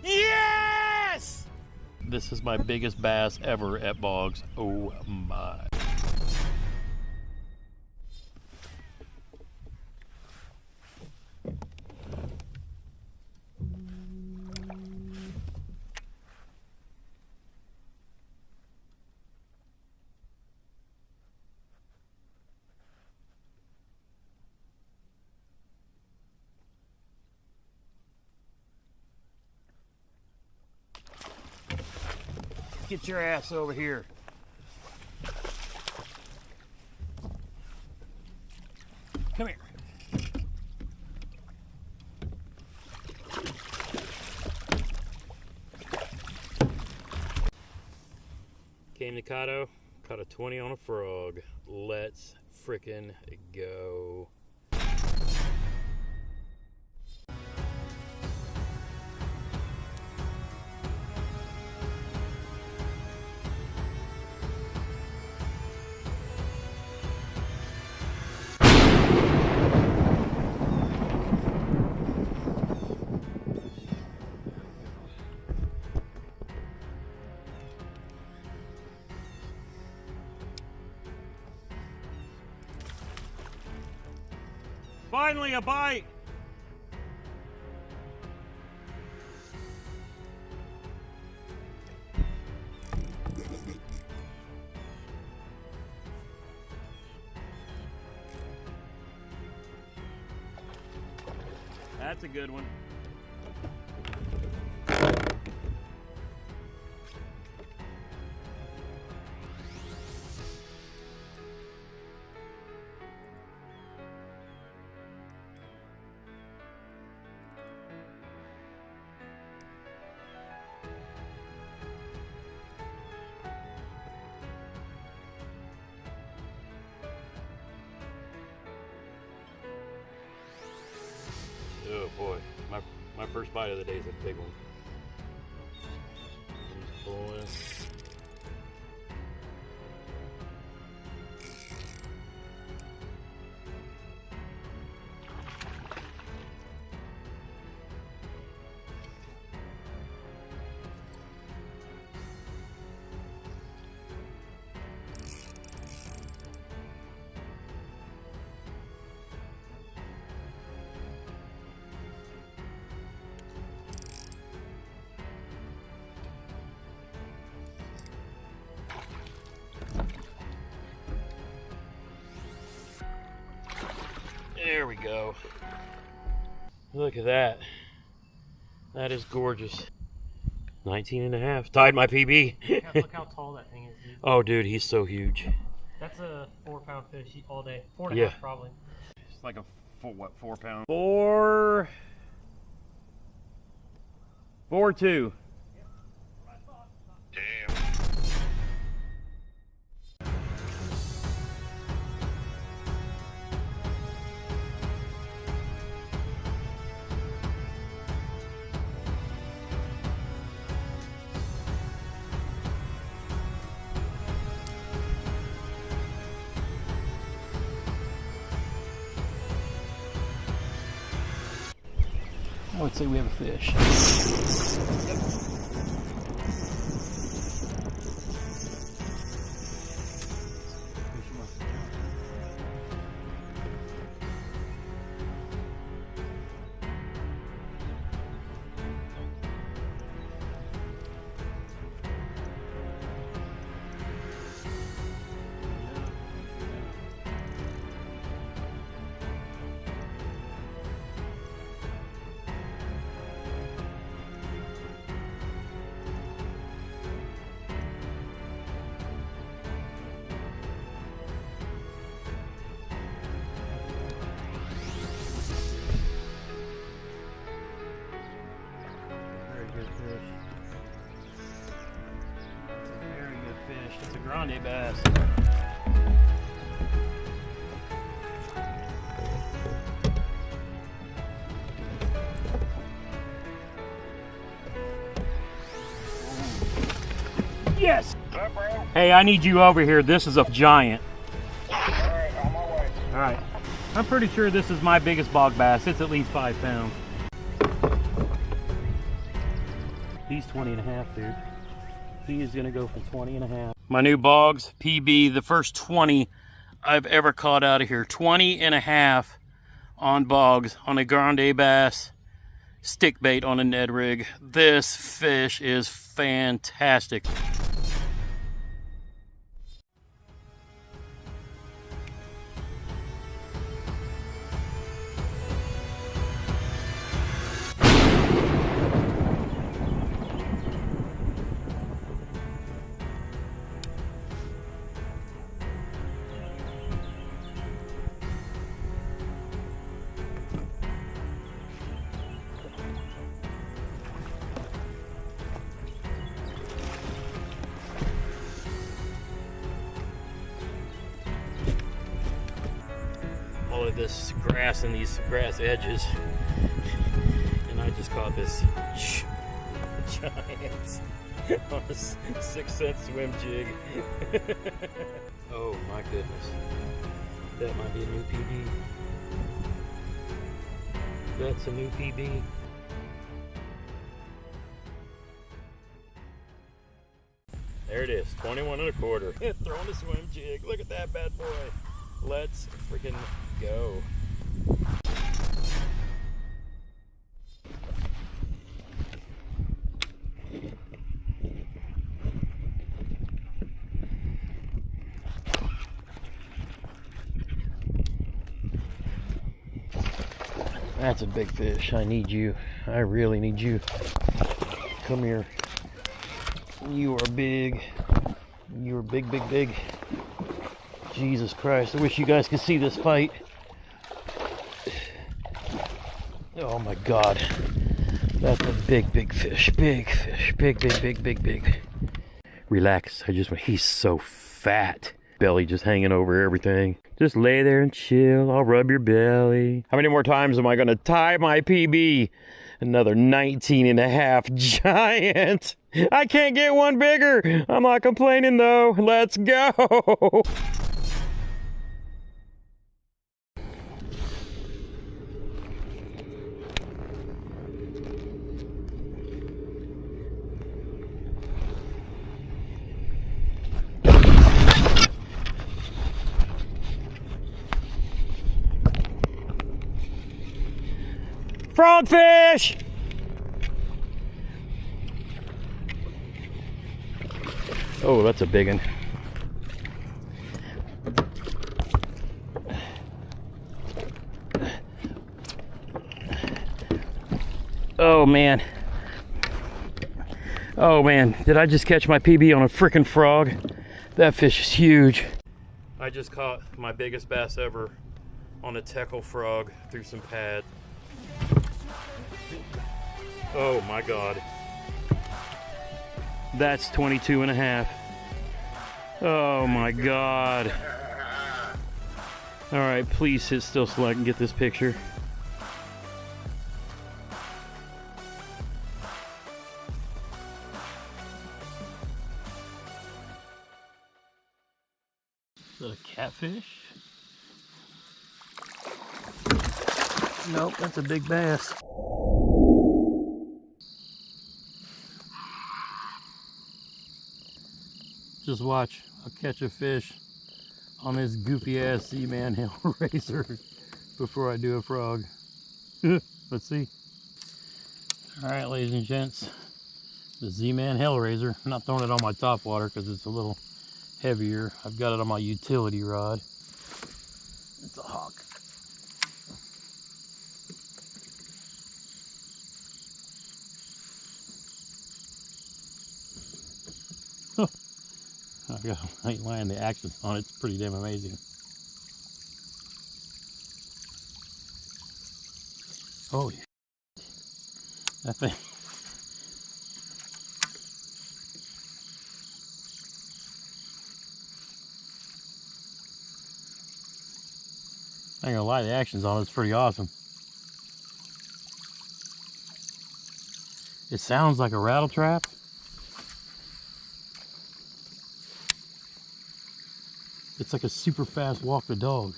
Yes! This is my biggest bass ever at Boggs. Oh my. Get your ass over here. Come here. Came to Cotto, caught a 20 on a frog. Let's frickin' go. Finally, a bite. That's a good one. Oh boy, my first bite of the day is a big one. He's pulling. There we go. Look at that. That is gorgeous. 19 and a half. Tied my PB. Look how tall that thing is, dude. Oh, dude, he's so huge. That's a 4-pound fish all day. 4.5 probably. It's like a, 4 pound? 4.2. I would say we have a fish. It's a grande bass. Yes! Hey, I need you over here. This is a giant. Alright. I'm pretty sure this is my biggest bog bass. It's at least 5 pounds. He's 20 and a half, dude. He is gonna go for 20 and a half. My new bogs, PB, the first 20 I've ever caught out of here. 20 and a half on bogs on a grande bass stick bait on a Ned rig. This fish is fantastic. All of this grass and these grass edges, and I just caught this giant on a 6-cent swim jig. Oh my goodness, that might be a new PB. That's a new PB. There it is, 21 and a quarter. Throwing a swim jig. Look at that bad boy. Let's freaking go. That's a big fish. I need you. I really need you. Come here. You are big. You are big, big, big. Jesus Christ. I wish you guys could see this fight. Oh my God. That's a big, big fish. Big fish. Big, big, big, big, big. Relax. He's so fat. Belly just hanging over everything. Just lay there and chill. I'll rub your belly. How many more times am I going to tie my PB? Another 19.5 giant. I can't get one bigger. I'm not complaining though. Let's go. Frogfish! Oh, that's a big one. Oh man. Oh man, did I just catch my PB on a frickin' frog? That fish is huge. I just caught my biggest bass ever on a tackle frog through some pad. Oh my God. That's 22.5. Oh my God. All right, please sit still so I can get this picture. Is that a catfish? Nope, that's a big bass. Just watch, I'll catch a fish on this goofy ass Z-Man Hellraiser before I do a frog. Let's see. All right, ladies and gents, the Z-Man Hellraiser. I'm not throwing it on my top water because it's a little heavier. I've got it on my utility rod. It's a hawk. I ain't lying, the action on it's pretty damn amazing. Holy that thing. I ain't gonna lie, the action's on it's pretty awesome. It sounds like a rattle trap. It's like a super fast walk the dog.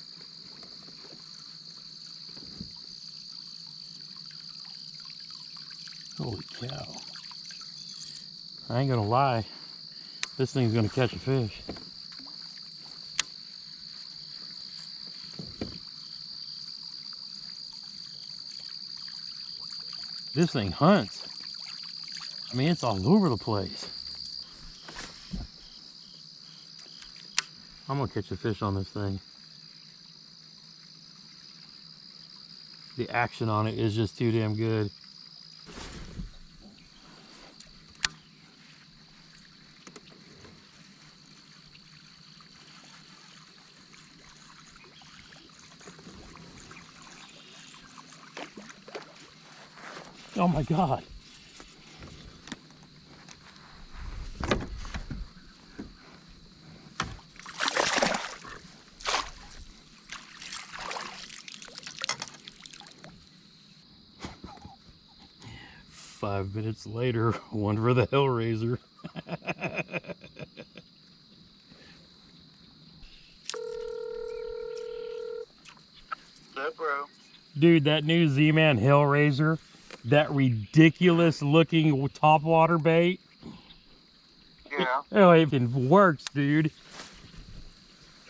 Holy cow. I ain't gonna lie, this thing's gonna catch a fish. This thing hunts. I mean, it's all over the place. I'm gonna catch a fish on this thing. The action on it is just too damn good. Oh my God. Five minutes later, one for the Hellraiser. What, bro? Dude, that new Z-Man Hellraiser, that ridiculous looking topwater bait. Yeah. Oh, it works, dude.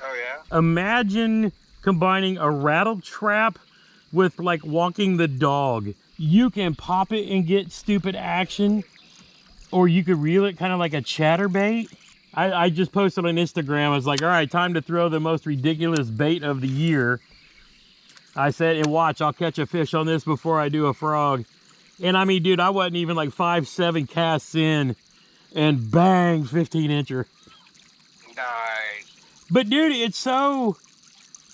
Oh, yeah? Imagine combining a rattle trap with like walking the dog. You can pop it and get stupid action, or you could reel it kind of like a chatterbait. I just posted on Instagram. I was like, all right, time to throw the most ridiculous bait of the year. I said, and watch, I'll catch a fish on this before I do a frog. And I mean, dude, I wasn't even like 5-7 casts in, and bang, 15-incher. Nice. But dude, it's so,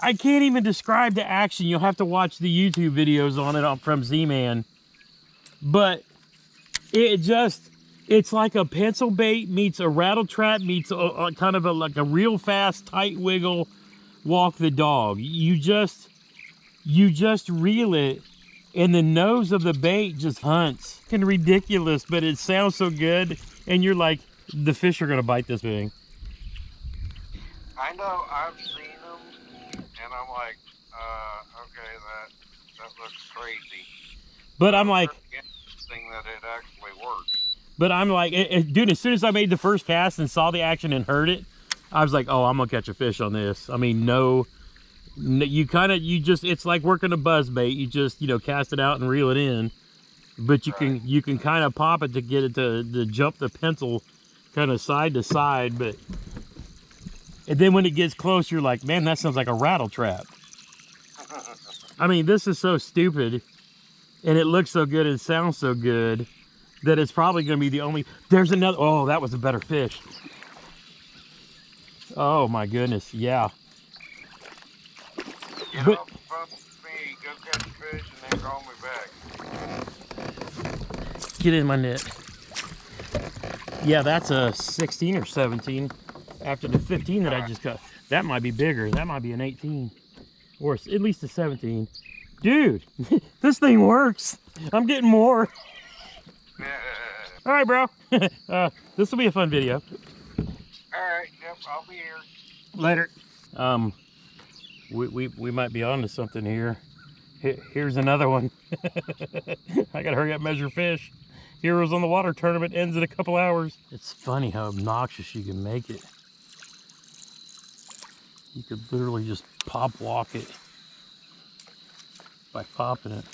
I can't even describe the action. You'll have to watch the YouTube videos on it from Z-Man. But it just, it's like a pencil bait meets a rattle trap meets a kind of like a real fast, tight wiggle, walk the dog. You just reel it, and the nose of the bait just hunts. Fucking ridiculous, but it sounds so good, and you're like, the fish are gonna bite this thing. I know, I've seen them, and I'm like, okay, that looks crazy. But I'm like, Interesting that it actually works. but I'm like, dude, as soon as I made the first cast and saw the action and heard it, I was like, oh, I'm gonna catch a fish on this. I mean, it's like working a buzz bait. You just, cast it out and reel it in, but you can kind of pop it to get it to jump the pencil kind of side to side. But and then when it gets close, you're like, man, that sounds like a rattle trap. I mean, this is so stupid, and it looks so good and sounds so good that it's probably going to be the only. There's another. Oh, that was a better fish. Oh my goodness, yeah. Get off the phone with me, go catch fish, and then call me back. Get in my net. Yeah, that's a 16 or 17 after the 15 that I just got. That might be bigger. That might be an 18 or at least a 17. Dude, this thing works. I'm getting more. All right, bro. This will be a fun video. All right, yep, I'll be here. Later. We might be on to something here. Here's another one. I gotta hurry up, measure fish. Heroes on the Water tournament ends in a couple hours. It's funny how obnoxious you can make it. You could literally just pop walk it by popping it.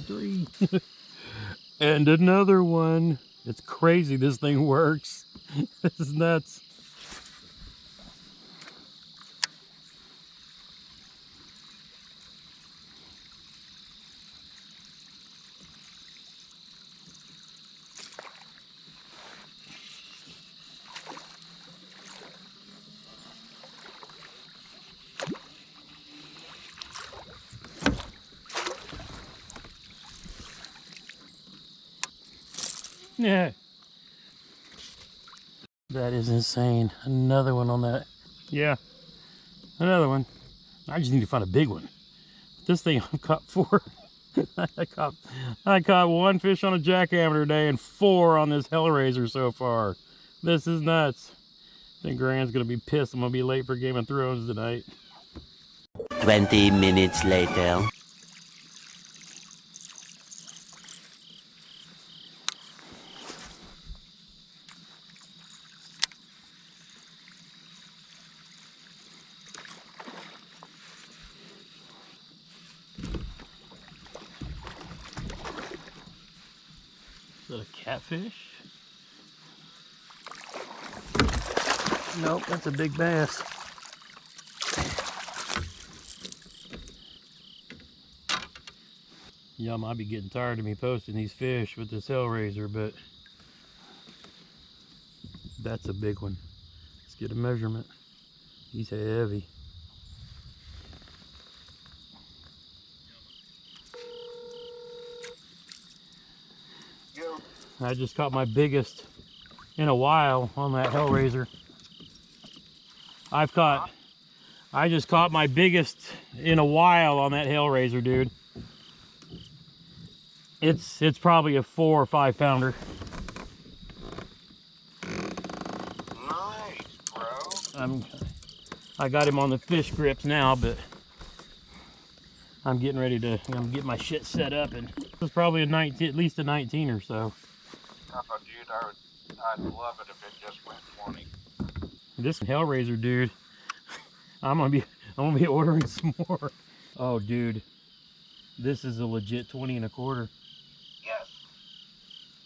Three. And another one. It's crazy this thing works. This is nuts. Yeah. That is insane. Another one on that. Yeah. Another one. I just need to find a big one. This thing I've caught 4. I caught 1 fish on a jackhammer today and 4 on this Hellraiser so far. This is nuts. I think Grant's gonna be pissed. I'm gonna be late for Game of Thrones tonight. 20 minutes later. Is that a catfish? Nope, that's a big bass. Y'all might be getting tired of me posting these fish with this Hellraiser, but that's a big one. Let's get a measurement. He's heavy. I just caught my biggest in a while on that Hellraiser. I just caught my biggest in a while on that Hellraiser, dude. It's probably a 4 or 5 pounder. Nice. I got him on the fish grips now, but I'm getting ready to get my shit set up, and this is probably a 19, at least a 19 or so. Oh, dude, I'd love it if it just went 20. This Hellraiser, dude. I'm gonna be ordering some more. Oh, dude, this is a legit 20 and a quarter. Yes.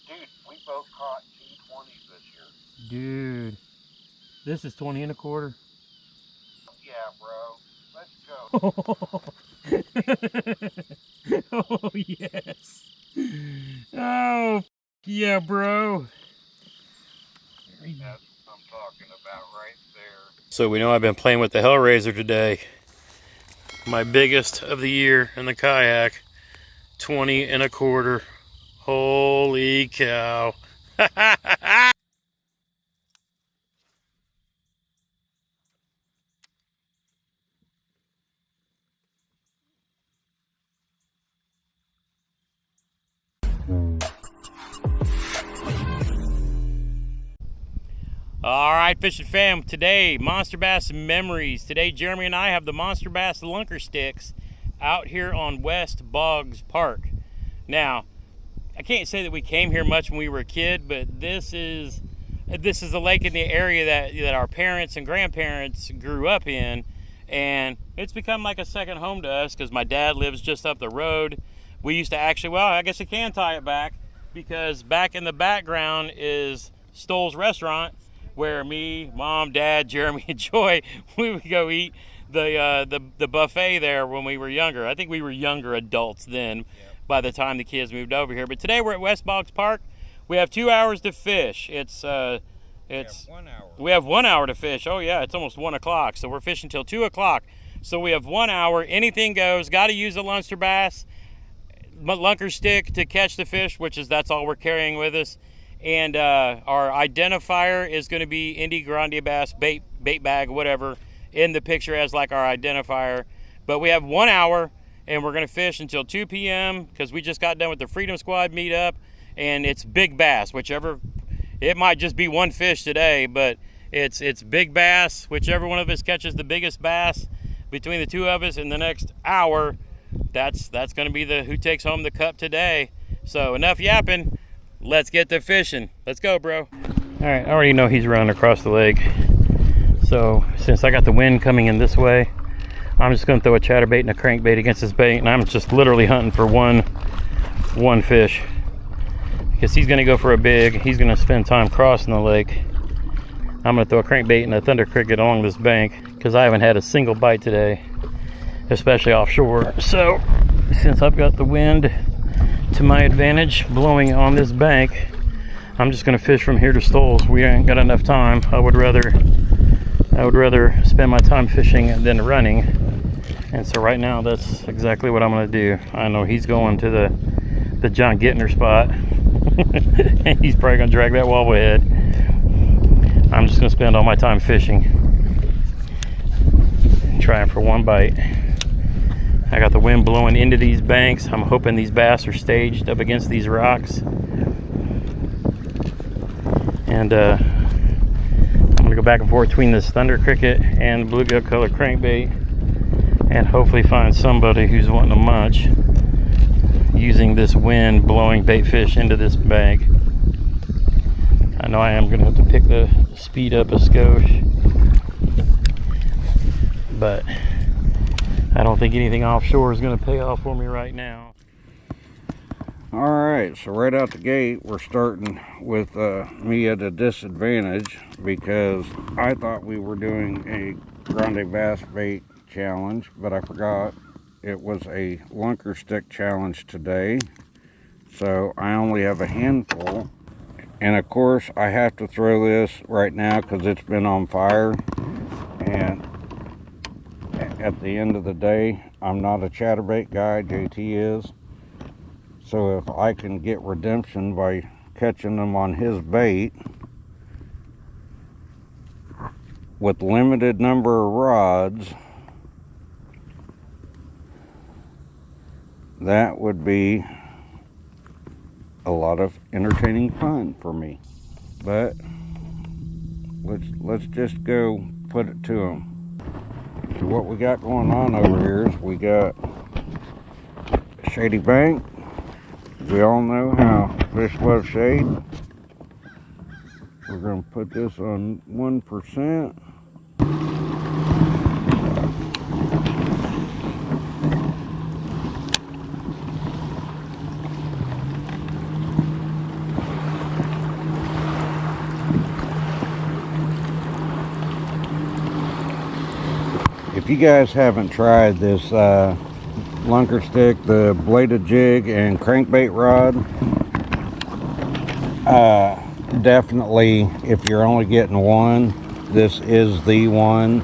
Dude, we both caught 220s this year. Dude, this is 20 and a quarter. Yeah, bro. Let's go. Oh, yes. Oh, yeah, bro. That's what I'm talking about right there. So we know I've been playing with the Hellraiser today. My biggest of the year in the kayak. 20 and a quarter. Holy cow. All right, fishing fam, today, Monster Bass Memories. Today, Jeremy and I have the Monster Bass Lunker Sticks out here on West Boggs Park. Now, I can't say that we came here much when we were a kid, but this is a lake in the area that our parents and grandparents grew up in, and it's become like a second home to us because my dad lives just up the road. We used to actually, well, I guess I can tie it back, because back in the background is Stoll's Restaurant, where me, Mom, Dad, Jeremy, and Joy, we would go eat the buffet there when we were younger. I think we were younger adults then, by the time the kids moved over here. But today we're at West Boggs Park. We have 2 hours to fish. We have 1 hour. We have 1 hour to fish. Oh yeah, it's almost 1 o'clock. So we're fishing till 2 o'clock. So we have 1 hour. Anything goes. Got to use a Monster Bass lunker stick to catch the fish, that's all we're carrying with us. And our identifier is going to be Indy Grande Bass bait bag, whatever, in the picture as like our identifier. But we have 1 hour, and we're going to fish until 2 p.m. because we just got done with the Freedom Squad meetup, and it's big bass, whichever. It might just be one fish today, but it's big bass. Whichever one of us catches the biggest bass between the two of us in the next hour, that's going to be who takes home the cup today. So enough yapping. Let's get to fishing. Let's go, bro. All right, I already know he's running across the lake. So since I got the wind coming in this way, I'm just going to throw a chatterbait and a crankbait against his bait, and I'm just literally hunting for one fish. Because he's going to go for a big. He's going to spend time crossing the lake. I'm going to throw a crankbait and a thunder cricket along this bank because I haven't had a single bite today, especially offshore. So since I've got the wind to my advantage blowing on this bank, I'm just going to fish from here to Stoll's. We ain't got enough time. I would rather spend my time fishing than running, and so right now that's exactly what I'm going to do. I know he's going to the John Gittner spot and he's probably going to drag that wobble head. I'm just going to spend all my time fishing, trying for one bite. I got the wind blowing into these banks. I'm hoping these bass are staged up against these rocks. And I'm going to go back and forth between this thunder cricket and bluegill color crankbait and hopefully find somebody who's wanting to munch using this wind blowing bait fish into this bank. I know I am going to have to pick the speed up a skosh, but I don't think anything offshore is going to pay off for me right now. Alright, so right out the gate we're starting with me at a disadvantage because I thought we were doing a Grande Bass bait challenge, but I forgot it was a lunker stick challenge today. So I only have a handful, and of course I have to throw this right now because it's been on fire. And at the end of the day, I'm not a chatterbait guy, JT is. So if I can get redemption by catching them on his bait with limited number of rods, that would be a lot of entertaining fun for me. But let's just go put it to them. So what we got going on over here is we got Shady Bank. We all know how fish love shade. We're going to put this on 1%. If you guys haven't tried this lunker stick, the bladed jig and crankbait rod, definitely, if you're only getting one, this is the one.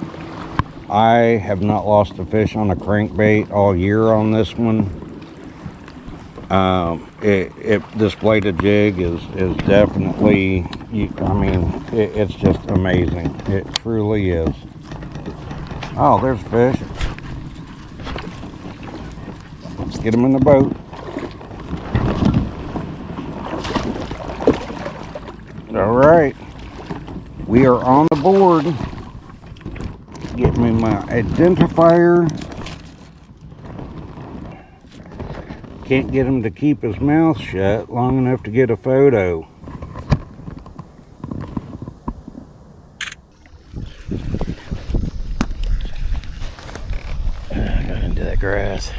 I have not lost a fish on a crankbait all year on this one. This bladed jig is definitely, I mean, it's just amazing. It truly is. Oh, there's a fish. Let's get him in the boat. All right, we are on the board. Get me my identifier. Can't get him to keep his mouth shut long enough to get a photo. I got into that grass.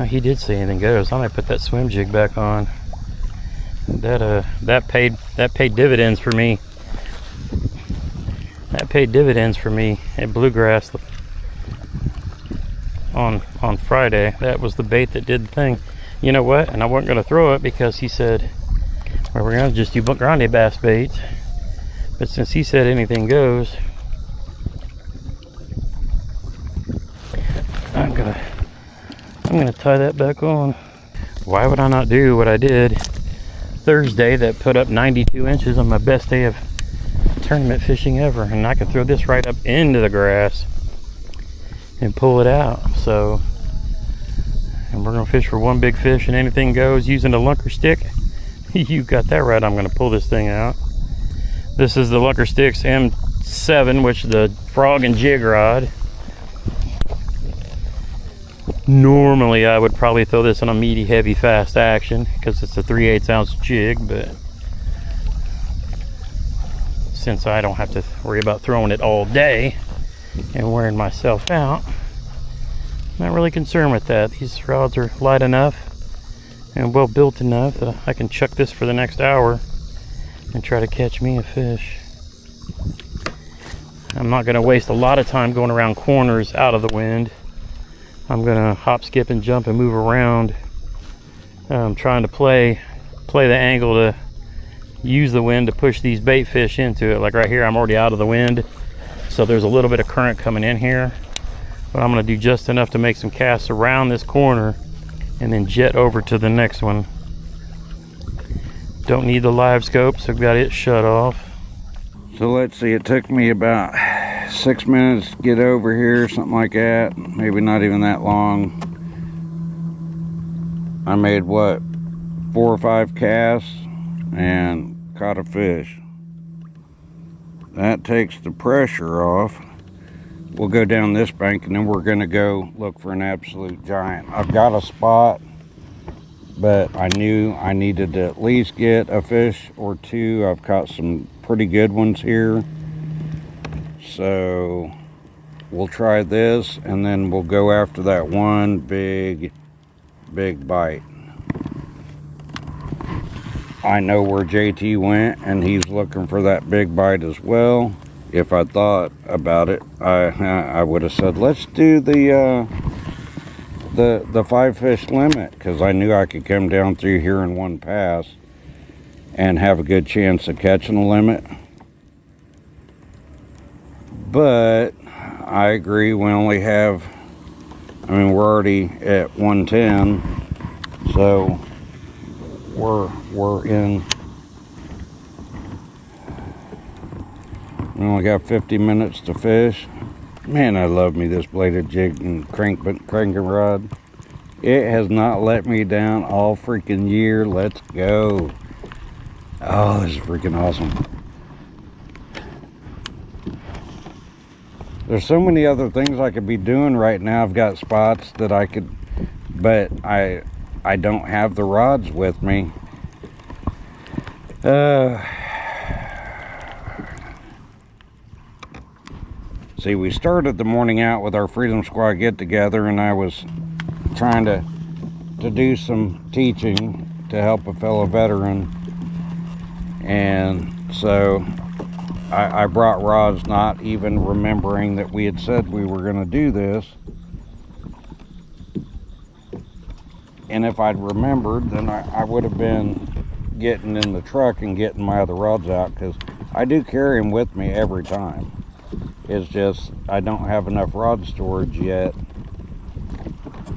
He did say anything goes. I might put that swim jig back on. That paid dividends for me. That paid dividends for me at Bluegrass on Friday. That was the bait that did the thing. You know what? And I wasn't gonna throw it because he said, well, we're gonna just do grande bass baits. But since he said anything goes, I'm gonna tie that back on. Why would I not do what I did Thursday that put up 92 inches on my best day of tournament fishing ever? And I could throw this right up into the grass and pull it out. So, and we're gonna fish for one big fish and anything goes using a lunker stick. You got that right. I'm gonna pull this thing out. This is the Lunker Sticks M7, which is the frog and jig rod. Normally I would probably throw this on a meaty, heavy, fast action because it's a 3/8 ounce jig, but since I don't have to worry about throwing it all day and wearing myself out, I'm not really concerned with that. These rods are light enough and well built enough that I can chuck this for the next hour and try to catch me a fish. I'm not going to waste a lot of time going around corners out of the wind. I'm gonna hop, skip, and jump and move around. I'm trying to play the angle to use the wind to push these bait fish into it. Like right here, I'm already out of the wind, so there's a little bit of current coming in here. But I'm gonna do just enough to make some casts around this corner and then jet over to the next one. Don't need the live scope, so I've got it shut off. So let's see, it took me about 6 minutes to get over here, something like that. Maybe not even that long. I made what, 4 or 5 casts and caught a fish. That takes the pressure off. We'll go down this bank and then we're gonna go look for an absolute giant. I've got a spot, but I knew I needed to at least get a fish or two. I've caught some pretty good ones here. So we'll try this and then we'll go after that one big bite. I know where JT went and he's looking for that big bite as well. If I thought about it, I would have said, let's do the 5 fish limit, because I knew I could come down through here in one pass and have a good chance of catching the limit. But I agree, we only have, I mean, we're already at 110, so we're in, we only got 50 minutes to fish. Man, I love me this bladed jig and cranking rod. It has not let me down all freaking year. Let's go. Oh, this is freaking awesome. There's so many other things I could be doing right now. I've got spots that I could, but I don't have the rods with me. See, we started the morning out with our Freedom Squad get-together, and I was trying to do some teaching to help a fellow veteran. And so I brought rods, not even remembering that we had said we were going to do this. And if I'd remembered, then I would have been getting in the truck and getting my other rods out, because I do carry them with me every time. It's just I don't have enough rod storage yet,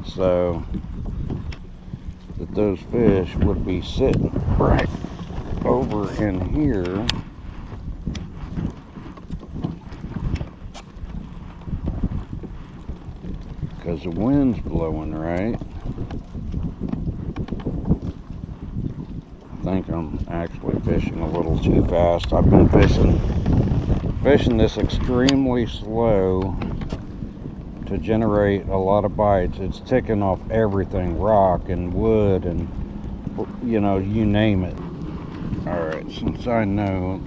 so that those fish would be sitting right over in here. Because the wind's blowing, right? I think I'm actually fishing a little too fast. I've been fishing this extremely slow to generate a lot of bites. It's ticking off everything, rock and wood and, you know, you name it. All right, since I know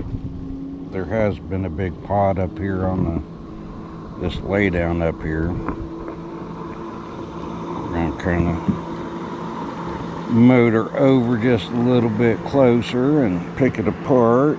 there has been a big pot up here on this lay down up here, we're gonna kind of motor over just a little bit closer and pick it apart.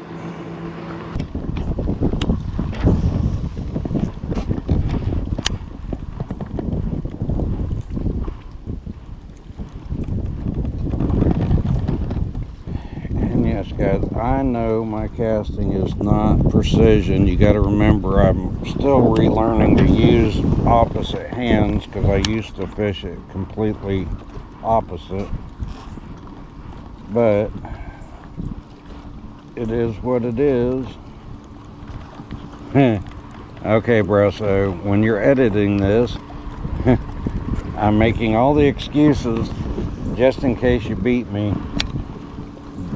Guys, I know my casting is not precision. You got to remember, I'm still relearning to use opposite hands, because I used to fish it completely opposite. But it is what it is. Okay, bro, so when you're editing this, I'm making all the excuses just in case you beat me.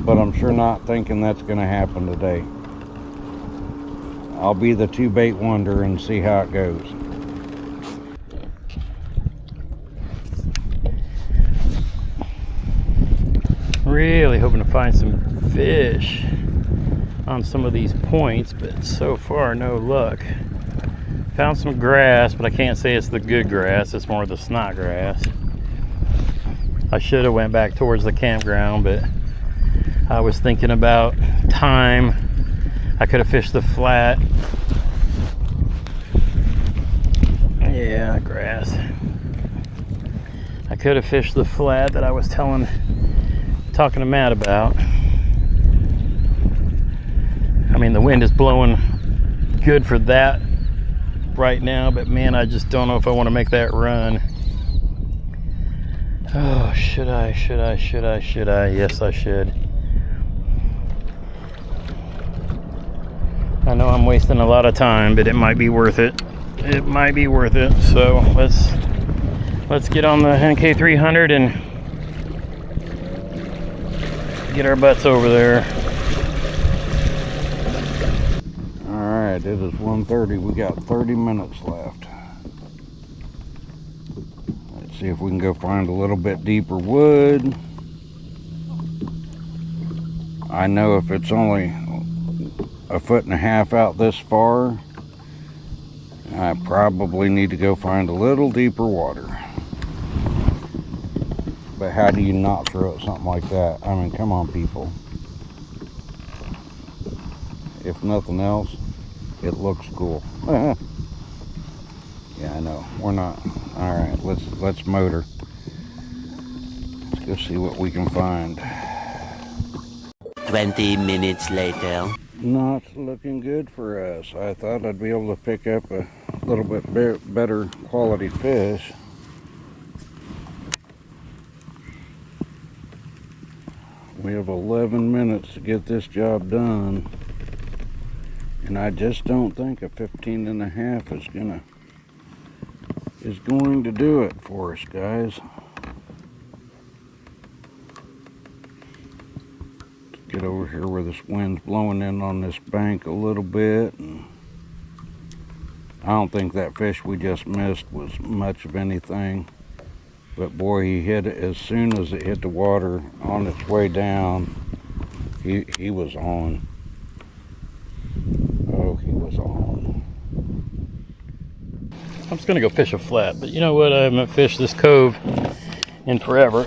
But I'm sure not thinking that's going to happen today. I'll be the two-bait wonder and see how it goes. Really hoping to find some fish on some of these points, but so far no luck. Found some grass, but I can't say it's the good grass. It's more the snot grass. I should have went back towards the campground, but I was thinking about time. I could have fished the flat. Yeah, grass. I could have fished the flat that I was talking to Matt about. I mean, the wind is blowing good for that right now, but man, I just don't know if I want to make that run. Oh, should I? Yes, I should. I know I'm wasting a lot of time, but it might be worth it. It might be worth it. So let's get on the NK300 and get our butts over there. All right, it is 1:30. We got 30 minutes left. Let's see if we can go find a little bit deeper wood. I know if it's only 1.5 feet out this far, I probably need to go find a little deeper water. But how do you not throw at something like that? I mean, come on, people. If nothing else, it looks cool. Yeah, I know. We're not. All right, let's motor. Let's go see what we can find. 20 minutes later. Not looking good for us. I thought I'd be able to pick up a little bit better quality fish. We have 11 minutes to get this job done, and I just don't think a 15.5 is gonna is going to do it for us, guys. Let's get over here where this wind's blowing in on this bank a little bit. And I don't think that fish we just missed was much of anything. But boy, he hit it as soon as it hit the water on its way down. He was on. Oh, he was on. I'm just gonna go fish a flat, but you know what? I haven't fished this cove in forever.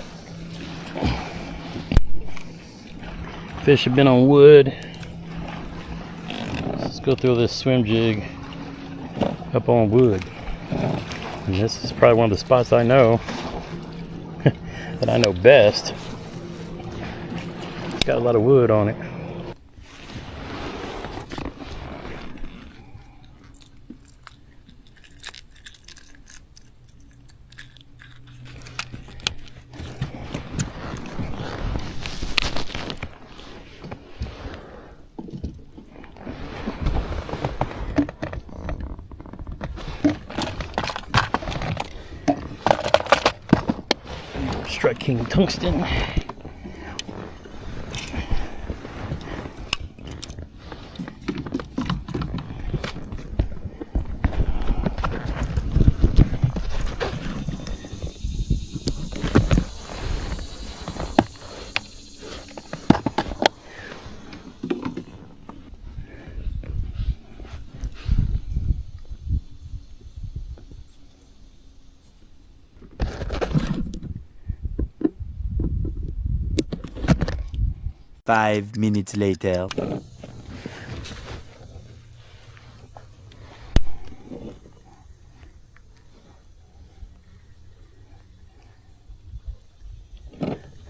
Fish have been on wood. Let's go through this swim jig up on wood. And this is probably one of the spots I know that I know best. It's got a lot of wood on it. Strike King tungsten. Five minutes later.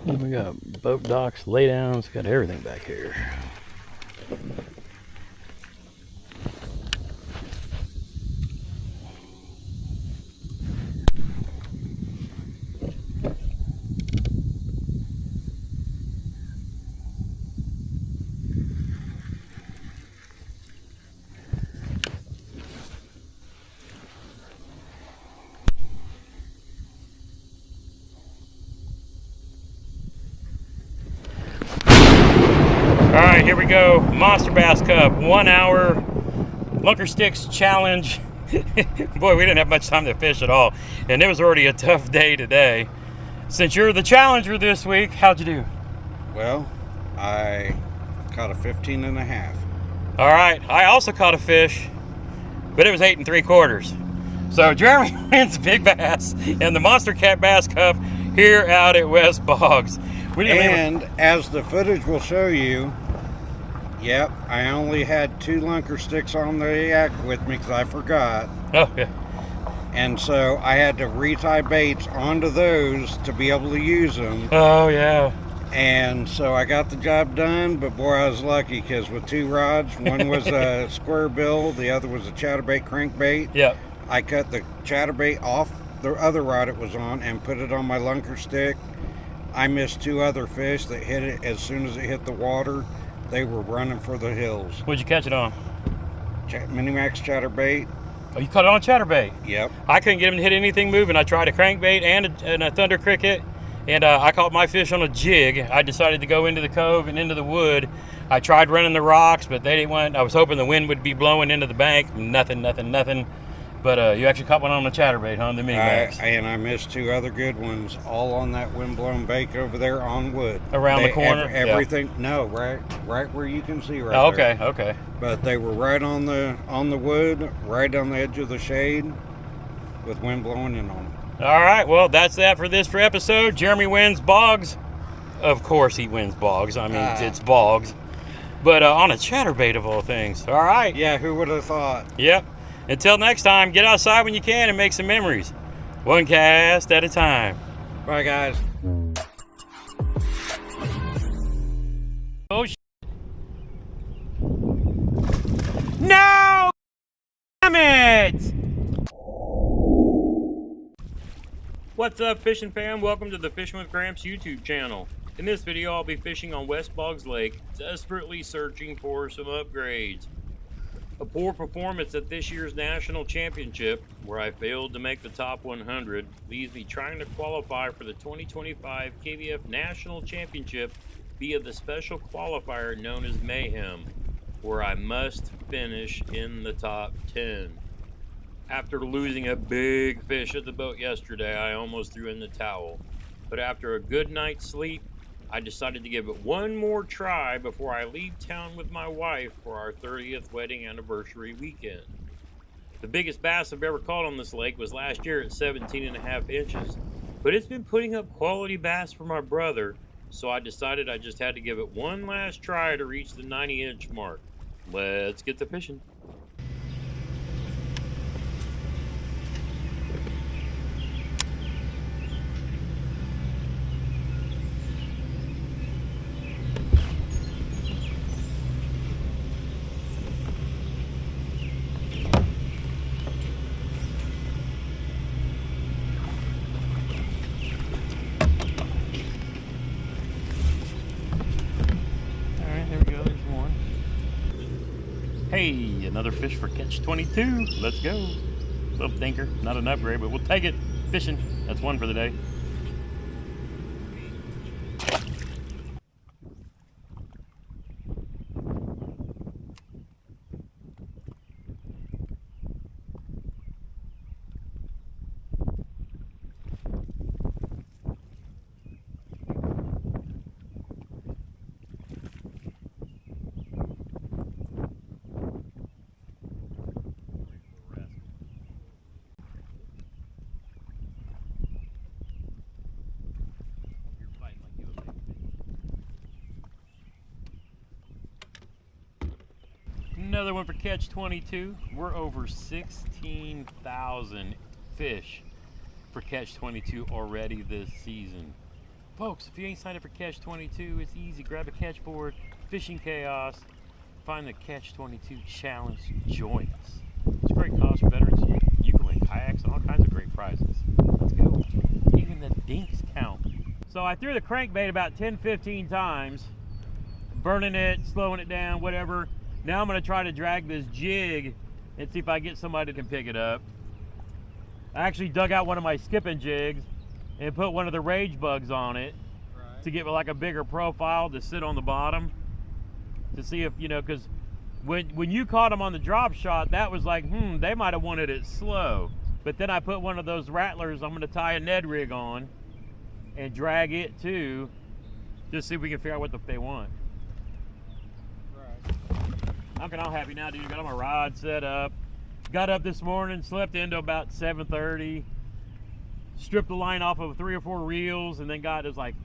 We got boat docks, laydowns, got everything back here. Alright, here we go. Monster Bass Cup, 1 hour lunker sticks challenge. Boy, we didn't have much time to fish at all. And it was already a tough day today. Since you're the challenger this week, how'd you do? Well, I caught a 15 and a half. Alright, I also caught a fish, but it was 8 3/4. So Jeremy wins big bass in the Monster Cat Bass Cup here out at West Boggs. And as the footage will show you, yep, I only had 2 lunker sticks on the yak with me because I forgot. Oh, yeah. And so I had to retie baits onto those to be able to use them. Oh, yeah. And so I got the job done, but boy, I was lucky because with 2 rods, one was a square bill, the other was a chatterbait crankbait. Yep. I cut the chatterbait off the other rod it was on and put it on my lunker stick. I missed 2 other fish that hit it as soon as it hit the water. They were running for the hills. What'd you catch it on? Minimax chatterbait. Oh, you caught it on a chatterbait? Yep. I couldn't get him to hit anything moving. I tried a crankbait and a thunder cricket, and I caught my fish on a jig. I decided to go into the cove and into the wood. I tried running the rocks, but they didn't want. I was hoping the wind would be blowing into the bank. Nothing. But you actually caught one on the chatterbait, huh? The mini-max. And I missed 2 other good ones, all on that wind-blown bank over there on wood. Around the corner? Everything. Yeah. No, right where you can see right there. Okay. But they were right on the wood, right on the edge of the shade, with wind blowing in on them. All right, well, that's that for this episode. Jeremy wins Boggs. Of course he wins Boggs. I mean, it's Boggs. But on a chatterbait of all things. All right. Yeah, who would have thought? Yep. Until next time, get outside when you can and make some memories. One cast at a time. Bye, guys. Oh, no! Damn it! What's up, fishing fam? Welcome to the Fishing with Gramps YouTube channel. In this video, I'll be fishing on West Boggs Lake, desperately searching for some upgrades. A poor performance at this year's national championship, where I failed to make the top 100, leaves me trying to qualify for the 2025 KBF National Championship via the special qualifier known as Mayhem, where I must finish in the top 10. After losing a big fish at the boat yesterday, I almost threw in the towel. But after a good night's sleep, I decided to give it one more try before I leave town with my wife for our 30th wedding anniversary weekend. The biggest bass I've ever caught on this lake was last year at 17.5 inches, but it's been putting up quality bass for my brother, so I decided I just had to give it one last try to reach the 90-inch mark. Let's get to fishing. Hey, another fish for Catch 22. Let's go. Little dinker, not an upgrade, but we'll take it. Fishing. That's one for the day. Another one for Catch 22. We're over 16,000 fish for Catch 22 already this season. Folks, if you ain't signed up for Catch 22, it's easy. Grab a catch board, fishing chaos, find the Catch 22 challenge, join us. It's a great cause for veterans. You can win kayaks and all kinds of great prizes. Let's go. Even the dinks count. So I threw the crankbait about 10-15 times, burning it, slowing it down, whatever. Now I'm going to try to drag this jig and see if I get somebody that can pick it up. I actually dug out one of my skipping jigs and put one of the rage bugs on it to get like a bigger profile to sit on the bottom to see if, you know, because when you caught them on the drop shot, that was like, they might have wanted it slow. But then I put one of those rattlers I'm going to tie a Ned rig on and drag it too, just see if we can figure out what they want. I'm all happy now, dude. Got all my rod set up. Got up this morning, slept into about 7:30. Stripped the line off of 3 or 4 reels, and then it was like,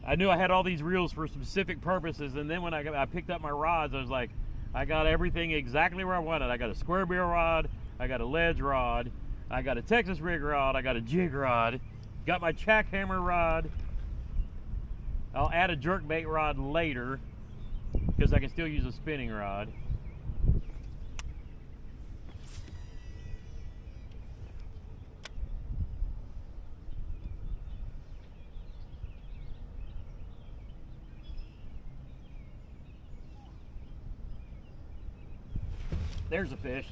I knew I had all these reels for specific purposes. And then when I picked up my rods, I was like, I got everything exactly where I wanted. I got a square bill rod, I got a ledge rod, I got a Texas rig rod, I got a jig rod, got my jackhammer rod. I'll add a jerkbait rod later because I can still use a spinning rod. There's a fish.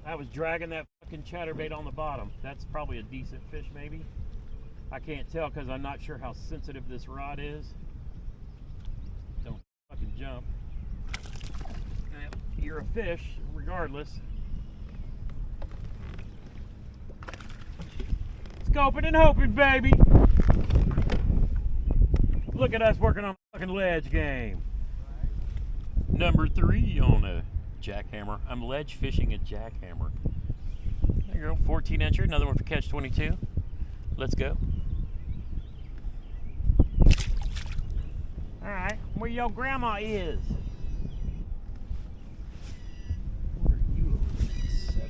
I was dragging that fucking chatterbait on the bottom. That's probably a decent fish, maybe. I can't tell because I'm not sure how sensitive this rod is. Don't fucking jump. You're a fish, regardless. Scoping and hoping, baby. Look at us working on a fucking ledge game. Number 3 on a jackhammer. I'm ledge fishing a jackhammer. There you go, 14-incher, another one for Catch 22. Let's go. All right, where your grandma is. Where are you? 7.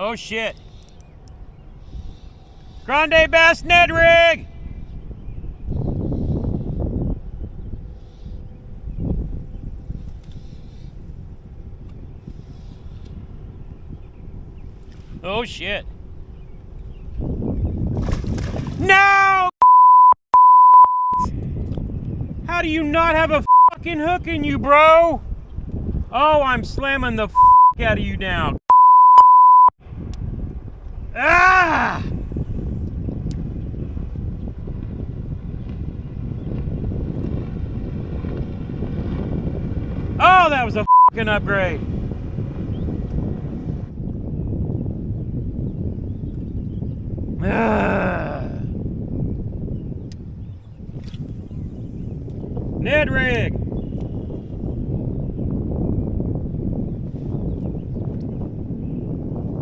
Oh shit. Grande bass Ned rig. Oh shit. No! How do you not have a fucking hook in you, bro? Oh, I'm slamming the out of you now. Ah! Oh, that was a fucking upgrade. Ah. Ned rig.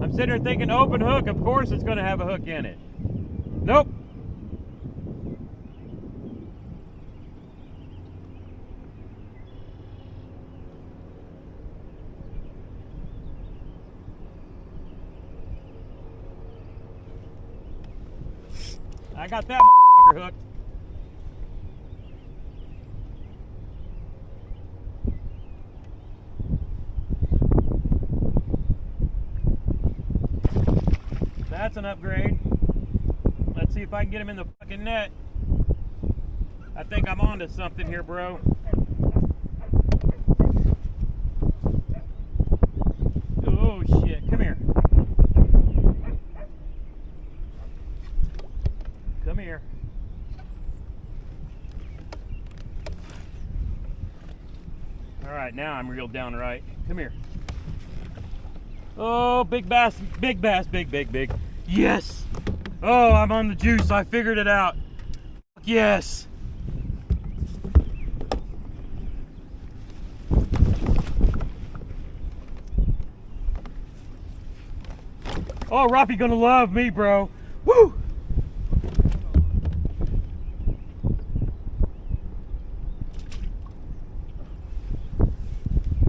I'm sitting here thinking open hook, of course it's going to have a hook in it. Nope. I got that motherfucker hooked. That's an upgrade. Let's see if I can get him in the fucking net. I think I'm onto something here, bro. Oh shit, come here. Come here. All right, now I'm reeled down right. Come here. Oh, big bass, big bass, big, big, big. Yes. Oh, I'm on the juice. I figured it out. Yes. Oh, Roppy gonna love me, bro. Woo!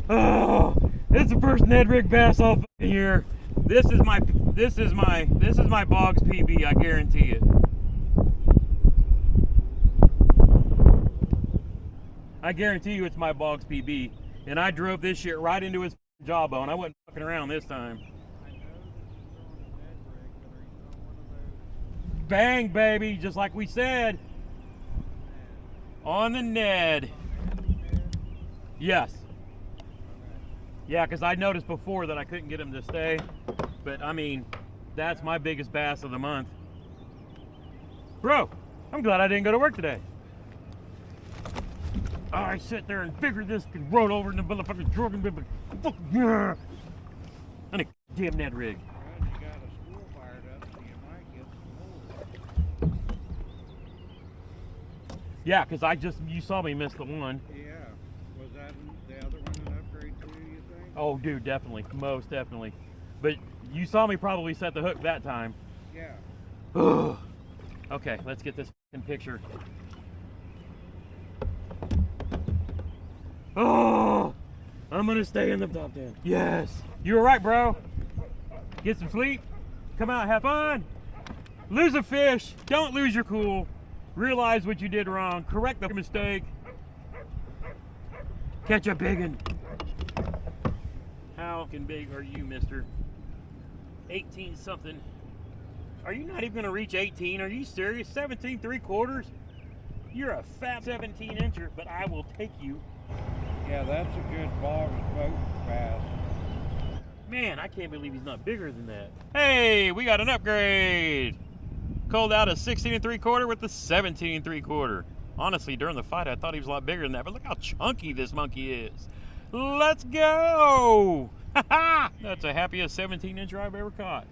Oh, it's the first Ned rig bass all year. This is my Boggs PB, I guarantee it. I guarantee you it's my Boggs PB. And I drove this shit right into his jawbone. I wasn't fucking around this time. Bang, baby, just like we said. On the Ned. Yes. Yeah, because I noticed before that I couldn't get him to stay. But, I mean, that's my biggest bass of the month. Bro, I'm glad I didn't go to work today. I sit there and figured this could roll over in the motherfucking truck and be like, fuck yeah. And a damn Ned rig. Well, you got a school fired up, so you might get some more. Yeah, because you saw me miss the one. Yeah. Was that the other one an upgrade too, you think? Oh, dude, definitely. Most definitely. But you saw me probably set the hook that time. Yeah. Okay, let's get this fucking picture. Oh, I'm gonna stay in the top 10. Yes. You were right, bro. Get some sleep. Come out, have fun. Lose a fish. Don't lose your cool. Realize what you did wrong. Correct the mistake. Catch a biggin. How fucking big are you, mister? 18 something. Are you not even gonna reach 18? Are you serious? 17 3/4? You're a fat 17 incher, but I will take you. Yeah, that's a good Boggs boat bass. Man, I can't believe he's not bigger than that. Hey, we got an upgrade. Called out a 16 3/4 with the 17 3/4. Honestly, during the fight, I thought he was a lot bigger than that, but look how chunky this monkey is. Let's go. That's the happiest 17 incher I've ever caught.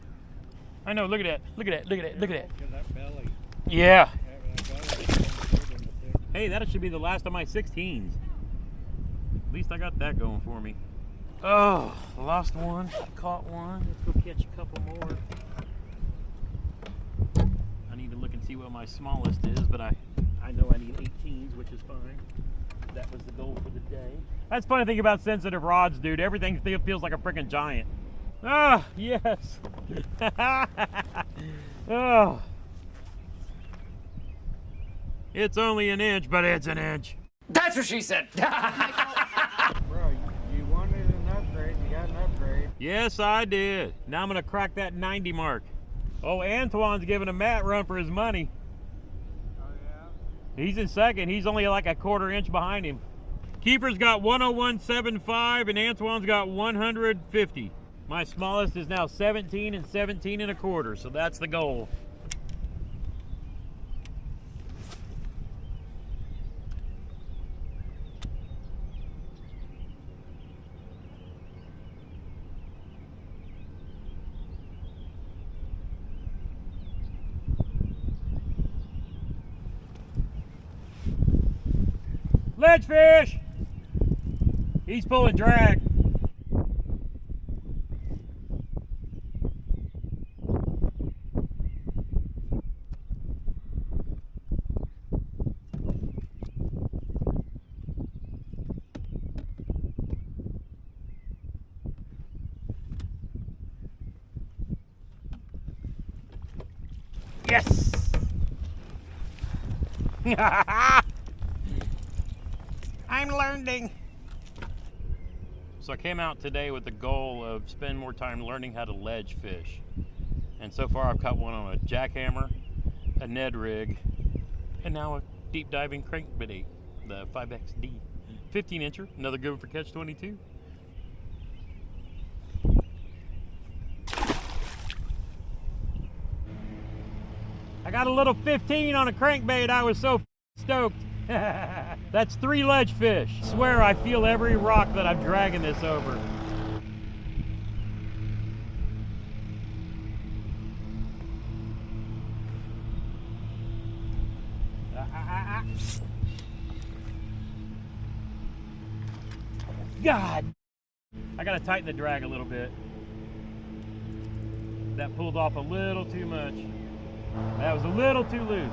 I know, look at that. Look at that, look at that, look at that. Look at that belly. Yeah. That Hey, that should be the last of my 16s. At least I got that going for me. Oh, lost one, caught one. Let's go catch a couple more. I need to look and see what my smallest is, but I know I need 18s, which is fine. That was the goal for the day. That's the funny thing about sensitive rods, dude. Everything feels like a freaking giant. Ah, yes. Oh. It's only an inch, but it's an inch. That's what she said. Bro, you wanted an upgrade. You got an upgrade. Yes, I did. Now I'm going to crack that 90 mark. Oh, Antoine's giving a mat run for his money. Oh, yeah? He's in second. He's only like a quarter inch behind him. Keeper's got 101.75 and Antoine's got 150. My smallest is now 17 and 17 and a quarter, so that's the goal. Ledge fish! He's pulling drag. Yes! I'm learning. So I came out today with the goal of spending more time learning how to ledge fish. And so far I've caught one on a jackhammer, a Ned rig, and now a deep diving crankbait, the 5XD. 15 incher, another good one for Catch 22. I got a little 15 on a crankbait. I was so stoked. That's 3 ledge fish. I swear I feel every rock that I'm dragging this over. God! I gotta tighten the drag a little bit. That pulled off a little too much. That was a little too loose.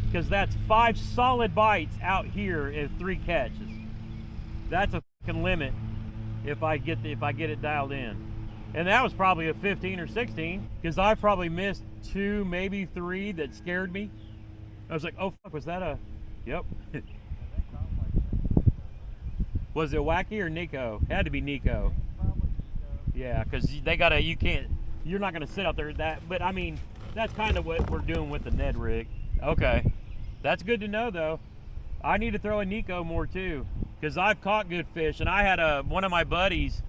Because that's 5 solid bites out here in 3 catches. That's a fucking limit if I get it dialed in. And that was probably a 15 or 16 because I probably missed 2, maybe 3 that scared me. I was like, oh fuck, was that a? Yep. Was it Wacky or Nico? It had to be Nico. Yeah, because they gotta. You're not gonna sit out there that. But I mean, that's kind of what we're doing with the Ned rig. Okay. That's good to know though. I need to throw a Nico more too, because I've caught good fish, and I had one of my buddies,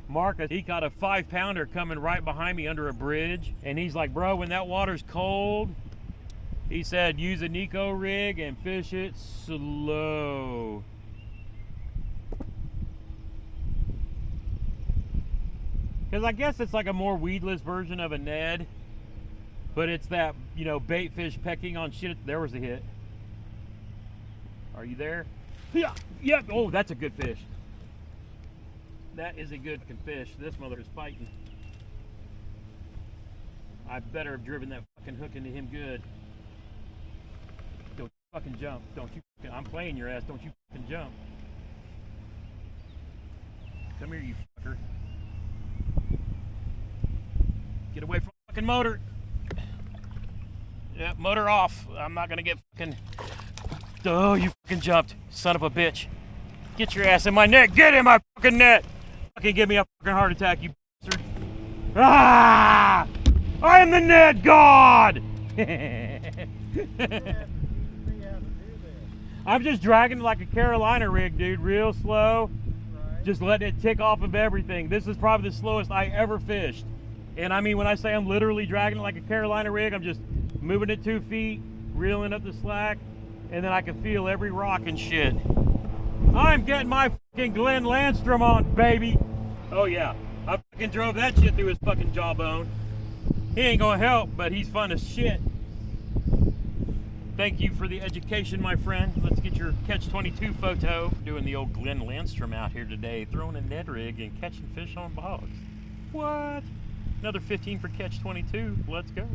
Marcus, he caught a 5-pounder coming right behind me under a bridge, and he's like, bro, when that water's cold, he said, use a Nico rig and fish it slow. Because I guess it's like a more weedless version of a Ned, but it's that, you know, bait fish pecking on shit. There was a hit. Are you there? Yeah. Yep. Oh, that's a good fish. That is a good fish. This mother is fighting. I better have driven that fucking hook into him good. Don't fucking jump. Don't you fucking, I'm playing your ass. Don't you fucking jump. Come here, you fucker. Get away from the fucking motor. Yeah, motor off. I'm not gonna get fucking. Oh, you fucking jumped, son of a bitch. Get your ass in my net. Get in my fucking net. Fucking give me a fucking heart attack, you bastard. Ah! I am the net god! I'm just dragging like a Carolina rig, dude, real slow. Right. Just letting it tick off of everything. This is probably the slowest I ever fished. And I mean, when I say I'm literally dragging it like a Carolina rig, I'm just moving it 2 feet, reeling up the slack, and then I can feel every rock and shit. I'm getting my fucking Glenn Landstrom on, baby. Oh yeah, I fucking drove that shit through his fucking jawbone. He ain't gonna help, but he's fun as shit. Thank you for the education, my friend. Let's get your Catch 22 photo. Doing the old Glenn Landstrom out here today, throwing a Ned rig and catching fish on bogs. What? Another 15 for Catch 22. Let's go.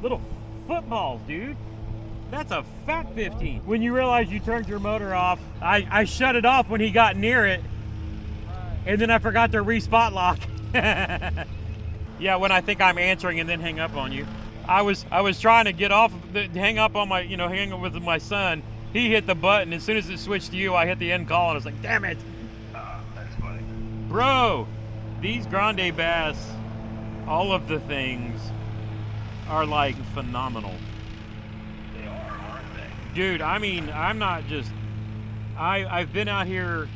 Little footballs, dude. That's a fat 15. When you realize you turned your motor off, I shut it off when he got near it. and then I forgot to re-spot lock. Yeah, when I think I'm answering and then hang up on you. I was trying to get off, hang up on my, hang up with my son. He hit the button. As soon as it switched to you, I hit the end call, and I was like, damn it. That's funny. Bro, these grande bass, all of the things are like phenomenal. They are, aren't they? Dude, I mean, I'm not just, I've been out here,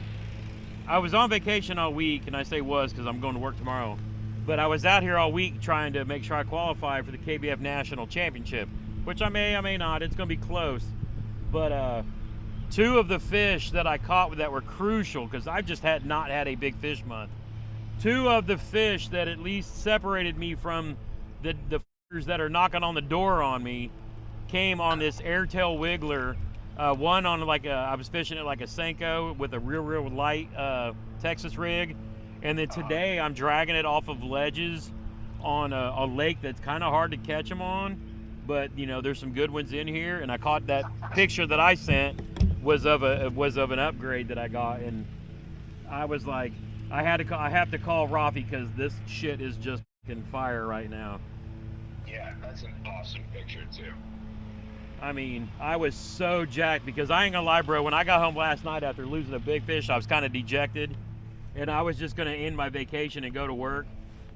I was on vacation all week, and I say was because I'm going to work tomorrow. But I was out here all week trying to make sure I qualify for the KBF National Championship, which I may not. It's going to be close. But two of the fish that I caught that were crucial, because I've just not had a big fish month. Two of the fish that at least separated me from the fish that are knocking on the door on me came on this airtail wiggler. One on I was fishing it like a Senko with a real light Texas rig. And then today I'm dragging it off of ledges on a lake that's kind of hard to catch them on, but there's some good ones in here. And I caught that picture that I sent was of an upgrade that I got, and I was like, I have to call Rafi because this shit is just fucking fire right now. Yeah, that's an awesome picture too. I mean, I was so jacked because I ain't gonna lie, bro. When I got home last night after losing a big fish, I was kind of dejected. And I was just gonna end my vacation and go to work.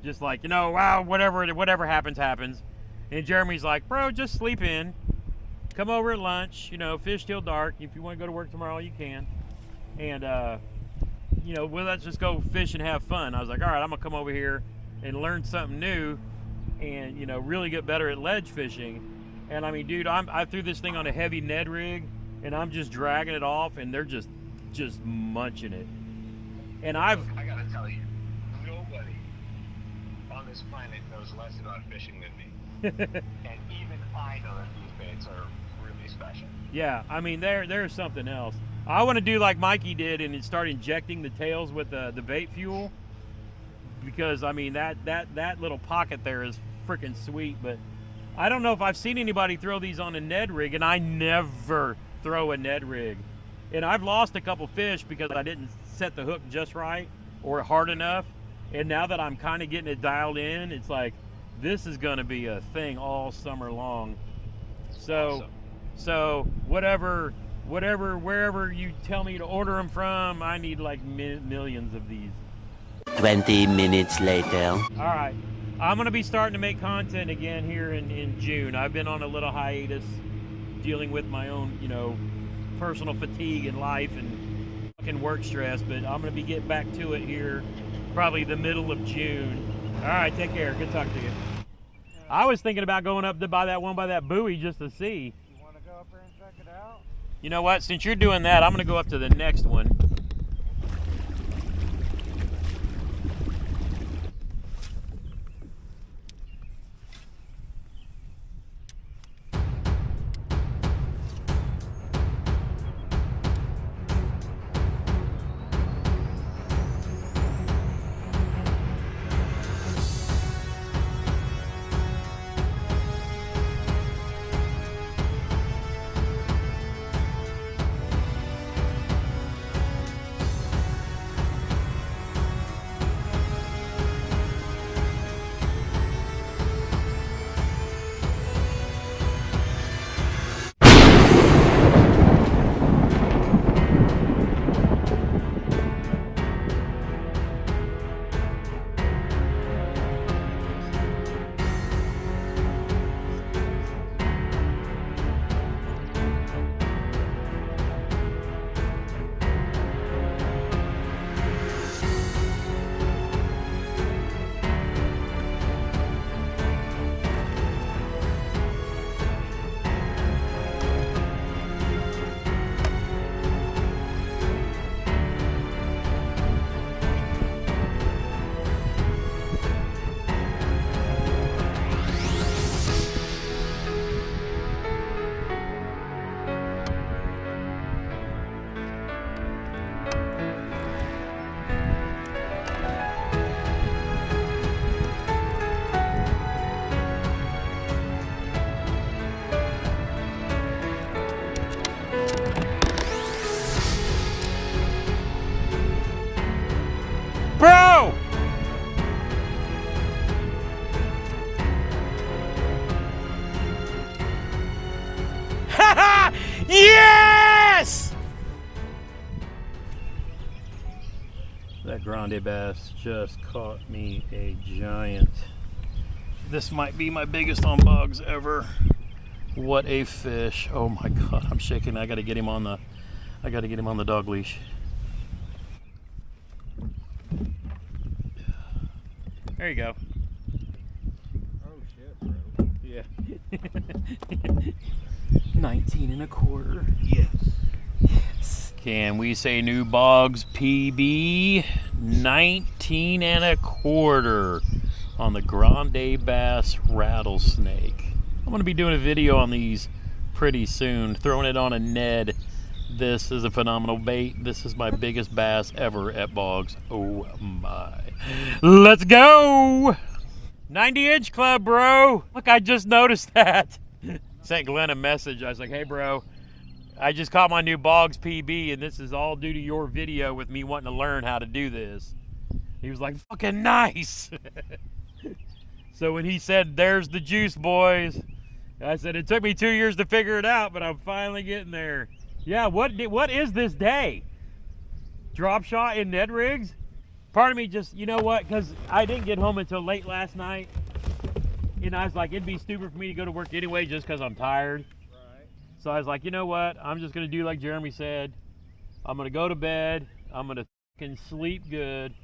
Just like, wow, whatever happens, happens. And Jeremy's like, bro, just sleep in. Come over at lunch, fish till dark. If you wanna go to work tomorrow, you can. And, well, let's just go fish and have fun. I was like, all right, I'm gonna come over here and learn something new and, really get better at ledge fishing. And I mean, dude, I threw this thing on a heavy Ned rig and I'm just dragging it off and they're just munching it. And I gotta tell you, nobody on this planet knows less about fishing than me. And even I know that these baits are really special. Yeah, I mean, there's something else. I want to do like Mikey did and start injecting the tails with the bait fuel, because I mean that little pocket there is freaking sweet. But I don't know if I've seen anybody throw these on a Ned rig, and I never throw a Ned rig. And I've lost a couple fish because I didn't set the hook just right or hard enough. And now that I'm kind of getting it dialed in, it's like, this is going to be a thing all summer long. So, awesome. So wherever you tell me to order them from, I need like millions of these. 20 minutes later. All right, I'm going to be starting to make content again here in June. I've been on a little hiatus dealing with my own, personal fatigue in life and fucking work stress, but I'm going to be getting back to it here probably the middle of June. All right, take care. Good talking to you. I was thinking about going up to buy that buoy just to see. You want to go up there and check it out? You know what? Since you're doing that, I'm going to go up to the next one. That grande bass just caught me a giant. This might be my biggest on bugs ever. What a fish. Oh my God, I'm shaking. I gotta get him on the dog leash. There you go. Oh shit, bro. Yeah. 19 1/4. Yes. Yes. Can we say new bogs PB? 19 1/4 on the grande bass rattlesnake. I'm gonna be doing a video on these pretty soon, throwing it on a Ned. This is a phenomenal bait. This is my biggest bass ever at bogs. Oh my. Let's go! 90-inch club, bro. Look, I just noticed that. Sent Glenn a message. I was like, hey, bro, I just caught my new bogs PB, and this is all due to your video with me wanting to learn how to do this. He was like, fucking nice. So when he said, there's the juice, boys, I said, it took me 2 years to figure it out, but I'm finally getting there. Yeah, what is this day? Drop shot in Ned rigs? Part of me just, you know what, because I didn't get home until late last night. And I was like, it'd be stupid for me to go to work anyway just because I'm tired. Right. So I was like, you know what, I'm just going to do like Jeremy said. I'm going to go to bed. I'm going to fucking sleep good.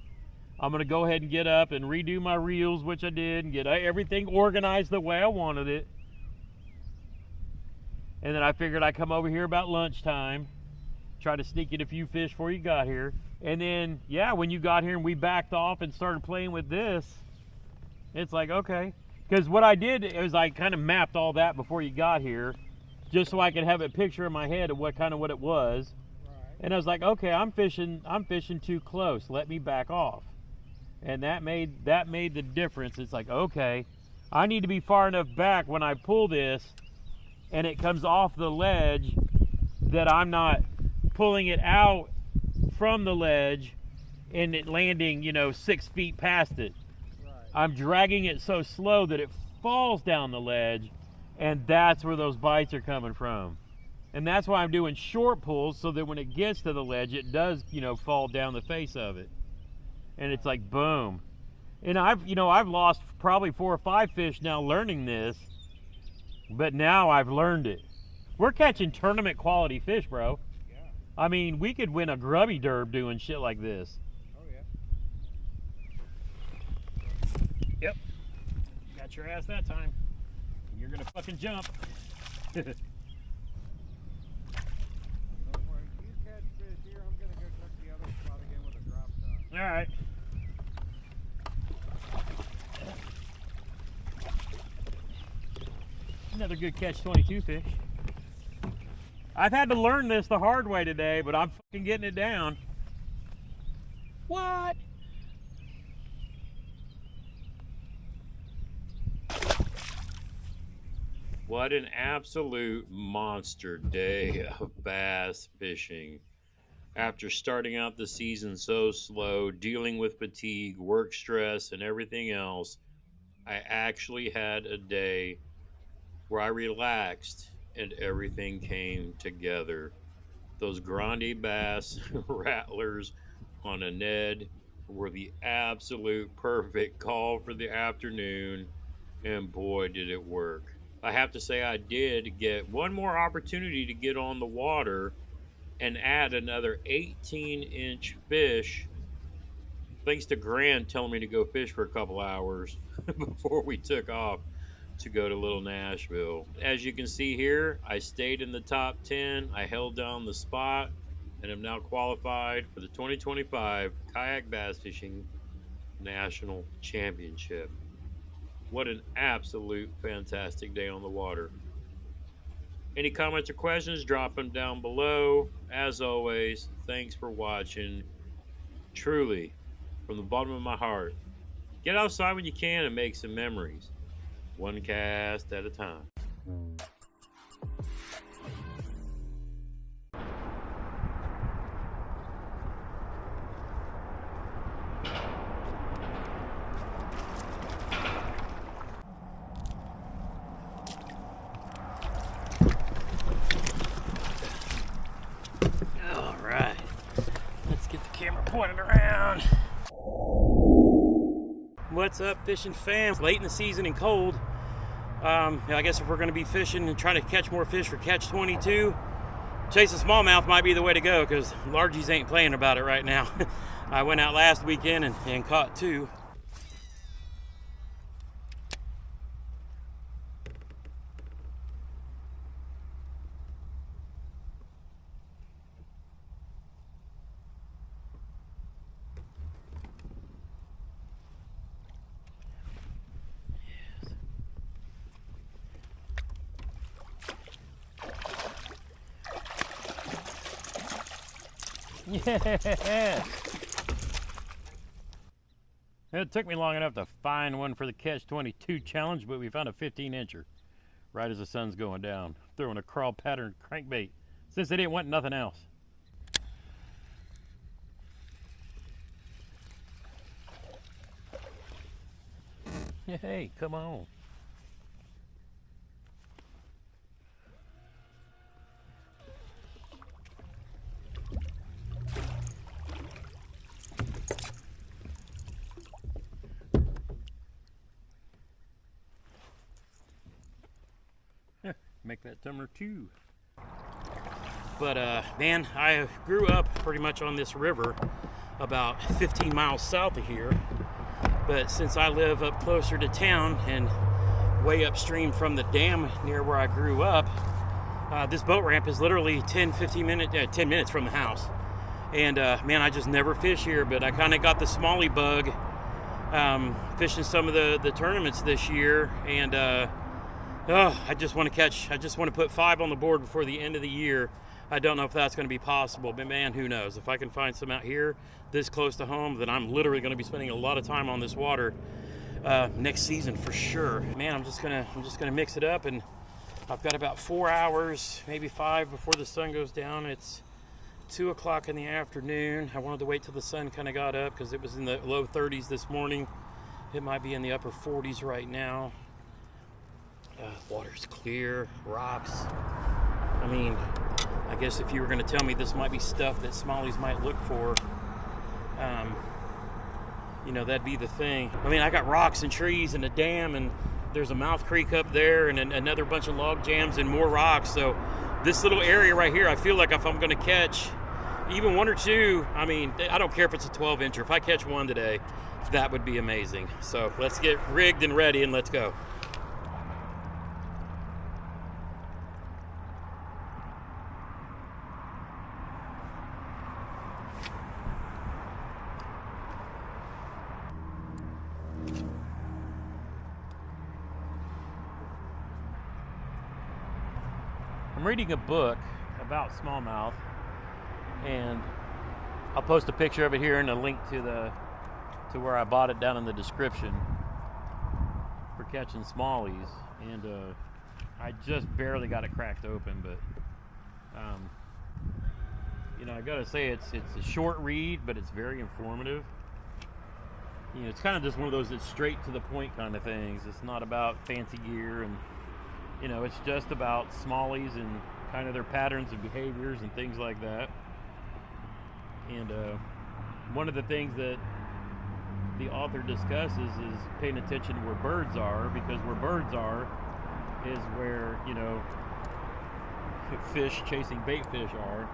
I'm going to go ahead and get up and redo my reels, which I did, and get everything organized the way I wanted it. And then I figured I'd come over here about lunchtime, try to sneak in a few fish before you got here. And then, yeah, when you got here and we backed off and started playing with this, it's like, okay. Because what I did is I kind of mapped all that before you got here, just so I could have a picture in my head of what it was. Right. And I was like, okay, I'm fishing too close. Let me back off. And that made the difference. It's like, okay, I need to be far enough back when I pull this and it comes off the ledge that I'm not pulling it out from the ledge and it landing, 6 feet past it. Right. I'm dragging it so slow that it falls down the ledge, and that's where those bites are coming from. And that's why I'm doing short pulls, so that when it gets to the ledge, it does, fall down the face of it. And it's like, boom. And I've lost probably 4 or 5 fish now learning this, but now I've learned it. We're catching tournament quality fish, bro. Yeah. I mean, we could win a grubby derb doing shit like this. Oh yeah. Yep. Got your ass that time. You're gonna fucking jump. Don't worry. You catch fish here. I'm gonna go check the other spot again with a drop shot. All right. Another good catch 22 fish. I've had to learn this the hard way today, but I'm fucking getting it down. What? What an absolute monster day of bass fishing. After starting out the season so slow, dealing with fatigue, work stress, and everything else, I actually had a day where I relaxed and everything came together. Those grande bass rattlers on a Ned were the absolute perfect call for the afternoon, and boy did it work. I have to say I did get one more opportunity to get on the water and add another 18-inch fish, thanks to Grant telling me to go fish for a couple hours before we took off to go to Little Nashville. As you can see here, I stayed in the top 10. I held down the spot and am now qualified for the 2025 Kayak Bass Fishing National Championship. What an absolute fantastic day on the water. Any comments or questions, drop them down below. As always, thanks for watching. Truly, from the bottom of my heart, get outside when you can and make some memories. One cast at a time. All right, let's get the camera point it around. What's up, fishing fam? It's late in the season and cold. I guess if we're going to be fishing and trying to catch more fish for catch 22, chasing smallmouth might be the way to go, because largies ain't playing about it right now. I went out last weekend and caught 2. Yeah. It took me long enough to find one for the Catch 22 challenge, but we found a 15-incher right as the sun's going down, throwing a crawl pattern crankbait since they didn't want nothing else. Hey, come on. Make that tumbler 2. But man, I grew up pretty much on this river about 15 miles south of here. But since I live up closer to town and way upstream from the dam near where I grew up, this boat ramp is literally 10 minutes from the house. And man, I just never fish here, but I kind of got the smallie bug fishing some of the tournaments this year. And I just want to put 5 on the board before the end of the year. I don't know if that's going to be possible, but man, who knows? If I can find some out here this close to home, then I'm literally going to be spending a lot of time on this water next season for sure. Man, I'm just gonna mix it up, and I've got about 4 hours, maybe 5 before the sun goes down. It's 2 o'clock in the afternoon. I wanted to wait till the sun kind of got up because it was in the low 30s this morning. It might be in the upper 40s right now. Water's clear, rocks. I mean, I guess if you were going to tell me this might be stuff that smallies might look for, you know, that'd be the thing. I mean, I got rocks and trees and a dam, and there's a mouth creek up there, and another bunch of log jams and more rocks. So this little area right here, I feel like if I'm going to catch even 1 or 2, I mean, I don't care if it's a 12-incher. If I catch 1 today, that would be amazing. So let's get rigged and ready, and let's go. I'm reading a book about smallmouth, and I'll post a picture of it here and a link to where I bought it down in the description for catching smallies. And I just barely got it cracked open, but you know, I gotta say it's a short read, but it's very informative. You know, it's kind of just one of those that's straight to the point kind of things. It's not about fancy gear, and you know, it's just about smallies and kind of their patterns and behaviors and things like that. And one of the things that the author discusses is paying attention to where birds are, because where birds are is where, you know, fish chasing bait fish are.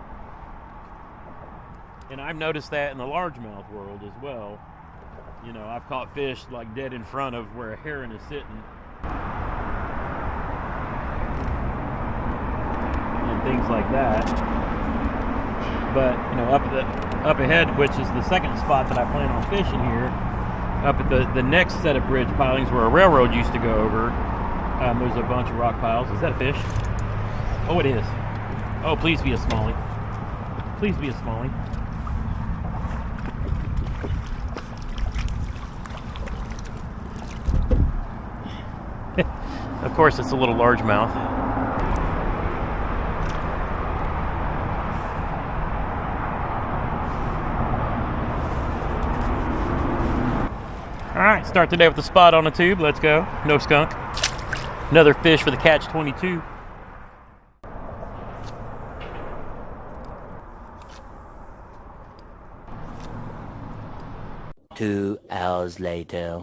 And I've noticed that in the largemouth world as well. You know, I've caught fish like dead in front of where a heron is sitting, things like that. But you know, up ahead, which is the second spot that I plan on fishing here, up at the next set of bridge pilings where a railroad used to go over, there's a bunch of rock piles. Is that a fish? Oh, it is. Oh, please be a smallie. Please be a smallie. Of course, it's a little largemouth. All right, start the day with the spot on the tube. Let's go. No skunk. Another fish for the Catch 22. 2 hours later.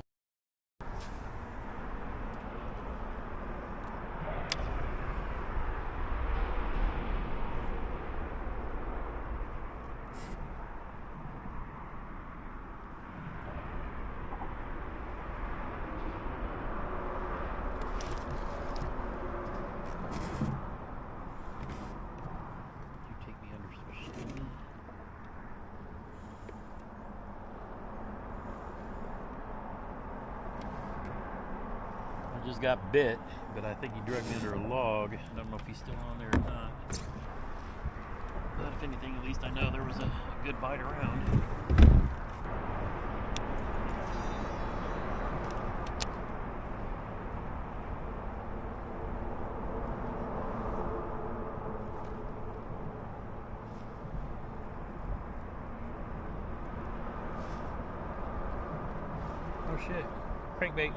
I just got bit, but I think he dragged me under a log. I don't know if he's still on there or not. But if anything, at least I know there was a good bite around. Oh shit, crankbait.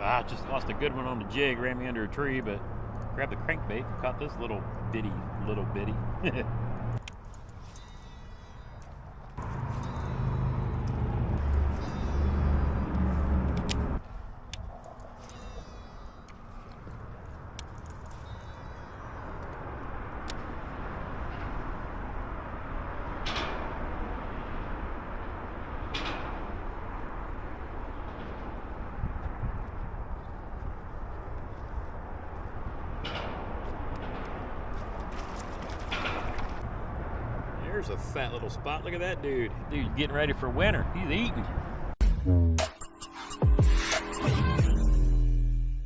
I just lost a good one on the jig, ran me under a tree, but grabbed the crankbait and caught this little bitty. There's a fat little spot. Look at that dude. Dude's getting ready for winter. He's eating.